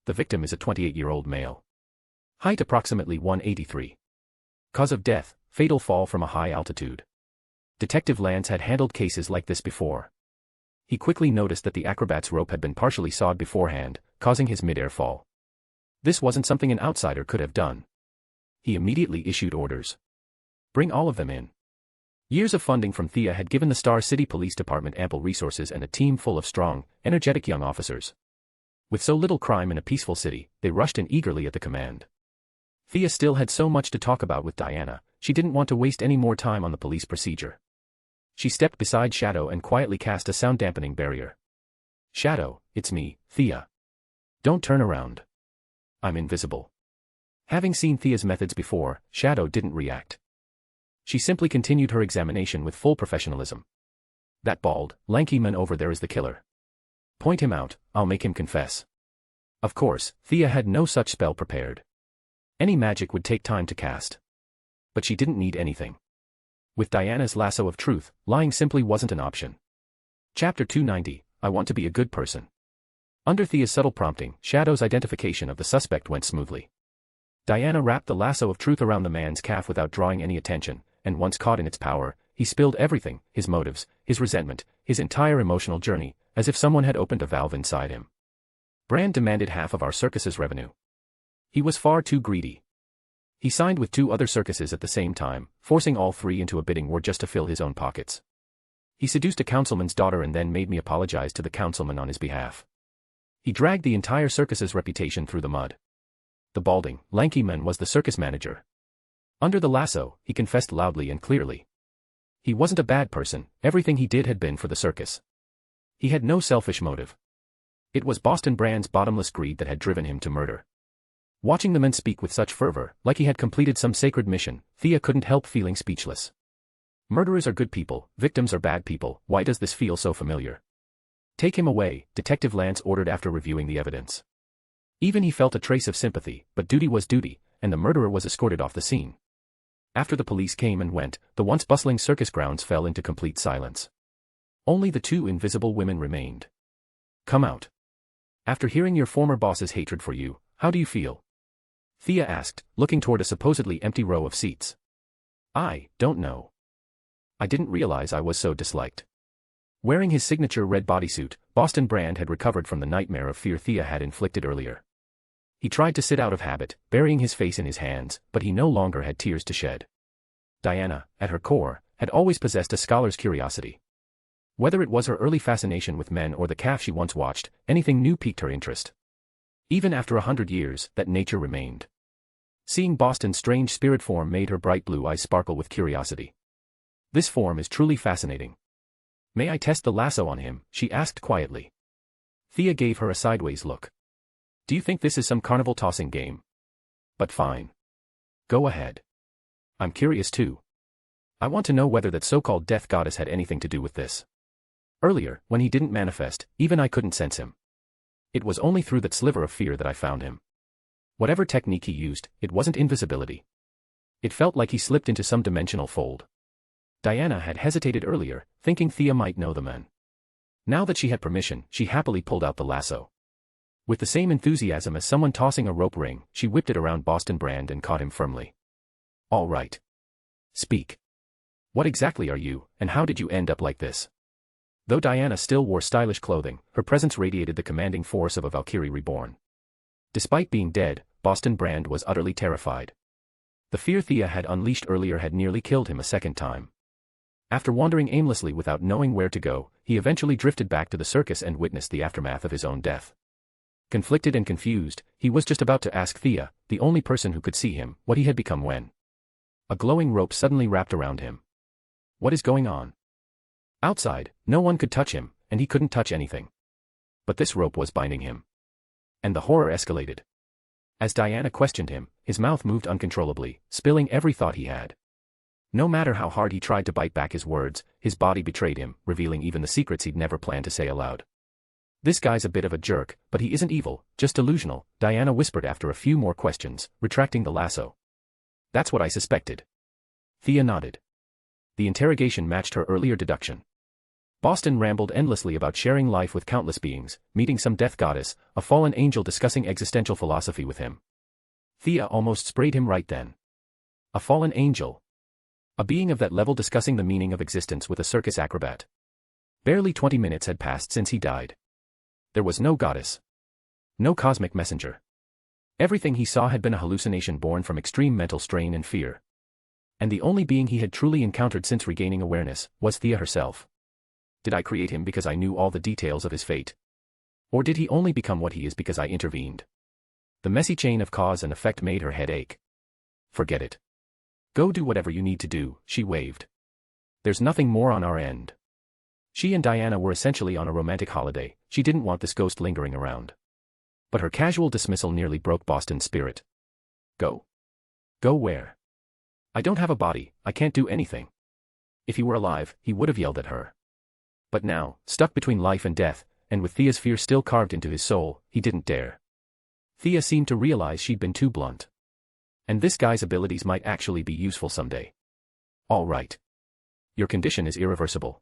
The victim is a 28-year-old male. Height approximately 183. Cause of death, fatal fall from a high altitude. Detective Lance had handled cases like this before. He quickly noticed that the acrobat's rope had been partially sawed beforehand, causing his mid-air fall. This wasn't something an outsider could have done. He immediately issued orders. Bring all of them in. Years of funding from Thea had given the Star City Police Department ample resources and a team full of strong, energetic young officers. With so little crime in a peaceful city, they rushed in eagerly at the command. Thea still had so much to talk about with Diana, she didn't want to waste any more time on the police procedure. She stepped beside Shadow and quietly cast a sound-dampening barrier. Shadow, it's me, Thea. Don't turn around. I'm invisible. Having seen Thea's methods before, Shadow didn't react. She simply continued her examination with full professionalism. That bald, lanky man over there is the killer. Point him out, I'll make him confess. Of course, Thea had no such spell prepared. Any magic would take time to cast. But she didn't need anything. With Diana's lasso of truth, lying simply wasn't an option. Chapter 290, I want to be a good person. Under Thea's subtle prompting, Shadow's identification of the suspect went smoothly. Diana wrapped the lasso of truth around the man's calf without drawing any attention, and once caught in its power, he spilled everything, his motives, his resentment, his entire emotional journey, as if someone had opened a valve inside him. Brand demanded half of our circus's revenue. He was far too greedy. He signed with 2 other circuses at the same time, forcing all 3 into a bidding war just to fill his own pockets. He seduced a councilman's daughter and then made me apologize to the councilman on his behalf. He dragged the entire circus's reputation through the mud. The balding, lanky man was the circus manager. Under the lasso, he confessed loudly and clearly. He wasn't a bad person, everything he did had been for the circus. He had no selfish motive. It was Boston Brand's bottomless greed that had driven him to murder. Watching the man speak with such fervor, like he had completed some sacred mission, Thea couldn't help feeling speechless. Murderers are good people, victims are bad people, why does this feel so familiar? Take him away, Detective Lance ordered after reviewing the evidence. Even he felt a trace of sympathy, but duty was duty, and the murderer was escorted off the scene. After the police came and went, the once bustling circus grounds fell into complete silence. Only the 2 invisible women remained. Come out. After hearing your former boss's hatred for you, how do you feel? Thea asked, looking toward a supposedly empty row of seats. I don't know. I didn't realize I was so disliked. Wearing his signature red bodysuit, Boston Brand had recovered from the nightmare of fear Thea had inflicted earlier. He tried to sit out of habit, burying his face in his hands, but he no longer had tears to shed. Diana, at her core, had always possessed a scholar's curiosity. Whether it was her early fascination with men or the calf she once watched, anything new piqued her interest. Even after 100 years, that nature remained. Seeing Boston's strange spirit form made her bright blue eyes sparkle with curiosity. This form is truly fascinating. May I test the lasso on him? She asked quietly. Thea gave her a sideways look. Do you think this is some carnival tossing game? But fine. Go ahead. I'm curious too. I want to know whether that so-called death goddess had anything to do with this. Earlier, when he didn't manifest, even I couldn't sense him. It was only through that sliver of fear that I found him. Whatever technique he used, it wasn't invisibility. It felt like he slipped into some dimensional fold. Diana had hesitated earlier, thinking Thea might know the men. Now that she had permission, she happily pulled out the lasso. With the same enthusiasm as someone tossing a rope ring, she whipped it around Boston Brand and caught him firmly. All right. Speak. What exactly are you, and how did you end up like this? Though Diana still wore stylish clothing, her presence radiated the commanding force of a Valkyrie reborn. Despite being dead, Boston Brand was utterly terrified. The fear Thea had unleashed earlier had nearly killed him a second time. After wandering aimlessly without knowing where to go, he eventually drifted back to the circus and witnessed the aftermath of his own death. Conflicted and confused, he was just about to ask Thea, the only person who could see him, what he had become when a glowing rope suddenly wrapped around him. What is going on? Outside, no one could touch him, and he couldn't touch anything. But this rope was binding him. And the horror escalated. As Diana questioned him, his mouth moved uncontrollably, spilling every thought he had. No matter how hard he tried to bite back his words, his body betrayed him, revealing even the secrets he'd never planned to say aloud. This guy's a bit of a jerk, but he isn't evil, just delusional, Diana whispered after a few more questions, retracting the lasso. That's what I suspected. Thea nodded. The interrogation matched her earlier deduction. Boston rambled endlessly about sharing life with countless beings, meeting some death goddess, a fallen angel discussing existential philosophy with him. Thea almost sprayed him right then. A fallen angel. A being of that level discussing the meaning of existence with a circus acrobat. Barely 20 minutes had passed since he died. There was no goddess. No cosmic messenger. Everything he saw had been a hallucination born from extreme mental strain and fear. And the only being he had truly encountered since regaining awareness was Thea herself. Did I create him because I knew all the details of his fate? Or did he only become what he is because I intervened? The messy chain of cause and effect made her head ache. Forget it. Go do whatever you need to do, she waved. There's nothing more on our end. She and Diana were essentially on a romantic holiday, she didn't want this ghost lingering around. But her casual dismissal nearly broke Boston's spirit. Go. Go where? I don't have a body, I can't do anything. If he were alive, he would have yelled at her. But now, stuck between life and death, and with Thea's fear still carved into his soul, he didn't dare. Thea seemed to realize she'd been too blunt. And this guy's abilities might actually be useful someday. All right. Your condition is irreversible.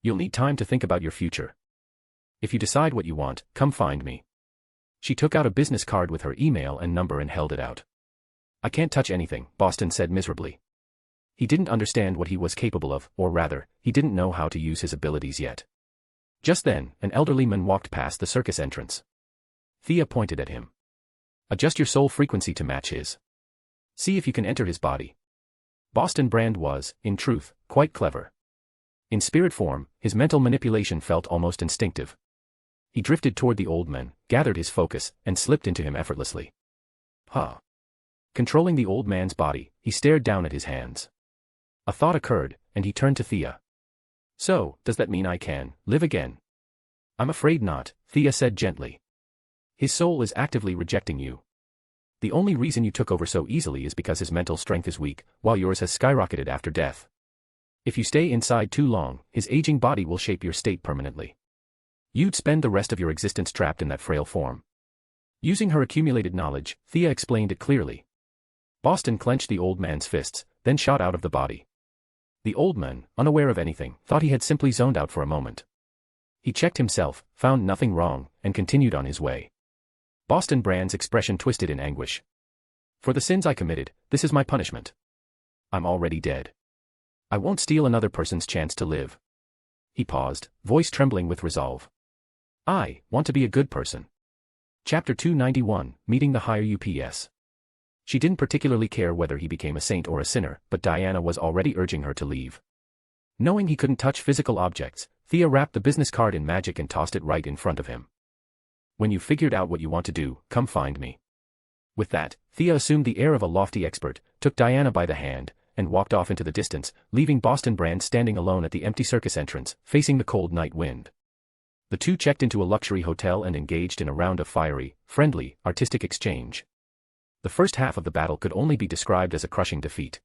You'll need time to think about your future. If you decide what you want, come find me. She took out a business card with her email and number and held it out. I can't touch anything, Boston said miserably. He didn't understand what he was capable of, or rather, he didn't know how to use his abilities yet. Just then, an elderly man walked past the circus entrance. Thea pointed at him. Adjust your soul frequency to match his. See if you can enter his body. Boston Brand was, in truth, quite clever. In spirit form, his mental manipulation felt almost instinctive. He drifted toward the old man, gathered his focus, and slipped into him effortlessly. Huh. Controlling the old man's body, he stared down at his hands. A thought occurred, and he turned to Thea. So, does that mean I can live again? I'm afraid not, Thea said gently. His soul is actively rejecting you. The only reason you took over so easily is because his mental strength is weak, while yours has skyrocketed after death. If you stay inside too long, his aging body will shape your state permanently. You'd spend the rest of your existence trapped in that frail form. Using her accumulated knowledge, Thea explained it clearly. Boston clenched the old man's fists, then shot out of the body. The old man, unaware of anything, thought he had simply zoned out for a moment. He checked himself, found nothing wrong, and continued on his way. Boston Brand's expression twisted in anguish. For the sins I committed, this is my punishment. I'm already dead. I won't steal another person's chance to live. He paused, voice trembling with resolve. I want to be a good person. Chapter 291, Meeting the Higher UPS. She didn't particularly care whether he became a saint or a sinner, but Diana was already urging her to leave. Knowing he couldn't touch physical objects, Thea wrapped the business card in magic and tossed it right in front of him. When you've figured out what you want to do, come find me. With that, Thea assumed the air of a lofty expert, took Diana by the hand, and walked off into the distance, leaving Boston Brand standing alone at the empty circus entrance, facing the cold night wind. The two checked into a luxury hotel and engaged in a round of fiery, friendly, artistic exchange. The first half of the battle could only be described as a crushing defeat.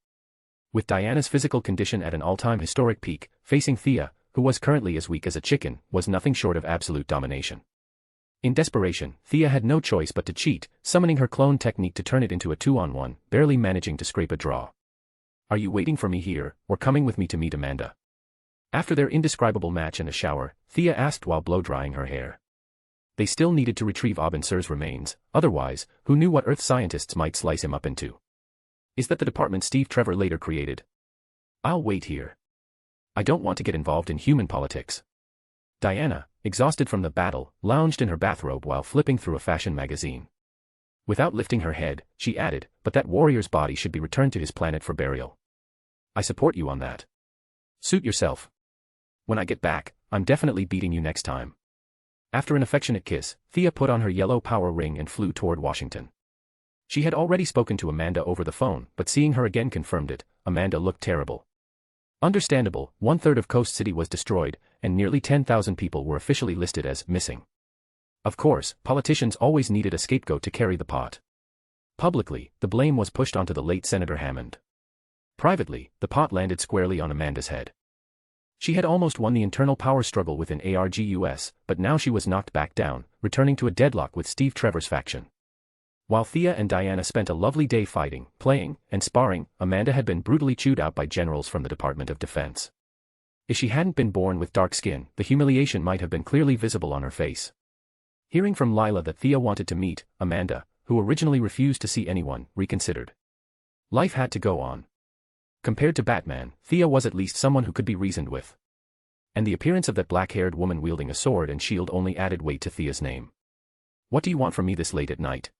With Diana's physical condition at an all-time historic peak, facing Thea, who was currently as weak as a chicken, was nothing short of absolute domination. In desperation, Thea had no choice but to cheat, summoning her clone technique to turn it into a 2-on-1, barely managing to scrape a draw. Are you waiting for me here, or coming with me to meet Amanda? After their indescribable match and a shower, Thea asked while blow-drying her hair. They still needed to retrieve Sir's remains, otherwise, who knew what Earth scientists might slice him up into? Is that the department Steve Trevor later created? I'll wait here. I don't want to get involved in human politics. Diana, exhausted from the battle, lounged in her bathrobe while flipping through a fashion magazine. Without lifting her head, she added, but that warrior's body should be returned to his planet for burial. I support you on that. Suit yourself. When I get back, I'm definitely beating you next time. After an affectionate kiss, Thea put on her yellow power ring and flew toward Washington. She had already spoken to Amanda over the phone, but seeing her again confirmed it. Amanda looked terrible. Understandable, 1/3 of Coast City was destroyed, and nearly 10,000 people were officially listed as missing. Of course, politicians always needed a scapegoat to carry the pot. Publicly, the blame was pushed onto the late Senator Hammond. Privately, the pot landed squarely on Amanda's head. She had almost won the internal power struggle within ArrowVerse, but now she was knocked back down, returning to a deadlock with Steve Trevor's faction. While Thea and Diana spent a lovely day fighting, playing, and sparring, Amanda had been brutally chewed out by generals from the Department of Defense. If she hadn't been born with dark skin, the humiliation might have been clearly visible on her face. Hearing from Lila that Thea wanted to meet Amanda, who originally refused to see anyone, reconsidered. Life had to go on. Compared to Batman, Thea was at least someone who could be reasoned with. And the appearance of that black-haired woman wielding a sword and shield only added weight to Thea's name. What do you want from me this late at night?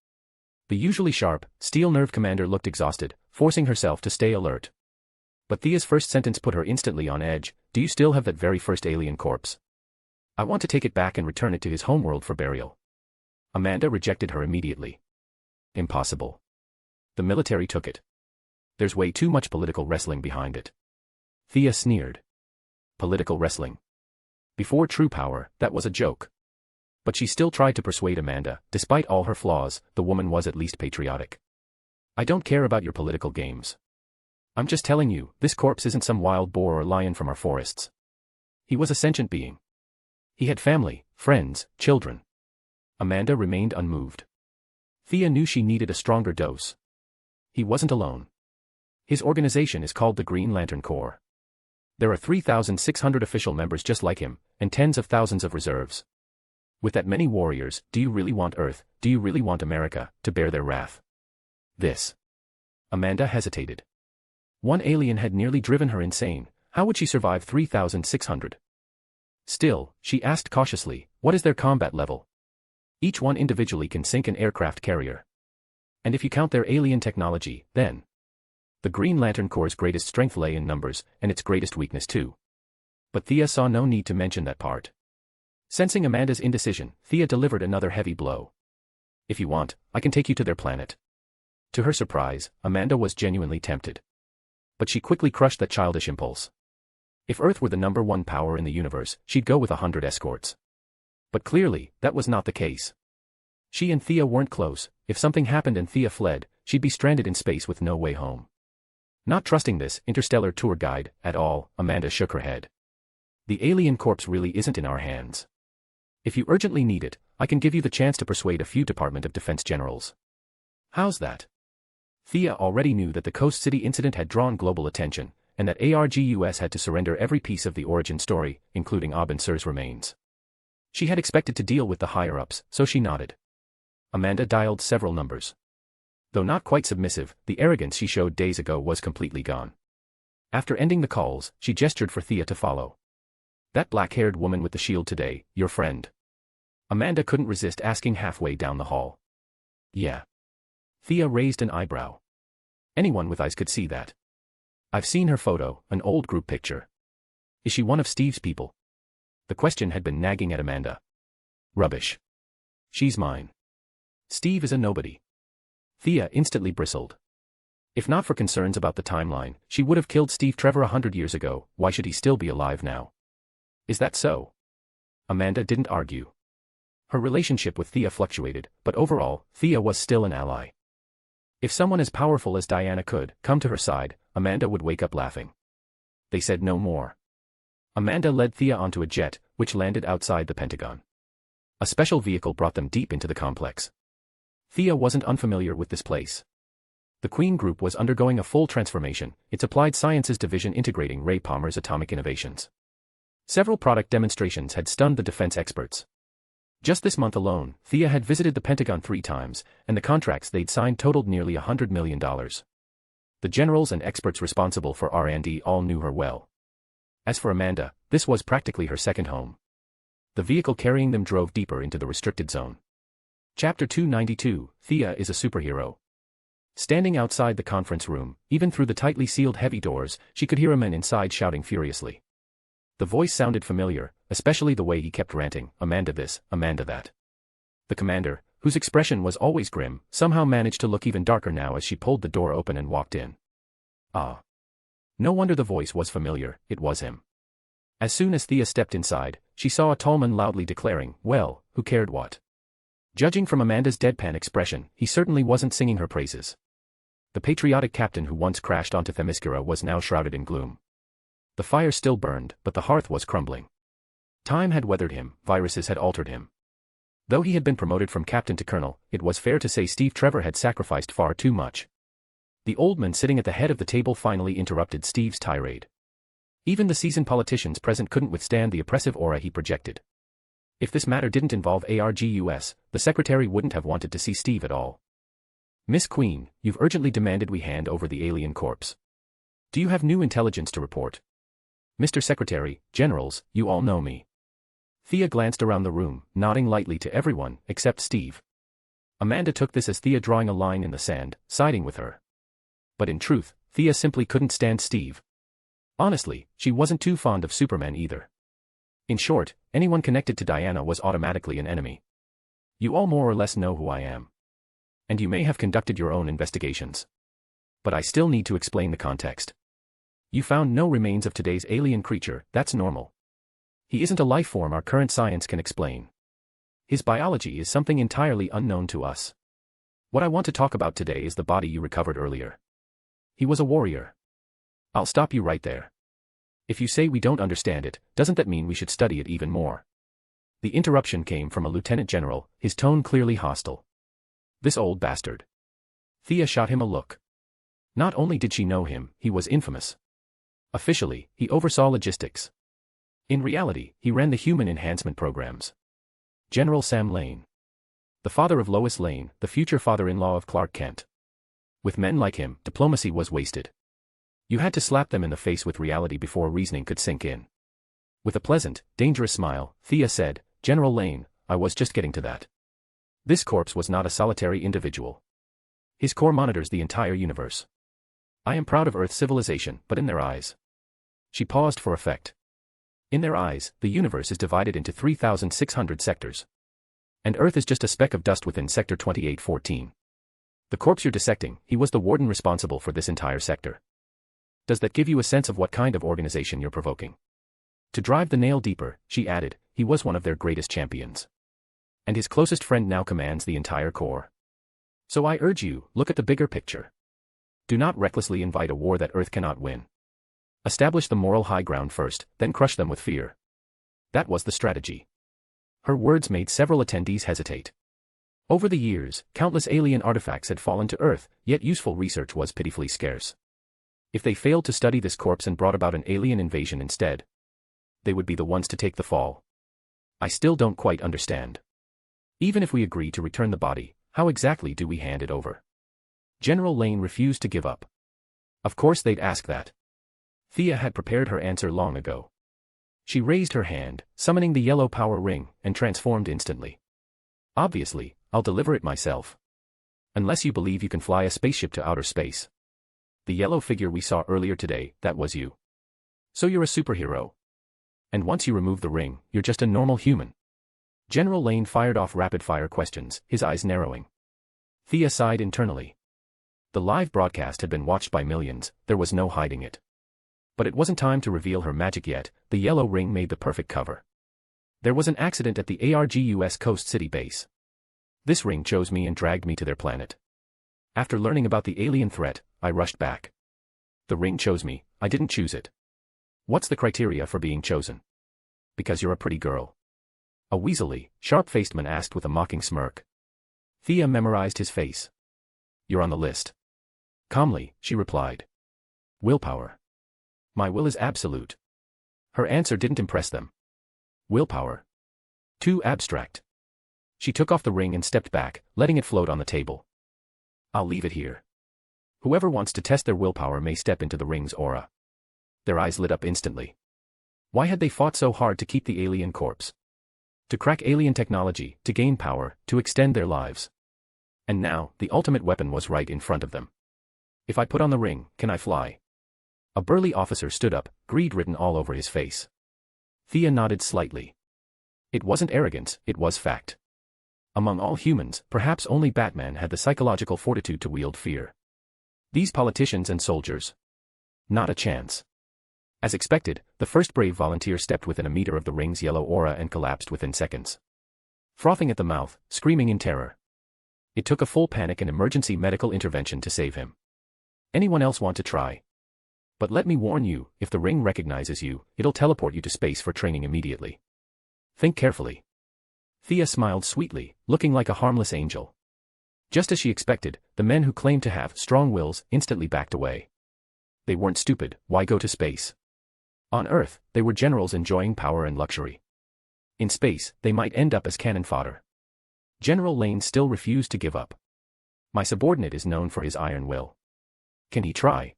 The usually sharp, steel-nerved commander looked exhausted, forcing herself to stay alert. But Thea's first sentence put her instantly on edge. Do you still have that very first alien corpse? I want to take it back and return it to his homeworld for burial. Amanda rejected her immediately. Impossible. The military took it. There's way too much political wrestling behind it. Thea sneered. Political wrestling. Before true power, that was a joke. But she still tried to persuade Amanda. Despite all her flaws, the woman was at least patriotic. I don't care about your political games. I'm just telling you, this corpse isn't some wild boar or lion from our forests. He was a sentient being. He had family, friends, children. Amanda remained unmoved. Thea knew she needed a stronger dose. He wasn't alone. His organization is called the Green Lantern Corps. There are 3,600 official members just like him, and tens of thousands of reserves. With that many warriors, do you really want Earth, do you really want America, to bear their wrath? This. Amanda hesitated. One alien had nearly driven her insane. How would she survive 3,600? Still, she asked cautiously, what is their combat level? Each one individually can sink an aircraft carrier. And if you count their alien technology, then. The Green Lantern Corps' greatest strength lay in numbers, and its greatest weakness too. But Thea saw no need to mention that part. Sensing Amanda's indecision, Thea delivered another heavy blow. If you want, I can take you to their planet. To her surprise, Amanda was genuinely tempted. But she quickly crushed that childish impulse. If Earth were the #1 power in the universe, she'd go with 100 escorts. But clearly, that was not the case. She and Thea weren't close. If something happened and Thea fled, she'd be stranded in space with no way home. Not trusting this interstellar tour guide at all, Amanda shook her head. The alien corpse really isn't in our hands. If you urgently need it, I can give you the chance to persuade a few Department of Defense generals. How's that? Thea already knew that the Coast City incident had drawn global attention, and that ArrowVerse had to surrender every piece of the origin story, including Sir's remains. She had expected to deal with the higher-ups, so she nodded. Amanda dialed several numbers. Though not quite submissive, the arrogance she showed days ago was completely gone. After ending the calls, she gestured for Thea to follow. That black-haired woman with the shield today, your friend. Amanda couldn't resist asking halfway down the hall. Yeah. Thea raised an eyebrow. Anyone with eyes could see that. I've seen her photo, an old group picture. Is she one of Steve's people? The question had been nagging at Amanda. Rubbish. She's mine. Steve is a nobody. Thea instantly bristled. If not for concerns about the timeline, she would have killed Steve Trevor 100 years ago. Why should he still be alive now? Is that so? Amanda didn't argue. Her relationship with Thea fluctuated, but overall, Thea was still an ally. If someone as powerful as Diana could come to her side, Amanda would wake up laughing. They said no more. Amanda led Thea onto a jet, which landed outside the Pentagon. A special vehicle brought them deep into the complex. Thea wasn't unfamiliar with this place. The Queen Group was undergoing a full transformation, its applied sciences division integrating Ray Palmer's atomic innovations. Several product demonstrations had stunned the defense experts. Just this month alone, Thea had visited the Pentagon 3 times, and the contracts they'd signed totaled nearly $100 million. The generals and experts responsible for R&D all knew her well. As for Amanda, this was practically her second home. The vehicle carrying them drove deeper into the restricted zone. Chapter 292, Thea is a superhero. Standing outside the conference room, even through the tightly sealed heavy doors, she could hear a man inside shouting furiously. The voice sounded familiar, especially the way he kept ranting, "Amanda this, Amanda that." The commander, whose expression was always grim, somehow managed to look even darker now as she pulled the door open and walked in. Ah. No wonder the voice was familiar, it was him. As soon as Thea stepped inside, she saw a tall man loudly declaring, "Well, who cared what?" Judging from Amanda's deadpan expression, he certainly wasn't singing her praises. The patriotic captain who once crashed onto Themyscira was now shrouded in gloom. The fire still burned, but the hearth was crumbling. Time had weathered him, viruses had altered him. Though he had been promoted from captain to colonel, it was fair to say Steve Trevor had sacrificed far too much. The old man sitting at the head of the table finally interrupted Steve's tirade. Even the seasoned politicians present couldn't withstand the oppressive aura he projected. If this matter didn't involve ArrowVerse, the secretary wouldn't have wanted to see Steve at all. "Miss Queen, you've urgently demanded we hand over the alien corpse. Do you have new intelligence to report?" "Mr. Secretary, generals, you all know me." Thea glanced around the room, nodding lightly to everyone, except Steve. Amanda took this as Thea drawing a line in the sand, siding with her. But in truth, Thea simply couldn't stand Steve. Honestly, she wasn't too fond of Superman either. In short, anyone connected to Diana was automatically an enemy. "You all more or less know who I am. And you may have conducted your own investigations. But I still need to explain the context. You found no remains of today's alien creature, that's normal. He isn't a life form our current science can explain. His biology is something entirely unknown to us. What I want to talk about today is the body you recovered earlier. He was a warrior." "I'll stop you right there. If you say we don't understand it, doesn't that mean we should study it even more?" The interruption came from a lieutenant general, his tone clearly hostile. "This old bastard." Thea shot him a look. Not only did she know him, he was infamous. Officially, he oversaw logistics. In reality, he ran the human enhancement programs. General Sam Lane. The father of Lois Lane, the future father-in-law of Clark Kent. With men like him, diplomacy was wasted. You had to slap them in the face with reality before reasoning could sink in. With a pleasant, dangerous smile, Thea said, "General Lane, I was just getting to that. This corpse was not a solitary individual. His core monitors the entire universe. I am proud of Earth's civilization, but in their eyes." She paused for effect. "In their eyes, the universe is divided into 3,600 sectors. And Earth is just a speck of dust within Sector 2814. The corpse you're dissecting, he was the warden responsible for this entire sector. Does that give you a sense of what kind of organization you're provoking?" To drive the nail deeper, she added, "He was one of their greatest champions. And his closest friend now commands the entire Corps. So I urge you, look at the bigger picture. Do not recklessly invite a war that Earth cannot win. Establish the moral high ground first, then crush them with fear." That was the strategy. Her words made several attendees hesitate. Over the years, countless alien artifacts had fallen to Earth, yet useful research was pitifully scarce. If they failed to study this corpse and brought about an alien invasion instead, they would be the ones to take the fall. "I still don't quite understand. Even if we agree to return the body, how exactly do we hand it over?" General Lane refused to give up. Of course they'd ask that. Thea had prepared her answer long ago. She raised her hand, summoning the yellow power ring, and transformed instantly. "Obviously, I'll deliver it myself. Unless you believe you can fly a spaceship to outer space. The yellow figure we saw earlier today, that was you. So you're a superhero. And once you remove the ring, you're just a normal human." General Lane fired off rapid-fire questions, his eyes narrowing. Thea sighed internally. The live broadcast had been watched by millions, there was no hiding it. But it wasn't time to reveal her magic yet, the yellow ring made the perfect cover. "There was an accident at the ArrowVerse Coast City base. This ring chose me and dragged me to their planet. After learning about the alien threat, I rushed back. The ring chose me, I didn't choose it." "What's the criteria for being chosen?" "Because you're a pretty girl." A weaselly, sharp-faced man asked with a mocking smirk. Thea memorized his face. "You're on the list." Calmly, she replied. Willpower. My will is absolute. Her answer didn't impress them. Willpower. Too abstract. She took off the ring and stepped back, letting it float on the table. I'll leave it here. Whoever wants to test their willpower may step into the ring's aura. Their eyes lit up instantly. Why had they fought so hard to keep the alien corpse? To crack alien technology, to gain power, to extend their lives. And now, the ultimate weapon was right in front of them. If I put on the ring, can I fly? A burly officer stood up, greed written all over his face. Thea nodded slightly. It wasn't arrogance, it was fact. Among all humans, perhaps only Batman had the psychological fortitude to wield fear. These politicians and soldiers. Not a chance. As expected, the first brave volunteer stepped within a meter of the ring's yellow aura and collapsed within seconds. Frothing at the mouth, screaming in terror. It took a full panic and emergency medical intervention to save him. Anyone else want to try? But let me warn you, if the ring recognizes you, it'll teleport you to space for training immediately. Think carefully. Thea smiled sweetly, looking like a harmless angel. Just as she expected, the men who claimed to have strong wills instantly backed away. They weren't stupid, why go to space? On Earth, they were generals enjoying power and luxury. In space, they might end up as cannon fodder. General Lane still refused to give up. My subordinate is known for his iron will. Can he try?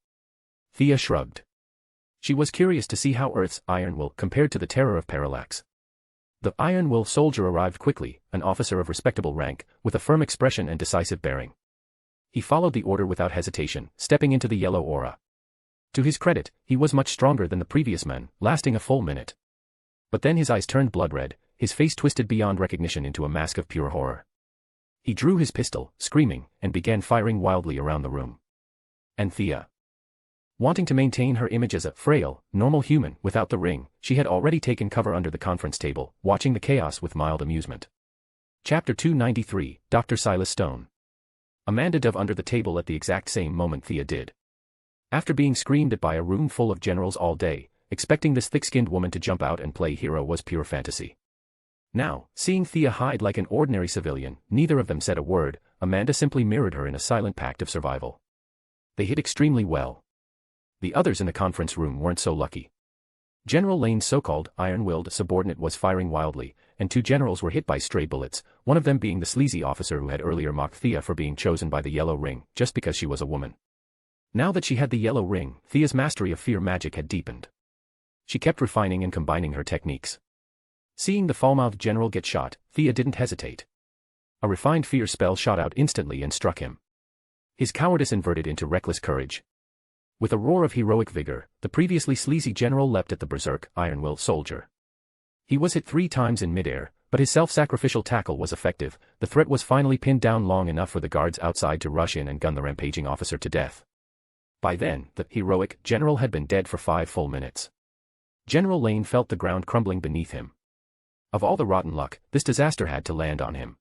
Thea shrugged. She was curious to see how Earth's iron will compared to the terror of Parallax. The iron will soldier arrived quickly, an officer of respectable rank, with a firm expression and decisive bearing. He followed the order without hesitation, stepping into the yellow aura. To his credit, he was much stronger than the previous men, lasting a full minute. But then his eyes turned blood red, his face twisted beyond recognition into a mask of pure horror. He drew his pistol, screaming, and began firing wildly around the room. And Thea. Wanting to maintain her image as a frail, normal human without the ring, she had already taken cover under the conference table, watching the chaos with mild amusement. Chapter 293, Dr. Silas Stone. Amanda dove under the table at the exact same moment Thea did. After being screamed at by a room full of generals all day, expecting this thick-skinned woman to jump out and play hero was pure fantasy. Now, seeing Thea hide like an ordinary civilian, neither of them said a word. Amanda simply mirrored her in a silent pact of survival. They hit extremely well. The others in the conference room weren't so lucky. General Lane's so-called iron-willed subordinate was firing wildly, and two generals were hit by stray bullets, one of them being the sleazy officer who had earlier mocked Thea for being chosen by the yellow ring, just because she was a woman. Now that she had the yellow ring, Thea's mastery of fear magic had deepened. She kept refining and combining her techniques. Seeing the foul-mouthed general get shot, Thea didn't hesitate. A refined fear spell shot out instantly and struck him. His cowardice inverted into reckless courage. With a roar of heroic vigor, the previously sleazy general leapt at the berserk, iron-willed soldier. He was hit 3 times in midair, but his self-sacrificial tackle was effective. The threat was finally pinned down long enough for the guards outside to rush in and gun the rampaging officer to death. By then, the heroic general had been dead for 5 full minutes. General Lane felt the ground crumbling beneath him. Of all the rotten luck, this disaster had to land on him.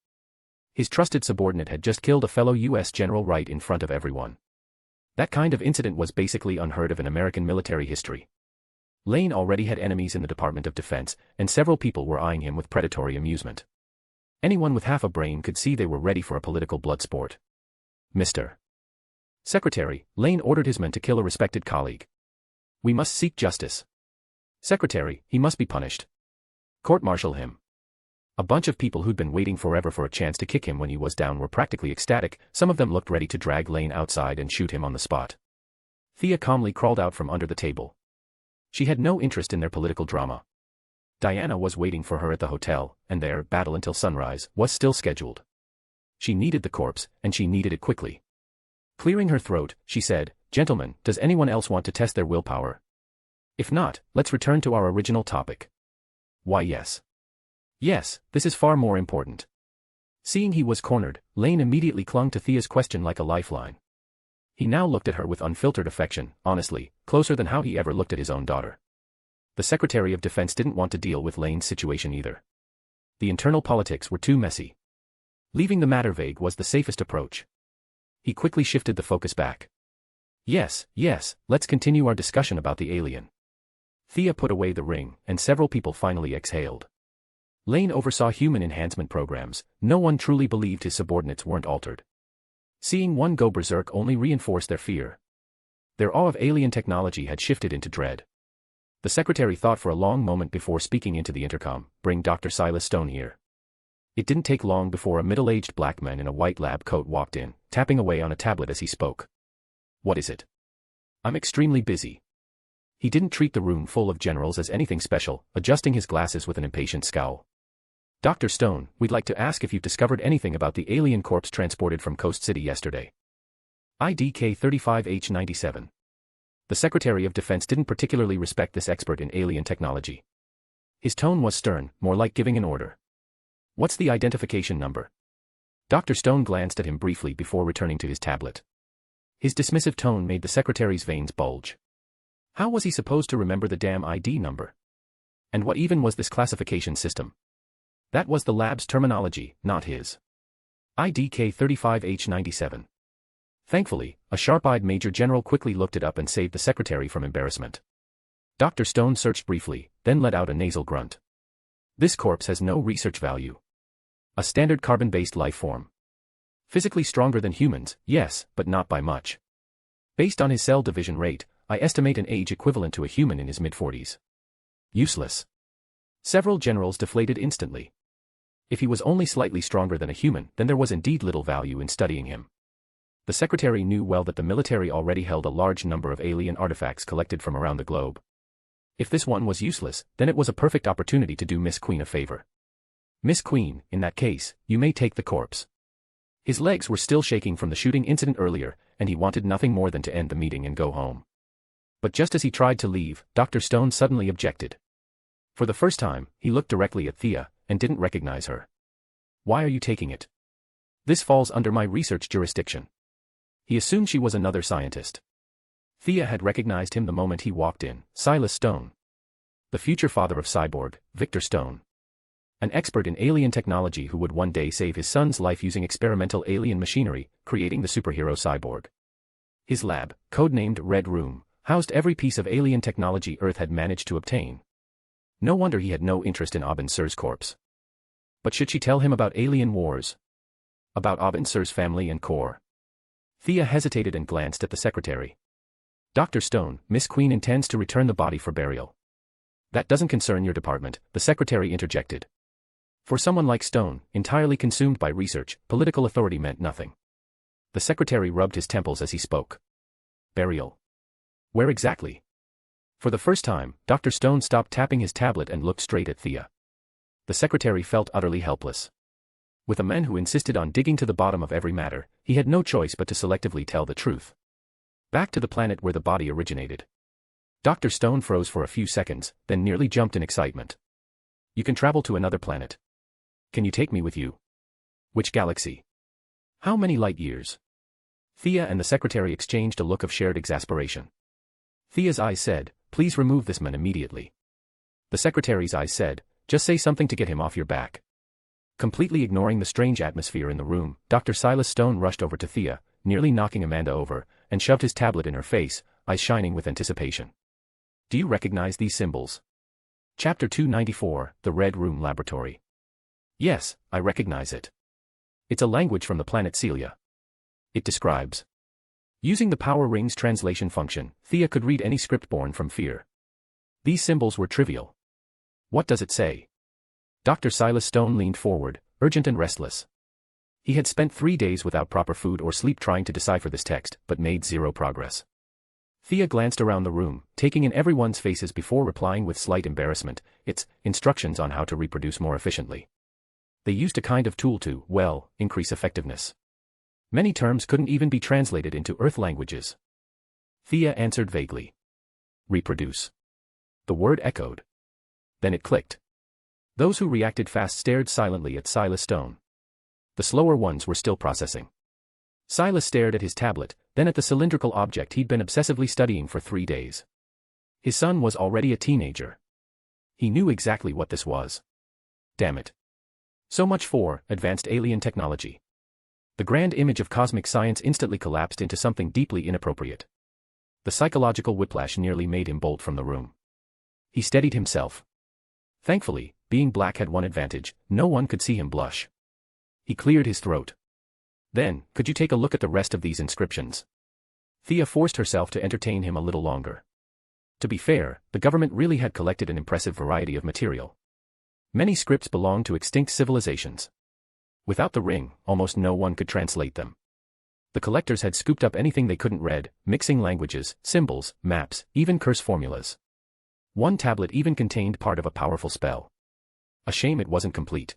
His trusted subordinate had just killed a fellow U.S. general right in front of everyone. That kind of incident was basically unheard of in American military history. Lane already had enemies in the Department of Defense, and several people were eyeing him with predatory amusement. Anyone with half a brain could see they were ready for a political blood sport. Mr. Secretary, Lane ordered his men to kill a respected colleague. We must seek justice. Secretary, he must be punished. Court-martial him. A bunch of people who'd been waiting forever for a chance to kick him when he was down were practically ecstatic. Some of them looked ready to drag Lane outside and shoot him on the spot. Thea calmly crawled out from under the table. She had no interest in their political drama. Diana was waiting for her at the hotel, and their battle until sunrise was still scheduled. She needed the corpse, and she needed it quickly. Clearing her throat, she said, "Gentlemen, does anyone else want to test their willpower? If not, let's return to our original topic." Why yes. Yes, this is far more important. Seeing he was cornered, Lane immediately clung to Thea's question like a lifeline. He now looked at her with unfiltered affection, honestly, closer than how he ever looked at his own daughter. The Secretary of Defense didn't want to deal with Lane's situation either. The internal politics were too messy. Leaving the matter vague was the safest approach. He quickly shifted the focus back. Yes, let's continue our discussion about the alien. Thea put away the ring, and several people finally exhaled. Lane oversaw human enhancement programs. No one truly believed his subordinates weren't altered. Seeing one go berserk only reinforced their fear. Their awe of alien technology had shifted into dread. The secretary thought for a long moment before speaking into the intercom, "Bring Dr. Silas Stone here." It didn't take long before a middle-aged black man in a white lab coat walked in, tapping away on a tablet as he spoke. "What is it?" "I'm extremely busy." He didn't treat the room full of generals as anything special, adjusting his glasses with an impatient scowl. "Dr. Stone, we'd like to ask if you've discovered anything about the alien corpse transported from Coast City yesterday. IDK 35H97. The Secretary of Defense didn't particularly respect this expert in alien technology. His tone was stern, more like giving an order. "What's the identification number?" Dr. Stone glanced at him briefly before returning to his tablet. His dismissive tone made the secretary's veins bulge. How was he supposed to remember the damn ID number? And what even was this classification system? That was the lab's terminology, not his. IDK 35H97. Thankfully, a sharp-eyed Major General quickly looked it up and saved the secretary from embarrassment. Dr. Stone searched briefly, then let out a nasal grunt. "This corpse has no research value. A standard carbon-based life form. Physically stronger than humans, yes, but not by much. Based on his cell division rate, I estimate an age equivalent to a human in his mid-40s. Useless." Several generals deflated instantly. If he was only slightly stronger than a human, then there was indeed little value in studying him. The secretary knew well that the military already held a large number of alien artifacts collected from around the globe. If this one was useless, then it was a perfect opportunity to do Miss Queen a favor. "Miss Queen, in that case, you may take the corpse." His legs were still shaking from the shooting incident earlier, and he wanted nothing more than to end the meeting and go home. But just as he tried to leave, Dr. Stone suddenly objected. For the first time, he looked directly at Thea, and didn't recognize her. "Why are you taking it? This falls under my research jurisdiction." He assumed she was another scientist. Thea had recognized him the moment he walked in, Silas Stone. The future father of Cyborg, Victor Stone. An expert in alien technology who would one day save his son's life using experimental alien machinery, creating the superhero Cyborg. His lab, codenamed Red Room, housed every piece of alien technology Earth had managed to obtain. No wonder he had no interest in Aubin Sur's corpse. But should she tell him about alien wars? About Aubin Sur's family and core? Thea hesitated and glanced at the secretary. "Dr. Stone, Miss Queen intends to return the body for burial." "That doesn't concern your department," the secretary interjected. For someone like Stone, entirely consumed by research, political authority meant nothing. The secretary rubbed his temples as he spoke. "Burial? Where exactly?" For the first time, Dr. Stone stopped tapping his tablet and looked straight at Thea. The secretary felt utterly helpless. With a man who insisted on digging to the bottom of every matter, he had no choice but to selectively tell the truth. Back to the planet where the body originated. Dr. Stone froze for a few seconds, then nearly jumped in excitement. "You can travel to another planet. Can you take me with you?" "Which galaxy? How many light years?" Thea and the secretary exchanged a look of shared exasperation. Thea's eyes said, "Please remove this man immediately." The secretary's eyes said, "Just say something to get him off your back." Completely ignoring the strange atmosphere in the room, Dr. Silas Stone rushed over to Thea, nearly knocking Amanda over, and shoved his tablet in her face, eyes shining with anticipation. "Do you recognize these symbols?" Chapter 294, The Red Room Laboratory. "Yes, I recognize it. It's a language from the planet Celia. It describes." Using the Power Rings translation function, Thea could read any script born from fear. These symbols were trivial. "What does it say?" Dr. Silas Stone leaned forward, urgent and restless. He had spent 3 days without proper food or sleep trying to decipher this text, but made zero progress. Thea glanced around the room, taking in everyone's faces before replying with slight embarrassment, "It's instructions on how to reproduce more efficiently. They used a kind of tool to, well, increase effectiveness. Many terms couldn't even be translated into Earth languages." Thea answered vaguely. "Reproduce." The word echoed. Then it clicked. Those who reacted fast stared silently at Silas Stone. The slower ones were still processing. Silas stared at his tablet, then at the cylindrical object he'd been obsessively studying for 3 days. His son was already a teenager. He knew exactly what this was. Damn it. So much for advanced alien technology. The grand image of cosmic science instantly collapsed into something deeply inappropriate. The psychological whiplash nearly made him bolt from the room. He steadied himself. Thankfully, being black had one advantage: no one could see him blush. He cleared his throat. Then, could you take a look at the rest of these inscriptions? Thea forced herself to entertain him a little longer. To be fair, the government really had collected an impressive variety of material. Many scripts belonged to extinct civilizations. Without the ring, almost no one could translate them. The collectors had scooped up anything they couldn't read, mixing languages, symbols, maps, even curse formulas. One tablet even contained part of a powerful spell. A shame it wasn't complete.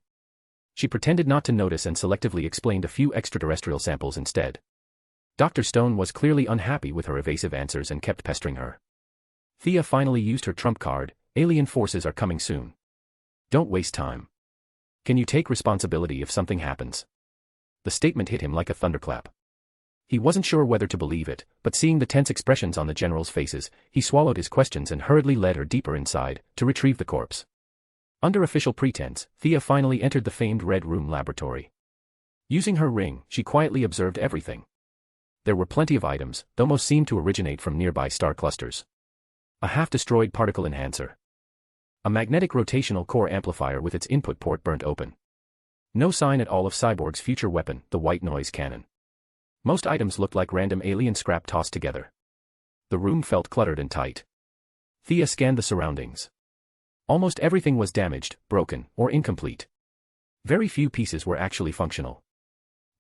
She pretended not to notice and selectively explained a few extraterrestrial samples instead. Dr. Stone was clearly unhappy with her evasive answers and kept pestering her. Thea finally used her trump card, alien forces are coming soon. Don't waste time. Can you take responsibility if something happens? The statement hit him like a thunderclap. He wasn't sure whether to believe it, but seeing the tense expressions on the generals' faces, he swallowed his questions and hurriedly led her deeper inside, to retrieve the corpse. Under official pretense, Thea finally entered the famed Red Room laboratory. Using her ring, she quietly observed everything. There were plenty of items, though most seemed to originate from nearby star clusters. A half-destroyed particle enhancer. A magnetic rotational core amplifier with its input port burnt open. No sign at all of Cyborg's future weapon, the white noise cannon. Most items looked like random alien scrap tossed together. The room felt cluttered and tight. Thea scanned the surroundings. Almost everything was damaged, broken, or incomplete. Very few pieces were actually functional.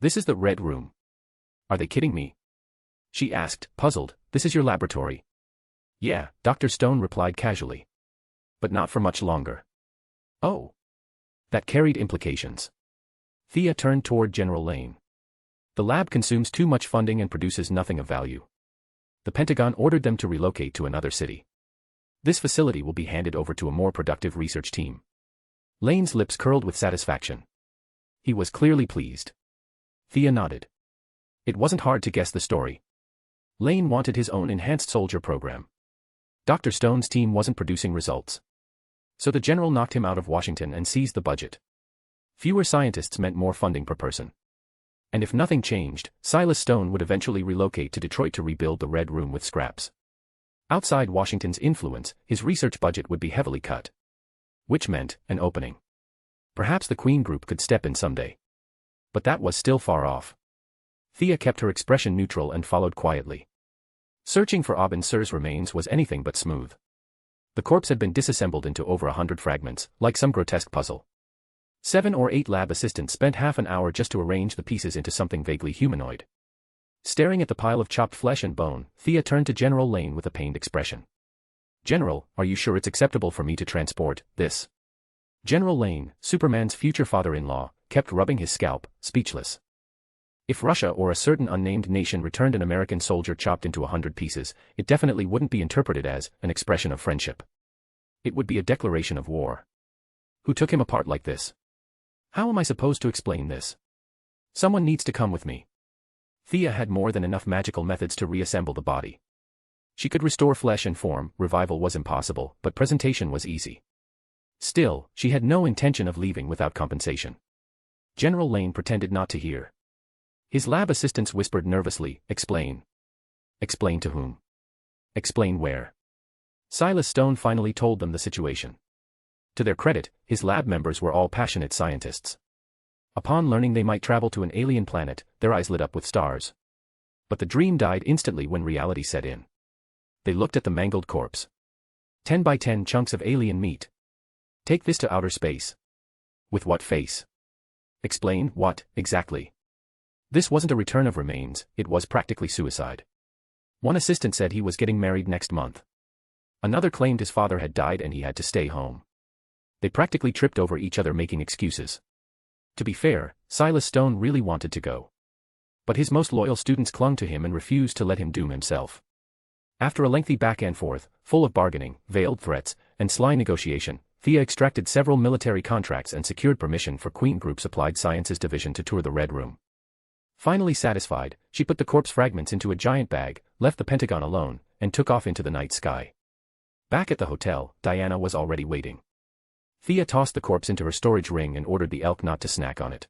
This is the Red Room. Are they kidding me? She asked, puzzled. This is your laboratory? Yeah, Dr. Stone replied casually. But not for much longer. Oh. That carried implications. Thea turned toward General Lane. The lab consumes too much funding and produces nothing of value. The Pentagon ordered them to relocate to another city. This facility will be handed over to a more productive research team. Lane's lips curled with satisfaction. He was clearly pleased. Thea nodded. It wasn't hard to guess the story. Lane wanted his own enhanced soldier program. Dr. Stone's team wasn't producing results. So the general knocked him out of Washington and seized the budget. Fewer scientists meant more funding per person. And if nothing changed, Silas Stone would eventually relocate to Detroit to rebuild the Red Room with scraps. Outside Washington's influence, his research budget would be heavily cut. Which meant, an opening. Perhaps the Queen group could step in someday. But that was still far off. Thea kept her expression neutral and followed quietly. Searching for Aubin Sur's remains was anything but smooth. The corpse had been disassembled into over 100 fragments, like some grotesque puzzle. 7 or 8 lab assistants spent half an hour just to arrange the pieces into something vaguely humanoid. Staring at the pile of chopped flesh and bone, Thea turned to General Lane with a pained expression. General, are you sure it's acceptable for me to transport this? General Lane, Superman's future father-in-law, kept rubbing his scalp, speechless. If Russia or a certain unnamed nation returned an American soldier chopped into 100 pieces, it definitely wouldn't be interpreted as an expression of friendship. It would be a declaration of war. Who took him apart like this? How am I supposed to explain this? Someone needs to come with me. Thea had more than enough magical methods to reassemble the body. She could restore flesh and form, revival was impossible, but presentation was easy. Still, she had no intention of leaving without compensation. General Lane pretended not to hear. His lab assistants whispered nervously, explain. Explain to whom? Explain where? Silas Stone finally told them the situation. To their credit, his lab members were all passionate scientists. Upon learning they might travel to an alien planet, their eyes lit up with stars. But the dream died instantly when reality set in. They looked at the mangled corpse. 10 by 10 chunks of alien meat. Take this to outer space. With what face? Explain what, exactly? This wasn't a return of remains, it was practically suicide. One assistant said he was getting married next month. Another claimed his father had died and he had to stay home. They practically tripped over each other making excuses. To be fair, Silas Stone really wanted to go. But his most loyal students clung to him and refused to let him doom himself. After a lengthy back and forth, full of bargaining, veiled threats, and sly negotiation, Thea extracted several military contracts and secured permission for Queen Group's Applied Sciences Division to tour the Red Room. Finally satisfied, she put the corpse fragments into a giant bag, left the Pentagon alone, and took off into the night sky. Back at the hotel, Diana was already waiting. Thea tossed the corpse into her storage ring and ordered the elk not to snack on it.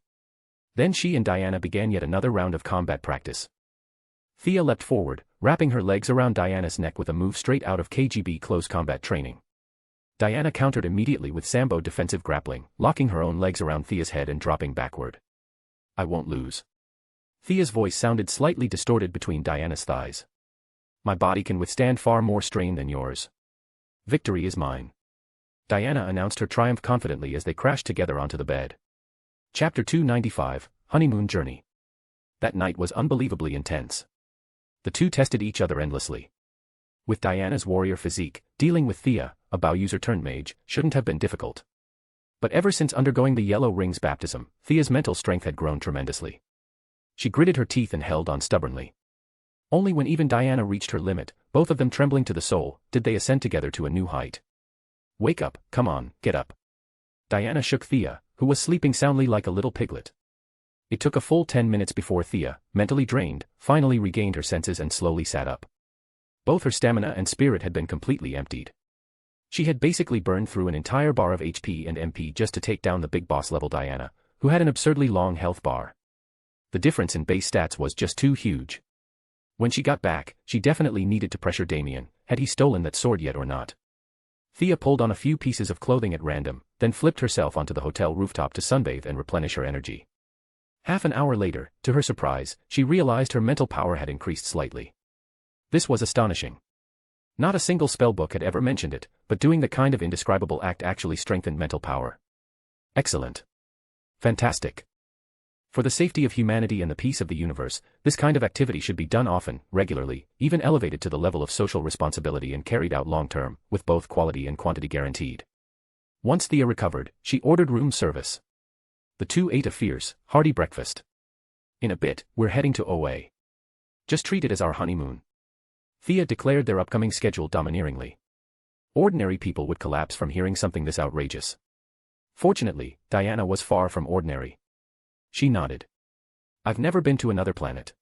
Then she and Diana began yet another round of combat practice. Thea leapt forward, wrapping her legs around Diana's neck with a move straight out of KGB close combat training. Diana countered immediately with Sambo defensive grappling, locking her own legs around Thea's head and dropping backward. I won't lose. Thea's voice sounded slightly distorted between Diana's thighs. My body can withstand far more strain than yours. Victory is mine. Diana announced her triumph confidently as they crashed together onto the bed. Chapter 295, Honeymoon Journey. That night was unbelievably intense. The two tested each other endlessly. With Diana's warrior physique, dealing with Thea, a bow user turned mage, shouldn't have been difficult. But ever since undergoing the Yellow Ring's baptism, Thea's mental strength had grown tremendously. She gritted her teeth and held on stubbornly. Only when even Diana reached her limit, both of them trembling to the soul, did they ascend together to a new height. Wake up, come on, get up. Diana shook Thea, who was sleeping soundly like a little piglet. It took a full 10 minutes before Thea, mentally drained, finally regained her senses and slowly sat up. Both her stamina and spirit had been completely emptied. She had basically burned through an entire bar of HP and MP just to take down the big boss level Diana, who had an absurdly long health bar. The difference in base stats was just too huge. When she got back, she definitely needed to pressure Damien, had he stolen that sword yet or not. Thea pulled on a few pieces of clothing at random, then flipped herself onto the hotel rooftop to sunbathe and replenish her energy. Half an hour later, to her surprise, she realized her mental power had increased slightly. This was astonishing. Not a single spellbook had ever mentioned it, but doing the kind of indescribable act actually strengthened mental power. Excellent. Fantastic. For the safety of humanity and the peace of the universe, this kind of activity should be done often, regularly, even elevated to the level of social responsibility and carried out long-term, with both quality and quantity guaranteed. Once Thea recovered, she ordered room service. The two ate a fierce, hearty breakfast. In a bit, we're heading to OA. Just treat it as our honeymoon. Thea declared their upcoming schedule domineeringly. Ordinary people would collapse from hearing something this outrageous. Fortunately, Diana was far from ordinary. She nodded. I've never been to another planet.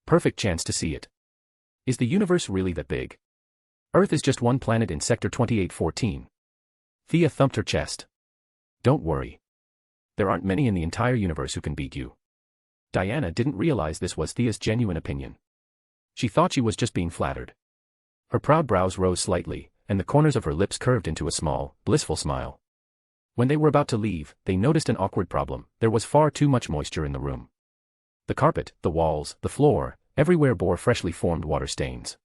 Perfect chance to see it. Is the universe really that big? Earth is just one planet in Sector 2814. Thea thumped her chest. Don't worry. There aren't many in the entire universe who can beat you. Diana didn't realize this was Thea's genuine opinion. She thought she was just being flattered. Her proud brows rose slightly, and the corners of her lips curved into a small, blissful smile. When they were about to leave, they noticed an awkward problem. There was far too much moisture in the room. The carpet, the walls, the floor, everywhere bore freshly formed water stains.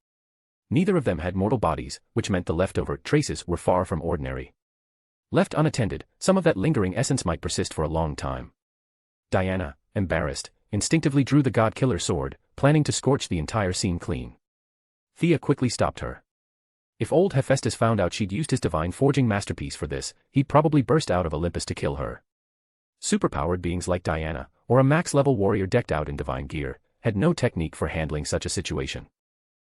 Neither of them had mortal bodies, which meant the leftover traces were far from ordinary. Left unattended, some of that lingering essence might persist for a long time. Diana, embarrassed, instinctively drew the god-killer sword, planning to scorch the entire scene clean. Thea quickly stopped her. If old Hephaestus found out she'd used his divine forging masterpiece for this, he'd probably burst out of Olympus to kill her. Superpowered beings like Diana, or a max-level warrior decked out in divine gear, had no technique for handling such a situation.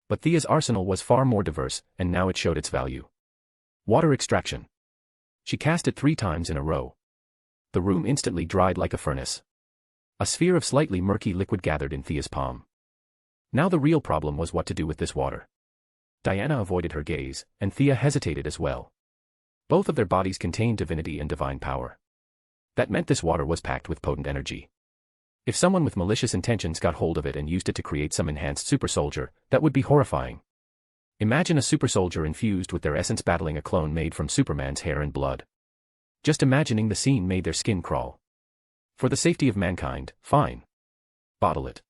But Thea's arsenal was far more diverse, and now it showed its value. Water extraction. She cast it 3 times in a row. The room instantly dried like a furnace. A sphere of slightly murky liquid gathered in Thea's palm. Now the real problem was what to do with this water. Diana avoided her gaze, and Thea hesitated as well. Both of their bodies contained divinity and divine power. That meant this water was packed with potent energy. If someone with malicious intentions got hold of it and used it to create some enhanced super soldier, that would be horrifying. Imagine a super soldier infused with their essence battling a clone made from Superman's hair and blood. Just imagining the scene made their skin crawl. For the safety of mankind, fine. Bottle it.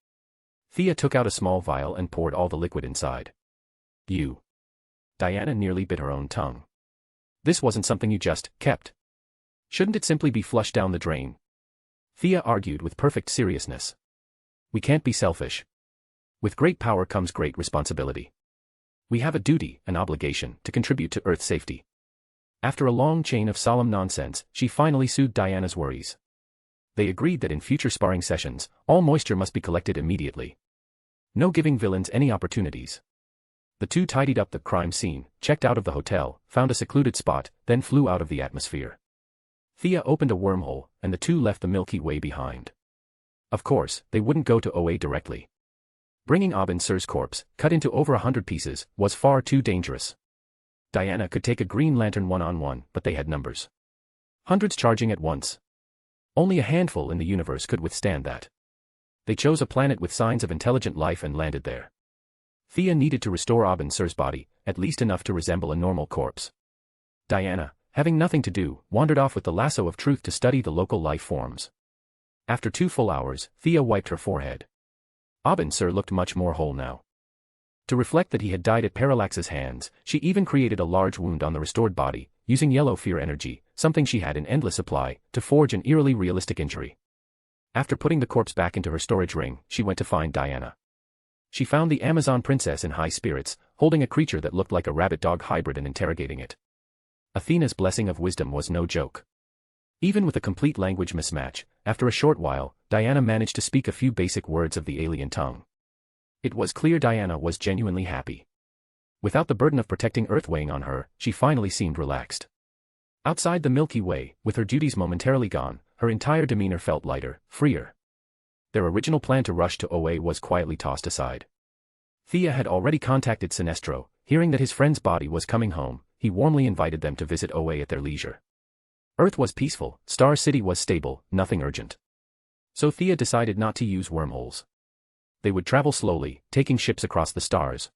Thea took out a small vial and poured all the liquid inside. You. Diana nearly bit her own tongue. This wasn't something you just kept. Shouldn't it simply be flushed down the drain? Thea argued with perfect seriousness. We can't be selfish. With great power comes great responsibility. We have a duty, an obligation, to contribute to Earth's safety. After a long chain of solemn nonsense, she finally soothed Diana's worries. They agreed that in future sparring sessions, all moisture must be collected immediately. No giving villains any opportunities. The two tidied up the crime scene, checked out of the hotel, found a secluded spot, then flew out of the atmosphere. Thea opened a wormhole, and the two left the Milky Way behind. Of course, they wouldn't go to OA directly. Bringing Abin Sur's corpse, cut into over 100 pieces, was far too dangerous. Diana could take a Green Lantern one-on-one, but they had numbers. Hundreds charging at once. Only a handful in the universe could withstand that. They chose a planet with signs of intelligent life and landed there. Thea needed to restore Abin Sur's body, at least enough to resemble a normal corpse. Diana, having nothing to do, wandered off with the lasso of truth to study the local life forms. After 2 full hours, Thea wiped her forehead. Sir looked much more whole now. To reflect that he had died at Parallax's hands, she even created a large wound on the restored body, using yellow fear energy, something she had in endless supply, to forge an eerily realistic injury. After putting the corpse back into her storage ring, she went to find Diana. She found the Amazon princess in high spirits, holding a creature that looked like a rabbit-dog hybrid and interrogating it. Athena's blessing of wisdom was no joke. Even with a complete language mismatch, after a short while, Diana managed to speak a few basic words of the alien tongue. It was clear Diana was genuinely happy. Without the burden of protecting Earth weighing on her, she finally seemed relaxed. Outside the Milky Way, with her duties momentarily gone, her entire demeanor felt lighter, freer. Their original plan to rush to OA was quietly tossed aside. Thea had already contacted Sinestro. Hearing that his friend's body was coming home, he warmly invited them to visit OA at their leisure. Earth was peaceful, Star City was stable, nothing urgent. So Thea decided not to use wormholes. They would travel slowly, taking ships across the stars.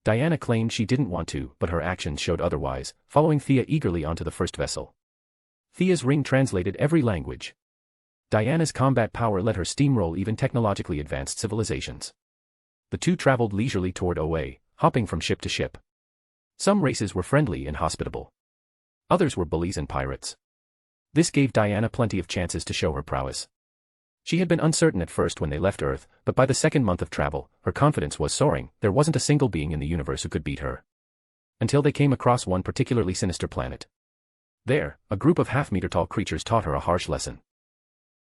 Diana claimed she didn't want to, but her actions showed otherwise, following Thea eagerly onto the first vessel. Thea's ring translated every language. Diana's combat power let her steamroll even technologically advanced civilizations. The two traveled leisurely toward OA, hopping from ship to ship. Some races were friendly and hospitable. Others were bullies and pirates. This gave Diana plenty of chances to show her prowess. She had been uncertain at first when they left Earth, but by the second month of travel, her confidence was soaring. There wasn't a single being in the universe who could beat her. Until they came across one particularly sinister planet. There, a group of half-meter-tall creatures taught her a harsh lesson.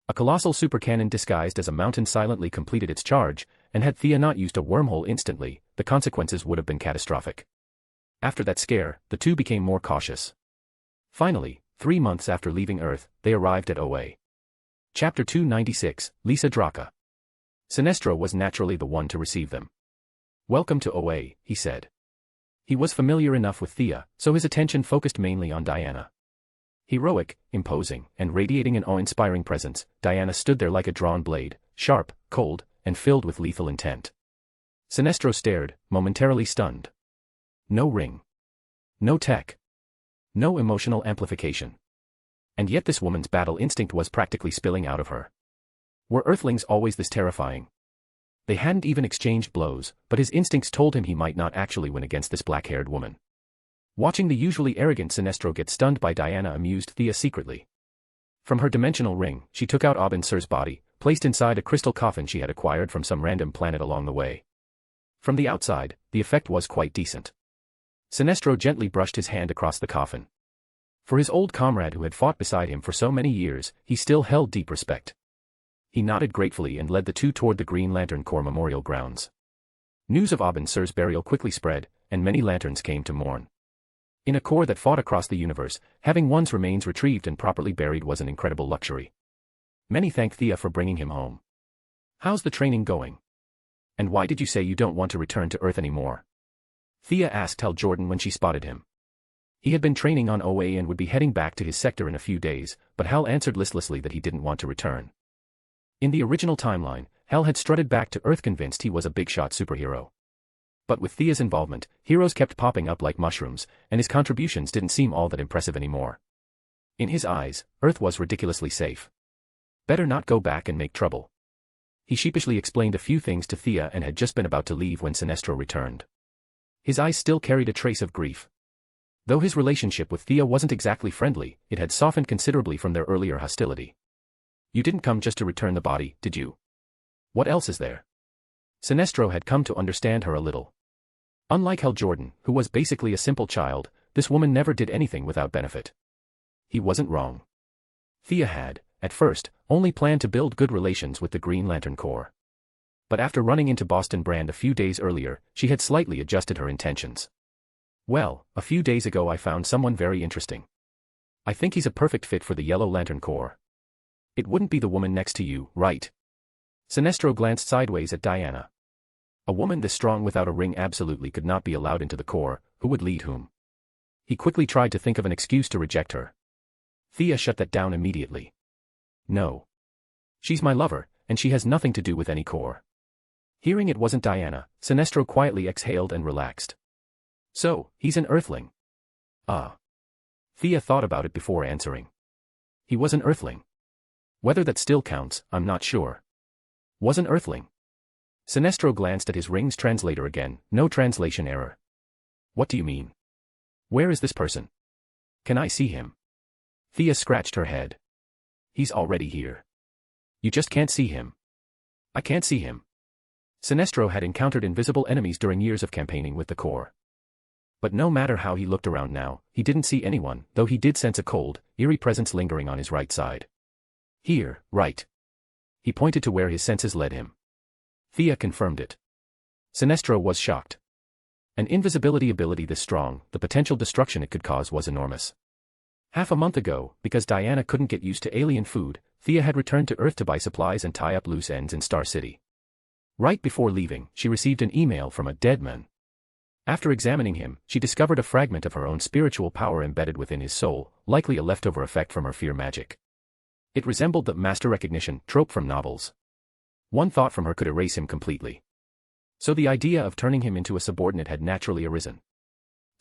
A colossal supercannon disguised as a mountain silently completed its charge, and had Thea not used a wormhole instantly, the consequences would have been catastrophic. After that scare, the two became more cautious. Finally, 3 months after leaving Earth, they arrived at OA. Chapter 296, Lisa Draka. Sinestro was naturally the one to receive them. "Welcome to OA," he said. He was familiar enough with Thea, so his attention focused mainly on Diana. Heroic, imposing, and radiating an awe-inspiring presence, Diana stood there like a drawn blade, sharp, cold, and filled with lethal intent. Sinestro stared, momentarily stunned. No ring. No tech. No emotional amplification. And yet this woman's battle instinct was practically spilling out of her. Were Earthlings always this terrifying? They hadn't even exchanged blows, but his instincts told him he might not actually win against this black-haired woman. Watching the usually arrogant Sinestro get stunned by Diana amused Thea secretly. From her dimensional ring, she took out Sir's body, placed inside a crystal coffin she had acquired from some random planet along the way. From the outside, the effect was quite decent. Sinestro gently brushed his hand across the coffin. For his old comrade who had fought beside him for so many years, he still held deep respect. He nodded gratefully and led the two toward the Green Lantern Corps memorial grounds. News of Sir's burial quickly spread, and many lanterns came to mourn. In a corps that fought across the universe, having one's remains retrieved and properly buried was an incredible luxury. Many thanked Thea for bringing him home. "How's the training going? And why did you say you don't want to return to Earth anymore?" Thea asked Hal Jordan when she spotted him. He had been training on OA and would be heading back to his sector in a few days, but Hal answered listlessly that he didn't want to return. In the original timeline, Hal had strutted back to Earth convinced he was a big-shot superhero. But with Thea's involvement, heroes kept popping up like mushrooms, and his contributions didn't seem all that impressive anymore. In his eyes, Earth was ridiculously safe. Better not go back and make trouble. He sheepishly explained a few things to Thea and had just been about to leave when Sinestro returned. His eyes still carried a trace of grief. Though his relationship with Thea wasn't exactly friendly, it had softened considerably from their earlier hostility. "You didn't come just to return the body, did you? What else is there?" Sinestro had come to understand her a little. Unlike Hal Jordan, who was basically a simple child, this woman never did anything without benefit. He wasn't wrong. Thea had, at first, only planned to build good relations with the Green Lantern Corps. But after running into Boston Brand a few days earlier, she had slightly adjusted her intentions. "Well, a few days ago I found someone very interesting. I think he's a perfect fit for the Yellow Lantern Corps. It wouldn't be the woman next to you, right?" Sinestro glanced sideways at Diana. A woman this strong without a ring absolutely could not be allowed into the Corps. Who would lead whom? He quickly tried to think of an excuse to reject her. Thea shut that down immediately. "No. She's my lover, and she has nothing to do with any Corps." Hearing it wasn't Diana, Sinestro quietly exhaled and relaxed. "So, he's an Earthling." "Ah." Thea thought about it before answering. He was an Earthling. Whether that still counts, I'm not sure. Was an earthling. Sinestro glanced at his ring's translator again, no translation error. What do you mean? Where is this person? Can I see him? Thea scratched her head. He's already here. You just can't see him. I can't see him. Sinestro had encountered invisible enemies during years of campaigning with the Corps. But no matter how he looked around now, he didn't see anyone, though he did sense a cold, eerie presence lingering on his right side. Here, right. He pointed to where his senses led him. Thea confirmed it. Sinestro was shocked. An invisibility ability this strong, the potential destruction it could cause was enormous. Half a month ago, because Diana couldn't get used to alien food, Thea had returned to Earth to buy supplies and tie up loose ends in Star City. Right before leaving, she received an email from a dead man. After examining him, she discovered a fragment of her own spiritual power embedded within his soul, likely a leftover effect from her fear magic. It resembled the master recognition trope from novels. One thought from her could erase him completely. So the idea of turning him into a subordinate had naturally arisen.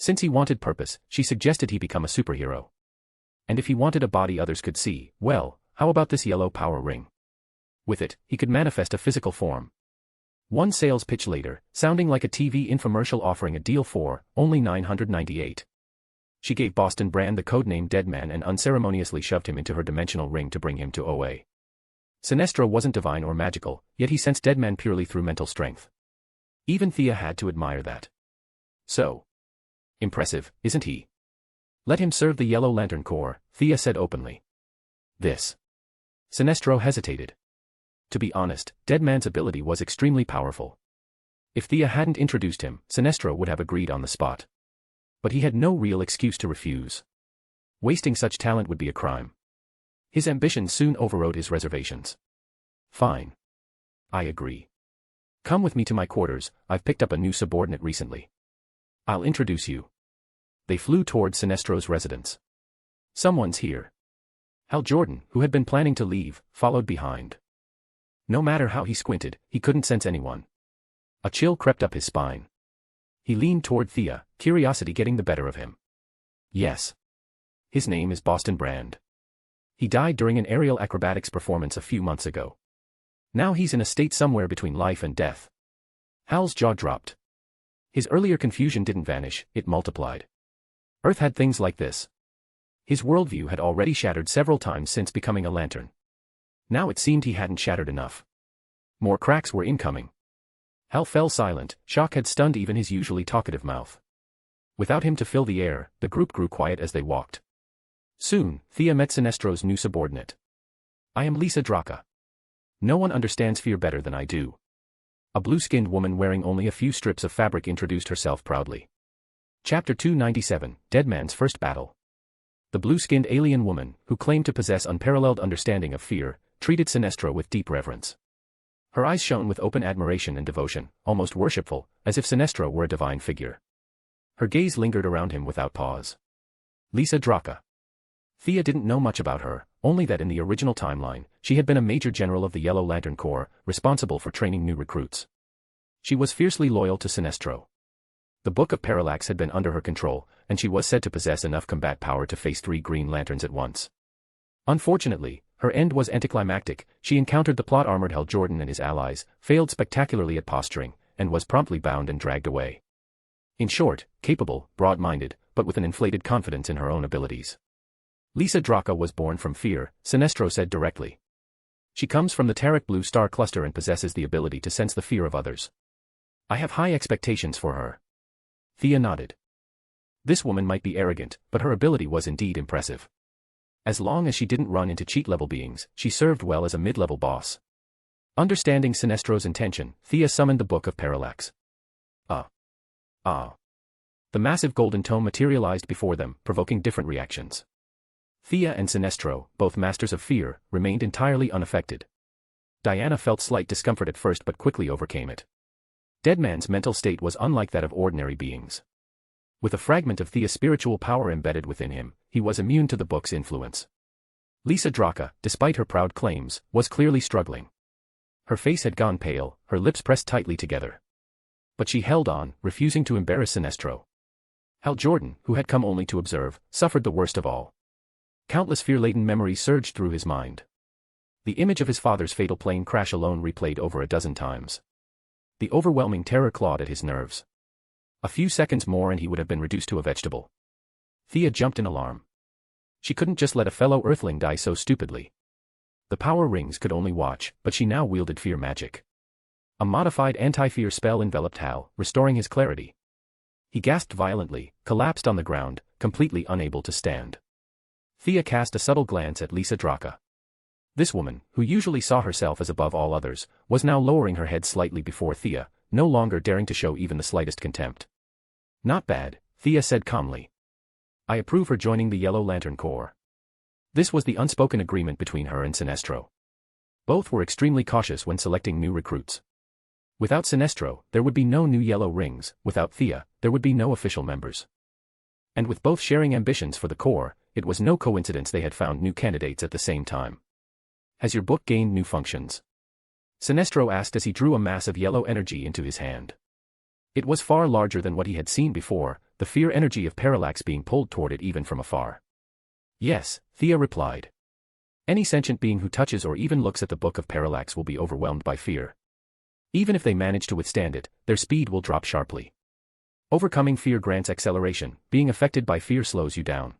Since he wanted purpose, she suggested he become a superhero. And if he wanted a body others could see, well, how about this yellow power ring? With it, he could manifest a physical form. One sales pitch later, sounding like a TV infomercial offering a deal for only $998. She gave Boston Brand the codename Deadman and unceremoniously shoved him into her dimensional ring to bring him to OA. Sinestro wasn't divine or magical, yet he sensed Deadman purely through mental strength. Even Thea had to admire that. So impressive, isn't he? Let him serve the Yellow Lantern Corps, Thea said openly. This. Sinestro hesitated. To be honest, Deadman's ability was extremely powerful. If Thea hadn't introduced him, Sinestro would have agreed on the spot. But he had no real excuse to refuse. Wasting such talent would be a crime. His ambition soon overrode his reservations. Fine. I agree. Come with me to my quarters, I've picked up a new subordinate recently. I'll introduce you. They flew toward Sinestro's residence. Someone's here. Hal Jordan, who had been planning to leave, followed behind. No matter how he squinted, he couldn't sense anyone. A chill crept up his spine. He leaned toward Thea, curiosity getting the better of him. Yes. His name is Boston Brand. He died during an aerial acrobatics performance a few months ago. Now he's in a state somewhere between life and death. Hal's jaw dropped. His earlier confusion didn't vanish, it multiplied. Earth had things like this. His worldview had already shattered several times since becoming a lantern. Now it seemed he hadn't shattered enough. More cracks were incoming. Hal fell silent, shock had stunned even his usually talkative mouth. Without him to fill the air, the group grew quiet as they walked. Soon, Thea met Sinestro's new subordinate. I am Lisa Draka. No one understands fear better than I do. A blue-skinned woman wearing only a few strips of fabric introduced herself proudly. Chapter 297, Deadman's First Battle. The blue-skinned alien woman, who claimed to possess unparalleled understanding of fear, treated Sinestro with deep reverence. Her eyes shone with open admiration and devotion, almost worshipful, as if Sinestro were a divine figure. Her gaze lingered around him without pause. Lisa Draka. Thea didn't know much about her, only that in the original timeline, she had been a major general of the Yellow Lantern Corps, responsible for training new recruits. She was fiercely loyal to Sinestro. The Book of Parallax had been under her control, and she was said to possess enough combat power to face 3 Green Lanterns at once. Unfortunately, her end was anticlimactic. She encountered the plot-armored Hal Jordan and his allies, failed spectacularly at posturing, and was promptly bound and dragged away. In short, capable, broad-minded, but with an inflated confidence in her own abilities. Lisa Draka was born from fear, Sinestro said directly. She comes from the Tarek Blue Star Cluster and possesses the ability to sense the fear of others. I have high expectations for her. Thea nodded. This woman might be arrogant, but her ability was indeed impressive. As long as she didn't run into cheat-level beings, she served well as a mid-level boss. Understanding Sinestro's intention, Thea summoned the Book of Parallax. The massive golden tome materialized before them, provoking different reactions. Thea and Sinestro, both masters of fear, remained entirely unaffected. Diana felt slight discomfort at first but quickly overcame it. Deadman's mental state was unlike that of ordinary beings. With a fragment of Thea's spiritual power embedded within him, he was immune to the book's influence. Lisa Draka, despite her proud claims, was clearly struggling. Her face had gone pale, her lips pressed tightly together. But she held on, refusing to embarrass Sinestro. Hal Jordan, who had come only to observe, suffered the worst of all. Countless fear-laden memories surged through his mind. The image of his father's fatal plane crash alone replayed over a dozen times. The overwhelming terror clawed at his nerves. A few seconds more and he would have been reduced to a vegetable. Thea jumped in alarm. She couldn't just let a fellow Earthling die so stupidly. The power rings could only watch, but she now wielded fear magic. A modified anti-fear spell enveloped Hal, restoring his clarity. He gasped violently, collapsed on the ground, completely unable to stand. Thea cast a subtle glance at Lisa Draka. This woman, who usually saw herself as above all others, was now lowering her head slightly before Thea, no longer daring to show even the slightest contempt. Not bad, Thea said calmly. I approve her joining the Yellow Lantern Corps. This was the unspoken agreement between her and Sinestro. Both were extremely cautious when selecting new recruits. Without Sinestro, there would be no new yellow rings, without Thea, there would be no official members. And with both sharing ambitions for the Corps, it was no coincidence they had found new candidates at the same time. Has your book gained new functions? Sinestro asked as he drew a mass of yellow energy into his hand. It was far larger than what he had seen before, the fear energy of Parallax being pulled toward it even from afar. Yes, Thea replied. Any sentient being who touches or even looks at the Book of Parallax will be overwhelmed by fear. Even if they manage to withstand it, their speed will drop sharply. Overcoming fear grants acceleration, being affected by fear slows you down.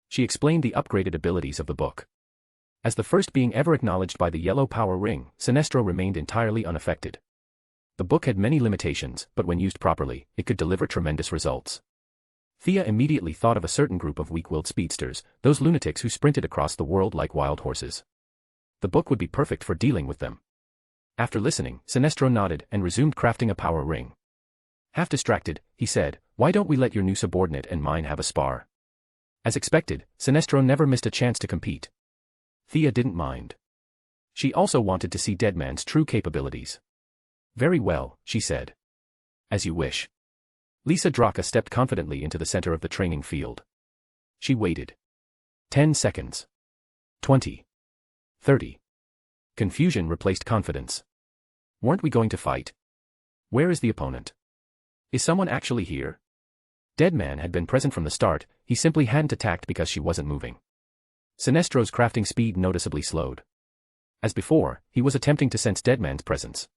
She explained the upgraded abilities of the book. As the first being ever acknowledged by the Yellow Power Ring, Sinestro remained entirely unaffected. The book had many limitations, but when used properly, it could deliver tremendous results. Thea immediately thought of a certain group of weak-willed speedsters, those lunatics who sprinted across the world like wild horses. The book would be perfect for dealing with them. After listening, Sinestro nodded and resumed crafting a power ring. Half distracted, he said, "Why don't we let your new subordinate and mine have a spar?" As expected, Sinestro never missed a chance to compete. Thea didn't mind. She also wanted to see Deadman's true capabilities. Very well, she said. As you wish. Lisa Draka stepped confidently into the center of the training field. She waited. 10 seconds. 20. 30. Confusion replaced confidence. Weren't we going to fight? Where is the opponent? Is someone actually here? Deadman had been present from the start, he simply hadn't attacked because she wasn't moving. Sinestro's crafting speed noticeably slowed. As before, he was attempting to sense Deadman's presence.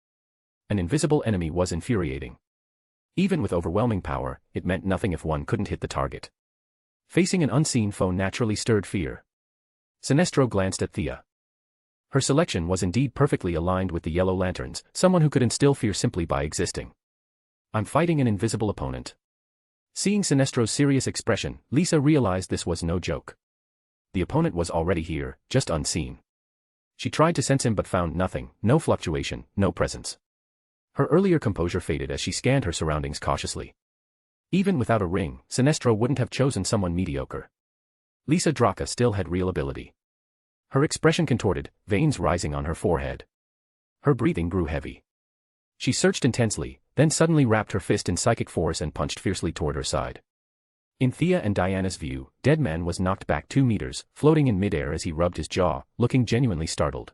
An invisible enemy was infuriating. Even with overwhelming power, it meant nothing if one couldn't hit the target. Facing an unseen foe naturally stirred fear. Sinestro glanced at Thea. Her selection was indeed perfectly aligned with the Yellow Lanterns, someone who could instill fear simply by existing. I'm fighting an invisible opponent. Seeing Sinestro's serious expression, Lisa realized this was no joke. The opponent was already here, just unseen. She tried to sense him but found nothing, no fluctuation, no presence. Her earlier composure faded as she scanned her surroundings cautiously. Even without a ring, Sinestro wouldn't have chosen someone mediocre. Lisa Draka still had real ability. Her expression contorted, veins rising on her forehead. Her breathing grew heavy. She searched intensely, then suddenly wrapped her fist in psychic force and punched fiercely toward her side. In Thea and Diana's view, Deadman was knocked back 2 meters, floating in midair as he rubbed his jaw, looking genuinely startled.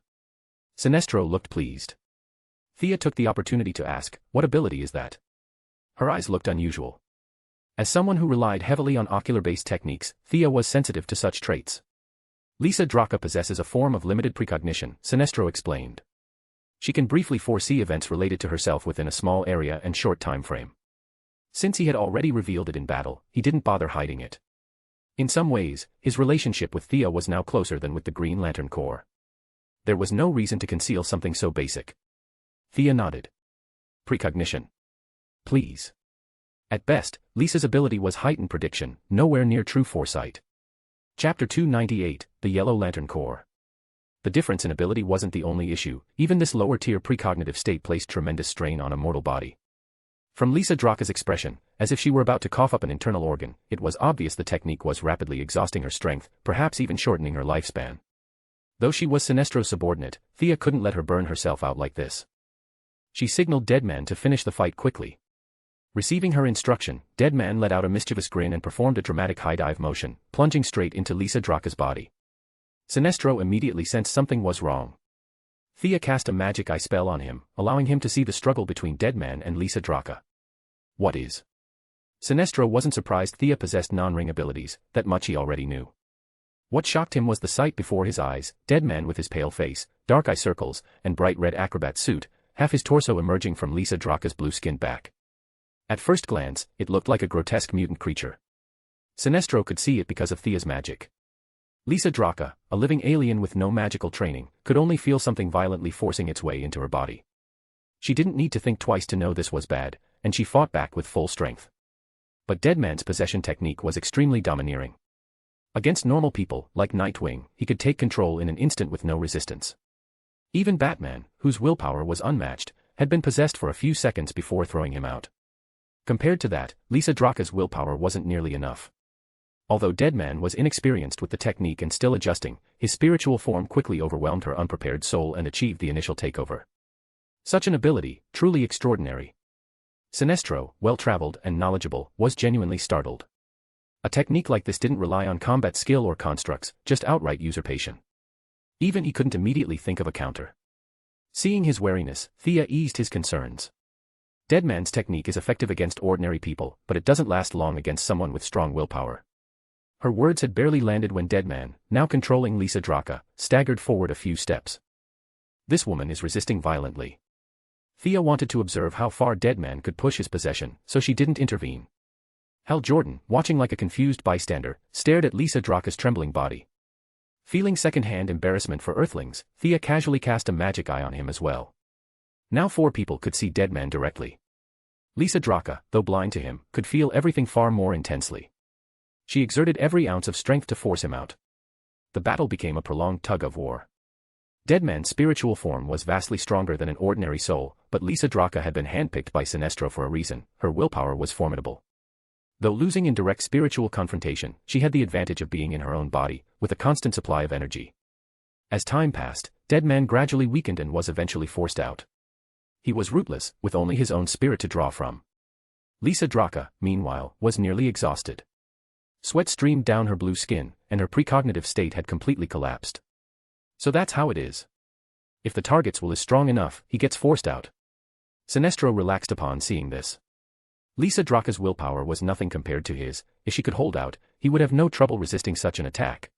Sinestro looked pleased. Thea took the opportunity to ask, "What ability is that?" Her eyes looked unusual. As someone who relied heavily on ocular-based techniques, Thea was sensitive to such traits. Lisa Draka possesses a form of limited precognition, Sinestro explained. She can briefly foresee events related to herself within a small area and short time frame. Since he had already revealed it in battle, he didn't bother hiding it. In some ways, his relationship with Thea was now closer than with the Green Lantern Corps. There was no reason to conceal something so basic. Thea nodded. Precognition. Please. At best, Lisa's ability was heightened prediction, nowhere near true foresight. Chapter 298, The Yellow Lantern Corps. The difference in ability wasn't the only issue, even this lower-tier precognitive state placed tremendous strain on a mortal body. From Lisa Draka's expression, as if she were about to cough up an internal organ, it was obvious the technique was rapidly exhausting her strength, perhaps even shortening her lifespan. Though she was Sinestro's subordinate, Thea couldn't let her burn herself out like this. She signaled Deadman to finish the fight quickly. Receiving her instruction, Deadman let out a mischievous grin and performed a dramatic high-dive motion, plunging straight into Lisa Draka's body. Sinestro immediately sensed something was wrong. Thea cast a magic eye spell on him, allowing him to see the struggle between Deadman and Lisa Draka. What is? Sinestro wasn't surprised Thea possessed non-ring abilities, that much he already knew. What shocked him was the sight before his eyes: Deadman with his pale face, dark eye circles, and bright red acrobat suit, half his torso emerging from Lisa Draka's blue-skinned back. At first glance, it looked like a grotesque mutant creature. Sinestro could see it because of Thea's magic. Lisa Draka, a living alien with no magical training, could only feel something violently forcing its way into her body. She didn't need to think twice to know this was bad, and she fought back with full strength. But Deadman's possession technique was extremely domineering. Against normal people, like Nightwing, he could take control in an instant with no resistance. Even Batman, whose willpower was unmatched, had been possessed for a few seconds before throwing him out. Compared to that, Lisa Draka's willpower wasn't nearly enough. Although Deadman was inexperienced with the technique and still adjusting, his spiritual form quickly overwhelmed her unprepared soul and achieved the initial takeover. Such an ability, truly extraordinary. Sinestro, well-traveled and knowledgeable, was genuinely startled. A technique like this didn't rely on combat skill or constructs, just outright usurpation. Even he couldn't immediately think of a counter. Seeing his wariness, Thea eased his concerns. Deadman's technique is effective against ordinary people, but it doesn't last long against someone with strong willpower. Her words had barely landed when Deadman, now controlling Lisa Draka, staggered forward a few steps. This woman is resisting violently. Thea wanted to observe how far Deadman could push his possession, so she didn't intervene. Hal Jordan, watching like a confused bystander, stared at Lisa Draka's trembling body. Feeling second-hand embarrassment for Earthlings, Thea casually cast a magic eye on him as well. Now 4 people could see Deadman directly. Lisa Draka, though blind to him, could feel everything far more intensely. She exerted every ounce of strength to force him out. The battle became a prolonged tug-of-war. Deadman's spiritual form was vastly stronger than an ordinary soul, but Lisa Draka had been handpicked by Sinestro for a reason. Her willpower was formidable. Though losing in direct spiritual confrontation, she had the advantage of being in her own body, with a constant supply of energy. As time passed, Deadman gradually weakened and was eventually forced out. He was rootless, with only his own spirit to draw from. Lisa Draka, meanwhile, was nearly exhausted. Sweat streamed down her blue skin, and her precognitive state had completely collapsed. So that's how it is. If the target's will is strong enough, he gets forced out. Sinestro relaxed upon seeing this. Lisa Draka's willpower was nothing compared to his. If she could hold out, he would have no trouble resisting such an attack.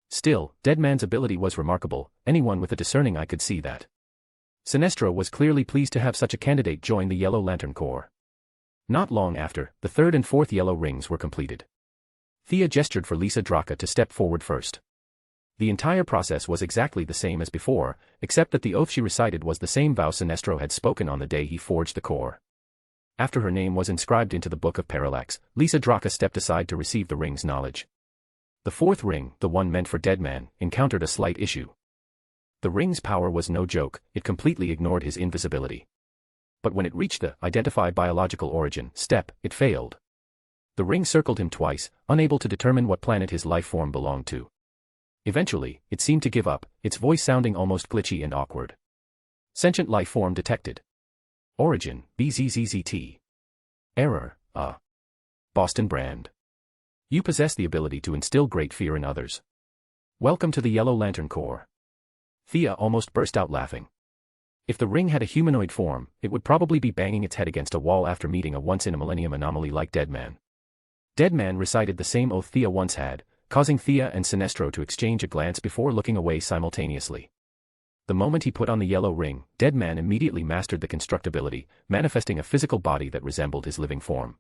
Still, Deadman's ability was remarkable. Anyone with a discerning eye could see that. Sinestro was clearly pleased to have such a candidate join the Yellow Lantern Corps. Not long after, the 3rd and 4th yellow rings were completed. Thea gestured for Lisa Draka to step forward first. The entire process was exactly the same as before, except that the oath she recited was the same vow Sinestro had spoken on the day he forged the core. After her name was inscribed into the Book of Parallax, Lisa Draka stepped aside to receive the ring's knowledge. The 4th ring, the one meant for Deadman, encountered a slight issue. The ring's power was no joke, it completely ignored his invisibility. But when it reached the identify biological origin step, it failed. The ring circled him twice, unable to determine what planet his life form belonged to. Eventually, it seemed to give up, its voice sounding almost glitchy and awkward. Sentient life form detected. Origin, BZZZT. Error, Boston brand. You possess the ability to instill great fear in others. Welcome to the Yellow Lantern Corps. Thea almost burst out laughing. If the ring had a humanoid form, it would probably be banging its head against a wall after meeting a once-in-a-millennium anomaly like Deadman. Deadman recited the same oath Thea once had, causing Thea and Sinestro to exchange a glance before looking away simultaneously. The moment he put on the yellow ring, Deadman immediately mastered the constructability, manifesting a physical body that resembled his living form.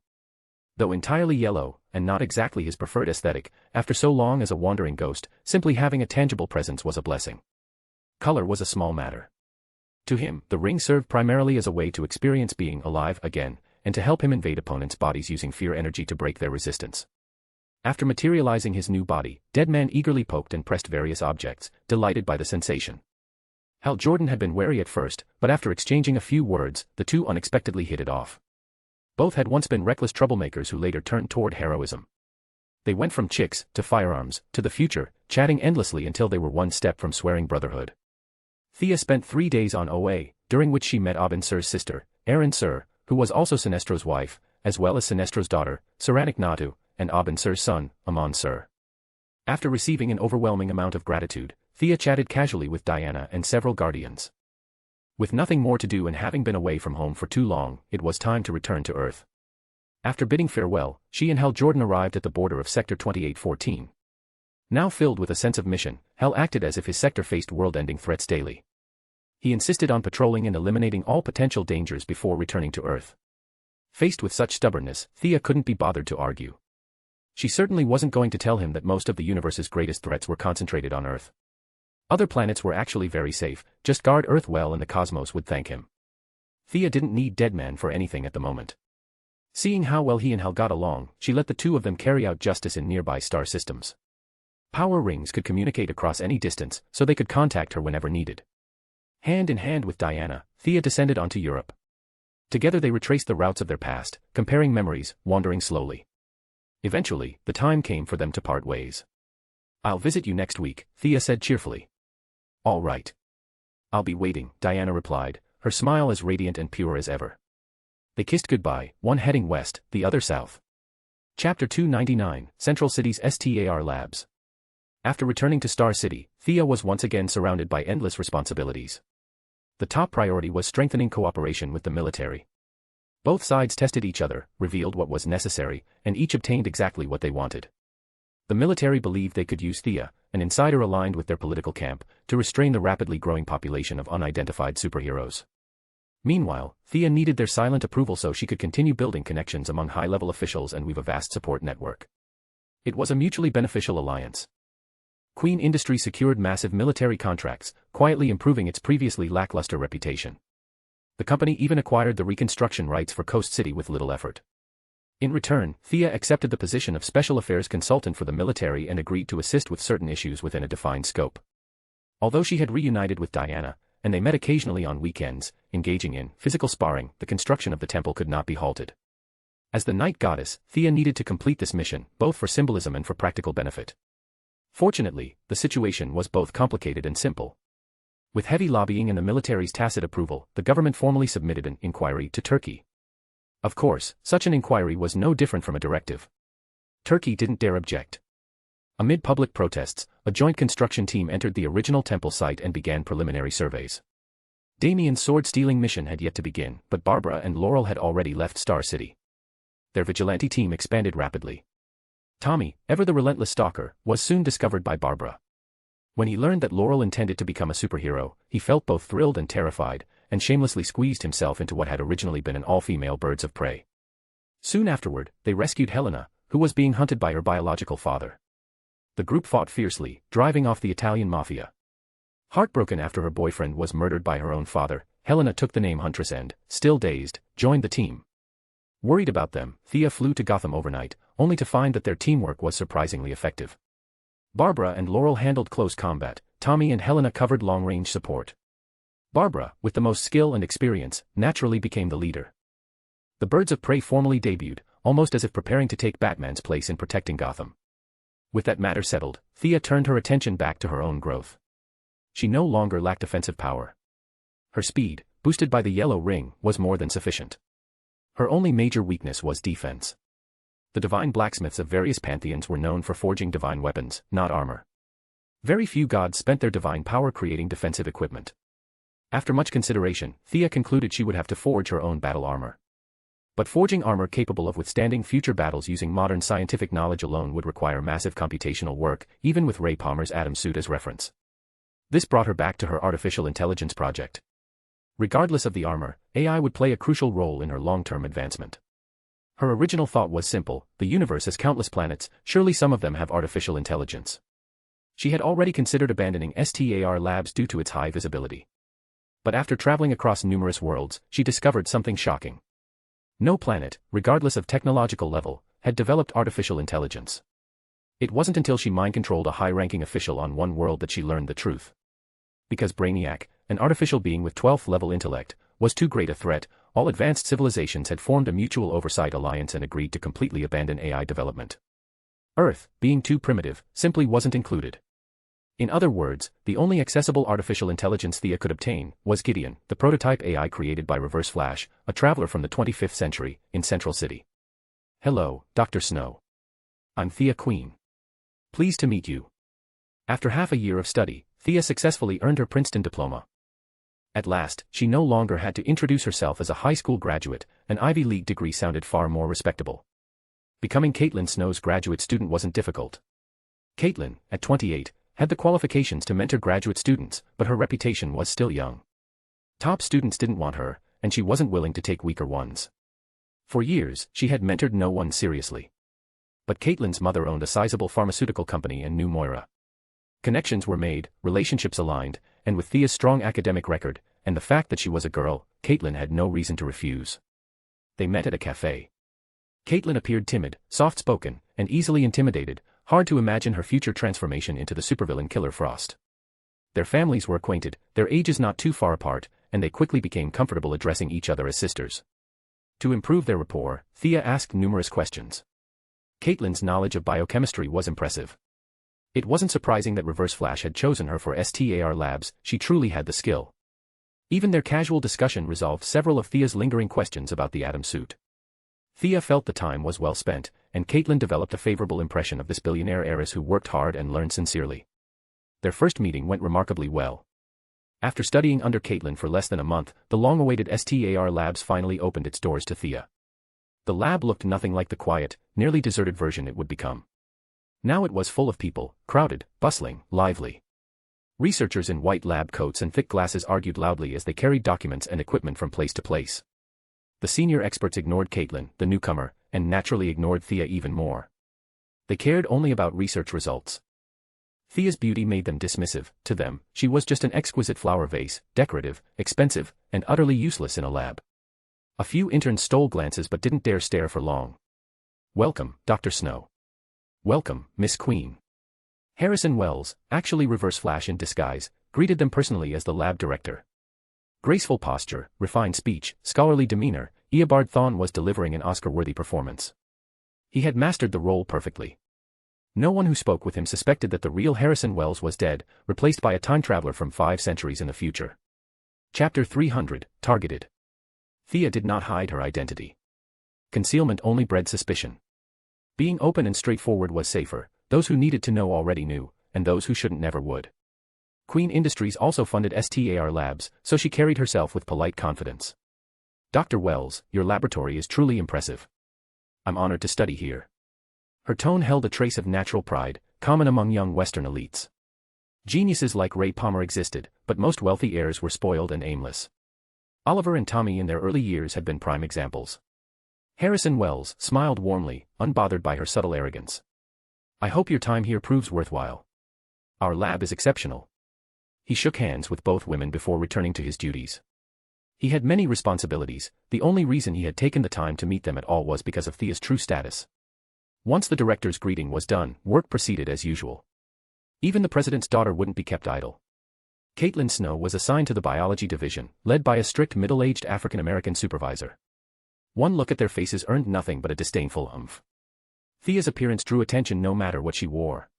Though entirely yellow, and not exactly his preferred aesthetic, after so long as a wandering ghost, simply having a tangible presence was a blessing. Color was a small matter. To him, the ring served primarily as a way to experience being alive again, and to help him invade opponents' bodies using fear energy to break their resistance. After materializing his new body, Deadman eagerly poked and pressed various objects, delighted by the sensation. Hal Jordan had been wary at first, but after exchanging a few words, the two unexpectedly hit it off. Both had once been reckless troublemakers who later turned toward heroism. They went from chicks, to firearms, to the future, chatting endlessly until they were one step from swearing brotherhood. Thea spent 3 days on OA, during which she met Abin Sur's sister, Erin Sur, who was also Sinestro's wife, as well as Sinestro's daughter, Saranik Natu, and Abin Sur's son, Amon Sur. After receiving an overwhelming amount of gratitude, Thea chatted casually with Diana and several guardians. With nothing more to do and having been away from home for too long, it was time to return to Earth. After bidding farewell, she and Hal Jordan arrived at the border of Sector 2814. Now filled with a sense of mission, Hell acted as if his sector faced world-ending threats daily. He insisted on patrolling and eliminating all potential dangers before returning to Earth. Faced with such stubbornness, Thea couldn't be bothered to argue. She certainly wasn't going to tell him that most of the universe's greatest threats were concentrated on Earth. Other planets were actually very safe, just guard Earth well and the cosmos would thank him. Thea didn't need Deadman for anything at the moment. Seeing how well he and Hal got along, she let the two of them carry out justice in nearby star systems. Power rings could communicate across any distance, so they could contact her whenever needed. Hand in hand with Diana, Thea descended onto Europe. Together they retraced the routes of their past, comparing memories, wandering slowly. Eventually, the time came for them to part ways. "I'll visit you next week," Thea said cheerfully. "All right. I'll be waiting," Diana replied, her smile as radiant and pure as ever. They kissed goodbye, one heading west, the other south. Chapter 299, Central City's STAR Labs. After returning to Star City, Thea was once again surrounded by endless responsibilities. The top priority was strengthening cooperation with the military. Both sides tested each other, revealed what was necessary, and each obtained exactly what they wanted. The military believed they could use Thea, an insider aligned with their political camp, to restrain the rapidly growing population of unidentified superheroes. Meanwhile, Thea needed their silent approval so she could continue building connections among high-level officials and weave a vast support network. It was a mutually beneficial alliance. Queen Industries secured massive military contracts, quietly improving its previously lackluster reputation. The company even acquired the reconstruction rights for Coast City with little effort. In return, Thea accepted the position of special affairs consultant for the military and agreed to assist with certain issues within a defined scope. Although she had reunited with Diana, and they met occasionally on weekends, engaging in physical sparring, the construction of the temple could not be halted. As the night goddess, Thea needed to complete this mission, both for symbolism and for practical benefit. Fortunately, the situation was both complicated and simple. With heavy lobbying and the military's tacit approval, the government formally submitted an inquiry to Turkey. Of course, such an inquiry was no different from a directive. Turkey didn't dare object. Amid public protests, a joint construction team entered the original temple site and began preliminary surveys. Damien's sword-stealing mission had yet to begin, but Barbara and Laurel had already left Star City. Their vigilante team expanded rapidly. Tommy, ever the relentless stalker, was soon discovered by Barbara. When he learned that Laurel intended to become a superhero, he felt both thrilled and terrified, and shamelessly squeezed himself into what had originally been an all-female birds of prey. Soon afterward, they rescued Helena, who was being hunted by her biological father. The group fought fiercely, driving off the Italian mafia. Heartbroken after her boyfriend was murdered by her own father, Helena took the name Huntress and, still dazed, joined the team. Worried about them, Thea flew to Gotham overnight, only to find that their teamwork was surprisingly effective. Barbara and Laurel handled close combat, Tommy and Helena covered long-range support. Barbara, with the most skill and experience, naturally became the leader. The Birds of Prey formally debuted, almost as if preparing to take Batman's place in protecting Gotham. With that matter settled, Thea turned her attention back to her own growth. She no longer lacked offensive power. Her speed, boosted by the yellow ring, was more than sufficient. Her only major weakness was defense. The divine blacksmiths of various pantheons were known for forging divine weapons, not armor. Very few gods spent their divine power creating defensive equipment. After much consideration, Thea concluded she would have to forge her own battle armor. But forging armor capable of withstanding future battles using modern scientific knowledge alone would require massive computational work, even with Ray Palmer's atom suit as reference. This brought her back to her artificial intelligence project. Regardless of the armor, AI would play a crucial role in her long-term advancement. Her original thought was simple: the universe has countless planets, surely some of them have artificial intelligence. She had already considered abandoning STAR Labs due to its high visibility. But after traveling across numerous worlds, she discovered something shocking. No planet, regardless of technological level, had developed artificial intelligence. It wasn't until she mind-controlled a high-ranking official on one world that she learned the truth. Because Brainiac, an artificial being with 12th-level intellect, was too great a threat, all advanced civilizations had formed a mutual oversight alliance and agreed to completely abandon AI development. Earth, being too primitive, simply wasn't included. In other words, the only accessible artificial intelligence Thea could obtain was Gideon, the prototype AI created by Reverse Flash, a traveler from the 25th century, in Central City. "Hello, Dr. Snow. I'm Thea Queen. Pleased to meet you." After half a year of study, Thea successfully earned her Princeton diploma. At last, she no longer had to introduce herself as a high school graduate, an Ivy League degree sounded far more respectable. Becoming Caitlin Snow's graduate student wasn't difficult. Caitlin, at 28, had the qualifications to mentor graduate students, but her reputation was still young. Top students didn't want her, and she wasn't willing to take weaker ones. For years, she had mentored no one seriously. But Caitlin's mother owned a sizable pharmaceutical company and knew Moira. Connections were made, relationships aligned, and with Thea's strong academic record, and the fact that she was a girl, Caitlin had no reason to refuse. They met at a cafe. Caitlin appeared timid, soft-spoken, and easily intimidated, hard to imagine her future transformation into the supervillain Killer Frost. Their families were acquainted, their ages not too far apart, and they quickly became comfortable addressing each other as sisters. To improve their rapport, Thea asked numerous questions. Caitlin's knowledge of biochemistry was impressive. It wasn't surprising that Reverse Flash had chosen her for STAR Labs, she truly had the skill. Even their casual discussion resolved several of Thea's lingering questions about the Atom suit. Thea felt the time was well spent, and Caitlin developed a favorable impression of this billionaire heiress who worked hard and learned sincerely. Their first meeting went remarkably well. After studying under Caitlin for less than a month, the long-awaited STAR Labs finally opened its doors to Thea. The lab looked nothing like the quiet, nearly deserted version it would become. Now it was full of people, crowded, bustling, lively. Researchers in white lab coats and thick glasses argued loudly as they carried documents and equipment from place to place. The senior experts ignored Caitlin, the newcomer, and naturally ignored Thea even more. They cared only about research results. Thea's beauty made them dismissive. To them, she was just an exquisite flower vase, decorative, expensive, and utterly useless in a lab. A few interns stole glances but didn't dare stare for long. "Welcome, Dr. Snow." "Welcome, Miss Queen." Harrison Wells, actually Reverse Flash in disguise, greeted them personally as the lab director. Graceful posture, refined speech, scholarly demeanor, Eobard Thawne was delivering an Oscar-worthy performance. He had mastered the role perfectly. No one who spoke with him suspected that the real Harrison Wells was dead, replaced by a time traveler from 5 centuries in the future. Chapter 300, Targeted. Thea did not hide her identity. Concealment only bred suspicion. Being open and straightforward was safer, those who needed to know already knew, and those who shouldn't never would. Queen Industries also funded STAR Labs, so she carried herself with polite confidence. "Dr. Wells, your laboratory is truly impressive. I'm honored to study here." Her tone held a trace of natural pride, common among young Western elites. Geniuses like Ray Palmer existed, but most wealthy heirs were spoiled and aimless. Oliver and Tommy in their early years had been prime examples. Harrison Wells smiled warmly, unbothered by her subtle arrogance. "I hope your time here proves worthwhile. Our lab is exceptional." He shook hands with both women before returning to his duties. He had many responsibilities, the only reason he had taken the time to meet them at all was because of Thea's true status. Once the director's greeting was done, work proceeded as usual. Even the president's daughter wouldn't be kept idle. Caitlin Snow was assigned to the biology division, led by a strict middle-aged African-American supervisor. One look at their faces earned nothing but a disdainful umph. Thea's appearance drew attention no matter what she wore.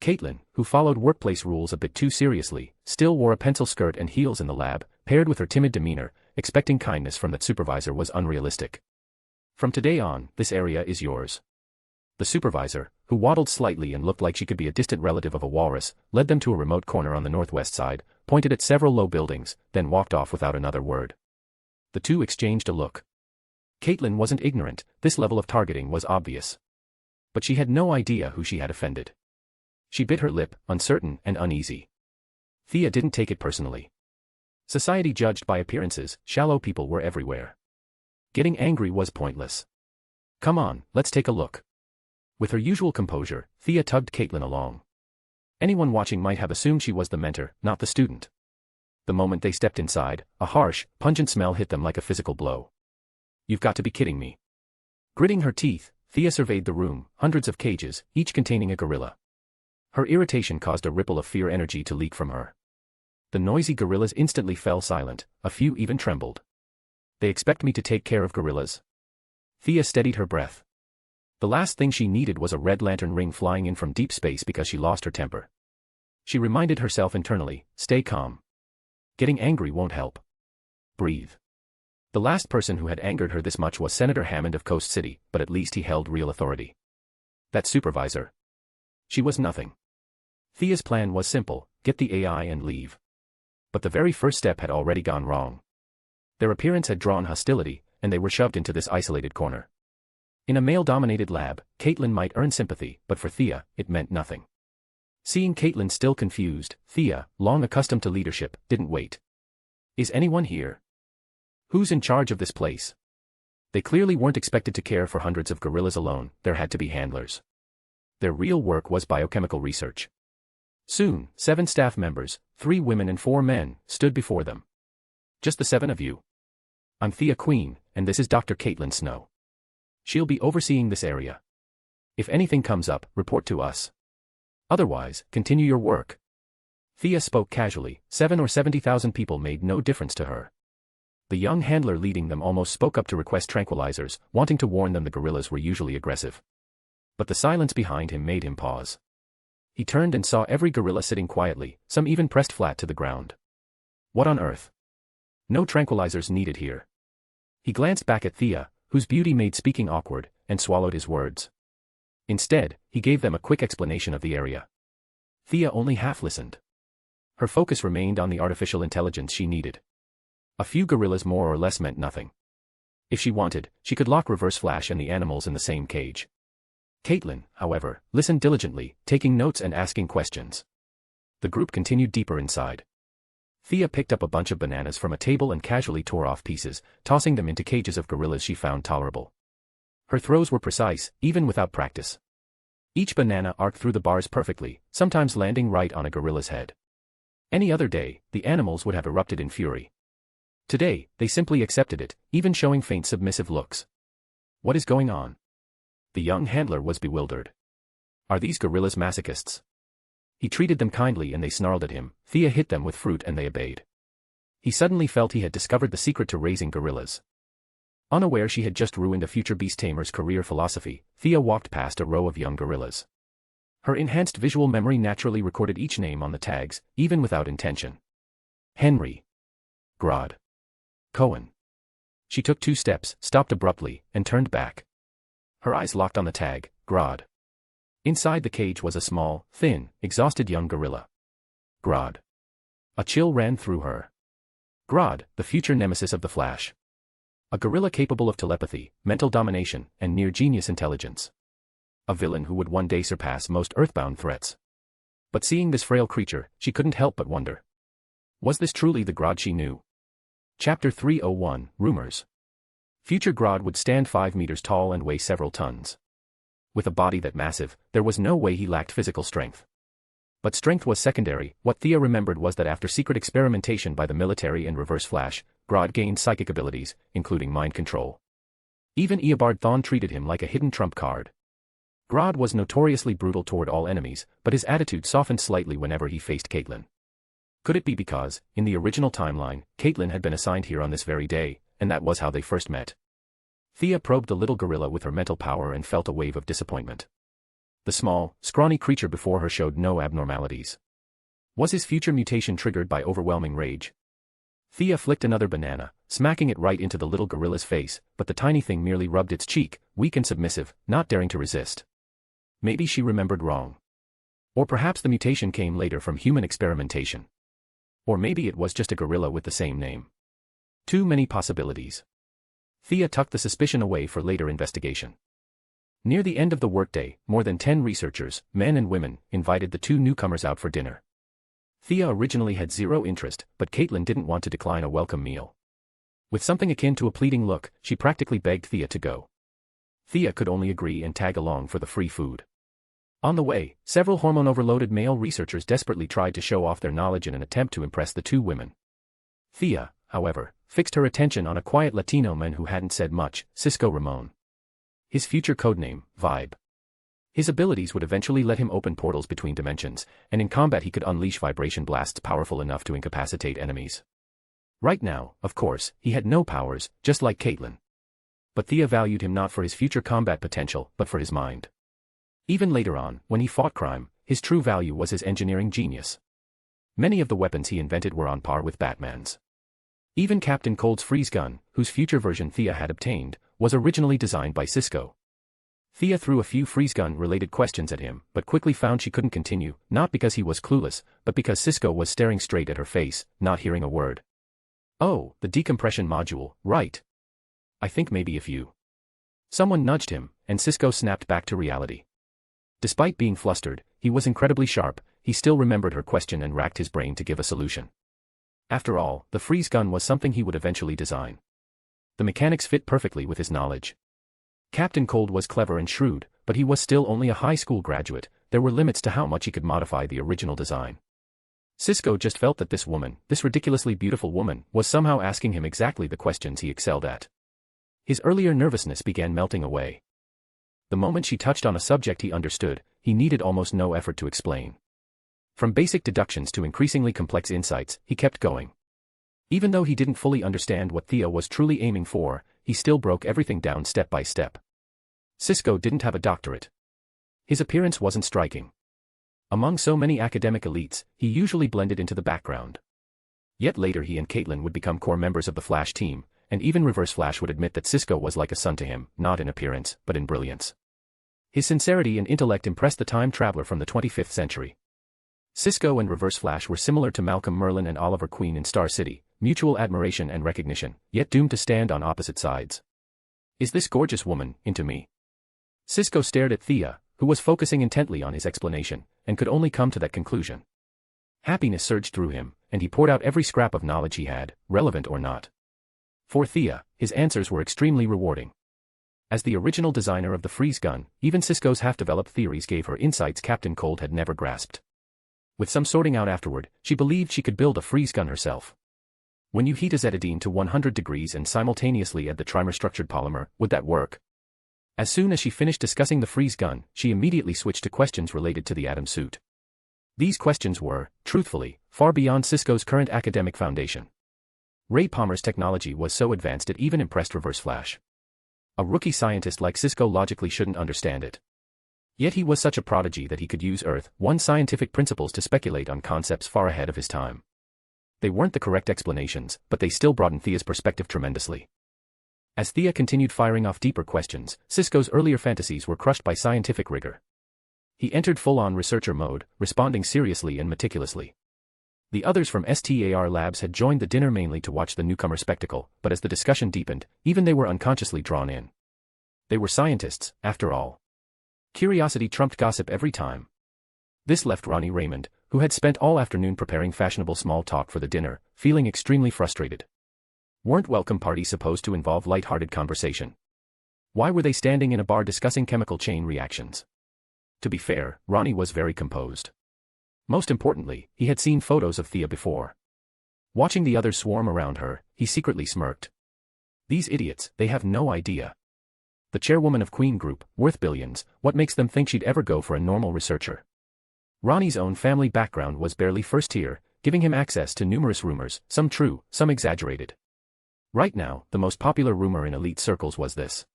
Caitlin, who followed workplace rules a bit too seriously, still wore a pencil skirt and heels in the lab, paired with her timid demeanor, expecting kindness from that supervisor was unrealistic. "From today on, this area is yours." The supervisor, who waddled slightly and looked like she could be a distant relative of a walrus, led them to a remote corner on the northwest side, pointed at several low buildings, then walked off without another word. The two exchanged a look. Caitlin wasn't ignorant, this level of targeting was obvious. But she had no idea who she had offended. She bit her lip, uncertain and uneasy. Thea didn't take it personally. Society judged by appearances, shallow people were everywhere. Getting angry was pointless. "Come on, let's take a look." With her usual composure, Thea tugged Caitlin along. Anyone watching might have assumed she was the mentor, not the student. The moment they stepped inside, a harsh, pungent smell hit them like a physical blow. "You've got to be kidding me." Gritting her teeth, Thea surveyed the room, hundreds of cages, each containing a gorilla. Her irritation caused a ripple of fear energy to leak from her. The noisy gorillas instantly fell silent, a few even trembled. "They expect me to take care of gorillas?" Thea steadied her breath. The last thing she needed was a red lantern ring flying in from deep space because she lost her temper. She reminded herself internally, "Stay calm. Getting angry won't help. Breathe." The last person who had angered her this much was Senator Hammond of Coast City, but at least he held real authority. That supervisor. She was nothing. Thea's plan was simple, get the AI and leave. But the very first step had already gone wrong. Their appearance had drawn hostility, and they were shoved into this isolated corner. In a male-dominated lab, Caitlin might earn sympathy, but for Thea, it meant nothing. Seeing Caitlin still confused, Thea, long accustomed to leadership, didn't wait. Is anyone here? Who's in charge of this place? They clearly weren't expected to care for hundreds of gorillas alone, there had to be handlers. Their real work was biochemical research. Soon, 7 staff members, 3 women and 4 men, stood before them. Just the 7 of you. I'm Thea Queen, and this is Dr. Caitlin Snow. She'll be overseeing this area. If anything comes up, report to us. Otherwise, continue your work. Thea spoke casually. 7 or 70,000 people made no difference to her. The young handler leading them almost spoke up to request tranquilizers, wanting to warn them the gorillas were usually aggressive. But the silence behind him made him pause. He turned and saw every gorilla sitting quietly, some even pressed flat to the ground. What on earth? No tranquilizers needed here. He glanced back at Thea, whose beauty made speaking awkward, and swallowed his words. Instead, he gave them a quick explanation of the area. Thea only half listened. Her focus remained on the artificial intelligence she needed. A few gorillas more or less meant nothing. If she wanted, she could lock Reverse Flash and the animals in the same cage. Caitlin, however, listened diligently, taking notes and asking questions. The group continued deeper inside. Thea picked up a bunch of bananas from a table and casually tore off pieces, tossing them into cages of gorillas she found tolerable. Her throws were precise, even without practice. Each banana arced through the bars perfectly, sometimes landing right on a gorilla's head. Any other day, the animals would have erupted in fury. Today, they simply accepted it, even showing faint submissive looks. What is going on? The young handler was bewildered. Are these gorillas masochists? He treated them kindly and they snarled at him. Thea hit them with fruit and they obeyed. He suddenly felt he had discovered the secret to raising gorillas. Unaware she had just ruined a future beast tamer's career philosophy, Thea walked past a row of young gorillas. Her enhanced visual memory naturally recorded each name on the tags, even without intention. Henry. Grodd. Cohen. She took 2 steps, stopped abruptly, and turned back. Her eyes locked on the tag, Grodd. Inside the cage was a small, thin, exhausted young gorilla. Grodd. A chill ran through her. Grodd, the future nemesis of the Flash. A gorilla capable of telepathy, mental domination, and near-genius intelligence. A villain who would one day surpass most earthbound threats. But seeing this frail creature, she couldn't help but wonder. Was this truly the Grodd she knew? Chapter 301, Rumors. Future Grodd would stand 5 meters tall and weigh several tons. With a body that massive, there was no way he lacked physical strength. But strength was secondary. What Thea remembered was that after secret experimentation by the military and Reverse Flash, Grodd gained psychic abilities, including mind control. Even Eobard Thawne treated him like a hidden trump card. Grodd was notoriously brutal toward all enemies, but his attitude softened slightly whenever he faced Caitlin. Could it be because, in the original timeline, Caitlin had been assigned here on this very day, and that was how they first met? Thea probed the little gorilla with her mental power and felt a wave of disappointment. The small, scrawny creature before her showed no abnormalities. Was his future mutation triggered by overwhelming rage? Thea flicked another banana, smacking it right into the little gorilla's face, but the tiny thing merely rubbed its cheek, weak and submissive, not daring to resist. Maybe she remembered wrong. Or perhaps the mutation came later from human experimentation. Or maybe it was just a gorilla with the same name. Too many possibilities. Thea tucked the suspicion away for later investigation. Near the end of the workday, more than 10 researchers, men and women, invited the 2 newcomers out for dinner. Thea originally had zero interest, but Caitlin didn't want to decline a welcome meal. With something akin to a pleading look, she practically begged Thea to go. Thea could only agree and tag along for the free food. On the way, several hormone-overloaded male researchers desperately tried to show off their knowledge in an attempt to impress the 2 women. Thea, however, fixed her attention on a quiet Latino man who hadn't said much, Cisco Ramon. His future codename, Vibe. His abilities would eventually let him open portals between dimensions, and in combat he could unleash vibration blasts powerful enough to incapacitate enemies. Right now, of course, he had no powers, just like Caitlin. But Thea valued him not for his future combat potential, but for his mind. Even later on, when he fought crime, his true value was his engineering genius. Many of the weapons he invented were on par with Batman's. Even Captain Cold's freeze gun, whose future version Thea had obtained, was originally designed by Cisco. Thea threw a few freeze gun-related questions at him, but quickly found she couldn't continue, not because he was clueless, but because Cisco was staring straight at her face, not hearing a word. Oh, the decompression module, right. I think maybe if you... Someone nudged him, and Cisco snapped back to reality. Despite being flustered, he was incredibly sharp, he still remembered her question and racked his brain to give a solution. After all, the freeze gun was something he would eventually design. The mechanics fit perfectly with his knowledge. Captain Cold was clever and shrewd, but he was still only a high school graduate. There were limits to how much he could modify the original design. Sisko just felt that this woman, this ridiculously beautiful woman, was somehow asking him exactly the questions he excelled at. His earlier nervousness began melting away. The moment she touched on a subject he understood, he needed almost no effort to explain. From basic deductions to increasingly complex insights, he kept going. Even though he didn't fully understand what Thea was truly aiming for, he still broke everything down step by step. Sisko didn't have a doctorate. His appearance wasn't striking. Among so many academic elites, he usually blended into the background. Yet later he and Caitlin would become core members of the Flash team, and even Reverse Flash would admit that Sisko was like a son to him, not in appearance, but in brilliance. His sincerity and intellect impressed the time traveler from the 25th century. Sisko and Reverse Flash were similar to Malcolm Merlyn and Oliver Queen in Star City, mutual admiration and recognition, yet doomed to stand on opposite sides. Is this gorgeous woman into me? Sisko stared at Thea, who was focusing intently on his explanation, and could only come to that conclusion. Happiness surged through him, and he poured out every scrap of knowledge he had, relevant or not. For Thea, his answers were extremely rewarding. As the original designer of the freeze gun, even Sisko's half-developed theories gave her insights Captain Cold had never grasped. With some sorting out afterward, she believed she could build a freeze gun herself. When you heat azetidine to 100 degrees and simultaneously add the trimer-structured polymer, would that work? As soon as she finished discussing the freeze gun, she immediately switched to questions related to the atom suit. These questions were, truthfully, far beyond Sisko's current academic foundation. Ray Palmer's technology was so advanced it even impressed Reverse Flash. A rookie scientist like Sisko logically shouldn't understand it. Yet he was such a prodigy that he could use Earth-1 scientific principles to speculate on concepts far ahead of his time. They weren't the correct explanations, but they still broadened Thea's perspective tremendously. As Thea continued firing off deeper questions, Sisko's earlier fantasies were crushed by scientific rigor. He entered full-on researcher mode, responding seriously and meticulously. The others from STAR Labs had joined the dinner mainly to watch the newcomer spectacle, but as the discussion deepened, even they were unconsciously drawn in. They were scientists, after all. Curiosity trumped gossip every time. This left Ronnie Raymond, who had spent all afternoon preparing fashionable small talk for the dinner, feeling extremely frustrated. Weren't welcome parties supposed to involve light-hearted conversation? Why were they standing in a bar discussing chemical chain reactions? To be fair, Ronnie was very composed. Most importantly, he had seen photos of Thea before. Watching the others swarm around her, he secretly smirked. These idiots, they have no idea. The chairwoman of Queen Group, worth billions, what makes them think she'd ever go for a normal researcher? Ronnie's own family background was barely first tier, giving him access to numerous rumors, some true, some exaggerated. Right now, the most popular rumor in elite circles was this.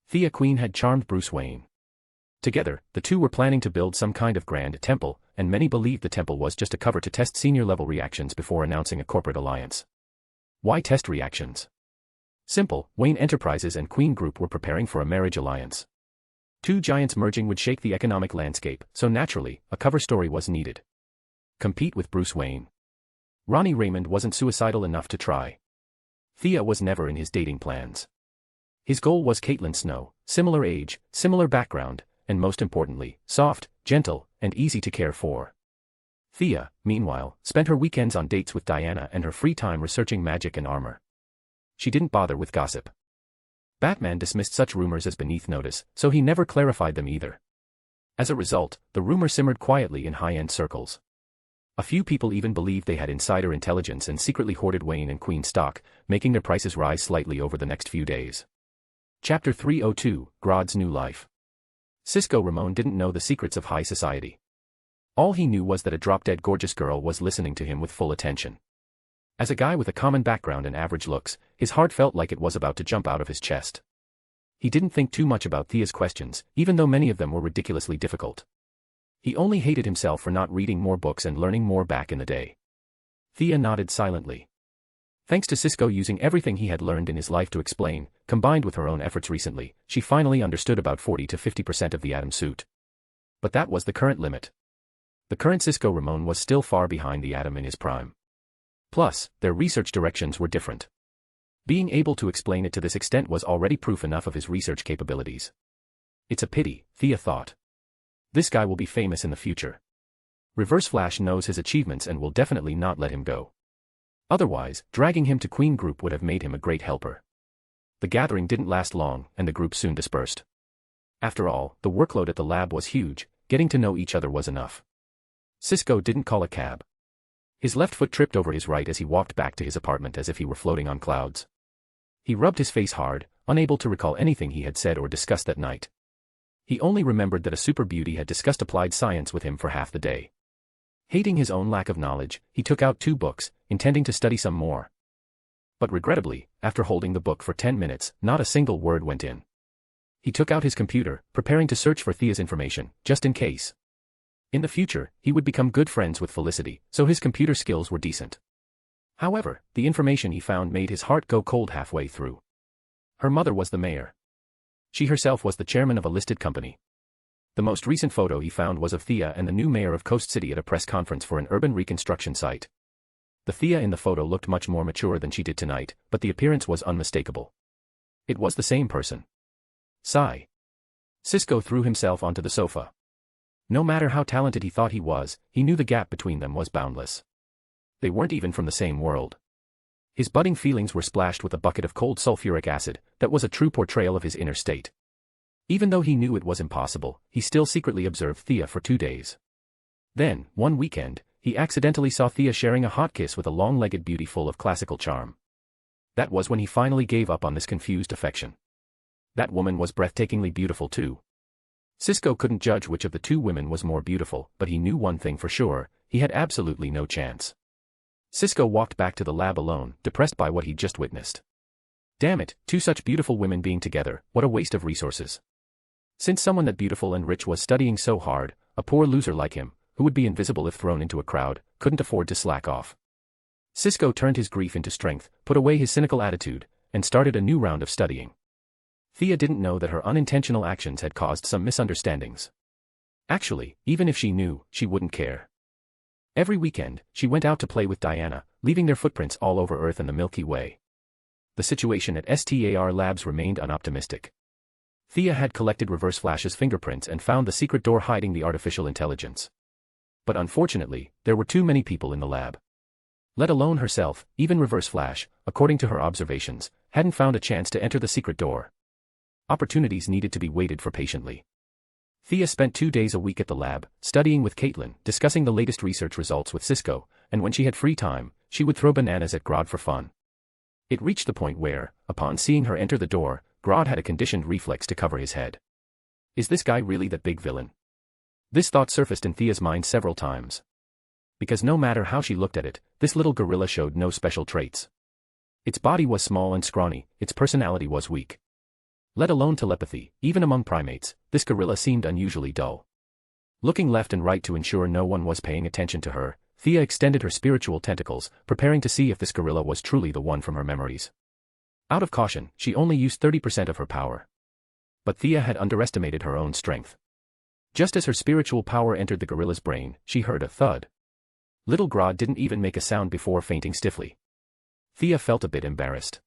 Thea Queen had charmed Bruce Wayne. Together, the two were planning to build some kind of grand temple, and many believed the temple was just a cover to test senior-level reactions before announcing a corporate alliance. Why test reactions? Simple, Wayne Enterprises and Queen Group were preparing for a marriage alliance. Two giants merging would shake the economic landscape, so naturally, a cover story was needed. Compete with Bruce Wayne. Ronnie Raymond wasn't suicidal enough to try. Thea was never in his dating plans. His goal was Caitlin Snow, similar age, similar background, and most importantly, soft, gentle, and easy to care for. Thea, meanwhile, spent her weekends on dates with Diana and her free time researching magic and armor. She didn't bother with gossip. Batman dismissed such rumors as beneath notice, so he never clarified them either. As a result, the rumor simmered quietly in high-end circles. A few people even believed they had insider intelligence and secretly hoarded Wayne and Queen stock, making their prices rise slightly over the next few days. Chapter 302, Grodd's New Life. Sisko Ramon didn't know the secrets of high society. All he knew was that a drop-dead gorgeous girl was listening to him with full attention. As a guy with a common background and average looks, his heart felt like it was about to jump out of his chest. He didn't think too much about Thea's questions, even though many of them were ridiculously difficult. He only hated himself for not reading more books and learning more back in the day. Thea nodded silently. Thanks to Sisko using everything he had learned in his life to explain, combined with her own efforts recently, she finally understood about 40 to 50% of the atom suit. But that was the current limit. The current Sisko Ramon was still far behind the atom in his prime. Plus, their research directions were different. Being able to explain it to this extent was already proof enough of his research capabilities. It's a pity, Thea thought. This guy will be famous in the future. Reverse Flash knows his achievements and will definitely not let him go. Otherwise, dragging him to Queen Group would have made him a great helper. The gathering didn't last long, and the group soon dispersed. After all, the workload at the lab was huge, getting to know each other was enough. Cisco didn't call a cab. His left foot tripped over his right as he walked back to his apartment as if he were floating on clouds. He rubbed his face hard, unable to recall anything he had said or discussed that night. He only remembered that a super beauty had discussed applied science with him for half the day. Hating his own lack of knowledge, he took out 2 books, intending to study some more. But regrettably, after holding the book for 10 minutes, not a single word went in. He took out his computer, preparing to search for Thea's information, just in case. In the future, he would become good friends with Felicity, so his computer skills were decent. However, the information he found made his heart go cold halfway through. Her mother was the mayor. She herself was the chairman of a listed company. The most recent photo he found was of Thea and the new mayor of Coast City at a press conference for an urban reconstruction site. The Thea in the photo looked much more mature than she did tonight, but the appearance was unmistakable. It was the same person. Sigh. Cisco threw himself onto the sofa. No matter how talented he thought he was, he knew the gap between them was boundless. They weren't even from the same world. His budding feelings were splashed with a bucket of cold sulfuric acid that was a true portrayal of his inner state. Even though he knew it was impossible, he still secretly observed Thea for 2 days. Then, one weekend, he accidentally saw Thea sharing a hot kiss with a long-legged beauty full of classical charm. That was when he finally gave up on this confused affection. That woman was breathtakingly beautiful too. Cisco couldn't judge which of the 2 women was more beautiful, but he knew one thing for sure, he had absolutely no chance. Cisco walked back to the lab alone, depressed by what he'd just witnessed. Damn it, 2 such beautiful women being together, what a waste of resources. Since someone that beautiful and rich was studying so hard, a poor loser like him, who would be invisible if thrown into a crowd, couldn't afford to slack off. Cisco turned his grief into strength, put away his cynical attitude, and started a new round of studying. Thea didn't know that her unintentional actions had caused some misunderstandings. Actually, even if she knew, she wouldn't care. Every weekend, she went out to play with Diana, leaving their footprints all over Earth and the Milky Way. The situation at STAR Labs remained unoptimistic. Thea had collected Reverse Flash's fingerprints and found the secret door hiding the artificial intelligence. But unfortunately, there were too many people in the lab. Let alone herself, even Reverse Flash, according to her observations, hadn't found a chance to enter the secret door. Opportunities needed to be waited for patiently. Thea spent 2 days a week at the lab, studying with Caitlin, discussing the latest research results with Cisco, and when she had free time, she would throw bananas at Grodd for fun. It reached the point where, upon seeing her enter the door, Grodd had a conditioned reflex to cover his head. Is this guy really that big villain? This thought surfaced in Thea's mind several times. Because no matter how she looked at it, this little gorilla showed no special traits. Its body was small and scrawny, its personality was weak. Let alone telepathy, even among primates, this gorilla seemed unusually dull. Looking left and right to ensure no one was paying attention to her, Thea extended her spiritual tentacles, preparing to see if this gorilla was truly the one from her memories. Out of caution, she only used 30% of her power. But Thea had underestimated her own strength. Just as her spiritual power entered the gorilla's brain, she heard a thud. Little Grodd didn't even make a sound before fainting stiffly. Thea felt a bit embarrassed.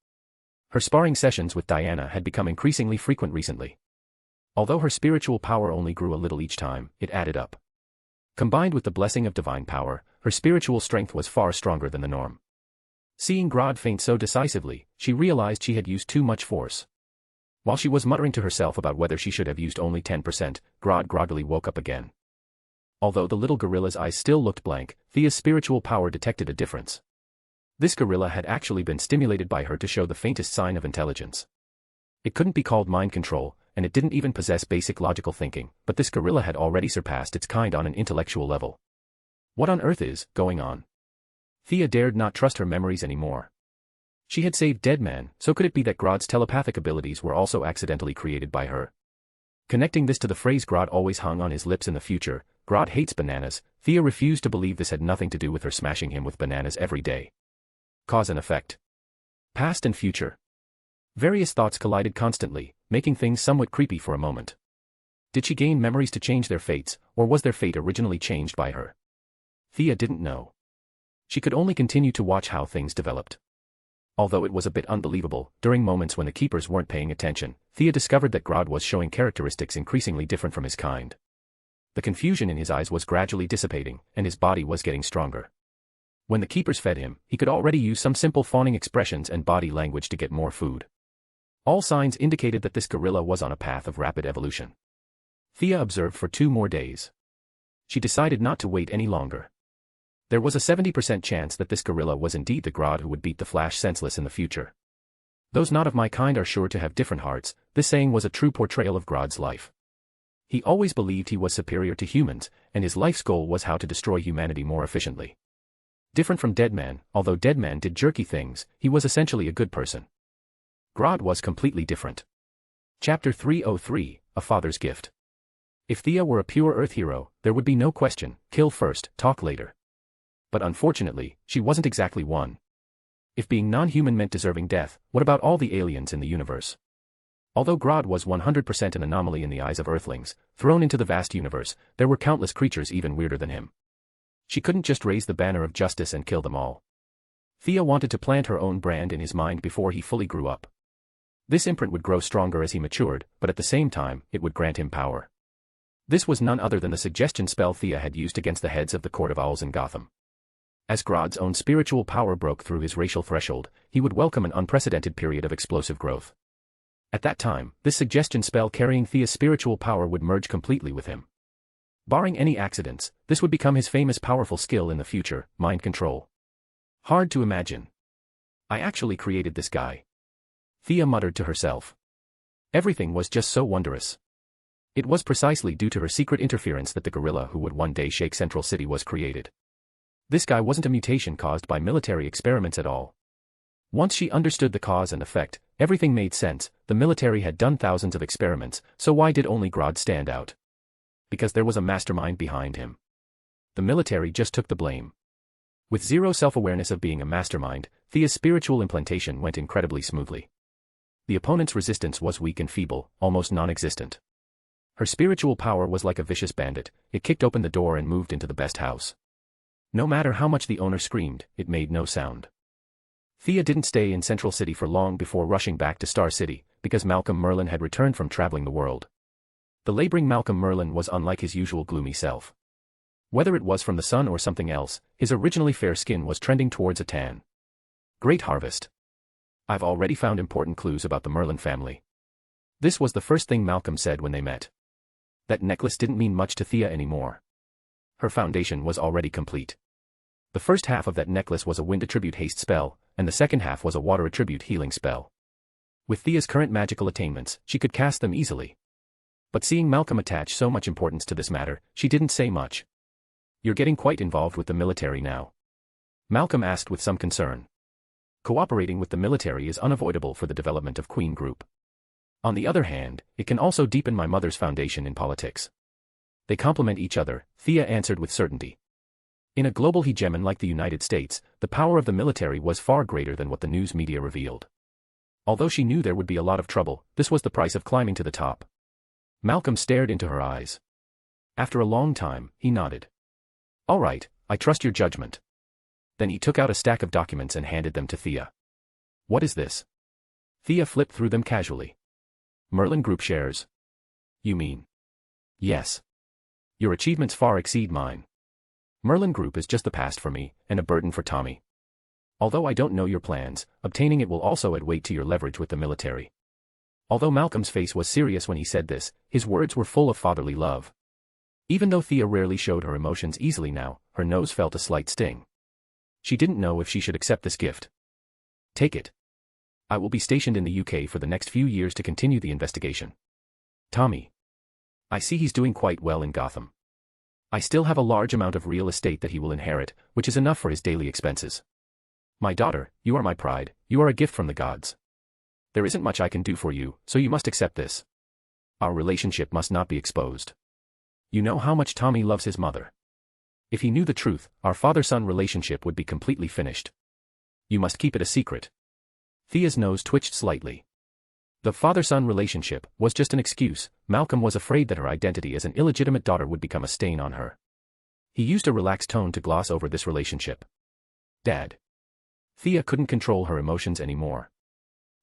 Her sparring sessions with Diana had become increasingly frequent recently. Although her spiritual power only grew a little each time, it added up. Combined with the blessing of divine power, her spiritual strength was far stronger than the norm. Seeing Grodd faint so decisively, she realized she had used too much force. While she was muttering to herself about whether she should have used only 10%, Grodd groggily woke up again. Although the little gorilla's eyes still looked blank, Thea's spiritual power detected a difference. This gorilla had actually been stimulated by her to show the faintest sign of intelligence. It couldn't be called mind control, and it didn't even possess basic logical thinking, but this gorilla had already surpassed its kind on an intellectual level. What on earth is going on? Thea dared not trust her memories anymore. She had saved dead man, so could it be that Grodd's telepathic abilities were also accidentally created by her? Connecting this to the phrase Grodd always hung on his lips in the future, Grodd hates bananas, Thea refused to believe this had nothing to do with her smashing him with bananas every day. Cause and effect. Past and future. Various thoughts collided constantly, making things somewhat creepy for a moment. Did she gain memories to change their fates, or was their fate originally changed by her? Thea didn't know. She could only continue to watch how things developed. Although it was a bit unbelievable, during moments when the keepers weren't paying attention, Thea discovered that Grodd was showing characteristics increasingly different from his kind. The confusion in his eyes was gradually dissipating, and his body was getting stronger. When the keepers fed him, he could already use some simple fawning expressions and body language to get more food. All signs indicated that this gorilla was on a path of rapid evolution. Thea observed for 2 more days. She decided not to wait any longer. There was a 70% chance that this gorilla was indeed the Grodd who would beat the Flash senseless in the future. Those not of my kind are sure to have different hearts, this saying was a true portrayal of Grodd's life. He always believed he was superior to humans, and his life's goal was how to destroy humanity more efficiently. Different from Deadman, although Deadman did jerky things, he was essentially a good person. Grodd was completely different. Chapter 303, A Father's Gift. If Thea were a pure Earth hero, there would be no question, kill first, talk later. But unfortunately, she wasn't exactly one. If being non-human meant deserving death, what about all the aliens in the universe? Although Grodd was 100% an anomaly in the eyes of Earthlings, thrown into the vast universe, there were countless creatures even weirder than him. She couldn't just raise the banner of justice and kill them all. Thea wanted to plant her own brand in his mind before he fully grew up. This imprint would grow stronger as he matured, but at the same time, it would grant him power. This was none other than the suggestion spell Thea had used against the heads of the Court of Owls in Gotham. As Grodd's own spiritual power broke through his racial threshold, he would welcome an unprecedented period of explosive growth. At that time, this suggestion spell carrying Thea's spiritual power would merge completely with him. Barring any accidents, this would become his famous powerful skill in the future, mind control. Hard to imagine. I actually created this guy. Thea muttered to herself. Everything was just so wondrous. It was precisely due to her secret interference that the gorilla who would one day shake Central City was created. This guy wasn't a mutation caused by military experiments at all. Once she understood the cause and effect, everything made sense. The military had done thousands of experiments, so why did only Grodd stand out? Because there was a mastermind behind him. The military just took the blame. With zero self-awareness of being a mastermind, Thea's spiritual implantation went incredibly smoothly. The opponent's resistance was weak and feeble, almost non-existent. Her spiritual power was like a vicious bandit, it kicked open the door and moved into the best house. No matter how much the owner screamed, it made no sound. Thea didn't stay in Central City for long before rushing back to Star City, because Malcolm Merlyn had returned from traveling the world. The laboring Malcolm Merlyn was unlike his usual gloomy self. Whether it was from the sun or something else, his originally fair skin was trending towards a tan. Great harvest. I've already found important clues about the Merlyn family. This was the first thing Malcolm said when they met. That necklace didn't mean much to Thea anymore. Her foundation was already complete. The first half of that necklace was a wind attribute haste spell, and the second half was a water attribute healing spell. With Thea's current magical attainments, she could cast them easily. But seeing Malcolm attach so much importance to this matter, she didn't say much. You're getting quite involved with the military now. Malcolm asked with some concern. Cooperating with the military is unavoidable for the development of Queen Group. On the other hand, it can also deepen my mother's foundation in politics. They complement each other, Thea answered with certainty. In a global hegemon like the United States, the power of the military was far greater than what the news media revealed. Although she knew there would be a lot of trouble, this was the price of climbing to the top. Malcolm stared into her eyes. After a long time, he nodded. All right, I trust your judgment. Then he took out a stack of documents and handed them to Thea. What is this? Thea flipped through them casually. Merlyn Group shares. You mean? Yes. Your achievements far exceed mine. Merlyn Group is just the past for me, and a burden for Tommy. Although I don't know your plans, obtaining it will also add weight to your leverage with the military. Although Malcolm's face was serious when he said this, his words were full of fatherly love. Even though Thea rarely showed her emotions easily now, her nose felt a slight sting. She didn't know if she should accept this gift. Take it. I will be stationed in the UK for the next few years to continue the investigation. Tommy. I see he's doing quite well in Gotham. I still have a large amount of real estate that he will inherit, which is enough for his daily expenses. My daughter, you are my pride, you are a gift from the gods. There isn't much I can do for you, so you must accept this. Our relationship must not be exposed. You know how much Tommy loves his mother. If he knew the truth, our father-son relationship would be completely finished. You must keep it a secret. Thea's nose twitched slightly. The father-son relationship was just an excuse. Malcolm was afraid that her identity as an illegitimate daughter would become a stain on her. He used a relaxed tone to gloss over this relationship. Dad. Thea couldn't control her emotions anymore.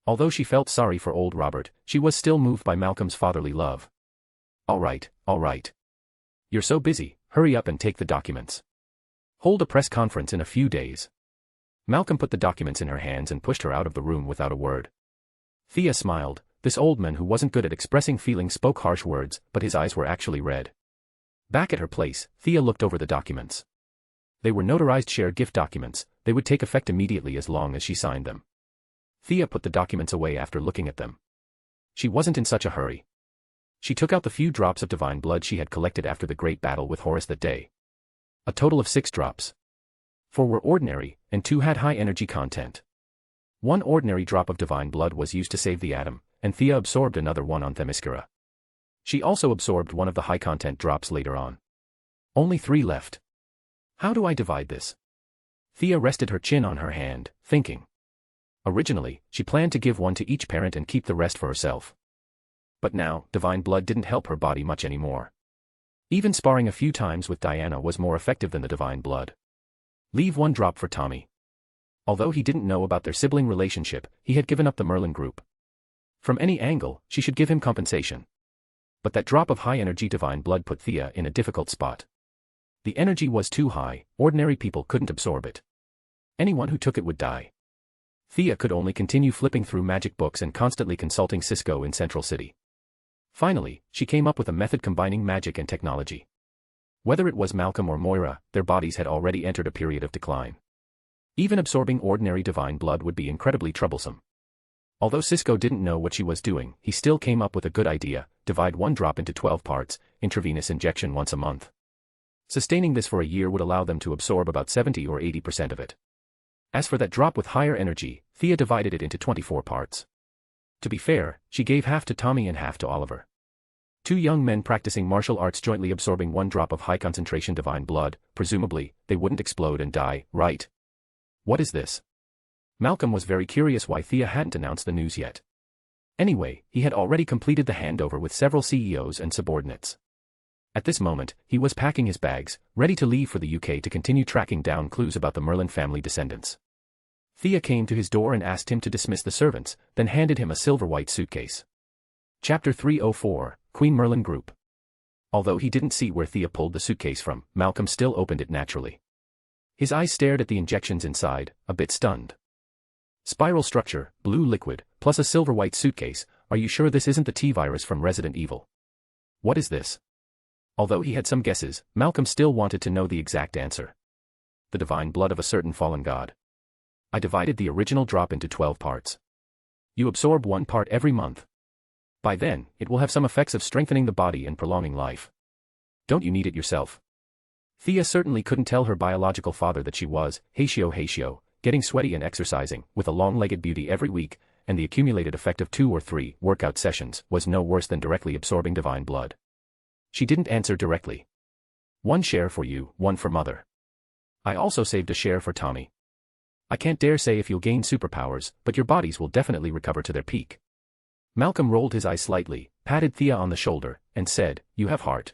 Although she felt sorry for old Robert, she was still moved by Malcolm's fatherly love. All right, all right. You're so busy, hurry up and take the documents. Hold a press conference in a few days. Malcolm put the documents in her hands and pushed her out of the room without a word. Thea smiled. This old man who wasn't good at expressing feelings spoke harsh words, but his eyes were actually red. Back at her place, Thea looked over the documents. They were notarized shared gift documents. They would take effect immediately as long as she signed them. Thea put the documents away after looking at them. She wasn't in such a hurry. She took out the few drops of divine blood she had collected after the great battle with Horus that day. A total of 6 drops. 4 were ordinary, and 2 had high energy content. 1 ordinary drop of divine blood was used to save the atom, and Thea absorbed another one on Themyscira. She also absorbed one of the high-content drops later on. Only 3 left. How do I divide this? Thea rested her chin on her hand, thinking. Originally, she planned to give one to each parent and keep the rest for herself. But now, divine blood didn't help her body much anymore. Even sparring a few times with Diana was more effective than the divine blood. Leave 1 drop for Tommy. Although he didn't know about their sibling relationship, he had given up the Merlin group. From any angle, she should give him compensation. But that drop of high-energy divine blood put Thea in a difficult spot. The energy was too high, ordinary people couldn't absorb it. Anyone who took it would die. Thea could only continue flipping through magic books and constantly consulting Cisco in Central City. Finally, she came up with a method combining magic and technology. Whether it was Malcolm or Moira, their bodies had already entered a period of decline. Even absorbing ordinary divine blood would be incredibly troublesome. Although Cisco didn't know what she was doing, he still came up with a good idea: divide 1 drop into 12 parts, intravenous injection once a month. Sustaining this for a year would allow them to absorb about 70 or 80% of it. As for that drop with higher energy, Thea divided it into 24 parts. To be fair, she gave half to Tommy and half to Oliver. 2 young men practicing martial arts jointly absorbing 1 drop of high-concentration divine blood, presumably, they wouldn't explode and die, right? What is this? Malcolm was very curious why Thea hadn't announced the news yet. Anyway, he had already completed the handover with several CEOs and subordinates. At this moment, he was packing his bags, ready to leave for the UK to continue tracking down clues about the Merlin family descendants. Thea came to his door and asked him to dismiss the servants, then handed him a silver-white suitcase. Chapter 304, Queen Merlin Group. Although he didn't see where Thea pulled the suitcase from, Malcolm still opened it naturally. His eyes stared at the injections inside, a bit stunned. Spiral structure, blue liquid, plus a silver-white suitcase. Are you sure this isn't the T-virus from Resident Evil? What is this? Although he had some guesses, Malcolm still wanted to know the exact answer. The divine blood of a certain fallen god. I divided the original drop into 12 parts. You absorb 1 part every month. By then, it will have some effects of strengthening the body and prolonging life. Don't you need it yourself? Thea certainly couldn't tell her biological father that she was, Hatio, getting sweaty and exercising, with a long-legged beauty every week, and the accumulated effect of 2 or 3 workout sessions was no worse than directly absorbing divine blood. She didn't answer directly. 1 share for you, 1 for mother. I also saved a share for Tommy. I can't dare say if you'll gain superpowers, but your bodies will definitely recover to their peak. Malcolm rolled his eyes slightly, patted Thea on the shoulder, and said, You have heart.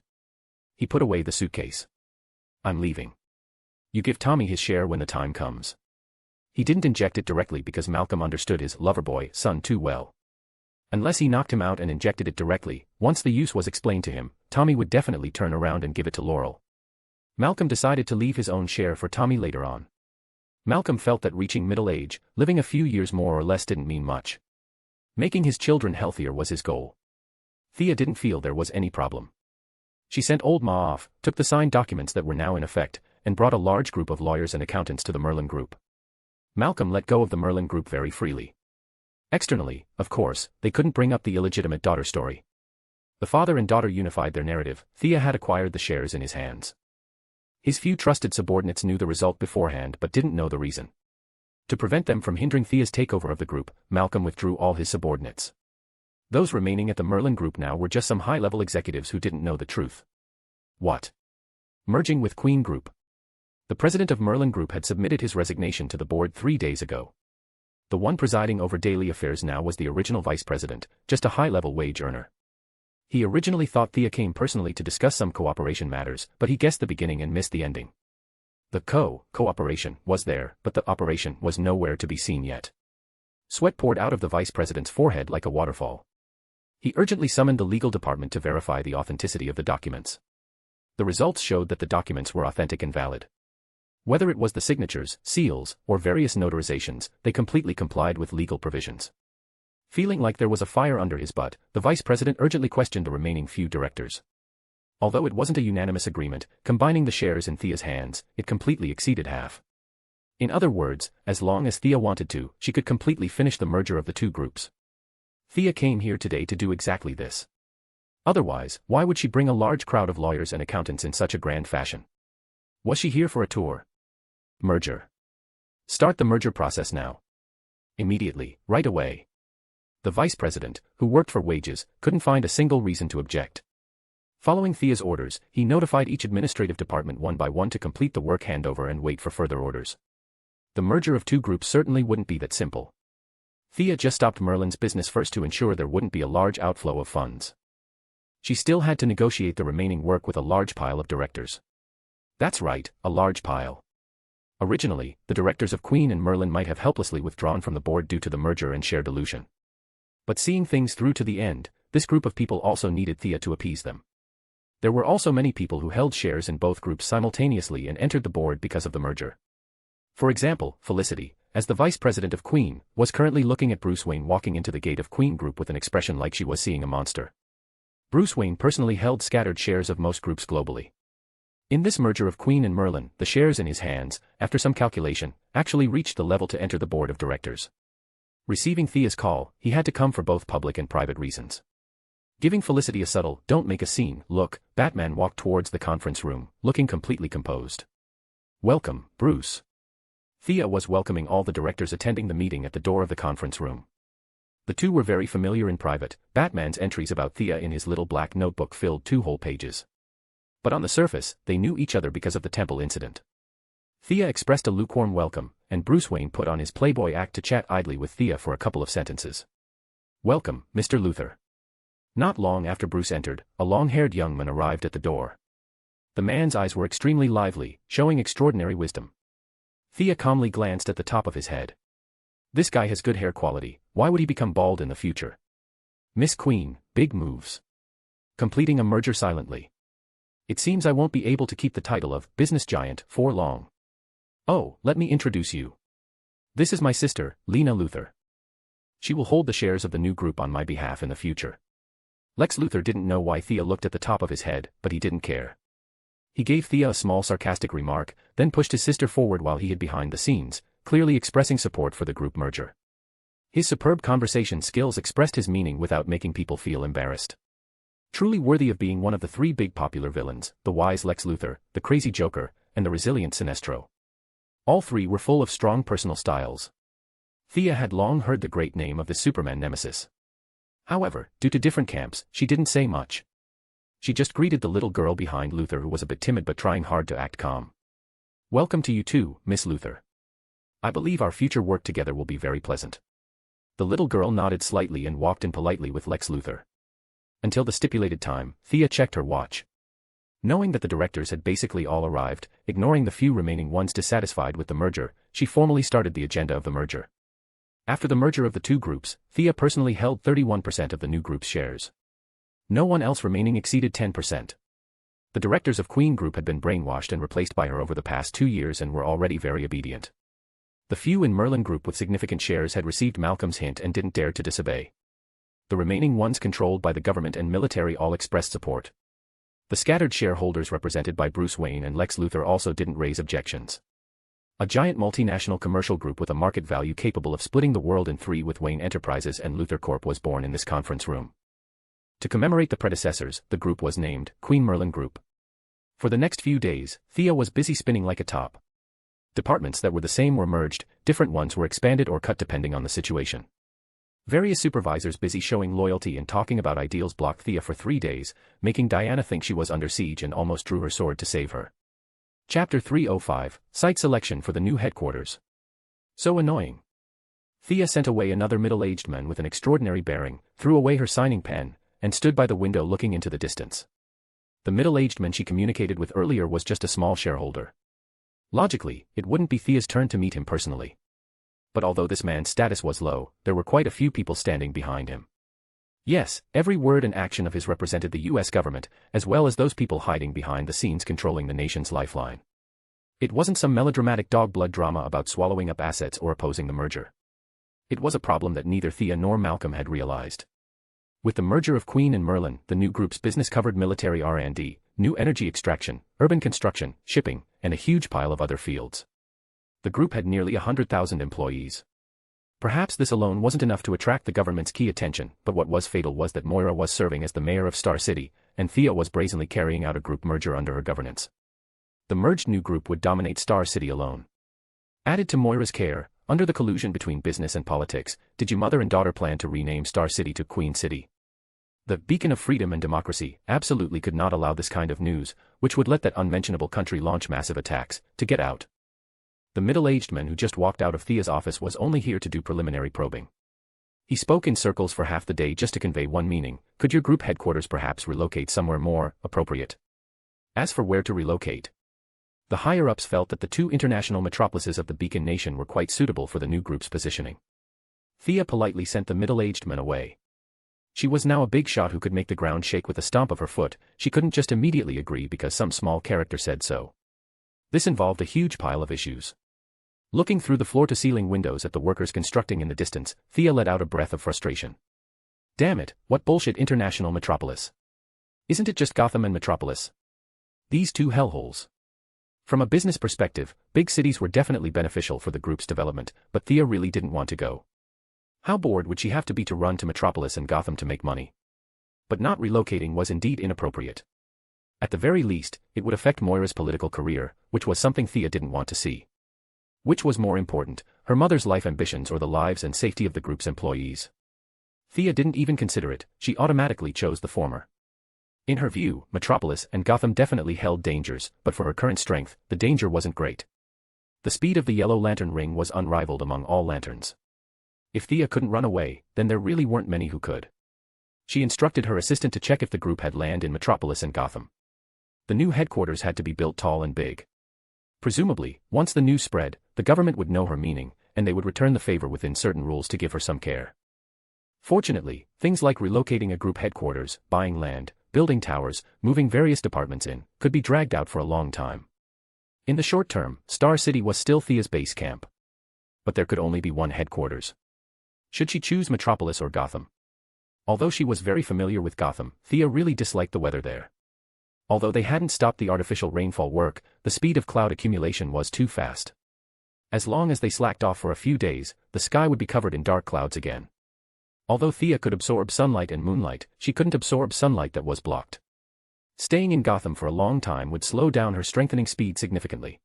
He put away the suitcase. I'm leaving. You give Tommy his share when the time comes. He didn't inject it directly because Malcolm understood his loverboy son too well. Unless he knocked him out and injected it directly, once the use was explained to him, Tommy would definitely turn around and give it to Laurel. Malcolm decided to leave his own share for Tommy later on. Malcolm felt that reaching middle age, living a few years more or less didn't mean much. Making his children healthier was his goal. Thea didn't feel there was any problem. She sent old Ma off, took the signed documents that were now in effect, and brought a large group of lawyers and accountants to the Merlin Group. Malcolm let go of the Merlin Group very freely. Externally, of course, they couldn't bring up the illegitimate daughter story. The father and daughter unified their narrative. Thea had acquired the shares in his hands. His few trusted subordinates knew the result beforehand but didn't know the reason. To prevent them from hindering Thea's takeover of the group, Malcolm withdrew all his subordinates. Those remaining at the Merlin Group now were just some high-level executives who didn't know the truth. What? Merging with Queen Group. The president of Merlin Group had submitted his resignation to the board 3 days ago. The one presiding over daily affairs now was the original vice president, just a high-level wage earner. He originally thought Thea came personally to discuss some cooperation matters, but he guessed the beginning and missed the ending. The cooperation was there, but the operation was nowhere to be seen yet. Sweat poured out of the vice president's forehead like a waterfall. He urgently summoned the legal department to verify the authenticity of the documents. The results showed that the documents were authentic and valid. Whether it was the signatures, seals, or various notarizations, they completely complied with legal provisions. Feeling like there was a fire under his butt, the vice president urgently questioned the remaining few directors. Although it wasn't a unanimous agreement, combining the shares in Thea's hands, it completely exceeded half. In other words, as long as Thea wanted to, she could completely finish the merger of the two groups. Thea came here today to do exactly this. Otherwise, why would she bring a large crowd of lawyers and accountants in such a grand fashion? Was she here for a tour? Merger. Start the merger process now. Immediately, right away. The vice president, who worked for wages, couldn't find a single reason to object. Following Thea's orders, he notified each administrative department one by one to complete the work handover and wait for further orders. The merger of two groups certainly wouldn't be that simple. Thea just stopped Merlin's business first to ensure there wouldn't be a large outflow of funds. She still had to negotiate the remaining work with a large pile of directors. That's right, a large pile. Originally, the directors of Queen and Merlin might have helplessly withdrawn from the board due to the merger and share dilution. But seeing things through to the end, this group of people also needed Thea to appease them. There were also many people who held shares in both groups simultaneously and entered the board because of the merger. For example, Felicity, as the vice president of Queen, was currently looking at Bruce Wayne walking into the gate of Queen Group with an expression like she was seeing a monster. Bruce Wayne personally held scattered shares of most groups globally. In this merger of Queen and Merlin, the shares in his hands, after some calculation, actually reached the level to enter the board of directors. Receiving Thea's call, he had to come for both public and private reasons. Giving Felicity a subtle, "Don't make a scene" look, Batman walked towards the conference room, looking completely composed. "Welcome, Bruce." Thea was welcoming all the directors attending the meeting at the door of the conference room. The two were very familiar in private. Batman's entries about Thea in his little black notebook filled 2 whole pages. But on the surface, they knew each other because of the temple incident. Thea expressed a lukewarm welcome, and Bruce Wayne put on his playboy act to chat idly with Thea for a couple of sentences. "Welcome, Mr. Luthor." Not long after Bruce entered, a long-haired young man arrived at the door. The man's eyes were extremely lively, showing extraordinary wisdom. Thea calmly glanced at the top of his head. This guy has good hair quality, why would he become bald in the future? Miss Queen, big moves. Completing a merger silently. It seems I won't be able to keep the title of business giant for long. Oh, let me introduce you. This is my sister, Lena Luthor. She will hold the shares of the new group on my behalf in the future. Lex Luthor didn't know why Thea looked at the top of his head, but he didn't care. He gave Thea a small sarcastic remark, then pushed his sister forward while he hid behind the scenes, clearly expressing support for the group merger. His superb conversation skills expressed his meaning without making people feel embarrassed. Truly worthy of being one of the 3 big popular villains, the wise Lex Luthor, the crazy Joker, and the resilient Sinestro. All 3 were full of strong personal styles. Thea had long heard the great name of the Superman nemesis. However, due to different camps, she didn't say much. She just greeted the little girl behind Luthor, who was a bit timid but trying hard to act calm. "Welcome to you too, Miss Luthor. I believe our future work together will be very pleasant." The little girl nodded slightly and walked in politely with Lex Luthor. Until the stipulated time, Thea checked her watch. Knowing that the directors had basically all arrived, ignoring the few remaining ones dissatisfied with the merger, she formally started the agenda of the merger. After the merger of the two groups, Thea personally held 31% of the new group's shares. No one else remaining exceeded 10%. The directors of Queen Group had been brainwashed and replaced by her over the past 2 years and were already very obedient. The few in Merlin Group with significant shares had received Malcolm's hint and didn't dare to disobey. The remaining ones controlled by the government and military all expressed support. The scattered shareholders represented by Bruce Wayne and Lex Luthor also didn't raise objections. A giant multinational commercial group with a market value capable of splitting the world in 3 with Wayne Enterprises and Luthor Corp was born in this conference room. To commemorate the predecessors, the group was named Queen Merlin Group. For the next few days, Thea was busy spinning like a top. Departments that were the same were merged, different ones were expanded or cut depending on the situation. Various supervisors busy showing loyalty and talking about ideals blocked Thea for 3 days, making Diana think she was under siege and almost drew her sword to save her. Chapter 305, Site Selection for the New Headquarters. So annoying. Thea sent away another middle-aged man with an extraordinary bearing, threw away her signing pen, and stood by the window looking into the distance. The middle-aged man she communicated with earlier was just a small shareholder. Logically, it wouldn't be Thea's turn to meet him personally. But although this man's status was low, there were quite a few people standing behind him. Yes, every word and action of his represented the US government, as well as those people hiding behind the scenes controlling the nation's lifeline. It wasn't some melodramatic dog-blood drama about swallowing up assets or opposing the merger. It was a problem that neither Thea nor Malcolm had realized. With the merger of Queen and Merlin, the new group's business covered military R&D, new energy extraction, urban construction, shipping, and a huge pile of other fields. The group had nearly 100,000 employees. Perhaps this alone wasn't enough to attract the government's key attention, but what was fatal was that Moira was serving as the mayor of Star City, and Thea was brazenly carrying out a group merger under her governance. The merged new group would dominate Star City alone. Added to Moira's care, under the collusion between business and politics, did you mother and daughter plan to rename Star City to Queen City? The beacon of freedom and democracy absolutely could not allow this kind of news, which would let that unmentionable country launch massive attacks, to get out. The middle-aged man who just walked out of Thea's office was only here to do preliminary probing. He spoke in circles for half the day just to convey one meaning: could your group headquarters perhaps relocate somewhere more appropriate? As for where to relocate, the higher-ups felt that the two international metropolises of the Beacon Nation were quite suitable for the new group's positioning. Thea politely sent the middle-aged man away. She was now a big shot who could make the ground shake with a stomp of her foot. She couldn't just immediately agree because some small character said so. This involved a huge pile of issues. Looking through the floor-to-ceiling windows at the workers constructing in the distance, Thea let out a breath of frustration. Damn it, what bullshit international metropolis. Isn't it just Gotham and Metropolis? These two hellholes. From a business perspective, big cities were definitely beneficial for the group's development, but Thea really didn't want to go. How bored would she have to be to run to Metropolis and Gotham to make money? But not relocating was indeed inappropriate. At the very least, it would affect Moira's political career, which was something Thea didn't want to see. Which was more important, her mother's life ambitions or the lives and safety of the group's employees? Thea didn't even consider it, she automatically chose the former. In her view, Metropolis and Gotham definitely held dangers, but for her current strength, the danger wasn't great. The speed of the Yellow Lantern ring was unrivaled among all lanterns. If Thea couldn't run away, then there really weren't many who could. She instructed her assistant to check if the group had land in Metropolis and Gotham. The new headquarters had to be built tall and big. Presumably, once the news spread, the government would know her meaning, and they would return the favor within certain rules to give her some care. Fortunately, things like relocating a group headquarters, buying land, building towers, moving various departments in, could be dragged out for a long time. In the short term, Star City was still Thea's base camp. But there could only be one headquarters. Should she choose Metropolis or Gotham? Although she was very familiar with Gotham, Thea really disliked the weather there. Although they hadn't stopped the artificial rainfall work, the speed of cloud accumulation was too fast. As long as they slacked off for a few days, the sky would be covered in dark clouds again. Although Thea could absorb sunlight and moonlight, she couldn't absorb sunlight that was blocked. Staying in Gotham for a long time would slow down her strengthening speed significantly.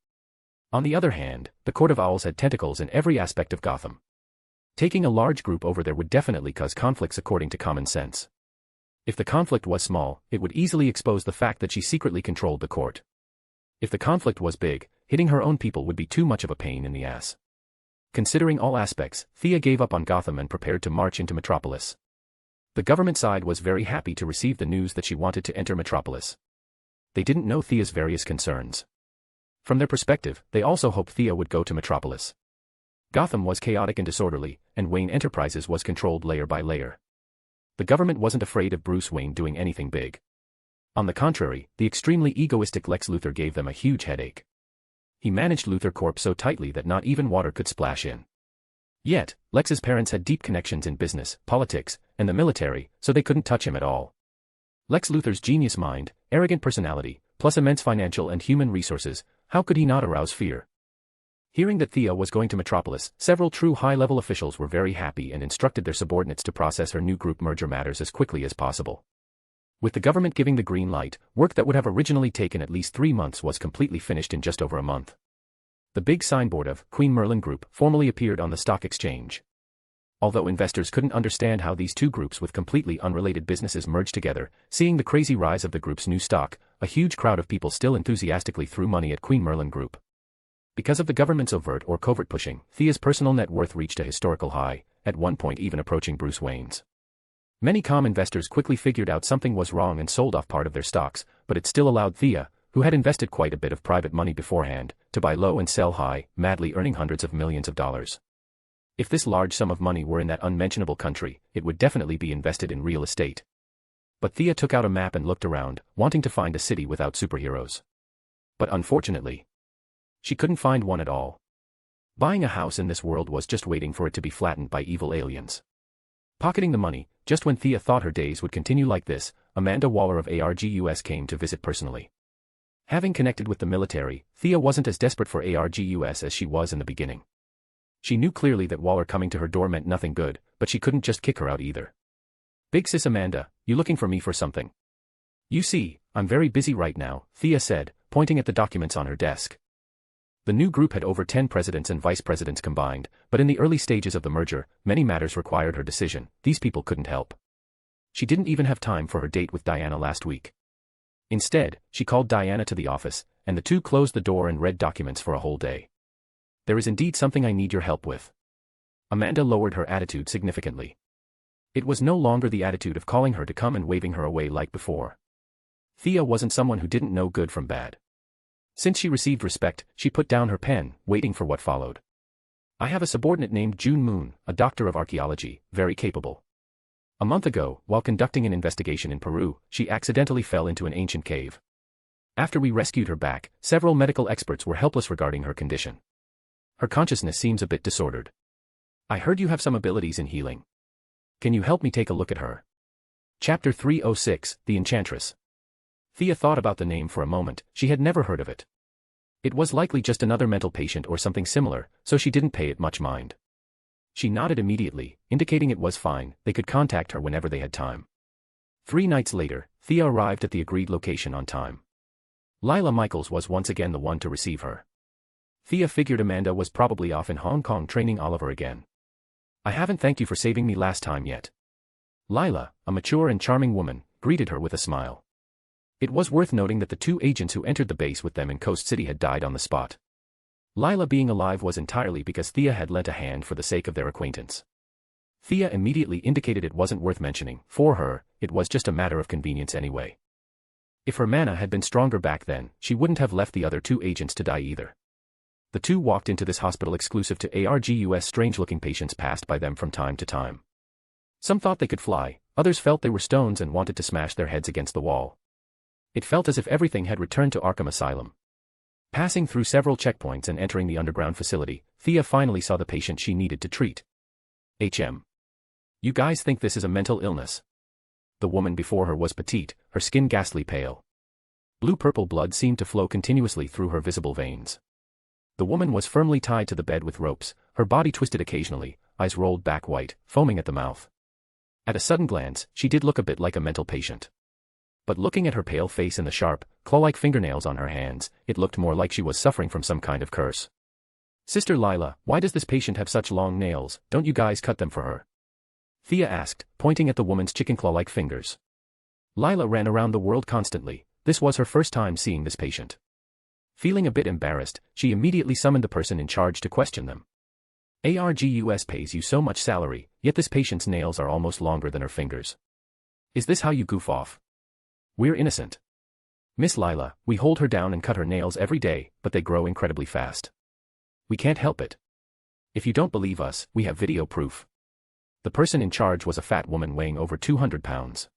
On the other hand, the Court of Owls had tentacles in every aspect of Gotham. Taking a large group over there would definitely cause conflicts according to common sense. If the conflict was small, it would easily expose the fact that she secretly controlled the court. If the conflict was big, hitting her own people would be too much of a pain in the ass. Considering all aspects, Thea gave up on Gotham and prepared to march into Metropolis. The government side was very happy to receive the news that she wanted to enter Metropolis. They didn't know Thea's various concerns. From their perspective, they also hoped Thea would go to Metropolis. Gotham was chaotic and disorderly, and Wayne Enterprises was controlled layer by layer. The government wasn't afraid of Bruce Wayne doing anything big. On the contrary, the extremely egoistic Lex Luthor gave them a huge headache. He managed Luthor Corp so tightly that not even water could splash in. Yet, Lex's parents had deep connections in business, politics, and the military, so they couldn't touch him at all. Lex Luthor's genius mind, arrogant personality, plus immense financial and human resources, how could he not arouse fear? Hearing that Thea was going to Metropolis, several true high-level officials were very happy and instructed their subordinates to process her new group merger matters as quickly as possible. With the government giving the green light, work that would have originally taken at least 3 months was completely finished in just over a month. The big signboard of Queen Merlin Group formally appeared on the stock exchange. Although investors couldn't understand how these two groups with completely unrelated businesses merged together, seeing the crazy rise of the group's new stock, a huge crowd of people still enthusiastically threw money at Queen Merlin Group. Because of the government's overt or covert pushing, Thea's personal net worth reached a historical high, at one point even approaching Bruce Wayne's. Many calm investors quickly figured out something was wrong and sold off part of their stocks, but it still allowed Thea, who had invested quite a bit of private money beforehand, to buy low and sell high, madly earning hundreds of millions of dollars. If this large sum of money were in that unmentionable country, it would definitely be invested in real estate. But Thea took out a map and looked around, wanting to find a city without superheroes. But unfortunately, she couldn't find one at all. Buying a house in this world was just waiting for it to be flattened by evil aliens. Pocketing the money, just when Thea thought her days would continue like this, Amanda Waller of ArrowVerse came to visit personally. Having connected with the military, Thea wasn't as desperate for ArrowVerse as she was in the beginning. She knew clearly that Waller coming to her door meant nothing good, but she couldn't just kick her out either. "Big sis Amanda, you looking for me for something?" "You see, I'm very busy right now," Thea said, pointing at the documents on her desk. The new group had over 10 presidents and vice presidents combined, but in the early stages of the merger, many matters required her decision. These people couldn't help. She didn't even have time for her date with Diana last week. Instead, she called Diana to the office, and the two closed the door and read documents for a whole day. "There is indeed something I need your help with." Amanda lowered her attitude significantly. It was no longer the attitude of calling her to come and waving her away like before. Thea wasn't someone who didn't know good from bad. Since she received respect, she put down her pen, waiting for what followed. "I have a subordinate named June Moon, a doctor of archaeology, very capable. A month ago, while conducting an investigation in Peru, she accidentally fell into an ancient cave. After we rescued her back, several medical experts were helpless regarding her condition. Her consciousness seems a bit disordered. I heard you have some abilities in healing. Can you help me take a look at her?" Chapter 306, The Enchantress. Thea thought about the name for a moment. She had never heard of it. It was likely just another mental patient or something similar, so she didn't pay it much mind. She nodded immediately, indicating it was fine, they could contact her whenever they had time. 3 nights later, Thea arrived at the agreed location on time. Lila Michaels was once again the one to receive her. Thea figured Amanda was probably off in Hong Kong training Oliver again. "I haven't thanked you for saving me last time yet." Lila, a mature and charming woman, greeted her with a smile. It was worth noting that the 2 agents who entered the base with them in Coast City had died on the spot. Lila being alive was entirely because Thea had lent a hand for the sake of their acquaintance. Thea immediately indicated it wasn't worth mentioning. For her, it was just a matter of convenience anyway. If her mana had been stronger back then, she wouldn't have left the other 2 agents to die either. The 2 walked into this hospital exclusive to ArrowVerse. Strange-looking patients passed by them from time to time. Some thought they could fly, others felt they were stones and wanted to smash their heads against the wall. It felt as if everything had returned to Arkham Asylum. Passing through several checkpoints and entering the underground facility, Thea finally saw the patient she needed to treat. You guys think this is a mental illness?" The woman before her was petite, her skin ghastly pale. Blue-purple blood seemed to flow continuously through her visible veins. The woman was firmly tied to the bed with ropes, her body twisted occasionally, eyes rolled back white, foaming at the mouth. At a sudden glance, she did look a bit like a mental patient. But looking at her pale face and the sharp, claw-like fingernails on her hands, it looked more like she was suffering from some kind of curse. "Sister Lila, why does this patient have such long nails? Don't you guys cut them for her?" Thea asked, pointing at the woman's chicken claw-like fingers. Lila ran around the world constantly. This was her first time seeing this patient. Feeling a bit embarrassed, she immediately summoned the person in charge to question them. "ArrowVerse pays you so much salary, yet this patient's nails are almost longer than her fingers. Is this how you goof off? We're innocent. Miss Lila, we hold her down and cut her nails every day, but they grow incredibly fast. We can't help it. If you don't believe us, we have video proof." The person in charge was a fat woman weighing over 200 pounds.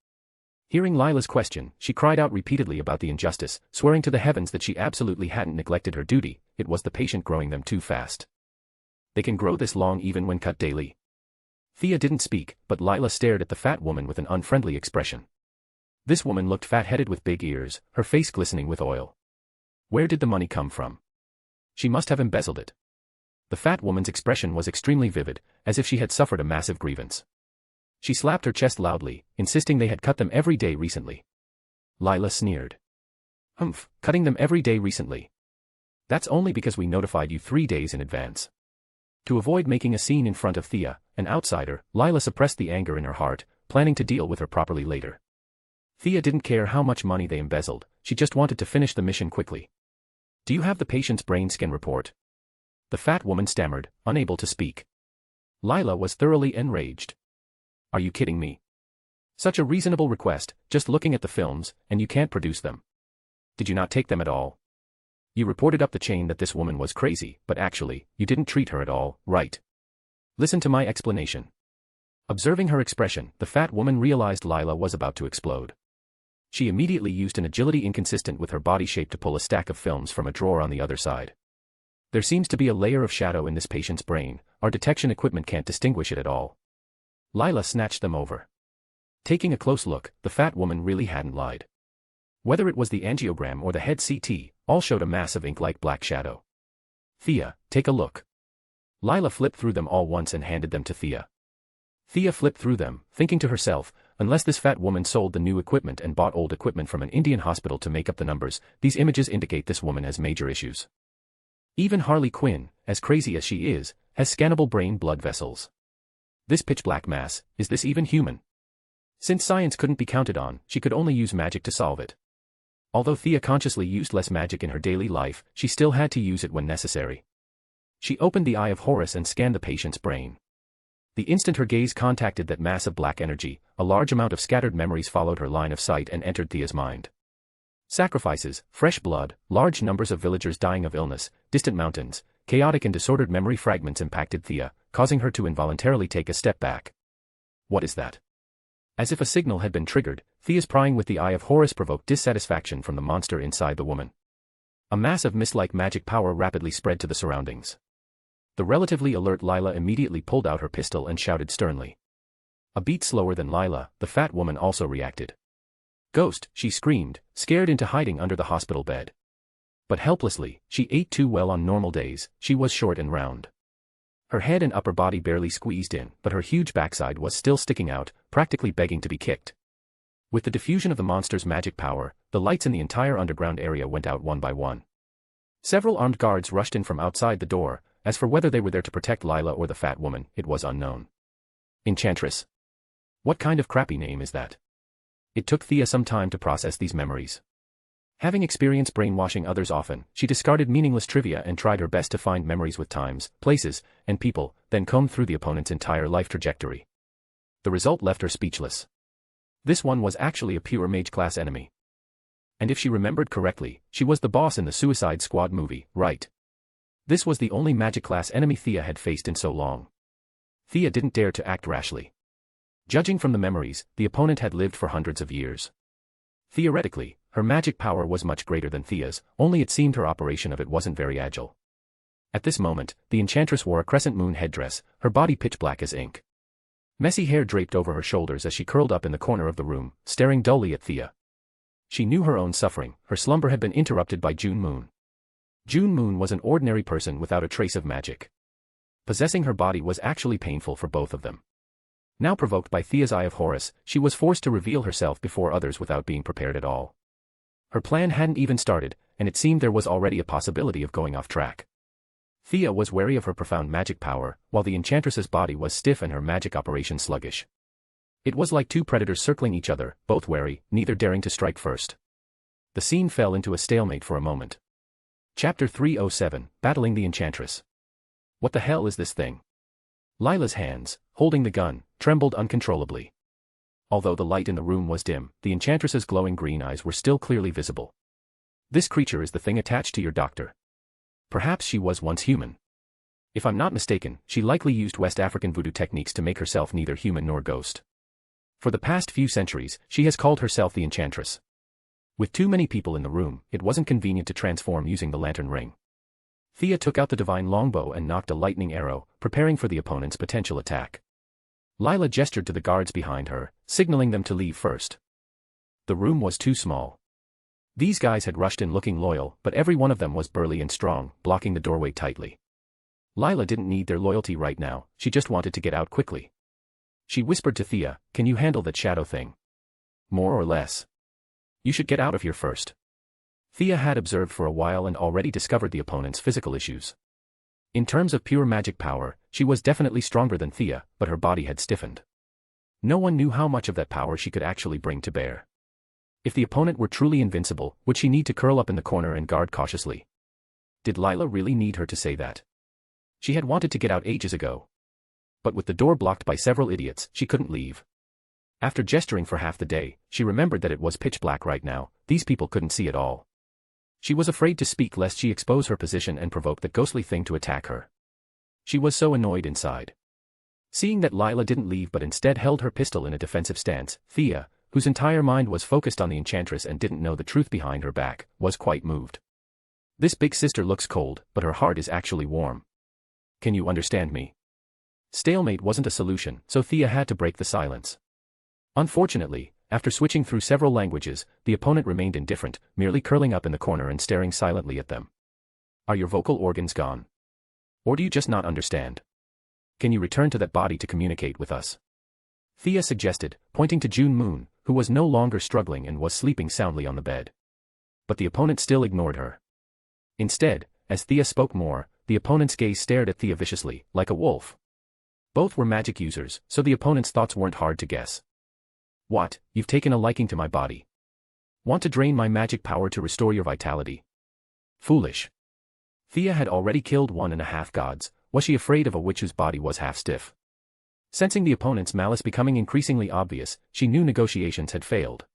Hearing Lila's question, she cried out repeatedly about the injustice, swearing to the heavens that she absolutely hadn't neglected her duty. It was the patient growing them too fast. "They can grow this long even when cut daily." Thea didn't speak, but Lila stared at the fat woman with an unfriendly expression. This woman looked fat-headed with big ears, her face glistening with oil. Where did the money come from? She must have embezzled it. The fat woman's expression was extremely vivid, as if she had suffered a massive grievance. She slapped her chest loudly, insisting they had cut them every day recently. Lila sneered. "Humph, cutting them every day recently. That's only because we notified you 3 days in advance." To avoid making a scene in front of Thea, an outsider, Lila suppressed the anger in her heart, planning to deal with her properly later. Thea didn't care how much money they embezzled, she just wanted to finish the mission quickly. "Do you have the patient's brain scan report?" The fat woman stammered, unable to speak. Lila was thoroughly enraged. "Are you kidding me? Such a reasonable request, just looking at the films, and you can't produce them. Did you not take them at all? You reported up the chain that this woman was crazy, but actually, you didn't treat her at all, right?" Listen to my explanation. Observing her expression, the fat woman realized Lila was about to explode. She immediately used an agility inconsistent with her body shape to pull a stack of films from a drawer on the other side. There seems to be a layer of shadow in this patient's brain, our detection equipment can't distinguish it at all. Lila snatched them over. Taking a close look, the fat woman really hadn't lied. Whether it was the angiogram or the head CT, all showed a mass of ink-like black shadow. Thea, take a look. Lila flipped through them all once and handed them to Thea. Thea flipped through them, thinking to herself, unless this fat woman sold the new equipment and bought old equipment from an Indian hospital to make up the numbers, these images indicate this woman has major issues. Even Harley Quinn, as crazy as she is, has scannable brain blood vessels. This pitch-black mass, is this even human? Since science couldn't be counted on, she could only use magic to solve it. Although Thea consciously used less magic in her daily life, she still had to use it when necessary. She opened the Eye of Horus and scanned the patient's brain. The instant her gaze contacted that mass of black energy, a large amount of scattered memories followed her line of sight and entered Thea's mind. Sacrifices, fresh blood, large numbers of villagers dying of illness, distant mountains, chaotic and disordered memory fragments impacted Thea, causing her to involuntarily take a step back. What is that? As if a signal had been triggered, Thea's prying with the Eye of Horus provoked dissatisfaction from the monster inside the woman. A mass of mist-like magic power rapidly spread to the surroundings. The relatively alert Lila immediately pulled out her pistol and shouted sternly. A beat slower than Lila, the fat woman also reacted. "Ghost," she screamed, scared into hiding under the hospital bed. But helplessly, she ate too well on normal days, she was short and round. Her head and upper body barely squeezed in, but her huge backside was still sticking out, practically begging to be kicked. With the diffusion of the monster's magic power, the lights in the entire underground area went out one by one. Several armed guards rushed in from outside the door. As for whether they were there to protect Lila or the fat woman, it was unknown. Enchantress. What kind of crappy name is that? It took Thea some time to process these memories. Having experienced brainwashing others often, she discarded meaningless trivia and tried her best to find memories with times, places, and people, then combed through the opponent's entire life trajectory. The result left her speechless. This one was actually a pure mage-class enemy. And if she remembered correctly, she was the boss in the Suicide Squad movie, right? This was the only magic-class enemy Thea had faced in so long. Thea didn't dare to act rashly. Judging from the memories, the opponent had lived for hundreds of years. Theoretically, her magic power was much greater than Thea's, only it seemed her operation of it wasn't very agile. At this moment, the enchantress wore a crescent moon headdress, her body pitch black as ink. Messy hair draped over her shoulders as she curled up in the corner of the room, staring dully at Thea. She knew her own suffering, her slumber had been interrupted by June Moon. June Moon was an ordinary person without a trace of magic. Possessing her body was actually painful for both of them. Now provoked by Thea's Eye of Horus, she was forced to reveal herself before others without being prepared at all. Her plan hadn't even started, and it seemed there was already a possibility of going off track. Thea was wary of her profound magic power, while the enchantress's body was stiff and her magic operation sluggish. It was like two predators circling each other, both wary, neither daring to strike first. The scene fell into a stalemate for a moment. Chapter 307, Battling the Enchantress. What the hell is this thing? Lila's hands, holding the gun, trembled uncontrollably. Although the light in the room was dim, the enchantress's glowing green eyes were still clearly visible. This creature is the thing attached to your doctor. Perhaps she was once human. If I'm not mistaken, she likely used West African voodoo techniques to make herself neither human nor ghost. For the past few centuries, she has called herself the Enchantress. With too many people in the room, it wasn't convenient to transform using the lantern ring. Thea took out the divine longbow and knocked a lightning arrow, preparing for the opponent's potential attack. Lila gestured to the guards behind her, signaling them to leave first. The room was too small. These guys had rushed in looking loyal, but every one of them was burly and strong, blocking the doorway tightly. Lila didn't need their loyalty right now, she just wanted to get out quickly. She whispered to Thea, "Can you handle that shadow thing? More or less. You should get out of here first." Thea had observed for a while and already discovered the opponent's physical issues. In terms of pure magic power, she was definitely stronger than Thea, but her body had stiffened. No one knew how much of that power she could actually bring to bear. If the opponent were truly invincible, would she need to curl up in the corner and guard cautiously? Did Lila really need her to say that? She had wanted to get out ages ago. But with the door blocked by several idiots, she couldn't leave. After gesturing for half the day, she remembered that it was pitch black right now, these people couldn't see at all. She was afraid to speak lest she expose her position and provoke the ghostly thing to attack her. She was so annoyed inside. Seeing that Lila didn't leave but instead held her pistol in a defensive stance, Thea, whose entire mind was focused on the enchantress and didn't know the truth behind her back, was quite moved. This big sister looks cold, but her heart is actually warm. Can you understand me? Stalemate wasn't a solution, so Thea had to break the silence. Unfortunately, after switching through several languages, the opponent remained indifferent, merely curling up in the corner and staring silently at them. Are your vocal organs gone? Or do you just not understand? Can you return to that body to communicate with us? Thea suggested, pointing to June Moon, who was no longer struggling and was sleeping soundly on the bed. But the opponent still ignored her. Instead, as Thea spoke more, the opponent's gaze stared at Thea viciously, like a wolf. Both were magic users, so the opponent's thoughts weren't hard to guess. What, you've taken a liking to my body? Want to drain my magic power to restore your vitality? Foolish. Thea had already killed 1.5 gods, was she afraid of a witch whose body was half stiff? Sensing the opponent's malice becoming increasingly obvious, she knew negotiations had failed.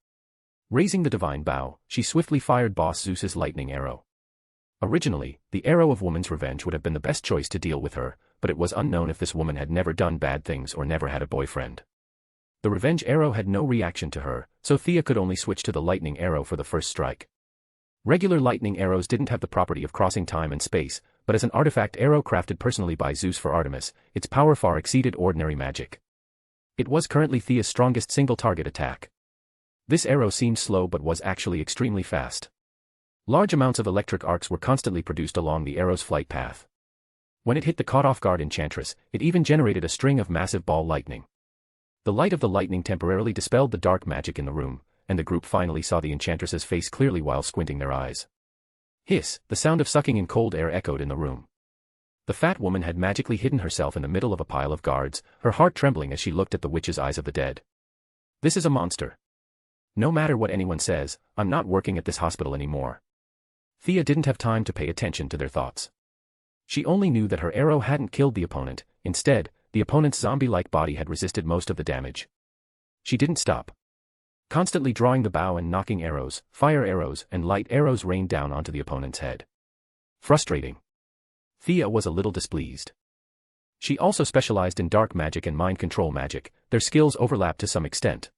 Raising the divine bow, she swiftly fired Boss Zeus's lightning arrow. Originally, the arrow of woman's revenge would have been the best choice to deal with her, but it was unknown if this woman had never done bad things or never had a boyfriend. The revenge arrow had no reaction to her, so Thea could only switch to the lightning arrow for the first strike. Regular lightning arrows didn't have the property of crossing time and space, but as an artifact arrow crafted personally by Zeus for Artemis, its power far exceeded ordinary magic. It was currently Thea's strongest single-target attack. This arrow seemed slow but was actually extremely fast. Large amounts of electric arcs were constantly produced along the arrow's flight path. When it hit the caught-off-guard enchantress, it even generated a string of massive ball lightning. The light of the lightning temporarily dispelled the dark magic in the room, and the group finally saw the enchantress's face clearly while squinting their eyes. Hiss, the sound of sucking in cold air echoed in the room. The fat woman had magically hidden herself in the middle of a pile of guards, her heart trembling as she looked at the witch's eyes of the dead. This is a monster. No matter what anyone says, I'm not working at this hospital anymore. Thea didn't have time to pay attention to their thoughts. She only knew that her arrow hadn't killed the opponent, instead, the opponent's zombie-like body had resisted most of the damage. She didn't stop. Constantly drawing the bow and knocking arrows, fire arrows, and light arrows rained down onto the opponent's head. Frustrating. Thea was a little displeased. She also specialized in dark magic and mind control magic, their skills overlapped to some extent.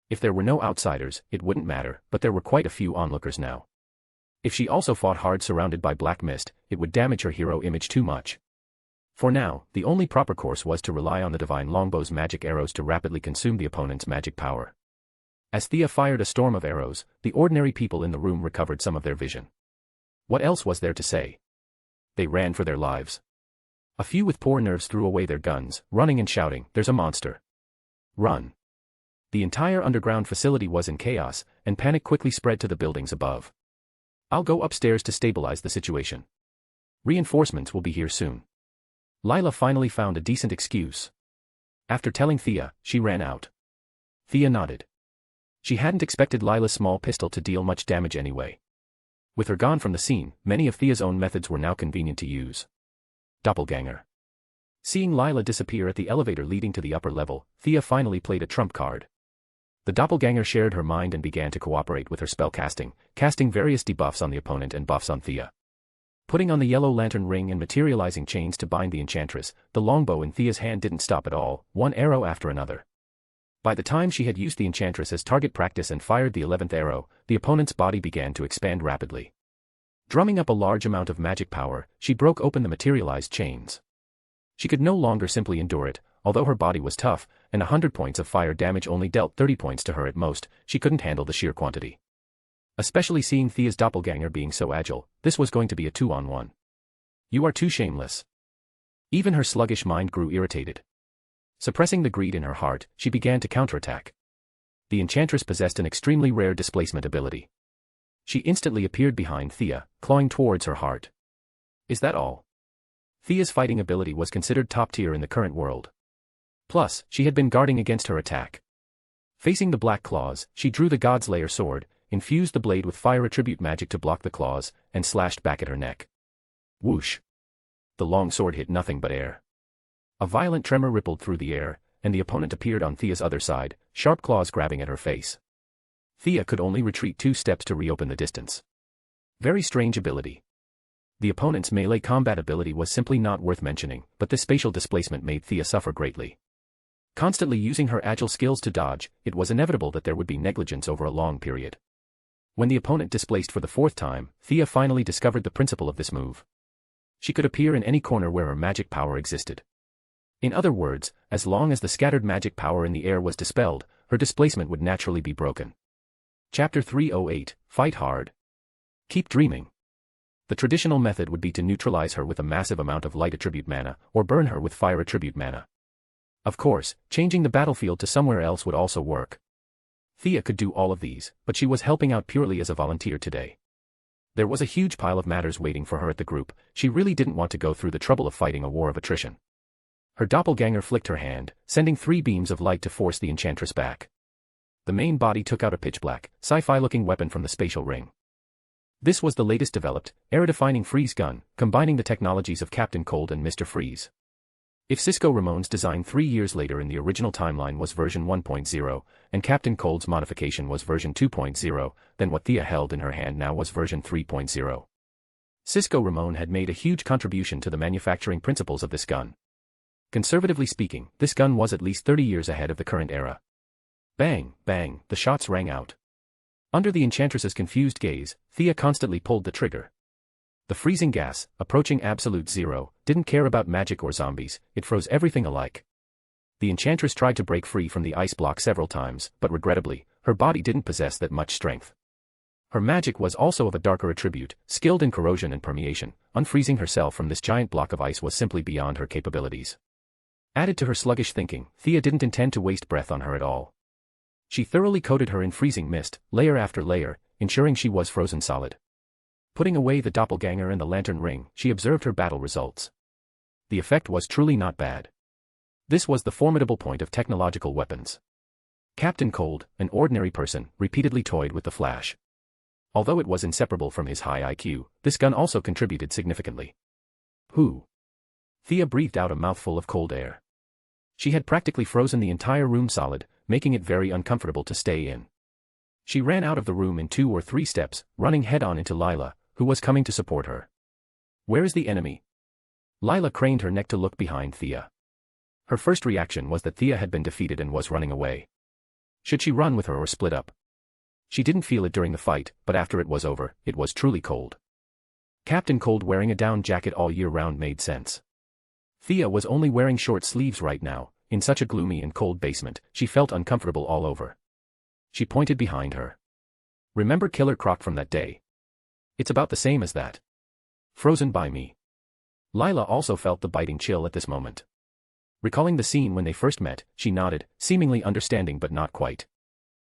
If there were no outsiders, it wouldn't matter, but there were quite a few onlookers now. If she also fought hard surrounded by black mist, it would damage her hero image too much. For now, the only proper course was to rely on the divine longbow's magic arrows to rapidly consume the opponent's magic power. As Thea fired a storm of arrows, the ordinary people in the room recovered some of their vision. What else was there to say? They ran for their lives. A few with poor nerves threw away their guns, running and shouting, "There's a monster! Run!" The entire underground facility was in chaos, and panic quickly spread to the buildings above. I'll go upstairs to stabilize the situation. Reinforcements will be here soon. Lila finally found a decent excuse. After telling Thea, she ran out. Thea nodded. She hadn't expected Lila's small pistol to deal much damage anyway. With her gone from the scene, many of Thea's own methods were now convenient to use. Doppelganger. Seeing Lila disappear at the elevator leading to the upper level, Thea finally played a trump card. The doppelganger shared her mind and began to cooperate with her spellcasting, casting various debuffs on the opponent and buffs on Thea. Putting on the yellow lantern ring and materializing chains to bind the enchantress, the longbow in Thea's hand didn't stop at all, one arrow after another. By the time she had used the enchantress as target practice and fired the 11th arrow, the opponent's body began to expand rapidly. Drumming up a large amount of magic power, she broke open the materialized chains. She could no longer simply endure it, although her body was tough, and 100 points of fire damage only dealt 30 points to her at most, she couldn't handle the sheer quantity. Especially seeing Thea's doppelganger being so agile, this was going to be a 2-on-1. You are too shameless. Even her sluggish mind grew irritated. Suppressing the greed in her heart, she began to counterattack. The enchantress possessed an extremely rare displacement ability. She instantly appeared behind Thea, clawing towards her heart. Is that all? Thea's fighting ability was considered top tier in the current world. Plus, she had been guarding against her attack. Facing the black claws, she drew the Godslayer sword, infused the blade with fire attribute magic to block the claws, and slashed back at her neck. Whoosh! The long sword hit nothing but air. A violent tremor rippled through the air, and the opponent appeared on Thea's other side, sharp claws grabbing at her face. Thea could only retreat 2 steps to reopen the distance. Very strange ability. The opponent's melee combat ability was simply not worth mentioning, but this spatial displacement made Thea suffer greatly. Constantly using her agile skills to dodge, it was inevitable that there would be negligence over a long period. When the opponent displaced for the fourth time, Thea finally discovered the principle of this move. She could appear in any corner where her magic power existed. In other words, as long as the scattered magic power in the air was dispelled, her displacement would naturally be broken. Chapter 308, Fight Hard. Keep dreaming. The traditional method would be to neutralize her with a massive amount of light attribute mana, or burn her with fire attribute mana. Of course, changing the battlefield to somewhere else would also work. Thea could do all of these, but she was helping out purely as a volunteer today. There was a huge pile of matters waiting for her at the group. She really didn't want to go through the trouble of fighting a war of attrition. Her doppelganger flicked her hand, sending 3 beams of light to force the enchantress back. The main body took out a pitch-black, sci-fi-looking weapon from the spatial ring. This was the latest developed, era-defining freeze gun, combining the technologies of Captain Cold and Mr. Freeze. If Cisco Ramon's design 3 years later in the original timeline was version 1.0, and Captain Cold's modification was version 2.0, then what Thea held in her hand now was version 3.0. Cisco Ramon had made a huge contribution to the manufacturing principles of this gun. Conservatively speaking, this gun was at least 30 years ahead of the current era. Bang, bang, the shots rang out. Under the enchantress's confused gaze, Thea constantly pulled the trigger. The freezing gas, approaching absolute zero, didn't care about magic or zombies, it froze everything alike. The enchantress tried to break free from the ice block several times, but regrettably, her body didn't possess that much strength. Her magic was also of a darker attribute, skilled in corrosion and permeation. Unfreezing herself from this giant block of ice was simply beyond her capabilities. Added to her sluggish thinking, Thea didn't intend to waste breath on her at all. She thoroughly coated her in freezing mist, layer after layer, ensuring she was frozen solid. Putting away the doppelganger and the lantern ring, she observed her battle results. The effect was truly not bad. This was the formidable point of technological weapons. Captain Cold, an ordinary person, repeatedly toyed with the flash. Although it was inseparable from his high IQ, this gun also contributed significantly. Who? Thea breathed out a mouthful of cold air. She had practically frozen the entire room solid, making it very uncomfortable to stay in. She ran out of the room in 2 or 3 steps, running head-on into Lila, who was coming to support her. Where is the enemy? Lila craned her neck to look behind Thea. Her first reaction was that Thea had been defeated and was running away. Should she run with her or split up? She didn't feel it during the fight, but after it was over, it was truly cold. Captain Cold wearing a down jacket all year round made sense. Thea was only wearing short sleeves right now. In such a gloomy and cold basement, she felt uncomfortable all over. She pointed behind her. Remember Killer Croc from that day? It's about the same as that. Frozen by me. Lila also felt the biting chill at this moment. Recalling the scene when they first met, she nodded, seemingly understanding but not quite.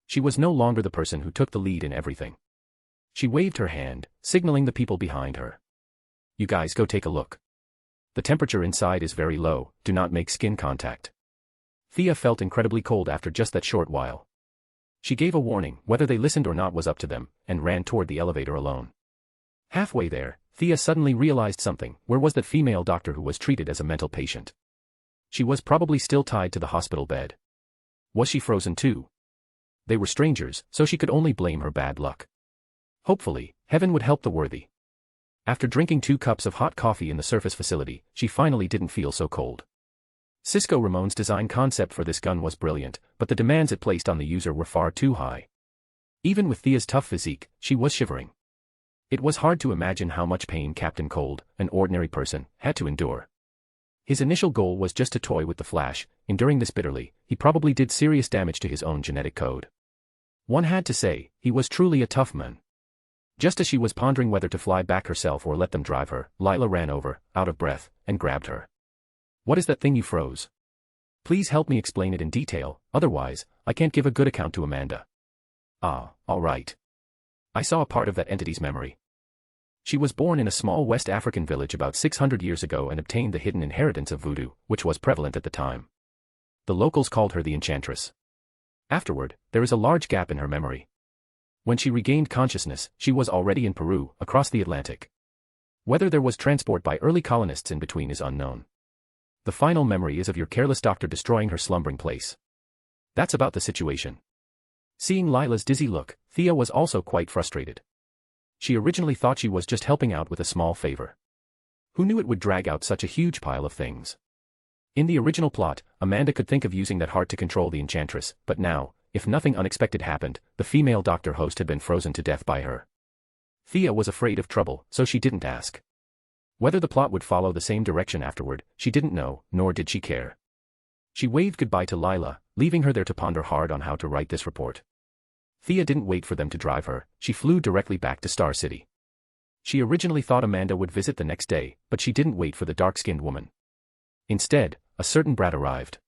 She was no longer the person who took the lead in everything. She waved her hand, signaling the people behind her. You guys go take a look. The temperature inside is very low, do not make skin contact. Thea felt incredibly cold after just that short while. She gave a warning, whether they listened or not was up to them, and ran toward the elevator alone. Halfway there, Thea suddenly realized something. Where was that female doctor who was treated as a mental patient? She was probably still tied to the hospital bed. Was she frozen too? They were strangers, so she could only blame her bad luck. Hopefully, heaven would help the worthy. After drinking 2 cups of hot coffee in the surface facility, she finally didn't feel so cold. Cisco Ramon's design concept for this gun was brilliant, but the demands it placed on the user were far too high. Even with Thea's tough physique, she was shivering. It was hard to imagine how much pain Captain Cold, an ordinary person, had to endure. His initial goal was just to toy with the Flash. Enduring this bitterly, he probably did serious damage to his own genetic code. One had to say, he was truly a tough man. Just as she was pondering whether to fly back herself or let them drive her, Lila ran over, out of breath, and grabbed her. What is that thing you froze? Please help me explain it in detail, otherwise, I can't give a good account to Amanda. Ah, all right. I saw a part of that entity's memory. She was born in a small West African village about 600 years ago and obtained the hidden inheritance of voodoo, which was prevalent at the time. The locals called her the Enchantress. Afterward, there is a large gap in her memory. When she regained consciousness, she was already in Peru, across the Atlantic. Whether there was transport by early colonists in between is unknown. The final memory is of your careless doctor destroying her slumbering place. That's about the situation. Seeing Lila's dizzy look, Thea was also quite frustrated. She originally thought she was just helping out with a small favor. Who knew it would drag out such a huge pile of things? In the original plot, Amanda could think of using that heart to control the enchantress, but now, if nothing unexpected happened, the female doctor host had been frozen to death by her. Thea was afraid of trouble, so she didn't ask. Whether the plot would follow the same direction afterward, she didn't know, nor did she care. She waved goodbye to Lila, leaving her there to ponder hard on how to write this report. Thea didn't wait for them to drive her, she flew directly back to Star City. She originally thought Amanda would visit the next day, but she didn't wait for the dark-skinned woman. Instead, a certain brat arrived.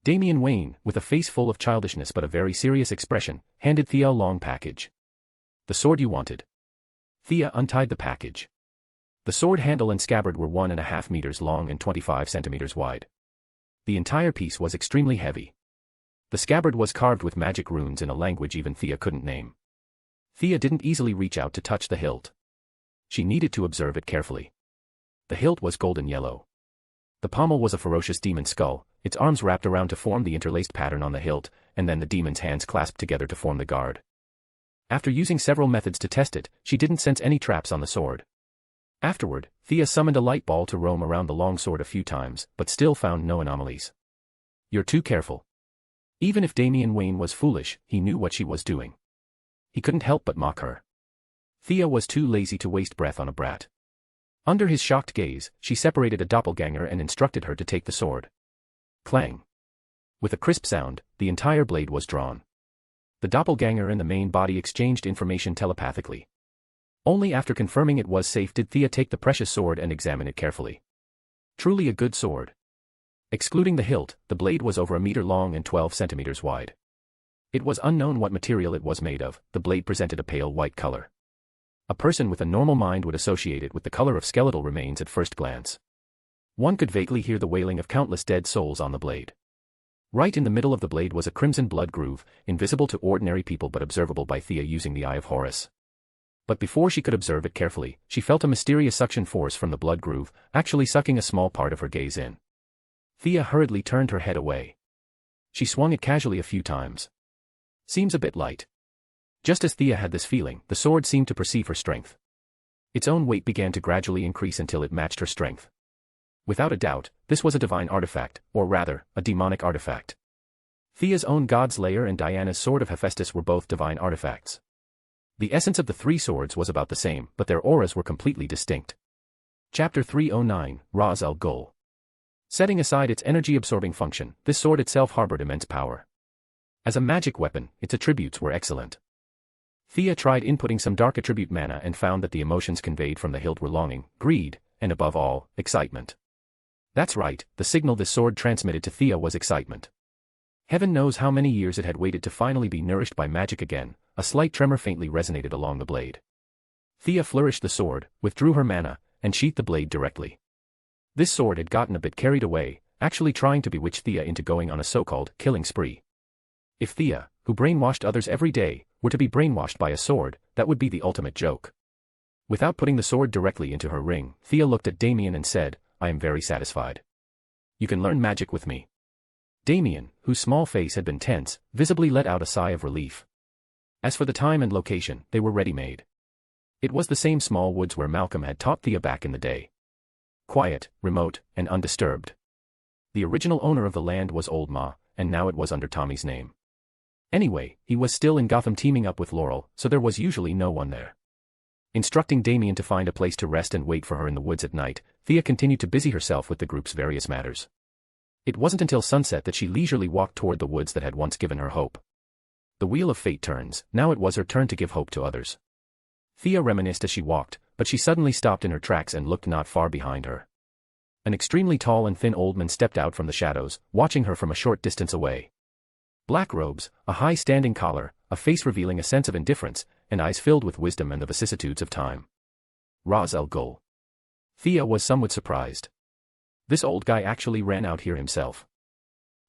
Damian Wayne, with a face full of childishness but a very serious expression, handed Thea a long package. The sword you wanted. Thea untied the package. The sword handle and scabbard were 1.5 meters long and 25 centimeters wide. The entire piece was extremely heavy. The scabbard was carved with magic runes in a language even Thea couldn't name. Thea didn't easily reach out to touch the hilt. She needed to observe it carefully. The hilt was golden yellow. The pommel was a ferocious demon skull, its arms wrapped around to form the interlaced pattern on the hilt, and then the demon's hands clasped together to form the guard. After using several methods to test it, she didn't sense any traps on the sword. Afterward, Thea summoned a light ball to roam around the long sword a few times, but still found no anomalies. You're too careful. Even if Damian Wayne was foolish, he knew what she was doing. He couldn't help but mock her. Thea was too lazy to waste breath on a brat. Under his shocked gaze, she separated a doppelganger and instructed her to take the sword. Clang. With a crisp sound, the entire blade was drawn. The doppelganger and the main body exchanged information telepathically. Only after confirming it was safe did Thea take the precious sword and examine it carefully. Truly a good sword. Excluding the hilt, the blade was over 1 meter long and 12 centimeters wide. It was unknown what material it was made of, the blade presented a pale white color. A person with a normal mind would associate it with the color of skeletal remains at first glance. One could vaguely hear the wailing of countless dead souls on the blade. Right in the middle of the blade was a crimson blood groove, invisible to ordinary people but observable by Thea using the Eye of Horus. But before she could observe it carefully, she felt a mysterious suction force from the blood groove, actually sucking a small part of her gaze in. Thea hurriedly turned her head away. She swung it casually a few times. Seems a bit light. Just as Thea had this feeling, the sword seemed to perceive her strength. Its own weight began to gradually increase until it matched her strength. Without a doubt, this was a divine artifact, or rather, a demonic artifact. Thea's own God's Lair and Diana's Sword of Hephaestus were both divine artifacts. The essence of the three swords was about the same, but their auras were completely distinct. Chapter 309, Raz al Ghul. Setting aside its energy-absorbing function, this sword itself harbored immense power. As a magic weapon, its attributes were excellent. Thea tried inputting some dark attribute mana and found that the emotions conveyed from the hilt were longing, greed, and above all, excitement. That's right, the signal this sword transmitted to Thea was excitement. Heaven knows how many years it had waited to finally be nourished by magic again. A slight tremor faintly resonated along the blade. Thea flourished the sword, withdrew her mana, and sheathed the blade directly. This sword had gotten a bit carried away, actually trying to bewitch Thea into going on a so-called killing spree. If Thea, who brainwashed others every day, were to be brainwashed by a sword, that would be the ultimate joke. Without putting the sword directly into her ring, Thea looked at Damian and said, I am very satisfied. You can learn magic with me. Damian, whose small face had been tense, visibly let out a sigh of relief. As for the time and location, they were ready-made. It was the same small woods where Malcolm had taught Thea back in the day. Quiet, remote, and undisturbed. The original owner of the land was Old Ma, and now it was under Tommy's name. Anyway, he was still in Gotham teaming up with Laurel, so there was usually no one there. Instructing Damian to find a place to rest and wait for her in the woods at night, Thea continued to busy herself with the group's various matters. It wasn't until sunset that she leisurely walked toward the woods that had once given her hope. The wheel of fate turns, now it was her turn to give hope to others. Thea reminisced as she walked, but she suddenly stopped in her tracks and looked not far behind her. An extremely tall and thin old man stepped out from the shadows, watching her from a short distance away. Black robes, a high-standing collar, a face revealing a sense of indifference, and eyes filled with wisdom and the vicissitudes of time. Raz al Ghul. Thea was somewhat surprised. This old guy actually ran out here himself.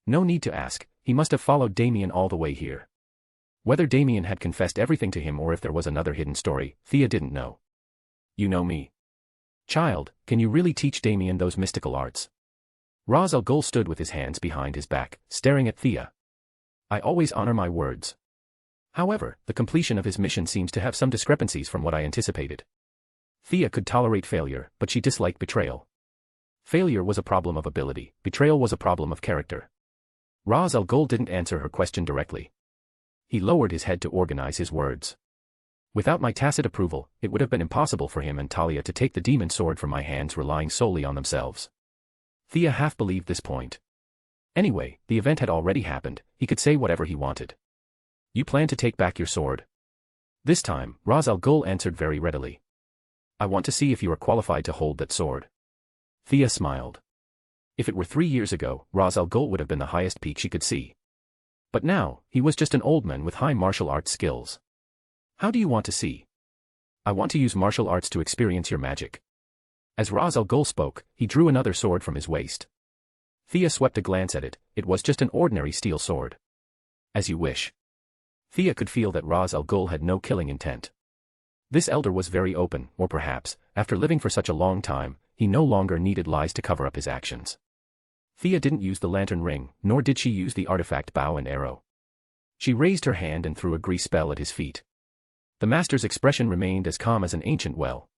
No need to ask, he must have followed Damian all the way here. Whether Damian had confessed everything to him or if there was another hidden story, Thea didn't know. You know me. Child, can you really teach Damian those mystical arts? Raz al Ghul stood with his hands behind his back, staring at Thea. I always honor my words. However, the completion of his mission seems to have some discrepancies from what I anticipated. Thea could tolerate failure, but she disliked betrayal. Failure was a problem of ability, betrayal was a problem of character. Ras Al Ghul didn't answer her question directly. He lowered his head to organize his words. Without my tacit approval, it would have been impossible for him and Talia to take the demon sword from my hands relying solely on themselves. Thea half believed this point. Anyway, the event had already happened, he could say whatever he wanted. You plan to take back your sword? This time, Ras Al Ghul answered very readily. I want to see if you are qualified to hold that sword. Thea smiled. If it were 3 years ago, Ras Al Ghul would have been the highest peak she could see. But now, he was just an old man with high martial arts skills. How do you want to see? I want to use martial arts to experience your magic. As Ras Al Ghul spoke, he drew another sword from his waist. Thea swept a glance at it, it was just an ordinary steel sword. As you wish. Thea could feel that Ras Al Ghul had no killing intent. This elder was very open, or perhaps, after living for such a long time, he no longer needed lies to cover up his actions. Thea didn't use the lantern ring, nor did she use the artifact bow and arrow. She raised her hand and threw a grease spell at his feet. The master's expression remained as calm as an ancient well.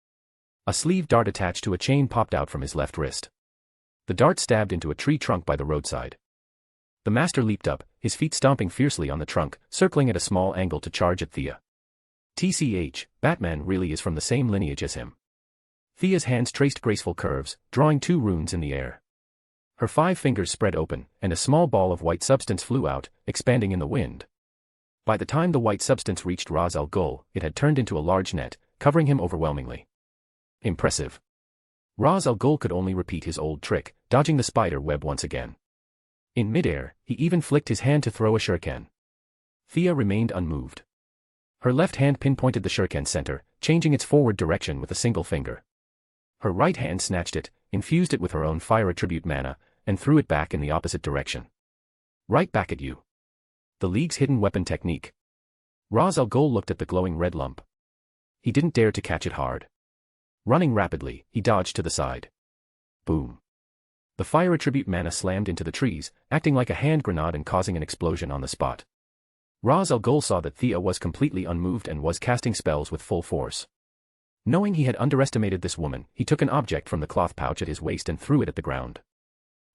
A sleeve dart attached to a chain popped out from his left wrist. The dart stabbed into a tree trunk by the roadside. The master leaped up, his feet stomping fiercely on the trunk, circling at a small angle to charge at Thea. TCH, Batman really is from the same lineage as him. Thea's hands traced graceful curves, drawing 2 runes in the air. Her 5 fingers spread open, and a small ball of white substance flew out, expanding in the wind. By the time the white substance reached Ras Al Ghul, it had turned into a large net, covering him overwhelmingly. Impressive. Ras Al Ghul could only repeat his old trick, dodging the spider web once again. In midair, he even flicked his hand to throw a shuriken. Thea remained unmoved. Her left hand pinpointed the shuriken's center, changing its forward direction with a single finger. Her right hand snatched it, infused it with her own fire attribute mana, and threw it back in the opposite direction. Right back at you. The League's hidden weapon technique. Ras Al Ghul looked at the glowing red lump. He didn't dare to catch it hard. Running rapidly, he dodged to the side. Boom. The fire attribute mana slammed into the trees, acting like a hand grenade and causing an explosion on the spot. Ras Al Ghul saw that Thea was completely unmoved and was casting spells with full force. Knowing he had underestimated this woman, he took an object from the cloth pouch at his waist and threw it at the ground.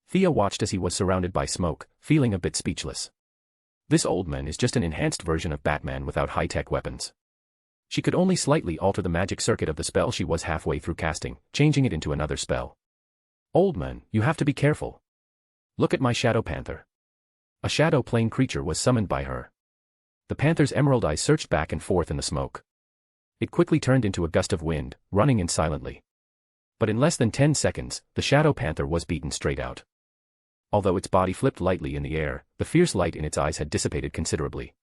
Thea watched as he was surrounded by smoke, feeling a bit speechless. This old man is just an enhanced version of Batman without high-tech weapons. She could only slightly alter the magic circuit of the spell she was halfway through casting, changing it into another spell. Old man, you have to be careful. Look at my Shadow Panther. A shadow plane creature was summoned by her. The panther's emerald eyes searched back and forth in the smoke. It quickly turned into a gust of wind, running in silently. But in less than 10 seconds, the Shadow Panther was beaten straight out. Although its body flipped lightly in the air, the fierce light in its eyes had dissipated considerably.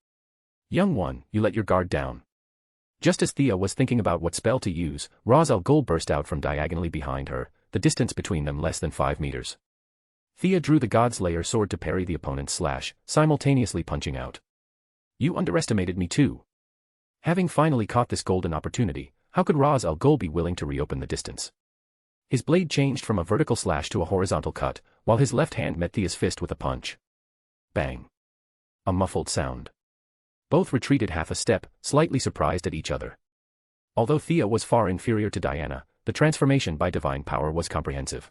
Young one, you let your guard down. Just as Thea was thinking about what spell to use, Ras Al Ghul burst out from diagonally behind her, the distance between them less than 5 meters. Thea drew the Godslayer sword to parry the opponent's slash, simultaneously punching out. You underestimated me too. Having finally caught this golden opportunity, how could Ras Al Ghul be willing to reopen the distance? His blade changed from a vertical slash to a horizontal cut, while his left hand met Thea's fist with a punch. Bang. A muffled sound. Both retreated half a step, slightly surprised at each other. Although Thea was far inferior to Diana, the transformation by divine power was comprehensive.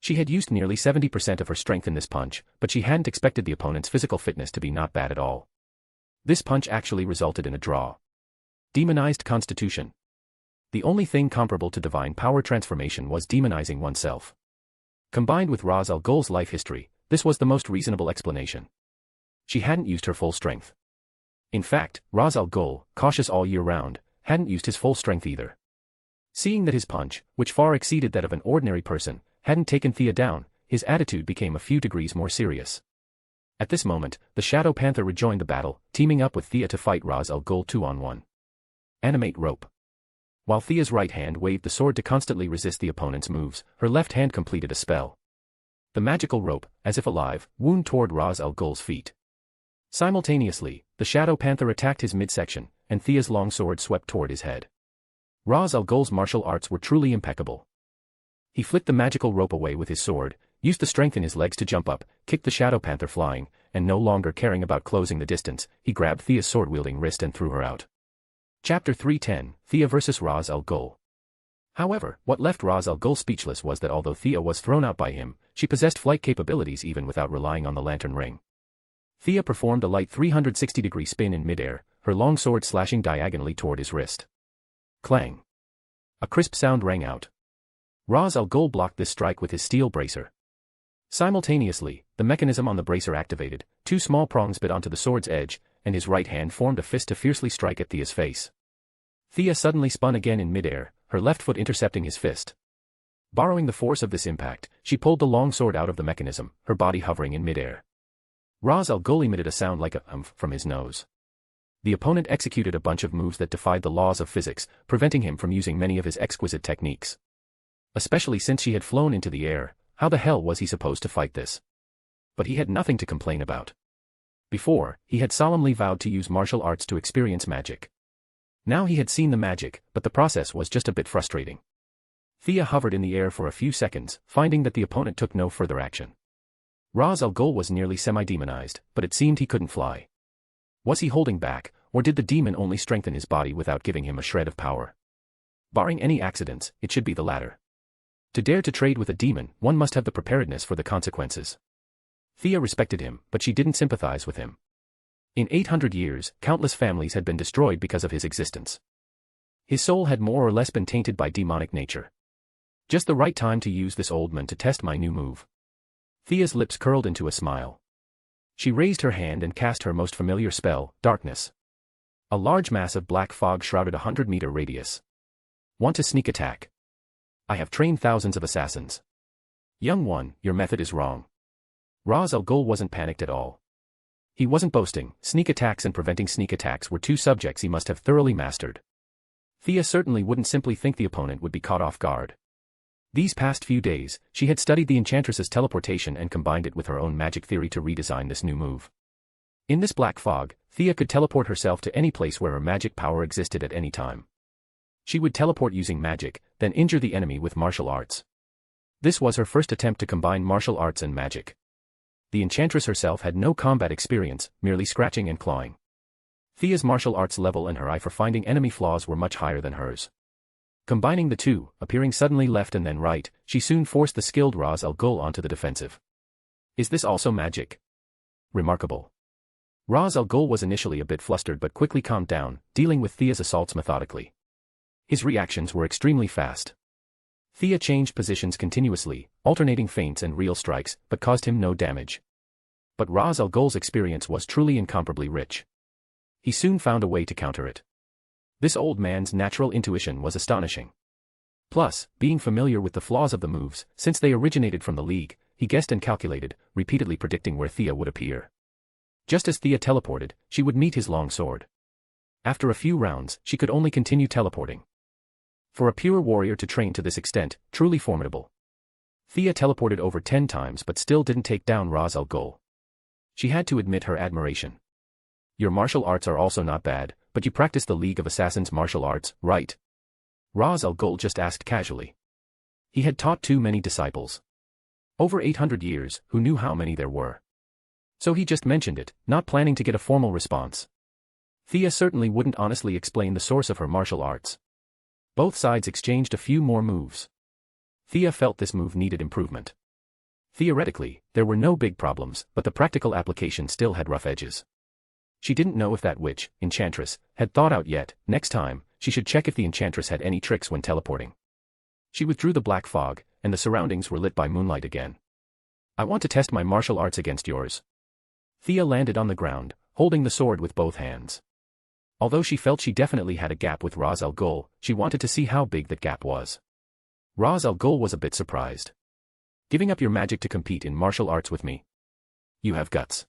She had used nearly 70% of her strength in this punch, but she hadn't expected the opponent's physical fitness to be not bad at all. This punch actually resulted in a draw. Demonized constitution. The only thing comparable to divine power transformation was demonizing oneself. Combined with Ras Al Ghul's life history, this was the most reasonable explanation. She hadn't used her full strength. In fact, Ras Al Ghul, cautious all year round, hadn't used his full strength either. Seeing that his punch, which far exceeded that of an ordinary person, hadn't taken Thea down, his attitude became a few degrees more serious. At this moment, the Shadow Panther rejoined the battle, teaming up with Thea to fight Ras Al Ghul 2-on-1. Animate rope. While Thea's right hand waved the sword to constantly resist the opponent's moves, her left hand completed a spell. The magical rope, as if alive, wound toward Ras Al Ghul's feet. Simultaneously, the Shadow Panther attacked his midsection, and Thea's long sword swept toward his head. Ras Al Ghul's martial arts were truly impeccable. He flicked the magical rope away with his sword, used the strength in his legs to jump up, kicked the Shadow Panther flying, and no longer caring about closing the distance, he grabbed Thea's sword-wielding wrist and threw her out. Chapter 310, Thea vs. Ra's al Ghul. However, what left Ra's al Ghul speechless was that although Thea was thrown out by him, she possessed flight capabilities even without relying on the lantern ring. Thea performed a light 360-degree spin in midair, her long sword slashing diagonally toward his wrist. Clang! A crisp sound rang out. Ra's al Ghul blocked this strike with his steel bracer. Simultaneously, the mechanism on the bracer activated, two small prongs bit onto the sword's edge, and his right hand formed a fist to fiercely strike at Thea's face. Thea suddenly spun again in midair, her left foot intercepting his fist. Borrowing the force of this impact, she pulled the long sword out of the mechanism, her body hovering in midair. Ra's al Ghul emitted a sound like a "umph" from his nose. The opponent executed a bunch of moves that defied the laws of physics, preventing him from using many of his exquisite techniques. Especially since she had flown into the air, how the hell was he supposed to fight this? But he had nothing to complain about. Before, he had solemnly vowed to use martial arts to experience magic. Now he had seen the magic, but the process was just a bit frustrating. Thea hovered in the air for a few seconds, finding that the opponent took no further action. Ra's al Ghul was nearly semi-demonized, but it seemed he couldn't fly. Was he holding back, or did the demon only strengthen his body without giving him a shred of power? Barring any accidents, it should be the latter. To dare to trade with a demon, one must have the preparedness for the consequences. Thea respected him, but she didn't sympathize with him. In 800 years, countless families had been destroyed because of his existence. His soul had more or less been tainted by demonic nature. Just the right time to use this old man to test my new move. Thea's lips curled into a smile. She raised her hand and cast her most familiar spell, darkness. A large mass of black fog shrouded a 100-meter radius. Want to sneak attack? I have trained thousands of assassins. Young one, your method is wrong. Ra's al Ghul wasn't panicked at all. He wasn't boasting. Sneak attacks and preventing sneak attacks were two subjects he must have thoroughly mastered. Thea certainly wouldn't simply think the opponent would be caught off guard. These past few days, she had studied the Enchantress's teleportation and combined it with her own magic theory to redesign this new move. In this black fog, Thea could teleport herself to any place where her magic power existed at any time. She would teleport using magic, then injure the enemy with martial arts. This was her first attempt to combine martial arts and magic. The Enchantress herself had no combat experience, merely scratching and clawing. Thea's martial arts level and her eye for finding enemy flaws were much higher than hers. Combining the two, appearing suddenly left and then right, she soon forced the skilled Ra's al Ghul onto the defensive. Is this also magic? Remarkable. Ra's al Ghul was initially a bit flustered but quickly calmed down, dealing with Thea's assaults methodically. His reactions were extremely fast. Thea changed positions continuously, alternating feints and real strikes, but caused him no damage. But Ra's al Ghul's experience was truly incomparably rich. He soon found a way to counter it. This old man's natural intuition was astonishing. Plus, being familiar with the flaws of the moves, since they originated from the League, he guessed and calculated, repeatedly predicting where Thea would appear. Just as Thea teleported, she would meet his long sword. After a few rounds, she could only continue teleporting. For a pure warrior to train to this extent, truly formidable. Thea teleported over 10 times but still didn't take down Ra's al Ghul. She had to admit her admiration. Your martial arts are also not bad, but you practice the League of Assassins martial arts, right? Ra's al Ghul just asked casually. He had taught too many disciples. Over 800 years, who knew how many there were? So he just mentioned it, not planning to get a formal response. Thea certainly wouldn't honestly explain the source of her martial arts. Both sides exchanged a few more moves. Thea felt this move needed improvement. Theoretically, there were no big problems, but the practical application still had rough edges. She didn't know if that witch, Enchantress, had thought out yet. Next time, she should check if the Enchantress had any tricks when teleporting. She withdrew the black fog, and the surroundings were lit by moonlight again. I want to test my martial arts against yours. Thea landed on the ground, holding the sword with both hands. Although she felt she definitely had a gap with Ra's al Ghul, she wanted to see how big that gap was. Ra's al Ghul was a bit surprised. Giving up your magic to compete in martial arts with me? You have guts.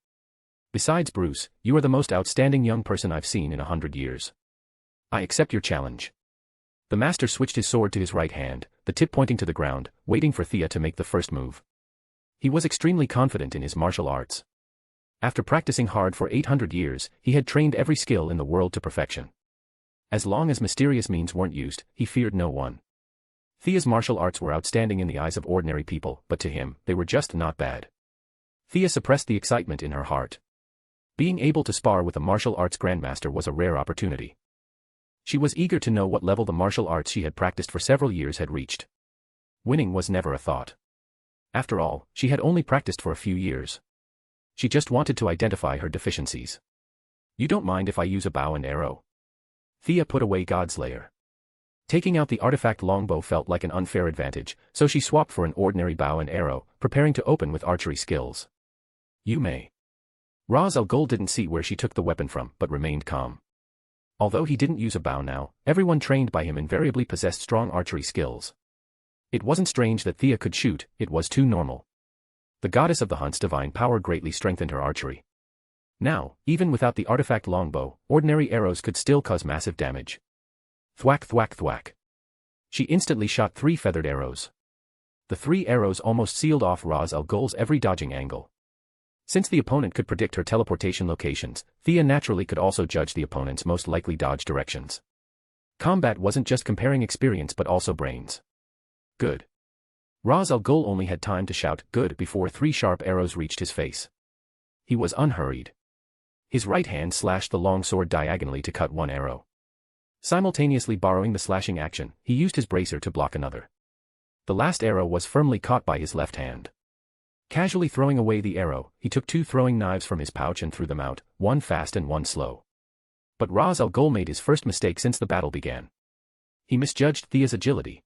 Besides Bruce, you are the most outstanding young person I've seen in 100 years. I accept your challenge. The master switched his sword to his right hand, the tip pointing to the ground, waiting for Thea to make the first move. He was extremely confident in his martial arts. After practicing hard for 800 years, he had trained every skill in the world to perfection. As long as mysterious means weren't used, he feared no one. Thea's martial arts were outstanding in the eyes of ordinary people, but to him, they were just not bad. Thea suppressed the excitement in her heart. Being able to spar with a martial arts grandmaster was a rare opportunity. She was eager to know what level the martial arts she had practiced for several years had reached. Winning was never a thought. After all, she had only practiced for a few years. She just wanted to identify her deficiencies. You don't mind if I use a bow and arrow? Thea put away Godslayer. Taking out the artifact longbow felt like an unfair advantage, so she swapped for an ordinary bow and arrow, preparing to open with archery skills. You may. Raz Al Ghul didn't see where she took the weapon from, but remained calm. Although he didn't use a bow now, everyone trained by him invariably possessed strong archery skills. It wasn't strange that Thea could shoot, it was too normal. The goddess of the hunt's divine power greatly strengthened her archery. Now, even without the artifact longbow, ordinary arrows could still cause massive damage. Thwack thwack thwack. She instantly shot 3 feathered arrows. The 3 arrows almost sealed off Raz Al Ghul's every dodging angle. Since the opponent could predict her teleportation locations, Thea naturally could also judge the opponent's most likely dodge directions. Combat wasn't just comparing experience but also brains. Good. Raz Al Ghul only had time to shout good before 3 sharp arrows reached his face. He was unhurried. His right hand slashed the long sword diagonally to cut 1 arrow. Simultaneously borrowing the slashing action, he used his bracer to block another. The last arrow was firmly caught by his left hand. Casually throwing away the arrow, he took 2 throwing knives from his pouch and threw them out, one fast and one slow. But Raz Al Ghul made his first mistake since the battle began. He misjudged Thea's agility.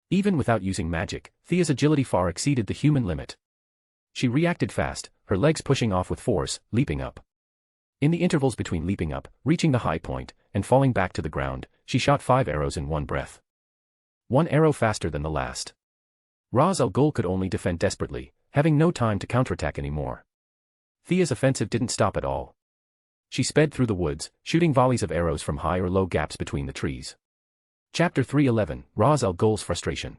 Even without using magic, Thea's agility far exceeded the human limit. She reacted fast, her legs pushing off with force, leaping up. In the intervals between leaping up, reaching the high point, and falling back to the ground, she shot 5 arrows in one breath. 1 arrow faster than the last. Raz Al Ghul could only defend desperately, having no time to counterattack anymore. Thea's offensive didn't stop at all. She sped through the woods, shooting volleys of arrows from high or low gaps between the trees. Chapter 311, Raz Al Ghul's Frustration.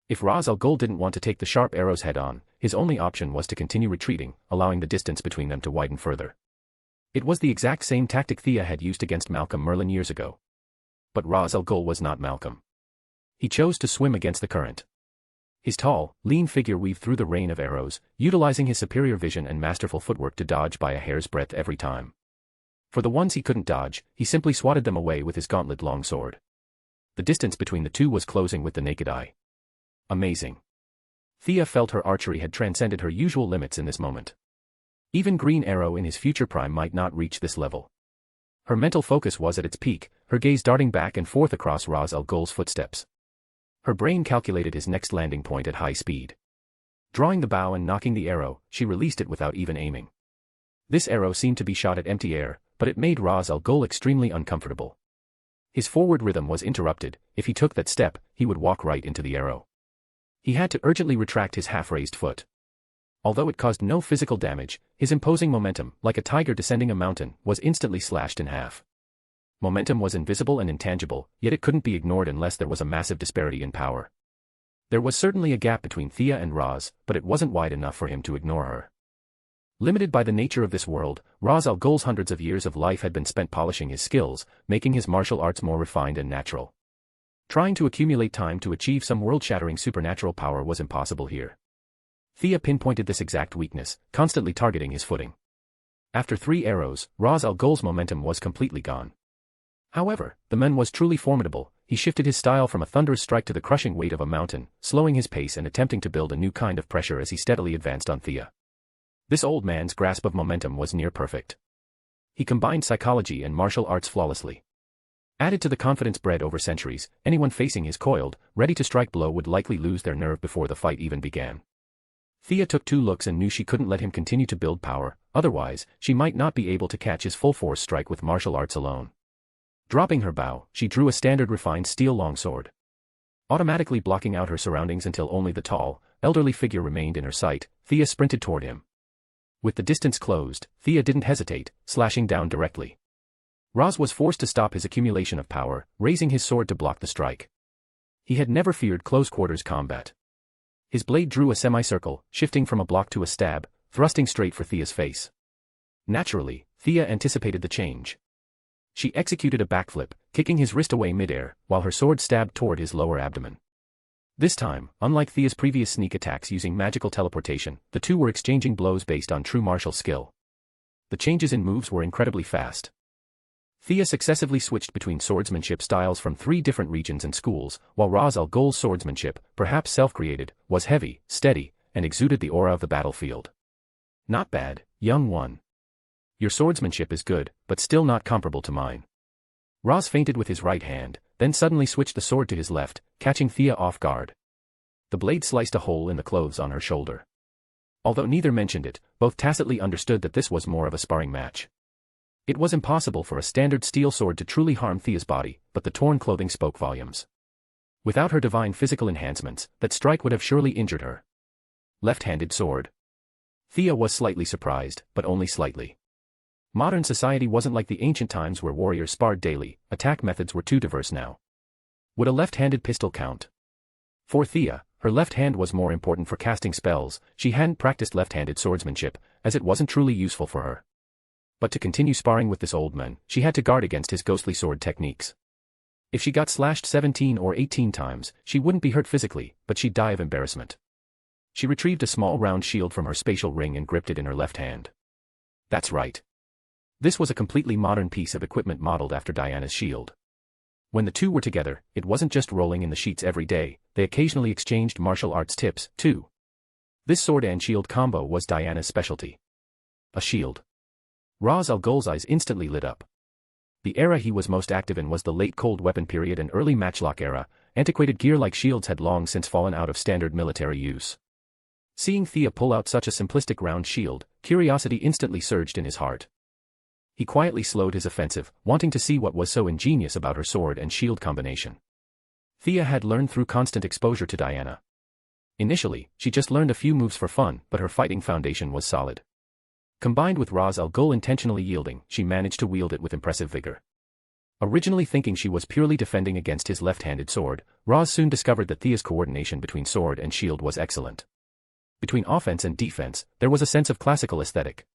If Raz Al Ghul didn't want to take the sharp arrows head-on, his only option was to continue retreating, allowing the distance between them to widen further. It was the exact same tactic Thea had used against Malcolm Merlin years ago. But Raz Al Ghul was not Malcolm. He chose to swim against the current. His tall, lean figure weaved through the rain of arrows, utilizing his superior vision and masterful footwork to dodge by a hair's breadth every time. For the ones he couldn't dodge, he simply swatted them away with his gauntlet long sword. The distance between the two was closing with the naked eye. Amazing. Thea felt her archery had transcended her usual limits in this moment. Even Green Arrow in his future prime might not reach this level. Her mental focus was at its peak, her gaze darting back and forth across Raz Al Ghul's footsteps. Her brain calculated his next landing point at high speed. Drawing the bow and knocking the arrow, she released it without even aiming. This arrow seemed to be shot at empty air, but it made Raz Al Ghul extremely uncomfortable. His forward rhythm was interrupted. If he took that step, he would walk right into the arrow. He had to urgently retract his half-raised foot. Although it caused no physical damage, his imposing momentum, like a tiger descending a mountain, was instantly slashed in half. Momentum was invisible and intangible, yet it couldn't be ignored unless there was a massive disparity in power. There was certainly a gap between Thea and Raz, but it wasn't wide enough for him to ignore her. Limited by the nature of this world, Raz Al Ghul's hundreds of years of life had been spent polishing his skills, making his martial arts more refined and natural. Trying to accumulate time to achieve some world-shattering supernatural power was impossible here. Thea pinpointed this exact weakness, constantly targeting his footing. After 3 arrows, Raz Al Ghul's momentum was completely gone. However, the man was truly formidable. He shifted his style from a thunderous strike to the crushing weight of a mountain, slowing his pace and attempting to build a new kind of pressure as he steadily advanced on Thea. This old man's grasp of momentum was near perfect. He combined psychology and martial arts flawlessly. Added to the confidence bred over centuries, anyone facing his coiled, ready-to-strike blow would likely lose their nerve before the fight even began. Thea took 2 looks and knew she couldn't let him continue to build power, otherwise, she might not be able to catch his full-force strike with martial arts alone. Dropping her bow, she drew a standard refined steel longsword. Automatically blocking out her surroundings until only the tall, elderly figure remained in her sight, Thea sprinted toward him. With the distance closed, Thea didn't hesitate, slashing down directly. Raz was forced to stop his accumulation of power, raising his sword to block the strike. He had never feared close-quarters combat. His blade drew a semicircle, shifting from a block to a stab, thrusting straight for Thea's face. Naturally, Thea anticipated the change. She executed a backflip, kicking his wrist away midair, while her sword stabbed toward his lower abdomen. This time, unlike Thea's previous sneak attacks using magical teleportation, the two were exchanging blows based on true martial skill. The changes in moves were incredibly fast. Thea successively switched between swordsmanship styles from 3 different regions and schools, while Ra's al Ghul's swordsmanship, perhaps self-created, was heavy, steady, and exuded the aura of the battlefield. Not bad, young one. Your swordsmanship is good, but still not comparable to mine. Raz feinted with his right hand, then suddenly switched the sword to his left, catching Thea off guard. The blade sliced a hole in the clothes on her shoulder. Although neither mentioned it, both tacitly understood that this was more of a sparring match. It was impossible for a standard steel sword to truly harm Thea's body, but the torn clothing spoke volumes. Without her divine physical enhancements, that strike would have surely injured her. Left-handed sword. Thea was slightly surprised, but only slightly. Modern society wasn't like the ancient times where warriors sparred daily, attack methods were too diverse now. Would a left-handed pistol count? For Thea, her left hand was more important for casting spells. She hadn't practiced left-handed swordsmanship, as it wasn't truly useful for her. But to continue sparring with this old man, she had to guard against his ghostly sword techniques. If she got slashed 17 or 18 times, she wouldn't be hurt physically, but she'd die of embarrassment. She retrieved a small round shield from her spatial ring and gripped it in her left hand. That's right. This was a completely modern piece of equipment modeled after Diana's shield. When the two were together, it wasn't just rolling in the sheets every day, they occasionally exchanged martial arts tips, too. This sword and shield combo was Diana's specialty. A shield. Ra's al Ghul's eyes instantly lit up. The era he was most active in was the late Cold Weapon period and early Matchlock era. Antiquated gear like shields had long since fallen out of standard military use. Seeing Thea pull out such a simplistic round shield, curiosity instantly surged in his heart. He quietly slowed his offensive, wanting to see what was so ingenious about her sword and shield combination. Thea had learned through constant exposure to Diana. Initially, she just learned a few moves for fun, but her fighting foundation was solid. Combined with Ra's al Ghul intentionally yielding, she managed to wield it with impressive vigor. Originally thinking she was purely defending against his left-handed sword, Raz soon discovered that Thea's coordination between sword and shield was excellent. Between offense and defense, there was a sense of classical aesthetic.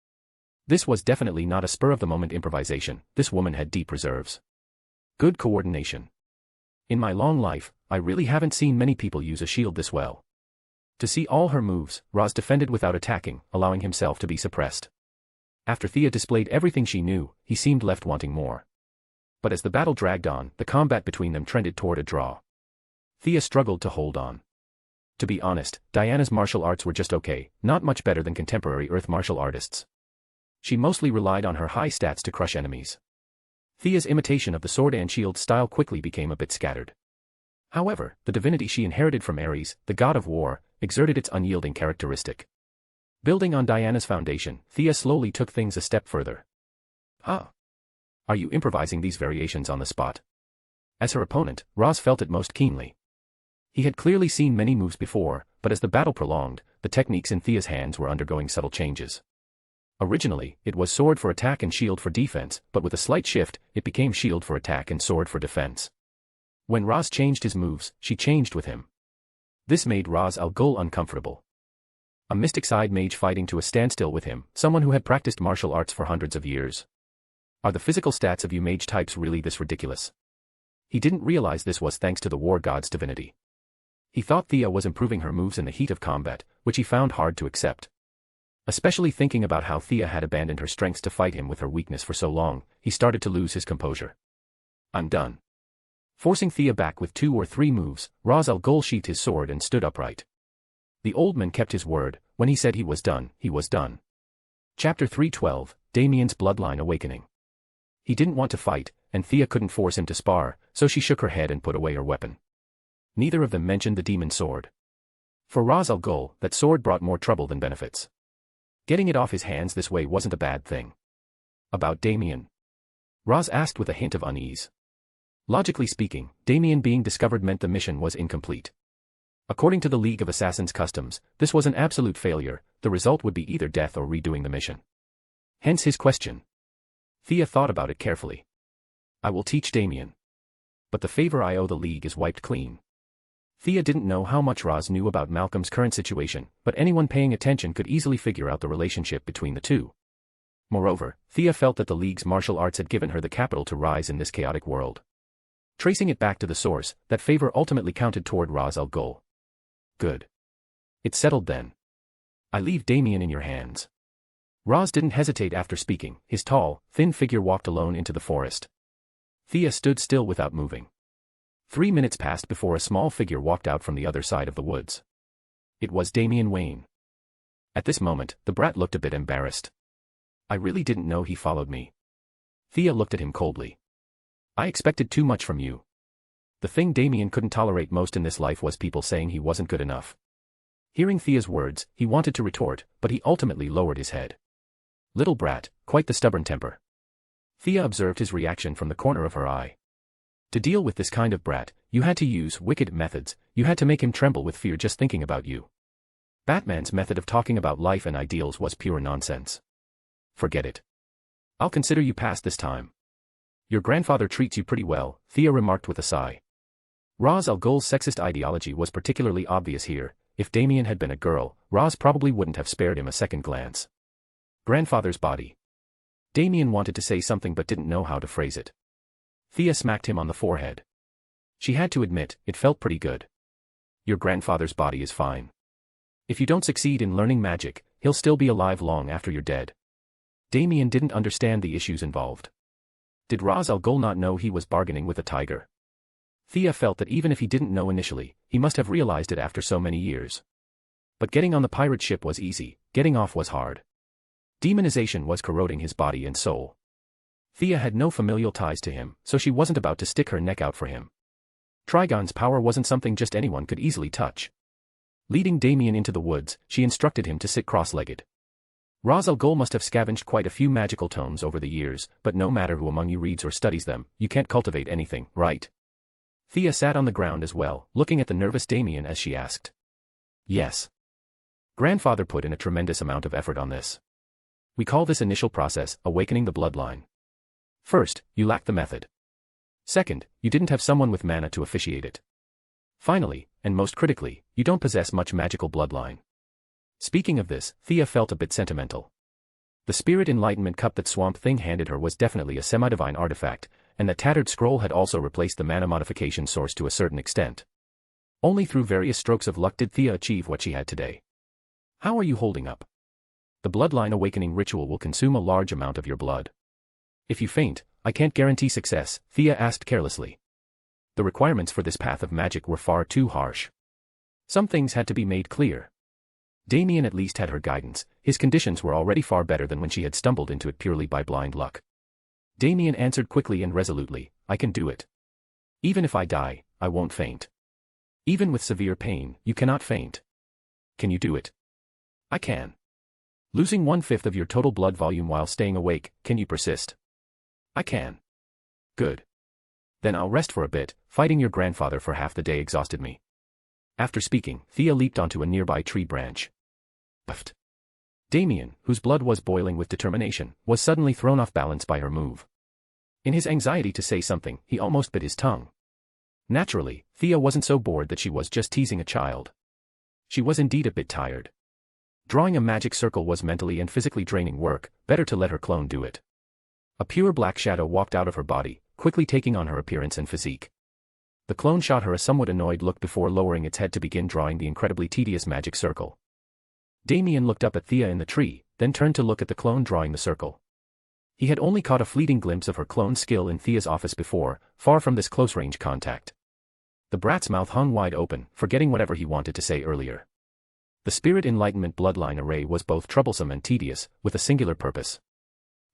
This was definitely not a spur-of-the-moment improvisation, this woman had deep reserves. Good coordination. In my long life, I really haven't seen many people use a shield this well. To see all her moves, Raz defended without attacking, allowing himself to be suppressed. After Thea displayed everything she knew, he seemed left wanting more. But as the battle dragged on, the combat between them trended toward a draw. Thea struggled to hold on. To be honest, Diana's martial arts were just okay, not much better than contemporary Earth martial artists. She mostly relied on her high stats to crush enemies. Thea's imitation of the sword and shield style quickly became a bit scattered. However, the divinity she inherited from Ares, the god of war, exerted its unyielding characteristic. Building on Diana's foundation, Thea slowly took things a step further. Are you improvising these variations on the spot? As her opponent, Raz felt it most keenly. He had clearly seen many moves before, but as the battle prolonged, the techniques in Thea's hands were undergoing subtle changes. Originally, it was sword for attack and shield for defense, but with a slight shift, it became shield for attack and sword for defense. When Raz changed his moves, she changed with him. This made Ra's al Ghul uncomfortable. A mystic side mage fighting to a standstill with him, someone who had practiced martial arts for hundreds of years. Are the physical stats of you mage types really this ridiculous? He didn't realize this was thanks to the war god's divinity. He thought Thea was improving her moves in the heat of combat, which he found hard to accept. Especially thinking about how Thea had abandoned her strengths to fight him with her weakness for so long, he started to lose his composure. I'm done. Forcing Thea back with 2 or 3 moves, Ra's al Ghul sheathed his sword and stood upright. The old man kept his word. When he said he was done, he was done. Chapter 312, Damien's Bloodline Awakening. He didn't want to fight, and Thea couldn't force him to spar, so she shook her head and put away her weapon. Neither of them mentioned the demon sword. For Ra's al Ghul, that sword brought more trouble than benefits. Getting it off his hands this way wasn't a bad thing. About Damien? Raz asked with a hint of unease. Logically speaking, Damien being discovered meant the mission was incomplete. According to the League of Assassins customs, this was an absolute failure, the result would be either death or redoing the mission. Hence his question. Thea thought about it carefully. I will teach Damien. But the favor I owe the League is wiped clean. Thea didn't know how much Raz knew about Malcolm's current situation, but anyone paying attention could easily figure out the relationship between the two. Moreover, Thea felt that the League's martial arts had given her the capital to rise in this chaotic world. Tracing it back to the source, that favor ultimately counted toward Raz al Ghul. Good. It's settled then. I leave Damien in your hands. Roz didn't hesitate after speaking. His tall, thin figure walked alone into the forest. Thea stood still without moving. 3 minutes passed before a small figure walked out from the other side of the woods. It was Damien Wayne. At this moment, the brat looked a bit embarrassed. I really didn't know he followed me. Thea looked at him coldly. I expected too much from you. The thing Damien couldn't tolerate most in this life was people saying he wasn't good enough. Hearing Thea's words, he wanted to retort, but he ultimately lowered his head. Little brat, quite the stubborn temper. Thea observed his reaction from the corner of her eye. To deal with this kind of brat, you had to use wicked methods. You had to make him tremble with fear just thinking about you. Batman's method of talking about life and ideals was pure nonsense. Forget it. I'll consider you passed this time. Your grandfather treats you pretty well, Thea remarked with a sigh. Ra's al Ghul's sexist ideology was particularly obvious here. If Damien had been a girl, Ra's probably wouldn't have spared him a second glance. Grandfather's body. Damien wanted to say something but didn't know how to phrase it. Thea smacked him on the forehead. She had to admit, it felt pretty good. Your grandfather's body is fine. If you don't succeed in learning magic, he'll still be alive long after you're dead. Damien didn't understand the issues involved. Did Ra's al Ghul not know he was bargaining with a tiger? Thea felt that even if he didn't know initially, he must have realized it after so many years. But getting on the pirate ship was easy, getting off was hard. Demonization was corroding his body and soul. Thea had no familial ties to him, so she wasn't about to stick her neck out for him. Trigon's power wasn't something just anyone could easily touch. Leading Damien into the woods, she instructed him to sit cross-legged. Ra's al Ghul must have scavenged quite a few magical tomes over the years, but no matter who among you reads or studies them, you can't cultivate anything, right? Thea sat on the ground as well, looking at the nervous Damien as she asked. Yes. Grandfather put in a tremendous amount of effort on this. We call this initial process, awakening the bloodline. First, you lacked the method. Second, you didn't have someone with mana to officiate it. Finally, and most critically, you don't possess much magical bloodline. Speaking of this, Thea felt a bit sentimental. The spirit enlightenment cup that Swamp Thing handed her was definitely a semi-divine artifact, and that tattered scroll had also replaced the mana modification source to a certain extent. Only through various strokes of luck did Thea achieve what she had today. How are you holding up? The bloodline awakening ritual will consume a large amount of your blood. If you faint, I can't guarantee success, Thea asked carelessly. The requirements for this path of magic were far too harsh. Some things had to be made clear. Damien at least had her guidance. His conditions were already far better than when she had stumbled into it purely by blind luck. Damien answered quickly and resolutely, I can do it. Even if I die, I won't faint. Even with severe pain, you cannot faint. Can you do it? I can. Losing 1/5 of your total blood volume while staying awake, can you persist? I can. Good. Then I'll rest for a bit. Fighting your grandfather for half the day exhausted me. After speaking, Thea leaped onto a nearby tree branch. Puffed. Damien, whose blood was boiling with determination, was suddenly thrown off balance by her move. In his anxiety to say something, he almost bit his tongue. Naturally, Thea wasn't so bored that she was just teasing a child. She was indeed a bit tired. Drawing a magic circle was mentally and physically draining work, better to let her clone do it. A pure black shadow walked out of her body, quickly taking on her appearance and physique. The clone shot her a somewhat annoyed look before lowering its head to begin drawing the incredibly tedious magic circle. Damien looked up at Thea in the tree, then turned to look at the clone drawing the circle. He had only caught a fleeting glimpse of her clone's skill in Thea's office before, far from this close-range contact. The brat's mouth hung wide open, forgetting whatever he wanted to say earlier. The Spirit Enlightenment bloodline array was both troublesome and tedious, with a singular purpose.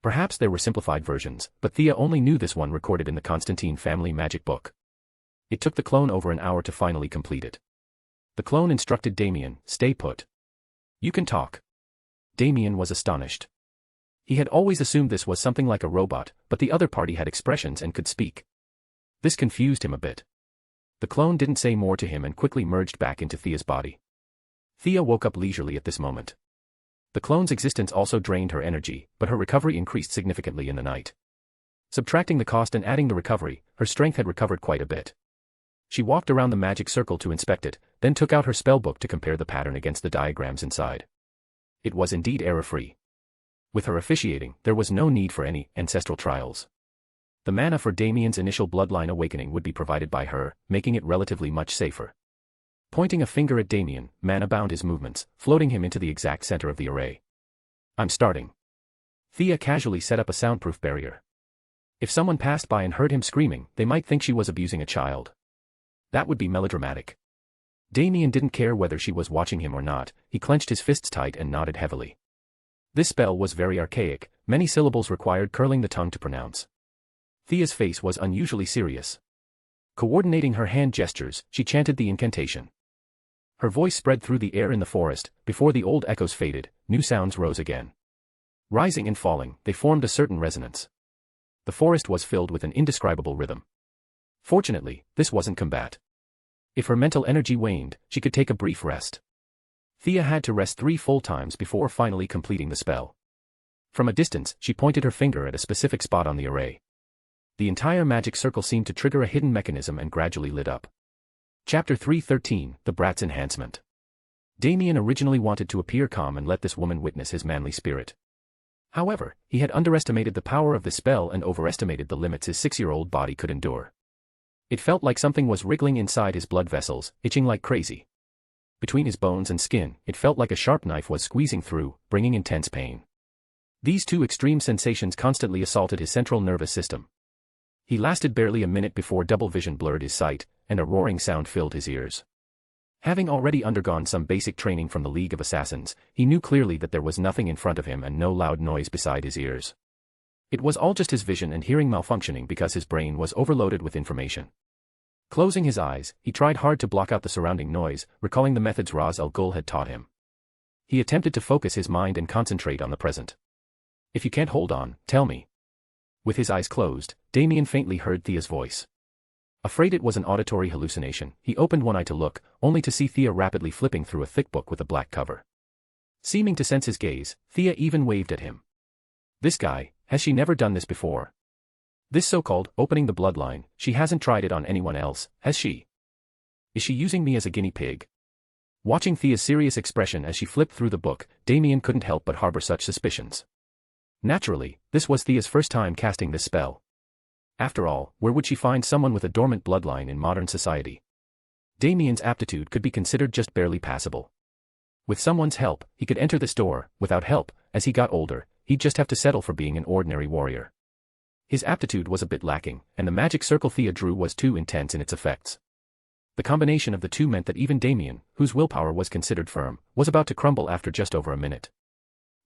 Perhaps there were simplified versions, but Thea only knew this one recorded in the Constantine family magic book. It took the clone over an hour to finally complete it. The clone instructed Damien, stay put. You can talk. Damien was astonished. He had always assumed this was something like a robot, but the other party had expressions and could speak. This confused him a bit. The clone didn't say more to him and quickly merged back into Thea's body. Thea woke up leisurely at this moment. The clone's existence also drained her energy, but her recovery increased significantly in the night. Subtracting the cost and adding the recovery, her strength had recovered quite a bit. She walked around the magic circle to inspect it, then took out her spellbook to compare the pattern against the diagrams inside. It was indeed error-free. With her officiating, there was no need for any ancestral trials. The mana for Damien's initial bloodline awakening would be provided by her, making it relatively much safer. Pointing a finger at Damien, Mana bound his movements, floating him into the exact center of the array. I'm starting. Thea casually set up a soundproof barrier. If someone passed by and heard him screaming, they might think she was abusing a child. That would be melodramatic. Damien didn't care whether she was watching him or not, he clenched his fists tight and nodded heavily. This spell was very archaic, many syllables required curling the tongue to pronounce. Thea's face was unusually serious. Coordinating her hand gestures, she chanted the incantation. Her voice spread through the air in the forest. Before the old echoes faded, new sounds rose again. Rising and falling, they formed a certain resonance. The forest was filled with an indescribable rhythm. Fortunately, this wasn't combat. If her mental energy waned, she could take a brief rest. Thea had to rest 3 full times before finally completing the spell. From a distance, she pointed her finger at a specific spot on the array. The entire magic circle seemed to trigger a hidden mechanism and gradually lit up. Chapter 313, The Brat's Enhancement. Damien originally wanted to appear calm and let this woman witness his manly spirit. However, he had underestimated the power of the spell and overestimated the limits his 6-year-old body could endure. It felt like something was wriggling inside his blood vessels, itching like crazy. Between his bones and skin, it felt like a sharp knife was squeezing through, bringing intense pain. These two extreme sensations constantly assaulted his central nervous system. He lasted barely a minute before double vision blurred his sight, and a roaring sound filled his ears. Having already undergone some basic training from the League of Assassins, he knew clearly that there was nothing in front of him and no loud noise beside his ears. It was all just his vision and hearing malfunctioning because his brain was overloaded with information. Closing his eyes, he tried hard to block out the surrounding noise, recalling the methods Raz Al Ghul had taught him. He attempted to focus his mind and concentrate on the present. If you can't hold on, tell me. With his eyes closed, Damien faintly heard Thea's voice. Afraid it was an auditory hallucination, he opened one eye to look, only to see Thea rapidly flipping through a thick book with a black cover. Seeming to sense his gaze, Thea even waved at him. This guy, has she never done this before? This so-called opening the bloodline, she hasn't tried it on anyone else, has she? Is she using me as a guinea pig? Watching Thea's serious expression as she flipped through the book, Damien couldn't help but harbor such suspicions. Naturally, this was Thea's first time casting this spell. After all, where would she find someone with a dormant bloodline in modern society? Damien's aptitude could be considered just barely passable. With someone's help, he could enter this door. Without help, as he got older, he'd just have to settle for being an ordinary warrior. His aptitude was a bit lacking, and the magic circle Thea drew was too intense in its effects. The combination of the two meant that even Damien, whose willpower was considered firm, was about to crumble after just over a minute.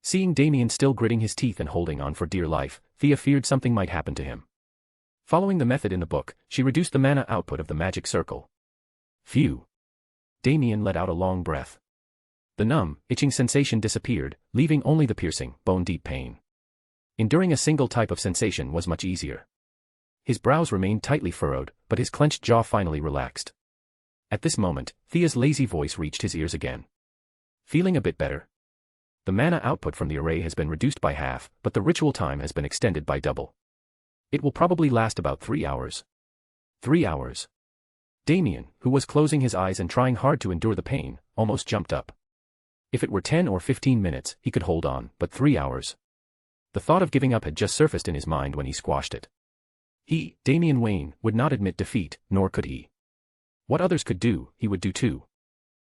Seeing Damien still gritting his teeth and holding on for dear life, Thea feared something might happen to him. Following the method in the book, she reduced the mana output of the magic circle. Phew. Damien let out a long breath. The numb, itching sensation disappeared, leaving only the piercing, bone-deep pain. Enduring a single type of sensation was much easier. His brows remained tightly furrowed, but his clenched jaw finally relaxed. At this moment, Thea's lazy voice reached his ears again. Feeling a bit better? The mana output from the array has been reduced by half, but the ritual time has been extended by double. It will probably last about 3 hours. 3 hours. Damien, who was closing his eyes and trying hard to endure the pain, almost jumped up. If it were 10 or 15 minutes, he could hold on, but 3 hours. The thought of giving up had just surfaced in his mind when he squashed it. He, Damien Wayne, would not admit defeat, nor could he. What others could do, he would do too.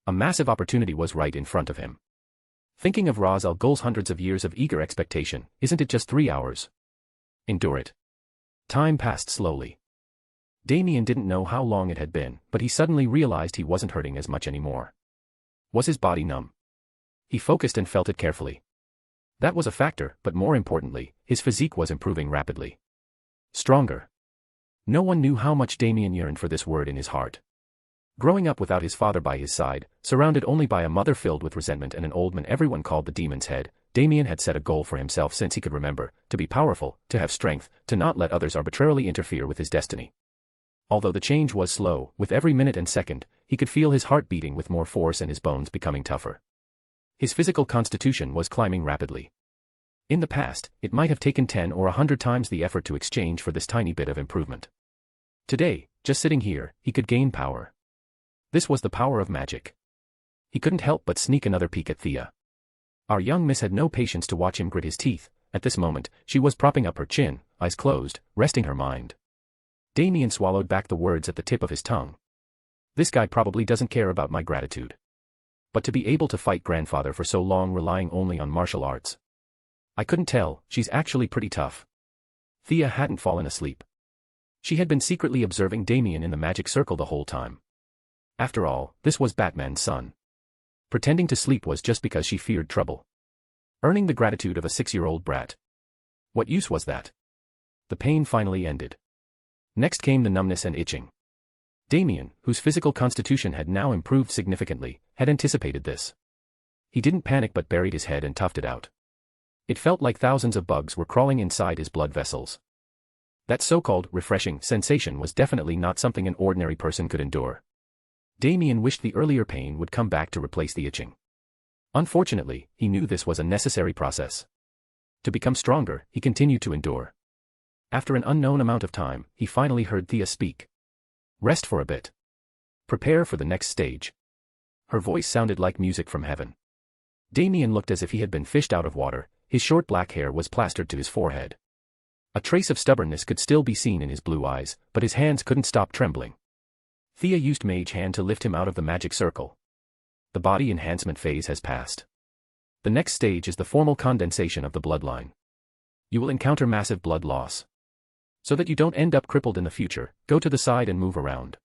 A massive opportunity was right in front of him. Thinking of Raz Al Ghul's hundreds of years of eager expectation, isn't it just 3 hours? Endure it. Time passed slowly. Damien didn't know how long it had been, but he suddenly realized he wasn't hurting as much anymore. Was his body numb? He focused and felt it carefully. That was a factor, but more importantly, his physique was improving rapidly. Stronger. No one knew how much Damien yearned for this word in his heart. Growing up without his father by his side, surrounded only by a mother filled with resentment and an old man everyone called the Demon's Head, Damien had set a goal for himself since he could remember, to be powerful, to have strength, to not let others arbitrarily interfere with his destiny. Although the change was slow, with every minute and second, he could feel his heart beating with more force and his bones becoming tougher. His physical constitution was climbing rapidly. In the past, it might have taken 10 or 100 times the effort to exchange for this tiny bit of improvement. Today, just sitting here, he could gain power. This was the power of magic. He couldn't help but sneak another peek at Thea. Our young miss had no patience to watch him grit his teeth. At this moment, she was propping up her chin, eyes closed, resting her mind. Damien swallowed back the words at the tip of his tongue. This guy probably doesn't care about my gratitude. But to be able to fight grandfather for so long relying only on martial arts. I couldn't tell, she's actually pretty tough. Thea hadn't fallen asleep. She had been secretly observing Damien in the magic circle the whole time. After all, this was Batman's son. Pretending to sleep was just because she feared trouble. Earning the gratitude of a 6-year-old brat. What use was that? The pain finally ended. Next came the numbness and itching. Damien, whose physical constitution had now improved significantly, had anticipated this. He didn't panic but buried his head and toughed it out. It felt like thousands of bugs were crawling inside his blood vessels. That so-called refreshing sensation was definitely not something an ordinary person could endure. Damien wished the earlier pain would come back to replace the itching. Unfortunately, he knew this was a necessary process. To become stronger, he continued to endure. After an unknown amount of time, he finally heard Thea speak. Rest for a bit. Prepare for the next stage. Her voice sounded like music from heaven. Damien looked as if he had been fished out of water, his short black hair was plastered to his forehead. A trace of stubbornness could still be seen in his blue eyes, but his hands couldn't stop trembling. Thea used Mage Hand to lift him out of the magic circle. The body enhancement phase has passed. The next stage is the formal condensation of the bloodline. You will encounter massive blood loss. So that you don't end up crippled in the future, go to the side and move around.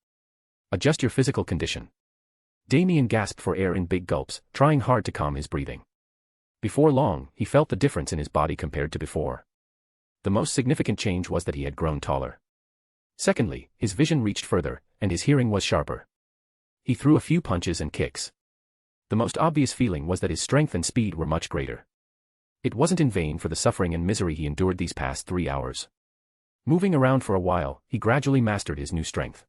Adjust your physical condition. Damien gasped for air in big gulps, trying hard to calm his breathing. Before long, he felt the difference in his body compared to before. The most significant change was that he had grown taller. Secondly, his vision reached further, and his hearing was sharper. He threw a few punches and kicks. The most obvious feeling was that his strength and speed were much greater. It wasn't in vain for the suffering and misery he endured these past 3 hours. Moving around for a while, he gradually mastered his new strength.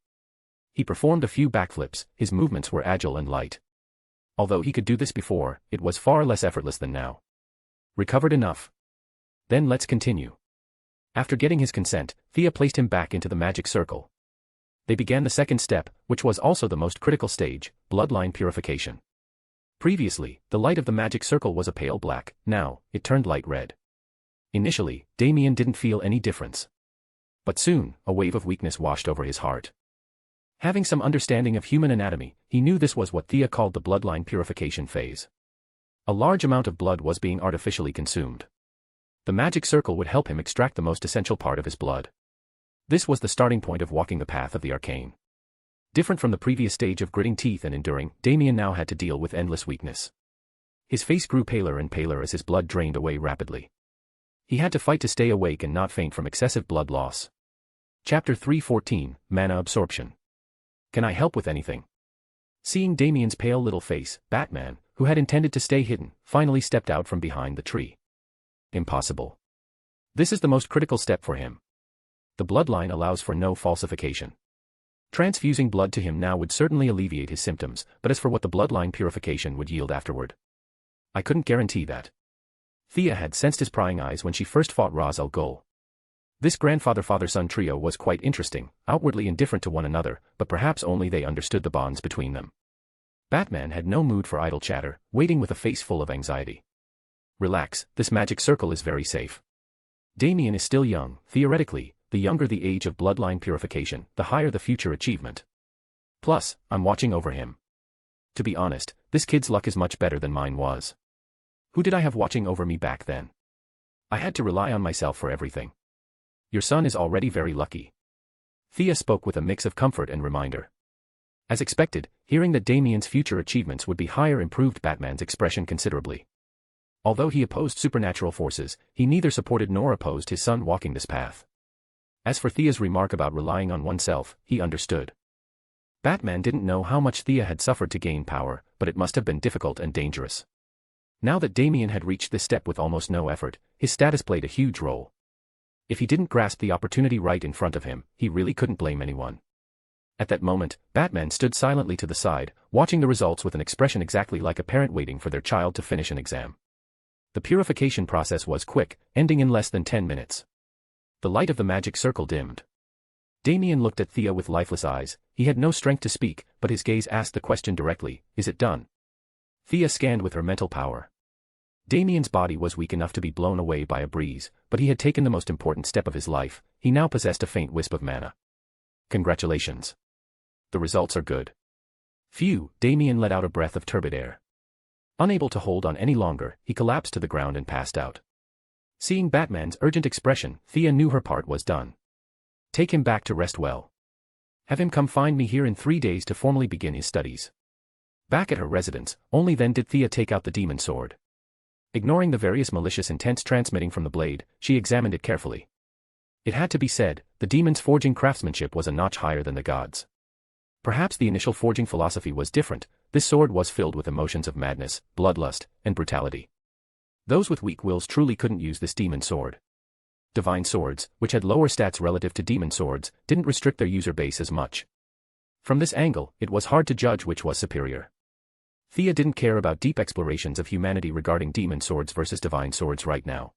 He performed a few backflips, his movements were agile and light. Although he could do this before, it was far less effortless than now. Recovered enough? Then let's continue. After getting his consent, Thea placed him back into the magic circle. They began the second step, which was also the most critical stage, bloodline purification. Previously, the light of the magic circle was a pale black, now, it turned light red. Initially, Damien didn't feel any difference. But soon, a wave of weakness washed over his heart. Having some understanding of human anatomy, he knew this was what Thea called the bloodline purification phase. A large amount of blood was being artificially consumed. The magic circle would help him extract the most essential part of his blood. This was the starting point of walking the path of the arcane. Different from the previous stage of gritting teeth and enduring, Damien now had to deal with endless weakness. His face grew paler and paler as his blood drained away rapidly. He had to fight to stay awake and not faint from excessive blood loss. Chapter 3:14, Mana Absorption. Can I help with anything? Seeing Damien's pale little face, Batman, who had intended to stay hidden, finally stepped out from behind the tree. Impossible. This is the most critical step for him. The bloodline allows for no falsification. Transfusing blood to him now would certainly alleviate his symptoms, but as for what the bloodline purification would yield afterward, I couldn't guarantee that. Thea had sensed his prying eyes when she first fought Ra's al Ghul. This grandfather-father-son trio was quite interesting, outwardly indifferent to one another, but perhaps only they understood the bonds between them. Batman had no mood for idle chatter, waiting with a face full of anxiety. Relax, this magic circle is very safe. Damien is still young, theoretically, the younger the age of bloodline purification, the higher the future achievement. Plus, I'm watching over him. To be honest, this kid's luck is much better than mine was. Who did I have watching over me back then? I had to rely on myself for everything. Your son is already very lucky. Thea spoke with a mix of comfort and reminder. As expected, hearing that Damien's future achievements would be higher improved Batman's expression considerably. Although he opposed supernatural forces, he neither supported nor opposed his son walking this path. As for Thea's remark about relying on oneself, he understood. Batman didn't know how much Thea had suffered to gain power, but it must have been difficult and dangerous. Now that Damien had reached this step with almost no effort, his status played a huge role. If he didn't grasp the opportunity right in front of him, he really couldn't blame anyone. At that moment, Batman stood silently to the side, watching the results with an expression exactly like a parent waiting for their child to finish an exam. The purification process was quick, ending in less than 10 minutes. The light of the magic circle dimmed. Damien looked at Thea with lifeless eyes. He had no strength to speak, but his gaze asked the question directly, "Is it done?" Thea scanned with her mental power. Damien's body was weak enough to be blown away by a breeze, but he had taken the most important step of his life. He now possessed a faint wisp of mana. Congratulations. The results are good. Phew, Damien let out a breath of turbid air. Unable to hold on any longer, he collapsed to the ground and passed out. Seeing Batman's urgent expression, Thea knew her part was done. Take him back to rest well. Have him come find me here in 3 days to formally begin his studies. Back at her residence, only then did Thea take out the demon sword. Ignoring the various malicious intents transmitting from the blade, she examined it carefully. It had to be said, the demon's forging craftsmanship was a notch higher than the gods'. Perhaps the initial forging philosophy was different. This sword was filled with emotions of madness, bloodlust, and brutality. Those with weak wills truly couldn't use this demon sword. Divine swords, which had lower stats relative to demon swords, didn't restrict their user base as much. From this angle, it was hard to judge which was superior. Thea didn't care about deep explorations of humanity regarding demon swords versus divine swords right now.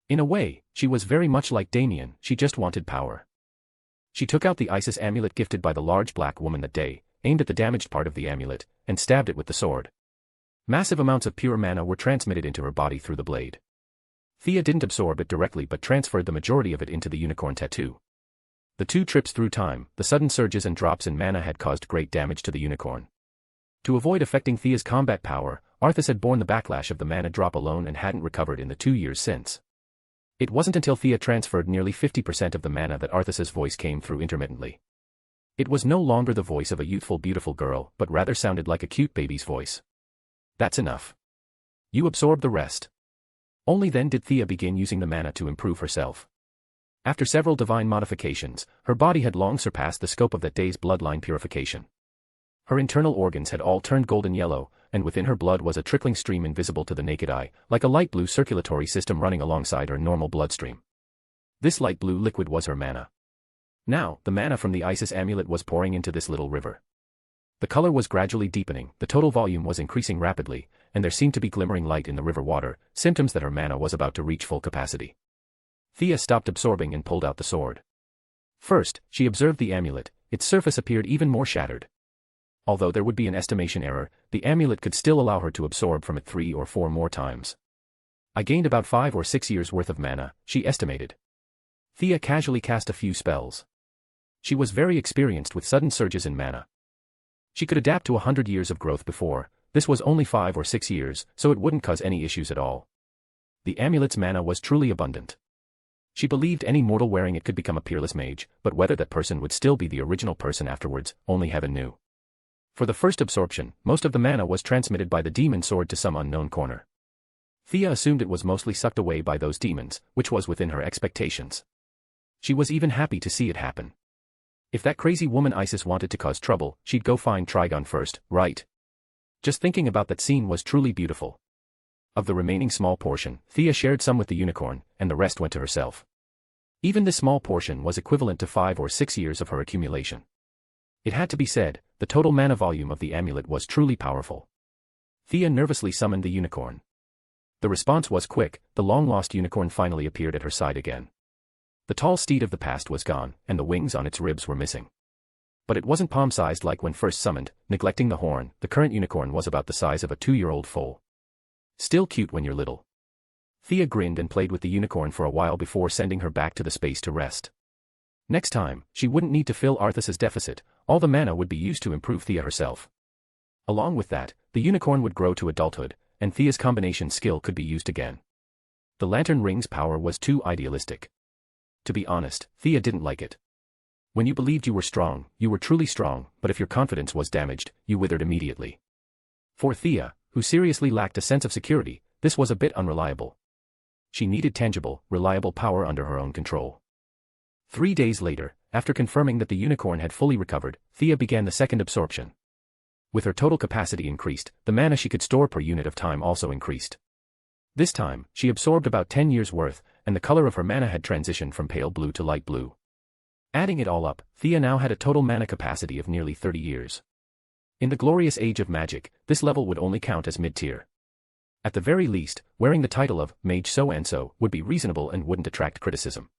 In a way, she was very much like Damien, she just wanted power. She took out the Isis amulet gifted by the large black woman that day, aimed at the damaged part of the amulet, and stabbed it with the sword. Massive amounts of pure mana were transmitted into her body through the blade. Thea didn't absorb it directly but transferred the majority of it into the unicorn tattoo. The 2 trips through time, the sudden surges and drops in mana had caused great damage to the unicorn. To avoid affecting Thea's combat power, Arthas had borne the backlash of the mana drop alone and hadn't recovered in the 2 years since. It wasn't until Thea transferred nearly 50% of the mana that Arthas's voice came through intermittently. It was no longer the voice of a youthful beautiful girl, but rather sounded like a cute baby's voice. That's enough. You absorb the rest. Only then did Thea begin using the mana to improve herself. After several divine modifications, her body had long surpassed the scope of that day's bloodline purification. Her internal organs had all turned golden yellow, and within her blood was a trickling stream invisible to the naked eye, like a light blue circulatory system running alongside her normal bloodstream. This light blue liquid was her mana. Now, the mana from the Isis amulet was pouring into this little river. The color was gradually deepening, the total volume was increasing rapidly, and there seemed to be glimmering light in the river water, symptoms that her mana was about to reach full capacity. Thea stopped absorbing and pulled out the sword. First, she observed the amulet, its surface appeared even more shattered. Although there would be an estimation error, the amulet could still allow her to absorb from it 3 or 4 more times. I gained about 5 or 6 years worth of mana, she estimated. Thea casually cast a few spells. She was very experienced with sudden surges in mana. She could adapt to 100 years of growth before, this was only 5 or 6 years, so it wouldn't cause any issues at all. The amulet's mana was truly abundant. She believed any mortal wearing it could become a peerless mage, but whether that person would still be the original person afterwards, only heaven knew. For the first absorption, most of the mana was transmitted by the demon sword to some unknown corner. Thea assumed it was mostly sucked away by those demons, which was within her expectations. She was even happy to see it happen. If that crazy woman Isis wanted to cause trouble, she'd go find Trigon first, right? Just thinking about that scene was truly beautiful. Of the remaining small portion, Thea shared some with the unicorn, and the rest went to herself. Even this small portion was equivalent to 5 or 6 years of her accumulation. It had to be said, the total mana volume of the amulet was truly powerful. Thea nervously summoned the unicorn. The response was quick, the long-lost unicorn finally appeared at her side again. The tall steed of the past was gone, and the wings on its ribs were missing. But it wasn't palm-sized like when first summoned, neglecting the horn, the current unicorn was about the size of a 2-year-old foal. Still cute when you're little. Thea grinned and played with the unicorn for a while before sending her back to the space to rest. Next time, she wouldn't need to fill Arthas's deficit, all the mana would be used to improve Thea herself. Along with that, the unicorn would grow to adulthood, and Thea's combination skill could be used again. The lantern ring's power was too idealistic. To be honest, Thea didn't like it. When you believed you were truly strong, but if your confidence was damaged, you withered immediately. For Thea, who seriously lacked a sense of security, this was a bit unreliable. She needed tangible, reliable power under her own control. 3 days later, after confirming that the unicorn had fully recovered, Thea began the second absorption. With her total capacity increased, the mana she could store per unit of time also increased. This time, she absorbed about 10 years worth, and the color of her mana had transitioned from pale blue to light blue. Adding it all up, Thea now had a total mana capacity of nearly 30 years. In the glorious age of magic, this level would only count as mid-tier. At the very least, wearing the title of Mage So-and-so would be reasonable and wouldn't attract criticism.